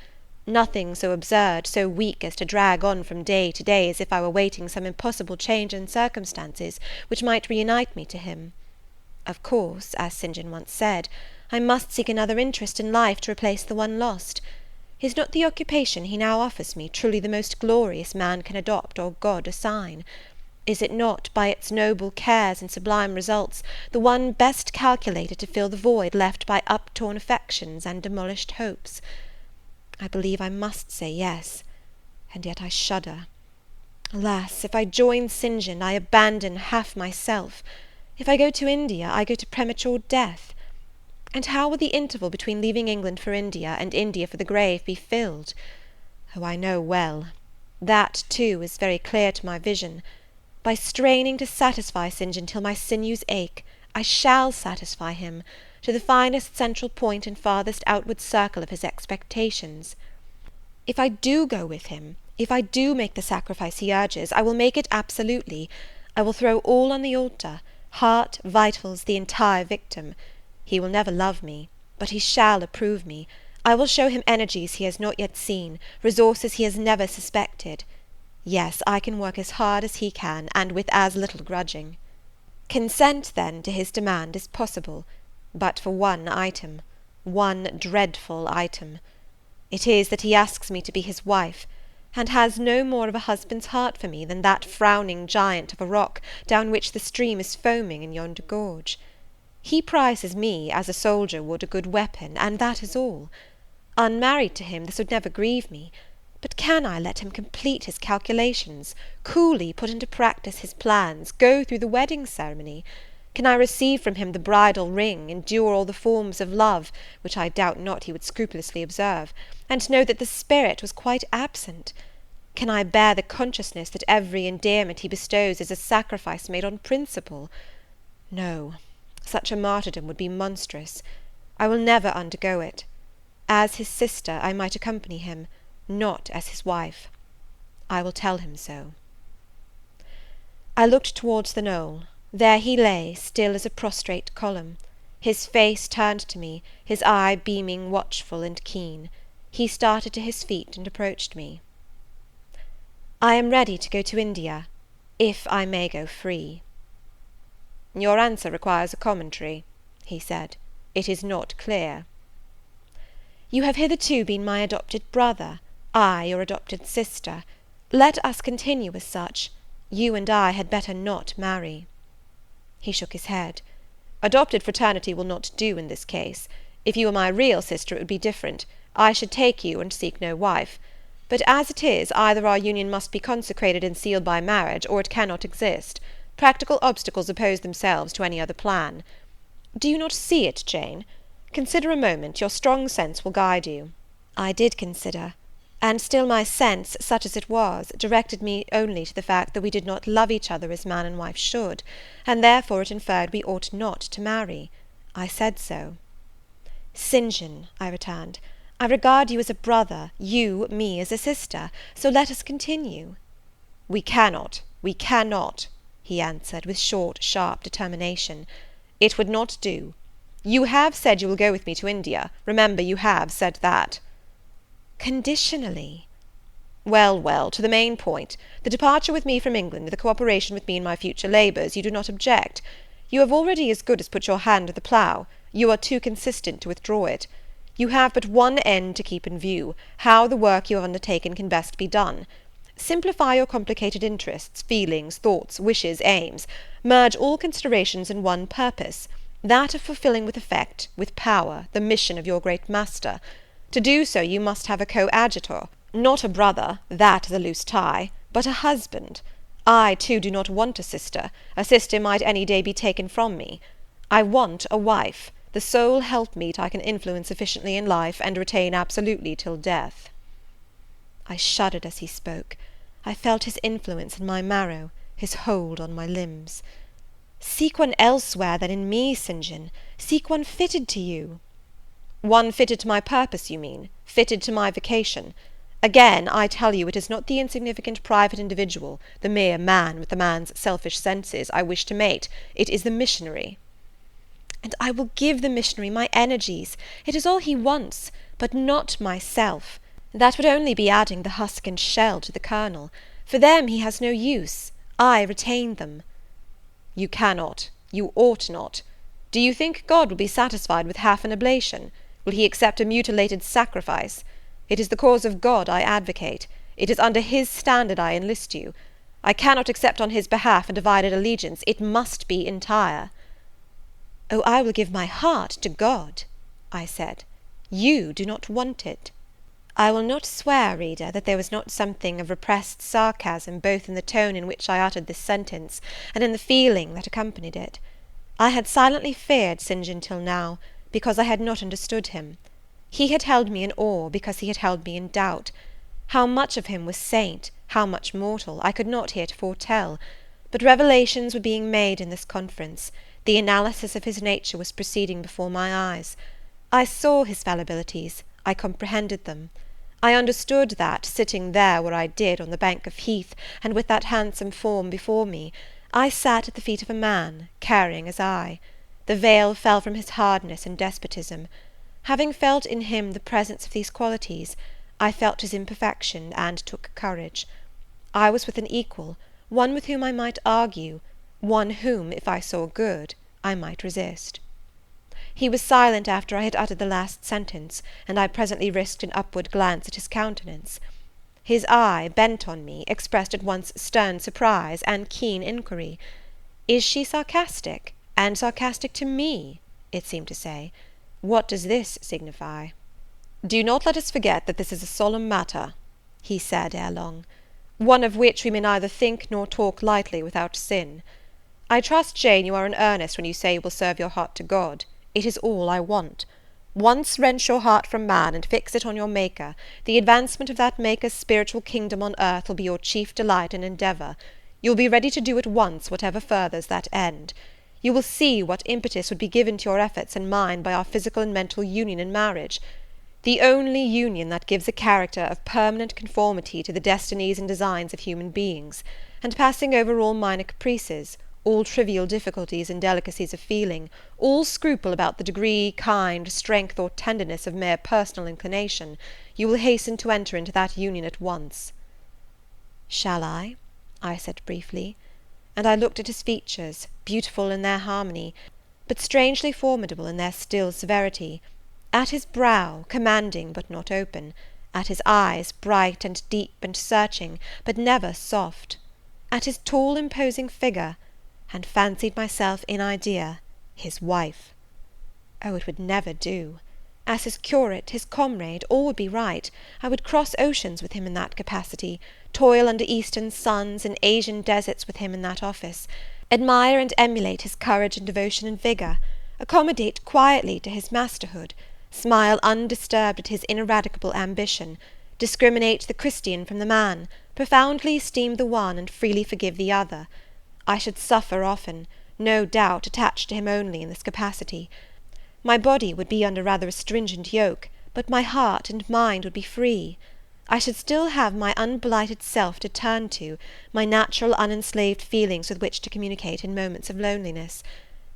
B: Nothing so absurd, so weak as to drag on from day to day as if I were waiting some impossible change in circumstances which might reunite me to him. Of course, as St. John once said, I must seek another interest in life to replace the one lost. Is not the occupation he now offers me truly the most glorious man can adopt or God assign? Is it not, by its noble cares and sublime results, the one best calculated to fill the void left by uptorn affections and demolished hopes? I believe I must say yes, and yet I shudder. Alas, if I join St. John, I abandon half myself. If I go to India, I go to premature death. And how will the interval between leaving England for India and India for the grave be filled? Oh, I know well. That, too, is very clear to my vision. By straining to satisfy St. John till my sinews ache, I shall satisfy him, to the finest central point and farthest outward circle of his expectations. If I do go with him, if I do make the sacrifice he urges, I will make it absolutely. I will throw all on the altar. heart, vitals, the entire victim. He will never love me, but he shall approve me. I will show him energies he has not yet seen, resources he has never suspected. Yes, I can work as hard as he can, and with as little grudging. Consent, then, to his demand is possible, but for one item, one dreadful item. It is that he asks me to be his wife, and has no more of a husband's heart for me than that frowning giant of a rock down which the stream is foaming in yonder gorge. He prizes me as a soldier would a good weapon, and that is all. Unmarried to him, this would never grieve me, but can I let him complete his calculations, coolly put into practice his plans, go through the wedding ceremony? Can I receive from him the bridal ring, endure all the forms of love, which I doubt not he would scrupulously observe, and know that the spirit was quite absent? Can I bear the consciousness that every endearment he bestows is a sacrifice made on principle? No, such a martyrdom would be monstrous. I will never undergo it. As his sister I might accompany him, not as his wife. I will tell him so. I looked towards the knoll. There he lay, still as a prostrate column, his face turned to me, his eye beaming watchful and keen. He started to his feet and approached me. I am ready to go to India, if I may go free. Your answer requires a commentary, he said. It is not clear. You have hitherto been my adopted brother, I your adopted sister. Let us continue as such. You and I had better not marry. He shook his head. Adopted fraternity will not do in this case. If you were my real sister, it would be different. I should take you and seek no wife. But as it is, either our union must be consecrated and sealed by marriage, or it cannot exist. Practical obstacles oppose themselves to any other plan. Do you not see it, Jane? Consider a moment, your strong sense will guide you. I did consider, and still my sense, such as it was, directed me only to the fact that we did not love each other as man and wife should, and therefore it inferred we ought not to marry. I said so. St. John, I returned, I regard you as a brother, you me as a sister, so let us continue. We cannot, he answered, with short, sharp determination. It would not do. You have said you will go with me to India. Remember, you have said that. Conditionally. Well, well, to the main point. The departure with me from England, the cooperation with me in my future labours, you do not object. You have already as good as put your hand to the plough. You are too consistent to withdraw it. You have but one end to keep in view, how the work you have undertaken can best be done. Simplify your complicated interests, feelings, thoughts, wishes, aims. Merge all considerations in one purpose, that of fulfilling with effect, with power, the mission of your great master. To do so you must have a coadjutor, not a brother, that is a loose tie, but a husband. I, too, do not want a sister. A sister might any day be taken from me. I want a wife, the sole helpmeet I can influence sufficiently in life, and retain absolutely till death. I shuddered as he spoke. I felt his influence in my marrow, his hold on my limbs. Seek one elsewhere than in me, St. John. Seek one fitted to you. One fitted to my purpose, you mean? Fitted to my vocation? Again, I tell you, it is not the insignificant private individual, the mere man with the man's selfish senses, I wish to mate. It is the missionary. And I will give the missionary my energies. It is all he wants, but not myself. That would only be adding the husk and shell to the kernel. For them he has no use. I retain them. You cannot. You ought not. Do you think God will be satisfied with half an oblation? Will he accept a mutilated sacrifice? It is the cause of God I advocate. It is under his standard I enlist you. I cannot accept on his behalf a divided allegiance. It must be entire. Oh, I will give my heart to God, I said. You do not want it. I will not swear, reader, that there was not something of repressed sarcasm both in the tone in which I uttered this sentence, and in the feeling that accompanied it. I had silently feared St. John till now, because I had not understood him. He had held me in awe, because he had held me in doubt. How much of him was saint, how much mortal, I could not heretofore tell, but revelations were being made in this conference. The analysis of his nature was proceeding before my eyes. I saw his fallibilities, I comprehended them. I understood that, sitting there where I did, on the bank of heath, and with that handsome form before me, I sat at the feet of a man, caring as I. The veil fell from his hardness and despotism. Having felt in him the presence of these qualities, I felt his imperfection, and took courage. I was with an equal, one with whom I might argue, one whom, if I saw good, I might resist. He was silent after I had uttered the last sentence, and I presently risked an upward glance at his countenance. His eye, bent on me, expressed at once stern surprise and keen inquiry. Is she sarcastic, and sarcastic to me? It seemed to say. What does this signify? Do not let us forget that this is a solemn matter, he said ere long, one of which we may neither think nor talk lightly without sin. I trust, Jane, you are in earnest when you say you will serve your heart to God. It is all I want. Once wrench your heart from man, and fix it on your Maker. The advancement of that Maker's spiritual kingdom on earth will be your chief delight and endeavour. You will be ready to do at once whatever furthers that end. You will see what impetus would be given to your efforts and mine by our physical and mental union in marriage. The only union that gives a character of permanent conformity to the destinies and designs of human beings, and passing over all minor caprices, all trivial difficulties and delicacies of feeling, all scruple about the degree, kind, strength, or tenderness of mere personal inclination, you will hasten to enter into that union at once. Shall I said briefly, and I looked at his features, beautiful in their harmony, but strangely formidable in their still severity, at his brow, commanding but not open, at his eyes, bright and deep and searching, but never soft, at his tall imposing figure, and fancied myself in idea his wife. Oh, it would never do. As his curate, his comrade, all would be right. I would cross oceans with him in that capacity, toil under eastern suns and Asian deserts with him in that office, admire and emulate his courage and devotion and vigour, accommodate quietly to his masterhood, smile undisturbed at his ineradicable ambition, discriminate the Christian from the man, profoundly esteem the one and freely forgive the other. I should suffer often, no doubt, attached to him only in this capacity. My body would be under rather a stringent yoke, but my heart and mind would be free. I should still have my unblighted self to turn to, my natural unenslaved feelings with which to communicate in moments of loneliness.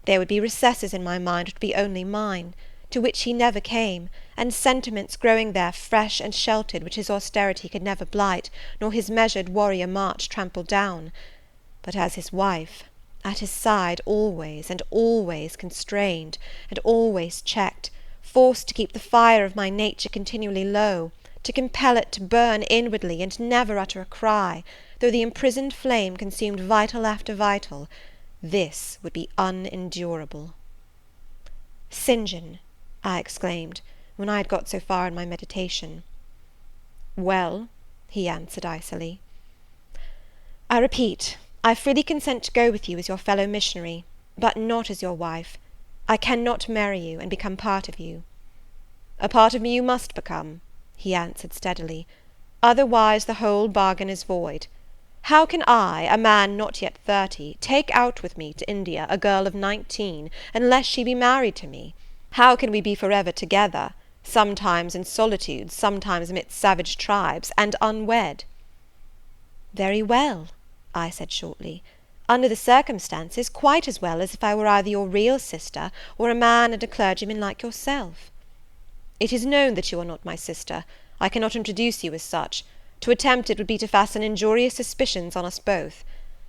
B: There would be recesses in my mind which would be only mine, to which he never came, and sentiments growing there fresh and sheltered which his austerity could never blight, nor his measured warrior march trample down. But as his wife, at his side always, and always constrained, and always checked, forced to keep the fire of my nature continually low, to compel it to burn inwardly, and never utter a cry, though the imprisoned flame consumed vital after vital, this would be unendurable. St. John, I exclaimed, when I had got so far in my meditation. Well, he answered icily. I repeat, I freely consent to go with you as your fellow missionary, but not as your wife. I cannot marry you, and become part of you. A part of me you must become, he answered steadily, otherwise the whole bargain is void. How can I, a man not yet 30, take out with me to India a girl of 19, unless she be married to me? How can we be forever together, sometimes in solitude, sometimes amidst savage tribes, and unwed? Very well, I said shortly. Under the circumstances, quite as well as if I were either your real sister, or a man and a clergyman like yourself. It is known that you are not my sister. I cannot introduce you as such. To attempt it would be to fasten injurious suspicions on us both.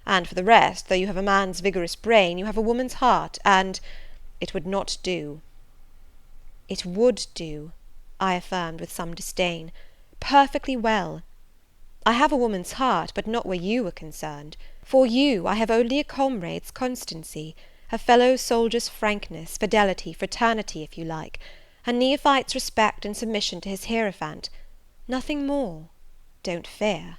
B: And for the rest, though you have a man's vigorous brain, you have a woman's heart, and it would not do. It would do, I affirmed with some disdain, perfectly well. I have a woman's heart, but not where you are concerned. For you I have only a comrade's constancy, a fellow soldier's frankness, fidelity, fraternity, if you like, a neophyte's respect and submission to his hierophant. Nothing more. Don't fear.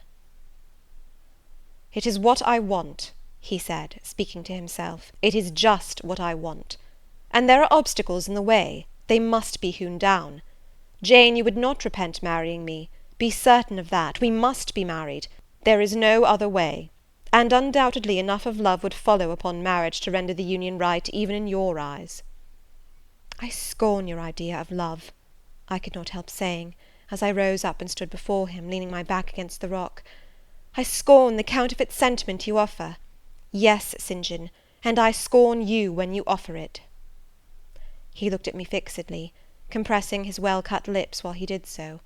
B: It is what I want, he said, speaking to himself. It is just what I want. And there are obstacles in the way. They must be hewn down. Jane, you would not repent marrying me. Be certain of that. We must be married. There is no other way. And undoubtedly enough of love would follow upon marriage to render the union right even in your eyes. I scorn your idea of love, I could not help saying, as I rose up and stood before him, leaning my back against the rock. I scorn the counterfeit sentiment you offer. Yes, St. John, and I scorn you when you offer it." He looked at me fixedly, compressing his well-cut lips while he did so.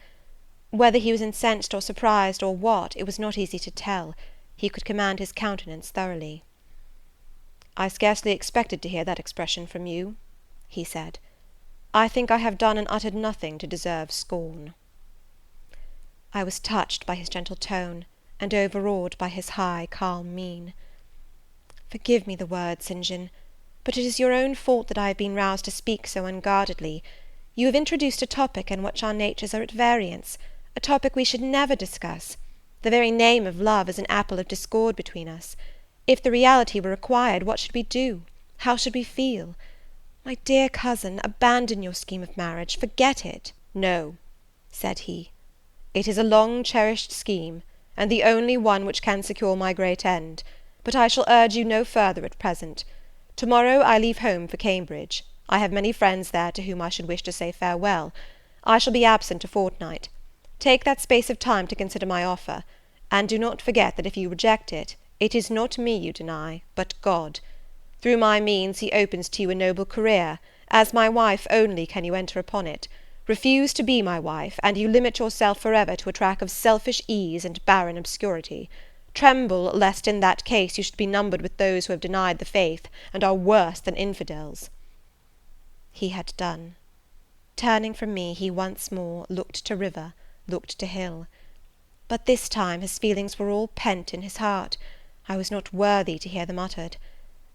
B: Whether he was incensed or surprised, or what, it was not easy to tell. He could command his countenance thoroughly. "I scarcely expected to hear that expression from you," he said. "I think I have done and uttered nothing to deserve scorn." I was touched by his gentle tone, and overawed by his high, calm mien. "Forgive me the words, St. John, but it is your own fault that I have been roused to speak so unguardedly. You have introduced a topic in which our natures are at variance, a topic we should never discuss. The very name of love is an apple of discord between us. If the reality were required, what should we do? How should we feel? My dear cousin, abandon your scheme of marriage, forget it." "No," said he, "it is a long-cherished scheme, and the only one which can secure my great end, but I shall urge you no further at present. To-morrow I leave home for Cambridge. I have many friends there to whom I should wish to say farewell. I shall be absent a fortnight. Take that space of time to consider my offer, and do not forget that if you reject it, it is not me you deny, but God. Through my means he opens to you a noble career. As my wife only can you enter upon it. Refuse to be my wife, and you limit yourself forever to a track of selfish ease and barren obscurity. Tremble lest in that case you should be numbered with those who have denied the faith, and are worse than infidels." He had done. Turning from me, he once more looked to river, looked to hill. But this time his feelings were all pent in his heart. I was not worthy to hear them uttered.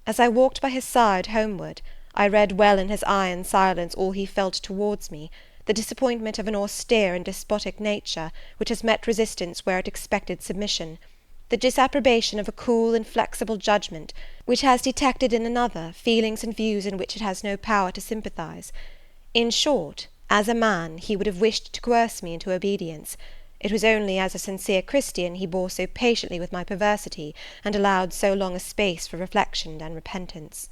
B: As I walked by his side homeward, I read well in his iron silence all he felt towards me, the disappointment of an austere and despotic nature, which has met resistance where it expected submission, the disapprobation of a cool, inflexible judgment, which has detected in another feelings and views in which it has no power to sympathize. In short, as a man, he would have wished to coerce me into obedience. It was only as a sincere Christian he bore so patiently with my perversity, and allowed so long a space for reflection and repentance.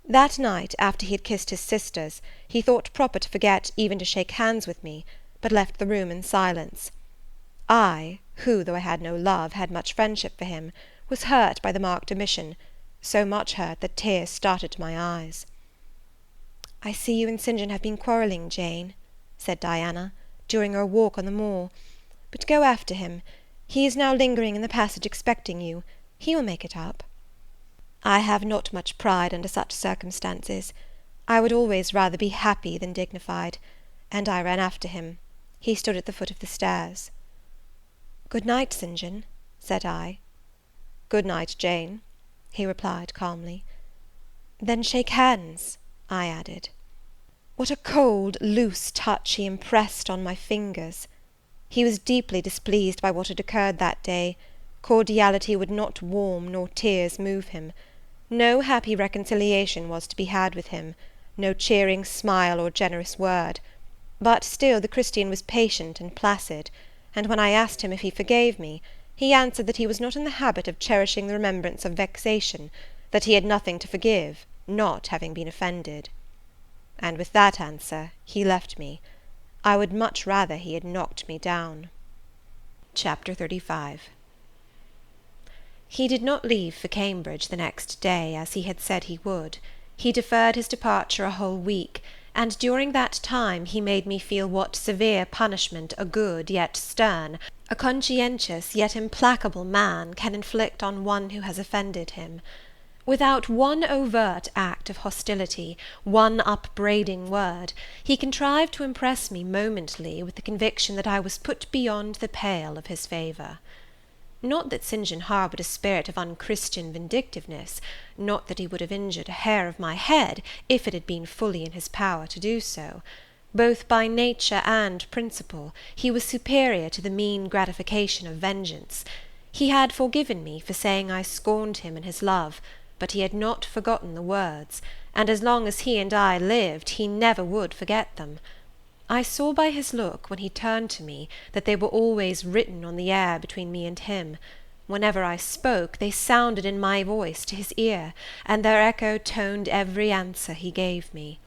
B: That night, after he had kissed his sisters, he thought proper to forget even to shake hands with me, but left the room in silence. I, who, though I had no love, had much friendship for him, was hurt by the marked omission, so much hurt that tears started to my eyes. "I see you and St. John have been quarrelling, Jane," said Diana, during our walk on the moor, "but go after him. He is now lingering in the passage expecting you. He will make it up." I have not much pride under such circumstances. I would always rather be happy than dignified, and I ran after him. He stood at the foot of the stairs. "Good night, St. John," said I. "Good night, Jane," he replied calmly. "Then shake hands," I added. What a cold, loose touch he impressed on my fingers! He was deeply displeased by what had occurred that day. Cordiality would not warm, nor tears move him. No happy reconciliation was to be had with him, no cheering smile or generous word. But still the Christian was patient and placid, and when I asked him if he forgave me, he answered that he was not in the habit of cherishing the remembrance of vexation, that he had nothing to forgive, not having been offended. And with that answer he left me. I would much rather he had knocked me down. Chapter 35. He did not leave for Cambridge the next day, as he had said he would. He deferred his departure a whole week, and during that time he made me feel what severe punishment a good yet stern, a conscientious yet implacable man can inflict on one who has offended him. Without one overt act of hostility, one upbraiding word, he contrived to impress me momently with the conviction that I was put beyond the pale of his favour. Not that St. John harboured a spirit of unchristian vindictiveness, not that he would have injured a hair of my head, if it had been fully in his power to do so. Both by nature and principle, he was superior to the mean gratification of vengeance. He had forgiven me for saying I scorned him in his love, but he had not forgotten the words, and as long as he and I lived, he never would forget them. I saw by his look, when he turned to me, that they were always written on the air between me and him. Whenever I spoke, they sounded in my voice to his ear, and their echo toned every answer he gave me.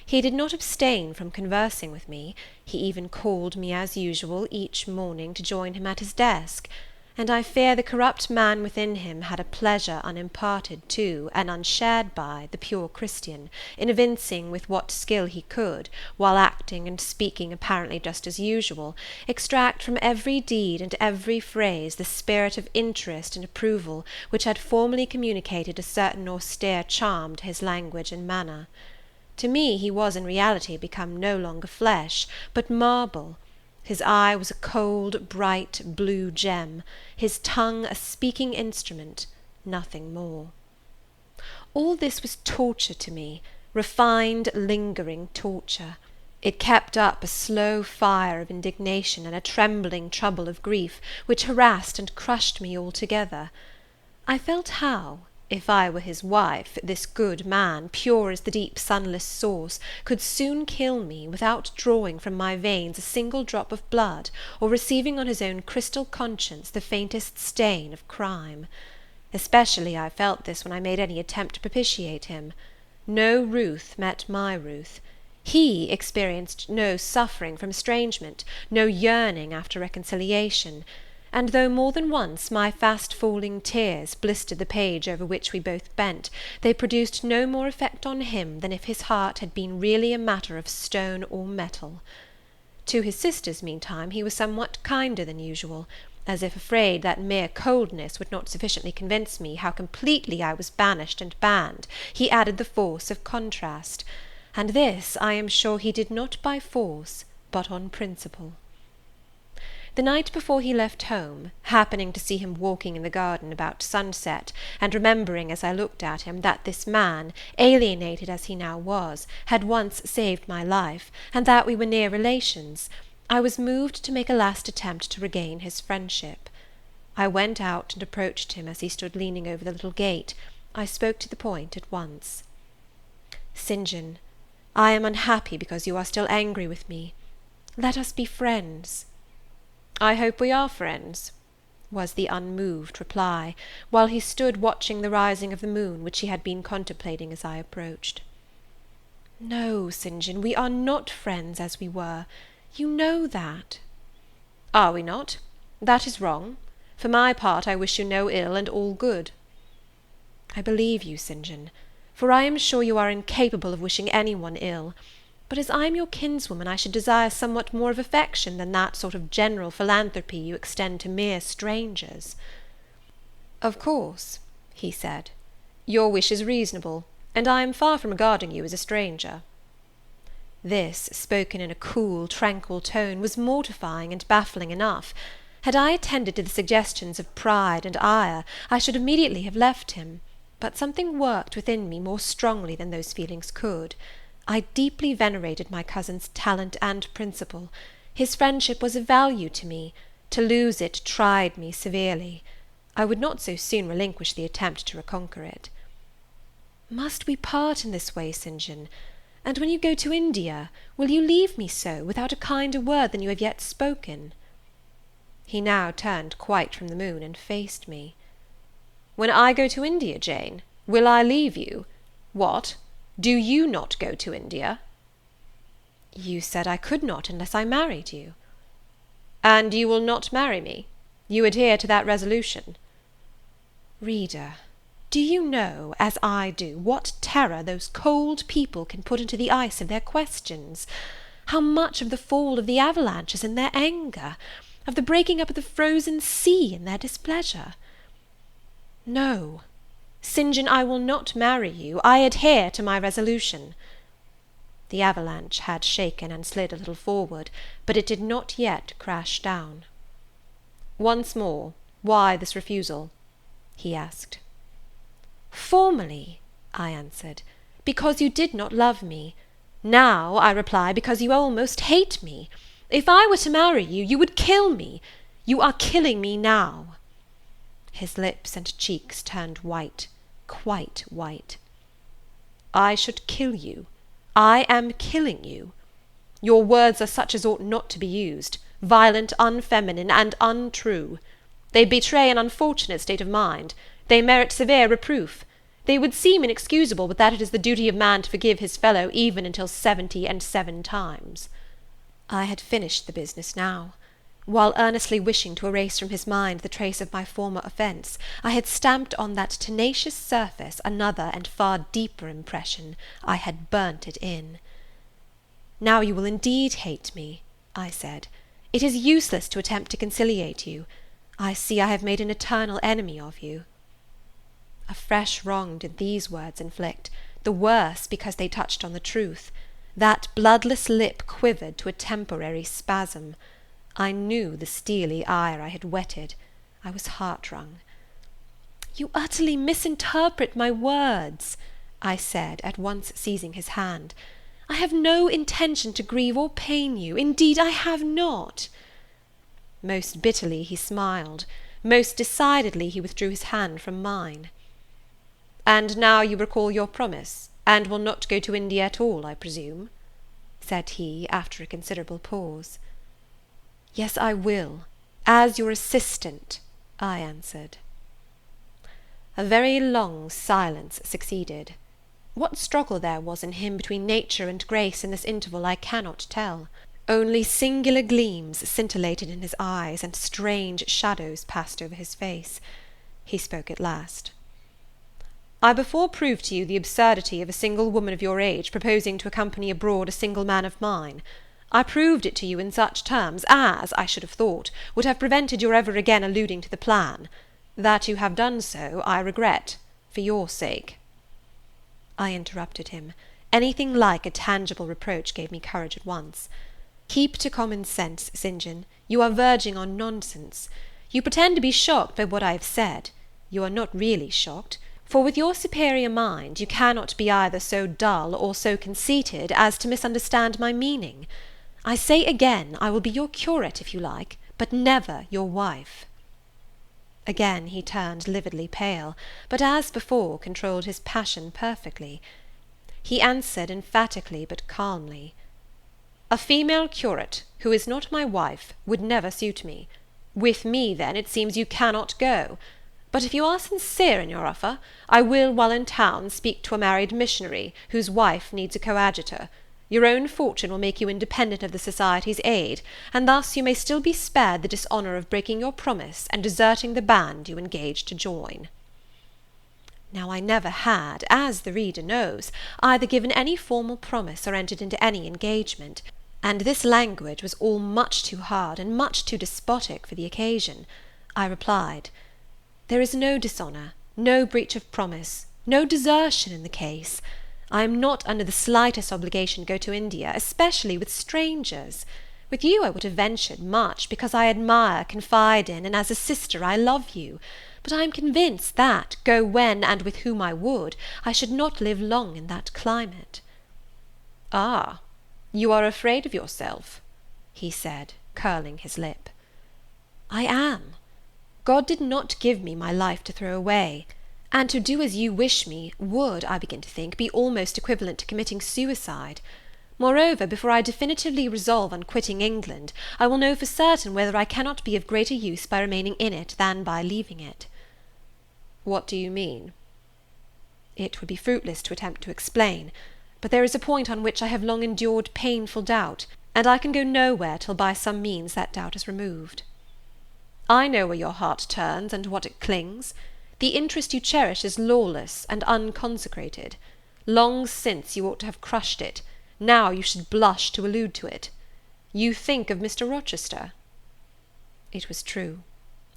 B: He did not abstain from conversing with me. He even called me as usual each morning to join him at his desk,
A: and I fear the corrupt man within him had a pleasure unimparted to, and unshared by, the pure Christian, in evincing with what skill he could, while acting and speaking apparently just as usual, extract from every deed and every phrase the spirit of interest and approval which had formerly communicated a certain austere charm to his language and manner. To me he was in reality become no longer flesh, but marble. His eye was a cold, bright, blue gem, his tongue a speaking instrument, nothing more. All this was torture to me, refined, lingering torture. It kept up a slow fire of indignation and a trembling trouble of grief, which harassed and crushed me altogether. I felt how, if I were his wife, this good man, pure as the deep sunless source, could soon kill me, without drawing from my veins a single drop of blood, or receiving on his own crystal conscience the faintest stain of crime. Especially I felt this when I made any attempt to propitiate him. No ruth met my ruth. He experienced no suffering from estrangement, no yearning after reconciliation, and though more than once my fast-falling tears blistered the page over which we both bent, they produced no more effect on him than if his heart had been really a matter of stone or metal. To his sisters, meantime, he was somewhat kinder than usual, as if afraid that mere coldness would not sufficiently convince me how completely I was banished and banned, he added the force of contrast, and this I am sure he did not by force, but on principle. The night before he left home, happening to see him walking in the garden about sunset, and remembering as I looked at him that this man, alienated as he now was, had once saved my life, and that we were near relations, I was moved to make a last attempt to regain his friendship. I went out and approached him as he stood leaning over the little gate. I spoke to the point at once. "St. John, I am unhappy because you are still angry with me. Let us be friends." "I hope we are friends," was the unmoved reply, while he stood watching the rising of the moon, which he had been contemplating as I approached. "No, St. John, we are not friends as we were. You know that." "Are we not? That is wrong. For my part, I wish you no ill, and all good." "I believe you, St. John, for I am sure you are incapable of wishing any one ill. But as I am your kinswoman, I should desire somewhat more of affection than that sort of general philanthropy you extend to mere strangers." "Of course," he said, "your wish is reasonable, and I am far from regarding you as a stranger." This, spoken in a cool, tranquil tone, was mortifying and baffling enough. Had I attended to the suggestions of pride and ire, I should immediately have left him, but something worked within me more strongly than those feelings could. I deeply venerated my cousin's talent and principle. His friendship was of value to me. To lose it tried me severely. I would not so soon relinquish the attempt to reconquer it. "Must we part in this way, St. John? And when you go to India, will you leave me so, without a kinder word than you have yet spoken?" He now turned quite from the moon, and faced me. "When I go to India, Jane, will I leave you? What? Do you not go to India?" "You said I could not unless I married you." "And you will not marry me? You adhere to that resolution?" Reader, do you know, as I do, what terror those cold people can put into the ice of their questions? How much of the fall of the avalanche is in their anger, of the breaking up of the frozen sea in their displeasure? No, St. John, I will not marry you. I adhere to my resolution. The avalanche had shaken and slid a little forward, but it did not yet crash down. "Once more, why this refusal?" he asked. "Formerly," I answered, "because you did not love me. Now, I reply, because you almost hate me. If I were to marry you, you would kill me. You are killing me now." His lips and cheeks turned white, quite white. "I should kill you. I am killing you. Your words are such as ought not to be used, violent, unfeminine, and untrue. They betray an unfortunate state of mind. They merit severe reproof. They would seem inexcusable, but that it is the duty of man to forgive his fellow even until 77 times. I had finished the business now. While earnestly wishing to erase from his mind the trace of my former offence, I had stamped on that tenacious surface another and far deeper impression. I had burnt it in. "Now you will indeed hate me," I said. "It is useless to attempt to conciliate you. I see I have made an eternal enemy of you." A fresh wrong did these words inflict, the worse because they touched on the truth. That bloodless lip quivered to a temporary spasm. I knew the steely ire I had whetted. I was heart-wrung. "You utterly misinterpret my words," I said, at once seizing his hand. "I have no intention to grieve or pain you. Indeed, I have not." Most bitterly he smiled. Most decidedly he withdrew his hand from mine. "And now you recall your promise, and will not go to India at all, I presume?" said he, after a considerable pause. "Yes, I will, as your assistant," I answered. A very long silence succeeded. What struggle there was in him between nature and grace in this interval I cannot tell. Only singular gleams scintillated in his eyes, and strange shadows passed over his face. He spoke at last. "I before proved to you the absurdity of a single woman of your age proposing to accompany abroad a single man of mine. I proved it to you in such terms as, I should have thought, would have prevented your ever again alluding to the plan. That you have done so, I regret, for your sake." I interrupted him. Anything like a tangible reproach gave me courage at once. "Keep to common sense, St. John. You are verging on nonsense. You pretend to be shocked by what I have said. You are not really shocked, for with your superior mind you cannot be either so dull or so conceited as to misunderstand my meaning. I say again, I will be your curate if you like, but never your wife." Again he turned lividly pale, but as before controlled his passion perfectly. He answered emphatically but calmly, "A female curate, who is not my wife, would never suit me. With me, then, it seems you cannot go. But if you are sincere in your offer, I will, while in town, speak to a married missionary, whose wife needs a coadjutor. Your own fortune will make you independent of the Society's aid, and thus you may still be spared the dishonour of breaking your promise and deserting the band you engaged to join." Now I never had, as the reader knows, either given any formal promise or entered into any engagement, and this language was all much too hard and much too despotic for the occasion. I replied, "There is no dishonour, no breach of promise, no desertion in the case. I am not under the slightest obligation to go to India, especially with strangers. With you I would have ventured much, because I admire, confide in, and as a sister I love you. But I am convinced that, go when and with whom I would, I should not live long in that climate." "Ah, you are afraid of yourself," he said, curling his lip. "I am. God did not give me my life to throw away, and to do as you wish me would, I begin to think, be almost equivalent to committing suicide. Moreover, before I definitively resolve on quitting England, I will know for certain whether I cannot be of greater use by remaining in it than by leaving it." "What do you mean?" It would be fruitless to attempt to explain, but there is a point on which I have long endured painful doubt, and I can go nowhere till by some means that doubt is removed. I know where your heart turns and to what it clings. The interest you cherish is lawless and unconsecrated. Long since you ought to have crushed it. Now you should blush to allude to it. You think of Mr. Rochester." It was true.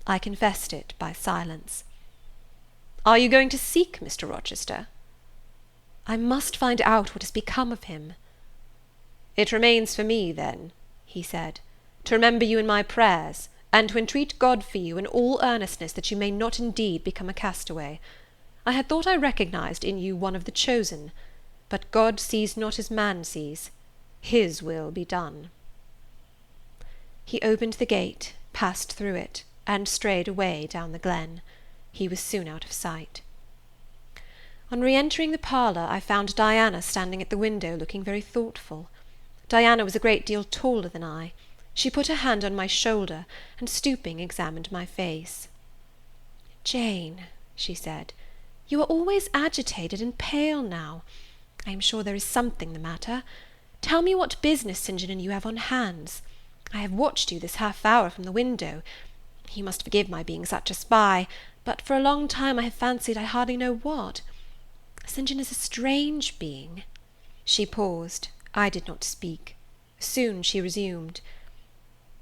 A: I confessed it by silence. "Are you going to seek Mr. Rochester?" "I must find out what has become of him." "It remains for me, then," he said, "to remember you in my prayers, and to entreat God for you in all earnestness that you may not indeed become a castaway. I had thought I recognized in you one of the chosen, but God sees not as man sees. His will be done." He opened the gate, passed through it, and strayed away down the glen. He was soon out of sight. On re-entering the parlour, I found Diana standing at the window, looking very thoughtful. Diana was a great deal taller than I. She put her hand on my shoulder, and stooping examined my face. "Jane," she said, "you are always agitated and pale now. I am sure there is something the matter. Tell me what business St. John and you have on hands.
B: I have watched you this half hour from the window. You must forgive my being such a spy, but for a long time I have fancied I hardly know what. St. John is a strange being." She paused. I did not speak. Soon she resumed.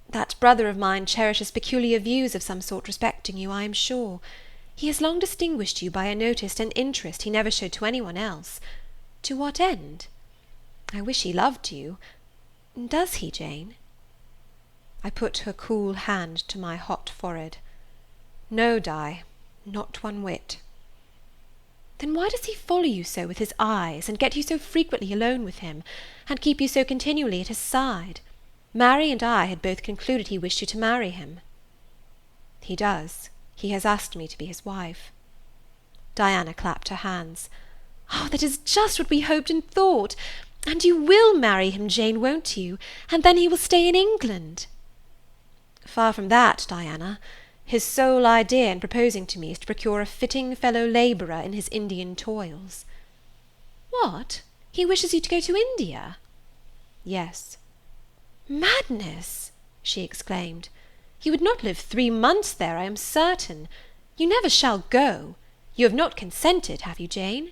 B: "That brother of mine cherishes peculiar views of some sort respecting you, I am sure. He has long distinguished you by a notice and interest he never showed to any one else. To what end? I wish he loved you. Does he, Jane?" I put her cool hand to my hot forehead. "No, Di, not one whit." "Then why does he follow you so with his eyes, and get you so frequently alone with him, and keep you so continually at his side? Mary and I had both concluded he wished you to marry him." "He does. He has asked me to be his wife." Diana clapped her hands. "Oh, that is just what we hoped and thought! And you will marry him, Jane, won't you? And then he will stay in England." "Far from that, Diana. His sole idea in proposing to me is to procure a fitting fellow labourer in his Indian toils." "What? He wishes you to go to India?" "Yes." "Madness!" she exclaimed. "You would not live 3 months there, I am certain. You never shall go. You have not consented, have you, Jane?"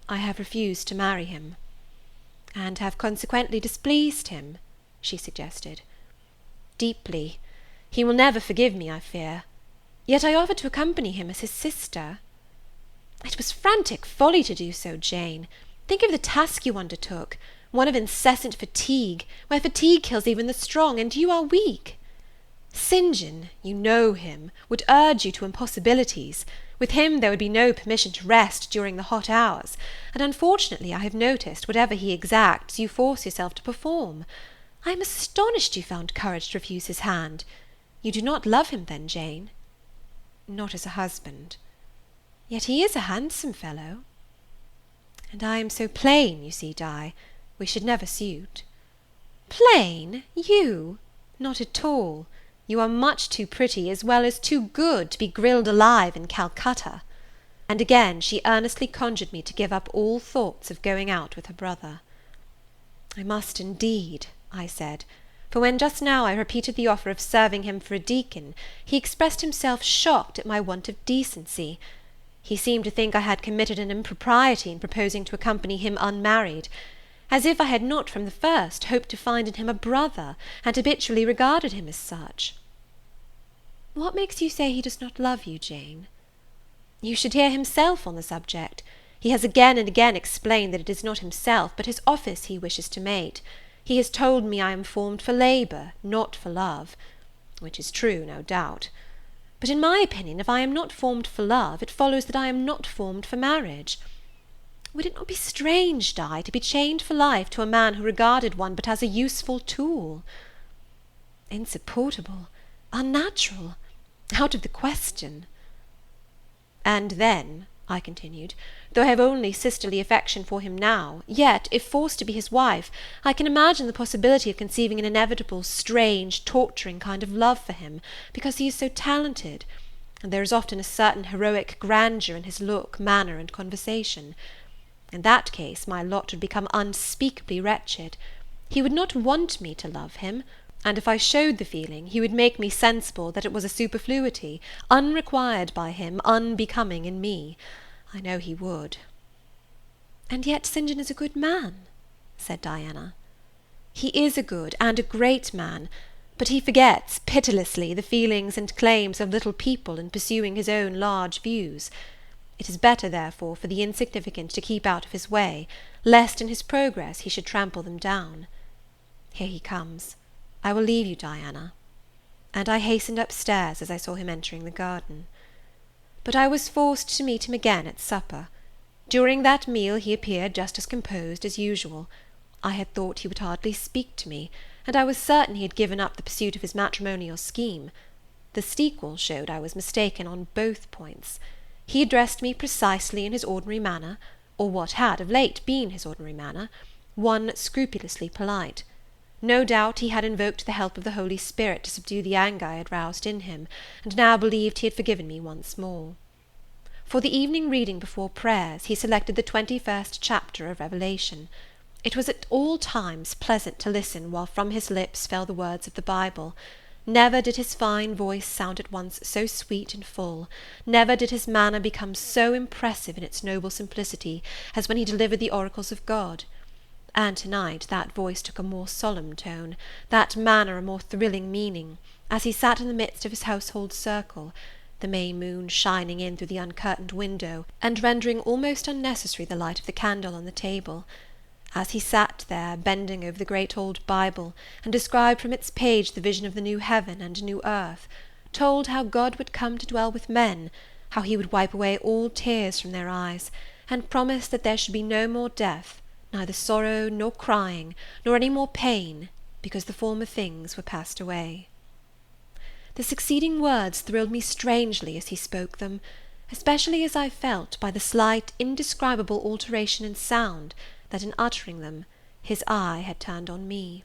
B: "I have refused to marry him." "And have consequently displeased him?" she suggested. "Deeply. He will never forgive me, I fear. Yet I offered to accompany him as his sister." "It was frantic folly to do so, Jane. Think of the task you undertook, one of incessant fatigue, where fatigue kills even the strong, and you are weak. St. John, you know him, would urge you to impossibilities. With him there would be no permission to rest during the hot hours, and unfortunately I have noticed whatever he exacts you force yourself to perform. I am astonished you found courage to refuse his hand. You do not love him then, Jane?" "Not as a husband." "Yet he is a handsome fellow." "And I am so plain, you see, Di. We should never suit." "Plain? You? Not at all. You are much too pretty as well as too good to be grilled alive in Calcutta." And again she earnestly conjured me to give up all thoughts of going out with her brother. "I must indeed," I said, for when just now I repeated the offer of serving him for a deacon, he expressed himself shocked at my want of decency. He seemed to think I had committed an impropriety in proposing to accompany him unmarried, as if I had not from the first hoped to find in him a brother, and habitually regarded him as such. "What makes you say he does not love you, Jane?" "You should hear himself on the subject. He has again and again explained that it is not himself, but his office he wishes to mate. He has told me I am formed for labour, not for love, which is true, no doubt. But in my opinion, if I am not formed for love, it follows that I am not formed for marriage. Would it not be strange, Di, to be chained for life to a man who regarded one but as a useful tool?" "Insupportable, unnatural, out of the question." "And then," I continued, "though I have only sisterly affection for him now, yet, if forced to be his wife, I can imagine the possibility of conceiving an inevitable, strange, torturing kind of love for him, because he is so talented, and there is often a certain heroic grandeur in his look, manner, and conversation. In that case my lot would become unspeakably wretched. He would not want me to love him, and if I showed the feeling, he would make me sensible that it was a superfluity, unrequired by him, unbecoming in me. I know he would." "And yet St. John is a good man," said Diana. "He is a good and a great man, but he forgets, pitilessly, the feelings and claims of little people in pursuing his own large views. It is better, therefore, for the insignificant to keep out of his way, lest in his progress he should trample them down. Here he comes. I will leave you, Diana." And I hastened upstairs as I saw him entering the garden. But I was forced to meet him again at supper. During that meal he appeared just as composed as usual. I had thought he would hardly speak to me, and I was certain he had given up the pursuit of his matrimonial scheme. The sequel showed I was mistaken on both points. He addressed me precisely in his ordinary manner, or what had of late been his ordinary manner, one scrupulously polite. No doubt he had invoked the help of the Holy Spirit to subdue the anger I had roused in him, and now believed he had forgiven me once more. For the evening reading before prayers, he selected the 21st chapter of Revelation.
A: It was at all times pleasant to listen while from his lips fell the words of the Bible. Never did his fine voice sound at once so sweet and full, never did his manner become so impressive in its noble simplicity as when he delivered the oracles of God. And to-night that voice took a more solemn tone, that manner a more thrilling meaning, as he sat in the midst of his household circle, the May moon shining in through the uncurtained window, and rendering almost unnecessary the light of the candle on the table. As he sat there, bending over the great old Bible, and described from its page the vision of the new heaven and new earth, told how God would come to dwell with men, how he would wipe away all tears from their eyes, and promised that there should be no more death, neither sorrow nor crying, nor any more pain, because the former things were passed away. The succeeding words thrilled me strangely as he spoke them, especially as I felt, by the slight, indescribable alteration in sound, that in uttering them his eye had turned on me.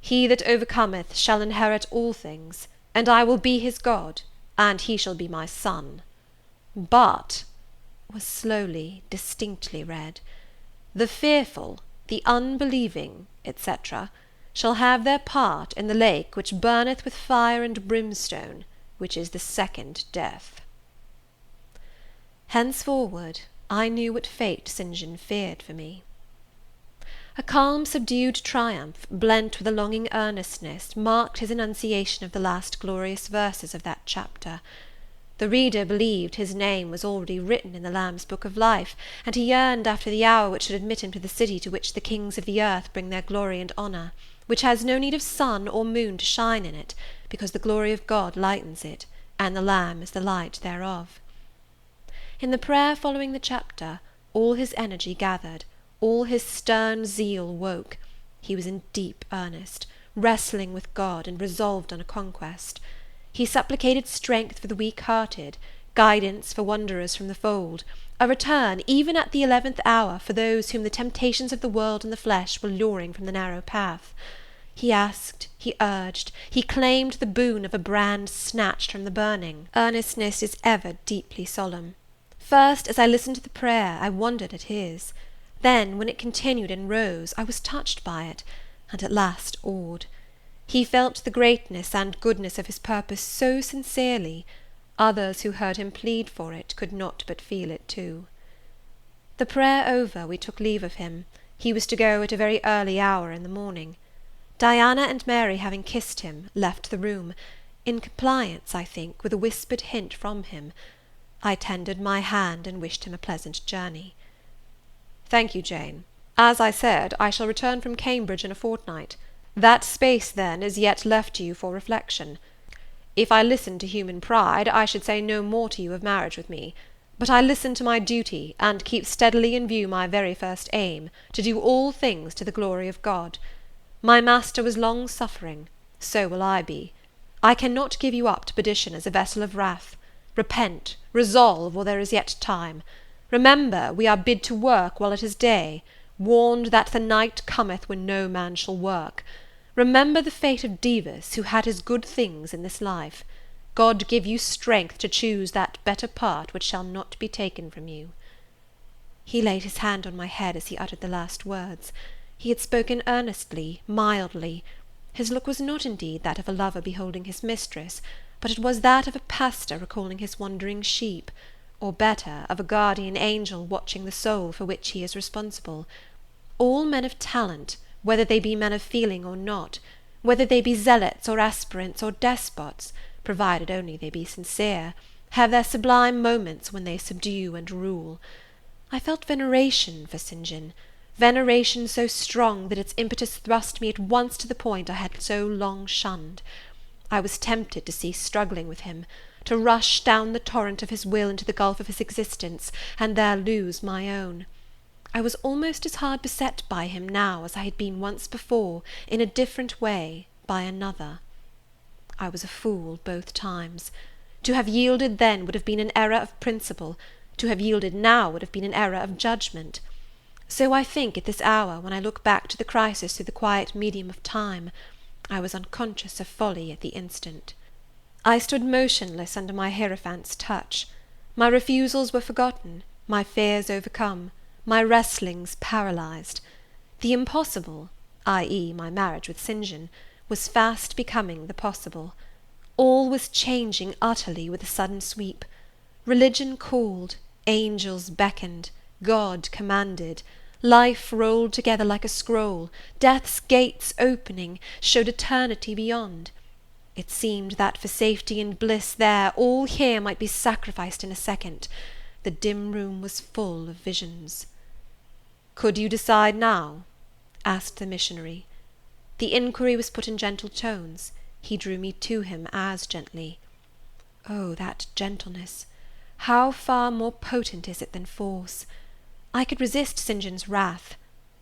A: "He that overcometh shall inherit all things, and I will be his God, and he shall be my son. But," was slowly, distinctly read, "the fearful, the unbelieving, etc., shall have their part in the lake which burneth with fire and brimstone, which is the second death." Henceforward I knew what fate St. John feared for me. A calm subdued triumph, blent with a longing earnestness, marked his enunciation of the last glorious verses of that chapter. The reader believed his name was already written in the Lamb's book of life, and he yearned after the hour which should admit him to the city to which the kings of the earth bring their glory and honour, which has no need of sun or moon to shine in it, because the glory of God lightens it, and the Lamb is the light thereof. In the prayer following the chapter, all his energy gathered, all his stern zeal woke. He was in deep earnest, wrestling with God, and resolved on a conquest. He supplicated strength for the weak-hearted, guidance for wanderers from the fold, a return, even at the 11th hour, for those whom the temptations of the world and the flesh were luring from the narrow path. He asked, he urged, he claimed the boon of a brand snatched from the burning. Earnestness is ever deeply solemn. First, as I listened to the prayer, I wondered at his. Then, when it continued and rose, I was touched by it, and at last awed. He felt the greatness and goodness of his purpose so sincerely, others who heard him plead for it could not but feel it too. The prayer over, we took leave of him. He was to go at a very early hour in the morning. Diana and Mary, having kissed him, left the room, in compliance, I think, with a whispered hint from him. I tendered my hand, and wished him a pleasant journey. "Thank you, Jane. As I said, I shall return from Cambridge in a fortnight. That space, then, is yet left to you for reflection. If I listened to human pride, I should say no more to you of marriage with me. But I listen to my duty, and keep steadily in view my very first aim, to do all things to the glory of God. My master was long-suffering, so will I be. I cannot give you up to perdition as a vessel of wrath. Repent, resolve, while there is yet time. Remember, we are bid to work while it is day, warned that the night cometh when no man shall work. Remember the fate of Dives, who had his good things in this life. God give you strength to choose that better part which shall not be taken from you." He laid his hand on my head as he uttered the last words. He had spoken earnestly, mildly. His look was not indeed that of a lover beholding his mistress, but it was that of a pastor recalling his wandering sheep, or better, of a guardian angel watching the soul for which he is responsible. All men of talent, whether they be men of feeling or not, whether they be zealots or aspirants or despots, provided only they be sincere, have their sublime moments when they subdue and rule. I felt veneration for St. John, veneration so strong that its impetus thrust me at once to the point I had so long shunned. I was tempted to cease struggling with him, to rush down the torrent of his will into the gulf of his existence, and there lose my own. I was almost as hard beset by him now as I had been once before, in a different way, by another. I was a fool both times. To have yielded then would have been an error of principle, to have yielded now would have been an error of judgment. So I think at this hour, when I look back to the crisis through the quiet medium of time, I was unconscious of folly at the instant. I stood motionless under my hierophant's touch. My refusals were forgotten, my fears overcome, my wrestlings paralysed. The impossible, i.e. my marriage with St. John, was fast becoming the possible. All was changing utterly with a sudden sweep. Religion called, angels beckoned, God commanded, life rolled together like a scroll, death's gates opening, showed eternity beyond. It seemed that for safety and bliss there, all here might be sacrificed in a second. The dim room was full of visions. "Could you decide now?" asked the missionary. The inquiry was put in gentle tones. He drew me to him as gently. Oh, that gentleness! How far more potent is it than force! I could resist St. John's wrath.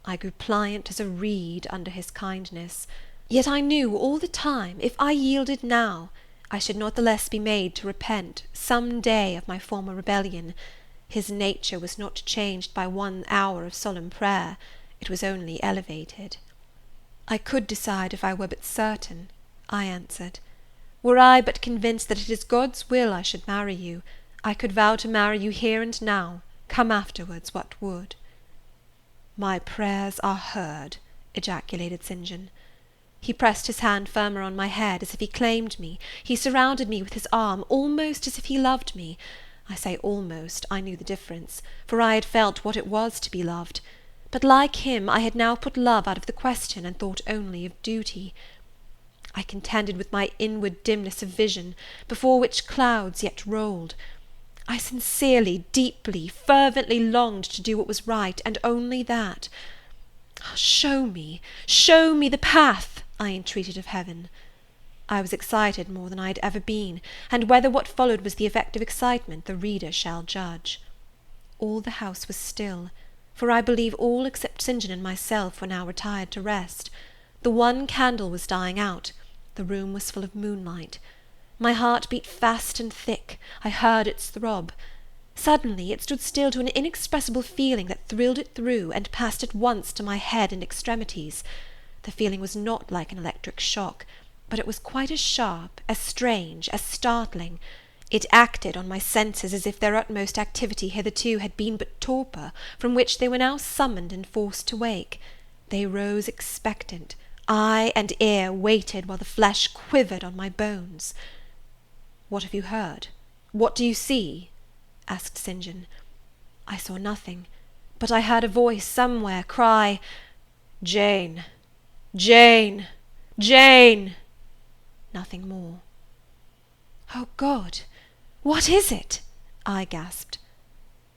A: I grew pliant as a reed under his kindness. Yet I knew all the time, if I yielded now, I should not the less be made to repent, some day, of my former rebellion. His nature was not changed by 1 hour of solemn prayer. It was only elevated. "I could decide if I were but certain," I answered. "Were I but convinced that it is God's will I should marry you, I could vow to marry you here and now, come afterwards what would." "My prayers are heard," ejaculated St. John. He pressed his hand firmer on my head, as if he claimed me. He surrounded me with his arm, almost as if he loved me. I say almost, I knew the difference, for I had felt what it was to be loved. But like him, I had now put love out of the question, and thought only of duty. I contended with my inward dimness of vision, before which clouds yet rolled. I sincerely, deeply, fervently longed to do what was right, and only that. Show me the path," I entreated of heaven. I was excited more than I had ever been, and whether what followed was the effect of excitement the reader shall judge. All the house was still, for I believe all except St. John and myself were now retired to rest. The one candle was dying out. The room was full of moonlight. My heart beat fast and thick. I heard its throb. Suddenly it stood still to an inexpressible feeling that thrilled it through, and passed at once to my head and extremities. The feeling was not like an electric shock, but it was quite as sharp, as strange, as startling. It acted on my senses as if their utmost activity hitherto had been but torpor, from which they were now summoned and forced to wake. They rose expectant. Eye and ear waited while the flesh quivered on my bones. "What have you heard? What do you see?" asked St. John. I saw nothing, but I heard a voice somewhere cry, "Jane! Jane! Jane!" Nothing more. "Oh, God! What is it?" I gasped.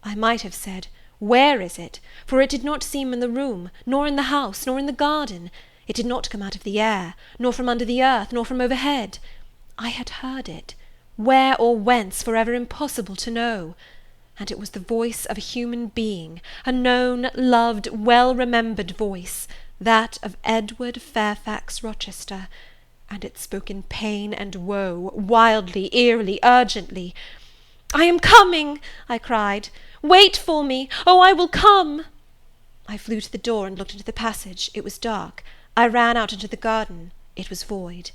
A: I might have said, "Where is it?" for it did not seem in the room, nor in the house, nor in the garden. It did not come out of the air, nor from under the earth, nor from overhead. I had heard it. Where or whence, forever impossible to know. And it was the voice of a human being, a known, loved, well-remembered voice, that of Edward Fairfax Rochester, and it spoke in pain and woe, wildly, eerily, urgently. "I am coming!" I cried. "Wait for me! Oh, I will come!" I flew to the door and looked into the passage. It was dark. I ran out into the garden. It was void.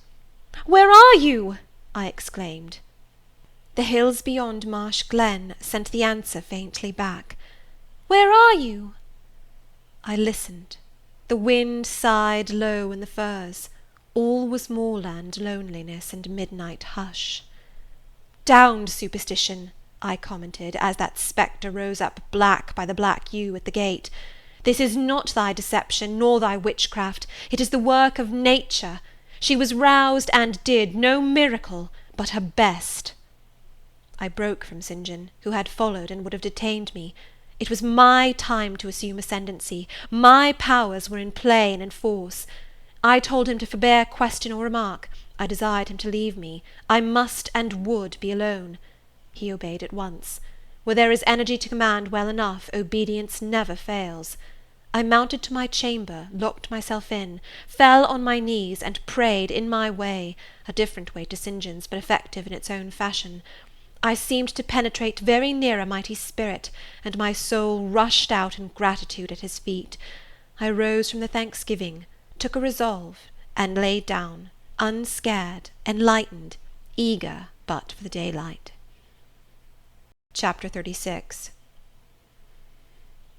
A: "Where are you?" I exclaimed. The hills beyond Marsh Glen sent the answer faintly back. "Where are you?" I listened. The wind sighed low in the firs. All was moorland loneliness and midnight hush. "Down, superstition!" I commented, as that spectre rose up black by the black yew at the gate. "This is not thy deception, nor thy witchcraft. It is the work of nature. She was roused and did no miracle, but her best." I broke from St. John, who had followed and would have detained me. It was my time to assume ascendancy. My powers were in play and in force. I told him to forbear question or remark. I desired him to leave me. I must and would be alone. He obeyed at once. Where there is energy to command well enough, obedience never fails. I mounted to my chamber, locked myself in, fell on my knees, and prayed in my way, a different way to St. John's, but effective in its own fashion. I seemed to penetrate very near a mighty spirit, and my soul rushed out in gratitude at his feet. I rose from the thanksgiving, took a resolve, and lay down, unscared, enlightened, eager but for the daylight. Chapter 36.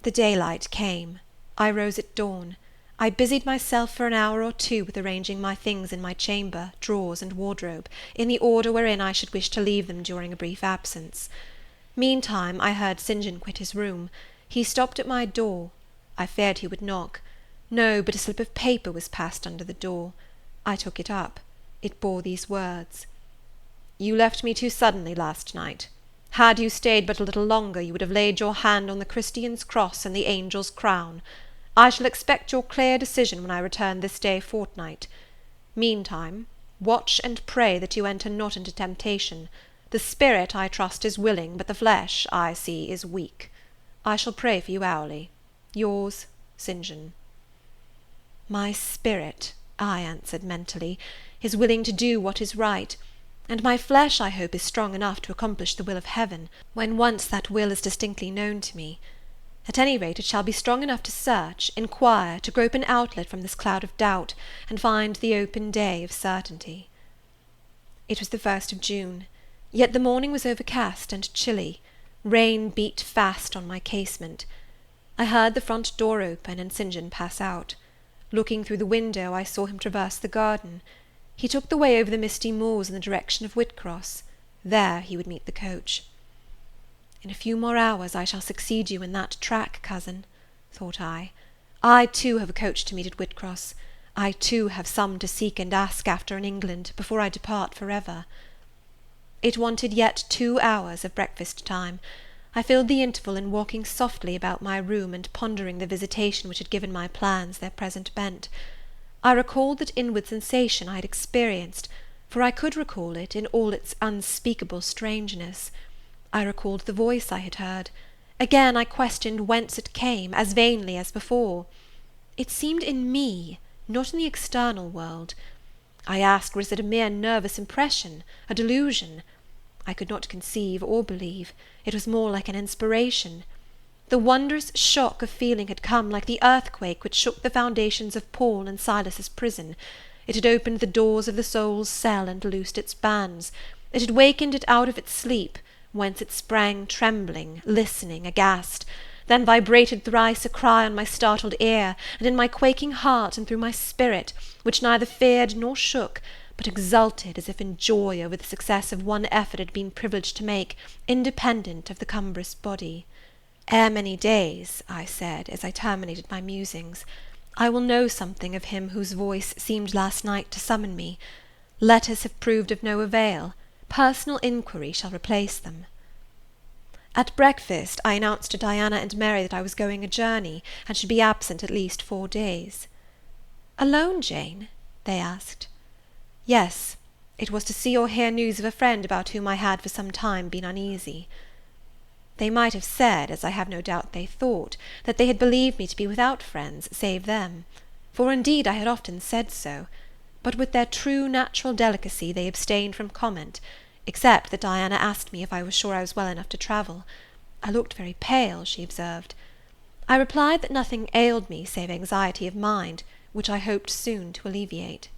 A: The daylight came. I rose at dawn. I busied myself for an hour or two with arranging my things in my chamber, drawers, and wardrobe, in the order wherein I should wish to leave them during a brief absence. Meantime, I heard St. John quit his room. He stopped at my door. I feared he would knock. No, but a slip of paper was passed under the door. I took it up. It bore these words: "You left me too suddenly last night. Had you stayed but a little longer, you would have laid your hand on the Christian's cross and the angel's crown. I shall expect your clear decision when I return this day fortnight. Meantime, watch and pray that you enter not into temptation. The spirit, I trust, is willing, but the flesh, I see, is weak. I shall pray for you hourly. Yours, St. John." My spirit, I answered mentally, is willing to do what is right, and my flesh, I hope, is strong enough to accomplish the will of Heaven, when once that will is distinctly known to me. At any rate, it shall be strong enough to search, inquire, to grope an outlet from this cloud of doubt, and find the open day of certainty. It was the 1st of June, yet the morning was overcast and chilly. Rain beat fast on my casement. I heard the front door open, and St. John pass out. Looking through the window, I saw him traverse the garden. He took the way over the misty moors in the direction of Whitcross. There he would meet the coach. "In a few more hours I shall succeed you in that track, cousin," thought I. "I too have a coach to meet at Whitcross. I too have some to seek and ask after in England, before I depart for ever." It wanted yet 2 hours of breakfast time. I filled the interval in walking softly about my room, and pondering the visitation which had given my plans their present bent. I recalled that inward sensation I had experienced, for I could recall it in all its unspeakable strangeness. I recalled the voice I had heard. Again I questioned whence it came, as vainly as before. It seemed in me, not in the external world. I asked, was it a mere nervous impression, a delusion? I could not conceive or believe. It was more like an inspiration. The wondrous shock of feeling had come like the earthquake which shook the foundations of Paul and Silas's prison. It had opened the doors of the soul's cell and loosed its bands. It had wakened it out of its sleep, whence it sprang trembling, listening, aghast, then vibrated thrice a cry on my startled ear, and in my quaking heart, and through my spirit, which neither feared nor shook, but exulted as if in joy over the success of one effort it had been privileged to make, independent of the cumbrous body. "Ere many days," I said, as I terminated my musings, "I will know something of him whose voice seemed last night to summon me. Letters have proved of no avail. Personal inquiry shall replace them." At breakfast I announced to Diana and Mary that I was going a journey, and should be absent at least 4 days. "Alone, Jane?" they asked. "Yes, it was to see or hear news of a friend about whom I had for some time been uneasy." They might have said, as I have no doubt they thought, that they had believed me to be without friends, save them; for indeed I had often said so; but with their true natural delicacy they abstained from comment, except that Diana asked me if I was sure I was well enough to travel. I looked very pale, she observed. I replied that nothing ailed me save anxiety of mind, which I hoped soon to alleviate.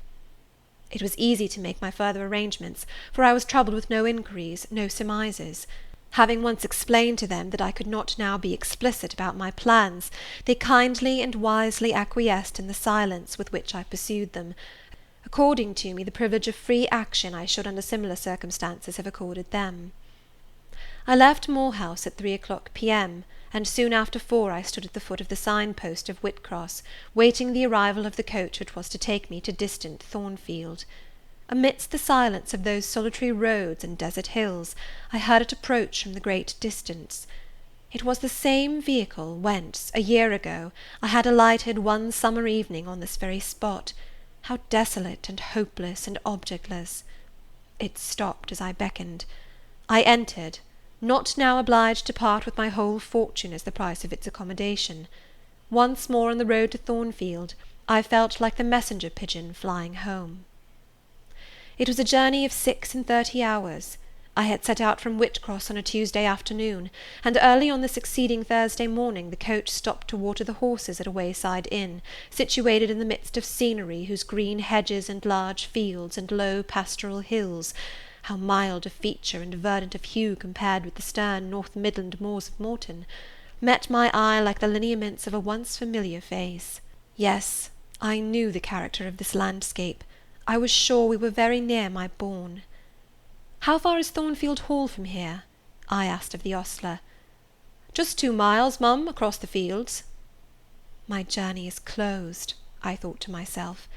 A: It was easy to make my further arrangements, for I was troubled with no inquiries, no surmises. Having once explained to them that I could not now be explicit about my plans, they kindly and wisely acquiesced in the silence with which I pursued them, according to me the privilege of free action I should under similar circumstances have accorded them. I left Moor House at 3 p.m., and soon after 4 I stood at the foot of the sign-post of Whitcross, waiting the arrival of the coach which was to take me to distant Thornfield. Amidst the silence of those solitary roads and desert hills, I heard it approach from the great distance. It was the same vehicle whence, a year ago, I had alighted one summer evening on this very spot. How desolate and hopeless and objectless! It stopped as I beckoned. I entered, not now obliged to part with my whole fortune as the price of its accommodation. Once more on the road to Thornfield, I felt like the messenger pigeon flying home. It was a journey of 36 hours. I had set out from Whitcross on a Tuesday afternoon, and early on the succeeding Thursday morning the coach stopped to water the horses at a wayside inn, situated in the midst of scenery whose green hedges and large fields and low pastoral hills, how mild of feature and verdant of hue compared with the stern North Midland moors of Morton,
B: met my eye like the lineaments of a once familiar face. Yes, I knew the character of this landscape. I was sure we were very near my bourne. "How far is Thornfield Hall from here?" I asked of the ostler. "Just 2 miles, mum, across the fields." My journey is closed, I thought to myself.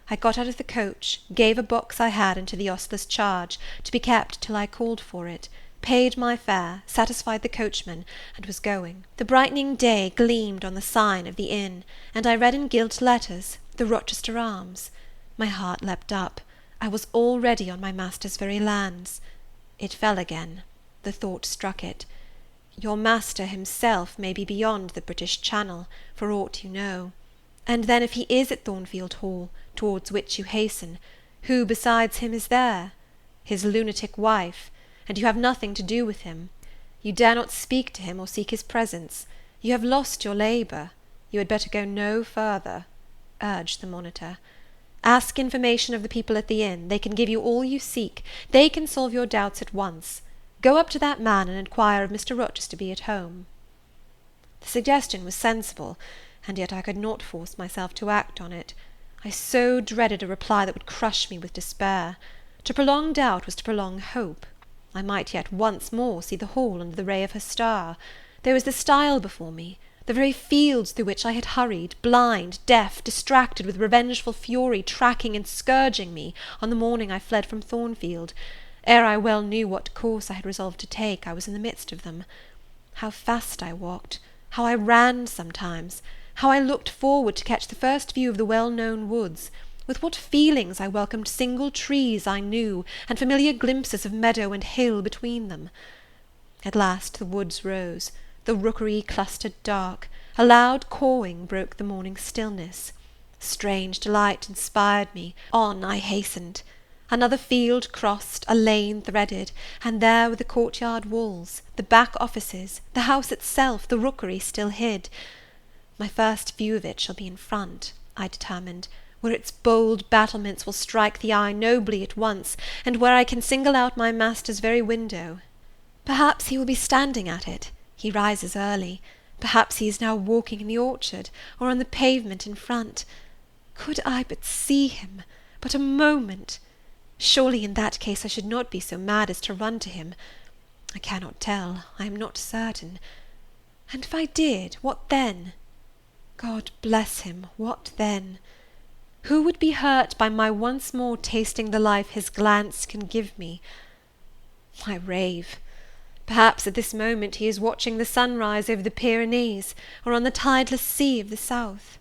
B: I got out of the coach, gave a box I had into the ostler's charge, to be kept till I called for it, paid my fare, satisfied the coachman, and was going. The brightening day gleamed on the sign of the inn, and I read in gilt letters, "The Rochester Arms." My heart leapt up. I was already on my master's very lands. It fell again. The thought struck it. Your master himself may be beyond the British Channel, for aught you know. And then if he is at Thornfield Hall, towards which you hasten, who besides him is there? His lunatic wife, and you have nothing to do with him. You dare not speak to him or seek his presence. You have lost your labour. You had better go no further, urged the monitor. Ask information of the people at the inn. They can give you all you seek. They can solve your doubts at once. Go up to that man and inquire if Mr. Rochester be at home. The suggestion was sensible, and yet I could not force myself to act on it. I so dreaded a reply that would crush me with despair. To prolong doubt was to prolong hope. I might yet once more see the Hall under the ray of her star. There was the stile before me, the very fields through which I had hurried, blind, deaf, distracted, with revengeful fury tracking and scourging me on the morning I fled from Thornfield. Ere I well knew what course I had resolved to take, I was in the midst of them. How fast I walked! How I ran sometimes! How I looked forward to catch the first view of the well-known woods! With what feelings I welcomed single trees I knew, and familiar glimpses of meadow and hill between them! At last the woods rose, the rookery clustered dark, a loud cawing broke the morning stillness. Strange delight inspired me, on I hastened. Another field crossed, a lane threaded, and there were the courtyard walls, the back offices, the house itself, the rookery still hid. My first view of it shall be in front, I determined, where its bold battlements will strike the eye nobly at once, and where I can single out my master's very window. Perhaps he will be standing at it. He rises early. Perhaps he is now walking in the orchard, or on the pavement in front. Could I but see him, but a moment! Surely in that case I should not be so mad as to run to him. I cannot tell, I am not certain. And if I did, what then? God bless him, what then? Who would be hurt by my once more tasting the life his glance can give me? I rave. Perhaps at this moment he is watching the sunrise over the Pyrenees, or on the tideless sea of the south.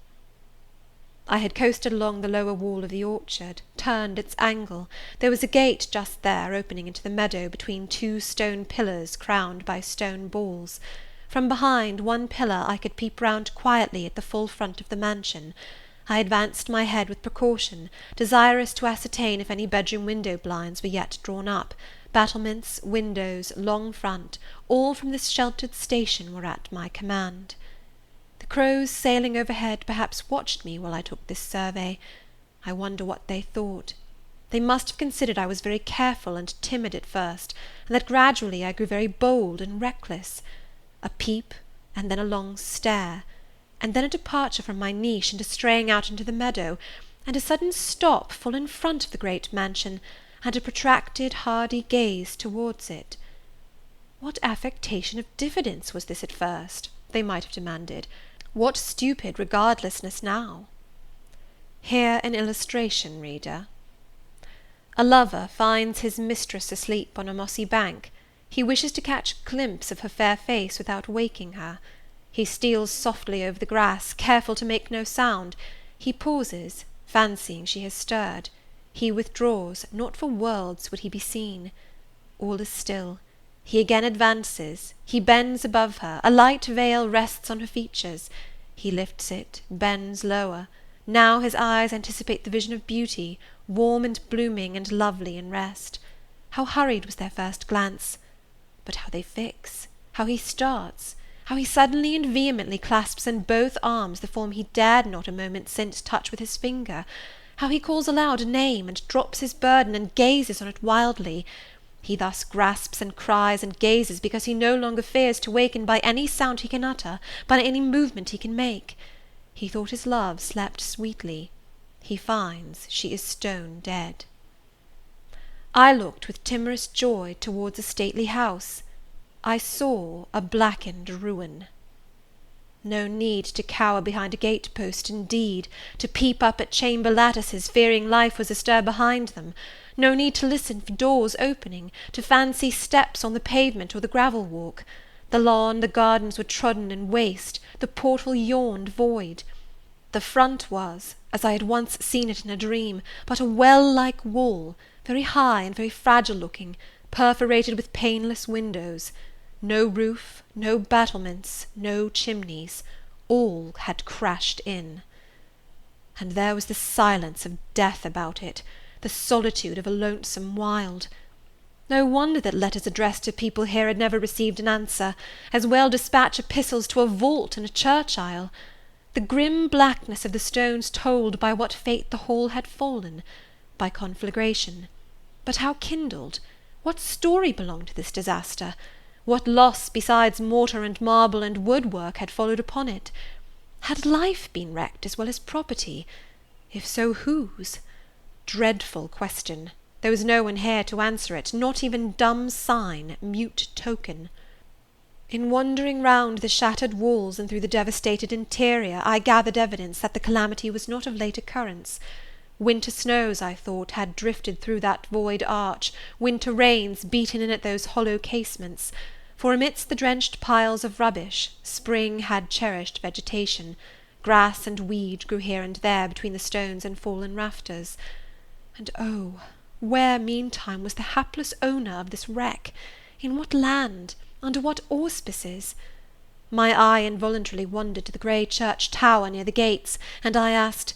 B: I had coasted along the lower wall of the orchard, turned its angle. There was a gate just there, opening into the meadow between 2 stone pillars crowned by stone balls. From behind one pillar I could peep round quietly at the full front of the mansion. I advanced my head with precaution, desirous to ascertain if any bedroom window blinds were yet drawn up. Battlements, windows, long front, all from this sheltered station were at my command. The crows sailing overhead perhaps watched me while I took this survey. I wonder what they thought. They must have considered I was very careful and timid at first, and that gradually I grew very bold and reckless. A peep, and then a long stare, and then a departure from my niche and a straying out into the meadow, and a sudden stop full in front of the great mansion, and a protracted hardy gaze towards it. What affectation of diffidence was this at first? They might have demanded. What stupid regardlessness now? Here an illustration, reader. A lover finds his mistress asleep on a mossy bank. He wishes to catch a glimpse of her fair face without waking her. He steals softly over the grass, careful to make no sound. He pauses, fancying she has stirred. He withdraws, not for worlds would he be seen. All is still. He again advances, he bends above her, a light veil rests on her features. He lifts it, bends lower. Now his eyes anticipate the vision of beauty, warm and blooming and lovely in rest. How hurried was their first glance! But how they fix! How he starts! How he suddenly and vehemently clasps in both arms the form he dared not a moment since touch with his finger! How he calls aloud a name, and drops his burden, and gazes on it wildly!
A: He thus grasps and cries and gazes because he no longer fears to waken by any sound he can utter, by any movement he can make. He thought his love slept sweetly. He finds she is stone dead. I looked with timorous joy towards a stately house. I saw a blackened ruin. No need to cower behind a gate-post, indeed, to peep up at chamber lattices, fearing life was astir behind them. No need to listen for doors opening, to fancy steps on the pavement or the gravel-walk. The lawn, the gardens were trodden and waste, the portal yawned void. The front was, as I had once seen it in a dream, but a well-like wall, very high and very fragile-looking, perforated with paneless windows. No roof, no battlements, no chimneys, all had crashed in. And there was the silence of death about it, the solitude of a lonesome wild. No wonder that letters addressed to people here had never received an answer, as well dispatch epistles to a vault in a church aisle. The grim blackness of the stones told by what fate the hall had fallen, by conflagration. But how kindled? What story belonged to this disaster? What loss besides mortar and marble and woodwork had followed upon it? Had life been wrecked as well as property? If so, whose? Dreadful question. There was no one here to answer it, not even dumb sign, mute token. In wandering round the shattered walls and through the devastated interior, I gathered evidence that the calamity was not of late occurrence. Winter snows, I thought, had drifted through that void arch, winter rains beaten in at those hollow casements, for amidst the drenched piles of rubbish, spring had cherished vegetation. Grass and weed grew here and there between the stones and fallen rafters. And oh, where, meantime, was the hapless owner of this wreck? In what land? Under what auspices? My eye involuntarily wandered to the grey church tower near the gates, and I asked,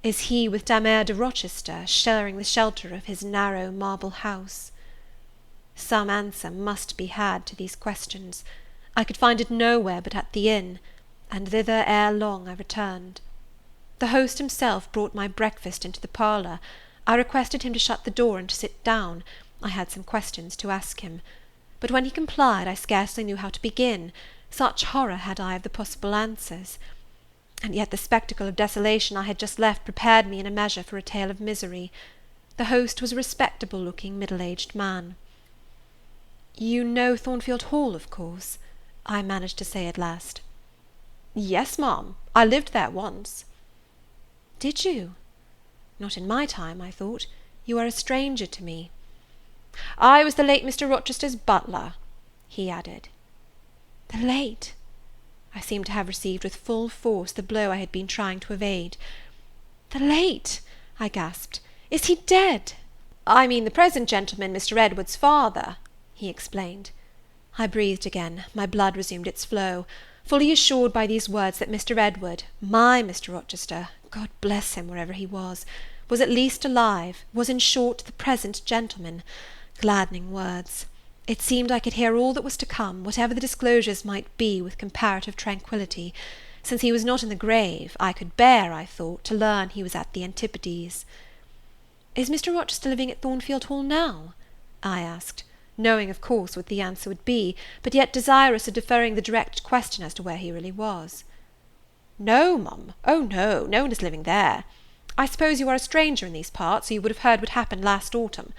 A: is he with Dame Eyre de Rochester sharing the shelter of his narrow marble house? Some answer must be had to these questions. I could find it nowhere but at the inn, and thither ere long I returned. The host himself brought my breakfast into the parlour. I requested him to shut the door and to sit down. I had some questions to ask him. But when he complied, I scarcely knew how to begin, such horror had I of the possible answers. And yet the spectacle of desolation I had just left prepared me in a measure for a tale of misery. The host was a respectable-looking, middle-aged man. "You know Thornfield Hall, of course?" I managed to say at last. "Yes, ma'am. I lived there once." "Did you? Not in my time, I thought. You are a stranger to me." "I was the late Mr. Rochester's butler," he added. The late? I seemed to have received with full force the blow I had been trying to evade. "The late!" I gasped. "Is he dead?" "I mean the present gentleman, Mr. Edward's father," he explained. I breathed again, my blood resumed its flow, fully assured by these words that Mr. Edward, my Mr. Rochester, God bless him wherever he was at least alive, was in short the present gentleman. Gladdening words. It seemed I could hear all that was to come, whatever the disclosures might be, with comparative tranquillity. Since he was not in the grave, I could bear, I thought, to learn he was at the antipodes. "Is Mr. Rochester living at Thornfield Hall now?" I asked, knowing, of course, what the answer would be, but yet desirous of deferring the direct question as to where he really was. "No, mum. Oh, no, no one is living there. I suppose you are a stranger in these parts, or you would have heard what happened last autumn.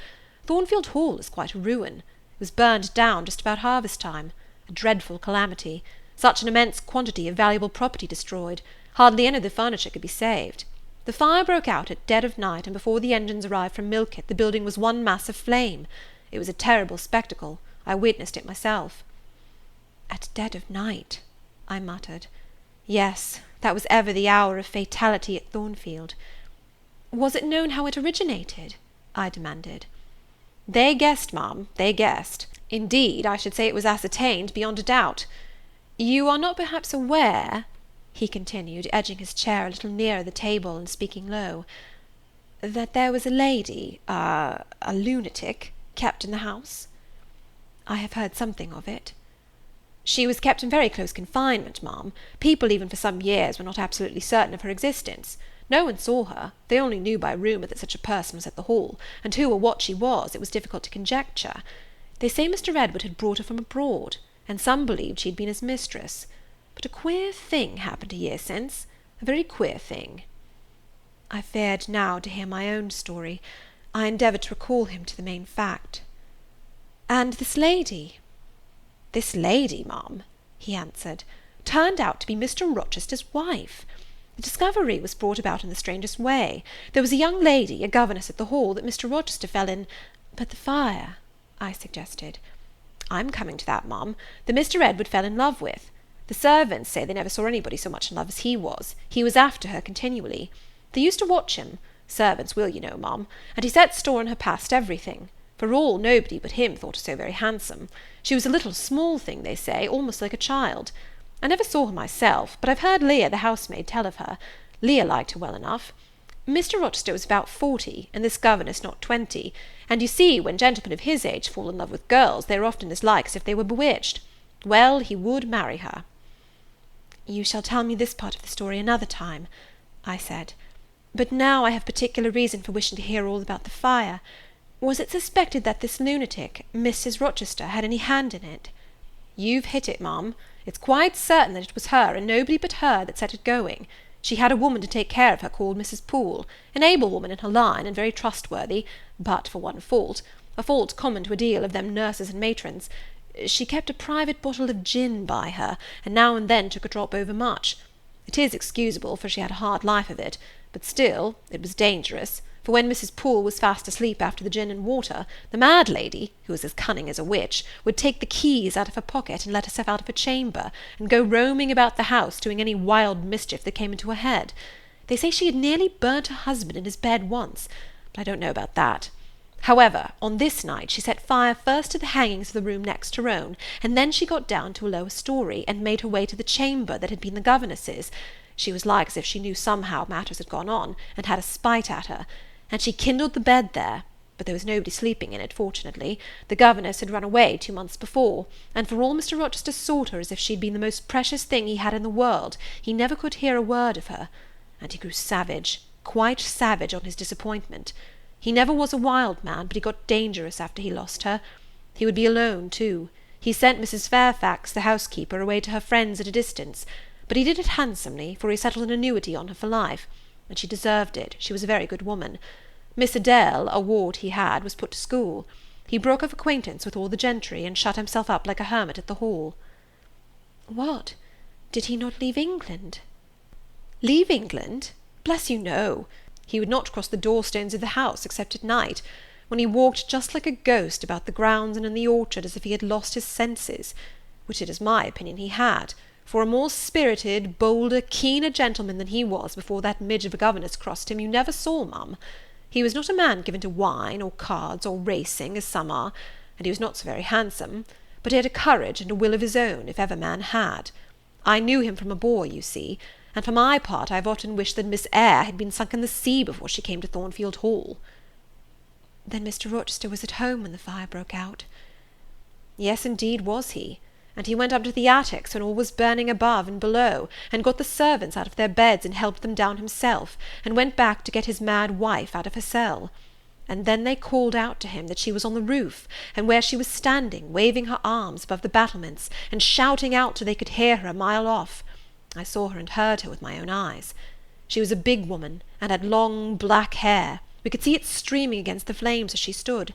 A: Thornfield Hall is quite a ruin. It was burned down just about harvest time. A dreadful calamity. Such an immense quantity of valuable property destroyed. Hardly any of the furniture could be saved. The fire broke out at dead of night, and before the engines arrived from Millcote the building was one mass of flame. It was a terrible spectacle. I witnessed it myself." "At dead of night," I muttered. Yes, that was ever the hour of fatality at Thornfield. "Was it known how it originated?" I demanded. "They guessed, ma'am, they guessed. Indeed, I should say it was ascertained beyond a doubt. You are not perhaps aware," he continued, edging his chair a little nearer the table and speaking low, "that there was a lady, a lunatic, kept in the house?" "I have heard something of it." "She was kept in very close confinement, ma'am. People even for some years were not absolutely certain of her existence.
C: No one saw her. They only knew by rumour that such a person was at the Hall, and who or what she was it was difficult to conjecture. They say Mr. Edward had brought her from abroad, and some believed she had been his mistress. But a queer thing happened a year since, a very queer thing. I feared now to hear my own story. I endeavoured to recall him to the main fact. "And this lady?" "This lady, ma'am," he answered, "turned out to be Mr. Rochester's wife. The discovery was brought about in the strangest way. There was a young lady, a governess at the Hall, that Mr. Rochester fell in—" "But the fire," I suggested. "I'm coming to that, ma'am. The Mr. Edward fell in love with. The servants say they never saw anybody so much in love as he was. He was after her continually. They used to watch him. Servants will, you know, ma'am. And he set store on her past everything. For all, nobody but him thought her so very handsome. She was a little small thing, they say, almost like a child. I never saw her myself, but I've heard Leah, the housemaid, tell of her. Leah liked her well enough. Mr. Rochester was about 40, and this governess not 20, and you see, when gentlemen of his age fall in love with girls, they are often as like as if they were bewitched. Well, he would marry her." "You shall tell me this part of the story another time," I said. "But now I have particular reason for wishing to hear all about the fire. Was it suspected that this lunatic, Mrs. Rochester, had any hand in it?" "You've hit it, ma'am. It's quite certain that it was her, and nobody but her, that set it going. She had a woman to take care of her called Mrs. Poole, an able woman in her line, and very trustworthy, but for one fault, a fault common to a deal of them nurses and matrons. She kept a private bottle of gin by her, and now and then took a drop overmuch. It is excusable, for she had a hard life of it, but still it was dangerous, for when Mrs. Poole was fast asleep after the gin and water, the mad lady, who was as cunning as a witch, would take the keys out of her pocket and let herself out of her chamber, and go roaming about the house, doing any wild mischief that came into her head. They say she had nearly burnt her husband in his bed once, but I don't know about that. However, on this night she set fire first to the hangings of the room next her own, and then she got down to a lower story, and made her way to the chamber that had been the governess's. She was like as if she knew somehow matters had gone on, and had a spite at her, and she kindled the bed there, but there was nobody sleeping in it, fortunately. The governess had run away 2 months before, and for all Mr. Rochester sought her as if she'd been the most precious thing he had in the world, he never could hear a word of her, and he grew savage, quite savage on his disappointment. He never was a wild man, but he got dangerous after he lost her. He would be alone, too. He sent Mrs. Fairfax, the housekeeper, away to her friends at a distance, but he did it handsomely, for he settled an annuity on her for life, and she deserved it. She was a very good woman. Miss Adele, a ward he had, was put to school. He broke off acquaintance with all the gentry, and shut himself up like a hermit at the Hall." "What? Did he not leave England?" "Leave England? Bless you, no. He would not cross the door-stones of the house, except at night, when he walked just like a ghost about the grounds and in the orchard, as if he had lost his senses, which it is my opinion he had, for a more spirited, bolder, keener gentleman than he was before that midge of a governess crossed him you never saw, ma'am. He was not a man given to wine, or cards, or racing, as some are, and he was not so very handsome, but he had a courage and a will of his own, if ever man had. I knew him from a boy, you see, and for my part I have often wished that Miss Eyre had been sunk in the sea before she came to Thornfield Hall." "Then Mr. Rochester was at home when the fire broke out?" "Yes, indeed was he, and he went up to the attics when all was burning above and below, and got the servants out of their beds, and helped them down himself, and went back to get his mad wife out of her cell. And then they called out to him that she was on the roof, and where she was standing, waving her arms above the battlements, and shouting out till they could hear her a mile off. I saw her and heard her with my own eyes. She was a big woman, and had long black hair. We could see it streaming against the flames as she stood.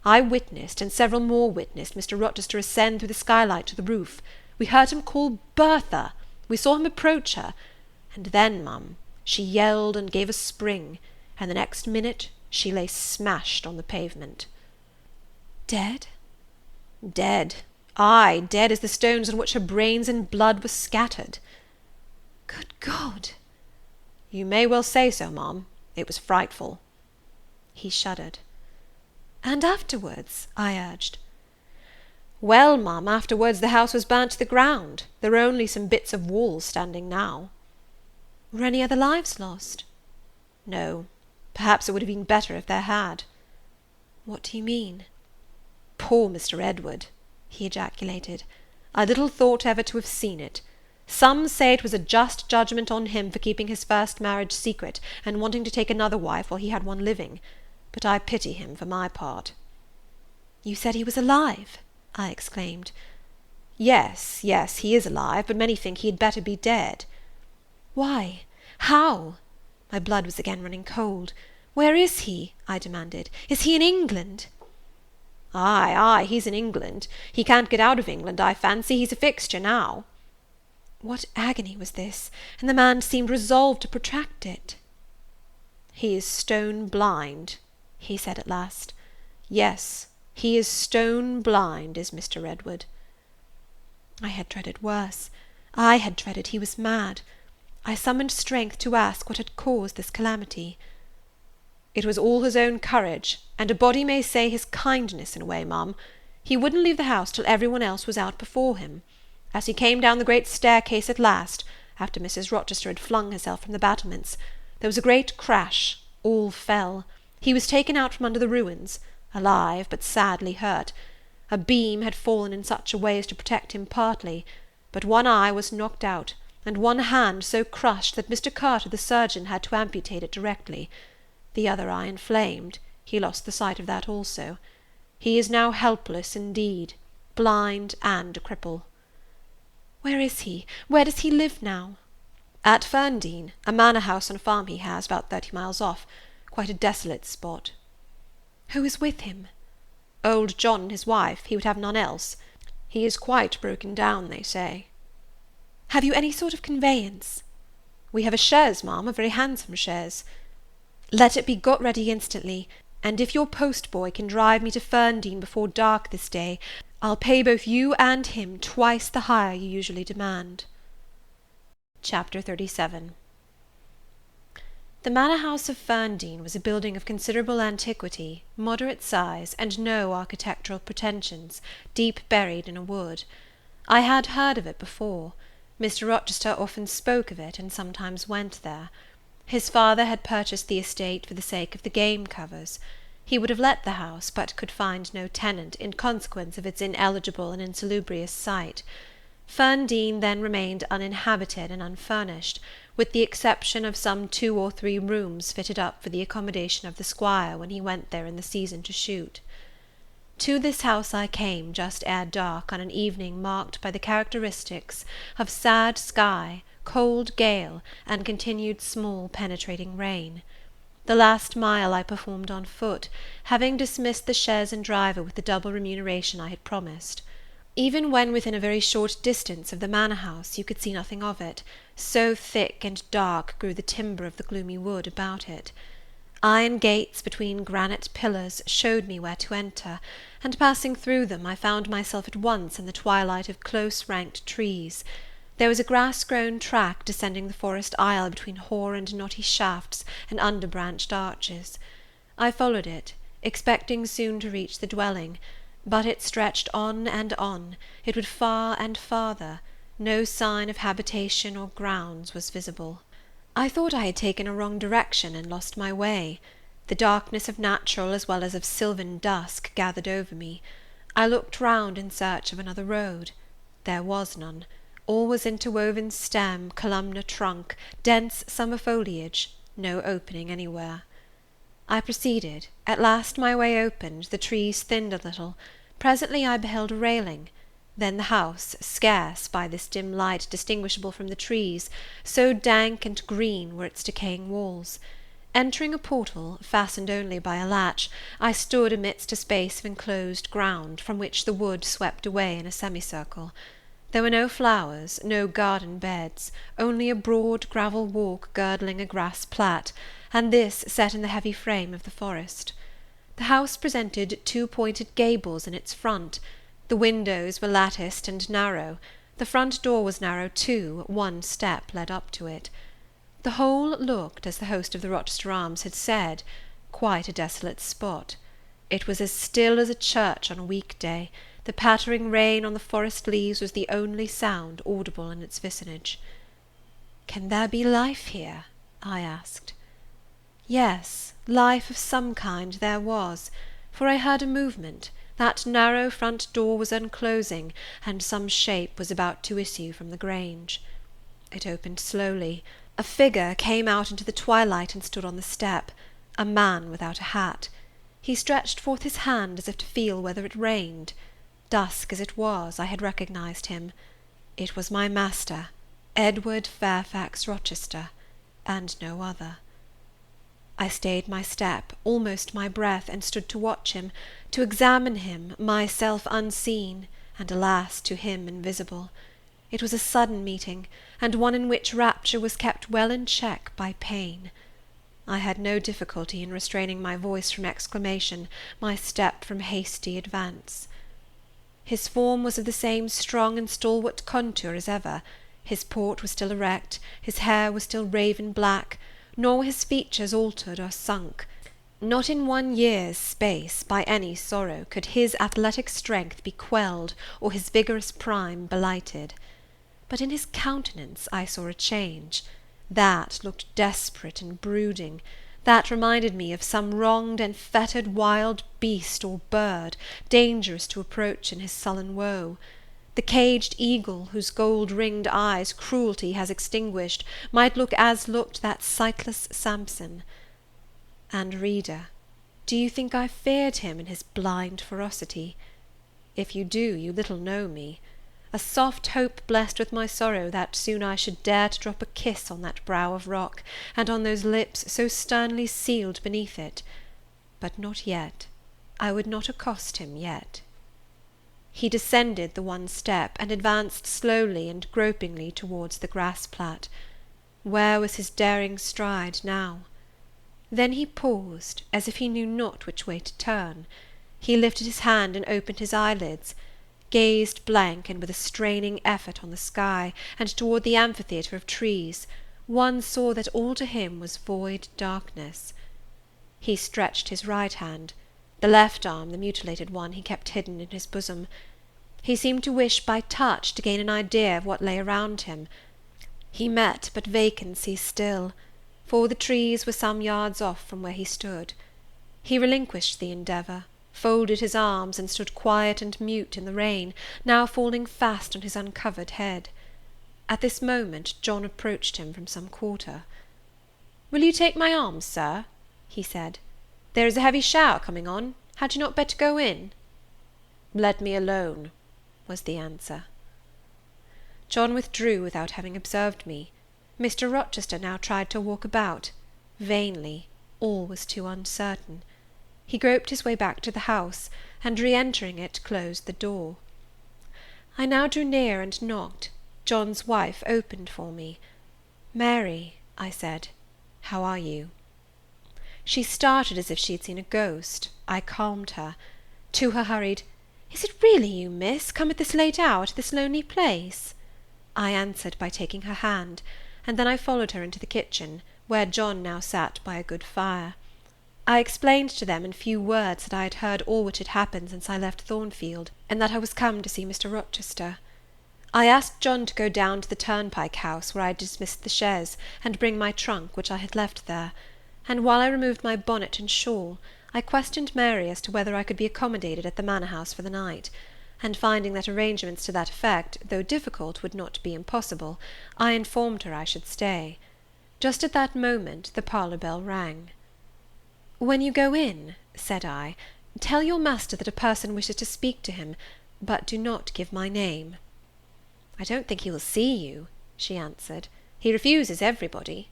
C: I witnessed, and several more witnessed, Mr. Rochester ascend through the skylight to the roof. We heard him call Bertha. We saw him approach her. And then, ma'am, she yelled and gave a spring, and the next minute she lay smashed on the pavement." "Dead?" "Dead. Ay, dead as the stones on which her brains and blood were scattered." "Good God!" "You may well say so, ma'am. It was frightful." He shuddered. "And afterwards?" I urged. "Well, ma'am, afterwards the house was burnt to the ground. There are only some bits of walls standing now." "Were any other lives lost?" "No. Perhaps it would have been better if there had." "What do you mean?" "Poor Mr. Edward!" he ejaculated. "I little thought ever to have seen it. Some say it was a just judgment on him for keeping his first marriage secret, and wanting to take another wife while he had one living. But I pity him for my part." "You said he was alive?" I exclaimed. Yes, he is alive, but many think he had better be dead." "Why? How?" My blood was again running cold. "Where is he?" I demanded. "Is he in England?" Ay, he's in England. He can't get out of England, I fancy. He's a fixture now." What agony was this? And the man seemed resolved to protract it. "He is stone blind," he said at last. "Yes, he is stone blind, is Mr. Edward." I had dreaded worse. I had dreaded he was mad. I summoned strength to ask what had caused this calamity. "It was all his own courage, and a body may say his kindness in a way, ma'am. He wouldn't leave the house till every one else was out before him. As he came down the great staircase at last, after Mrs. Rochester had flung herself from the battlements, there was a great crash, all fell. He was taken out from under the ruins, alive, but sadly hurt. A beam had fallen in such a way as to protect him partly, but one eye was knocked out, and one hand so crushed that Mr. Carter, the surgeon, had to amputate it directly. The other eye inflamed, he lost the sight of that also. He is now helpless indeed, blind and a cripple." "Where is he? Where does he live now?" "At Ferndean, a manor house on a farm he has, about 30 miles off. Quite a desolate spot." "Who is with him?" "Old John and his wife. He would have none else. He is quite broken down, they say." "Have you any sort of conveyance?" "We have a chaise, ma'am, a very handsome chaise." "Let it be got ready instantly, and if your post-boy can drive me to Ferndean before dark this day, I'll pay both you and him twice the hire you usually demand." Chapter 37. The manor house of Ferndean was a building of considerable antiquity, moderate size, and no architectural pretensions, deep buried in a wood. I had heard of it before. Mr. Rochester often spoke of it, and sometimes went there. His father had purchased the estate for the sake of the game covers. He would have let the house, but could find no tenant, in consequence of its ineligible and insalubrious site. Ferndean then remained uninhabited and unfurnished, with the exception of some 2 or 3 rooms fitted up for the accommodation of the squire when he went there in the season to shoot. To this house I came just ere dark on an evening marked by the characteristics of sad sky, cold gale, and continued small penetrating rain. The last mile I performed on foot, having dismissed the chaise and driver with the double remuneration I had promised. Even when within a very short distance of the manor house you could see nothing of it, so thick and dark grew the timber of the gloomy wood about it. Iron gates between granite pillars showed me where to enter, and passing through them I found myself at once in the twilight of close-ranked trees. There was a grass-grown track descending the forest aisle between hoar and knotty shafts and under-branched arches. I followed it, expecting soon to reach the dwelling, but it stretched on and on, it would far and farther, no sign of habitation or grounds was visible. I thought I had taken a wrong direction and lost my way. The darkness of natural as well as of sylvan dusk gathered over me. I looked round in search of another road. There was none. All was interwoven stem, columnar trunk, dense summer foliage, no opening anywhere. I proceeded. At last my way opened, the trees thinned a little. Presently I beheld a railing. Then the house, scarce, by this dim light, distinguishable from the trees, so dank and green were its decaying walls. Entering a portal, fastened only by a latch, I stood amidst a space of enclosed ground, from which the wood swept away in a semicircle. There were no flowers, no garden beds, only a broad gravel walk girdling a grass plat, and this set in the heavy frame of the forest. The house presented 2 pointed gables in its front. The windows were latticed and narrow. The front door was narrow too, 1 step led up to it. The whole looked, as the host of the Rochester Arms had said, quite a desolate spot. It was as still as a church on a week-day. The pattering rain on the forest leaves was the only sound audible in its vicinage. "Can there be life here?" I asked. Yes, life of some kind there was, for I heard a movement. That narrow front door was unclosing, and some shape was about to issue from the grange.
A: It opened slowly. A figure came out into the twilight and stood on the step, a man without a hat. He stretched forth his hand as if to feel whether it rained. Dusk as it was, I had recognized him. It was my master, Edward Fairfax Rochester, and no other. I stayed my step, almost my breath, and stood to watch him, to examine him, myself unseen, and, alas, to him invisible. It was a sudden meeting, and one in which rapture was kept well in check by pain. I had no difficulty in restraining my voice from exclamation, my step from hasty advance. His form was of the same strong and stalwart contour as ever. His port was still erect, his hair was still raven black, nor were his features altered or sunk. Not in 1 year's space, by any sorrow, could his athletic strength be quelled, or his vigorous prime blighted. But in his countenance I saw a change. That looked desperate and brooding. That reminded me of some wronged and fettered wild beast or bird, dangerous to approach in his sullen woe. The caged eagle, whose gold-ringed eyes cruelty has extinguished, might look as looked that sightless Samson. And, reader, do you think I feared him in his blind ferocity? If you do, you little know me. A soft hope blessed with my sorrow that soon I should dare to drop a kiss on that brow of rock, and on those lips so sternly sealed beneath it. But not yet. I would not accost him yet. He descended the 1 step, and advanced slowly and gropingly towards the grass-plat. Where was his daring stride now? Then he paused, as if he knew not which way to turn. He lifted his hand and opened his eyelids, gazed blank and with a straining effort on the sky, and toward the amphitheatre of trees. One saw that all to him was void darkness. He stretched his right hand. The left arm, the mutilated one, he kept hidden in his bosom. He seemed to wish by touch to gain an idea of what lay around him. He met but vacancy still, for the trees were some yards off from where he stood. He relinquished the endeavour, folded his arms, and stood quiet and mute in the rain, now falling fast on his uncovered head. At this moment John approached him from some quarter. "Will you take my arm, sir?" he said. "There is a heavy shower coming on. Had you not better go in?" "Let me alone," was the answer. John withdrew without having observed me. Mr. Rochester now tried to walk about. Vainly. All was too uncertain. He groped his way back to the house, and, re-entering it, closed the door. I now drew near and knocked. John's wife opened for me. "Mary," I said, "how are you?" She started as if she had seen a ghost. I calmed her. To her hurried, "Is it really you, miss, come at this late hour to this lonely place?" I answered by taking her hand, and then I followed her into the kitchen, where John now sat by a good fire. I explained to them in few words that I had heard all which had happened since I left Thornfield, and that I was come to see Mr. Rochester. I asked John to go down to the turnpike house, where I had dismissed the chaise, and bring my trunk, which I had left there; and while I removed my bonnet and shawl, I questioned Mary as to whether I could be accommodated at the manor house for the night; and finding that arrangements to that effect, though difficult, would not be impossible, I informed her I should stay. Just at that moment the parlour bell rang. "When you go in," said I, "tell your master that a person wishes to speak to him, but do not give my name." "I don't think he will see you," she answered. "He refuses everybody."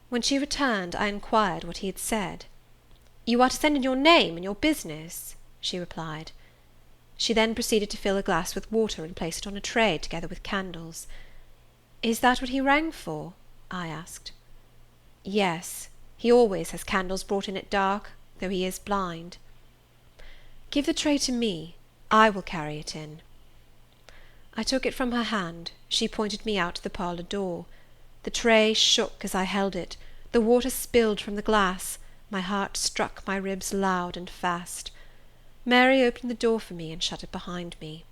A: When she returned, I inquired what he had said. "You are to send in your name and your business," she replied. She then proceeded to fill a glass with water and place it on a tray, together with candles. "Is that what he rang for?" I asked. "Yes. He always has candles brought in at dark, though he is blind." "Give the tray to me. I will carry it in." I took it from her hand. She pointed me out to the parlour door. The tray shook as I held it. The water spilled from the glass. My heart struck my ribs loud and fast. Mary opened the door for me and shut it behind me.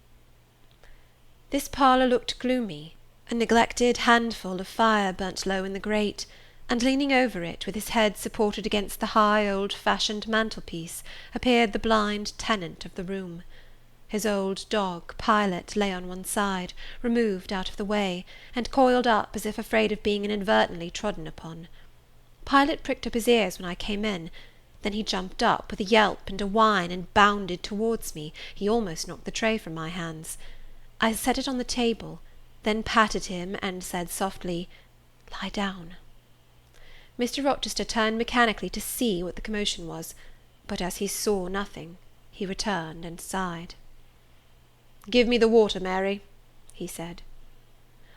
A: This parlour looked gloomy. A neglected handful of fire burnt low in the grate, and leaning over it, with his head supported against the high old-fashioned mantelpiece, appeared the blind tenant of the room. His old dog, Pilot, lay on one side, removed out of the way, and coiled up as if afraid of being inadvertently trodden upon. Pilot pricked up his ears when I came in. Then he jumped up with a yelp and a whine and bounded towards me. He almost knocked the tray from my hands. I set it on the table, then patted him and said softly, "Lie down." Mr. Rochester turned mechanically to see what the commotion was, but as he saw nothing, he returned and sighed. "Give me the water, Mary," he said.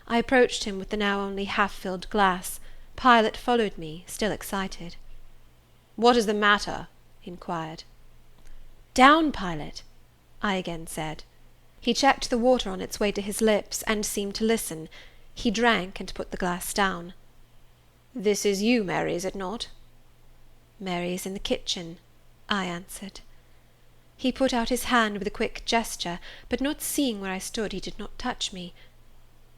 A: I approached him with the now only half-filled glass. Pilot followed me, still excited. "What is the matter?" he inquired. "Down, Pilot," I again said. He checked the water on its way to his lips, and seemed to listen. He drank, and put the glass down. "This is you, Mary, is it not?" "Mary is in the kitchen," I answered. He put out his hand with a quick gesture, but not seeing where I stood, he did not touch me.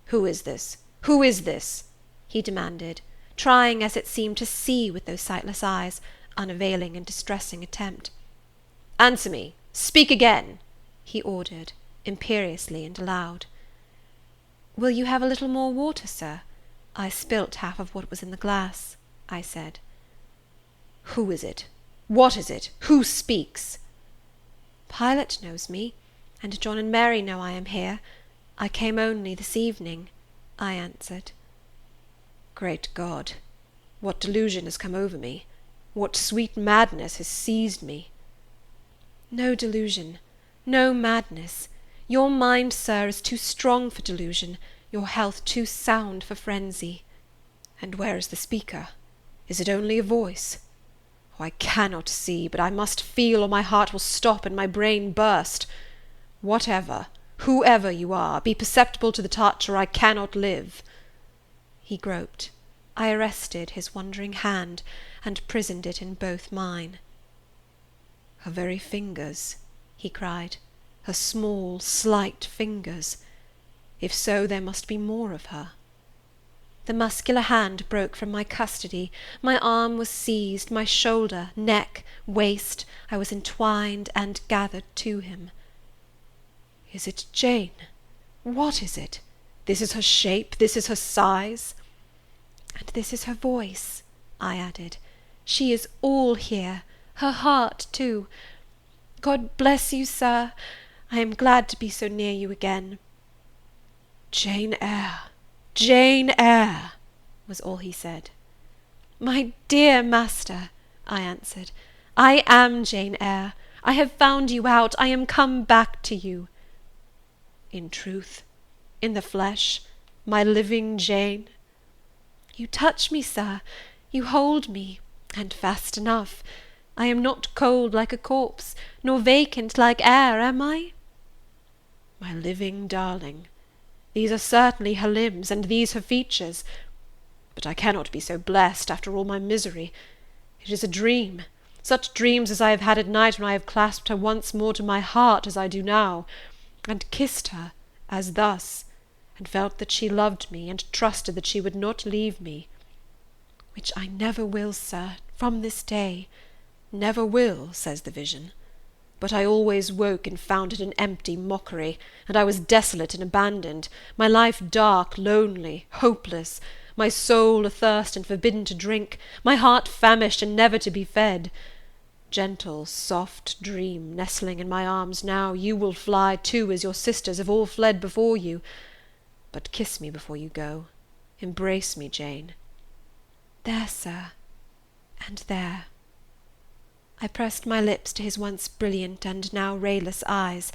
A: "Who is this? Who is this?" he demanded, trying, as it seemed, to see with those sightless eyes, unavailing and distressing attempt. "Answer me! Speak again!" he ordered, imperiously and aloud. "Will you have a little more water, sir? I spilt half of what was in the glass," I said. "Who is it? What is it? Who speaks?" "Pilot knows me, and John and Mary know I am here. I came only this evening," I answered. Great God! What delusion has come over me? What sweet madness has seized me? No delusion, no madness. Your mind, sir, is too strong for delusion, your health too sound for frenzy. And where is the speaker? Is it only a voice? Oh, I cannot see, but I must feel, or my heart will stop and my brain burst. Whatever, whoever you are, be perceptible to the touch, or I cannot live." He groped. I arrested his wandering hand, and prisoned it in both mine. "Her very fingers," he cried, "her small, slight fingers. If so, there must be more of her." The muscular hand broke from my custody, my arm was seized, my shoulder, neck, waist, I was entwined and gathered to him. "Is it Jane? What is it? This is her shape, this is her size?" "And this is her voice," I added. "She is all here, her heart too. God bless you, sir. I am glad to be so near you again." "Jane Eyre! Jane Eyre!" was all he said. "My dear master," I answered, "I am Jane Eyre. I have found you out. I am come back to you." "In truth? In the flesh? My living Jane?" "You touch me, sir. You hold me, and fast enough. I am not cold like a corpse, nor vacant like air, am I?" "My living darling! These are certainly her limbs, and these her features. But I cannot be so blessed, after all my misery. It is a dream, such dreams as I have had at night when I have clasped her once more to my heart, as I do now, and kissed her, as thus, and felt that she loved me, and trusted that she would not leave me. Which I never will, sir, from this day. Never will, says the vision. But I always woke and found it an empty mockery, and I was desolate and abandoned, my life dark, lonely, hopeless, my soul athirst and forbidden to drink, my heart famished and never to be fed. Gentle, soft dream, nestling in my arms now, you will fly too, as your sisters have all fled before you. But kiss me before you go. Embrace me, Jane." "There, sir, and there." I pressed my lips to his once brilliant and now rayless eyes.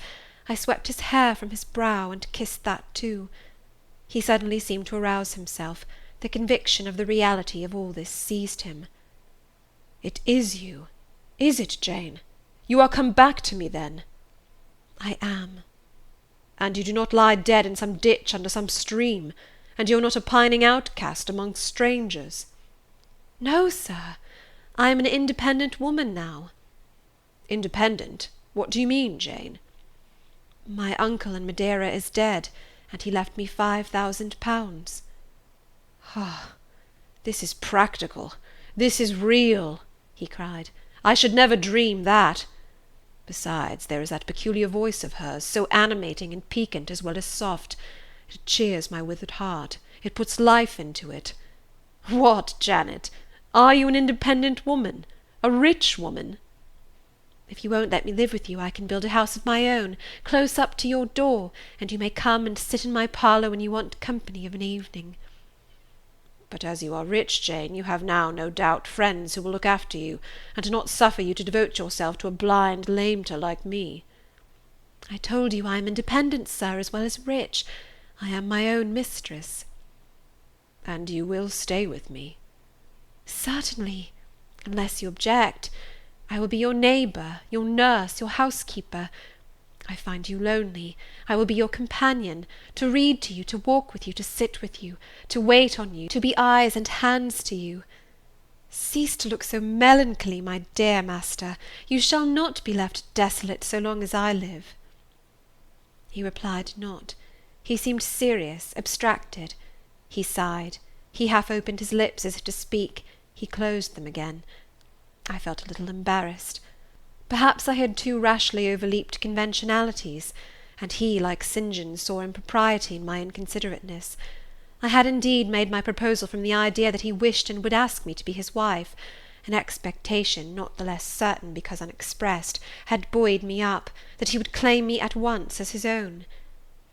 A: I swept his hair from his brow, and kissed that too. He suddenly seemed to arouse himself. The conviction of the reality of all this seized him. "It is you, is it, Jane? You are come back to me, then?" "I am." "And you do not lie dead in some ditch under some stream? And you are not a pining outcast among strangers?" "No, sir. I am an independent woman now." "Independent? What do you mean, Jane?" "My uncle in Madeira is dead, and he left me £5,000.
C: "Ah, this is practical, this is real," he cried. "I should never dream that. Besides, there is that peculiar voice of hers, so animating and piquant as well as soft. It cheers my withered heart. It puts life into it. What, Janet? Are you an independent woman? A rich woman?
B: If you won't let me live with you, I can build a house of my own, close up to your door, and you may come and sit in my parlour when you want company of an evening.
C: But as you are rich, Jane, you have now, no doubt, friends who will look after you, and do not suffer you to devote yourself to a blind lamenter like me.
B: I told you I am independent, sir, as well as rich. I am my own mistress.
C: And you will stay with me?
B: Certainly, unless you object. I will be your neighbour, your nurse, your housekeeper. I find you lonely. I will be your companion, to read to you, to walk with you, to sit with you, to wait on you, to be eyes and hands to you. Cease to look so melancholy, my dear master. You shall not be left desolate so long as I live. He replied not. He seemed serious, abstracted. He sighed. He half opened his lips as if to speak. He closed them again. I felt a little embarrassed. Perhaps I had too rashly overleaped conventionalities, and he, like St. John, saw impropriety in my inconsiderateness. I had indeed made my proposal from the idea that he wished and would ask me to be his wife. An expectation, not the less certain because unexpressed, had buoyed me up, that he would claim me at once as his own.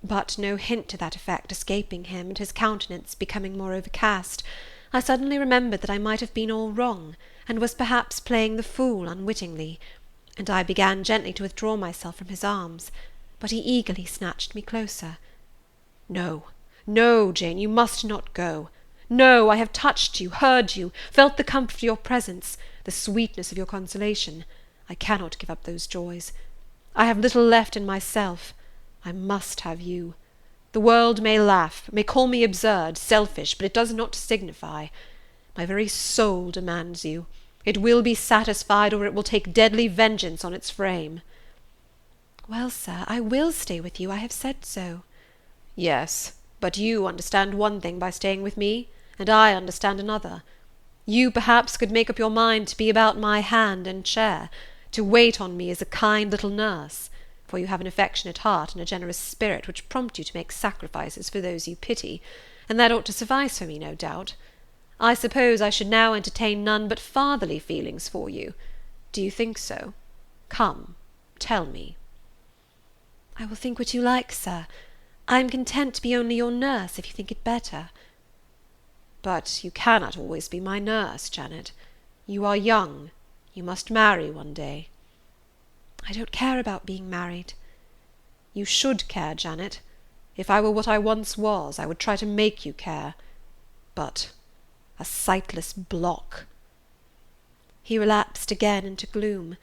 B: But no hint to that effect escaping him, and his countenance becoming more overcast, I suddenly remembered that I might have been all wrong, and was perhaps playing the fool unwittingly, and I began gently to withdraw myself from his arms, but he eagerly snatched me closer.
C: No, no, Jane, you must not go. No, I have touched you, heard you, felt the comfort of your presence, the sweetness of your consolation. I cannot give up those joys. I have little left in myself. I must have you. The world may laugh, may call me absurd, selfish, but it does not signify. My very soul demands you. It will be satisfied, or it will take deadly vengeance on its frame.
B: Well, sir, I will stay with you. I have said so.
C: Yes, but you understand one thing by staying with me, and I understand another. You, perhaps, could make up your mind to be about my hand and chair, to wait on me as a kind little nurse, for you have an affectionate heart and a generous spirit which prompt you to make sacrifices for those you pity, and that ought to suffice for me, no doubt. I suppose I should now entertain none but fatherly feelings for you. Do you think so? Come, tell me.
B: I will think what you like, sir. I am content to be only your nurse, if you think it better.
C: But you cannot always be my nurse, Janet. You are young. You must marry one day.
B: I don't care about being married.
C: You should care, Janet. If I were what I once was, I would try to make you care. But a sightless block.
B: He relapsed again into gloom.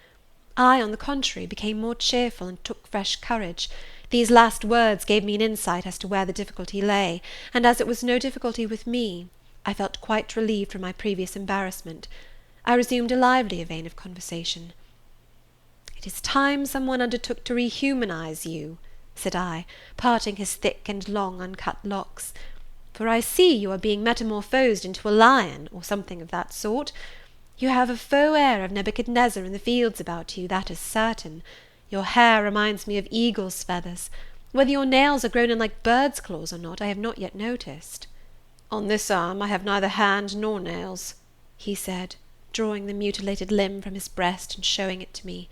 B: I, on the contrary, became more cheerful and took fresh courage. These last words gave me an insight as to where the difficulty lay, and as it was no difficulty with me, I felt quite relieved from my previous embarrassment. I resumed a livelier vein of conversation. "It is time some one undertook to rehumanize you," said I, parting his thick and long uncut locks, "for I see you are being metamorphosed into a lion, or something of that sort. You have a faux air of Nebuchadnezzar in the fields about you, that is certain. Your hair reminds me of eagle's feathers. Whether your nails are grown in like bird's claws or not, I have not yet noticed."
C: "On this arm I have neither hand nor nails," he said, drawing the mutilated limb from his breast and showing it to me.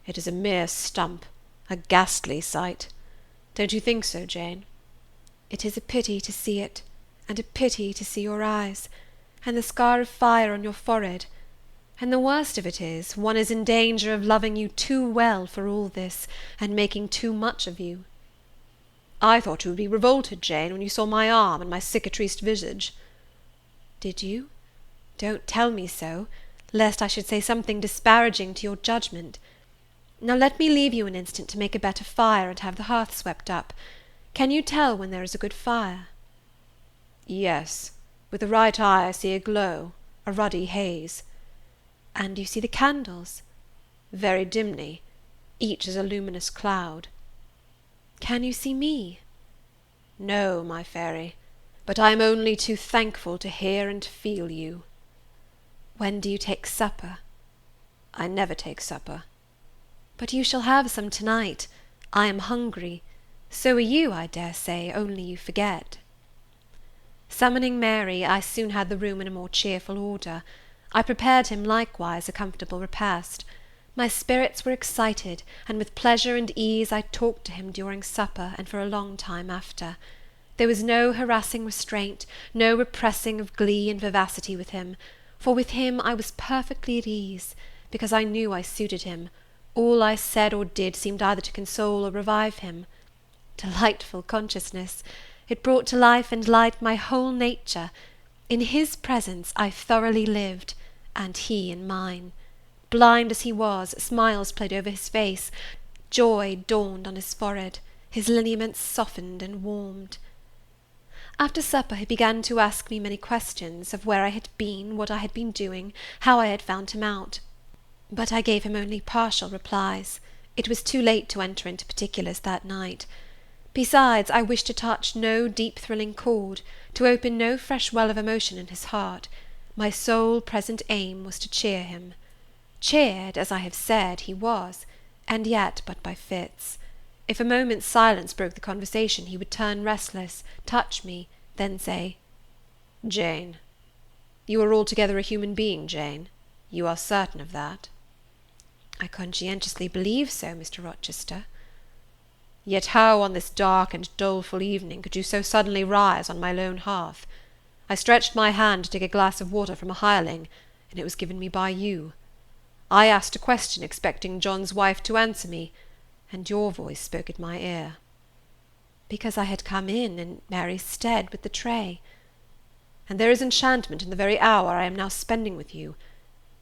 C: "It is a mere stump, a ghastly sight. Don't you think so, Jane?"
B: "It is a pity to see it, and a pity to see your eyes, and the scar of fire on your forehead. And the worst of it is, one is in danger of loving you too well for all this, and making too much of you."
C: "I thought you would be revolted, Jane, when you saw my arm and my cicatriced visage."
B: "Did you? Don't tell me so, lest I should say something disparaging to your judgment. Now let me leave you an instant to make a better fire and have the hearth swept up. Can you tell when there is a good fire?"
C: "Yes. With the right eye I see a glow, a ruddy haze."
B: "And you see the candles?"
C: "Very dimly. Each is a luminous cloud."
B: "Can you see me?"
C: "No, my fairy, but I am only too thankful to hear and feel you."
B: "When do you take supper?"
C: "I never take supper."
A: But you shall have some to-night. I am hungry. So are you, I dare say, only you forget." Summoning Mary, I soon had the room in a more cheerful order. I prepared him likewise a comfortable repast. My spirits were excited, and with pleasure and ease I talked to him during supper and for a long time after. There was no harassing restraint, no repressing of glee and vivacity with him, for with him I was perfectly at ease, because I knew I suited him. All I said or did seemed either to console or revive him. Delightful consciousness! It brought to life and light my whole nature. In his presence I thoroughly lived, and he in mine. Blind as he was, smiles played over his face, joy dawned on his forehead, his lineaments softened and warmed. After supper he began to ask me many questions, of where I had been, what I had been doing, how I had found him out. But I gave him only partial replies. It was too late to enter into particulars that night. Besides, I wished to touch no deep thrilling chord, to open no fresh well of emotion in his heart. My sole present aim was to cheer him. Cheered, as I have said, he was, and yet but by fits. If a moment's silence broke the conversation, he would turn restless, touch me, then say, "Jane, you are altogether a human being, Jane? You are certain of that?" "I conscientiously believe so, Mr. Rochester." "Yet how on this dark and doleful evening could you so suddenly rise on my lone hearth? I stretched my hand to take a glass of water from a hireling, and it was given me by you. I asked a question, expecting John's wife to answer me, and your voice spoke at my ear." "Because I had come in Mary's stead with the tray." "And there is enchantment in the very hour I am now spending with you.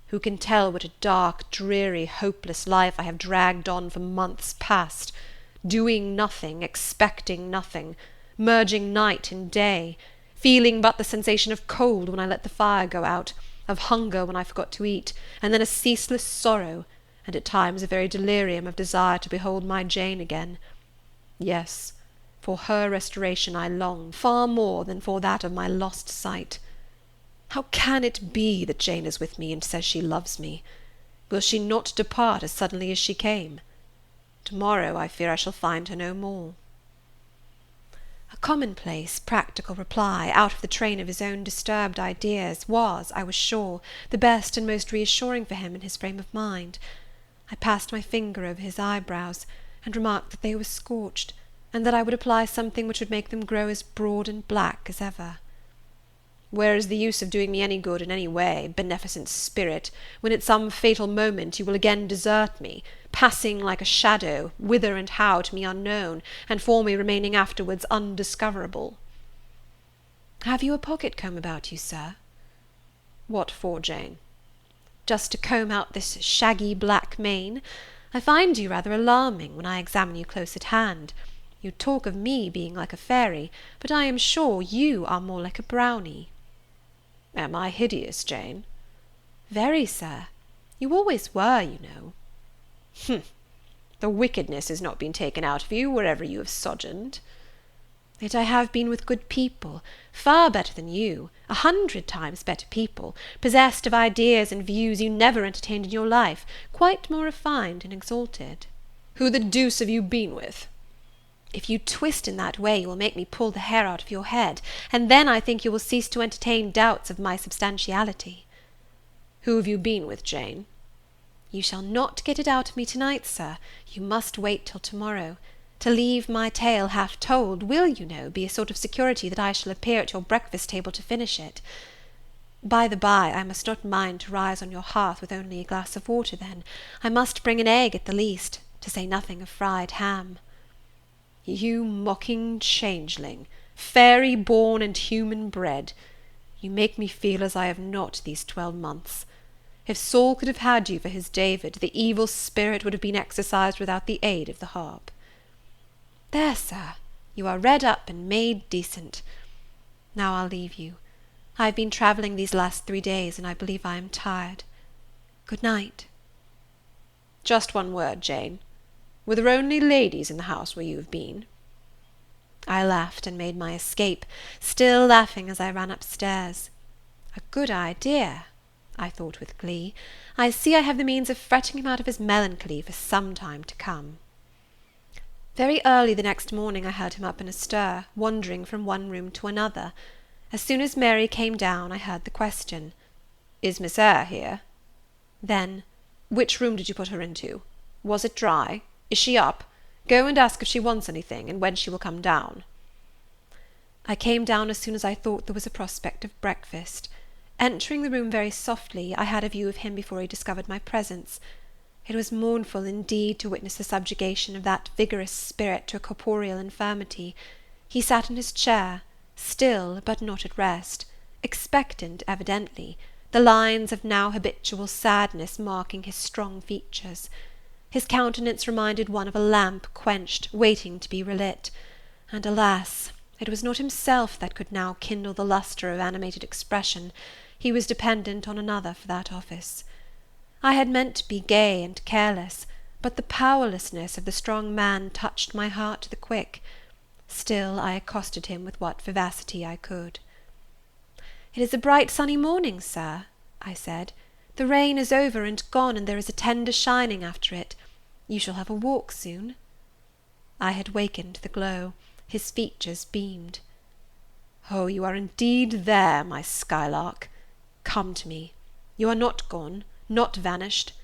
A: Who can tell what a dark, dreary, hopeless life I have dragged on for months past, doing nothing, expecting nothing, merging night in day, feeling but the sensation of cold when I let the fire go out, of hunger when I forgot to eat, and then a ceaseless sorrow, and at times a very delirium of desire to behold my Jane again. Yes, for her restoration I long, far more than for that of my lost sight. How can it be that Jane is with me and says she loves me? Will she not depart as suddenly as she came? To-morrow I fear I shall find her no more." A commonplace, practical reply, out of the train of his own disturbed ideas, was, I was sure, the best and most reassuring for him in his frame of mind. I passed my finger over his eyebrows, and remarked that they were scorched, and that I would apply something which would make them grow as broad and black as ever. "Where is the use of doing me any good in any way, beneficent spirit, when at some fatal moment you will again desert me, passing like a shadow, whither and how to me unknown, and for me remaining afterwards undiscoverable?" "Have you a pocket-comb about you, sir?" "What for, Jane?" "Just to comb out this shaggy black mane. I find you rather alarming when I examine you close at hand. You talk of me being like a fairy, but I am sure you are more like a brownie." "Am I hideous, Jane?" "Very, sir. You always were, you know." "Humph! The wickedness has not been taken out of you, wherever you have sojourned." "Yet I have been with good people, far better than you, 100 times better people, possessed of ideas and views you never entertained in your life, quite more refined and exalted." "Who the deuce have you been with?" "If you twist in that way, you will make me pull the hair out of your head, and then I think you will cease to entertain doubts of my substantiality." "Who have you been with, Jane?" "You shall not get it out of me to-night, sir. You must wait till to-morrow. To leave my tale half told will, you know, be a sort of security that I shall appear at your breakfast-table to finish it. By the by, I must not mind to rise on your hearth with only a glass of water then. I must bring an egg at the least, to say nothing of fried ham." "You mocking changeling, fairy born and human bred! You make me feel as I have not these 12 months. If Saul could have had you for his David, the evil spirit would have been exorcised without the aid of the harp." "There, sir, you are redd up and made decent. Now I'll leave you. I have been travelling these last 3 days, and I believe I am tired. Good night." "Just one word, Jane. Were there only ladies in the house where you have been?" I laughed and made my escape, still laughing as I ran upstairs. A good idea. I thought with glee. I see I have the means of fretting him out of his melancholy for some time to come. Very early the next morning I heard him up in a stir, wandering from one room to another. As soon as Mary came down, I heard the question, "Is Miss Eyre here?" Then, "Which room did you put her into? Was it dry? Is she up? Go and ask if she wants anything, and when she will come down." I came down as soon as I thought there was a prospect of breakfast. Entering the room very softly, I had a view of him before he discovered my presence. It was mournful, indeed, to witness the subjugation of that vigorous spirit to a corporeal infirmity. He sat in his chair, still, but not at rest, expectant evidently, the lines of now habitual sadness marking his strong features. His countenance reminded one of a lamp quenched, waiting to be relit; and, alas! it was not himself that could now kindle the lustre of animated expression. He was dependent on another for that office. I had meant to be gay and careless, but the powerlessness of the strong man touched my heart to the quick. Still I accosted him with what vivacity I could. "It is a bright sunny morning, sir," I said. "The rain is over and gone, and there is a tender shining after it. You shall have a walk soon." I had wakened the glow. His features beamed. "Oh, you are indeed there, my skylark! Come to me. You are not gone, not vanished.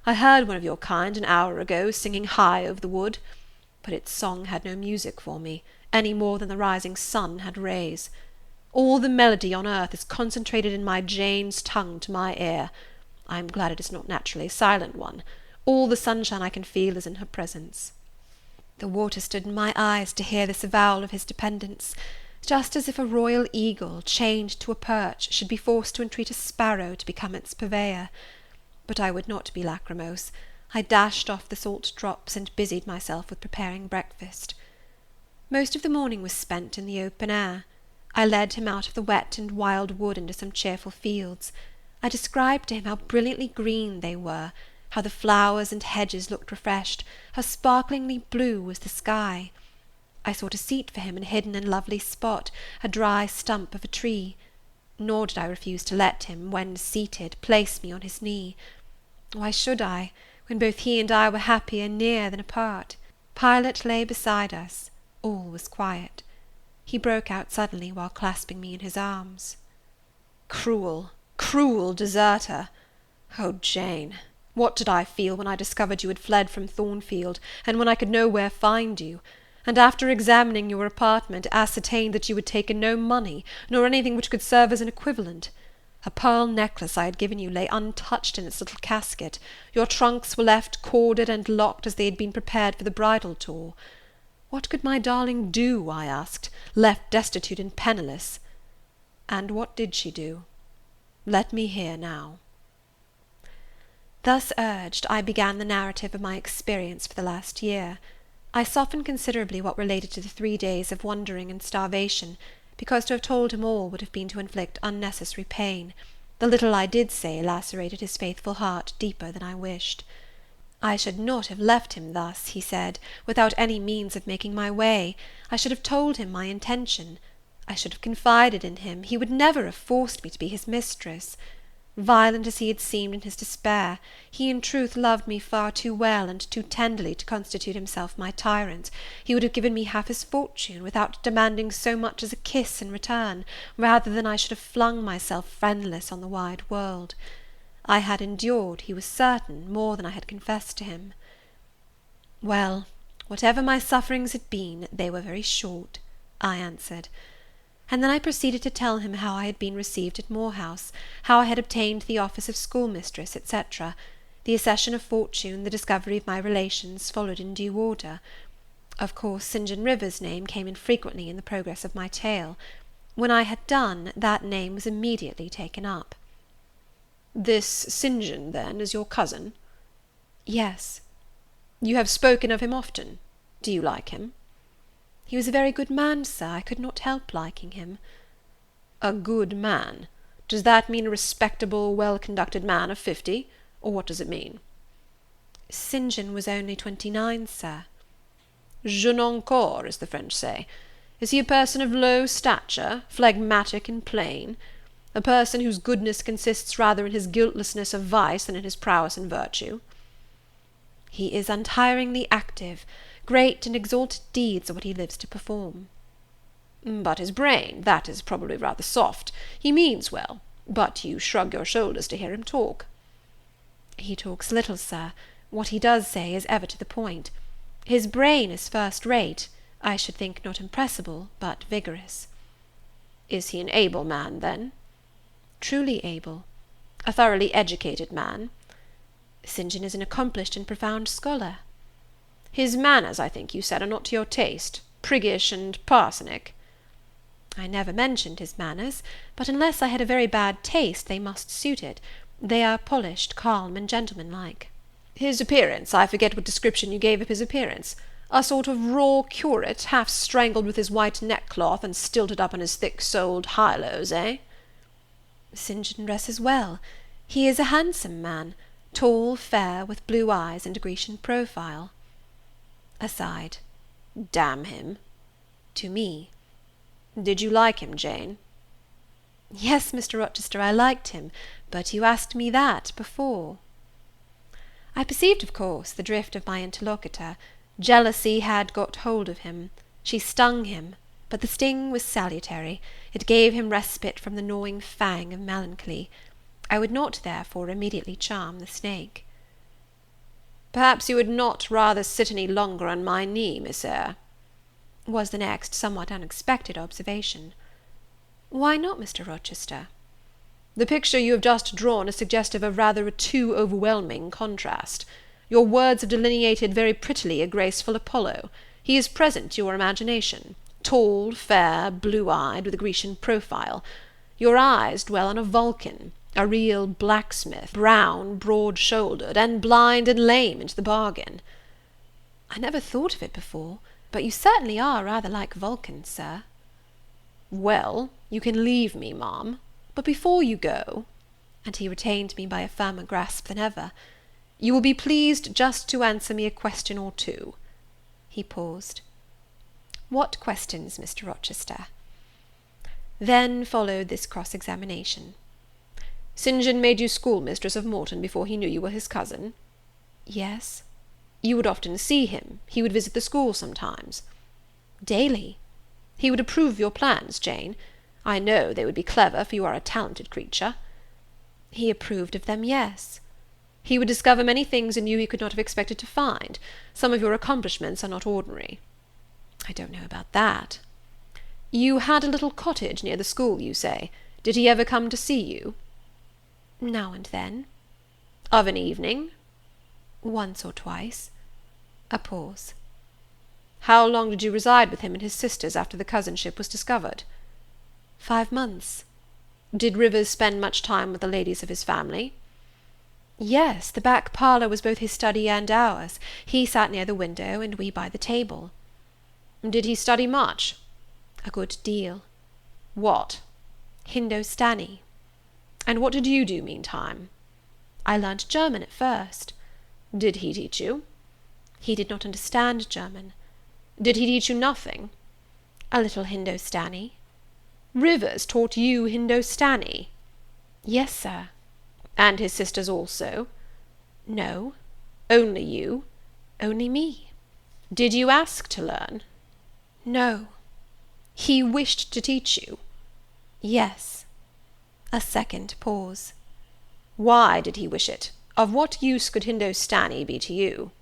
A: I heard one of your kind an hour ago singing high over the wood, but its song had no music for me, any more than the rising sun had rays. All the melody on earth is concentrated in my Jane's tongue to my ear. I am glad it is not naturally a silent one. All the sunshine I can feel is in her presence." The water stood in my eyes to hear this avowal of his dependence, just as if a royal eagle, chained to a perch, should be forced to entreat a sparrow to become its purveyor. But I would not be lachrymose. I dashed off the salt drops, and busied myself with preparing breakfast. Most of the morning was spent in the open air. I led him out of the wet and wild wood into some cheerful fields. I described to him how brilliantly green they were, how the flowers and hedges looked refreshed, how sparklingly blue was the sky. I sought a seat for him in a hidden and lovely spot, a dry stump of a tree. Nor did I refuse to let him, when seated, place me on his knee. Why should I, when both he and I were happier near than apart? Pilot lay beside us. All was quiet. He broke out suddenly while clasping me in his arms. "Cruel, cruel deserter! Oh, Jane, what did I feel when I discovered you had fled from Thornfield, and when I could nowhere find you, and after examining your apartment, ascertained that you had taken no money, nor anything which could serve as an equivalent. A pearl necklace I had given you lay untouched in its little casket. Your trunks were left corded and locked as they had been prepared for the bridal tour. What could my darling do, I asked, left destitute and penniless? And what did she do? Let me hear now." Thus urged, I began the narrative of my experience for the last year. I softened considerably what related to the 3 days of wandering and starvation, because to have told him all would have been to inflict unnecessary pain. The little I did say lacerated his faithful heart deeper than I wished. I should not have left him thus, he said, without any means of making my way. I should have told him my intention. I should have confided in him. He would never have forced me to be his mistress. Violent as he had seemed in his despair, he in truth loved me far too well and too tenderly to constitute himself my tyrant. He would have given me half his fortune, without demanding so much as a kiss in return, rather than I should have flung myself friendless on the wide world. I had endured, he was certain, more than I had confessed to him. Well, whatever my sufferings had been, they were very short, I answered. And then I proceeded to tell him how I had been received at Moor House, how I had obtained the office of schoolmistress, etc. The accession of fortune, the discovery of my relations, followed in due order. Of course, St. John Rivers's name came in frequently in the progress of my tale. When I had done, that name was immediately taken up. "This St. John, then, is your cousin?" "Yes." "You have spoken of him often. Do you like him?" "He was a very good man, sir. I could not help liking him." "A good man? Does that mean a respectable, well-conducted man of 50, or what does it mean?" "St. John was only 29, sir." "Jeune encore, as the French say. Is he a person of low stature, phlegmatic and plain?"
C: A person whose goodness consists rather in his guiltlessness of vice than in his prowess in virtue."
B: "He is untiringly active. Great and exalted deeds are what he lives to perform."
C: "But his brain, that is probably rather soft. He means well, but you shrug your shoulders to hear him talk."
B: "He talks little, sir. What he does say is ever to the point. His brain is first rate. I should think not impressible, but vigorous."
C: "Is he an able man, then?"
B: "Truly able."
C: "A thoroughly educated man?"
B: "St. John is an accomplished and profound scholar."
C: "His manners, I think you said, are not to your taste, priggish and parsonic?"
B: "I never mentioned his manners, but unless I had a very bad taste they must suit it. They are polished, calm, and gentlemanlike."
C: "His appearance, I forget what description you gave of his appearance. A sort of raw curate, half strangled with his white neckcloth, and stilted up on his thick-soled high-lows, eh?"
B: "St. John dresses well. He is a handsome man, tall, fair, with blue eyes and a Grecian profile." Aside.
C: "Damn him."
B: "To me."
C: "Did you like him, Jane?"
B: "Yes, Mr. Rochester, I liked him, but you asked me that before." I perceived, of course, the drift of my interlocutor. Jealousy had got hold of him. She stung him, but the sting was salutary. It gave him respite from the gnawing fang of melancholy. I would not, therefore, immediately charm the snake.
C: "Perhaps you would not rather sit any longer on my knee, Miss Eyre?"
B: was the next somewhat unexpected observation. "Why not, Mr. Rochester?"
C: "The picture you have just drawn is suggestive of rather a too overwhelming contrast. Your words have delineated very prettily a graceful Apollo. He is present to your imagination, tall, fair, blue-eyed, with a Grecian profile. Your eyes dwell on a Vulcan, a real blacksmith, brown, broad-shouldered, and blind and lame into the bargain."
B: "I never thought of it before, but you certainly are rather like Vulcan, sir."
C: "Well, you can leave me, ma'am, but before you go,"
B: and he retained me by a firmer grasp than ever,
C: "you will be pleased just to answer me a question or two."
B: He paused. "What questions, Mr. Rochester?" Then followed this cross-examination.
C: "St. John made you schoolmistress of Morton before he knew you were his cousin?"
B: "Yes."
C: "You would often see him? He would visit the school sometimes?"
B: "Daily."
C: "He would approve of your plans, Jane? I know they would be clever, for you are a talented creature."
B: "He approved of them, yes."
C: "He would discover many things in you he could not have expected to find. Some of your accomplishments are not ordinary."
B: "I don't know about that."
C: "You had a little cottage near the school, you say. Did he ever come to see you?"
B: "Now and then."
C: "Of an evening?"
B: "Once or twice." A pause.
C: "How long did you reside with him and his sisters after the cousinship was discovered?"
B: 5 months.
C: "Did Rivers spend much time with the ladies of his family?"
B: "Yes, the back parlour was both his study and ours. He sat near the window, and we by the table."
C: "Did he study much?"
B: "A good deal."
C: "What?"
B: "Hindostani."
C: "And what did you do meantime?"
B: "I learnt German at first."
C: "Did he teach you?"
B: "He did not understand German."
C: "Did he teach you nothing?"
B: "A little Hindostani."
C: "Rivers taught you Hindostani?"
B: "Yes, sir."
C: "And his sisters also?"
B: "No."
C: "Only you?"
B: "Only me."
C: "Did you ask to learn?"
B: "No."
C: "He wished to teach you?"
B: "Yes." A second pause.
C: "Why did he wish it? Of what use could Hindostani be to you?"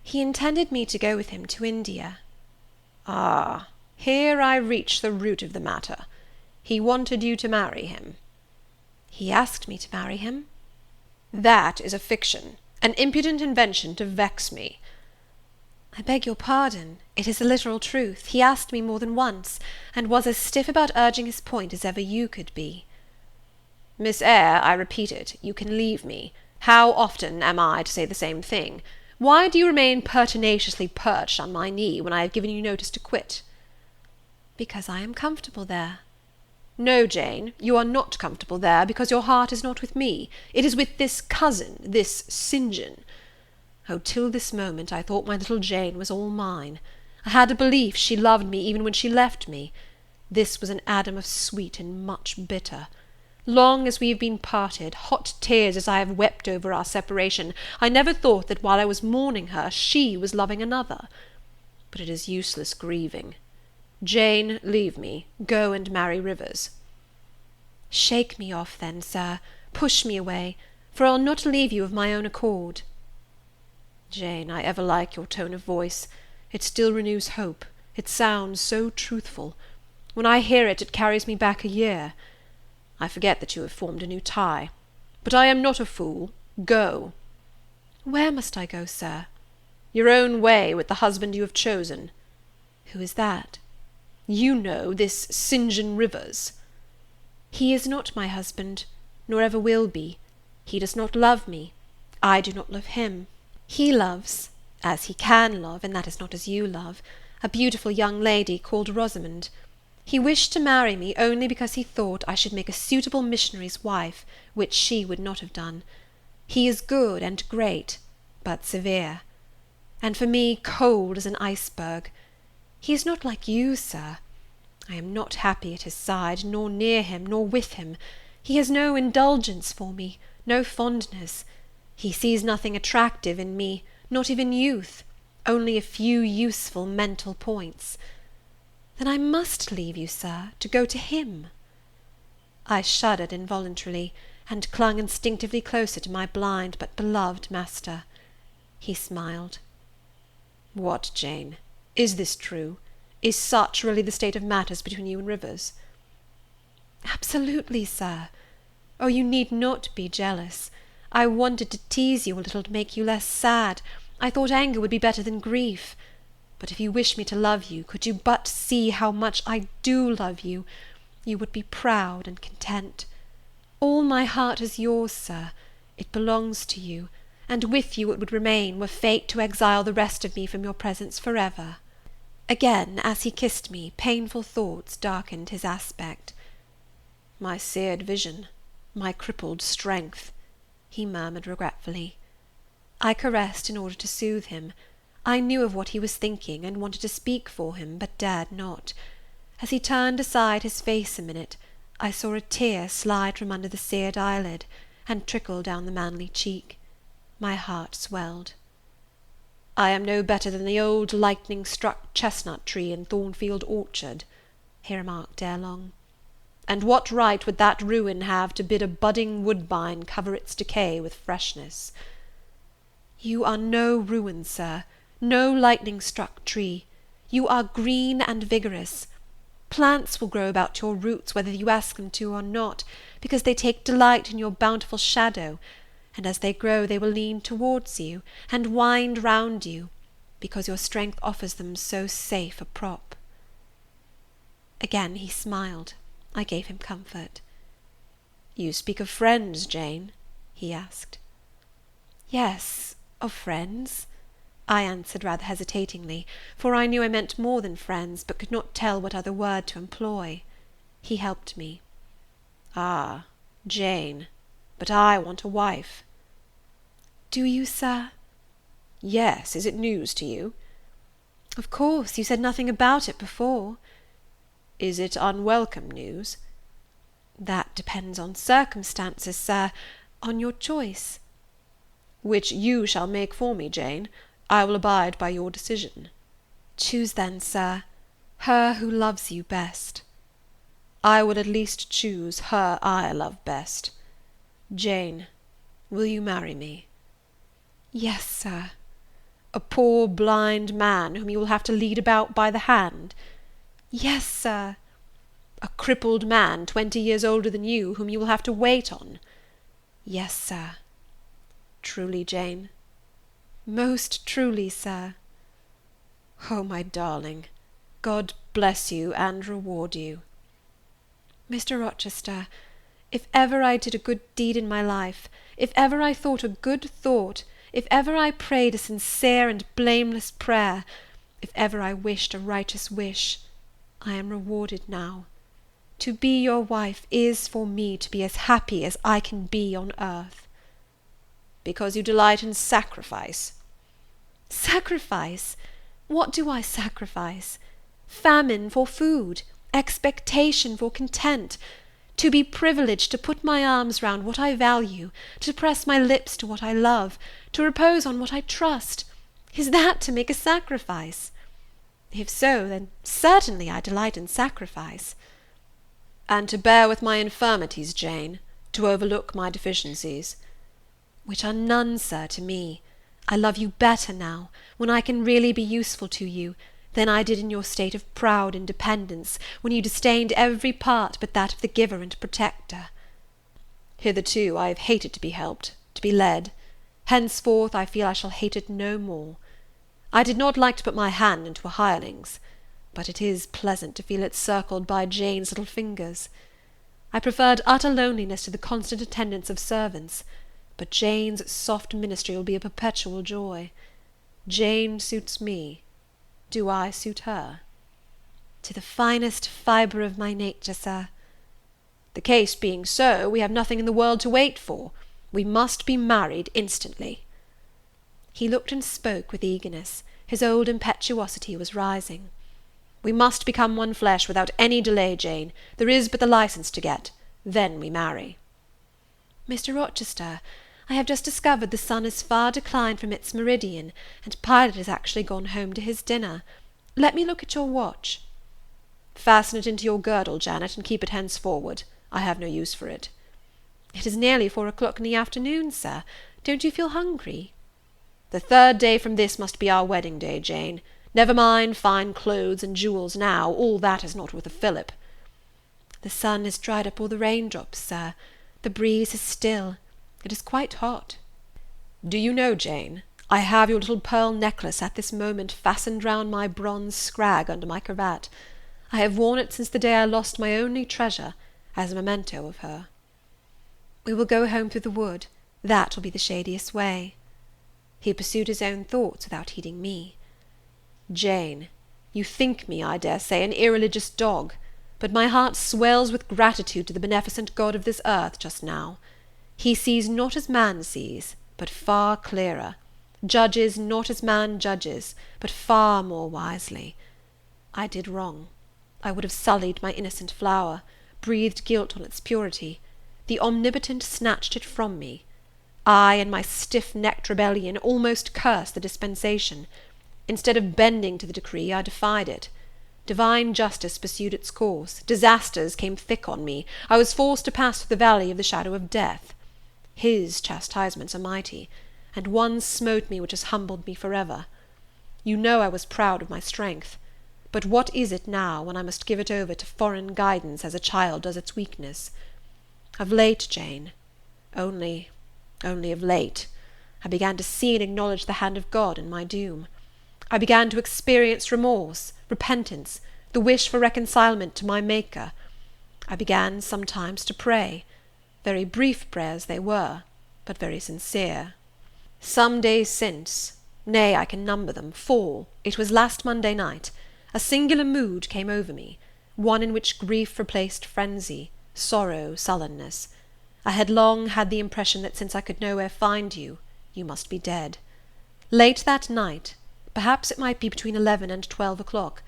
B: "He intended me to go with him to India."
C: "Ah, here I reach the root of the matter. He wanted you to marry him."
B: "He asked me to marry him."
C: "That is a fiction, an impudent invention to vex me."
B: "I beg your pardon. It is the literal truth. He asked me more than once, and was as stiff about urging his point as ever you could be."
C: "Miss Eyre, I repeat it, you can leave me. How often am I to say the same thing? Why do you remain pertinaciously perched on my knee, when I have given you notice to quit?"
B: "Because I am comfortable there."
C: "No, Jane, you are not comfortable there, because your heart is not with me. It is with this cousin, this St. John. Oh, till this moment I thought my little Jane was all mine. I had a belief she loved me even when she left me. This was an Adam of sweet and much bitter. Long as we have been parted, hot tears as I have wept over our separation, I never thought that while I was mourning her, she was loving another. But it is useless grieving. Jane, leave me. Go and marry Rivers.
B: Shake me off, then, sir. Push me away, for I'll not leave you of my own accord.
C: Jane, I ever like your tone of voice. It still renews hope. It sounds so truthful. When I hear it, it carries me back a year. I forget that you have formed a new tie. But I am not a fool. Go.
B: Where must I go, sir?
C: Your own way with the husband you have chosen.
B: Who is that?
C: You know, this St. John Rivers.
B: He is not my husband, nor ever will be. He does not love me. I do not love him. He loves, as he can love, and that is not as you love, a beautiful young lady called Rosamond. He wished to marry me only because he thought I should make a suitable missionary's wife, which she would not have done. He is good and great, but severe, and for me cold as an iceberg. He is not like you, sir. I am not happy at his side, nor near him, nor with him. He has no indulgence for me, no fondness. He sees nothing attractive in me, not even youth, only a few useful mental points. Then I must leave you, sir, to go to him. I shuddered involuntarily, and clung instinctively closer to my blind but beloved master. He smiled.
C: What, Jane? Is this true? Is such really the state of matters between you and Rivers?
B: Absolutely, sir. Oh, you need not be jealous. I wanted to tease you a little to make you less sad. I thought anger would be better than grief. But if you wish me to love you, could you but see how much I do love you, you would be proud and content. All my heart is yours, sir. It belongs to you, and with you it would remain, were fate to exile the rest of me from your presence forever. Again, as he kissed me, painful thoughts darkened his aspect.
C: My seared vision, my crippled strength,
B: he murmured regretfully. I caressed in order to soothe him. I knew of what he was thinking, and wanted to speak for him, but dared not. As he turned aside his face a minute, I saw a tear slide from under the seared eyelid, and trickle down the manly cheek. My heart swelled.
C: I am no better than the old lightning-struck chestnut tree in Thornfield orchard, he remarked ere long. And what right would that ruin have to bid a budding woodbine cover its decay with freshness?
B: You are no ruin, sir, no lightning-struck tree. You are green and vigorous. Plants will grow about your roots whether you ask them to or not, because they take delight in your bountiful shadow, and as they grow they will lean towards you, and wind round you, because your strength offers them so safe a prop. Again he smiled. I gave him comfort.
C: You speak of friends, Jane? he asked.
B: Yes, of friends, I answered rather hesitatingly, for I knew I meant more than friends, but could not tell what other word to employ. He helped me.
C: Ah, Jane, but I want a wife.
B: Do you, sir?
C: Yes. Is it news to you?
B: Of course. You said nothing about it before.
C: Is it unwelcome news?
B: That depends on circumstances, sir, on your choice.
C: Which you shall make for me, Jane. I will abide by your decision.
B: Choose then, sir, her who loves you best.
C: I will at least choose her I love best. Jane, will you marry me?
B: Yes, sir.
C: A poor blind man whom you will have to lead about by the hand?
B: Yes, sir.
C: A crippled man 20 years older than you, whom you will have to wait on?
B: Yes, sir.
C: Truly, Jane?
B: Most truly, sir.
C: Oh, my darling, God bless you and reward you.
B: Mr. Rochester, if ever I did a good deed in my life, if ever I thought a good thought, if ever I prayed a sincere and blameless prayer, if ever I wished a righteous wish, I am rewarded now. To be your wife is for me to be as happy as I can be on earth.
C: Because you delight in sacrifice.
B: Sacrifice? What do I sacrifice? Famine for food, expectation for content, to be privileged to put my arms round what I value, to press my lips to what I love, to repose on what I trust, is that to make a sacrifice? If so, then certainly I delight in sacrifice.
C: And to bear with my infirmities, Jane, to overlook my deficiencies.
B: Which are none, sir, to me. I love you better now, when I can really be useful to you, than I did in your state of proud independence, when you disdained every part but that of the giver and protector.
C: Hitherto I have hated to be helped, to be led. Henceforth I feel I shall hate it no more. I did not like to put my hand into a hireling's, but it is pleasant to feel it circled by Jane's little fingers. I preferred utter loneliness to the constant attendance of servants, but Jane's soft ministry will be a perpetual joy. Jane suits me. Do I suit her?
B: To the finest fibre of my nature, sir.
C: The case being so, we have nothing in the world to wait for. We must be married instantly.
B: He looked and spoke with eagerness. His old impetuosity was rising.
C: We must become one flesh without any delay, Jane. There is but the licence to get. Then we marry.
B: Mr. Rochester, I have just discovered the sun is far declined from its meridian, and Pilot has actually gone home to his dinner. Let me look at your watch.
C: Fasten it into your girdle, Janet, and keep it henceforward. I have no use for it.
B: It is nearly 4 o'clock in the afternoon, sir. Don't you feel hungry?
C: The 3rd day from this must be our wedding day, Jane. Never mind fine clothes and jewels now, all that is not worth a fillip.
B: The sun has dried up all the raindrops, sir. The breeze is still. It is quite hot.
C: Do you know, Jane, I have your little pearl necklace at this moment fastened round my bronze scrag under my cravat. I have worn it since the day I lost my only treasure, as a memento of her.
B: We will go home through the wood. That will be the shadiest way. He pursued his own thoughts without heeding me.
C: Jane, you think me, I dare say, an irreligious dog, but my heart swells with gratitude to the beneficent God of this earth just now. He sees not as man sees, but far clearer, judges not as man judges, but far more wisely. I did wrong. I would have sullied my innocent flower, breathed guilt on its purity. The Omnipotent snatched it from me. I, in my stiff-necked rebellion, almost cursed the dispensation. Instead of bending to the decree, I defied it. Divine justice pursued its course. Disasters came thick on me. I was forced to pass through the valley of the shadow of death. His chastisements are mighty, and one smote me which has humbled me forever. You know I was proud of my strength, but what is it now, when I must give it over to foreign guidance as a child does its weakness? Of late, Jane, only of late, I began to see and acknowledge the hand of God in my doom. I began to experience remorse, repentance, the wish for reconcilement to my Maker. I began sometimes to pray. Very brief prayers they were, but very sincere. Some days since, nay, I can number them, 4, it was last Monday night, a singular mood came over me, one in which grief replaced frenzy, sorrow sullenness. I had long had the impression that since I could nowhere find you, you must be dead. Late that night, perhaps it might be between 11 and 12 o'clock,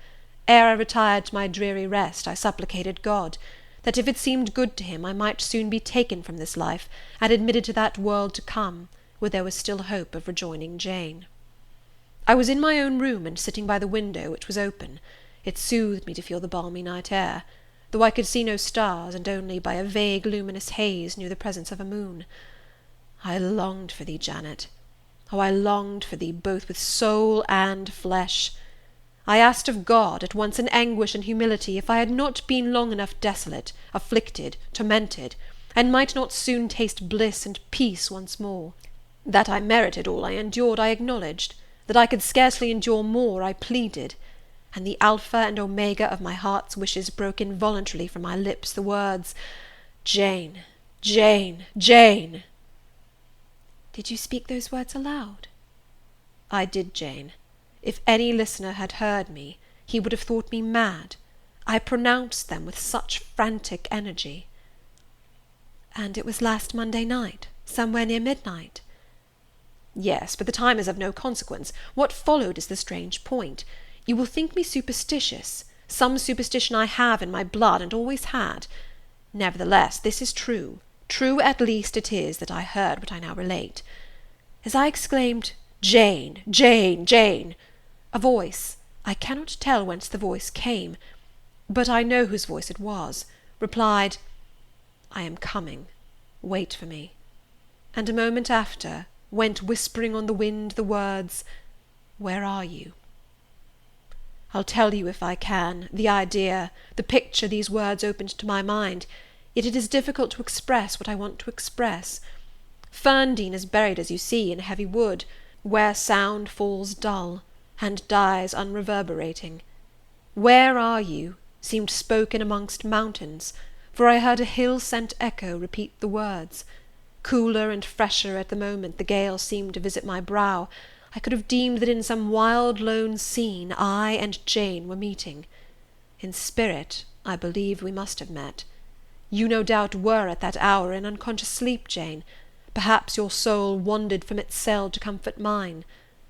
C: ere I retired to my dreary rest, I supplicated God, that if it seemed good to him, I might soon be taken from this life, and admitted to that world to come, where there was still hope of rejoining Jane. I was in my own room, and sitting by the window, which was open. It soothed me to feel the balmy night air, though I could see no stars, and only by a vague luminous haze knew the presence of a moon. I longed for thee, Janet. Oh, I longed for thee both with soul and flesh. I asked of God, at once in anguish and humility, if I had not been long enough desolate, afflicted, tormented, and might not soon taste bliss and peace once more. That I merited all I endured, I acknowledged. That I could scarcely endure more, I pleaded. And the Alpha and Omega of my heart's wishes broke involuntarily from my lips the words, Jane, Jane, Jane.
B: Did you speak those words aloud?
C: I did, Jane. If any listener had heard me, he would have thought me mad. I pronounced them with such frantic energy.
B: And it was last Monday night, somewhere near midnight?
C: Yes, but the time is of no consequence. What followed is the strange point. You will think me superstitious, some superstition I have in my blood, and always had. Nevertheless, this is true. True at least it is that I heard what I now relate. As I exclaimed, "Jane! Jane! Jane!" a voice, I cannot tell whence the voice came, but I know whose voice it was, replied, "I am coming. Wait for me," and a moment after went whispering on the wind the words, "Where are you?" I'll tell you, if I can, the idea, the picture these words opened to my mind, yet it is difficult to express what I want to express. Ferndean is buried, as you see, in a heavy wood, where sound falls dull, and dies unreverberating. "Where are you?" seemed spoken amongst mountains, for I heard a hill-sent echo repeat the words. Cooler and fresher at the moment the gale seemed to visit my brow, I could have deemed that in some wild lone scene I and Jane were meeting. In spirit, I believe we must have met. You no doubt were at that hour in unconscious sleep, Jane. Perhaps your soul wandered from its cell to comfort mine,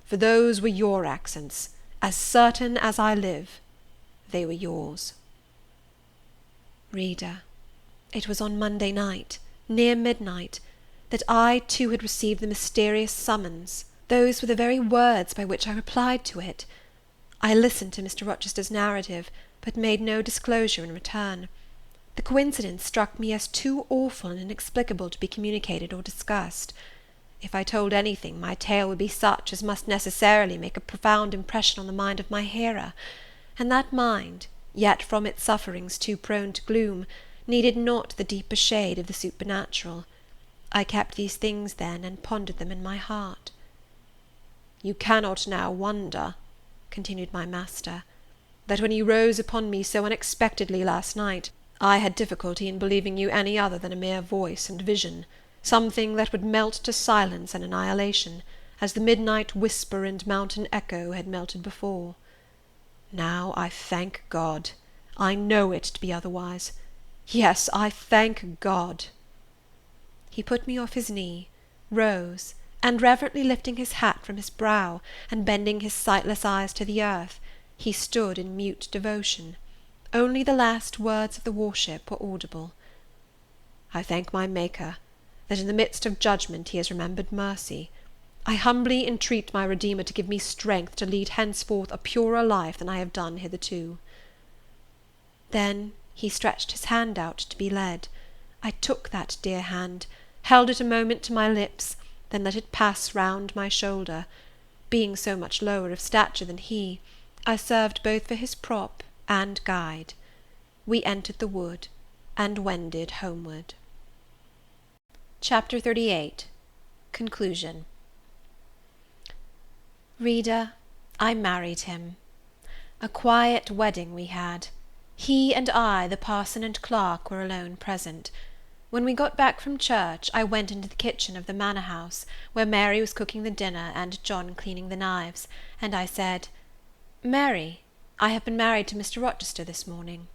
C: for those were your accents, as certain as I live, they were yours. Reader, it was on Monday night, near midnight, that I too had received the mysterious summons. Those were the very words by which I replied to it. I listened to Mr. Rochester's narrative, but made no disclosure in return. The coincidence struck me as too awful and inexplicable to be communicated or discussed. If I told anything, my tale would be such as must necessarily make a profound impression on the mind of my hearer, and that mind, yet from its sufferings too prone to gloom, needed not the deeper shade of the supernatural. I kept these things then, and pondered them in my heart. "You cannot now wonder," continued my master, "that when you rose upon me so unexpectedly last night, I had difficulty in believing you any other than a mere voice and vision, something that would melt to silence and annihilation, as the midnight whisper and mountain echo had melted before. Now I thank God, I know it to be otherwise. Yes, I thank God." He put me off his knee, rose, and reverently lifting his hat from his brow, and bending his sightless eyes to the earth, he stood in mute devotion. Only the last words of the worship were audible. "I thank my Maker, that in the midst of judgment he has remembered mercy. I humbly entreat my Redeemer to give me strength to lead henceforth a purer life than I have done hitherto." Then he stretched his hand out to be led. I took that dear hand, held it a moment to my lips, then let it pass round my shoulder. Being so much lower of stature than he, I served both for his prop and guide. We entered the wood, and wended homeward. Chapter 38. Conclusion. Reader, I married him. A quiet wedding we had. He and I, the parson and clerk, were alone present. When we got back from church, I went into the kitchen of the manor house, where Mary was cooking the dinner and John cleaning the knives, and I said, "Mary, I have been married to Mr. Rochester this morning."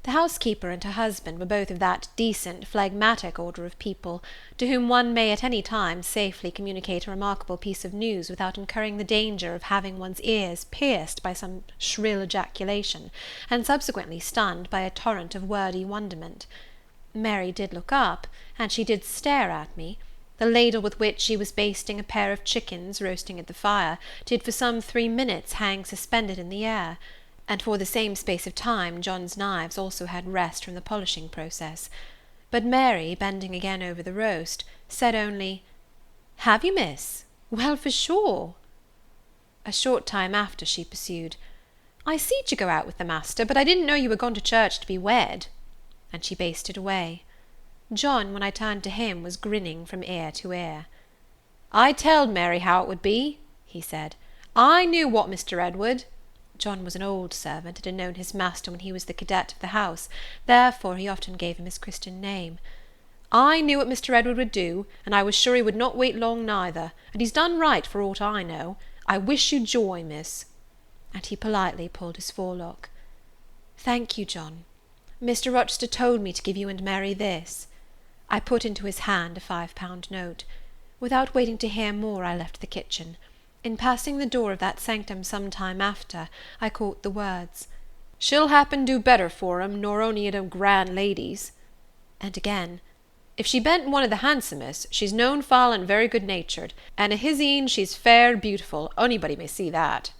C: The housekeeper and her husband were both of that decent, phlegmatic order of people, to whom one may at any time safely communicate a remarkable piece of news without incurring the danger of having one's ears pierced by some shrill ejaculation, and subsequently stunned by a torrent of wordy wonderment. Mary did look up, and she did stare at me. The ladle with which she was basting a pair of chickens roasting at the fire did for some 3 minutes hang suspended in the air, and for the same space of time John's knives also had rest from the polishing process. But Mary, bending again over the roast, said only, "Have you, miss? Well, for sure." A short time after she pursued, "I seed you go out with the master, but I didn't know you were gone to church to be wed," and she basted away. John, when I turned to him, was grinning from ear to ear. "I telled Mary how it would be," he said. "I knew what, Mr. Edward." John was an old servant, and had known his master when he was the cadet of the house, therefore he often gave him his Christian name. "I knew what Mr. Edward would do, and I was sure he would not wait long neither, and he's done right for aught I know. I wish you joy, miss." And he politely pulled his forelock. "Thank you, John. Mr. Rochester told me to give you and Mary this." I put into his hand a £5 note. Without waiting to hear more, I left the kitchen. In passing the door of that sanctum some time after, I caught the words, She'll happen do better for him nor ony o' them grand ladies. And again, if she ben't one of the handsomest, she's known foul and very good-natured, and a his een she's fair beautiful, onybody may see that.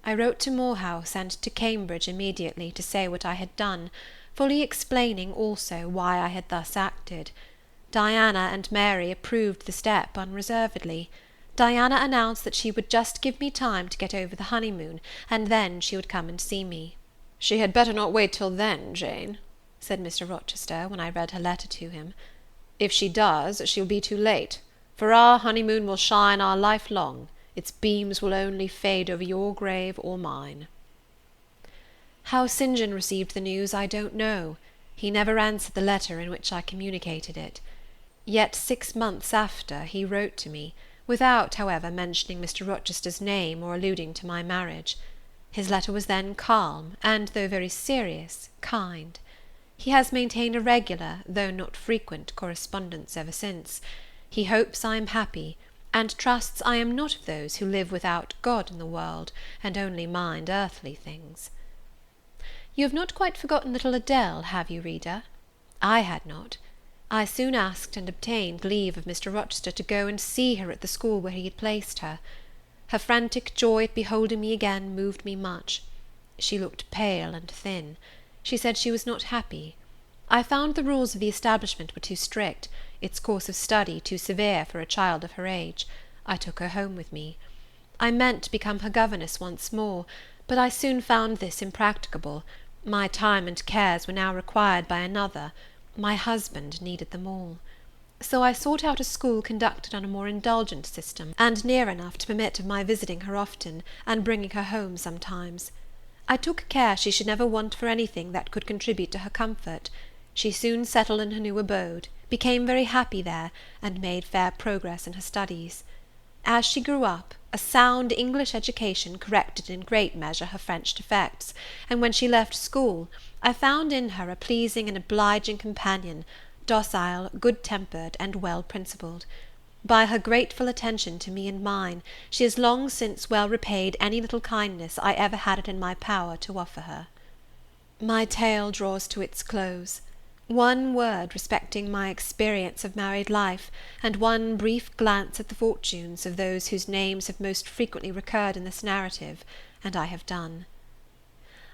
A: I wrote to Moor House and to Cambridge immediately to say what I had done, fully explaining also why I had thus acted. Diana and Mary approved the step unreservedly. Diana announced that she would just give me time to get over the honeymoon, and then she would come and see me.
C: She had better not wait till then, Jane, said Mr. Rochester, when I read her letter to him. If she does, she'll be too late, for our honeymoon will shine our life long. Its beams will only fade over your grave or mine.
A: How St. John received the news I don't know. He never answered the letter in which I communicated it. Yet 6 months after he wrote to me, without, however, mentioning Mr. Rochester's name or alluding to my marriage. His letter was then calm, and, though very serious, kind. He has maintained a regular, though not frequent, correspondence ever since. He hopes I am happy, and trusts I am not of those who live without God in the world, and only mind earthly things. You have not quite forgotten little Adele, have you, reader? I had not. I soon asked and obtained leave of Mr. Rochester to go and see her at the school where he had placed her. Her frantic joy at beholding me again moved me much. She looked pale and thin. She said she was not happy. I found the rules of the establishment were too strict, its course of study too severe for a child of her age. I took her home with me. I meant to become her governess once more, but I soon found this impracticable. My time and cares were now required by another. My husband needed them all. So I sought out a school conducted on a more indulgent system, and near enough to permit of my visiting her often, and bringing her home sometimes. I took care she should never want for anything that could contribute to her comfort. She soon settled in her new abode, became very happy there, and made fair progress in her studies. As she grew up, a sound English education corrected in great measure her French defects, and when she left school, I found in her a pleasing and obliging companion, docile, good-tempered, and well-principled. By her grateful attention to me and mine, she has long since well repaid any little kindness I ever had it in my power to offer her. My tale draws to its close. One word respecting my experience of married life, and one brief glance at the fortunes of those whose names have most frequently recurred in this narrative, and I have done.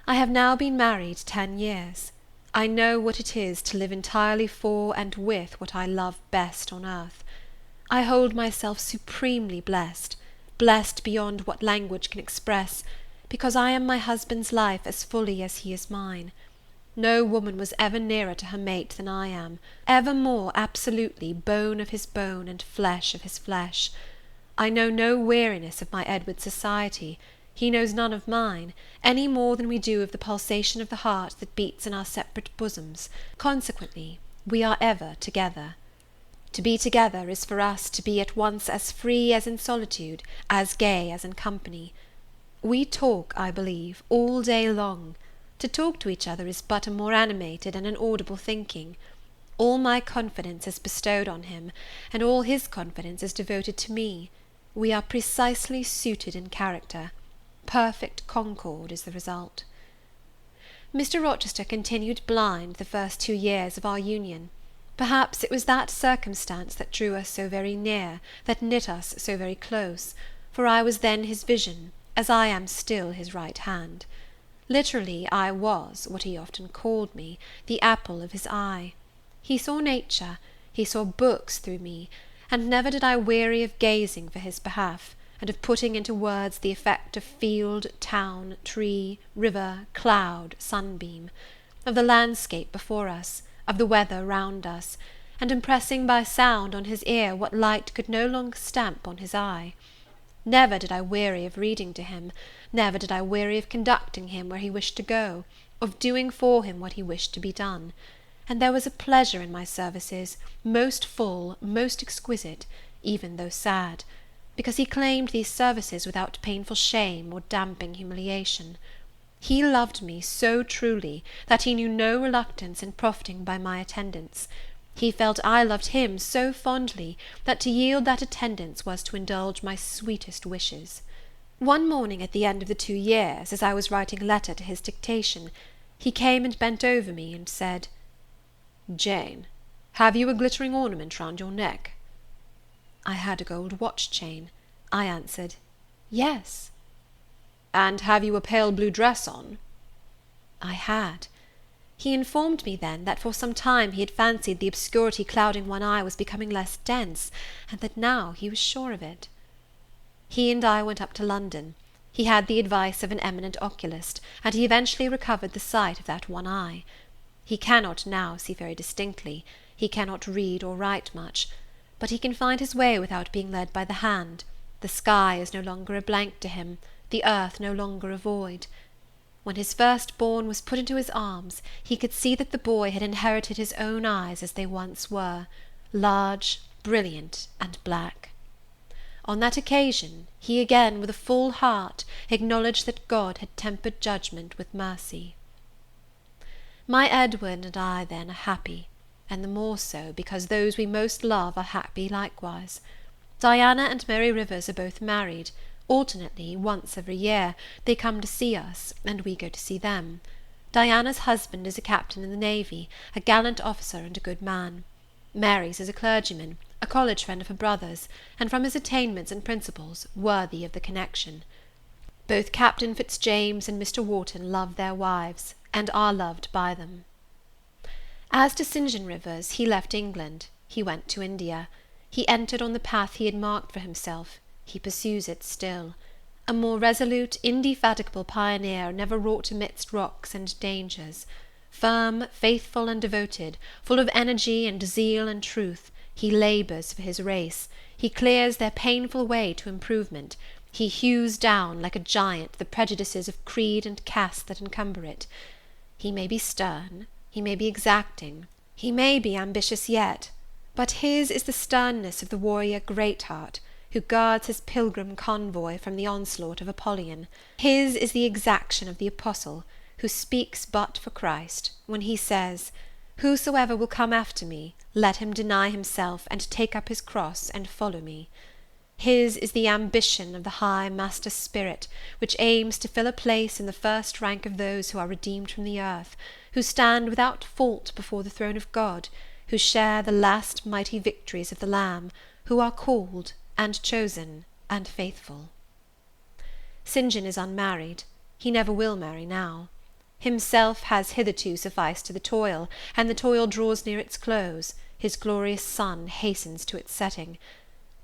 A: I have now been married 10 years. I know what it is to live entirely for and with what I love best on earth. I hold myself supremely blessed, blessed beyond what language can express, because I am my husband's life as fully as he is mine. No woman was ever nearer to her mate than I am, ever more absolutely bone of his bone and flesh of his flesh. I know no weariness of my Edward's society. He knows none of mine, any more than we do of the pulsation of the heart that beats in our separate bosoms. Consequently, we are ever together. To be together is for us to be at once as free as in solitude, as gay as in company. We talk, I believe, all day long. To talk to each other is but a more animated and an audible thinking. All my confidence is bestowed on him, and all his confidence is devoted to me. We are precisely suited in character. Perfect concord is the result. Mr. Rochester continued blind the first 2 years of our union. Perhaps it was that circumstance that drew us so very near, that knit us so very close, for I was then his vision, as I am still his right hand. Literally, I was, what he often called me, the apple of his eye. He saw nature, he saw books through me, and never did I weary of gazing for his behalf, and of putting into words the effect of field, town, tree, river, cloud, sunbeam, of the landscape before us, of the weather round us, and impressing by sound on his ear what light could no longer stamp on his eye. Never did I weary of reading to him, never did I weary of conducting him where he wished to go, of doing for him what he wished to be done. And there was a pleasure in my services, most full, most exquisite, even though sad, because he claimed these services without painful shame or damping humiliation. He loved me so truly, that he knew no reluctance in profiting by my attendance. He felt I loved him so fondly, that to yield that attendance was to indulge my sweetest wishes. One morning at the end of the 2 years, as I was writing a letter to his dictation, he came and bent over me and said, "Jane, have you a glittering ornament round your neck?" I had a gold watch chain. I answered, "Yes." "And have you a pale blue dress on?" I had. He informed me then that for some time he had fancied the obscurity clouding one eye was becoming less dense, and that now he was sure of it. He and I went up to London. He had the advice of an eminent oculist, and he eventually recovered the sight of that one eye. He cannot now see very distinctly, he cannot read or write much, but he can find his way without being led by the hand. The sky is no longer a blank to him, the earth no longer a void. When his first-born was put into his arms, he could see that the boy had inherited his own eyes as they once were, large, brilliant, and black. On that occasion, he again, with a full heart, acknowledged that God had tempered judgment with mercy. My Edward and I then are happy, and the more so, because those we most love are happy likewise. Diana and Mary Rivers are both married. Alternately, once every year, they come to see us, and we go to see them. Diana's husband is a captain in the navy, a gallant officer and a good man. Mary's is a clergyman, a college friend of her brother's, and from his attainments and principles, worthy of the connection. Both Captain Fitzjames and Mr. Wharton love their wives, and are loved by them. As to St. John Rivers, he left England. He went to India. He entered on the path he had marked for himself. He pursues it still. A more resolute, indefatigable pioneer never wrought amidst rocks and dangers. Firm, faithful, and devoted, full of energy and zeal and truth, he labours for his race. He clears their painful way to improvement. He hews down, like a giant, the prejudices of creed and caste that encumber it. He may be stern, he may be exacting, he may be ambitious yet, but his is the sternness of the warrior Greatheart, who guards his pilgrim convoy from the onslaught of Apollyon. His is the exaction of the apostle, who speaks but for Christ, when he says, "Whosoever will come after me, let him deny himself, and take up his cross, and follow me." His is the ambition of the high master spirit, which aims to fill a place in the first rank of those who are redeemed from the earth, who stand without fault before the throne of God, who share the last mighty victories of the Lamb, who are called, and chosen, and faithful. St. John is unmarried. He never will marry now. Himself has hitherto sufficed to the toil, and the toil draws near its close, his glorious sun hastens to its setting.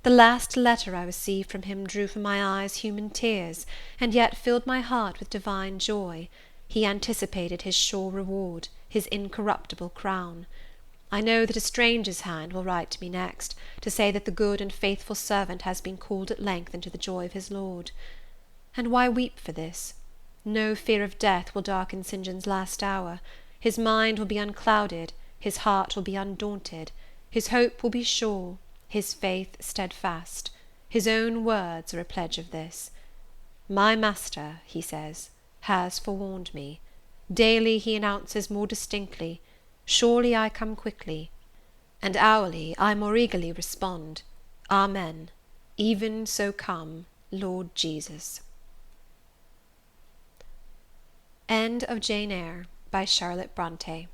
A: The last letter I received from him drew from my eyes human tears, and yet filled my heart with divine joy. He anticipated his sure reward, his incorruptible crown. I know that a stranger's hand will write to me next, to say that the good and faithful servant has been called at length into the joy of his Lord. And why weep for this? No fear of death will darken St. John's last hour. His mind will be unclouded, his heart will be undaunted, his hope will be sure, his faith steadfast. His own words are a pledge of this. "My Master," he says, "has forewarned me. Daily he announces more distinctly, 'Surely I come quickly,' and hourly I more eagerly respond, 'Amen, even so come, Lord Jesus.'" End of Jane Eyre, by Charlotte Brontë.